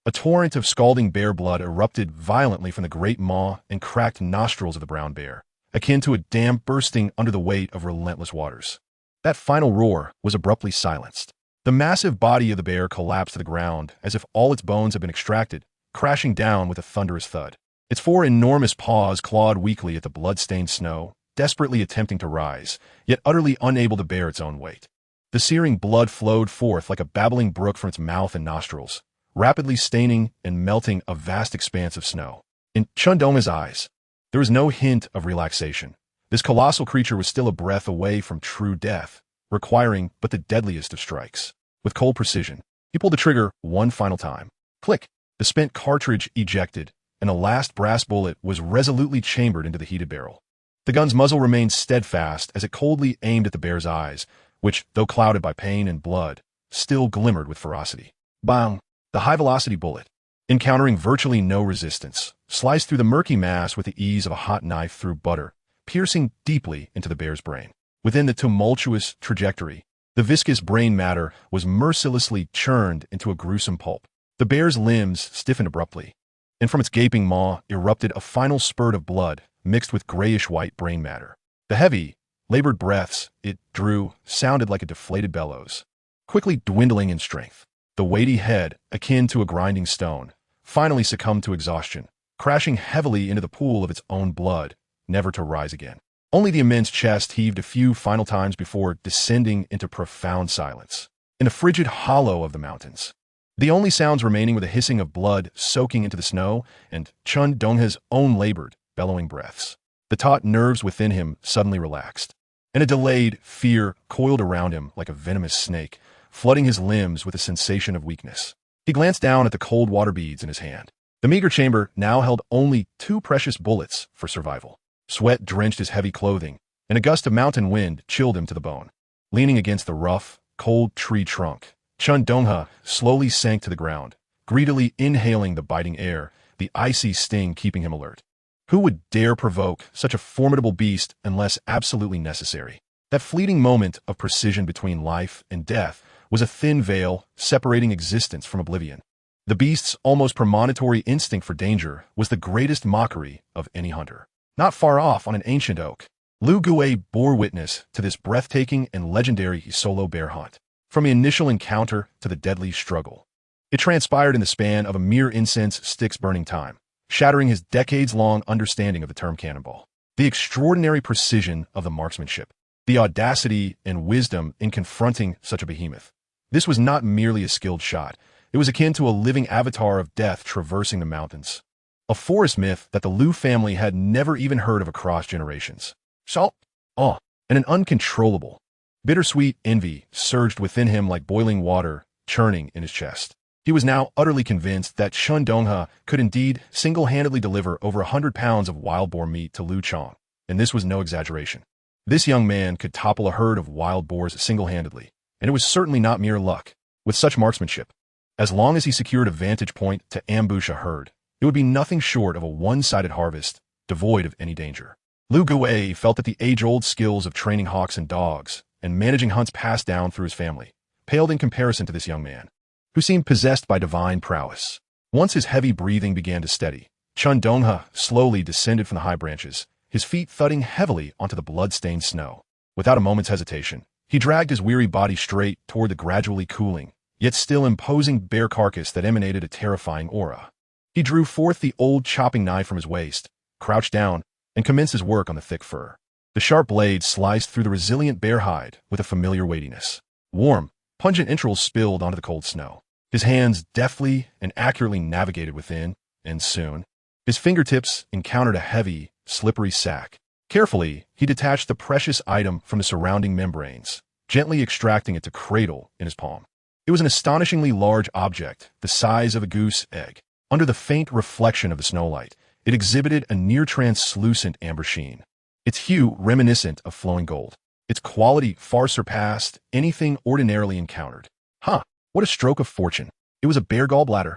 A torrent of scalding bear blood erupted violently from the great maw and cracked nostrils of the brown bear, akin to a dam bursting under the weight of relentless waters. That final roar was abruptly silenced. The massive body of the bear collapsed to the ground as if all its bones had been extracted, crashing down with a thunderous thud. Its four enormous paws clawed weakly at the blood-stained snow, desperately attempting to rise, yet utterly unable to bear its own weight. The searing blood flowed forth like a babbling brook from its mouth and nostrils, rapidly staining and melting a vast expanse of snow. In Chen Donghe's eyes, there was no hint of relaxation. This colossal creature was still a breath away from true death, requiring but the deadliest of strikes. With cold precision, he pulled the trigger one final time. Click! The spent cartridge ejected, and the last brass bullet was resolutely chambered into the heated barrel. The gun's muzzle remained steadfast as it coldly aimed at the bear's eyes, which, though clouded by pain and blood, still glimmered with ferocity. Bang! The high-velocity bullet, encountering virtually no resistance, sliced through the murky mass with the ease of a hot knife through butter, piercing deeply into the bear's brain. Within the tumultuous trajectory, the viscous brain matter was mercilessly churned into a gruesome pulp. The bear's limbs stiffened abruptly, and from its gaping maw erupted a final spurt of blood mixed with grayish-white brain matter. The heavy, labored breaths it drew sounded like a deflated bellows, quickly dwindling in strength. The weighty head, akin to a grinding stone, finally succumbed to exhaustion, crashing heavily into the pool of its own blood, never to rise again. Only the immense chest heaved a few final times before descending into profound silence. In the frigid hollow of the mountains, the only sounds remaining were the hissing of blood soaking into the snow and Chen Donghe's own labored, bellowing breaths. The taut nerves within him suddenly relaxed, and a delayed fear coiled around him like a venomous snake, flooding his limbs with a sensation of weakness. He glanced down at the cold water beads in his hand. The meager chamber now held only 2 precious bullets for survival. Sweat drenched his heavy clothing, and a gust of mountain wind chilled him to the bone. Leaning against the rough, cold tree trunk, Chen Donghe slowly sank to the ground, greedily inhaling the biting air, the icy sting keeping him alert. Who would dare provoke such a formidable beast unless absolutely necessary? That fleeting moment of precision between life and death was a thin veil separating existence from oblivion. The beast's almost premonitory instinct for danger was the greatest mockery of any hunter. Not far off on an ancient oak, Lu Gui bore witness to this breathtaking and legendary solo bear hunt. From the initial encounter to the deadly struggle, it transpired in the span of a mere incense stick's burning time, shattering his decades-long understanding of the term cannonball. The extraordinary precision of the marksmanship, the audacity and wisdom in confronting such a behemoth. This was not merely a skilled shot. It was akin to a living avatar of death traversing the mountains. A forest myth that the Liu family had never even heard of across generations. Salt, awe, and an uncontrollable, bittersweet envy surged within him like boiling water churning in his chest. He was now utterly convinced that Chen Donghe could indeed single-handedly deliver over 100 pounds of wild boar meat to Liu Chong, and this was no exaggeration. This young man could topple a herd of wild boars single-handedly, and it was certainly not mere luck. With such marksmanship, as long as he secured a vantage point to ambush a herd, it would be nothing short of a one-sided harvest, devoid of any danger. Lu Gui felt that the age-old skills of training hawks and dogs and managing hunts passed down through his family paled in comparison to this young man, who seemed possessed by divine prowess. Once his heavy breathing began to steady, Chen Donghe slowly descended from the high branches, his feet thudding heavily onto the blood-stained snow. Without a moment's hesitation, he dragged his weary body straight toward the gradually cooling, yet still imposing bear carcass that emanated a terrifying aura. He drew forth the old chopping knife from his waist, crouched down, and commenced his work on the thick fur. The sharp blade sliced through the resilient bear hide with a familiar weightiness. Warm, pungent entrails spilled onto the cold snow. His hands deftly and accurately navigated within, and soon, his fingertips encountered a heavy, slippery sack. Carefully, he detached the precious item from the surrounding membranes, gently extracting it to cradle in his palm. It was an astonishingly large object, the size of a goose egg. Under the faint reflection of the snowlight, it exhibited a near-translucent amber sheen, its hue reminiscent of flowing gold. Its quality far surpassed anything ordinarily encountered. Huh, what a stroke of fortune. It was a bear gallbladder.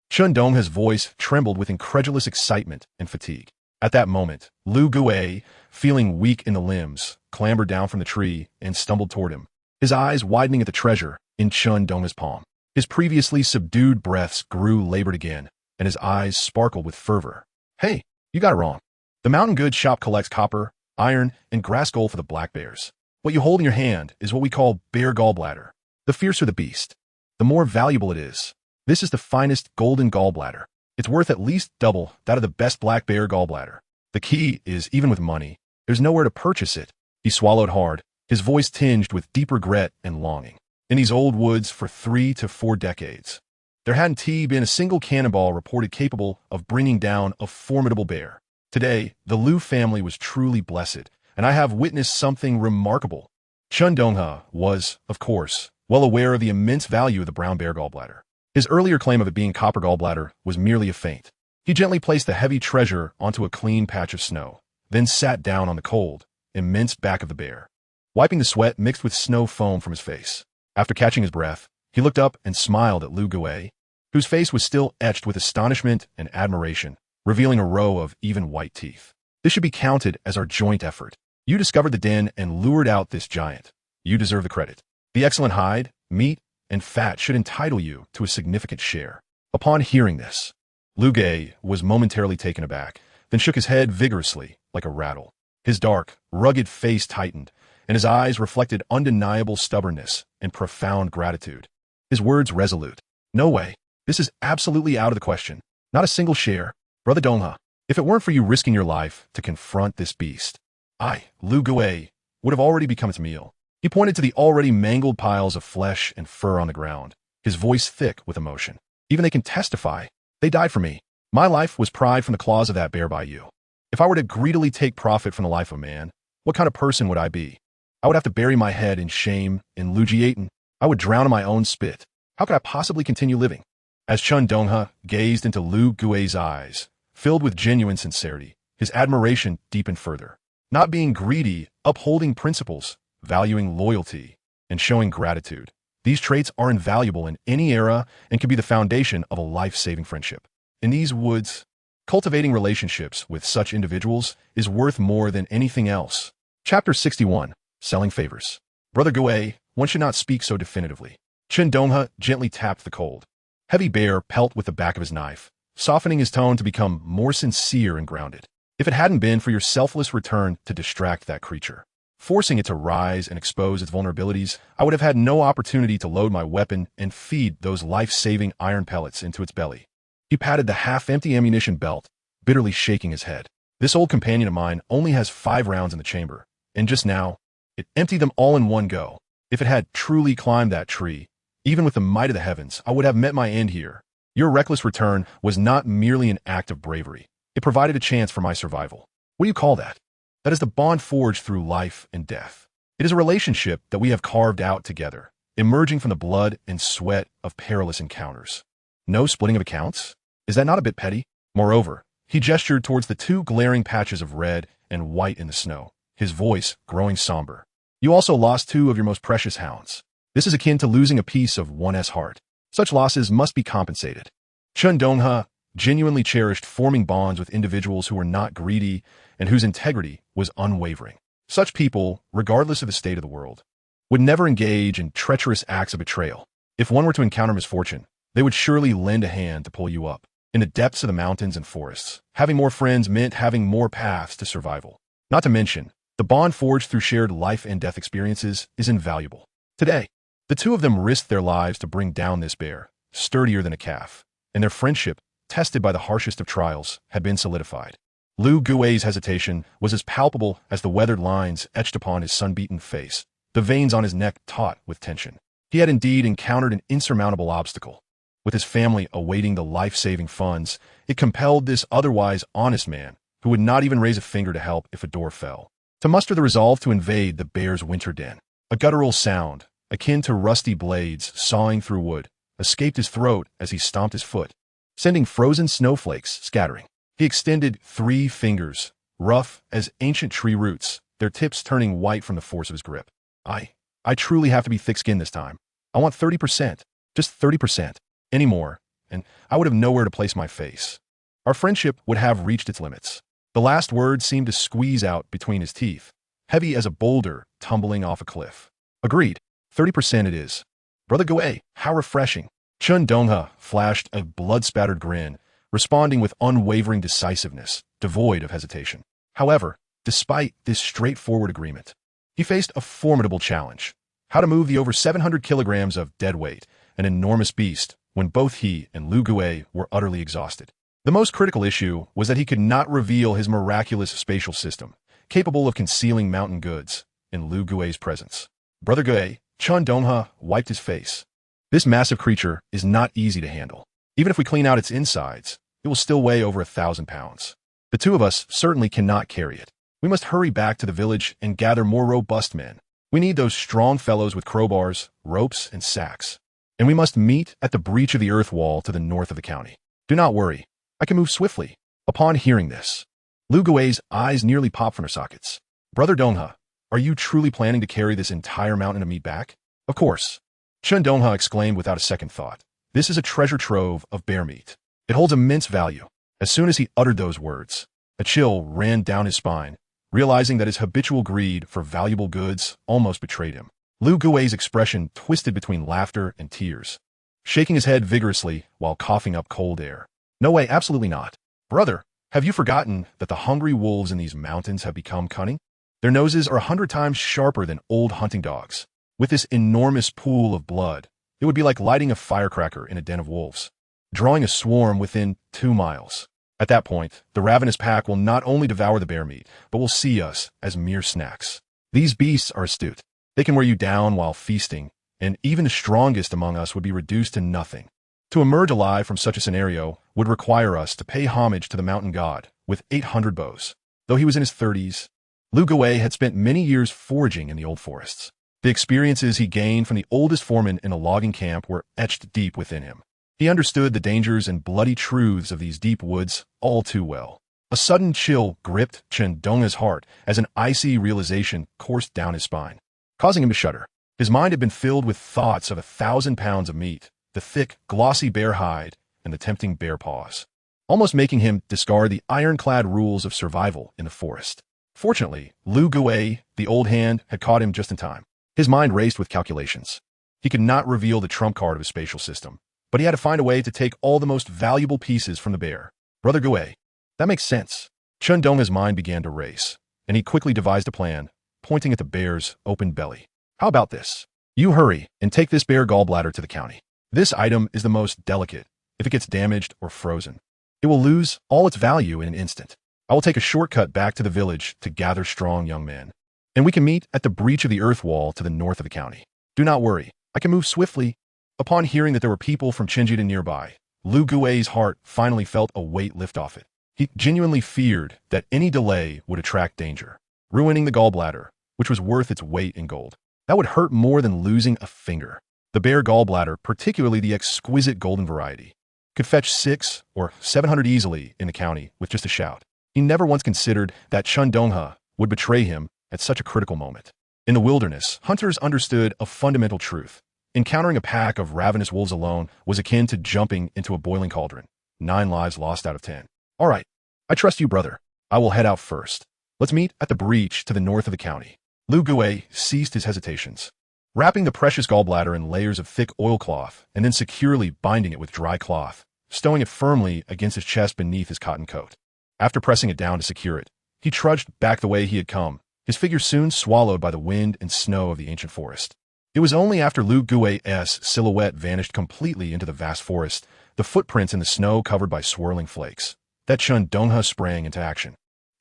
Chen Donghe's voice trembled with incredulous excitement and fatigue. At that moment, Lu Gue, feeling weak in the limbs, clambered down from the tree and stumbled toward him, his eyes widening at the treasure in Chen Donghe's palm. His previously subdued breaths grew labored again, and his eyes sparkled with fervor. Hey, you got it wrong. The mountain goods shop collects copper, iron, and grass gold for the black bears. What you hold in your hand is what we call bear gallbladder. The fiercer the beast, the more valuable it is. This is the finest golden gallbladder. It's worth at least double that of the best black bear gallbladder. The key is, even with money, there's nowhere to purchase it. He swallowed hard, his voice tinged with deep regret and longing. In these old woods for 3 to 4 decades, there hadn't been a single cannonball reported capable of bringing down a formidable bear. Today, the Liu family was truly blessed, and I have witnessed something remarkable. Chen Donghe was, of course, well aware of the immense value of the brown bear gallbladder. His earlier claim of it being copper gallbladder was merely a feint. He gently placed the heavy treasure onto a clean patch of snow, then sat down on the cold, immense back of the bear, wiping the sweat mixed with snow foam from his face. After catching his breath, he looked up and smiled at Lu Gue, whose face was still etched with astonishment and admiration, revealing a row of even white teeth. This should be counted as our joint effort. You discovered the den and lured out this giant. You deserve the credit. The excellent hide, meat, and fat should entitle you to a significant share. Upon hearing this, Lu Gue was momentarily taken aback, then shook his head vigorously, like a rattle. His dark, rugged face tightened, and his eyes reflected undeniable stubbornness and profound gratitude. His words resolute. No way. This is absolutely out of the question. Not a single share. Brother Donghe, if it weren't for you risking your life to confront this beast, I, Lu Gue, would have already become its meal. He pointed to the already mangled piles of flesh and fur on the ground, his voice thick with emotion. Even they can testify. They died for me. My life was pried from the claws of that bear by you. If I were to greedily take profit from the life of man, what kind of person would I be? I would have to bury my head in shame in Lujiaten. I would drown in my own spit. How could I possibly continue living? As Chen Donghe gazed into Lu Gue's eyes, filled with genuine sincerity, his admiration deepened further. Not being greedy, upholding principles, valuing loyalty, and showing gratitude. These traits are invaluable in any era and can be the foundation of a life-saving friendship. In these woods, cultivating relationships with such individuals is worth more than anything else. Chapter 61. Selling Favors. Brother Gue, one should not speak so definitively. Chen Donghe gently tapped the cold, heavy bear pelt with the back of his knife, softening his tone to become more sincere and grounded. If it hadn't been for your selfless return to distract that creature, forcing it to rise and expose its vulnerabilities, I would have had no opportunity to load my weapon and feed those life-saving iron pellets into its belly. He patted the half-empty ammunition belt, bitterly shaking his head. This old companion of mine only has 5 rounds in the chamber, and just now, it emptied them all in one go. If it had truly climbed that tree, even with the might of the heavens, I would have met my end here. Your reckless return was not merely an act of bravery. It provided a chance for my survival. What do you call that? That is the bond forged through life and death. It is a relationship that we have carved out together, emerging from the blood and sweat of perilous encounters. No splitting of accounts? Is that not a bit petty? Moreover, he gestured towards the 2 glaring patches of red and white in the snow, his voice growing somber. You also lost 2 of your most precious hounds. This is akin to losing a piece of one's heart. Such losses must be compensated. Chen Donghe genuinely cherished forming bonds with individuals who were not greedy and whose integrity was unwavering. Such people, regardless of the state of the world, would never engage in treacherous acts of betrayal. If one were to encounter misfortune, they would surely lend a hand to pull you up. In the depths of the mountains and forests, having more friends meant having more paths to survival. Not to mention, the bond forged through shared life and death experiences is invaluable. Today, the 2 of them risked their lives to bring down this bear, sturdier than a calf, and their friendship, tested by the harshest of trials, had been solidified. Lu Gui's hesitation was as palpable as the weathered lines etched upon his sun-beaten face, the veins on his neck taut with tension. He had indeed encountered an insurmountable obstacle. With his family awaiting the life-saving funds, it compelled this otherwise honest man, who would not even raise a finger to help if a door fell, to muster the resolve to invade the bear's winter den. A guttural sound, akin to rusty blades sawing through wood, escaped his throat as he stomped his foot, sending frozen snowflakes scattering. He extended 3 fingers, rough as ancient tree roots, their tips turning white from the force of his grip. I truly have to be thick-skinned this time. I want 30%, just 30%, any more, and I would have nowhere to place my face. Our friendship would have reached its limits. The last word seemed to squeeze out between his teeth, heavy as a boulder tumbling off a cliff. Agreed, 30% it is. Brother Gui, how refreshing. Chen Donghe flashed a blood-spattered grin, responding with unwavering decisiveness, devoid of hesitation. However, despite this straightforward agreement, he faced a formidable challenge: how to move the over 700 kilograms of dead weight, an enormous beast, when both he and Lu Gui were utterly exhausted. The most critical issue was that he could not reveal his miraculous spatial system, capable of concealing mountain goods, in Lu Gui's presence. Brother Gui, Chen Donghe wiped his face. This massive creature is not easy to handle. Even if we clean out its insides, it will still weigh over 1,000 pounds. The two of us certainly cannot carry it. We must hurry back to the village and gather more robust men. We need those strong fellows with crowbars, ropes, and sacks. And we must meet at the breach of the earth wall to the north of the county. Do not worry. I can move swiftly. Upon hearing this, Lu Gui's eyes nearly popped from their sockets. Brother Donghe, are you truly planning to carry this entire mountain of meat back? Of course. Chen Donghe exclaimed without a second thought. This is a treasure trove of bear meat. It holds immense value. As soon as he uttered those words, a chill ran down his spine, realizing that his habitual greed for valuable goods almost betrayed him. Lu Gui's expression twisted between laughter and tears, shaking his head vigorously while coughing up cold air. No way, absolutely not. Brother, have you forgotten that the hungry wolves in these mountains have become cunning? Their noses are 100 times sharper than old hunting dogs. With this enormous pool of blood, it would be like lighting a firecracker in a den of wolves, drawing a swarm within 2 miles. At that point, the ravenous pack will not only devour the bear meat, but will see us as mere snacks. These beasts are astute. They can wear you down while feasting, and even the strongest among us would be reduced to nothing. To emerge alive from such a scenario would require us to pay homage to the mountain god with 800 bows. Though he was in his 30s, Lu Gui had spent many years foraging in the old forests. The experiences he gained from the oldest foreman in a logging camp were etched deep within him. He understood the dangers and bloody truths of these deep woods all too well. A sudden chill gripped Chen Donghe's heart as an icy realization coursed down his spine, causing him to shudder. His mind had been filled with thoughts of 1,000 pounds of meat, the thick, glossy bear hide, and the tempting bear paws, almost making him discard the ironclad rules of survival in the forest. Fortunately, Lu Gui, the old hand, had caught him just in time. His mind raced with calculations. He could not reveal the trump card of his spatial system, but he had to find a way to take all the most valuable pieces from the bear. Brother Gui, that makes sense. Chen Donghe's mind began to race, and he quickly devised a plan, pointing at the bear's open belly. How about this? You hurry and take this bear gallbladder to the county. This item is the most delicate. If it gets damaged or frozen, it will lose all its value in an instant. I will take a shortcut back to the village to gather strong young men, and we can meet at the breach of the earth wall to the north of the county. Do not worry. I can move swiftly. Upon hearing that there were people from Chinjida nearby, Lu Gui's heart finally felt a weight lift off it. He genuinely feared that any delay would attract danger, ruining the gallbladder, which was worth its weight in gold. That would hurt more than losing a finger. The bear gallbladder, particularly the exquisite golden variety, could fetch 600 or 700 easily in the county with just a shout. He never once considered that Chen Donghe would betray him at such a critical moment. In the wilderness, hunters understood a fundamental truth. Encountering a pack of ravenous wolves alone was akin to jumping into a boiling cauldron. 9 lives lost out of 10. All right, I trust you, brother. I will head out first. Let's meet at the breach to the north of the county. Lu Gui ceased his hesitations, wrapping the precious gallbladder in layers of thick oilcloth and then securely binding it with dry cloth, stowing it firmly against his chest beneath his cotton coat. After pressing it down to secure it, he trudged back the way he had come, his figure soon swallowed by the wind and snow of the ancient forest. It was only after Lu Gui's silhouette vanished completely into the vast forest, the footprints in the snow covered by swirling flakes, that Chen Donghe sprang into action.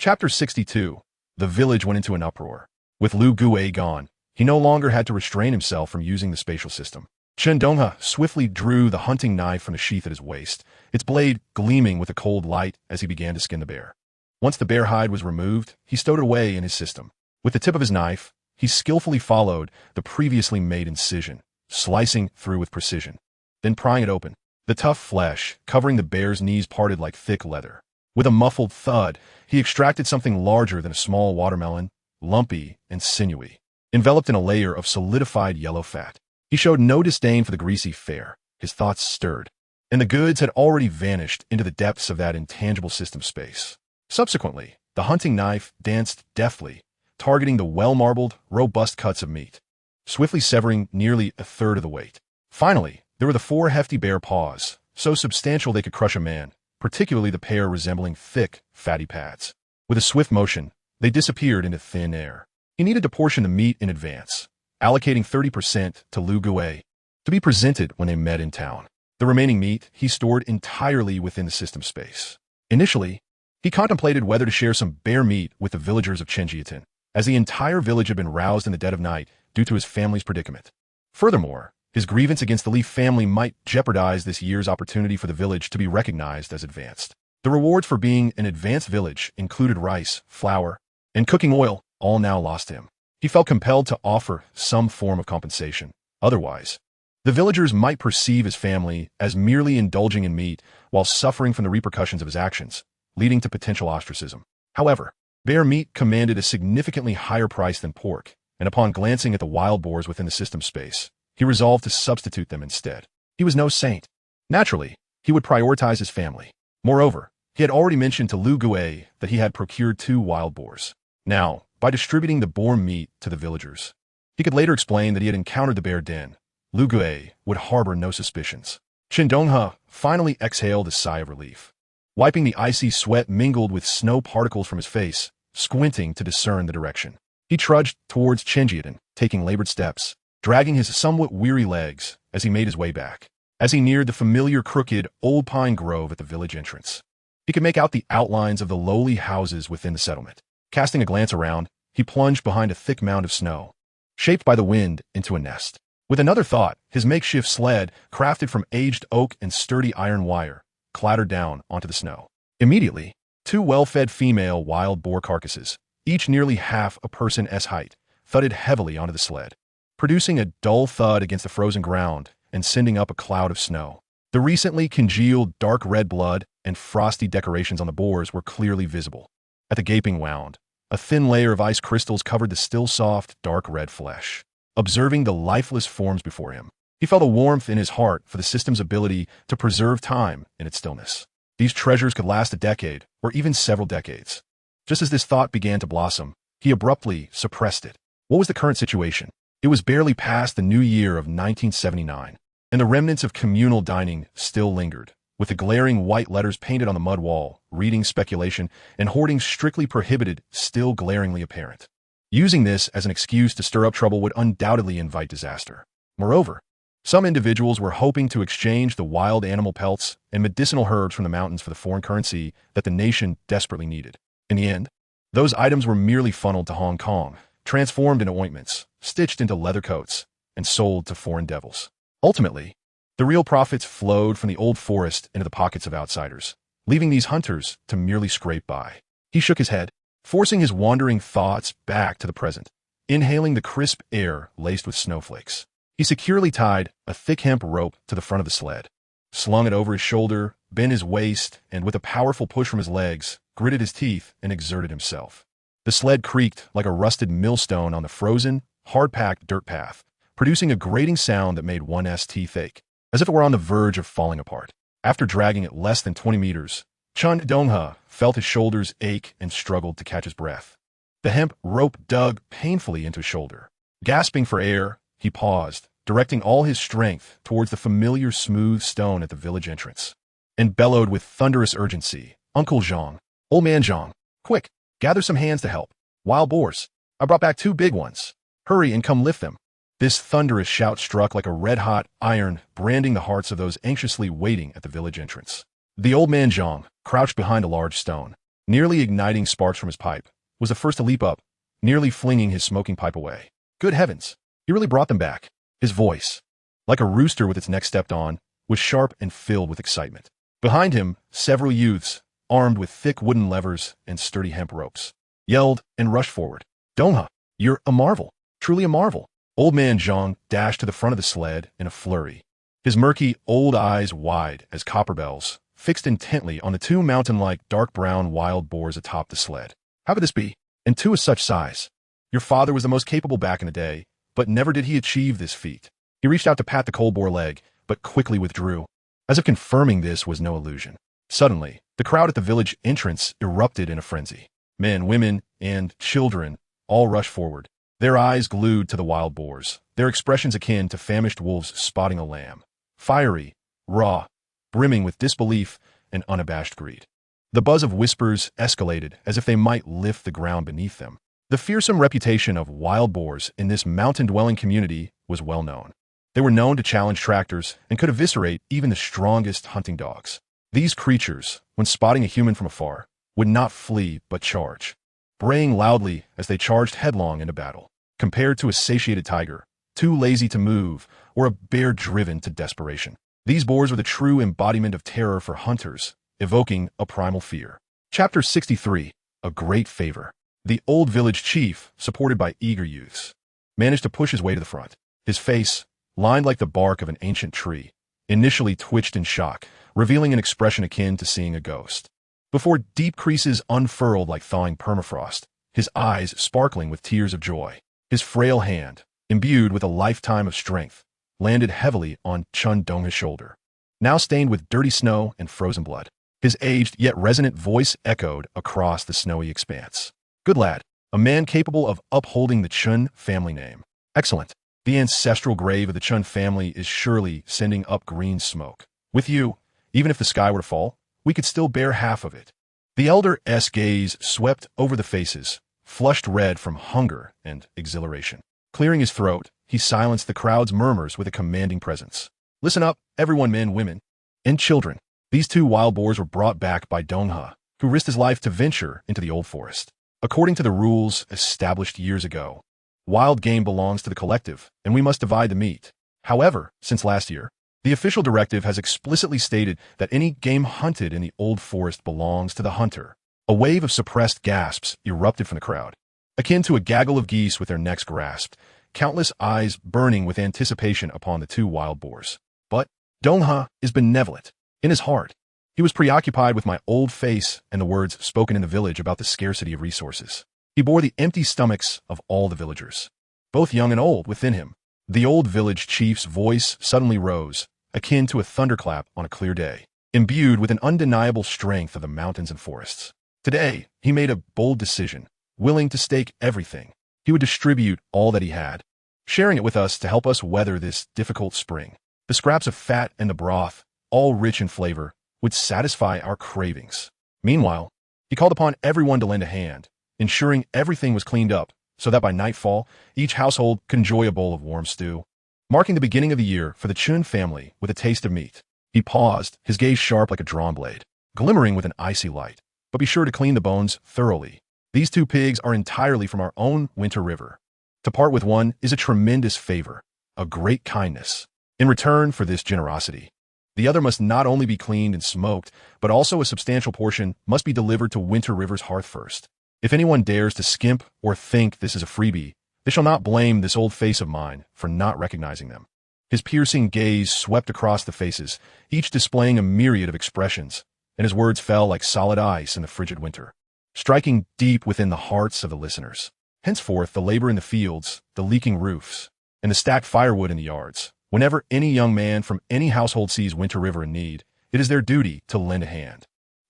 Chapter 62. The village went into an uproar. With Lu Gue gone, he no longer had to restrain himself from using the spatial system. Chen Donghe swiftly drew the hunting knife from the sheath at his waist, its blade gleaming with a cold light as he began to skin the bear. Once the bear hide was removed, he stowed it away in his system. With the tip of his knife, he skillfully followed the previously made incision, slicing through with precision. Then prying it open, the tough flesh covering the bear's knees parted like thick leather. With a muffled thud, he extracted something larger than a small watermelon, lumpy and sinewy, enveloped in a layer of solidified yellow fat. He showed no disdain for the greasy fare. His thoughts stirred, and the goods had already vanished into the depths of that intangible system space. Subsequently, the hunting knife danced deftly, targeting the well-marbled, robust cuts of meat, swiftly severing nearly a third of the weight. Finally, there were the 4 hefty bear paws, so substantial they could crush a man, particularly the pair resembling thick, fatty pads. With a swift motion, they disappeared into thin air. He needed to portion the meat in advance, allocating 30% to Lu Gue to be presented when they met in town. The remaining meat he stored entirely within the system space. Initially, he contemplated whether to share some bear meat with the villagers of Chenjiatin, as the entire village had been roused in the dead of night due to his family's predicament. Furthermore, his grievance against the Li family might jeopardize this year's opportunity for the village to be recognized as advanced. The rewards for being an advanced village included rice, flour, and cooking oil, all now lost to him. He felt compelled to offer some form of compensation. Otherwise, the villagers might perceive his family as merely indulging in meat while suffering from the repercussions of his actions, leading to potential ostracism. However, bear meat commanded a significantly higher price than pork, and upon glancing at the wild boars within the system space, he resolved to substitute them instead. He was no saint. Naturally, he would prioritize his family. Moreover, he had already mentioned to Lu Gue that he had procured 2 wild boars. Now, by distributing the boar meat to the villagers, he could later explain that he had encountered the bear den. Lu Gue would harbor no suspicions. Chen Donghe finally exhaled a sigh of relief, wiping the icy sweat mingled with snow particles from his face, squinting to discern the direction. He trudged towards Chenjiatin, taking labored steps, dragging his somewhat weary legs as he made his way back. As he neared the familiar crooked old pine grove at the village entrance, he could make out the outlines of the lowly houses within the settlement. Casting a glance around, he plunged behind a thick mound of snow, shaped by the wind into a nest. With another thought, his makeshift sled, crafted from aged oak and sturdy iron wire, clattered down onto the snow. Immediately, 2 well-fed female wild boar carcasses, each nearly half a person's height, thudded heavily onto the sled, producing a dull thud against the frozen ground and sending up a cloud of snow. The recently congealed dark red blood and frosty decorations on the boars were clearly visible. At the gaping wound, a thin layer of ice crystals covered the still soft, dark red flesh. Observing the lifeless forms before him, he felt a warmth in his heart for the system's ability to preserve time in its stillness. These treasures could last a decade, or even several decades. Just as this thought began to blossom, he abruptly suppressed it. What was the current situation? It was barely past the new year of 1979, and the remnants of communal dining still lingered, with the glaring white letters painted on the mud wall, reading speculation, and hoarding strictly prohibited still glaringly apparent. Using this as an excuse to stir up trouble would undoubtedly invite disaster. Moreover, some individuals were hoping to exchange the wild animal pelts and medicinal herbs from the mountains for the foreign currency that the nation desperately needed. In the end, those items were merely funneled to Hong Kong, transformed into ointments, stitched into leather coats, and sold to foreign devils. Ultimately, the real profits flowed from the old forest into the pockets of outsiders, leaving these hunters to merely scrape by. He shook his head, forcing his wandering thoughts back to the present, inhaling the crisp air laced with snowflakes. He securely tied a thick hemp rope to the front of the sled, slung it over his shoulder, bent his waist, and with a powerful push from his legs, gritted his teeth and exerted himself. The sled creaked like a rusted millstone on the frozen, hard-packed dirt path, producing a grating sound that made one's teeth ache, as if it were on the verge of falling apart. After dragging it less than 20 meters, Chen Donghe felt his shoulders ache and struggled to catch his breath. The hemp rope dug painfully into his shoulder. Gasping for air, he paused, directing all his strength towards the familiar smooth stone at the village entrance, and bellowed with thunderous urgency, "Uncle Zhang, old man Zhang, quick, gather some hands to help. Wild boars. I brought back 2 big ones. Hurry and come lift them." This thunderous shout struck like a red-hot iron, branding the hearts of those anxiously waiting at the village entrance. The old man Zhang crouched behind a large stone, nearly igniting sparks from his pipe, was the first to leap up, nearly flinging his smoking pipe away. Good heavens! He really brought them back. His voice, like a rooster with its neck stepped on, was sharp and filled with excitement. Behind him, several youths, armed with thick wooden levers and sturdy hemp ropes, yelled and rushed forward. Donghe, you're a marvel, truly a marvel. Old man Zhang dashed to the front of the sled in a flurry, his murky old eyes wide as copper bells, fixed intently on the two mountain-like dark brown wild boars atop the sled. How could this be? And two of such size. Your father was the most capable back in the day, but never did he achieve this feat. He reached out to pat the cold boar leg, but quickly withdrew, as if confirming this was no illusion. Suddenly, the crowd at the village entrance erupted in a frenzy. Men, women, and children all rushed forward, their eyes glued to the wild boars, their expressions akin to famished wolves spotting a lamb. Fiery, raw, brimming with disbelief and unabashed greed. The buzz of whispers escalated as if they might lift the ground beneath them. The fearsome reputation of wild boars in this mountain-dwelling community was well known. They were known to challenge tractors and could eviscerate even the strongest hunting dogs. These creatures, when spotting a human from afar, would not flee but charge, braying loudly as they charged headlong into battle. Compared to a satiated tiger, too lazy to move, or a bear driven to desperation, these boars were the true embodiment of terror for hunters, evoking a primal fear. Chapter 63. A Great Favor. The old village chief, supported by eager youths, managed to push his way to the front. His face, lined like the bark of an ancient tree, initially twitched in shock, revealing an expression akin to seeing a ghost. Before deep creases unfurled like thawing permafrost, his eyes sparkling with tears of joy, his frail hand, imbued with a lifetime of strength, landed heavily on Chen Donghe's shoulder, now stained with dirty snow and frozen blood. His aged yet resonant voice echoed across the snowy expanse. Good lad, a man capable of upholding the Chen family name. Excellent. The ancestral grave of the Chen family is surely sending up green smoke. With you, even if the sky were to fall, we could still bear half of it. The elder's gaze swept over the faces, flushed red from hunger and exhilaration. Clearing his throat, he silenced the crowd's murmurs with a commanding presence. Listen up, everyone, men, women, and children. These two wild boars were brought back by Donghe, who risked his life to venture into the old forest. According to the rules established years ago, wild game belongs to the collective, and we must divide the meat. However, since last year, the official directive has explicitly stated that any game hunted in the old forest belongs to the hunter. A wave of suppressed gasps erupted from the crowd, akin to a gaggle of geese with their necks grasped, countless eyes burning with anticipation upon the two wild boars. But Donghe is benevolent. In his heart, he was preoccupied with my old face and the words spoken in the village about the scarcity of resources. He bore the empty stomachs of all the villagers, both young and old, within him. The old village chief's voice suddenly rose, akin to a thunderclap on a clear day, imbued with an undeniable strength of the mountains and forests. Today, he made a bold decision, willing to stake everything. He would distribute all that he had, sharing it with us to help us weather this difficult spring. The scraps of fat and the broth, all rich in flavor, would satisfy our cravings. Meanwhile, he called upon everyone to lend a hand, ensuring everything was cleaned up so that by nightfall, each household could enjoy a bowl of warm stew, marking the beginning of the year for the Chen family with a taste of meat. He paused, his gaze sharp like a drawn blade, glimmering with an icy light. But be sure to clean the bones thoroughly. These two pigs are entirely from our own winter river. To part with one is a tremendous favor, a great kindness. In return for this generosity, the other must not only be cleaned and smoked, but also a substantial portion must be delivered to Winter River's hearth first. If anyone dares to skimp or think this is a freebie, they shall not blame this old face of mine for not recognizing them. His piercing gaze swept across the faces, each displaying a myriad of expressions, and his words fell like solid ice in the frigid winter, striking deep within the hearts of the listeners. Henceforth, the labor in the fields, the leaking roofs, and the stacked firewood in the yards, whenever any young man from any household sees Winter River in need, it is their duty to lend a hand.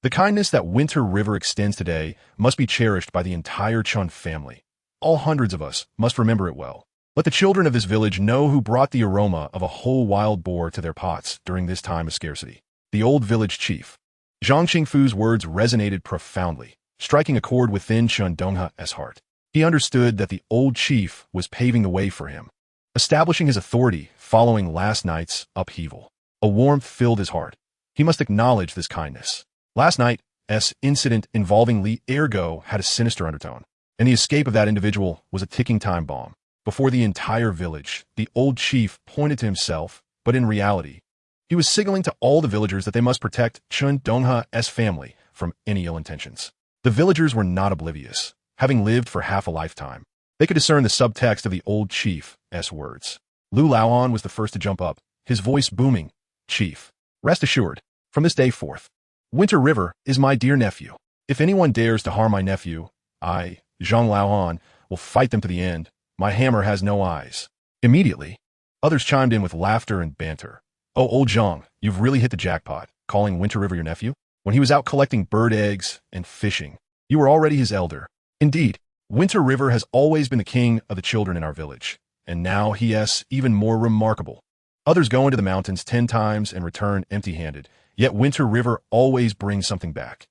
The kindness that Winter River extends today must be cherished by the entire Chen family. All hundreds of us must remember it well. Let the children of this village know who brought the aroma of a whole wild boar to their pots during this time of scarcity. The old village chief. Zhang Qingfu's words resonated profoundly, striking a chord within Chen Donghe's heart. He understood that the old chief was paving the way for him, establishing his authority following last night's upheaval. A warmth filled his heart. He must acknowledge this kindness. Last night, Donghe's incident involving Li Ergo had a sinister undertone, and the escape of that individual was a ticking time bomb. Before the entire village, the old chief pointed to himself, but in reality, he was signaling to all the villagers that they must protect Chen Donghe's family from any ill intentions. The villagers were not oblivious, having lived for half a lifetime. They could discern the subtext of the old chief's words. Lu Laoan was the first to jump up, his voice booming. "Chief, rest assured, from this day forth, Winter River is my dear nephew. If anyone dares to harm my nephew, I, Zhang Laoan, will fight them to the end. My hammer has no eyes." Immediately, others chimed in with laughter and banter. "Oh, old Zhang, you've really hit the jackpot, calling Winter River your nephew? When he was out collecting bird eggs and fishing, you were already his elder. Indeed, Winter River has always been the king of the children in our village, and now he is even more remarkable. Others go into the mountains 10 times and return empty-handed, yet Winter River always brings something back.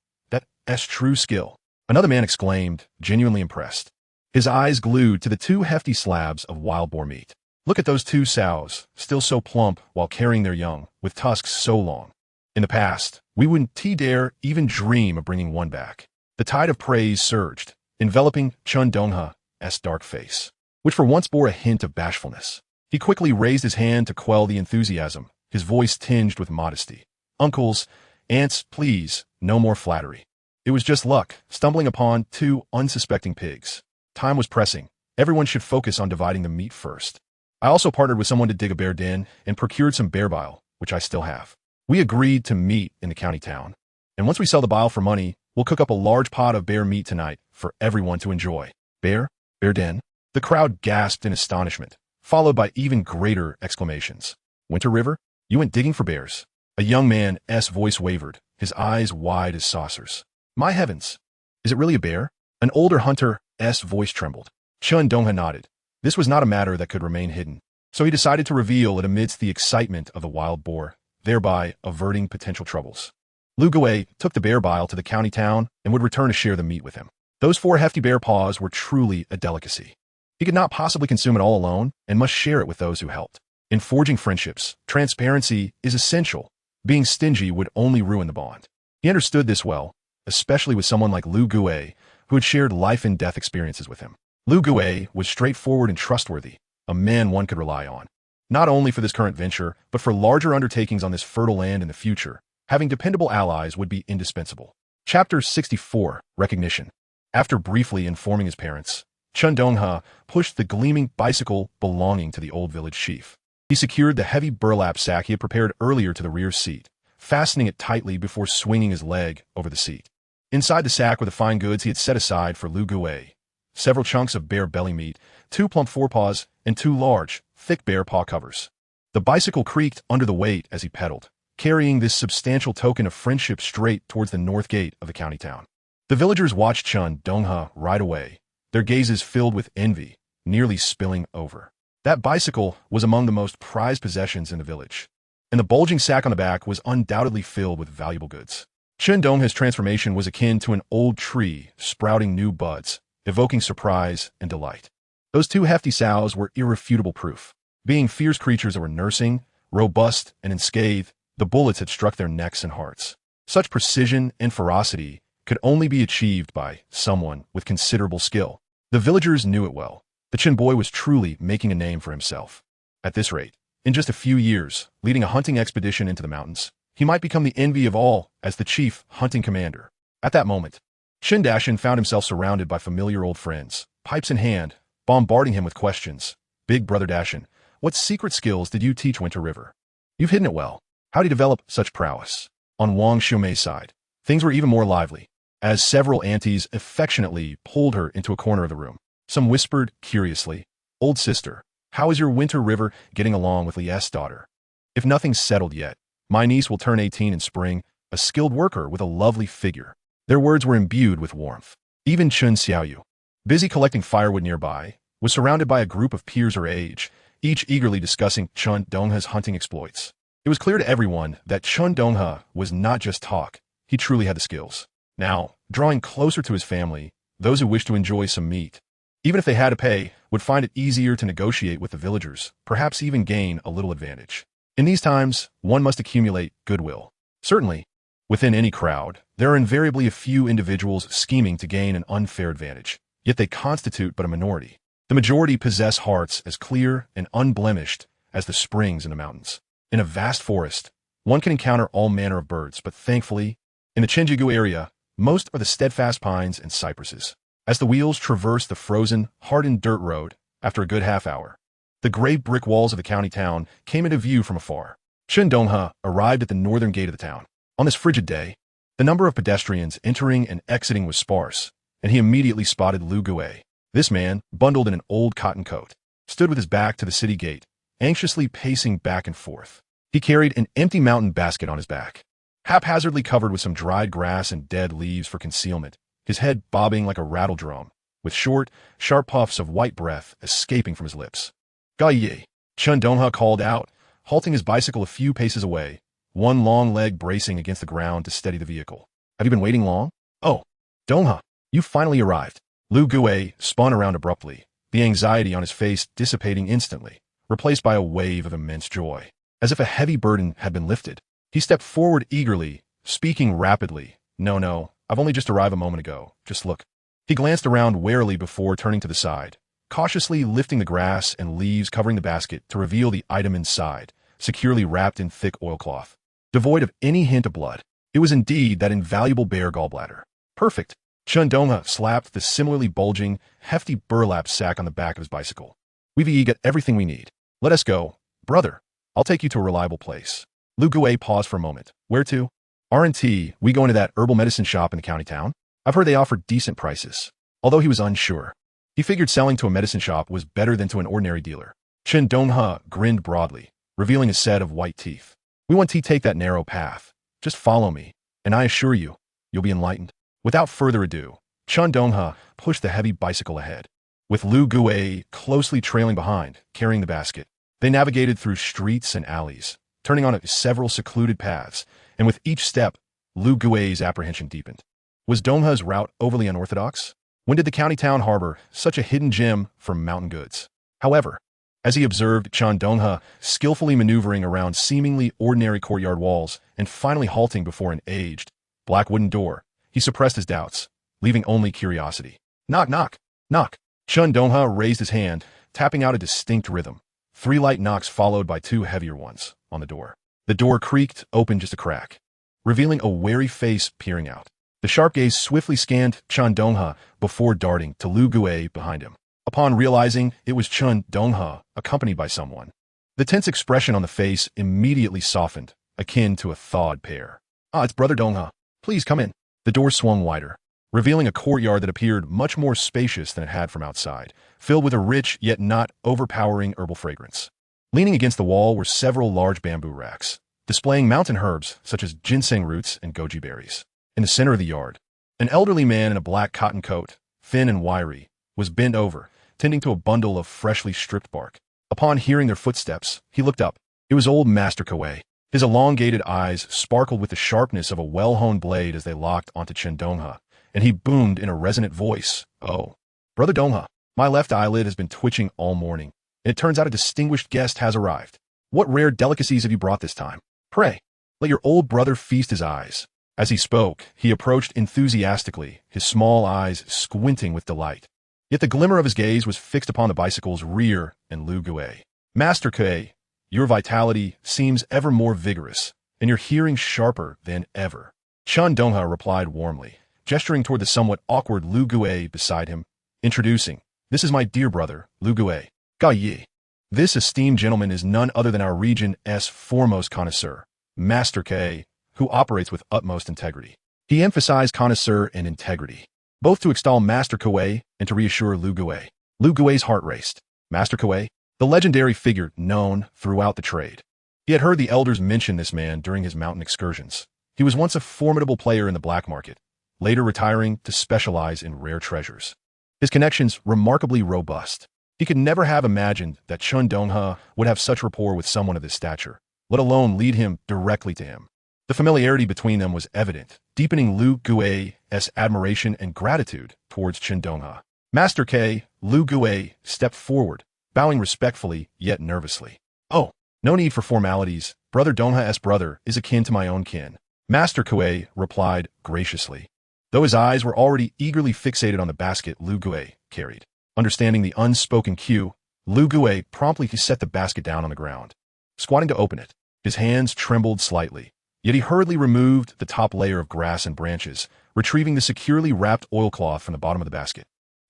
That's true skill." Another man exclaimed, genuinely impressed, his eyes glued to the 2 hefty slabs of wild boar meat. "Look at those 2 sows, still so plump while carrying their young, with tusks so long. In the past, we wouldn't dare even dream of bringing one back." The tide of praise surged, enveloping Chen Donghe's dark face, which for once bore a hint of bashfulness. He quickly raised his hand to quell the enthusiasm, his voice tinged with modesty. "Uncles, aunts, please, no more flattery. It was just luck, stumbling upon 2 unsuspecting pigs. Time was pressing. Everyone should focus on dividing the meat first. I also partnered with someone to dig a bear den and procured some bear bile, which I still have. We agreed to meet in the county town. And once we sell the bile for money, we'll cook up a large pot of bear meat tonight for everyone to enjoy." "Bear? Bear den?" The crowd gasped in astonishment, followed by even greater exclamations. "Winter River, you went digging for bears?" A young man's voice wavered, his eyes wide as saucers. "My heavens! Is it really a bear?" An older hunter's voice trembled. Chen Donghe nodded. This was not a matter that could remain hidden, so he decided to reveal it amidst the excitement of the wild boar, thereby averting potential troubles. Lu Gui took the bear bile to the county town and would return to share the meat with him. Those 4 hefty bear paws were truly a delicacy. He could not possibly consume it all alone and must share it with those who helped. In forging friendships, transparency is essential. Being stingy would only ruin the bond. He understood this well, especially with someone like Lu Gui, who had shared life and death experiences with him. Lu Gui was straightforward and trustworthy, a man one could rely on. Not only for this current venture, but for larger undertakings on this fertile land in the future, having dependable allies would be indispensable. Chapter 64, Recognition. After briefly informing his parents, Chen Donghe pushed the gleaming bicycle belonging to the old village chief. He secured the heavy burlap sack he had prepared earlier to the rear seat, fastening it tightly before swinging his leg over the seat. Inside the sack were the fine goods he had set aside for Lu Gui: several chunks of bear belly meat, 2 plump forepaws, and 2 large, thick bear paw covers. The bicycle creaked under the weight as he pedaled, carrying this substantial token of friendship straight towards the north gate of the county town. The villagers watched Chen Donghe ride away, their gazes filled with envy, nearly spilling over. That bicycle was among the most prized possessions in the village, and the bulging sack on the back was undoubtedly filled with valuable goods. Chen Donghe's transformation was akin to an old tree sprouting new buds, evoking surprise and delight. Those 2 hefty sows were irrefutable proof. Being fierce creatures that were nursing, robust, and unscathed, the bullets had struck their necks and hearts. Such precision and ferocity could only be achieved by someone with considerable skill. The villagers knew it well. The Chen boy was truly making a name for himself. At this rate, in just a few years, leading a hunting expedition into the mountains, he might become the envy of all as the chief hunting commander. At that moment, Chen Dashin found himself surrounded by familiar old friends, pipes in hand, bombarding him with questions. "Big brother Dashin, what secret skills did you teach Winter River? You've hidden it well. How did you develop such prowess?" On Wang Shumei's side, things were even more lively, as several aunties affectionately pulled her into a corner of the room. Some whispered curiously, "Old sister, how is your Winter River getting along with Li's daughter? If nothing's settled yet, my niece will turn 18 in spring, a skilled worker with a lovely figure." Their words were imbued with warmth. Even Chen Xiaoyu, busy collecting firewood nearby, was surrounded by a group of peers her age, each eagerly discussing Chen Donghe's hunting exploits. It was clear to everyone that Chen Donghe was not just talk, he truly had the skills. Now, drawing closer to his family, those who wished to enjoy some meat, even if they had to pay, would find it easier to negotiate with the villagers, perhaps even gain a little advantage. In these times, one must accumulate goodwill. Certainly, Within any crowd, there are invariably a few individuals scheming to gain an unfair advantage, yet they constitute but a minority. The majority possess hearts as clear and unblemished as the springs in the mountains. In a vast forest, one can encounter all manner of birds, but thankfully, in the Chenjigu area, most are the steadfast pines and cypresses. As the wheels traverse the frozen, hardened dirt road, after a good half hour, the gray brick walls of the county town came into view from afar. Chen Donghe arrived at the northern gate of the town. On this frigid day, the number of pedestrians entering and exiting was sparse, and he immediately spotted Lu Gue. This man, bundled in an old cotton coat, stood with his back to the city gate, anxiously pacing back and forth. He carried an empty mountain basket on his back, haphazardly covered with some dried grass and dead leaves for concealment, his head bobbing like a rattledrum, with short, sharp puffs of white breath escaping from his lips. "Ga ye," Chen Donghe called out, halting his bicycle a few paces away, one long leg bracing against the ground to steady the vehicle. "Have you been waiting long? Oh, Donghe, you finally arrived." Lu Gue spun around abruptly, the anxiety on his face dissipating instantly, replaced by a wave of immense joy. As if a heavy burden had been lifted, he stepped forward eagerly, speaking rapidly. No, I've only just arrived a moment ago. Just look." He glanced around warily before turning to the side, cautiously lifting the grass and leaves covering the basket to reveal the item inside, securely wrapped in thick oilcloth. Devoid of any hint of blood, it was indeed that invaluable bear gallbladder. Perfect. Chen Donghe slapped the similarly bulging, hefty burlap sack on the back of his bicycle. "We've got everything we need. Let us go. Brother, I'll take you to a reliable place." Lu Gue paused for a moment. "Where to?" "R&T, we go into that herbal medicine shop in the county town. I've heard they offer decent prices." Although he was unsure, he figured selling to a medicine shop was better than to an ordinary dealer. Chen Donghe grinned broadly, revealing a set of white teeth. "We want to take that narrow path. Just follow me, and I assure you, you'll be enlightened." Without further ado, Chen Donghe pushed the heavy bicycle ahead, with Lu Gue closely trailing behind, carrying the basket. They navigated through streets and alleys, turning on several secluded paths, and with each step, Lu Gue's apprehension deepened. Was Donghe's route overly unorthodox? When did the county town harbor such a hidden gem for mountain goods? However, as he observed Chen Donghe skillfully maneuvering around seemingly ordinary courtyard walls and finally halting before an aged, black wooden door, he suppressed his doubts, leaving only curiosity. "Knock, knock, knock." Chen Donghe raised his hand, tapping out a distinct rhythm. 3 light knocks followed by 2 heavier ones on the door. The door creaked open just a crack, revealing a wary face peering out. The sharp gaze swiftly scanned Chen Donghe before darting to Lu Gue behind him. Upon realizing it was Chen Donghe accompanied by someone, the tense expression on the face immediately softened, akin to a thawed pear. "Ah, it's Brother Donghe. Please come in." The door swung wider, revealing a courtyard that appeared much more spacious than it had from outside, filled with a rich yet not overpowering herbal fragrance. Leaning against the wall were several large bamboo racks, displaying mountain herbs such as ginseng roots and goji berries. In the center of the yard, an elderly man in a black cotton coat, thin and wiry, was bent over, tending to a bundle of freshly stripped bark. Upon hearing their footsteps, he looked up. It was old Master Kawei. His elongated eyes sparkled with the sharpness of a well-honed blade as they locked onto Chen Donghe, and he boomed in a resonant voice. "Oh, Brother Donghe, my left eyelid has been twitching all morning, and it turns out a distinguished guest has arrived. What rare delicacies have you brought this time? Pray, let your old brother feast his eyes." As he spoke, he approached enthusiastically, his small eyes squinting with delight. Yet the glimmer of his gaze was fixed upon the bicycle's rear and Lu Gue. "Master Kei, your vitality seems ever more vigorous, and your hearing sharper than ever." Chen Donghe replied warmly, gesturing toward the somewhat awkward Lu Gue beside him, introducing, "This is my dear brother, Lu Gue. Ga ye." This esteemed gentleman is none other than our region's foremost connoisseur, Master Kei, who operates with utmost integrity. He emphasized connoisseur and integrity, both to extol Master Kawei and to reassure Lu Gue. Lu Gue's heart raced. Master Kawei, the legendary figure known throughout the trade. He had heard the elders mention this man during his mountain excursions. He was once a formidable player in the black market, later retiring to specialize in rare treasures. His connections remarkably robust. He could never have imagined that Chen Donghe would have such rapport with someone of this stature, let alone lead him directly to him. The familiarity between them was evident, deepening Lu Gue's admiration and gratitude towards Chen Donghe. Master Kei, Lu Gue stepped forward, bowing respectfully yet nervously. "Oh, no need for formalities. Brother Donghe's brother is akin to my own kin. Master Kuei replied graciously, though his eyes were already eagerly fixated on the basket Lu Gue carried. Understanding the unspoken cue, Lu Gue promptly set the basket down on the ground. Squatting to open it, his hands trembled slightly, yet he hurriedly removed the top layer of grass and branches, retrieving the securely wrapped oilcloth from the bottom of the basket.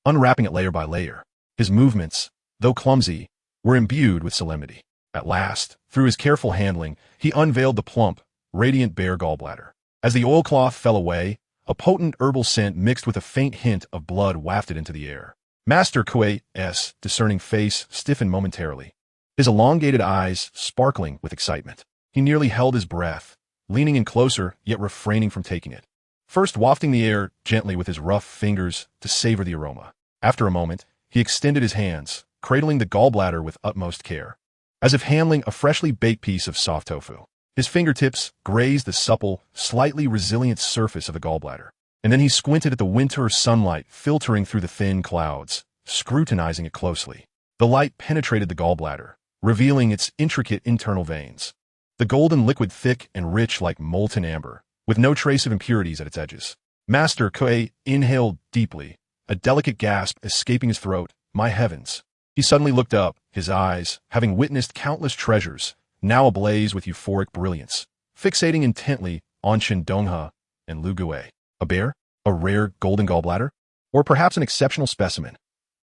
Unwrapping it layer by layer, his movements, though clumsy, were imbued with solemnity. At last, through his careful handling, he unveiled the plump, radiant bear gallbladder. As the oilcloth fell away, a potent herbal scent mixed with a faint hint of blood wafted into the air. Master Kuei's discerning face stiffened momentarily, his elongated eyes sparkling with excitement. He nearly held his breath, leaning in closer, yet refraining from taking it. First wafting the air gently with his rough fingers to savor the aroma. After a moment, he extended his hands, cradling the gallbladder with utmost care, as if handling a freshly baked piece of soft tofu. His fingertips grazed the supple, slightly resilient surface of the gallbladder, and then he squinted at the winter sunlight filtering through the thin clouds, scrutinizing it closely. The light penetrated the gallbladder, revealing its intricate internal veins. The golden liquid thick and rich like molten amber, with no trace of impurities at its edges. Master Kuei inhaled deeply, a delicate gasp escaping his throat. My heavens! He suddenly looked up, his eyes, having witnessed countless treasures, now ablaze with euphoric brilliance, fixating intently on Chen Donghe and Lu Gue. A bear? A rare golden gallbladder? Or perhaps an exceptional specimen?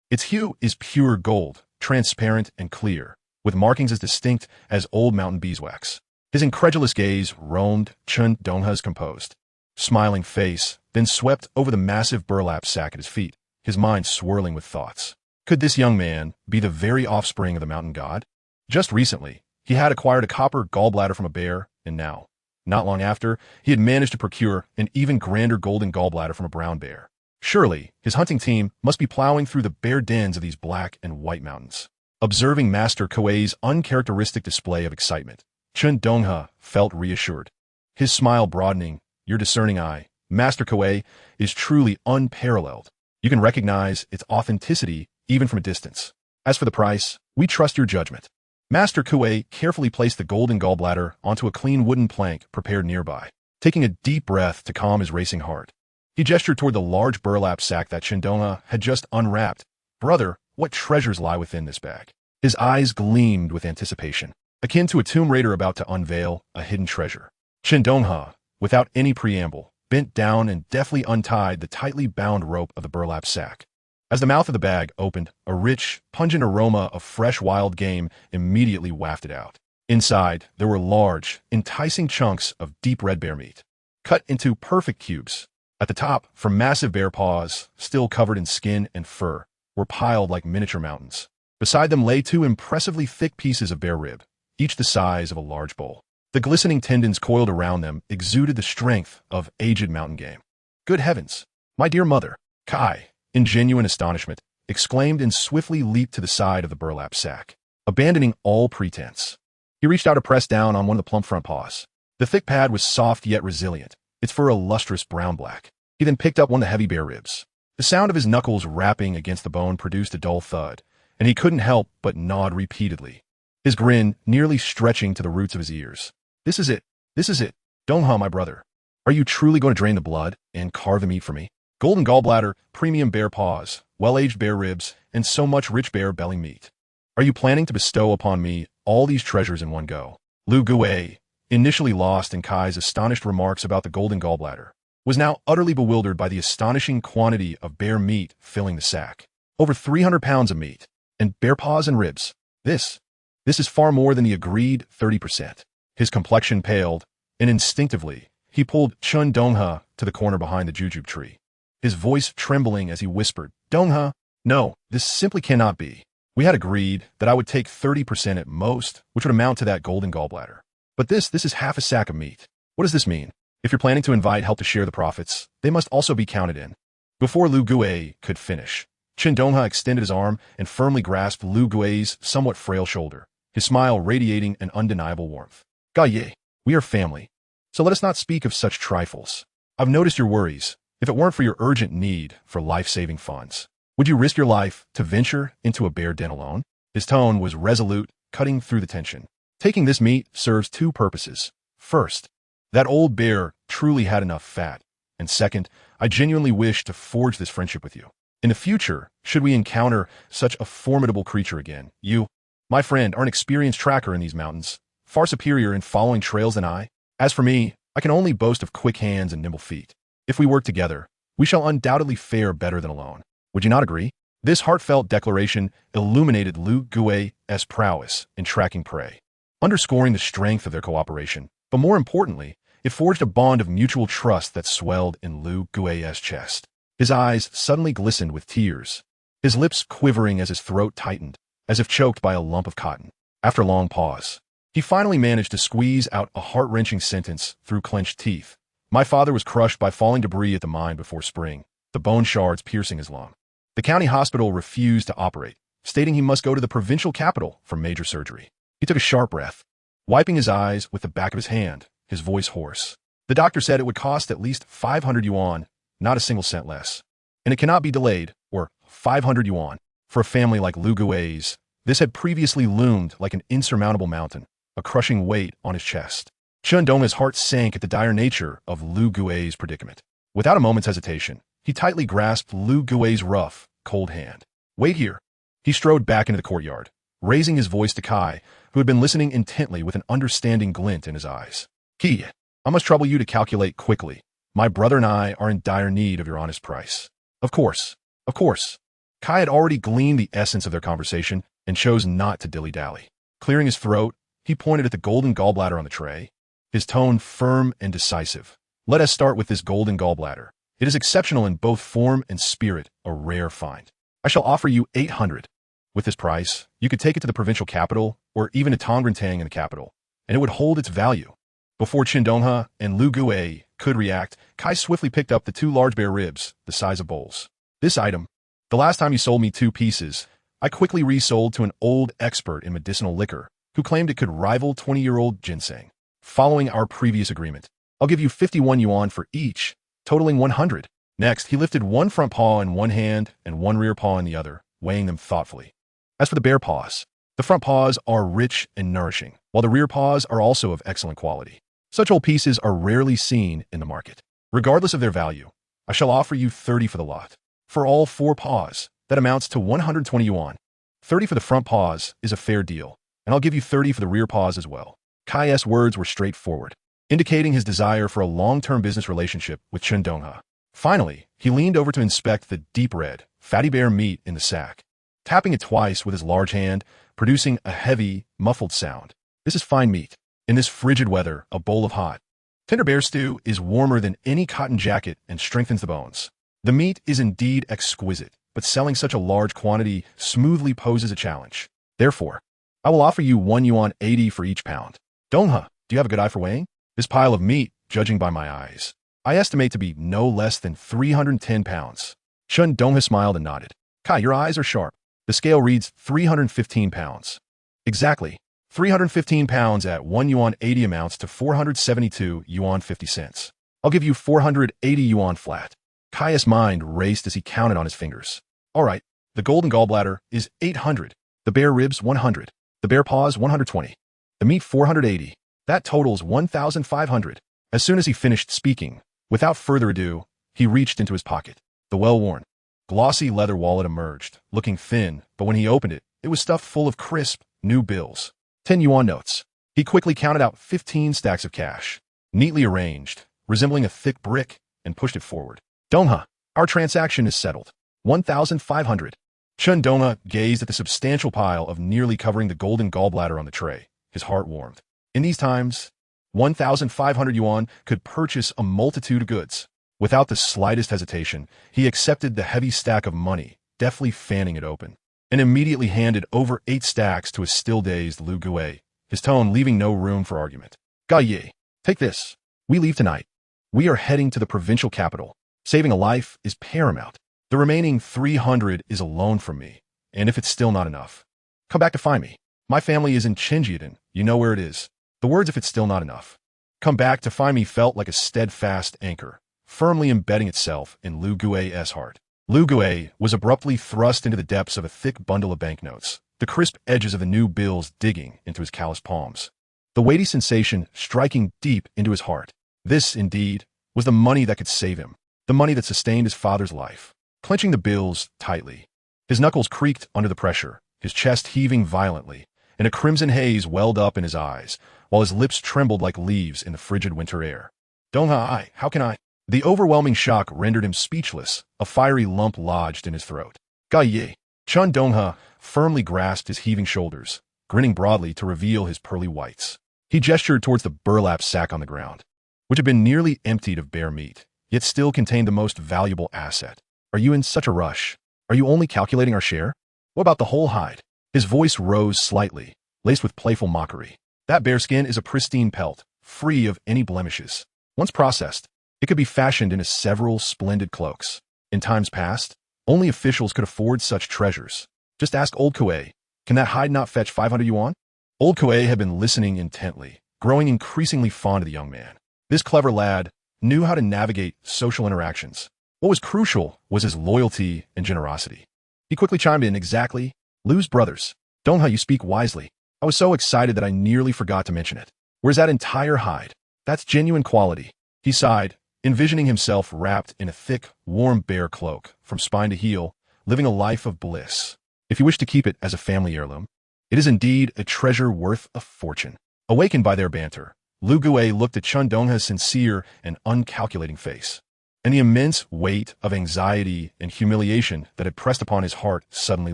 Its hue is pure gold, transparent and clear, with markings as distinct as old mountain beeswax. His incredulous gaze roamed Chen Donghe's composed, smiling face, then swept over the massive burlap sack at his feet, his mind swirling with thoughts. Could this young man be the very offspring of the mountain god? Just recently, he had acquired a copper gallbladder from a bear, and now, not long after, he had managed to procure an even grander golden gallbladder from a brown bear. Surely, his hunting team must be plowing through the bare dens of these black and white mountains. Observing Master Kuei's uncharacteristic display of excitement, Chen Donghe felt reassured, his smile broadening. Your discerning eye, Master Kuei, is truly unparalleled. You can recognize its authenticity even from a distance. As for the price, we trust your judgment. Master Kuei carefully placed the golden gallbladder onto a clean wooden plank prepared nearby. Taking a deep breath to calm his racing heart, he gestured toward the large burlap sack that Chen Donghe had just unwrapped. Brother, what treasures lie within this bag? His eyes gleamed with anticipation, akin to a tomb raider about to unveil a hidden treasure. Chen Donghe, without any preamble, bent down and deftly untied the tightly bound rope of the burlap sack. As the mouth of the bag opened, a rich, pungent aroma of fresh wild game immediately wafted out. Inside, there were large, enticing chunks of deep red bear meat, cut into perfect cubes. At the top, from massive bear paws, still covered in skin and fur, were piled like miniature mountains. Beside them lay two impressively thick pieces of bear rib, each the size of a large bowl. The glistening tendons coiled around them exuded the strength of aged mountain game. Good heavens! My dear mother, Kai, in genuine astonishment, exclaimed and swiftly leaped to the side of the burlap sack, abandoning all pretense. He reached out to press down on one of the plump front paws. The thick pad was soft yet resilient, its fur a lustrous brown-black. He then picked up one of the heavy bear ribs. The sound of his knuckles rapping against the bone produced a dull thud, and he couldn't help but nod repeatedly, his grin nearly stretching to the roots of his ears. This is it. This is it. Donghe, my brother. Are you truly going to drain the blood and carve the meat for me? Golden gallbladder, premium bear paws, well-aged bear ribs, and so much rich bear belly meat. Are you planning to bestow upon me all these treasures in one go? Lu Gue, initially lost in Kai's astonished remarks about the golden gallbladder, was now utterly bewildered by the astonishing quantity of bear meat filling the sack. Over 300 pounds of meat, and bear paws and ribs. This is far more than the agreed 30%. His complexion paled, and instinctively, he pulled Chen Donghe to the corner behind the jujube tree, his voice trembling as he whispered, Donghe, no, this simply cannot be. We had agreed that I would take 30% at most, which would amount to that golden gallbladder. But this is half a sack of meat. What does this mean? If you're planning to invite help to share the profits, they must also be counted in. Before Lu Gue could finish, Chen Donghe extended his arm and firmly grasped Lu Gue's somewhat frail shoulder, his smile radiating an undeniable warmth. Gaye, we are family, so let us not speak of such trifles. I've noticed your worries. If it weren't for your urgent need for life-saving funds, would you risk your life to venture into a bear den alone? His tone was resolute, cutting through the tension. Taking this meat serves two purposes. First, That old bear truly had enough fat. And second, I genuinely wish to forge this friendship with you. In the future, should we encounter such a formidable creature again, you, my friend, are an experienced tracker in these mountains, far superior in following trails than I. As for me, I can only boast of quick hands and nimble feet. If we work together, we shall undoubtedly fare better than alone. Would you not agree? This heartfelt declaration illuminated Lu Gui's prowess in tracking prey, underscoring the strength of their cooperation. But more importantly, it forged a bond of mutual trust that swelled in Lu Gui's chest. His eyes suddenly glistened with tears, his lips quivering as his throat tightened, as if choked by a lump of cotton. After a long pause, he finally managed to squeeze out a heart-wrenching sentence through clenched teeth. My father was crushed by falling debris at the mine before spring, the bone shards piercing his lung. The county hospital refused to operate, stating he must go to the provincial capital for major surgery. He took a sharp breath, wiping his eyes with the back of his hand, his voice hoarse. The doctor said it would cost at least 500 yuan, not a single cent less. And it cannot be delayed, or 500 yuan. For a family like Lu Gui's, this had previously loomed like an insurmountable mountain, a crushing weight on his chest. Chen Donghe's heart sank at the dire nature of Lu Gui's predicament. Without a moment's hesitation, he tightly grasped Lu Gui's rough, cold hand. Wait here. He strode back into the courtyard, raising his voice to Kai, who had been listening intently with an understanding glint in his eyes. Ki, I must trouble you to calculate quickly. My brother and I are in dire need of your honest price. Of course. Of course. Kai had already gleaned the essence of their conversation and chose not to dilly-dally. Clearing his throat, he pointed at the golden gallbladder on the tray, his tone firm and decisive. Let us start with this golden gallbladder. It is exceptional in both form and spirit, a rare find. I shall offer you 800. With this price, you could take it to the provincial capital, or even to Tongrentan in the capital, and it would hold its value. Before Chen Donghe and Lu Gui could react, Kai swiftly picked up the 2 large bear ribs, the size of bowls. This item, the last time you sold me 2 pieces, I quickly resold to an old expert in medicinal liquor, who claimed it could rival 20-year-old ginseng. Following our previous agreement, I'll give you 51 yuan for each, totaling 100. Next, he lifted 1 front paw in one hand and 1 rear paw in the other, weighing them thoughtfully. As for the bear paws, the front paws are rich and nourishing, while the rear paws are also of excellent quality. Such old pieces are rarely seen in the market. Regardless of their value, I shall offer you 30 for the lot. For all 4 paws, that amounts to 120 yuan. 30 for the front paws is a fair deal, and I'll give you 30 for the rear paws as well. Kai's words were straightforward, indicating his desire for a long-term business relationship with Chen Donghe. Finally, he leaned over to inspect the deep red, fatty bear meat in the sack, tapping it twice with his large hand, producing a heavy, muffled sound. This is fine meat. In this frigid weather, a bowl of hot, tender bear stew is warmer than any cotton jacket and strengthens the bones. The meat is indeed exquisite, but selling such a large quantity smoothly poses a challenge. Therefore, I will offer you 1 yuan 80 for each pound. Donghe, do you have a good eye for weighing? This pile of meat, judging by my eyes, I estimate to be no less than 310 pounds. Chen Donghe smiled and nodded. Kai, your eyes are sharp. The scale reads 315 pounds. Exactly. 315 pounds at 1 yuan 80 amounts to 472 yuan 50 cents. I'll give you 480 yuan flat. Kai's mind raced as he counted on his fingers. All right, the golden gallbladder is 800. The bear ribs 100. The bear paws 120. The meat 480. That totals 1,500. As soon as he finished speaking, without further ado, he reached into his pocket. The well-worn, glossy leather wallet emerged, looking thin, but when he opened it, it was stuffed full of crisp, new bills. 10 yuan notes. He quickly counted out 15 stacks of cash, neatly arranged, resembling a thick brick, and pushed it forward. Donghe, our transaction is settled. 1,500. Chen Donghe gazed at the substantial pile of nearly covering the golden gallbladder on the tray. His heart warmed. In these times, 1,500 yuan could purchase a multitude of goods. Without the slightest hesitation, he accepted the heavy stack of money, deftly fanning it open, and immediately handed over 8 stacks to a still-dazed Lu Gui, his tone leaving no room for argument. Gaye, take this. We leave tonight. We are heading to the provincial capital. Saving a life is paramount. The remaining 300 is a loan from me, and if it's still not enough, come back to find me. My family is in Chenjiadan. You know where it is. The words "if it's still not enough, come back to find me" felt like a steadfast anchor, firmly embedding itself in Lu Gui's heart. Lu Gui was abruptly thrust into the depths of a thick bundle of banknotes, the crisp edges of the new bills digging into his calloused palms, the weighty sensation striking deep into his heart. This, indeed, was the money that could save him, the money that sustained his father's life. Clenching the bills tightly, his knuckles creaked under the pressure, his chest heaving violently, and a crimson haze welled up in his eyes, while his lips trembled like leaves in the frigid winter air. Donghe, how can I? The overwhelming shock rendered him speechless, a fiery lump lodged in his throat. Ga ye. Chen Donghe firmly grasped his heaving shoulders, grinning broadly to reveal his pearly whites. He gestured towards the burlap sack on the ground, which had been nearly emptied of bear meat, yet still contained the most valuable asset. Are you in such a rush? Are you only calculating our share? What about the whole hide? His voice rose slightly, laced with playful mockery. That bearskin is a pristine pelt, free of any blemishes. Once processed, it could be fashioned into several splendid cloaks. In times past, only officials could afford such treasures. Just ask old Kuei. Can that hide not fetch 500 yuan? Old Kuei had been listening intently, growing increasingly fond of the young man. This clever lad knew how to navigate social interactions. What was crucial was his loyalty and generosity. He quickly chimed in, exactly. Lu's brothers. Donghe, you speak wisely. I was so excited that I nearly forgot to mention it. Where's that entire hide? That's genuine quality. He sighed, envisioning himself wrapped in a thick, warm bear cloak, from spine to heel, living a life of bliss. If you wish to keep it as a family heirloom, it is indeed a treasure worth a fortune. Awakened by their banter, Lu Guei looked at Chen Donghe's sincere and uncalculating face, and the immense weight of anxiety and humiliation that had pressed upon his heart suddenly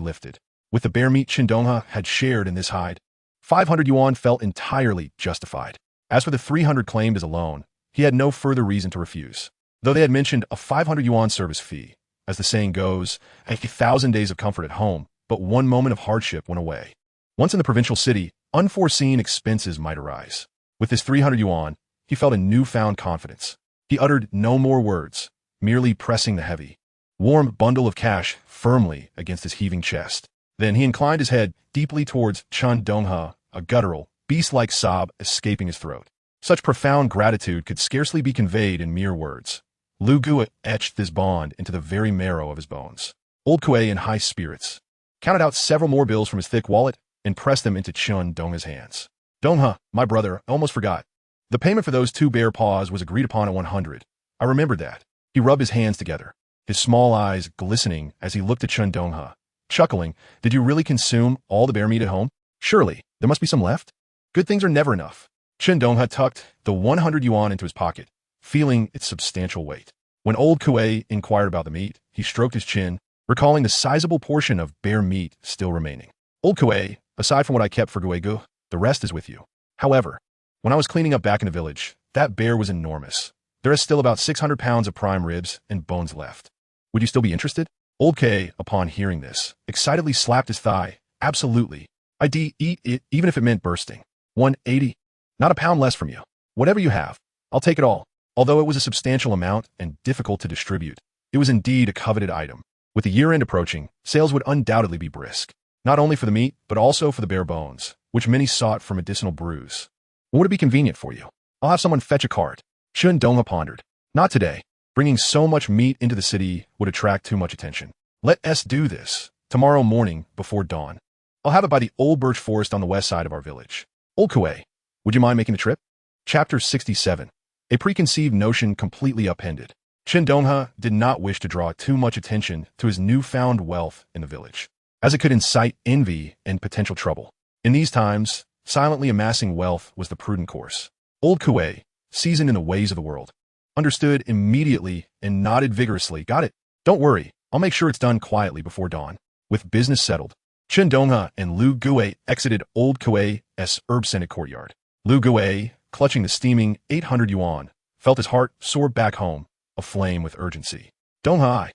lifted. With the bear meat Chen Donghe had shared in this hide, 500 yuan felt entirely justified. As for the 300 claimed as a loan, he had no further reason to refuse. Though they had mentioned a 500 yuan service fee, as the saying goes, 1,000 days of comfort at home, but one moment of hardship went away. Once in the provincial city, unforeseen expenses might arise. With this 300 yuan, he felt a newfound confidence. He uttered no more words, merely pressing the heavy, warm bundle of cash firmly against his heaving chest. Then he inclined his head deeply towards Chen Donghe, a guttural, beast-like sob escaping his throat. Such profound gratitude could scarcely be conveyed in mere words. Lu Gu etched this bond into the very marrow of his bones. Old Kuei, in high spirits, counted out several more bills from his thick wallet and pressed them into Chen Donghe's hands. Donghe, my brother, I almost forgot. The payment for those 2 bear paws was agreed upon at 100. I remembered that. He rubbed his hands together, his small eyes glistening as he looked at Chen Donghe. Chuckling, did you really consume all the bear meat at home? Surely, there must be some left? Good things are never enough. Chen Donghe tucked the 100 yuan into his pocket, feeling its substantial weight. When old Kuei inquired about the meat, he stroked his chin, recalling the sizable portion of bear meat still remaining. Old Kuei, aside from what I kept for Guegu, the rest is with you. However, when I was cleaning up back in the village, that bear was enormous. There is still about 600 pounds of prime ribs and bones left. Would you still be interested? Old Kuei, upon hearing this, excitedly slapped his thigh. Absolutely. I'd eat it even if it meant bursting. 180. Not a pound less from you. Whatever you have, I'll take it all. Although it was a substantial amount and difficult to distribute, it was indeed a coveted item. With the year-end approaching, sales would undoubtedly be brisk, not only for the meat, but also for the bare bones, which many sought for medicinal brews. What would it be convenient for you? I'll have someone fetch a cart. Chen Donghe pondered. Not today. Bringing so much meat into the city would attract too much attention. Let us do this tomorrow morning before dawn. I'll have it by the old birch forest on the west side of our village. Old Kuei, would you mind making the trip? Chapter 67. A preconceived notion completely upended. Chen Donghe did not wish to draw too much attention to his newfound wealth in the village, as it could incite envy and potential trouble. In these times, silently amassing wealth was the prudent course. Old Kuei, seasoned in the ways of the world, understood immediately and nodded vigorously. Got it. Don't worry. I'll make sure it's done quietly before dawn. With business settled, Chen Donghe and Lu Guei exited Old Kuei's herb-scented courtyard. Lu Guei, clutching the steaming 800 yuan, felt his heart soar back home, aflame with urgency. Donghe.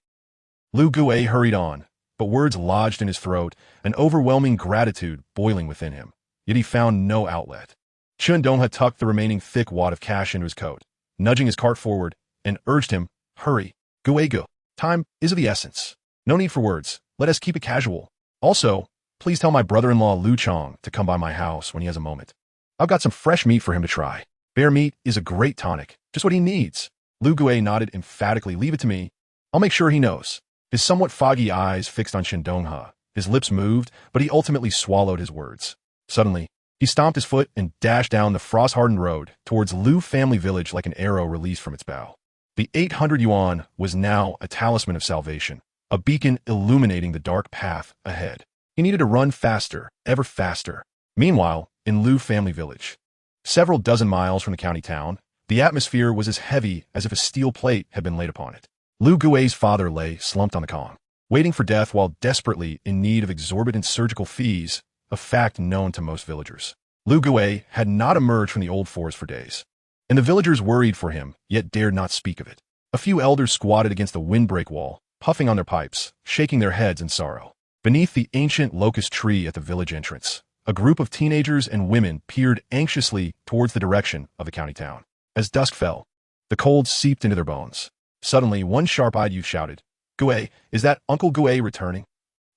Lu Guei hurried on, but words lodged in his throat, an overwhelming gratitude boiling within him. Yet he found no outlet. Chen Donghe tucked the remaining thick wad of cash into his coat, nudging his cart forward, and urged him, hurry, Guegu. Time is of the essence. No need for words. Let us keep it casual. Also, please tell my brother-in-law Lu Chong to come by my house when he has a moment. I've got some fresh meat for him to try. Bear meat is a great tonic, just what he needs. Lu Guei nodded emphatically. Leave it to me. I'll make sure he knows. His somewhat foggy eyes fixed on Chen Donghe. His lips moved, but he ultimately swallowed his words. Suddenly, He stomped his foot and dashed down the frost-hardened road towards Lu family village like an arrow released from its bow. The 800 yuan was now a talisman of salvation, a beacon illuminating the dark path ahead. He needed to run faster, ever faster. Meanwhile, in Lu family village, several dozen miles from the county town, the atmosphere was as heavy as if a steel plate had been laid upon it. Lu Gui's father lay slumped on the kong, waiting for death while desperately in need of exorbitant surgical fees, a fact known to most villagers. Lu Gui had not emerged from the old forest for days, and the villagers worried for him, yet dared not speak of it. A few elders squatted against the windbreak wall, puffing on their pipes, shaking their heads in sorrow. Beneath the ancient locust tree at the village entrance, a group of teenagers and women peered anxiously towards the direction of the county town. As dusk fell, the cold seeped into their bones. Suddenly, one sharp-eyed youth shouted, "Gui, is that Uncle Gui returning?"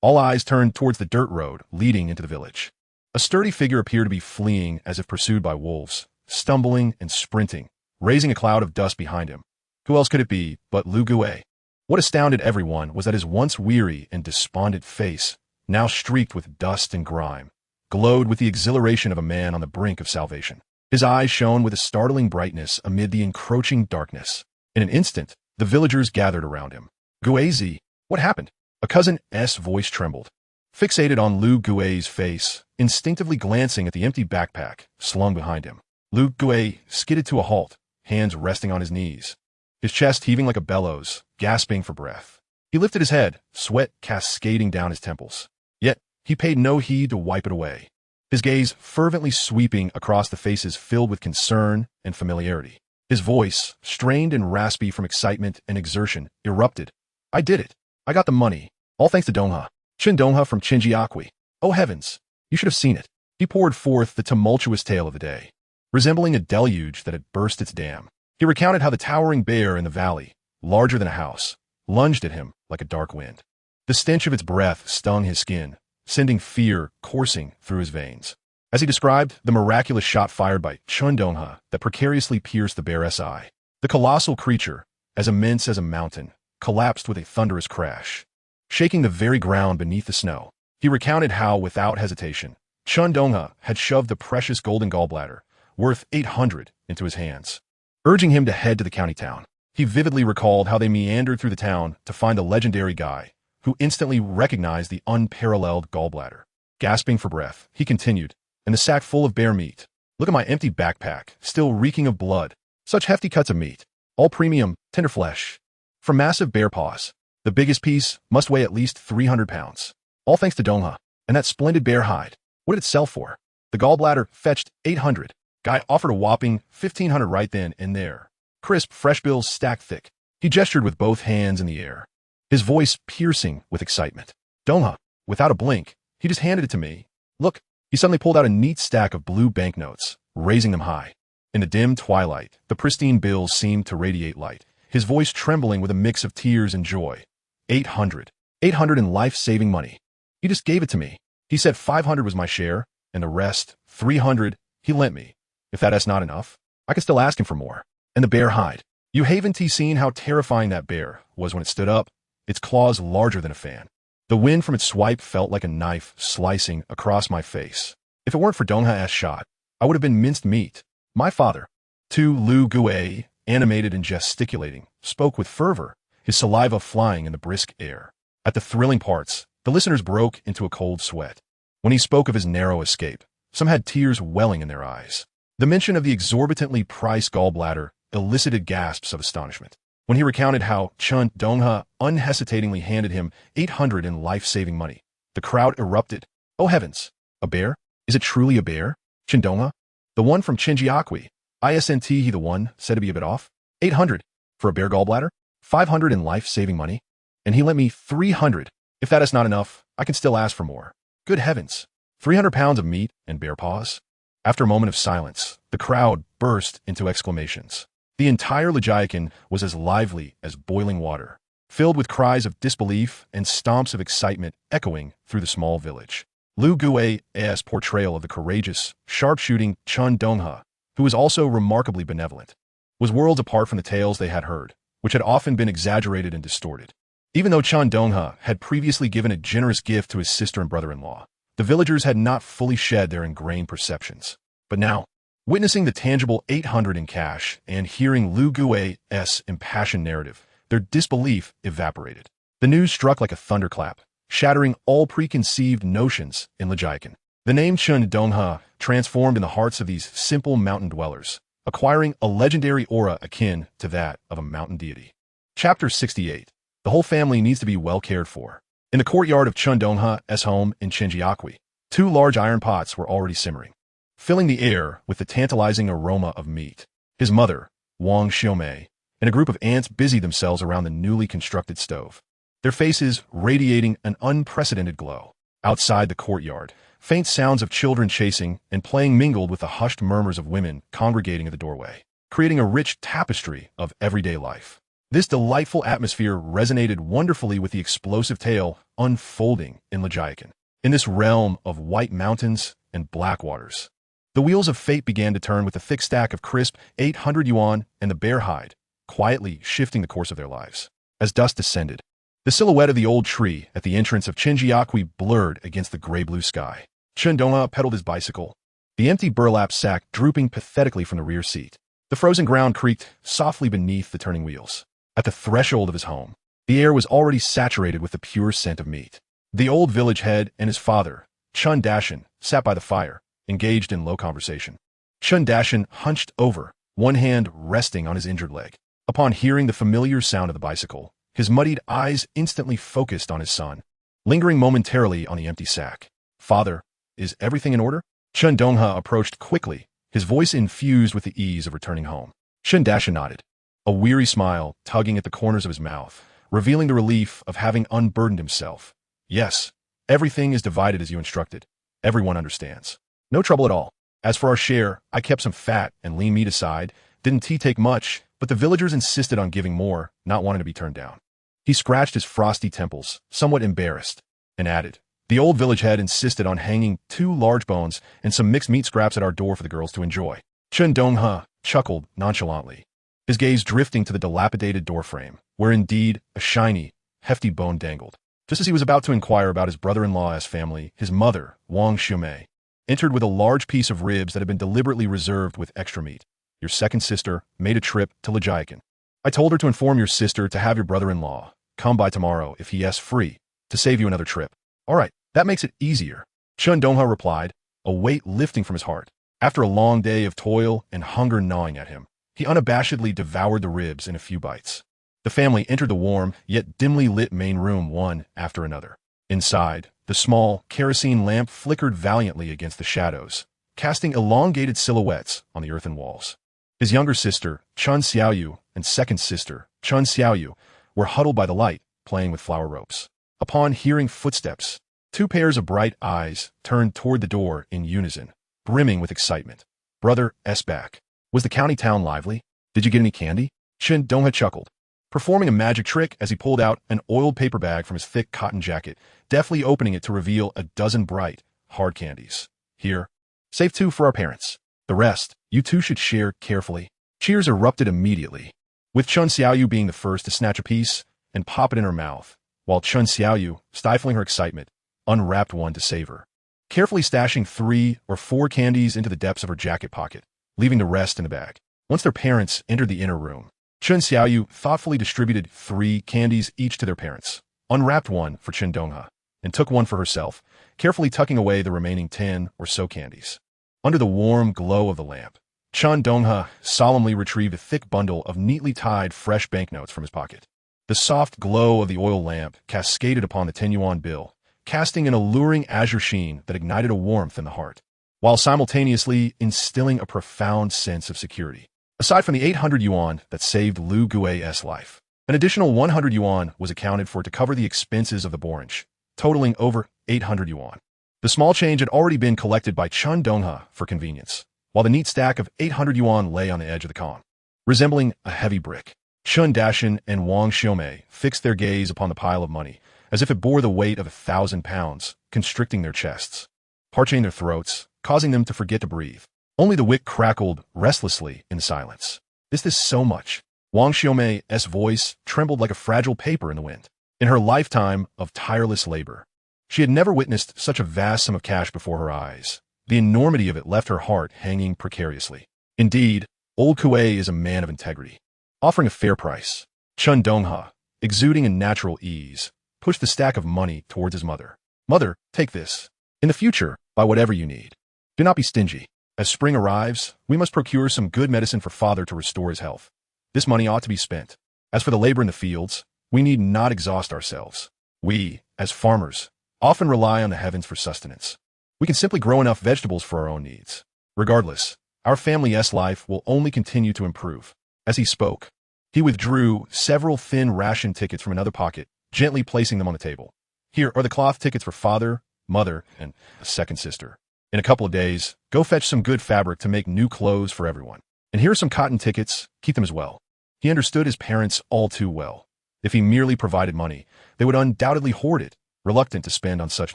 All eyes turned towards the dirt road leading into the village. A sturdy figure appeared to be fleeing as if pursued by wolves, stumbling and sprinting, raising a cloud of dust behind him. Who else could it be but Lu Gui? What astounded everyone was that his once weary and despondent face, now streaked with dust and grime, glowed with the exhilaration of a man on the brink of salvation. His eyes shone with a startling brightness amid the encroaching darkness. In an instant, the villagers gathered around him. "Guizi, what happened?" A cousin's voice trembled. Fixated on Lu Gui's face, instinctively glancing at the empty backpack slung behind him, Lu Gui skidded to a halt, hands resting on his knees, his chest heaving like a bellows, gasping for breath. He lifted his head, sweat cascading down his temples. Yet, he paid no heed to wipe it away, his gaze fervently sweeping across the faces filled with concern and familiarity. His voice, strained and raspy from excitement and exertion, erupted. "I did it. I got the money. All thanks to Donghe. Chen Donghe from Chinjiaqui. Oh heavens! You should have seen it." He poured forth the tumultuous tale of the day, resembling a deluge that had burst its dam. He recounted how the towering bear in the valley, larger than a house, lunged at him like a dark wind. The stench of its breath stung his skin, sending fear coursing through his veins. As he described the miraculous shot fired by Chen Donghe that precariously pierced the bear's eye, the colossal creature, as immense as a mountain, collapsed with a thunderous crash, shaking the very ground beneath the snow. He recounted how, without hesitation, Chen Donghe had shoved the precious golden gallbladder, worth 800, into his hands, urging him to head to the county town. He vividly recalled how they meandered through the town to find the legendary guy, who instantly recognized the unparalleled gallbladder. Gasping for breath, he continued, "And the sack full of bear meat. Look at my empty backpack, still reeking of blood. Such hefty cuts of meat, all premium, tender flesh. From massive bear paws. The biggest piece must weigh at least 300 pounds. All thanks to Donghe. And that splendid bear hide. What did it sell for? The gallbladder fetched 800. Guy offered a whopping 1,500 right then and there. Crisp, fresh bills stacked thick." He gestured with both hands in the air, his voice piercing with excitement. "Donghe, without a blink, he just handed it to me. Look." He suddenly pulled out a neat stack of blue banknotes, raising them high. In the dim twilight, the pristine bills seemed to radiate light, his voice trembling with a mix of tears and joy. 800. 800 in life-saving money. He just gave it to me. He said 500 was my share, and the rest, 300, he lent me. If that's not enough, I could still ask him for more. And the bear hide. You haven't seen how terrifying that bear was when it stood up, its claws larger than a fan. The wind from its swipe felt like a knife slicing across my face. If it weren't for Donghe's shot, I would have been minced meat. My father, to Lu Gui, animated and gesticulating, spoke with fervor, his saliva flying in the brisk air. At the thrilling parts, the listeners broke into a cold sweat. When he spoke of his narrow escape, some had tears welling in their eyes. The mention of the exorbitantly priced gallbladder elicited gasps of astonishment. When he recounted how Chen Donghe unhesitatingly handed him 800 in life-saving money, the crowd erupted. "Oh heavens! A bear? Is it truly a bear? Chen Donghe? The one from Chinjiaqui? Isn't he the one said to be a bit off? 800 for a bear gallbladder? 500 in life-saving money? And he lent me 300. If that is not enough, I can still ask for more. Good heavens! 300 pounds of meat and bear paws?" After a moment of silence, the crowd burst into exclamations. The entire Legiacan was as lively as boiling water, filled with cries of disbelief and stomps of excitement echoing through the small village. Lu Gui's portrayal of the courageous, sharpshooting Chen Donghe, who was also remarkably benevolent, was worlds apart from the tales they had heard, which had often been exaggerated and distorted. Even though Chen Donghe had previously given a generous gift to his sister and brother-in-law, The villagers had not fully shed their ingrained perceptions. But now, witnessing the tangible 800 in cash and hearing Lu Gui's impassioned narrative, their disbelief evaporated. The news struck like a thunderclap, shattering all preconceived notions in Legiacan. The name Chen Donghe transformed in the hearts of these simple mountain dwellers, acquiring a legendary aura akin to that of a mountain deity. Chapter 68. The whole family needs to be well cared for. In the courtyard of Chen Donghe's home in Chenjiaqui, 2 large iron pots were already simmering, filling the air with the tantalizing aroma of meat. His mother, Wang Xiaomei, and a group of aunts busied themselves around the newly constructed stove, their faces radiating an unprecedented glow. Outside the courtyard, faint sounds of children chasing and playing mingled with the hushed murmurs of women congregating at the doorway, creating a rich tapestry of everyday life. This delightful atmosphere resonated wonderfully with the explosive tale unfolding in Legiacan. In this realm of white mountains and black waters, the wheels of fate began to turn with the thick stack of crisp 800 yuan and the bear hide, quietly shifting the course of their lives. As dusk descended, the silhouette of the old tree at the entrance of Chenjiaqui blurred against the gray-blue sky. Chen Donghe pedaled his bicycle, the empty burlap sack drooping pathetically from the rear seat. The frozen ground creaked softly beneath the turning wheels. At the threshold of his home, the air was already saturated with the pure scent of meat. The old village head and his father, Chen Donghe, sat by the fire, engaged in low conversation. Chen Donghe hunched over, one hand resting on his injured leg. Upon hearing the familiar sound of the bicycle, his muddied eyes instantly focused on his son, lingering momentarily on the empty sack. "Father, is everything in order?" Chen Donghe approached quickly, his voice infused with the ease of returning home. Chen Donghe nodded, a weary smile tugging at the corners of his mouth, revealing the relief of having unburdened himself. "Yes, everything is divided as you instructed. Everyone understands. No trouble at all. As for our share, I kept some fat and lean meat aside. Didn't take much, but the villagers insisted on giving more, not wanting to be turned down." He scratched his frosty temples, somewhat embarrassed, and added, "The old village head insisted on hanging 2 large bones and some mixed meat scraps at our door for the girls to enjoy." Chen Donghe chuckled nonchalantly, his gaze drifting to the dilapidated doorframe, where indeed a shiny, hefty bone dangled. Just as he was about to inquire about his brother-in-law's family, his mother, Wang Xiaomei, entered with a large piece of ribs that had been deliberately reserved with extra meat. "Your second sister made a trip to Legiacan. I told her to inform your sister to have your brother-in-law come by tomorrow if he is free, to save you another trip." "All right, that makes it easier," Chen Donghe replied, a weight lifting from his heart. After a long day of toil and hunger gnawing at him, he unabashedly devoured the ribs in a few bites. The family entered the warm, yet dimly lit main room one after another. Inside, the small, kerosene lamp flickered valiantly against the shadows, casting elongated silhouettes on the earthen walls. His younger sister, Chen Xiaoyu, and second sister, Chen Xiaoyu, were huddled by the light, playing with flower ropes. Upon hearing footsteps, 2 pairs of bright eyes turned toward the door in unison, brimming with excitement. "Brother S back. Was the county town lively? Did you get any candy?" Chen Donghe chuckled, performing a magic trick as he pulled out an oiled paper bag from his thick cotton jacket, deftly opening it to reveal a dozen bright, hard candies. "Here, save 2 for our parents. The rest, you 2 should share carefully." Cheers erupted immediately, with Chen Xiaoyu being the first to snatch a piece and pop it in her mouth, while Chen Xiaoyu, stifling her excitement, unwrapped one to savor, carefully stashing 3 or 4 candies into the depths of her jacket pocket, leaving the rest in the bag. Once their parents entered the inner room, Chen Xiaoyu thoughtfully distributed 3 candies each to their parents, unwrapped one for Chen Donghe, and took one for herself, carefully tucking away the remaining 10 or so candies. Under the warm glow of the lamp, Chen Donghe solemnly retrieved a thick bundle of neatly tied fresh banknotes from his pocket. The soft glow of the oil lamp cascaded upon the 10-yuan bill, casting an alluring azure sheen that ignited a warmth in the heart, while simultaneously instilling a profound sense of security. Aside from the 800 yuan that saved Lu Gui's life, an additional 100 yuan was accounted for to cover the expenses of the boarage, totaling over 800 yuan. The small change had already been collected by Chen Donghe for convenience, while the neat stack of 800 yuan lay on the edge of the column, resembling a heavy brick. Chen Donghe and Wang Xiaomei fixed their gaze upon the pile of money, as if it bore the weight of 1,000 pounds, constricting their chests, parching their throats, causing them to forget to breathe. Only the wick crackled restlessly in silence. "This is so much." Wang Xiaomei's voice trembled like a fragile paper in the wind. In her lifetime of tireless labor, She had never witnessed such a vast sum of cash before her eyes. The enormity of it left her heart hanging precariously. Indeed, old Kuei is a man of integrity, offering a fair price. Chen Donghe, exuding a natural ease, pushed the stack of money towards his mother. Mother, take this. In the future, buy whatever you need. Do not be stingy. As spring arrives, we must procure some good medicine for father to restore his health. This money ought to be spent. As for the labor in the fields, we need not exhaust ourselves. We, as farmers, often rely on the heavens for sustenance. We can simply grow enough vegetables for our own needs. Regardless, our family's life will only continue to improve. As he spoke, he withdrew several thin ration tickets from another pocket, gently placing them on the table. Here are the cloth tickets for father, mother, and a second sister. In a couple of days, go fetch some good fabric to make new clothes for everyone. And here are some cotton tickets, keep them as well. He understood his parents all too well. If he merely provided money, they would undoubtedly hoard it, reluctant to spend on such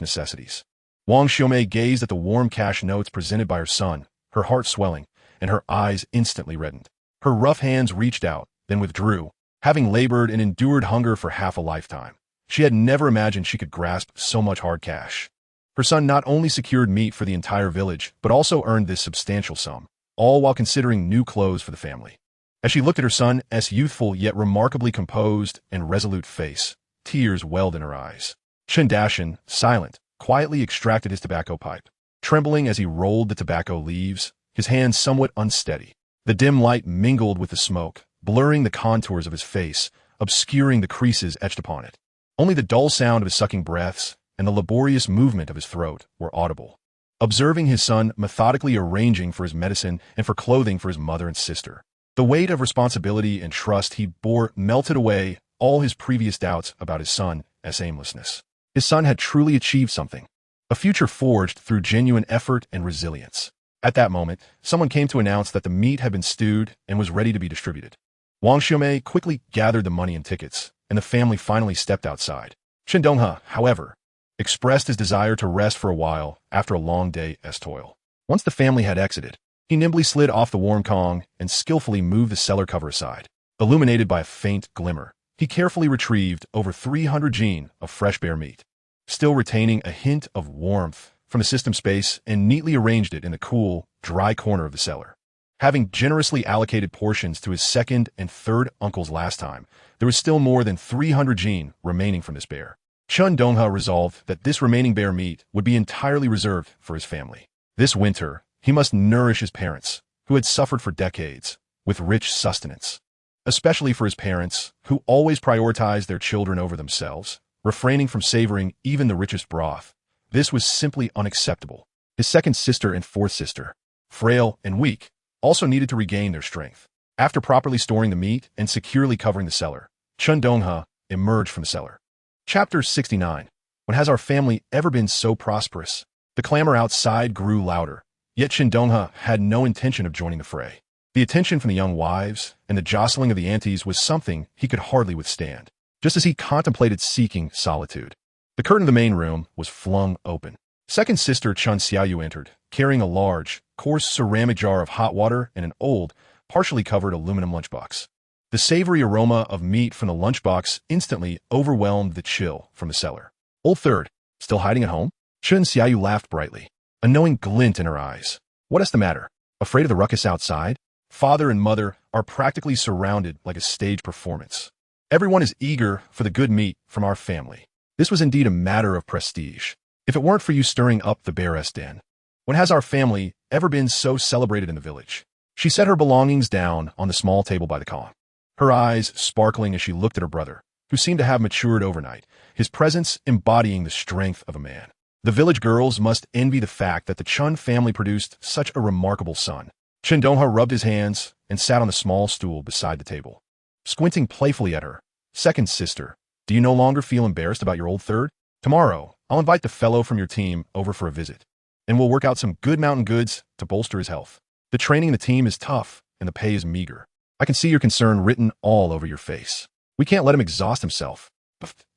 necessities. Wang Xiaomei gazed at the warm cash notes presented by her son, her heart swelling, and her eyes instantly reddened. Her rough hands reached out, then withdrew, having labored and endured hunger for half a lifetime. She had never imagined she could grasp so much hard cash. Her son not only secured meat for the entire village, but also earned this substantial sum, all while considering new clothes for the family. As she looked at her son's youthful yet remarkably composed and resolute face, tears welled in her eyes. Chen Donghe, silent, quietly extracted his tobacco pipe, trembling as he rolled the tobacco leaves, his hands somewhat unsteady. The dim light mingled with the smoke, blurring the contours of his face, obscuring the creases etched upon it. Only the dull sound of his sucking breaths and the laborious movement of his throat were audible. Observing his son methodically arranging for his medicine and for clothing for his mother and sister, the weight of responsibility and trust he bore melted away all his previous doubts about his son's aimlessness. His son had truly achieved something, a future forged through genuine effort and resilience. At that moment, someone came to announce that the meat had been stewed and was ready to be distributed. Wang Xiaomei quickly gathered the money and tickets, and the family finally stepped outside. Chen Donghe, however, expressed his desire to rest for a while after a long day's toil. Once the family had exited, he nimbly slid off the warm Kong and skillfully moved the cellar cover aside. Illuminated by a faint glimmer, he carefully retrieved over 300 jin of fresh bear meat, still retaining a hint of warmth from the system space, and neatly arranged it in the cool, dry corner of the cellar. Having generously allocated portions to his second and third uncles last time, there was still more than 300 jin remaining from this bear. Chen Donghe resolved that this remaining bear meat would be entirely reserved for his family. This winter, he must nourish his parents, who had suffered for decades, with rich sustenance. Especially for his parents, who always prioritized their children over themselves, refraining from savoring even the richest broth. This was simply unacceptable. His second sister and fourth sister, frail and weak, also needed to regain their strength. After properly storing the meat and securely covering the cellar, Chen Donghe emerged from the cellar. Chapter 69. When has our family ever been so prosperous? The clamor outside grew louder, yet Chen Donghe had no intention of joining the fray. The attention from the young wives and the jostling of the aunties was something he could hardly withstand. Just as he contemplated seeking solitude, the curtain of the main room was flung open. Second sister Chen Xiaoyu entered, carrying a large, coarse ceramic jar of hot water and an old, partially covered aluminum lunchbox. The savory aroma of meat from the lunchbox instantly overwhelmed the chill from the cellar. Old third, still hiding at home? Chen Xiaoyu laughed brightly, a knowing glint in her eyes. What is the matter? Afraid of the ruckus outside? Father and mother are practically surrounded like a stage performance. Everyone is eager for the good meat from our family. This was indeed a matter of prestige. If it weren't for you stirring up the bear's den, when has our family ever been so celebrated in the village? She set her belongings down on the small table by the column, her eyes sparkling as she looked at her brother, who seemed to have matured overnight, his presence embodying the strength of a man. The village girls must envy the fact that the Chen family produced such a remarkable son. Chen Donghe rubbed his hands and sat on the small stool beside the table, squinting playfully at her. Second sister, do you no longer feel embarrassed about your old third? Tomorrow, I'll invite the fellow from your team over for a visit, and we'll work out some good mountain goods to bolster his health. The training in the team is tough, and the pay is meager. I can see your concern written all over your face. We can't let him exhaust himself.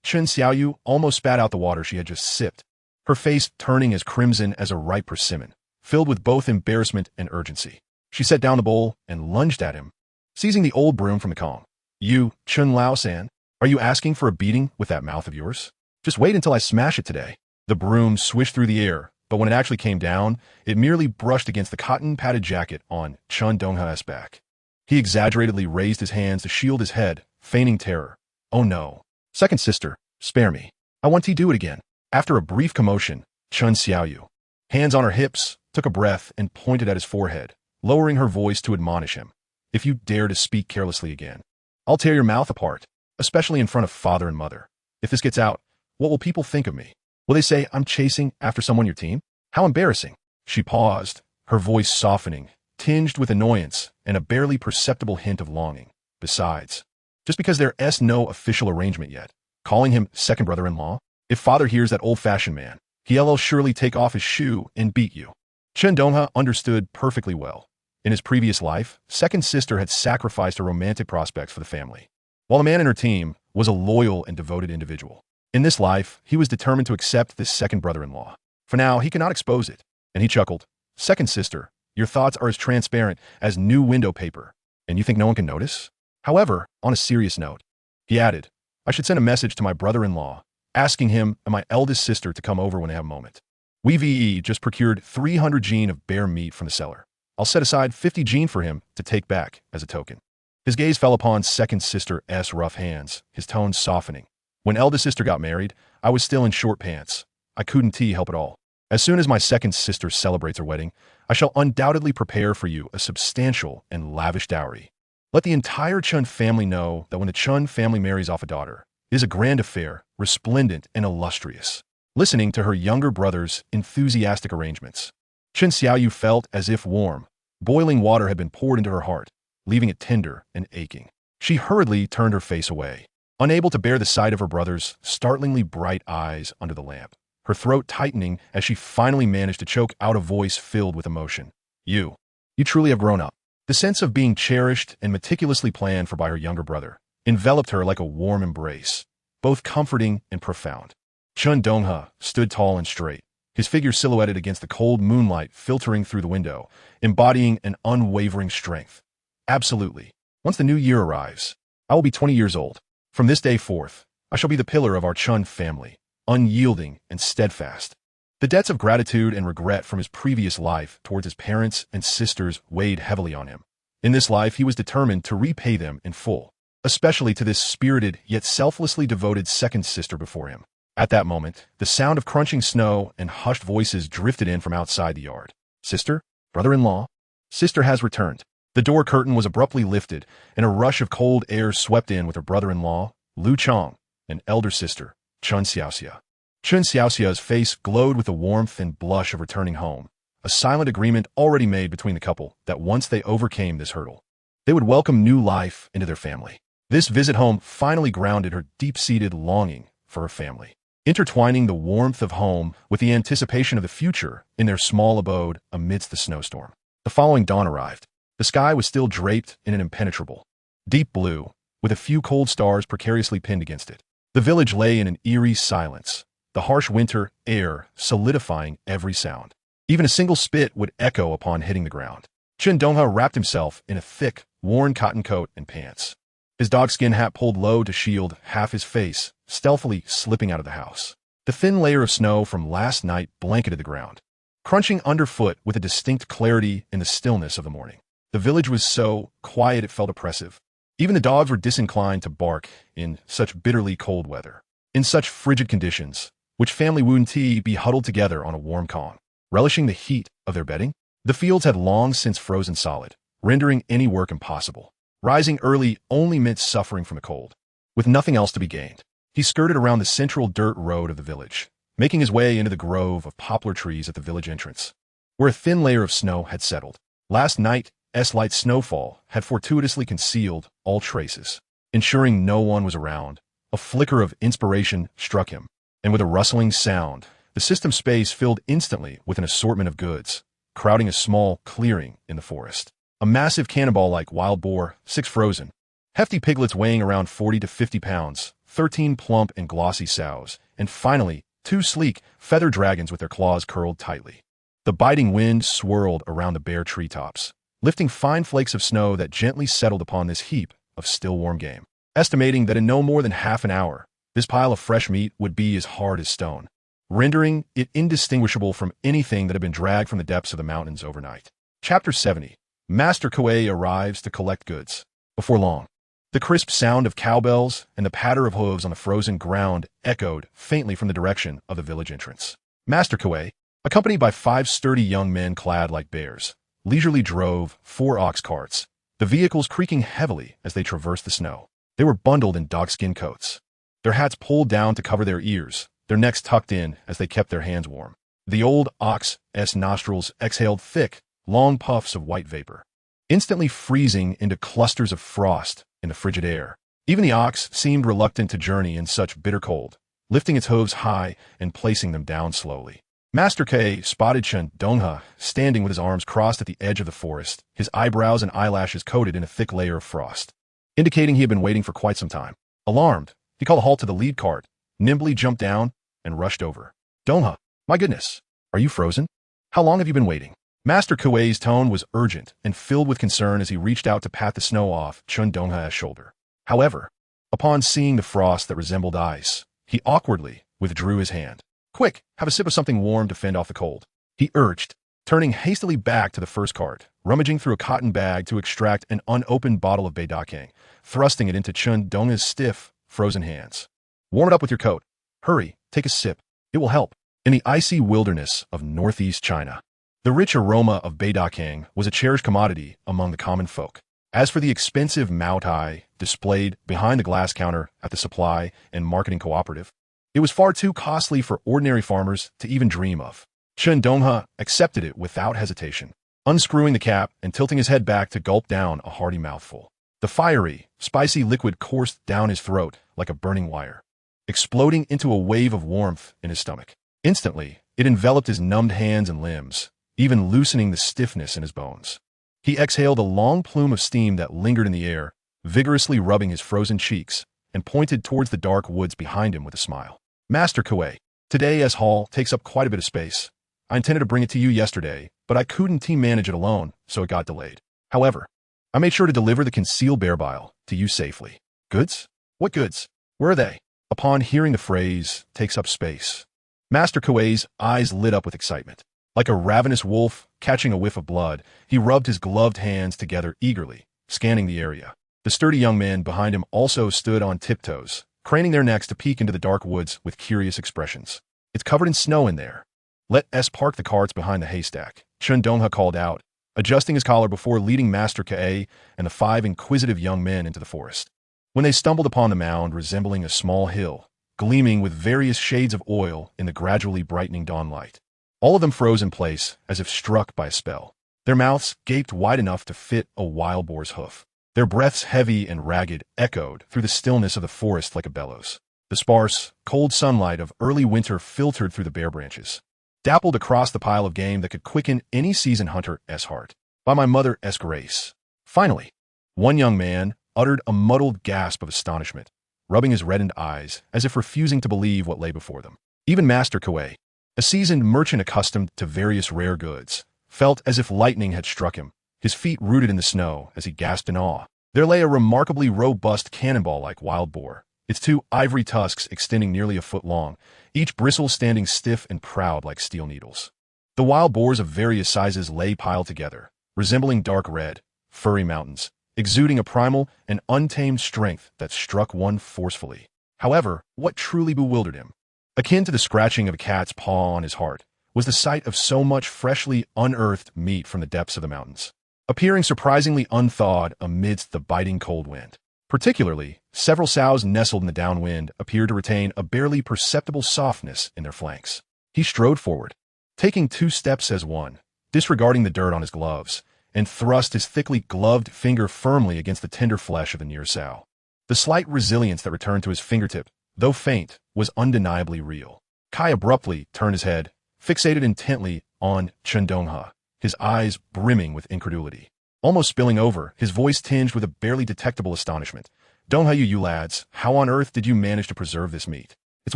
Chen Xiaoyu almost spat out the water she had just sipped, her face turning as crimson as a ripe persimmon, filled with both embarrassment and urgency. She set down the bowl and lunged at him, seizing the old broom from the Kong. You, Chun Lao-san, are you asking for a beating with that mouth of yours? Just wait until I smash it today. The broom swished through the air, but when it actually came down, it merely brushed against the cotton-padded jacket on Chen Donghe's back. He exaggeratedly raised his hands to shield his head, feigning terror. Oh no. Second sister, spare me. I want to do it again. After a brief commotion, Chen Xiaoyu, hands on her hips, took a breath and pointed at his forehead, lowering her voice to admonish him. If you dare to speak carelessly again, I'll tear your mouth apart, especially in front of father and mother. If this gets out, what will people think of me? Will they say I'm chasing after someone your team? How embarrassing. She paused, her voice softening, tinged with annoyance and a barely perceptible hint of longing. Besides, just because there's no official arrangement yet, calling him second brother-in-law? If father hears that old-fashioned man, he'll surely take off his shoe and beat you. Chen Donghe understood perfectly well. In his previous life, second sister had sacrificed her romantic prospects for the family, while the man in her team was a loyal and devoted individual. In this life, he was determined to accept this second brother-in-law. For now, he cannot expose it, and he chuckled. Second sister, your thoughts are as transparent as new window paper, and you think no one can notice? However, on a serious note, he added, I should send a message to my brother-in-law, asking him and my eldest sister to come over when they have a moment. We just procured 300 gene of bear meat from the cellar. I'll set aside 50 gene for him to take back as a token. His gaze fell upon second sister's rough hands, his tone softening. When eldest sister got married, I was still in short pants. I couldn't help it all. As soon as my second sister celebrates her wedding, I shall undoubtedly prepare for you a substantial and lavish dowry. Let the entire Chen family know that when the Chen family marries off a daughter, it is a grand affair, resplendent and illustrious. Listening to her younger brother's enthusiastic arrangements, Chen Xiaoyu felt as if warm, boiling water had been poured into her heart, leaving it tender and aching. She hurriedly turned her face away, unable to bear the sight of her brother's startlingly bright eyes under the lamp, her throat tightening as she finally managed to choke out a voice filled with emotion. You truly have grown up. The sense of being cherished and meticulously planned for by her younger brother enveloped her like a warm embrace, both comforting and profound. Chen Donghe stood tall and straight, his figure silhouetted against the cold moonlight filtering through the window, embodying an unwavering strength. Absolutely. Once the new year arrives, I will be 20 years old. From this day forth, I shall be the pillar of our Chen family, unyielding and steadfast. The debts of gratitude and regret from his previous life towards his parents and sisters weighed heavily on him. In this life, he was determined to repay them in full, especially to this spirited yet selflessly devoted second sister before him. At that moment, the sound of crunching snow and hushed voices drifted in from outside the yard. Sister? Brother-in-law? Sister has returned. The door curtain was abruptly lifted, and a rush of cold air swept in with her brother-in-law, Lu Chong, and elder sister, Chen Xiaoxia. Chen Xiaoxia's face glowed with the warmth and blush of returning home, a silent agreement already made between the couple that once they overcame this hurdle, they would welcome new life into their family. This visit home finally grounded her deep-seated longing for her family, intertwining the warmth of home with the anticipation of the future in their small abode amidst the snowstorm. The following dawn arrived. The sky was still draped in an impenetrable, deep blue, with a few cold stars precariously pinned against it. The village lay in an eerie silence, the harsh winter air solidifying every sound. Even a single spit would echo upon hitting the ground. Chen Donghe wrapped himself in a thick, worn cotton coat and pants. His dogskin hat pulled low to shield half his face, stealthily slipping out of the house. The thin layer of snow from last night blanketed the ground, crunching underfoot with a distinct clarity in the stillness of the morning. The village was so quiet it felt oppressive. Even the dogs were disinclined to bark in such bitterly cold weather. In such frigid conditions, which family wouldn't be huddled together on a warm con, relishing the heat of their bedding? The fields had long since frozen solid, rendering any work impossible. Rising early only meant suffering from the cold. With nothing else to be gained, he skirted around the central dirt road of the village, making his way into the grove of poplar trees at the village entrance, where a thin layer of snow had settled. Last night's light snowfall had fortuitously concealed all traces. Ensuring no one was around, a flicker of inspiration struck him, and with a rustling sound, the system space filled instantly with an assortment of goods, crowding a small clearing in the forest. A massive cannonball-like wild boar, 6 frozen, hefty piglets weighing around 40 to 50 pounds, 13 plump and glossy sows, and finally, 2 sleek, feather dragons with their claws curled tightly. The biting wind swirled around the bare treetops, lifting fine flakes of snow that gently settled upon this heap of still warm game. Estimating that in no more than half an hour, this pile of fresh meat would be as hard as stone. rendering it indistinguishable from anything that had been dragged from the depths of the mountains overnight. Chapter 70. Master Kuei arrives to collect goods. Before long, the crisp sound of cowbells and the patter of hooves on the frozen ground echoed faintly from the direction of the village entrance. Master Kuei, accompanied by 5 sturdy young men clad like bears, leisurely drove 4 ox carts, the vehicles creaking heavily as they traversed the snow. They were bundled in dogskin coats, their hats pulled down to cover their ears, their necks tucked in as they kept their hands warm. The old ox's nostrils exhaled thick, long puffs of white vapor, instantly freezing into clusters of frost in the frigid air. Even the ox seemed reluctant to journey in such bitter cold, lifting its hooves high and placing them down slowly. Master Kuei spotted Chen Donghe standing with his arms crossed at the edge of the forest, his eyebrows and eyelashes coated in a thick layer of frost, indicating he had been waiting for quite some time. Alarmed, he called a halt to the lead cart, nimbly jumped down, and rushed over. Donghe, my goodness, are you frozen? How long have you been waiting? Master Kuei's tone was urgent and filled with concern as he reached out to pat the snow off Chen Donghe's shoulder. However, upon seeing the frost that resembled ice, he awkwardly withdrew his hand. Quick, have a sip of something warm to fend off the cold, he urged, turning hastily back to the first cart, rummaging through a cotton bag to extract an unopened bottle of beidakang, thrusting it into Chen Donghe's stiff, frozen hands. Warm it up with your coat. Hurry, take a sip. It will help. In the icy wilderness of northeast China, the rich aroma of beidakang was a cherished commodity among the common folk. As for the expensive Mao Tai displayed behind the glass counter at the supply and marketing cooperative, it was far too costly for ordinary farmers to even dream of. Chen Donghe accepted it without hesitation, unscrewing the cap and tilting his head back to gulp down a hearty mouthful. The fiery, spicy liquid coursed down his throat like a burning wire, exploding into a wave of warmth in his stomach. Instantly, it enveloped his numbed hands and limbs, even loosening the stiffness in his bones. He exhaled a long plume of steam that lingered in the air, vigorously rubbing his frozen cheeks, and pointed towards the dark woods behind him with a smile. Master Kuei, today's haul takes up quite a bit of space. I intended to bring it to you yesterday, but I couldn't team manage it alone, so it got delayed. However, I made sure to deliver the concealed bear bile to you safely. Goods? What goods? Where are they? Upon hearing the phrase, takes up space, Master Kuei's eyes lit up with excitement. Like a ravenous wolf catching a whiff of blood, he rubbed his gloved hands together eagerly, scanning the area. The sturdy young men behind him also stood on tiptoes, craning their necks to peek into the dark woods with curious expressions. It's covered in snow in there. Let us park the carts behind the haystack, Chen Donghe called out, adjusting his collar before leading Master Kuei and the 5 inquisitive young men into the forest. When they stumbled upon the mound resembling a small hill, gleaming with various shades of oil in the gradually brightening dawnlight, all of them froze in place as if struck by a spell. Their mouths gaped wide enough to fit a wild boar's hoof. Their breaths, heavy and ragged, echoed through the stillness of the forest like a bellows. The sparse, cold sunlight of early winter filtered through the bare branches, dappled across the pile of game that could quicken any seasoned hunter's heart. By my mother's grace. Finally, one young man uttered a muddled gasp of astonishment, rubbing his reddened eyes as if refusing to believe what lay before them. Even Master Kuei, a seasoned merchant accustomed to various rare goods, felt as if lightning had struck him, his feet rooted in the snow as he gasped in awe. There lay a remarkably robust cannonball-like wild boar, its 2 ivory tusks extending nearly a foot long, each bristle standing stiff and proud like steel needles. The wild boars of various sizes lay piled together, resembling dark red, furry mountains, exuding a primal and untamed strength that struck one forcefully. However, what truly bewildered him, akin to the scratching of a cat's paw on his heart, was the sight of so much freshly unearthed meat from the depths of the mountains, appearing surprisingly unthawed amidst the biting cold wind. Particularly, several sows nestled in the downwind appeared to retain a barely perceptible softness in their flanks. He strode forward, taking 2 steps as one, disregarding the dirt on his gloves, and thrust his thickly gloved finger firmly against the tender flesh of the near sow. The slight resilience that returned to his fingertip, though faint, was undeniably real. Kai abruptly turned his head, fixated intently on Chen Donghe, his eyes brimming with incredulity. Almost spilling over, his voice tinged with a barely detectable astonishment. Donghe, you lads, how on earth did you manage to preserve this meat? It's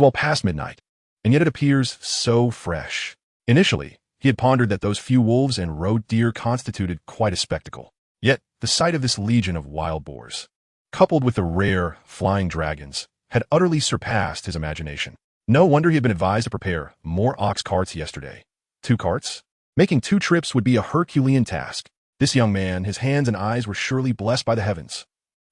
well past midnight, and yet it appears so fresh. Initially, he had pondered that those few wolves and roe deer constituted quite a spectacle. Yet, the sight of this legion of wild boars, coupled with the rare, flying dragons, had utterly surpassed his imagination. No wonder he had been advised to prepare more ox carts yesterday. 2 carts? Making 2 trips would be a Herculean task. This young man, his hands and eyes were surely blessed by the heavens.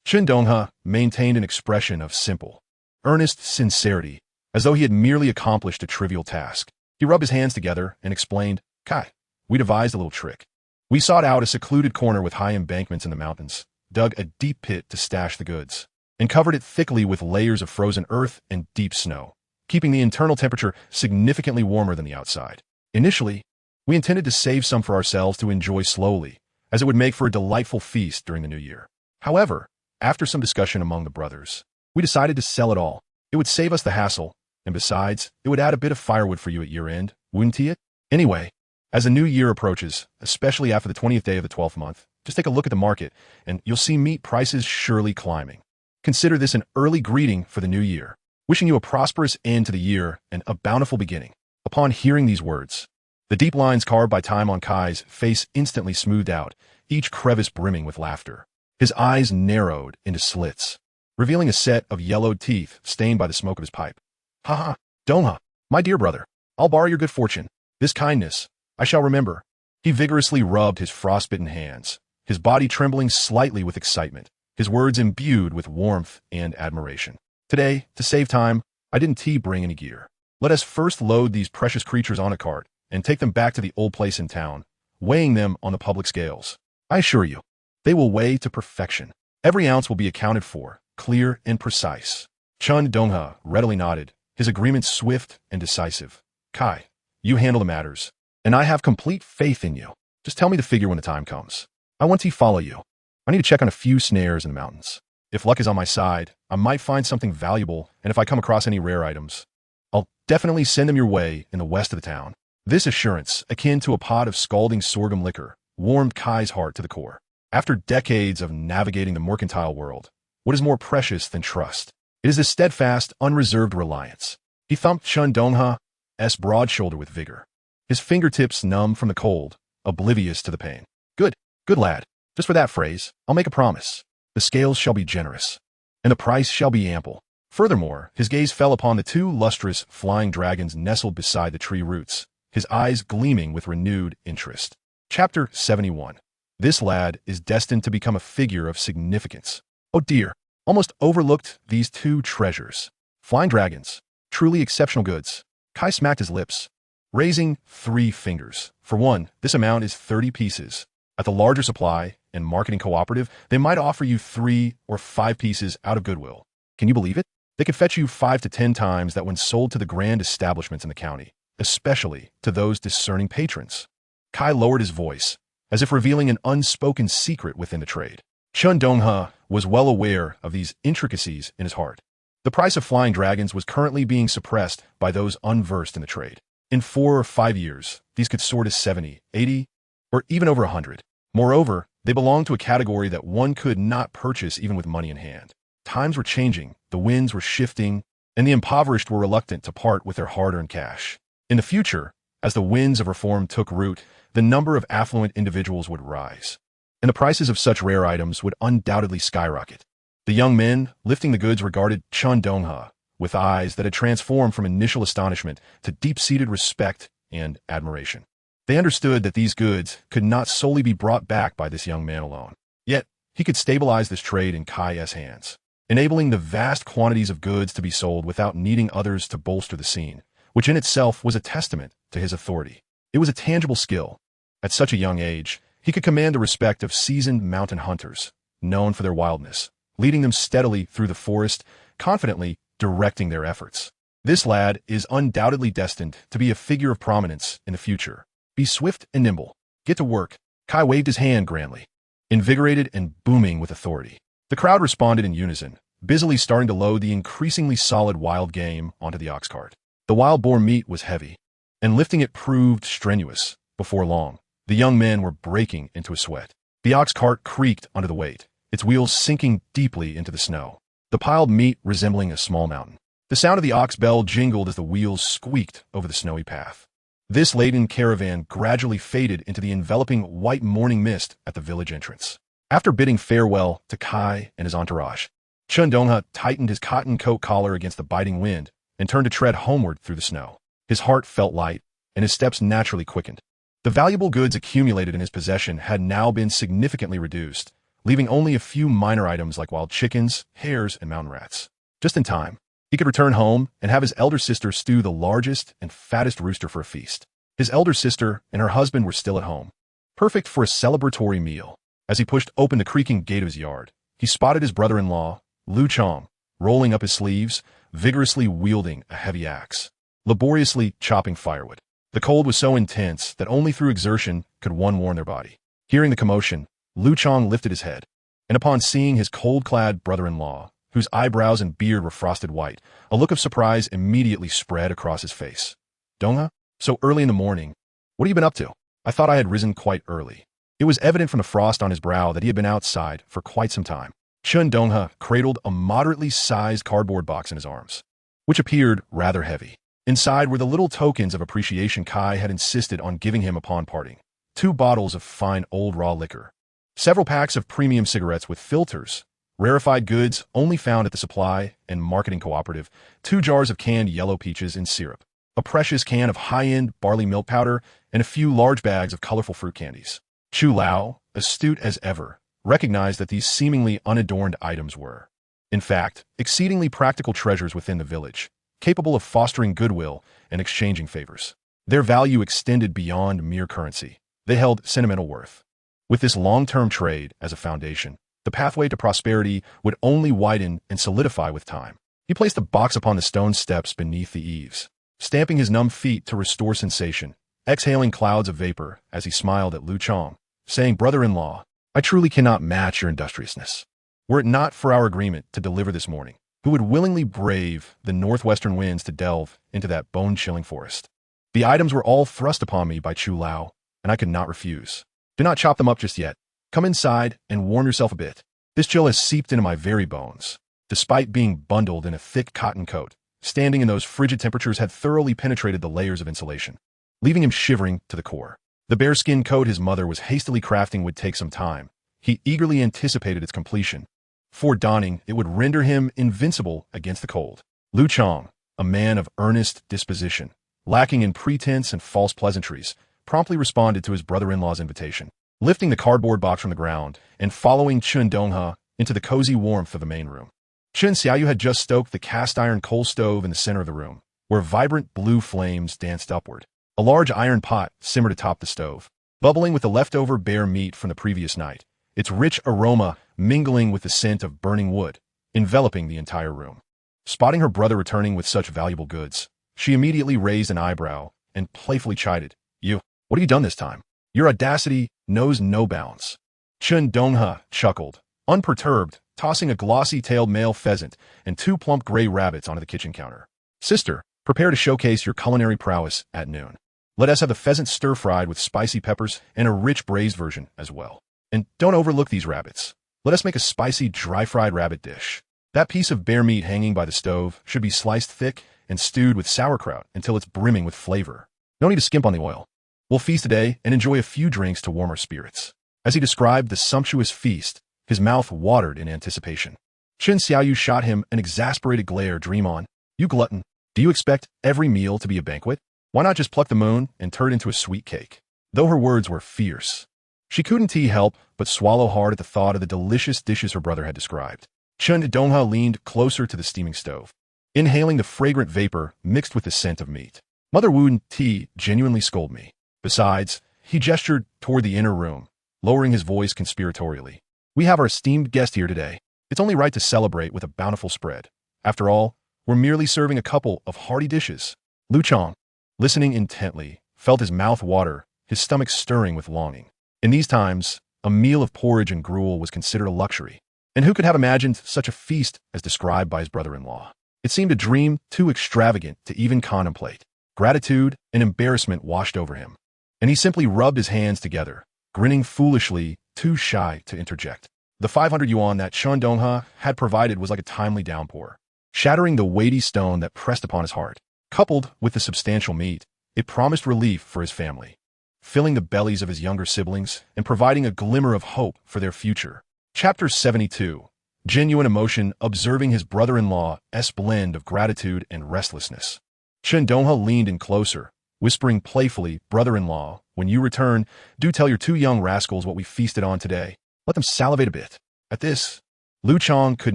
Chen Donghe maintained an expression of simple, earnest sincerity, as though he had merely accomplished a trivial task. He rubbed his hands together and explained, Kai, we devised a little trick. We sought out a secluded corner with high embankments in the mountains, dug a deep pit to stash the goods, and covered it thickly with layers of frozen earth and deep snow, keeping the internal temperature significantly warmer than the outside. Initially, we intended to save some for ourselves to enjoy slowly, as it would make for a delightful feast during the new year. However, after some discussion among the brothers, we decided to sell it all. It would save us the hassle, and besides, it would add a bit of firewood for you at year-end, wouldn't it? Anyway, as the new year approaches, especially after the 20th day of the 12th month, just take a look at the market, and you'll see meat prices surely climbing. Consider this an early greeting for the new year, wishing you a prosperous end to the year and a bountiful beginning. Upon hearing these words, the deep lines carved by time on Kai's face instantly smoothed out, each crevice brimming with laughter. His eyes narrowed into slits, revealing a set of yellowed teeth stained by the smoke of his pipe. Ha ha, Donghe, my dear brother, I'll borrow your good fortune. This kindness I shall remember. He vigorously rubbed his frostbitten hands, his body trembling slightly with excitement, his words imbued with warmth and admiration. Today, to save time, I didn't bring any gear. Let us first load these precious creatures on a cart and take them back to the old place in town, weighing them on the public scales. I assure you, they will weigh to perfection. Every ounce will be accounted for, clear and precise. Chen Donghe readily nodded, his agreement swift and decisive. Kai, you handle the matters, and I have complete faith in you. Just tell me the figure when the time comes. I want to follow you. I need to check on a few snares in the mountains. If luck is on my side, I might find something valuable, and if I come across any rare items, I'll definitely send them your way in the west of the town. This assurance, akin to a pot of scalding sorghum liquor, warmed Kai's heart to the core. After decades of navigating the mercantile world, what is more precious than trust? It is this steadfast, unreserved reliance. He thumped Chen Donghe's broad shoulder with vigor, his fingertips numb from the cold, oblivious to the pain. Good lad. Just for that phrase, I'll make a promise. The scales shall be generous, and the price shall be ample. Furthermore, his gaze fell upon the 2 lustrous flying dragons nestled beside the tree roots, his eyes gleaming with renewed interest. Chapter 71. This lad is destined to become a figure of significance. Oh dear, almost overlooked these 2 treasures. Flying dragons, truly exceptional goods. Kai smacked his lips, raising 3 fingers. For one, this amount is 30 pieces. At the larger supply and marketing cooperative, they might offer you 3 or 5 pieces out of goodwill. Can you believe it? They could fetch you 5 to 10 times that when sold to the grand establishments in the county, especially to those discerning patrons. Kai lowered his voice, as if revealing an unspoken secret within the trade. Chen Donghe was well aware of these intricacies in his heart. The price of flying dragons was currently being suppressed by those unversed in the trade. In 4 or 5 years, these could soar to 70, 80, or even over 100. Moreover, they belonged to a category that one could not purchase even with money in hand. Times were changing, the winds were shifting, and the impoverished were reluctant to part with their hard-earned cash. In the future, as the winds of reform took root, the number of affluent individuals would rise, and the prices of such rare items would undoubtedly skyrocket. The young men lifting the goods regarded Chen Donghe with eyes that had transformed from initial astonishment to deep-seated respect and admiration. They understood that these goods could not solely be brought back by this young man alone. Yet, he could stabilize this trade in Kai's hands, enabling the vast quantities of goods to be sold without needing others to bolster the scene, which in itself was a testament to his authority. It was a tangible skill. At such a young age, he could command the respect of seasoned mountain hunters, known for their wildness, leading them steadily through the forest, confidently directing their efforts. This lad is undoubtedly destined to be a figure of prominence in the future. Be swift and nimble. Get to work. Kai waved his hand grandly, invigorated and booming with authority. The crowd responded in unison, busily starting to load the increasingly solid wild game onto the ox cart. The wild boar meat was heavy, and lifting it proved strenuous. Before long, the young men were breaking into a sweat. The ox cart creaked under the weight, its wheels sinking deeply into the snow, the piled meat resembling a small mountain. The sound of the ox bell jingled as the wheels squeaked over the snowy path. This laden caravan gradually faded into the enveloping white morning mist at the village entrance. After bidding farewell to Kai and his entourage, Chen Donghe tightened his cotton coat collar against the biting wind and turned to tread homeward through the snow. His heart felt light, and his steps naturally quickened. The valuable goods accumulated in his possession had now been significantly reduced, leaving only a few minor items like wild chickens, hares, and mountain rats. Just in time, he could return home and have his elder sister stew the largest and fattest rooster for a feast. His elder sister and her husband were still at home, perfect for a celebratory meal. As he pushed open the creaking gate of his yard, he spotted his brother-in-law, Lu Chong, rolling up his sleeves, vigorously wielding a heavy axe, laboriously chopping firewood. The cold was so intense that only through exertion could one warm their body. Hearing the commotion, Lu Chong lifted his head, and upon seeing his cold-clad brother-in-law, whose eyebrows and beard were frosted white, a look of surprise immediately spread across his face. "Donghe? So early in the morning? What have you been up to? I thought I had risen quite early." It was evident from the frost on his brow that he had been outside for quite some time. Chen Donghe cradled a moderately sized cardboard box in his arms, which appeared rather heavy. Inside were the little tokens of appreciation Kai had insisted on giving him upon parting: 2 bottles of fine old raw liquor, several packs of premium cigarettes with filters, rarefied goods only found at the supply and marketing cooperative, 2 jars of canned yellow peaches in syrup, a precious can of high-end barley milk powder, and a few large bags of colorful fruit candies. Chu Lao, astute as ever, recognized that these seemingly unadorned items were, in fact, exceedingly practical treasures within the village, capable of fostering goodwill and exchanging favors. Their value extended beyond mere currency. They held sentimental worth. With this long-term trade as a foundation, the pathway to prosperity would only widen and solidify with time. He placed the box upon the stone steps beneath the eaves, stamping his numb feet to restore sensation, exhaling clouds of vapor as he smiled at Lu Chong, saying, "Brother-in-law, I truly cannot match your industriousness. Were it not for our agreement to deliver this morning, who would willingly brave the northwestern winds to delve into that bone-chilling forest?" The items were all thrust upon me by Chu Lao, and I could not refuse. "Do not chop them up just yet. Come inside and warm yourself a bit. This chill has seeped into my very bones." Despite being bundled in a thick cotton coat, standing in those frigid temperatures had thoroughly penetrated the layers of insulation, leaving him shivering to the core. The bearskin coat his mother was hastily crafting would take some time. He eagerly anticipated its completion. For donning, it would render him invincible against the cold. Lu Chong, a man of earnest disposition, lacking in pretense and false pleasantries, promptly responded to his brother-in-law's invitation, lifting the cardboard box from the ground and following Chen Donghe into the cozy warmth of the main room. Chen Xiaoyu had just stoked the cast-iron coal stove in the center of the room, where vibrant blue flames danced upward. A large iron pot simmered atop the stove, bubbling with the leftover bear meat from the previous night, its rich aroma mingling with the scent of burning wood, enveloping the entire room. Spotting her brother returning with such valuable goods, she immediately raised an eyebrow and playfully chided, "You, what have you done this time? Your audacity knows no bounds." Chen Donghe chuckled, unperturbed, tossing a glossy-tailed male pheasant and 2 plump gray rabbits onto the kitchen counter. "Sister, prepare to showcase your culinary prowess at noon. Let us have the pheasant stir-fried with spicy peppers and a rich braised version as well. And don't overlook these rabbits. Let us make a spicy dry-fried rabbit dish. That piece of bear meat hanging by the stove should be sliced thick and stewed with sauerkraut until it's brimming with flavor. No need to skimp on the oil. We'll feast today and enjoy a few drinks to warm our spirits." As he described the sumptuous feast, his mouth watered in anticipation. Chen Xiaoyu shot him an exasperated glare. "Dream on, you glutton. Do you expect every meal to be a banquet? Why not just pluck the moon and turn it into a sweet cake?" Though her words were fierce, she couldn't help but swallow hard at the thought of the delicious dishes her brother had described. Chen Donghe leaned closer to the steaming stove, inhaling the fragrant vapor mixed with the scent of meat. "Mother wouldn't genuinely scold me. Besides," he gestured toward the inner room, lowering his voice conspiratorially, "we have our esteemed guest here today. It's only right to celebrate with a bountiful spread. After all, we're merely serving a couple of hearty dishes." Lu Chong, listening intently, felt his mouth water, his stomach stirring with longing. In these times, a meal of porridge and gruel was considered a luxury, and who could have imagined such a feast as described by his brother-in-law? It seemed a dream too extravagant to even contemplate. Gratitude and embarrassment washed over him, and he simply rubbed his hands together, grinning foolishly, too shy to interject. The 500 yuan that Chen Donghe had provided was like a timely downpour, shattering the weighty stone that pressed upon his heart. Coupled with the substantial meat, it promised relief for his family, filling the bellies of his younger siblings and providing a glimmer of hope for their future. Chapter 72. genuine emotion observing his brother-in-law's blend of gratitude and restlessness. Chen Donghe leaned in closer, whispering playfully, "Brother-in-law, when you return, do tell your two young rascals what we feasted on today. Let them salivate a bit." At this, Lu Chong could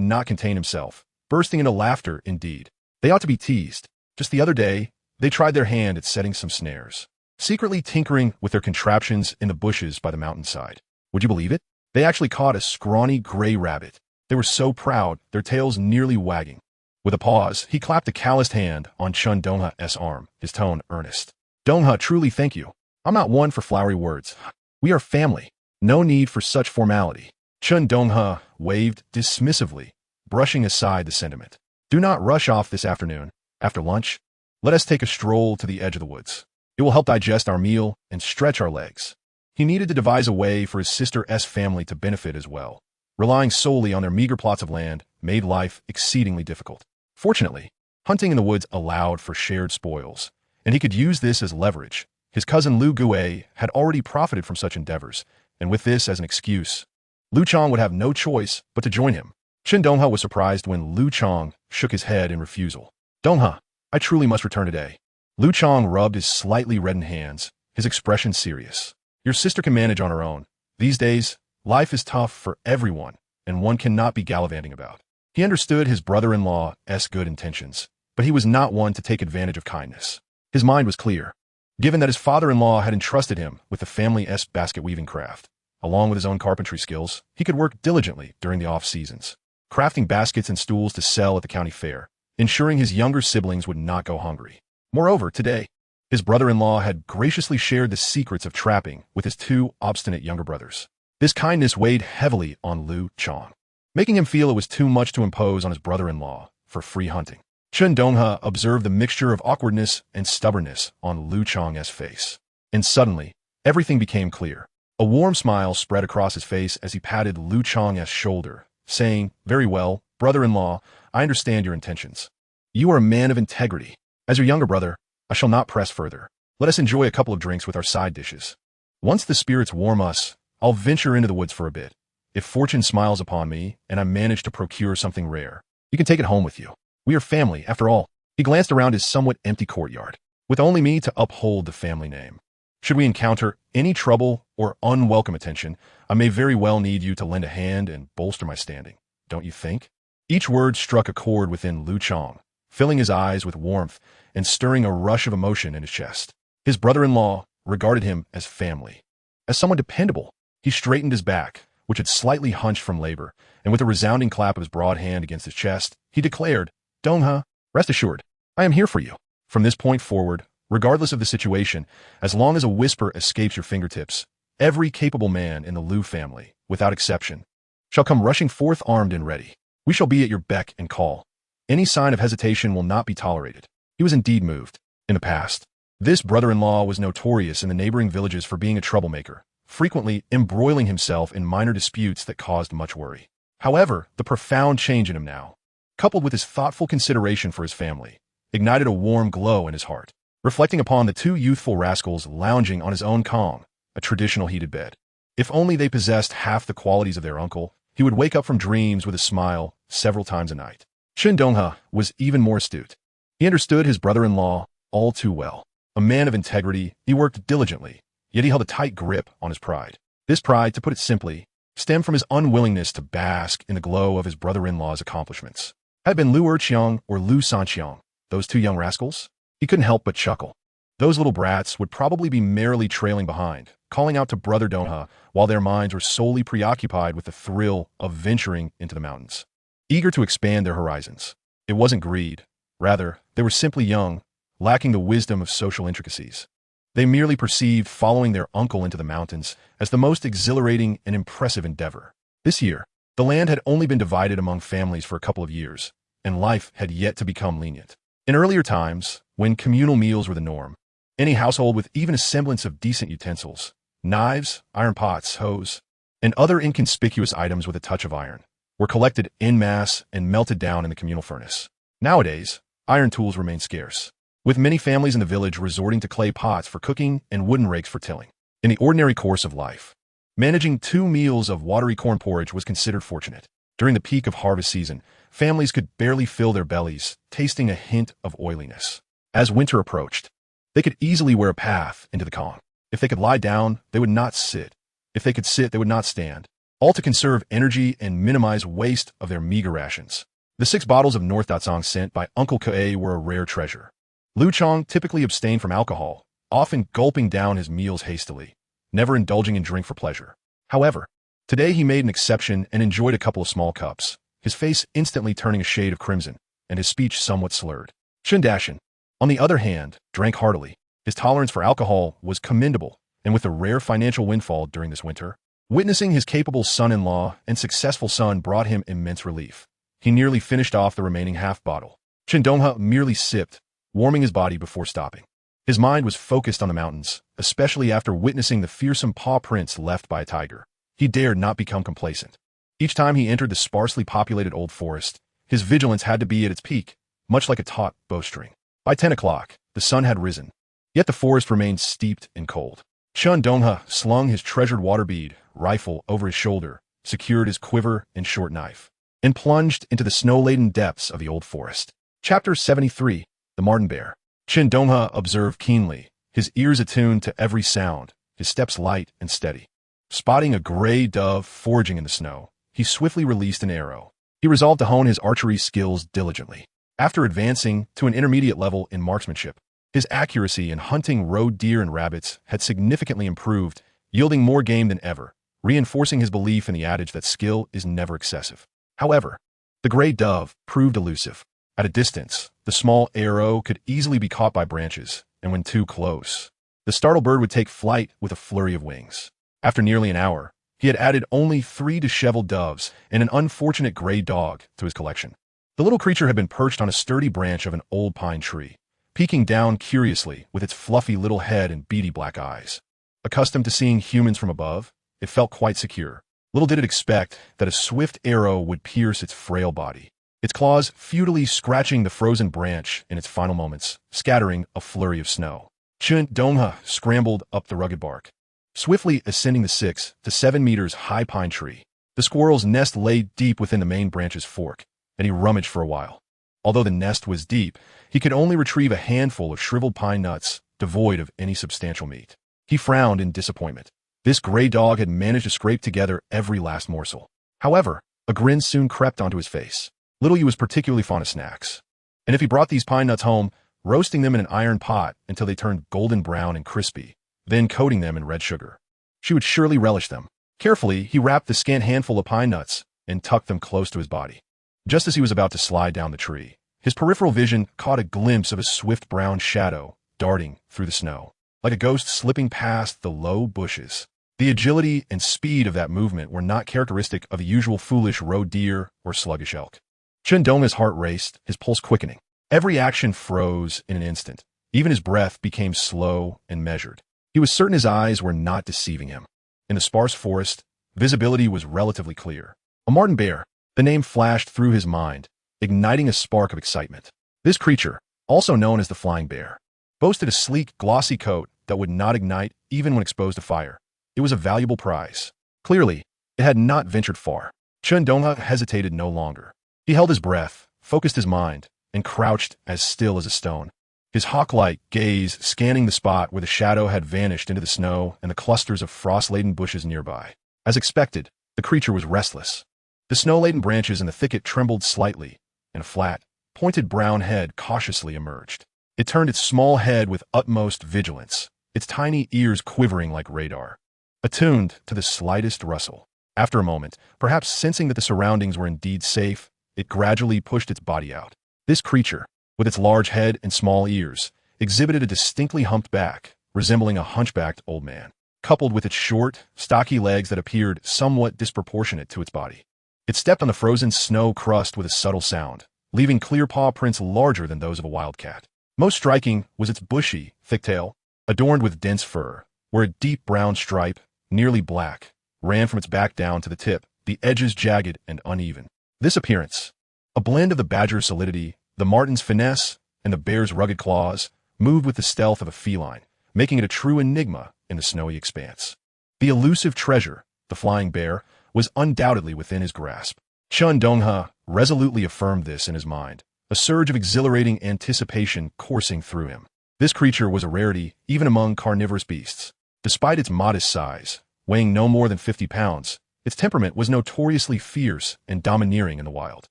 not contain himself, bursting into laughter indeed. They ought to be teased. Just the other day, they tried their hand at setting some snares, secretly tinkering with their contraptions in the bushes by the mountainside. Would you believe it? They actually caught a scrawny gray rabbit. They were so proud, their tails nearly wagging. With a pause, he clapped a calloused hand on Chen Donghe's arm, his tone earnest. "Donghe, truly thank you. I'm not one for flowery words. We are family. No need for such formality." Chen Donghe waved dismissively, brushing aside the sentiment. "Do not rush off this afternoon. After lunch, let us take a stroll to the edge of the woods. It will help digest our meal and stretch our legs." He needed to devise a way for his sister's family to benefit as well. Relying solely on their meager plots of land made life exceedingly difficult. Fortunately, hunting in the woods allowed for shared spoils, and he could use this as leverage. His cousin Lu Gue had already profited from such endeavors, and with this as an excuse, Lu Chong would have no choice but to join him. Chen Donghe was surprised when Lu Chong shook his head in refusal. "Donghe, I truly must return today." Lu Chong rubbed his slightly reddened hands, his expression serious. "Your sister can manage on her own. These days, life is tough for everyone, and one cannot be gallivanting about." He understood his brother-in-law's good intentions, but he was not one to take advantage of kindness. His mind was clear. Given that his father-in-law had entrusted him with the family's basket-weaving craft, along with his own carpentry skills, he could work diligently during the off-seasons, crafting baskets and stools to sell at the county fair, ensuring his younger siblings would not go hungry. Moreover, today, his brother-in-law had graciously shared the secrets of trapping with his two obstinate younger brothers. This kindness weighed heavily on Lu Chong, making him feel it was too much to impose on his brother-in-law for free hunting. Chen Donghe observed the mixture of awkwardness and stubbornness on Lu Chong's face. And suddenly, everything became clear. A warm smile spread across his face as he patted Lu Chong's shoulder, saying, "Very well, brother-in-law, I understand your intentions. You are a man of integrity. As your younger brother, I shall not press further. Let us enjoy a couple of drinks with our side dishes. Once the spirits warm us, I'll venture into the woods for a bit. If fortune smiles upon me and I manage to procure something rare, you can take it home with you. We are family, after all." He glanced around his somewhat empty courtyard, with only me to uphold the family name. "Should we encounter any trouble or unwelcome attention, I may very well need you to lend a hand and bolster my standing, don't you think?" Each word struck a chord within Lu Chong, filling his eyes with warmth and stirring a rush of emotion in his chest. His brother-in-law regarded him as family, as someone dependable. He straightened his back, which had slightly hunched from labor, and with a resounding clap of his broad hand against his chest, he declared, "Donghe, rest assured, I am here for you. From this point forward, regardless of the situation, as long as a whisper escapes your fingertips, every capable man in the Lu family, without exception, shall come rushing forth armed and ready. We shall be at your beck and call. Any sign of hesitation will not be tolerated." He was indeed moved. In the past, this brother-in-law was notorious in the neighboring villages for being a troublemaker, frequently embroiling himself in minor disputes that caused much worry. However, the profound change in him now, coupled with his thoughtful consideration for his family, ignited a warm glow in his heart, reflecting upon the two youthful rascals lounging on his own kong, a traditional heated bed. If only they possessed half the qualities of their uncle, he would wake up from dreams with a smile several times a night. Chen Donghe was even more astute. He understood his brother-in-law all too well. A man of integrity, he worked diligently, yet he held a tight grip on his pride. This pride, to put it simply, stemmed from his unwillingness to bask in the glow of his brother-in-law's accomplishments. Had it been Lu Erqiang or Lu Sanqiang, those two young rascals, he couldn't help but chuckle. Those little brats would probably be merrily trailing behind, calling out to Brother Donghe while their minds were solely preoccupied with the thrill of venturing into the mountains, eager to expand their horizons. It wasn't greed. Rather, they were simply young, lacking the wisdom of social intricacies. They merely perceived following their uncle into the mountains as the most exhilarating and impressive endeavor. This year, the land had only been divided among families for a couple of years, and life had yet to become lenient. In earlier times, when communal meals were the norm, any household with even a semblance of decent utensils, knives, iron pots, hoes, and other inconspicuous items with a touch of iron, were collected en masse and melted down in the communal furnace. Nowadays, iron tools remain scarce, with many families in the village resorting to clay pots for cooking and wooden rakes for tilling. In the ordinary course of life, managing 2 meals of watery corn porridge was considered fortunate. During the peak of harvest season, families could barely fill their bellies, tasting a hint of oiliness. As winter approached, they could easily wear a path into the Kong. If they could lie down, they would not sit. If they could sit, they would not stand. All to conserve energy and minimize waste of their meager rations. The 6 bottles of North Datsang sent by Uncle Kae were a rare treasure. Liu Chong typically abstained from alcohol, often gulping down his meals hastily, never indulging in drink for pleasure. However, today he made an exception and enjoyed a couple of small cups, his face instantly turning a shade of crimson, and his speech somewhat slurred. Chen Donghe, on the other hand, drank heartily. His tolerance for alcohol was commendable, and with a rare financial windfall during this winter, witnessing his capable son-in-law and successful son brought him immense relief. He nearly finished off the remaining half bottle. Chen Donghe merely sipped, warming his body before stopping. His mind was focused on the mountains, especially after witnessing the fearsome paw prints left by a tiger. He dared not become complacent. Each time he entered the sparsely populated old forest, his vigilance had to be at its peak, much like a taut bowstring. By 10 o'clock, the sun had risen, yet the forest remained steeped in cold. Chen Donghe slung his treasured water bead rifle over his shoulder, secured his quiver and short knife, and plunged into the snow-laden depths of the old forest. Chapter 73. The Marten Bear. Chen Donghe observed keenly, his ears attuned to every sound, his steps light and steady. Spotting a gray dove foraging in the snow, he swiftly released an arrow. He resolved to hone his archery skills diligently. After advancing to an intermediate level in marksmanship, his accuracy in hunting roe deer and rabbits had significantly improved, yielding more game than ever, reinforcing his belief in the adage that skill is never excessive. However, the gray dove proved elusive. At a distance, the small arrow could easily be caught by branches, and when too close, the startled bird would take flight with a flurry of wings. After nearly an hour, he had added only 3 disheveled doves and an unfortunate gray dog to his collection. The little creature had been perched on a sturdy branch of an old pine tree, peeking down curiously with its fluffy little head and beady black eyes. Accustomed to seeing humans from above, it felt quite secure. Little did it expect that a swift arrow would pierce its frail body, its claws futilely scratching the frozen branch in its final moments, scattering a flurry of snow. Chen Donghe scrambled up the rugged bark, swiftly ascending the 6 to 7 meters high pine tree. The squirrel's nest lay deep within the main branch's fork, and he rummaged for a while. Although the nest was deep, he could only retrieve a handful of shriveled pine nuts, devoid of any substantial meat. He frowned in disappointment. This gray dog had managed to scrape together every last morsel. However, a grin soon crept onto his face. Little Yu was particularly fond of snacks, and if he brought these pine nuts home, roasting them in an iron pot until they turned golden brown and crispy, then coating them in red sugar, she would surely relish them. Carefully, he wrapped the scant handful of pine nuts and tucked them close to his body. Just as he was about to slide down the tree, his peripheral vision caught a glimpse of a swift brown shadow darting through the snow, like a ghost slipping past the low bushes. The agility and speed of that movement were not characteristic of the usual foolish roe deer or sluggish elk. Chen Donghe's heart raced, his pulse quickening. Every action froze in an instant. Even his breath became slow and measured. He was certain his eyes were not deceiving him. In the sparse forest, visibility was relatively clear. A Marten bear, the name flashed through his mind, igniting a spark of excitement. This creature, also known as the flying bear, boasted a sleek, glossy coat that would not ignite even when exposed to fire. It was a valuable prize. Clearly, it had not ventured far. Chen Donghe hesitated no longer. He held his breath, focused his mind, and crouched as still as a stone, his hawk-like gaze scanning the spot where the shadow had vanished into the snow and the clusters of frost-laden bushes nearby. As expected, the creature was restless. The snow-laden branches in the thicket trembled slightly, and a flat, pointed brown head cautiously emerged. It turned its small head with utmost vigilance, its tiny ears quivering like radar, attuned to the slightest rustle. After a moment, perhaps sensing that the surroundings were indeed safe, it gradually pushed its body out. This creature, with its large head and small ears, exhibited a distinctly humped back, resembling a hunchbacked old man, coupled with its short, stocky legs that appeared somewhat disproportionate to its body. It stepped on the frozen snow crust with a subtle sound, leaving clear paw prints larger than those of a wildcat. Most striking was its bushy, thick tail, adorned with dense fur, where a deep brown stripe, nearly black, ran from its back down to the tip, the edges jagged and uneven. This appearance, a blend of the badger's solidity, the marten's finesse, and the bear's rugged claws, moved with the stealth of a feline, making it a true enigma in the snowy expanse. The elusive treasure, the flying bear, was undoubtedly within his grasp. Chen Donghe resolutely affirmed this in his mind, a surge of exhilarating anticipation coursing through him. This creature was a rarity even among carnivorous beasts. Despite its modest size, weighing no more than 50 pounds, its temperament was notoriously fierce and domineering in the wild.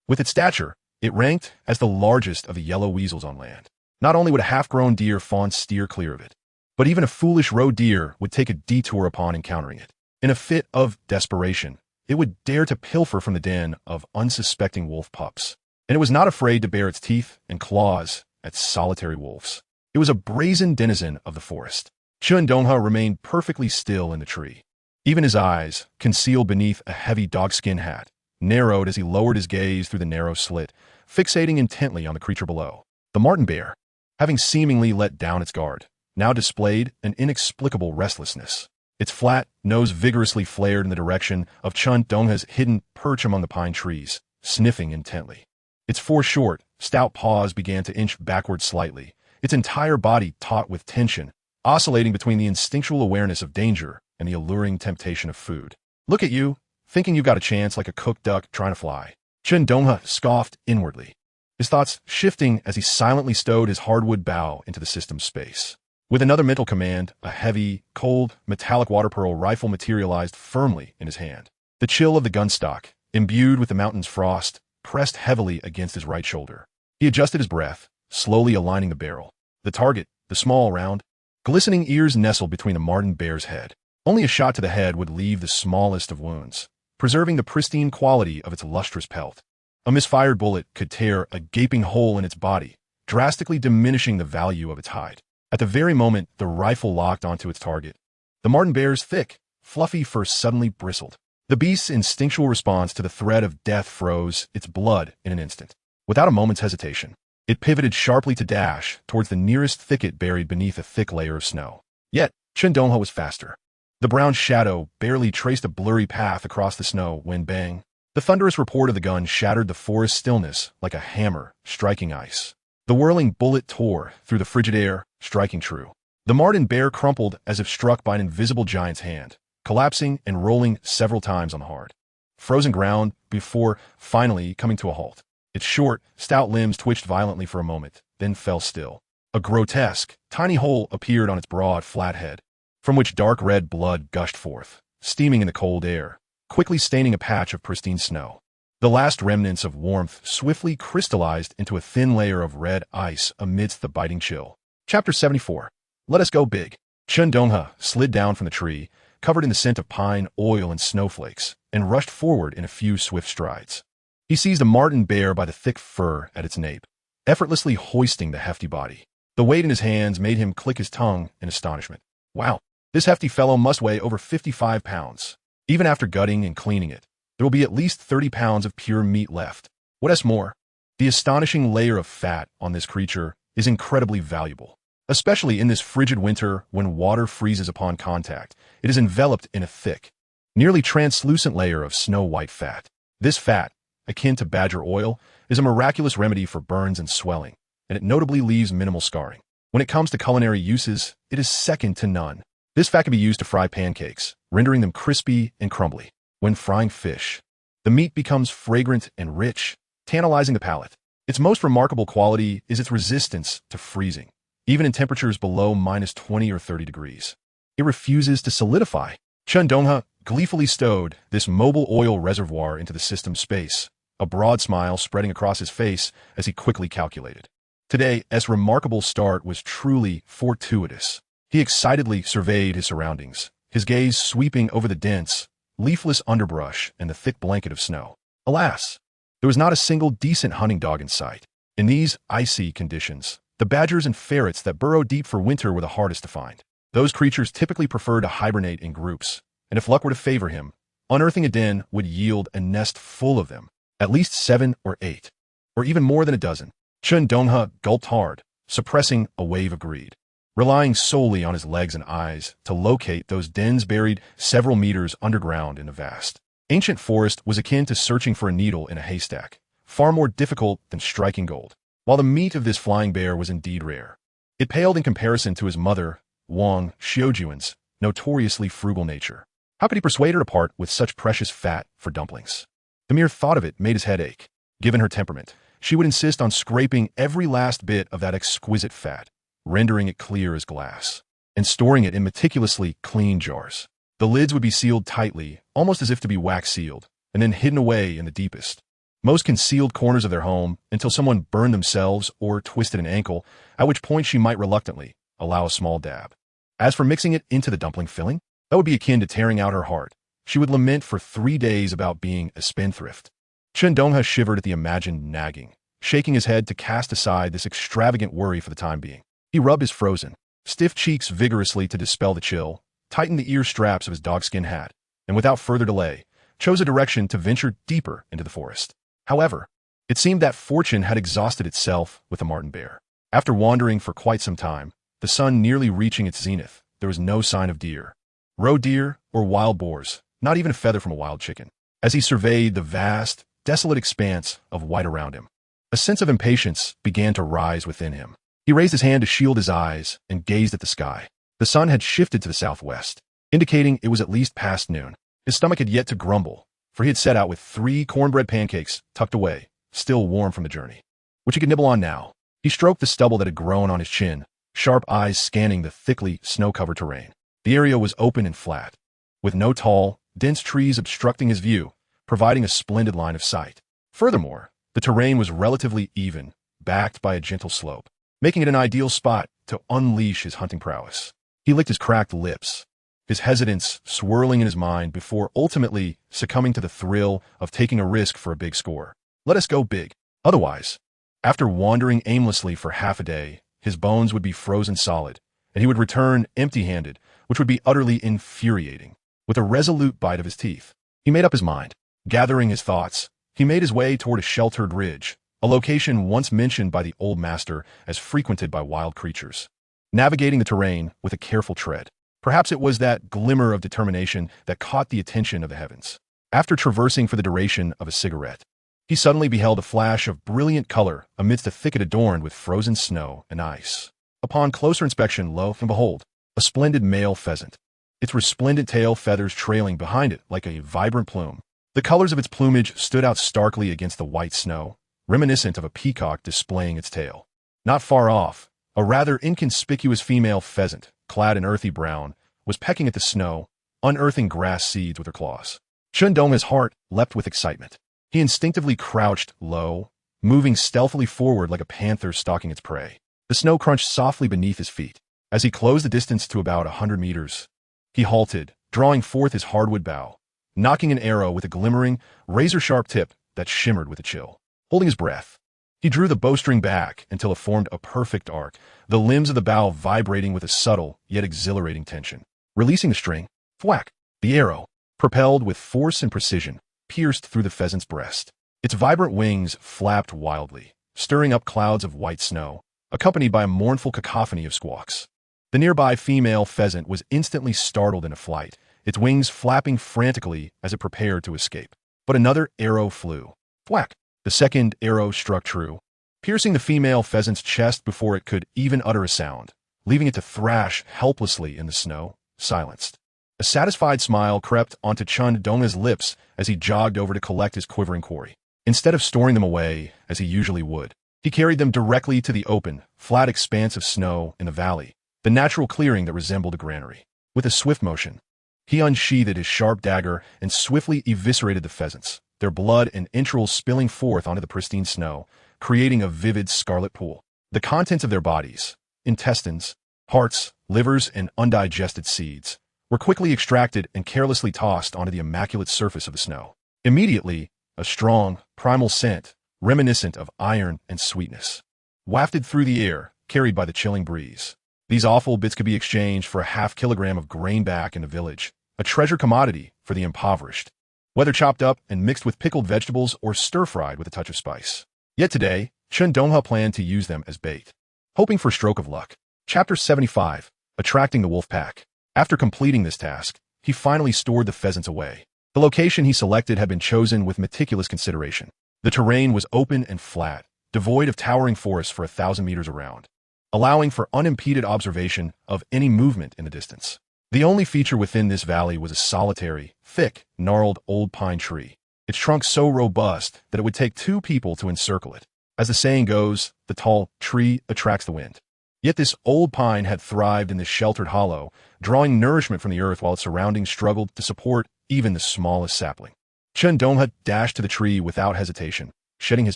With its stature, it ranked as the largest of the yellow weasels on land. Not only would a half-grown deer fawn steer clear of it, but even a foolish roe deer would take a detour upon encountering it. In a fit of desperation, it would dare to pilfer from the den of unsuspecting wolf pups. And it was not afraid to bare its teeth and claws at solitary wolves. It was a brazen denizen of the forest. Chen Donghe remained perfectly still in the tree. Even his eyes, concealed beneath a heavy dogskin hat, narrowed as he lowered his gaze through the narrow slit, fixating intently on the creature below. The marten bear, having seemingly let down its guard, now displayed an inexplicable restlessness. Its flat nose vigorously flared in the direction of Chen Donghe's hidden perch among the pine trees, sniffing intently. Its four short, stout paws began to inch backward slightly, its entire body taut with tension, oscillating between the instinctual awareness of danger and the alluring temptation of food. "Look at you, thinking you've got a chance like a cooked duck trying to fly." Chen Donghe scoffed inwardly, his thoughts shifting as he silently stowed his hardwood bow into the system's space. With another mental command, a heavy, cold, metallic water pearl rifle materialized firmly in his hand. The chill of the gunstock, imbued with the mountain's frost, pressed heavily against his right shoulder. He adjusted his breath, slowly aligning the barrel. The target, the small, round, glistening ears nestled between the marten bear's head. Only a shot to the head would leave the smallest of wounds, preserving the pristine quality of its lustrous pelt. A misfired bullet could tear a gaping hole in its body, drastically diminishing the value of its hide. At the very moment the rifle locked onto its target, the marten bear's thick, fluffy fur suddenly bristled. The beast's instinctual response to the threat of death froze its blood in an instant. Without a moment's hesitation, it pivoted sharply to dash towards the nearest thicket buried beneath a thick layer of snow. Yet, Chen Donghe was faster. The brown shadow barely traced a blurry path across the snow when bang, the thunderous report of the gun shattered the forest stillness like a hammer striking ice. The whirling bullet tore through the frigid air, striking true. The marten bear crumpled as if struck by an invisible giant's hand, collapsing and rolling several times on the hard, frozen ground before finally coming to a halt. Its short, stout limbs twitched violently for a moment, then fell still. A grotesque, tiny hole appeared on its broad, flat head, from which dark red blood gushed forth, steaming in the cold air, quickly staining a patch of pristine snow. The last remnants of warmth swiftly crystallized into a thin layer of red ice amidst the biting chill. Chapter 74. Let us go big. Chen Donghe slid down from the tree, covered in the scent of pine, oil, and snowflakes, and rushed forward in a few swift strides. He seized a marten bear by the thick fur at its nape, effortlessly hoisting the hefty body. The weight in his hands made him click his tongue in astonishment. Wow, this hefty fellow must weigh over 55 pounds. Even after gutting and cleaning it, there will be at least 30 pounds of pure meat left. What is more, the astonishing layer of fat on this creature is incredibly valuable. Especially in this frigid winter when water freezes upon contact, it is enveloped in a thick, nearly translucent layer of snow-white fat. This fat, akin to badger oil, is a miraculous remedy for burns and swelling, and it notably leaves minimal scarring. When it comes to culinary uses, it is second to none. This fat can be used to fry pancakes, rendering them crispy and crumbly. When frying fish, the meat becomes fragrant and rich, tantalizing the palate. Its most remarkable quality is its resistance to freezing, even in temperatures below -20 or 30 degrees. It refuses to solidify. Chen Donghe gleefully stowed this mobile oil reservoir into the system's space, a broad smile spreading across his face as he quickly calculated. Today's remarkable start was truly fortuitous. He excitedly surveyed his surroundings, his gaze sweeping over the dense, leafless underbrush and the thick blanket of snow. Alas, there was not a single decent hunting dog in sight. In these icy conditions, the badgers and ferrets that burrow deep for winter were the hardest to find. Those creatures typically prefer to hibernate in groups, and if luck were to favor him, unearthing a den would yield a nest full of them, at least 7 or 8, or even more than a dozen. Chen Donghe gulped hard, suppressing a wave of greed. Relying solely on his legs and eyes to locate those dens buried several meters underground in a vast, ancient forest was akin to searching for a needle in a haystack, far more difficult than striking gold. While the meat of this flying bear was indeed rare, it paled in comparison to his mother, Wang Xiaojuan's, notoriously frugal nature. How could he persuade her to part with such precious fat for dumplings? The mere thought of it made his head ache. Given her temperament, she would insist on scraping every last bit of that exquisite fat, rendering it clear as glass, and storing it in meticulously clean jars. The lids would be sealed tightly, almost as if to be wax-sealed, and then hidden away in the deepest, most concealed corners of their home until someone burned themselves or twisted an ankle, at which point she might reluctantly allow a small dab. As for mixing it into the dumpling filling, that would be akin to tearing out her heart. She would lament for 3 days about being a spendthrift. Chen Donghe shivered at the imagined nagging, shaking his head to cast aside this extravagant worry for the time being. He rubbed his frozen, stiff cheeks vigorously to dispel the chill, tightened the ear straps of his dogskin hat, and without further delay, chose a direction to venture deeper into the forest. However, it seemed that fortune had exhausted itself with the marten bear. After wandering for quite some time, the sun nearly reaching its zenith, there was no sign of deer, roe deer, or wild boars, not even a feather from a wild chicken. As he surveyed the vast, desolate expanse of white around him, a sense of impatience began to rise within him. He raised his hand to shield his eyes and gazed at the sky. The sun had shifted to the southwest, indicating it was at least past noon. His stomach had yet to grumble, for he had set out with 3 cornbread pancakes tucked away, still warm from the journey, which he could nibble on now. He stroked the stubble that had grown on his chin, sharp eyes scanning the thickly snow-covered terrain. The area was open and flat, with no tall, dense trees obstructing his view, providing a splendid line of sight. Furthermore, the terrain was relatively even, backed by a gentle slope, making it an ideal spot to unleash his hunting prowess. He licked his cracked lips, his hesitance swirling in his mind before ultimately succumbing to the thrill of taking a risk for a big score. Let us go big. Otherwise, after wandering aimlessly for half a day, his bones would be frozen solid, and he would return empty-handed, which would be utterly infuriating. With a resolute bite of his teeth, he made up his mind. Gathering his thoughts, he made his way toward a sheltered ridge, a location once mentioned by the old master as frequented by wild creatures. Navigating the terrain with a careful tread, perhaps it was that glimmer of determination that caught the attention of the heavens. After traversing for the duration of a cigarette, he suddenly beheld a flash of brilliant color amidst a thicket adorned with frozen snow and ice. Upon closer inspection, lo and behold, a splendid male pheasant, its resplendent tail feathers trailing behind it like a vibrant plume. The colors of its plumage stood out starkly against the white snow, reminiscent of a peacock displaying its tail. Not far off, a rather inconspicuous female pheasant, clad in earthy brown, was pecking at the snow, unearthing grass seeds with her claws. Chen Donghe's heart leapt with excitement. He instinctively crouched low, moving stealthily forward like a panther stalking its prey. The snow crunched softly beneath his feet. As he closed the distance to about 100 meters, he halted, drawing forth his hardwood bow, knocking an arrow with a glimmering, razor-sharp tip that shimmered with a chill. Holding his breath, he drew the bowstring back until it formed a perfect arc, the limbs of the bow vibrating with a subtle yet exhilarating tension. Releasing the string, thwack! The arrow, propelled with force and precision, pierced through the pheasant's breast. Its vibrant wings flapped wildly, stirring up clouds of white snow, accompanied by a mournful cacophony of squawks. The nearby female pheasant was instantly startled into flight, its wings flapping frantically as it prepared to escape. But another arrow flew. Thwack! The second arrow struck true, piercing the female pheasant's chest before it could even utter a sound, leaving it to thrash helplessly in the snow, silenced. A satisfied smile crept onto Chen Donghe's lips as he jogged over to collect his quivering quarry. Instead of storing them away, as he usually would, he carried them directly to the open, flat expanse of snow in the valley, the natural clearing that resembled a granary. With a swift motion, he unsheathed his sharp dagger and swiftly eviscerated the pheasants, their blood and entrails spilling forth onto the pristine snow, creating a vivid scarlet pool. The contents of their bodies, intestines, hearts, livers, and undigested seeds, were quickly extracted and carelessly tossed onto the immaculate surface of the snow. Immediately, a strong, primal scent, reminiscent of iron and sweetness, wafted through the air, carried by the chilling breeze. These awful bits could be exchanged for a half-kilogram of grainback in the village, a treasure commodity for the impoverished, whether chopped up and mixed with pickled vegetables or stir-fried with a touch of spice. Yet today, Chen Donghe planned to use them as bait, hoping for a stroke of luck. Chapter 75, Attracting the Wolf Pack. After completing this task, he finally stored the pheasants away. The location he selected had been chosen with meticulous consideration. The terrain was open and flat, devoid of towering forests for 1,000 meters around, allowing for unimpeded observation of any movement in the distance. The only feature within this valley was a solitary, thick, gnarled old pine tree, its trunk so robust that it would take 2 people to encircle it. As the saying goes, the tall tree attracts the wind. Yet this old pine had thrived in this sheltered hollow, drawing nourishment from the earth while its surroundings struggled to support even the smallest sapling. Chen Donghe dashed to the tree without hesitation, shedding his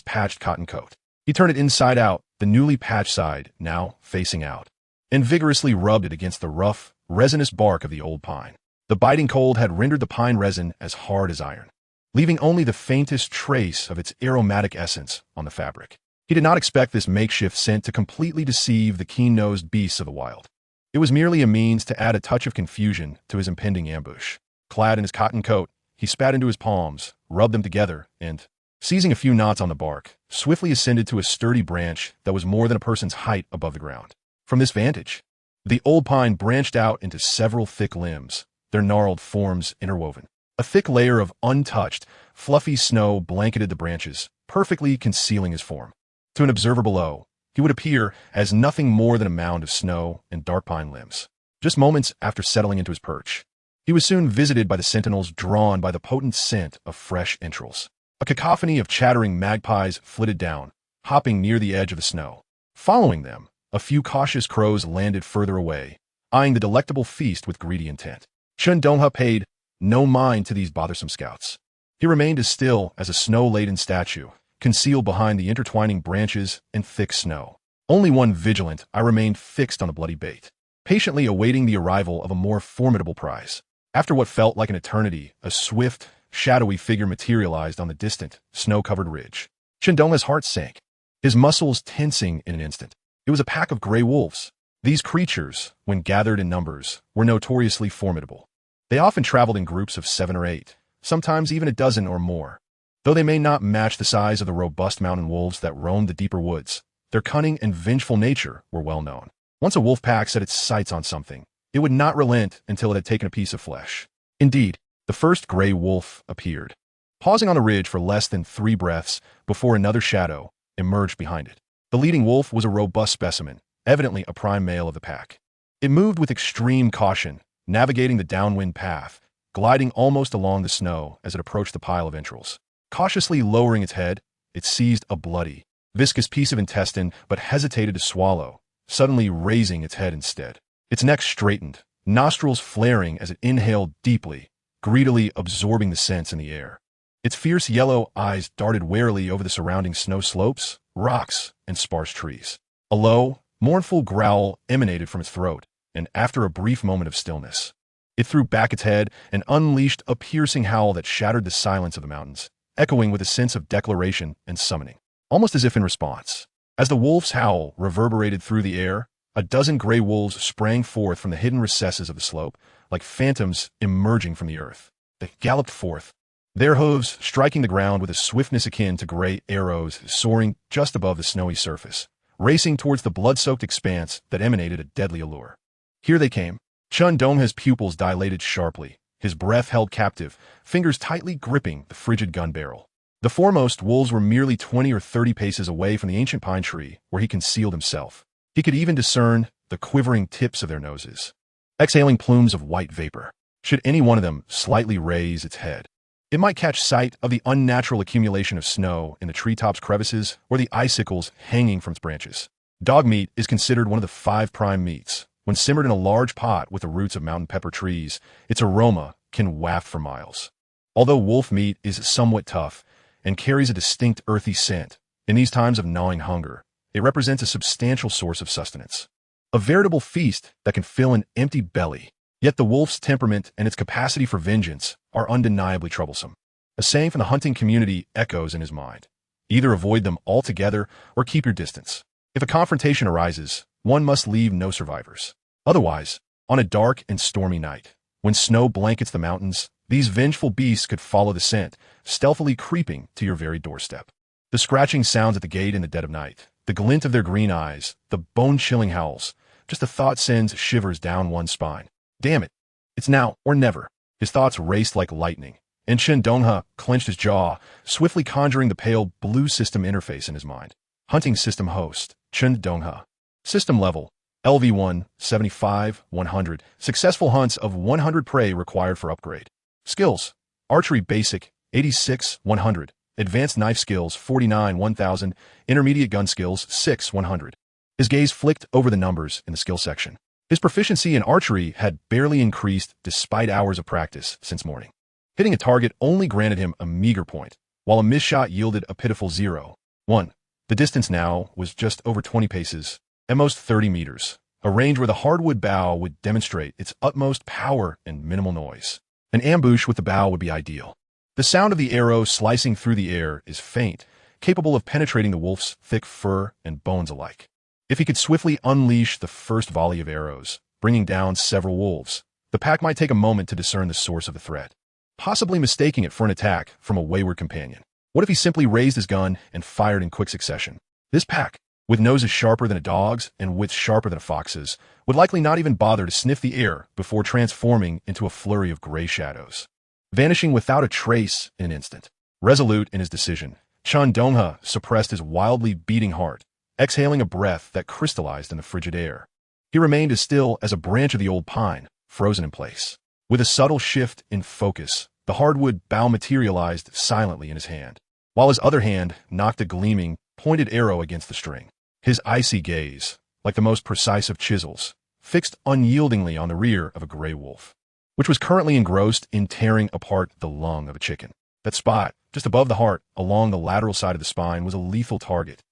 patched cotton coat. He turned it inside out, the newly patched side now facing out, and vigorously rubbed it against the rough, resinous bark of the old pine. The biting cold had rendered the pine resin as hard as iron, leaving only the faintest trace of its aromatic essence on the fabric. He did not expect this makeshift scent to completely deceive the keen-nosed beasts of the wild. It was merely a means to add a touch of confusion to his impending ambush. Clad in his cotton coat, he spat into his palms, rubbed them together, and, seizing a few knots on the bark, swiftly ascended to a sturdy branch that was more than a person's height above the ground. From this vantage, the old pine branched out into several thick limbs, their gnarled forms interwoven. A thick layer of untouched, fluffy snow blanketed the branches, perfectly concealing his form. To an observer below, he would appear as nothing more than a mound of snow and dark pine limbs. Just moments after settling into his perch, he was soon visited by the sentinels drawn by the potent scent of fresh entrails. A cacophony of chattering magpies flitted down, hopping near the edge of the snow. Following them, a few cautious crows landed further away, eyeing the delectable feast with greedy intent. Chen Donghe paid no mind to these bothersome scouts. He remained as still as a snow-laden statue, concealed behind the intertwining branches and thick snow. Only one vigilant eye remained fixed on the bloody bait, patiently awaiting the arrival of a more formidable prize. After what felt like an eternity, a swift, shadowy figure materialized on the distant, snow-covered ridge. Chen Donghe's heart sank, his muscles tensing in an instant. It was a pack of gray wolves. These creatures, when gathered in numbers, were notoriously formidable. They often traveled in groups of 7 or 8, sometimes even a dozen or more. Though they may not match the size of the robust mountain wolves that roamed the deeper woods, their cunning and vengeful nature were well known. Once a wolf pack set its sights on something, it would not relent until it had taken a piece of flesh. Indeed, the first gray wolf appeared, pausing on the ridge for less than 3 breaths before another shadow emerged behind it. The leading wolf was a robust specimen, evidently a prime male of the pack. It moved with extreme caution, navigating the downwind path, gliding almost along the snow as it approached the pile of entrails. Cautiously lowering its head, it seized a bloody, viscous piece of intestine but hesitated to swallow, suddenly raising its head instead. Its neck straightened, nostrils flaring as it inhaled deeply, greedily absorbing the scents in the air. Its fierce yellow eyes darted warily over the surrounding snow slopes, rocks, and sparse trees. A low, mournful growl emanated from its throat, and after a brief moment of stillness, it threw back its head and unleashed a piercing howl that shattered the silence of the mountains, echoing with a sense of declaration and summoning, almost as if in response. As the wolf's howl reverberated through the air, a dozen gray wolves sprang forth from the hidden recesses of the slope, like phantoms emerging from the earth. They galloped forth, their hooves striking the ground with a swiftness akin to gray arrows soaring just above the snowy surface, racing towards the blood-soaked expanse that emanated a deadly allure. Here they came. Chen Donghe's pupils dilated sharply, his breath held captive, fingers tightly gripping the frigid gun barrel. The foremost wolves were merely 20 or 30 paces away from the ancient pine tree where he concealed himself. He could even discern the quivering tips of their noses, exhaling plumes of white vapor. Should any one of them slightly raise its head, it might catch sight of the unnatural accumulation of snow in the treetops' crevices or the icicles hanging from its branches. Dog meat is considered one of the 5 prime meats. When simmered in a large pot with the roots of mountain pepper trees, its aroma can waft for miles. Although wolf meat is somewhat tough and carries a distinct earthy scent, in these times of gnawing hunger, it represents a substantial source of sustenance. A veritable feast that can fill an empty belly. Yet the wolf's temperament and its capacity for vengeance are undeniably troublesome. A saying from the hunting community echoes in his mind. Either avoid them altogether or keep your distance. If a confrontation arises, one must leave no survivors. Otherwise, on a dark and stormy night, when snow blankets the mountains, these vengeful beasts could follow the scent, stealthily creeping to your very doorstep. The scratching sounds at the gate in the dead of night, the glint of their green eyes, the bone-chilling howls, just the thought sends shivers down one's spine. Damn it, it's now or never. His thoughts raced like lightning, and Chen Donghe clenched his jaw, swiftly conjuring the pale blue system interface in his mind. Hunting system host, Chen Donghe. System level, LV1, 75, 100. Successful hunts of 100 prey required for upgrade. Skills, archery basic, 86, 100. Advanced knife skills, 49, 1000. Intermediate gun skills, 6, 100. His gaze flicked over the numbers in the skill section. His proficiency in archery had barely increased despite hours of practice since morning. Hitting a target only granted him a meager point, while a missed shot yielded a pitiful 0, 1. The distance now was just over 20 paces, at most 30 meters, a range where the hardwood bow would demonstrate its utmost power and minimal noise. An ambush with the bow would be ideal. The sound of the arrow slicing through the air is faint, capable of penetrating the wolf's thick fur and bones alike. If he could swiftly unleash the first volley of arrows, bringing down several wolves, the pack might take a moment to discern the source of the threat, possibly mistaking it for an attack from a wayward companion. What if he simply raised his gun and fired in quick succession? This pack, with noses sharper than a dog's and wits sharper than a fox's, would likely not even bother to sniff the air before transforming into a flurry of gray shadows, vanishing without a trace in an instant. Resolute in his decision, Chen Donghe suppressed his wildly beating heart, exhaling a breath that crystallized in the frigid air. He remained as still as a branch of the old pine, frozen in place. With a subtle shift in focus, the hardwood bough materialized silently in his hand, while his other hand knocked a gleaming, pointed arrow against the string. His icy gaze, like the most precise of chisels, fixed unyieldingly on the rear of a gray wolf, which was currently engrossed in tearing apart the lung of a chicken. That spot, just above the heart, along the lateral side of the spine, was a lethal target,